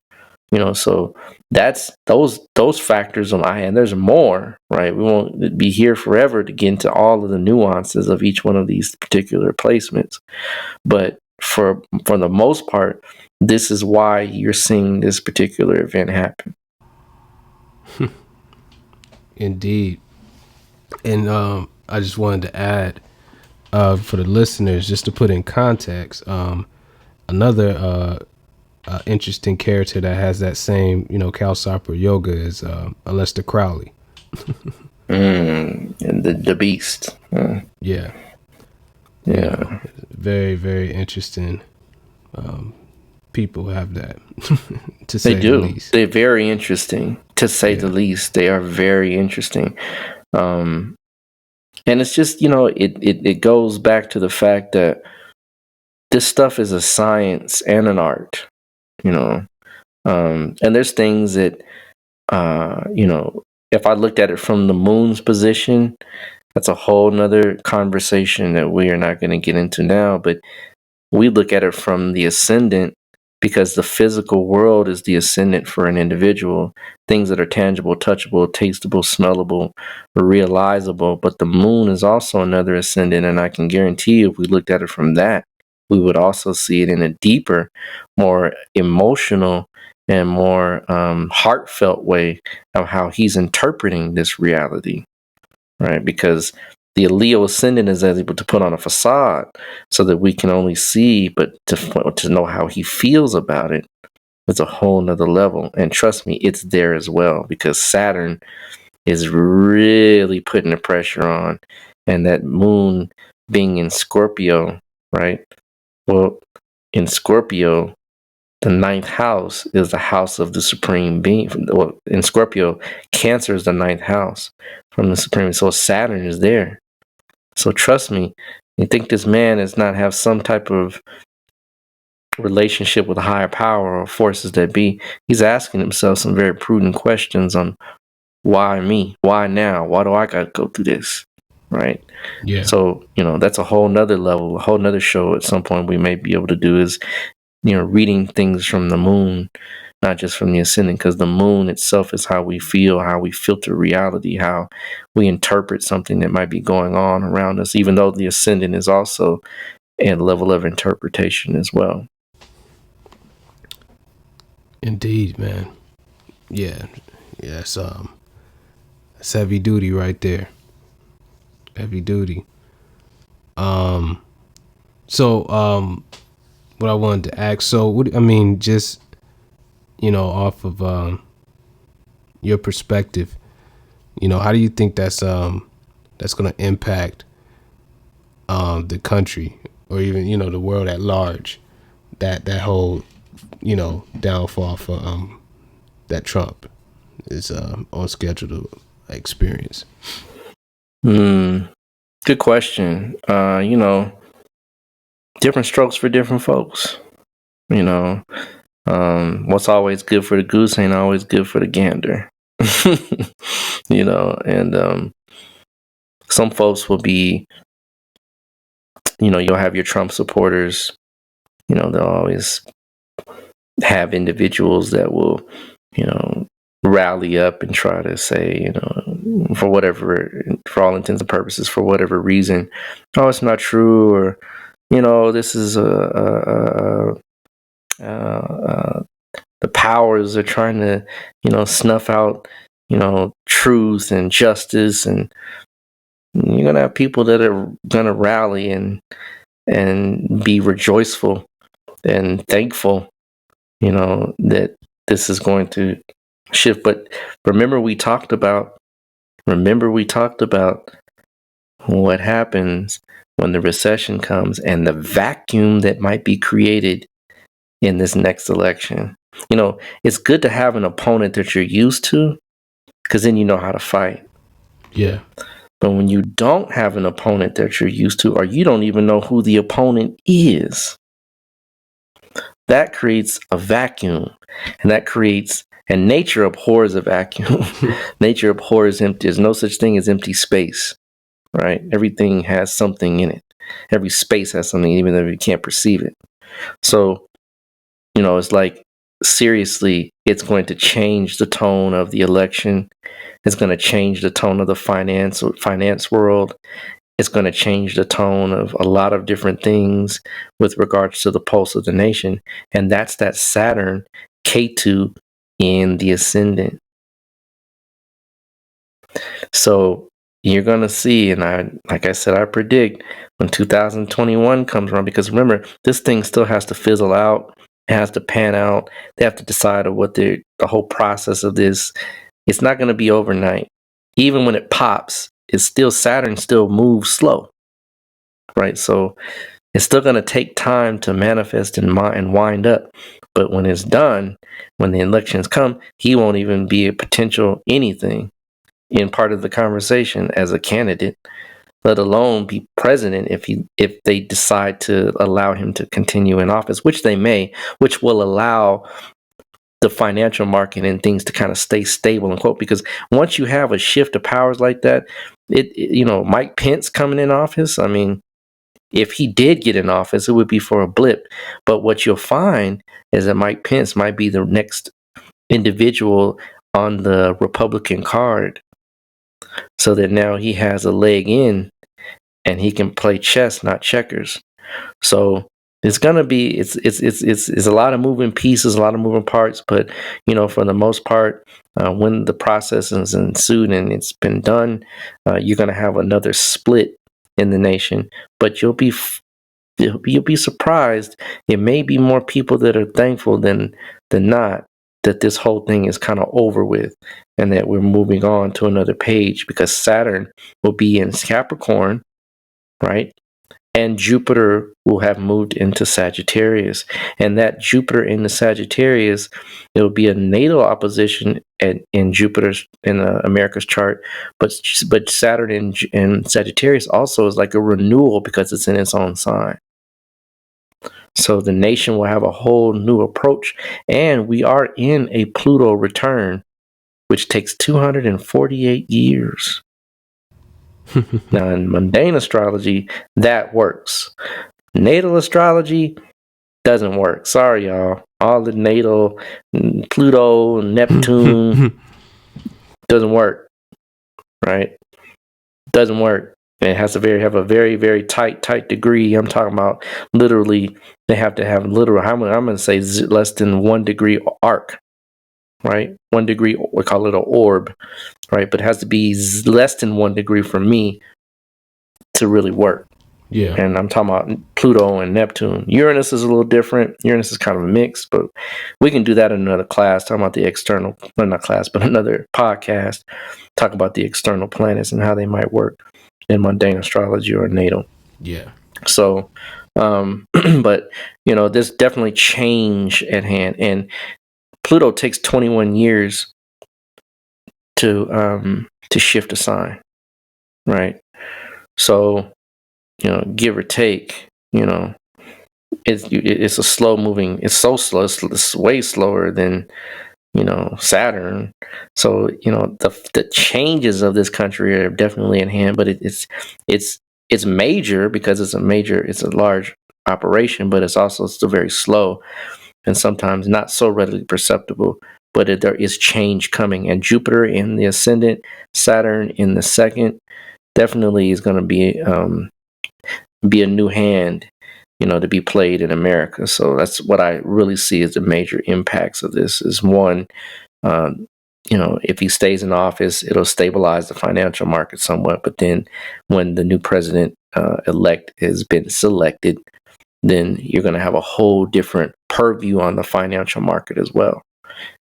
So that's those factors on my hand. There's more, right? We won't be here forever to get into all of the nuances of each one of these particular placements. But for the most part, this is why you're seeing this particular event happen. Indeed. And I just wanted to add, for the listeners, just to put in context, another interesting character that has that same, Kalsarpa yoga is Aleister Crowley. And the beast. Yeah. Yeah. Very, very interesting. People have that, to say They do. the least. They're very interesting, to say the least. They are very interesting. And it's just, it goes back to the fact that this stuff is a science and an art, and there's things that, if I looked at it from the moon's position, that's a whole nother conversation that we are not going to get into now. But we look at it from the ascendant, because the physical world is the ascendant for an individual. Things that are tangible, touchable, tasteable, smellable, realizable. But the moon is also another ascendant, and I can guarantee you, if we looked at it from that, we would also see it in a deeper, more emotional, and more heartfelt way of how he's interpreting this reality, right? Because the Leo ascendant is able to put on a facade so that we can only see, but to know how he feels about it, it's a whole nother level. And trust me, it's there as well, because Saturn is really putting the pressure on, and that moon being in Scorpio, right? Well, in Scorpio, the ninth house is the house of the supreme being. Well, in Scorpio, Cancer is the ninth house from the supreme. So Saturn is there. So trust me, you think this man does not have some type of relationship with a higher power or forces that be? He's asking himself some very prudent questions on why me? Why now? Why do I got to go through this? Right? Yeah. So, that's a whole nother level, a whole nother show at some point we may be able to do is, reading things from the moon, not just from the ascendant, because the moon itself is how we feel, how we filter reality, how we interpret something that might be going on around us, even though the ascendant is also a level of interpretation as well. Indeed, man. Yeah. Yes. It's heavy duty right there. Heavy duty. So, what I wanted to ask, so just, off of your perspective, how do you think that's going to impact the country, or even, the world at large, that whole, downfall for that Trump is on schedule to experience? Good question. Different strokes for different folks. What's always good for the goose ain't always good for the gander. And some folks will be, you'll have your Trump supporters. They'll always have individuals that will, rally up and try to say, for all intents and purposes, for whatever reason, oh, it's not true, or, this is the powers are trying to, snuff out, truth and justice, and you're gonna have people that are gonna rally and be rejoiceful and thankful, that this is going to shift. But remember we talked about what happens when the recession comes and the vacuum that might be created in this next election. It's good to have an opponent that you're used to, because then you know how to fight. Yeah. But when you don't have an opponent that you're used to, or you don't even know who the opponent is, that creates a vacuum. And nature abhors a vacuum. Nature abhors empty. There's no such thing as empty space, right? Everything has something in it. Every space has something, even though you can't perceive it. So, it's like, seriously, it's going to change the tone of the election. It's going to change the tone of the finance world. It's going to change the tone of a lot of different things with regards to the pulse of the nation. And that's that Saturn K2 in the ascendant. So you're going to see, and like I said, I predict when 2021 comes around, because remember, this thing still has to fizzle out. It has to pan out. They have to decide on what the whole process of this. It's not going to be overnight. Even when it pops, Saturn still moves slow, right? So it's still going to take time to manifest and wind up. But when it's done, when the elections come, he won't even be a potential anything in part of the conversation as a candidate, let alone be president if they decide to allow him to continue in office, which they may, which will allow the financial market and things to kind of stay stable and quote, because once you have a shift of powers like that, Mike Pence coming in office, I mean, if he did get in office, it would be for a blip. But what you'll find is that Mike Pence might be the next individual on the Republican card, so that now he has a leg in and he can play chess, not checkers. So it's gonna be it's a lot of moving pieces, a lot of moving parts, but for the most part, when the process is ensued and it's been done, you're gonna have another split in the nation. But you'll be surprised. It may be more people that are thankful than not that this whole thing is kind of over with and that we're moving on to another page, because Saturn will be in Capricorn, right? And Jupiter will have moved into Sagittarius. And that Jupiter in the Sagittarius, it will be a natal opposition in Jupiter's, in America's chart. But Saturn in Sagittarius also is like a renewal because it's in its own sign. So the nation will have a whole new approach. And we are in a Pluto return, which takes 248 years. Now, in mundane astrology, that works. Natal astrology doesn't work. Sorry, y'all. All the natal, Pluto, Neptune, doesn't work, right? Doesn't work. It has to have a very, very tight degree. I'm talking about literally, they have to have I'm going to say less than 1 degree arc, right? 1 degree, we call it an orb, right? But it has to be less than 1 degree for me to really work. Yeah. And I'm talking about Pluto and Neptune. Uranus is a little different. Uranus is kind of a mix, but we can do that in another class, talking about the external, well, not class, but another podcast, talk about the external planets and how they might work in mundane astrology or natal. Yeah. So, but, there's definitely change at hand. And Pluto takes 21 years to shift a sign, right? So, give or take, it's a slow moving. It's so slow. It's way slower than Saturn. So the changes of this country are definitely in hand. But it's major because it's a large operation, but it's also still very slow and sometimes not so readily perceptible. But there is change coming, and Jupiter in the ascendant, Saturn in the second, definitely is going to be a new hand, to be played in America. So that's what I really see as the major impacts of this. Is one, if he stays in office, it'll stabilize the financial market somewhat. But then, when the new president elect has been selected, then you're going to have a whole different purview on the financial market as well.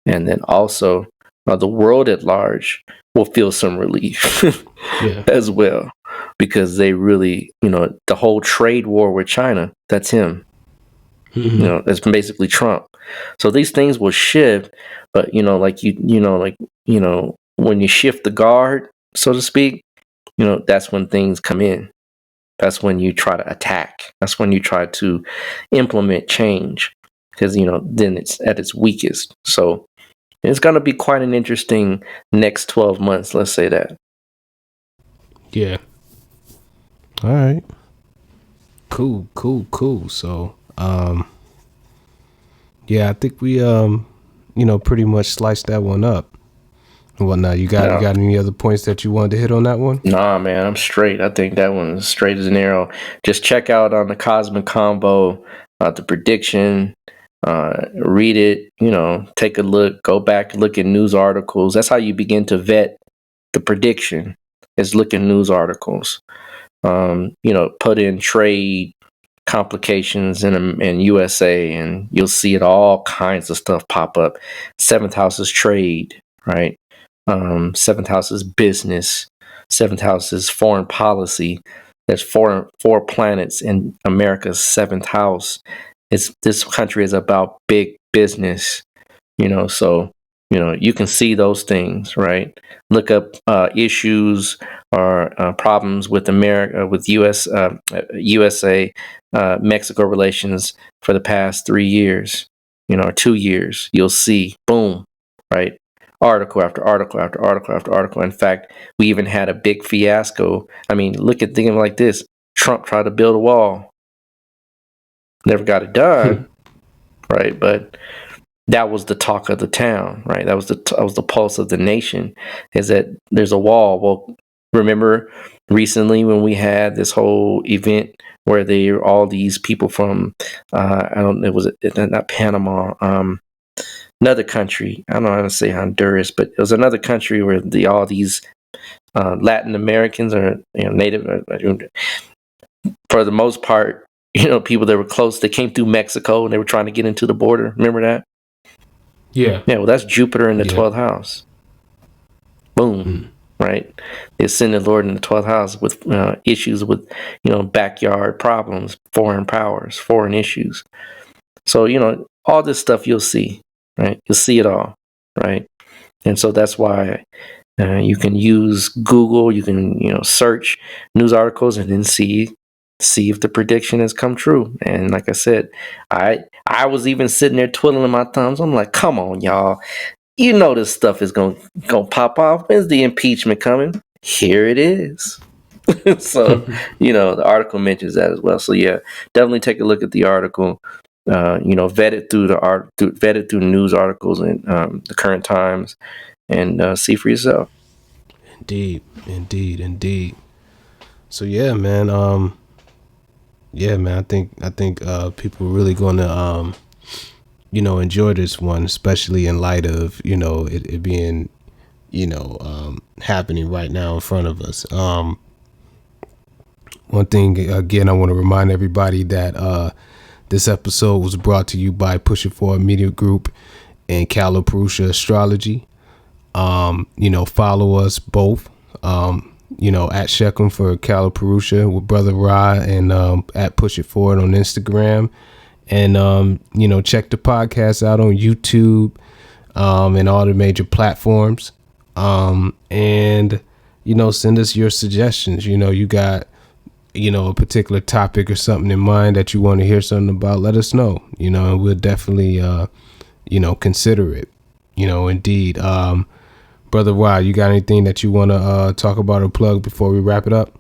And then also, the world at large will feel some relief as well, because they really, the whole trade war with China, that's him. That's basically Trump. So these things will shift, but when you shift the guard, so to speak, that's when things come in. That's when you try to attack. That's when you try to implement change, because then it's at its weakest. So it's going to be quite an interesting next 12 months. Let's say that. Yeah. All right. Cool. So, yeah, I think we, pretty much sliced that one up. Whatnot? You got any other points that you wanted to hit on that one? Nah, man, I'm straight. I think that one is straight as an arrow. Just check out on the Cosmic Convo, the prediction. Read it. Take a look. Go back, look at news articles. That's how you begin to vet the prediction. Is look at news articles. Put in trade complications in USA, and you'll see it, all kinds of stuff pop up. Seventh house is trade, right? Seventh house is business. Seventh house is foreign policy. There's four planets in America's seventh house. This country is about big business, so you can see those things, right? Look up issues or problems with America, with USA, Mexico relations for the past 3 years, or 2 years. You'll see, boom, right? Article after article after article after article. In fact, we even had a big fiasco. I mean, look at things like this. Trump tried to build a wall. Never got it done, right? But that was the talk of the town, right? That was the pulse of the nation, is that there's a wall. Well, remember recently when we had this whole event where all these people from, I don't know, was it not Panama, another country. I don't know how to say Honduras, but it was another country where all these Latin Americans or Native, for the most part, people that were close, they came through Mexico and they were trying to get into the border. Remember that? Yeah. Yeah, well, that's Jupiter in the 12th house. Boom. Right? The ascended Lord in the 12th house with issues with, backyard problems, foreign powers, foreign issues. So, all this stuff you'll see, right? You'll see it all, right? And so that's why you can use Google, you can, search news articles and then see if the prediction has come true. And like I said, I was even sitting there twiddling my thumbs. I'm like, come on, y'all. This stuff is gonna pop off. When's the impeachment coming? Here it is. So, the article mentions that as well. So yeah, definitely take a look at the article. Vet it through vet it through news articles and the current times, and see for yourself. Indeed. So yeah, man. I think people are really gonna enjoy this one, especially in light of it being happening right now in front of us. One thing again, I want to remind everybody that this episode was brought to you by Push It Forward Media Group and Orishas Astrology. Follow us both. At Shechem for Orishas with Brother Ra, and at Push It Forward on Instagram. And, check the podcast out on YouTube and all the major platforms. And, send us your suggestions. You got, a particular topic or something in mind that you want to hear something about, let us know, and we'll definitely, consider it, indeed. Brother Wild, you got anything that you want to talk about or plug before we wrap it up?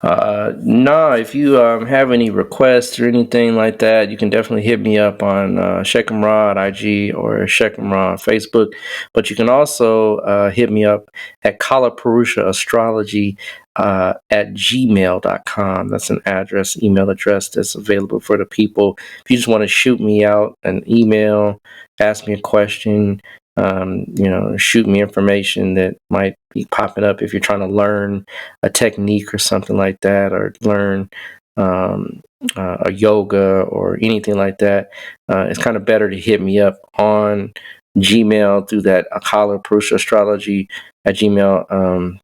No, if you have any requests or anything like that, you can definitely hit me up on Shechem Ra at IG or Shechem Ra on Facebook. But you can also hit me up at Orishas Astrology at gmail.com. That's an email address that's available for the people. If you just want to shoot me out an email, ask me a question, shoot me information that might be popping up if you're trying to learn a technique or something like that, or learn a yoga or anything like that. It's kind of better to hit me up on Gmail through that Orishas Astrology at Gmail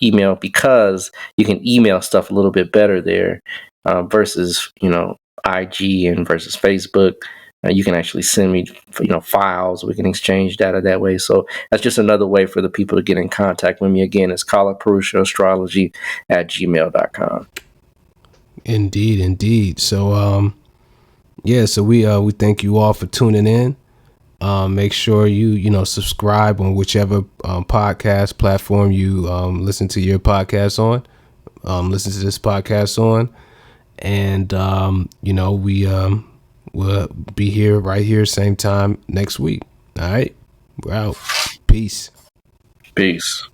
email, because you can email stuff a little bit better there versus IG and versus Facebook. You can actually send me, files. We can exchange data that way. So that's just another way for the people to get in contact with me. Again, it's callaprushastrology@gmail.com. Indeed. So so we thank you all for tuning in. Make sure you subscribe on whichever podcast platform you listen to your podcast on. Listen to this podcast on, and we'll be here right here same time next week. All right, we're out. Peace. Peace.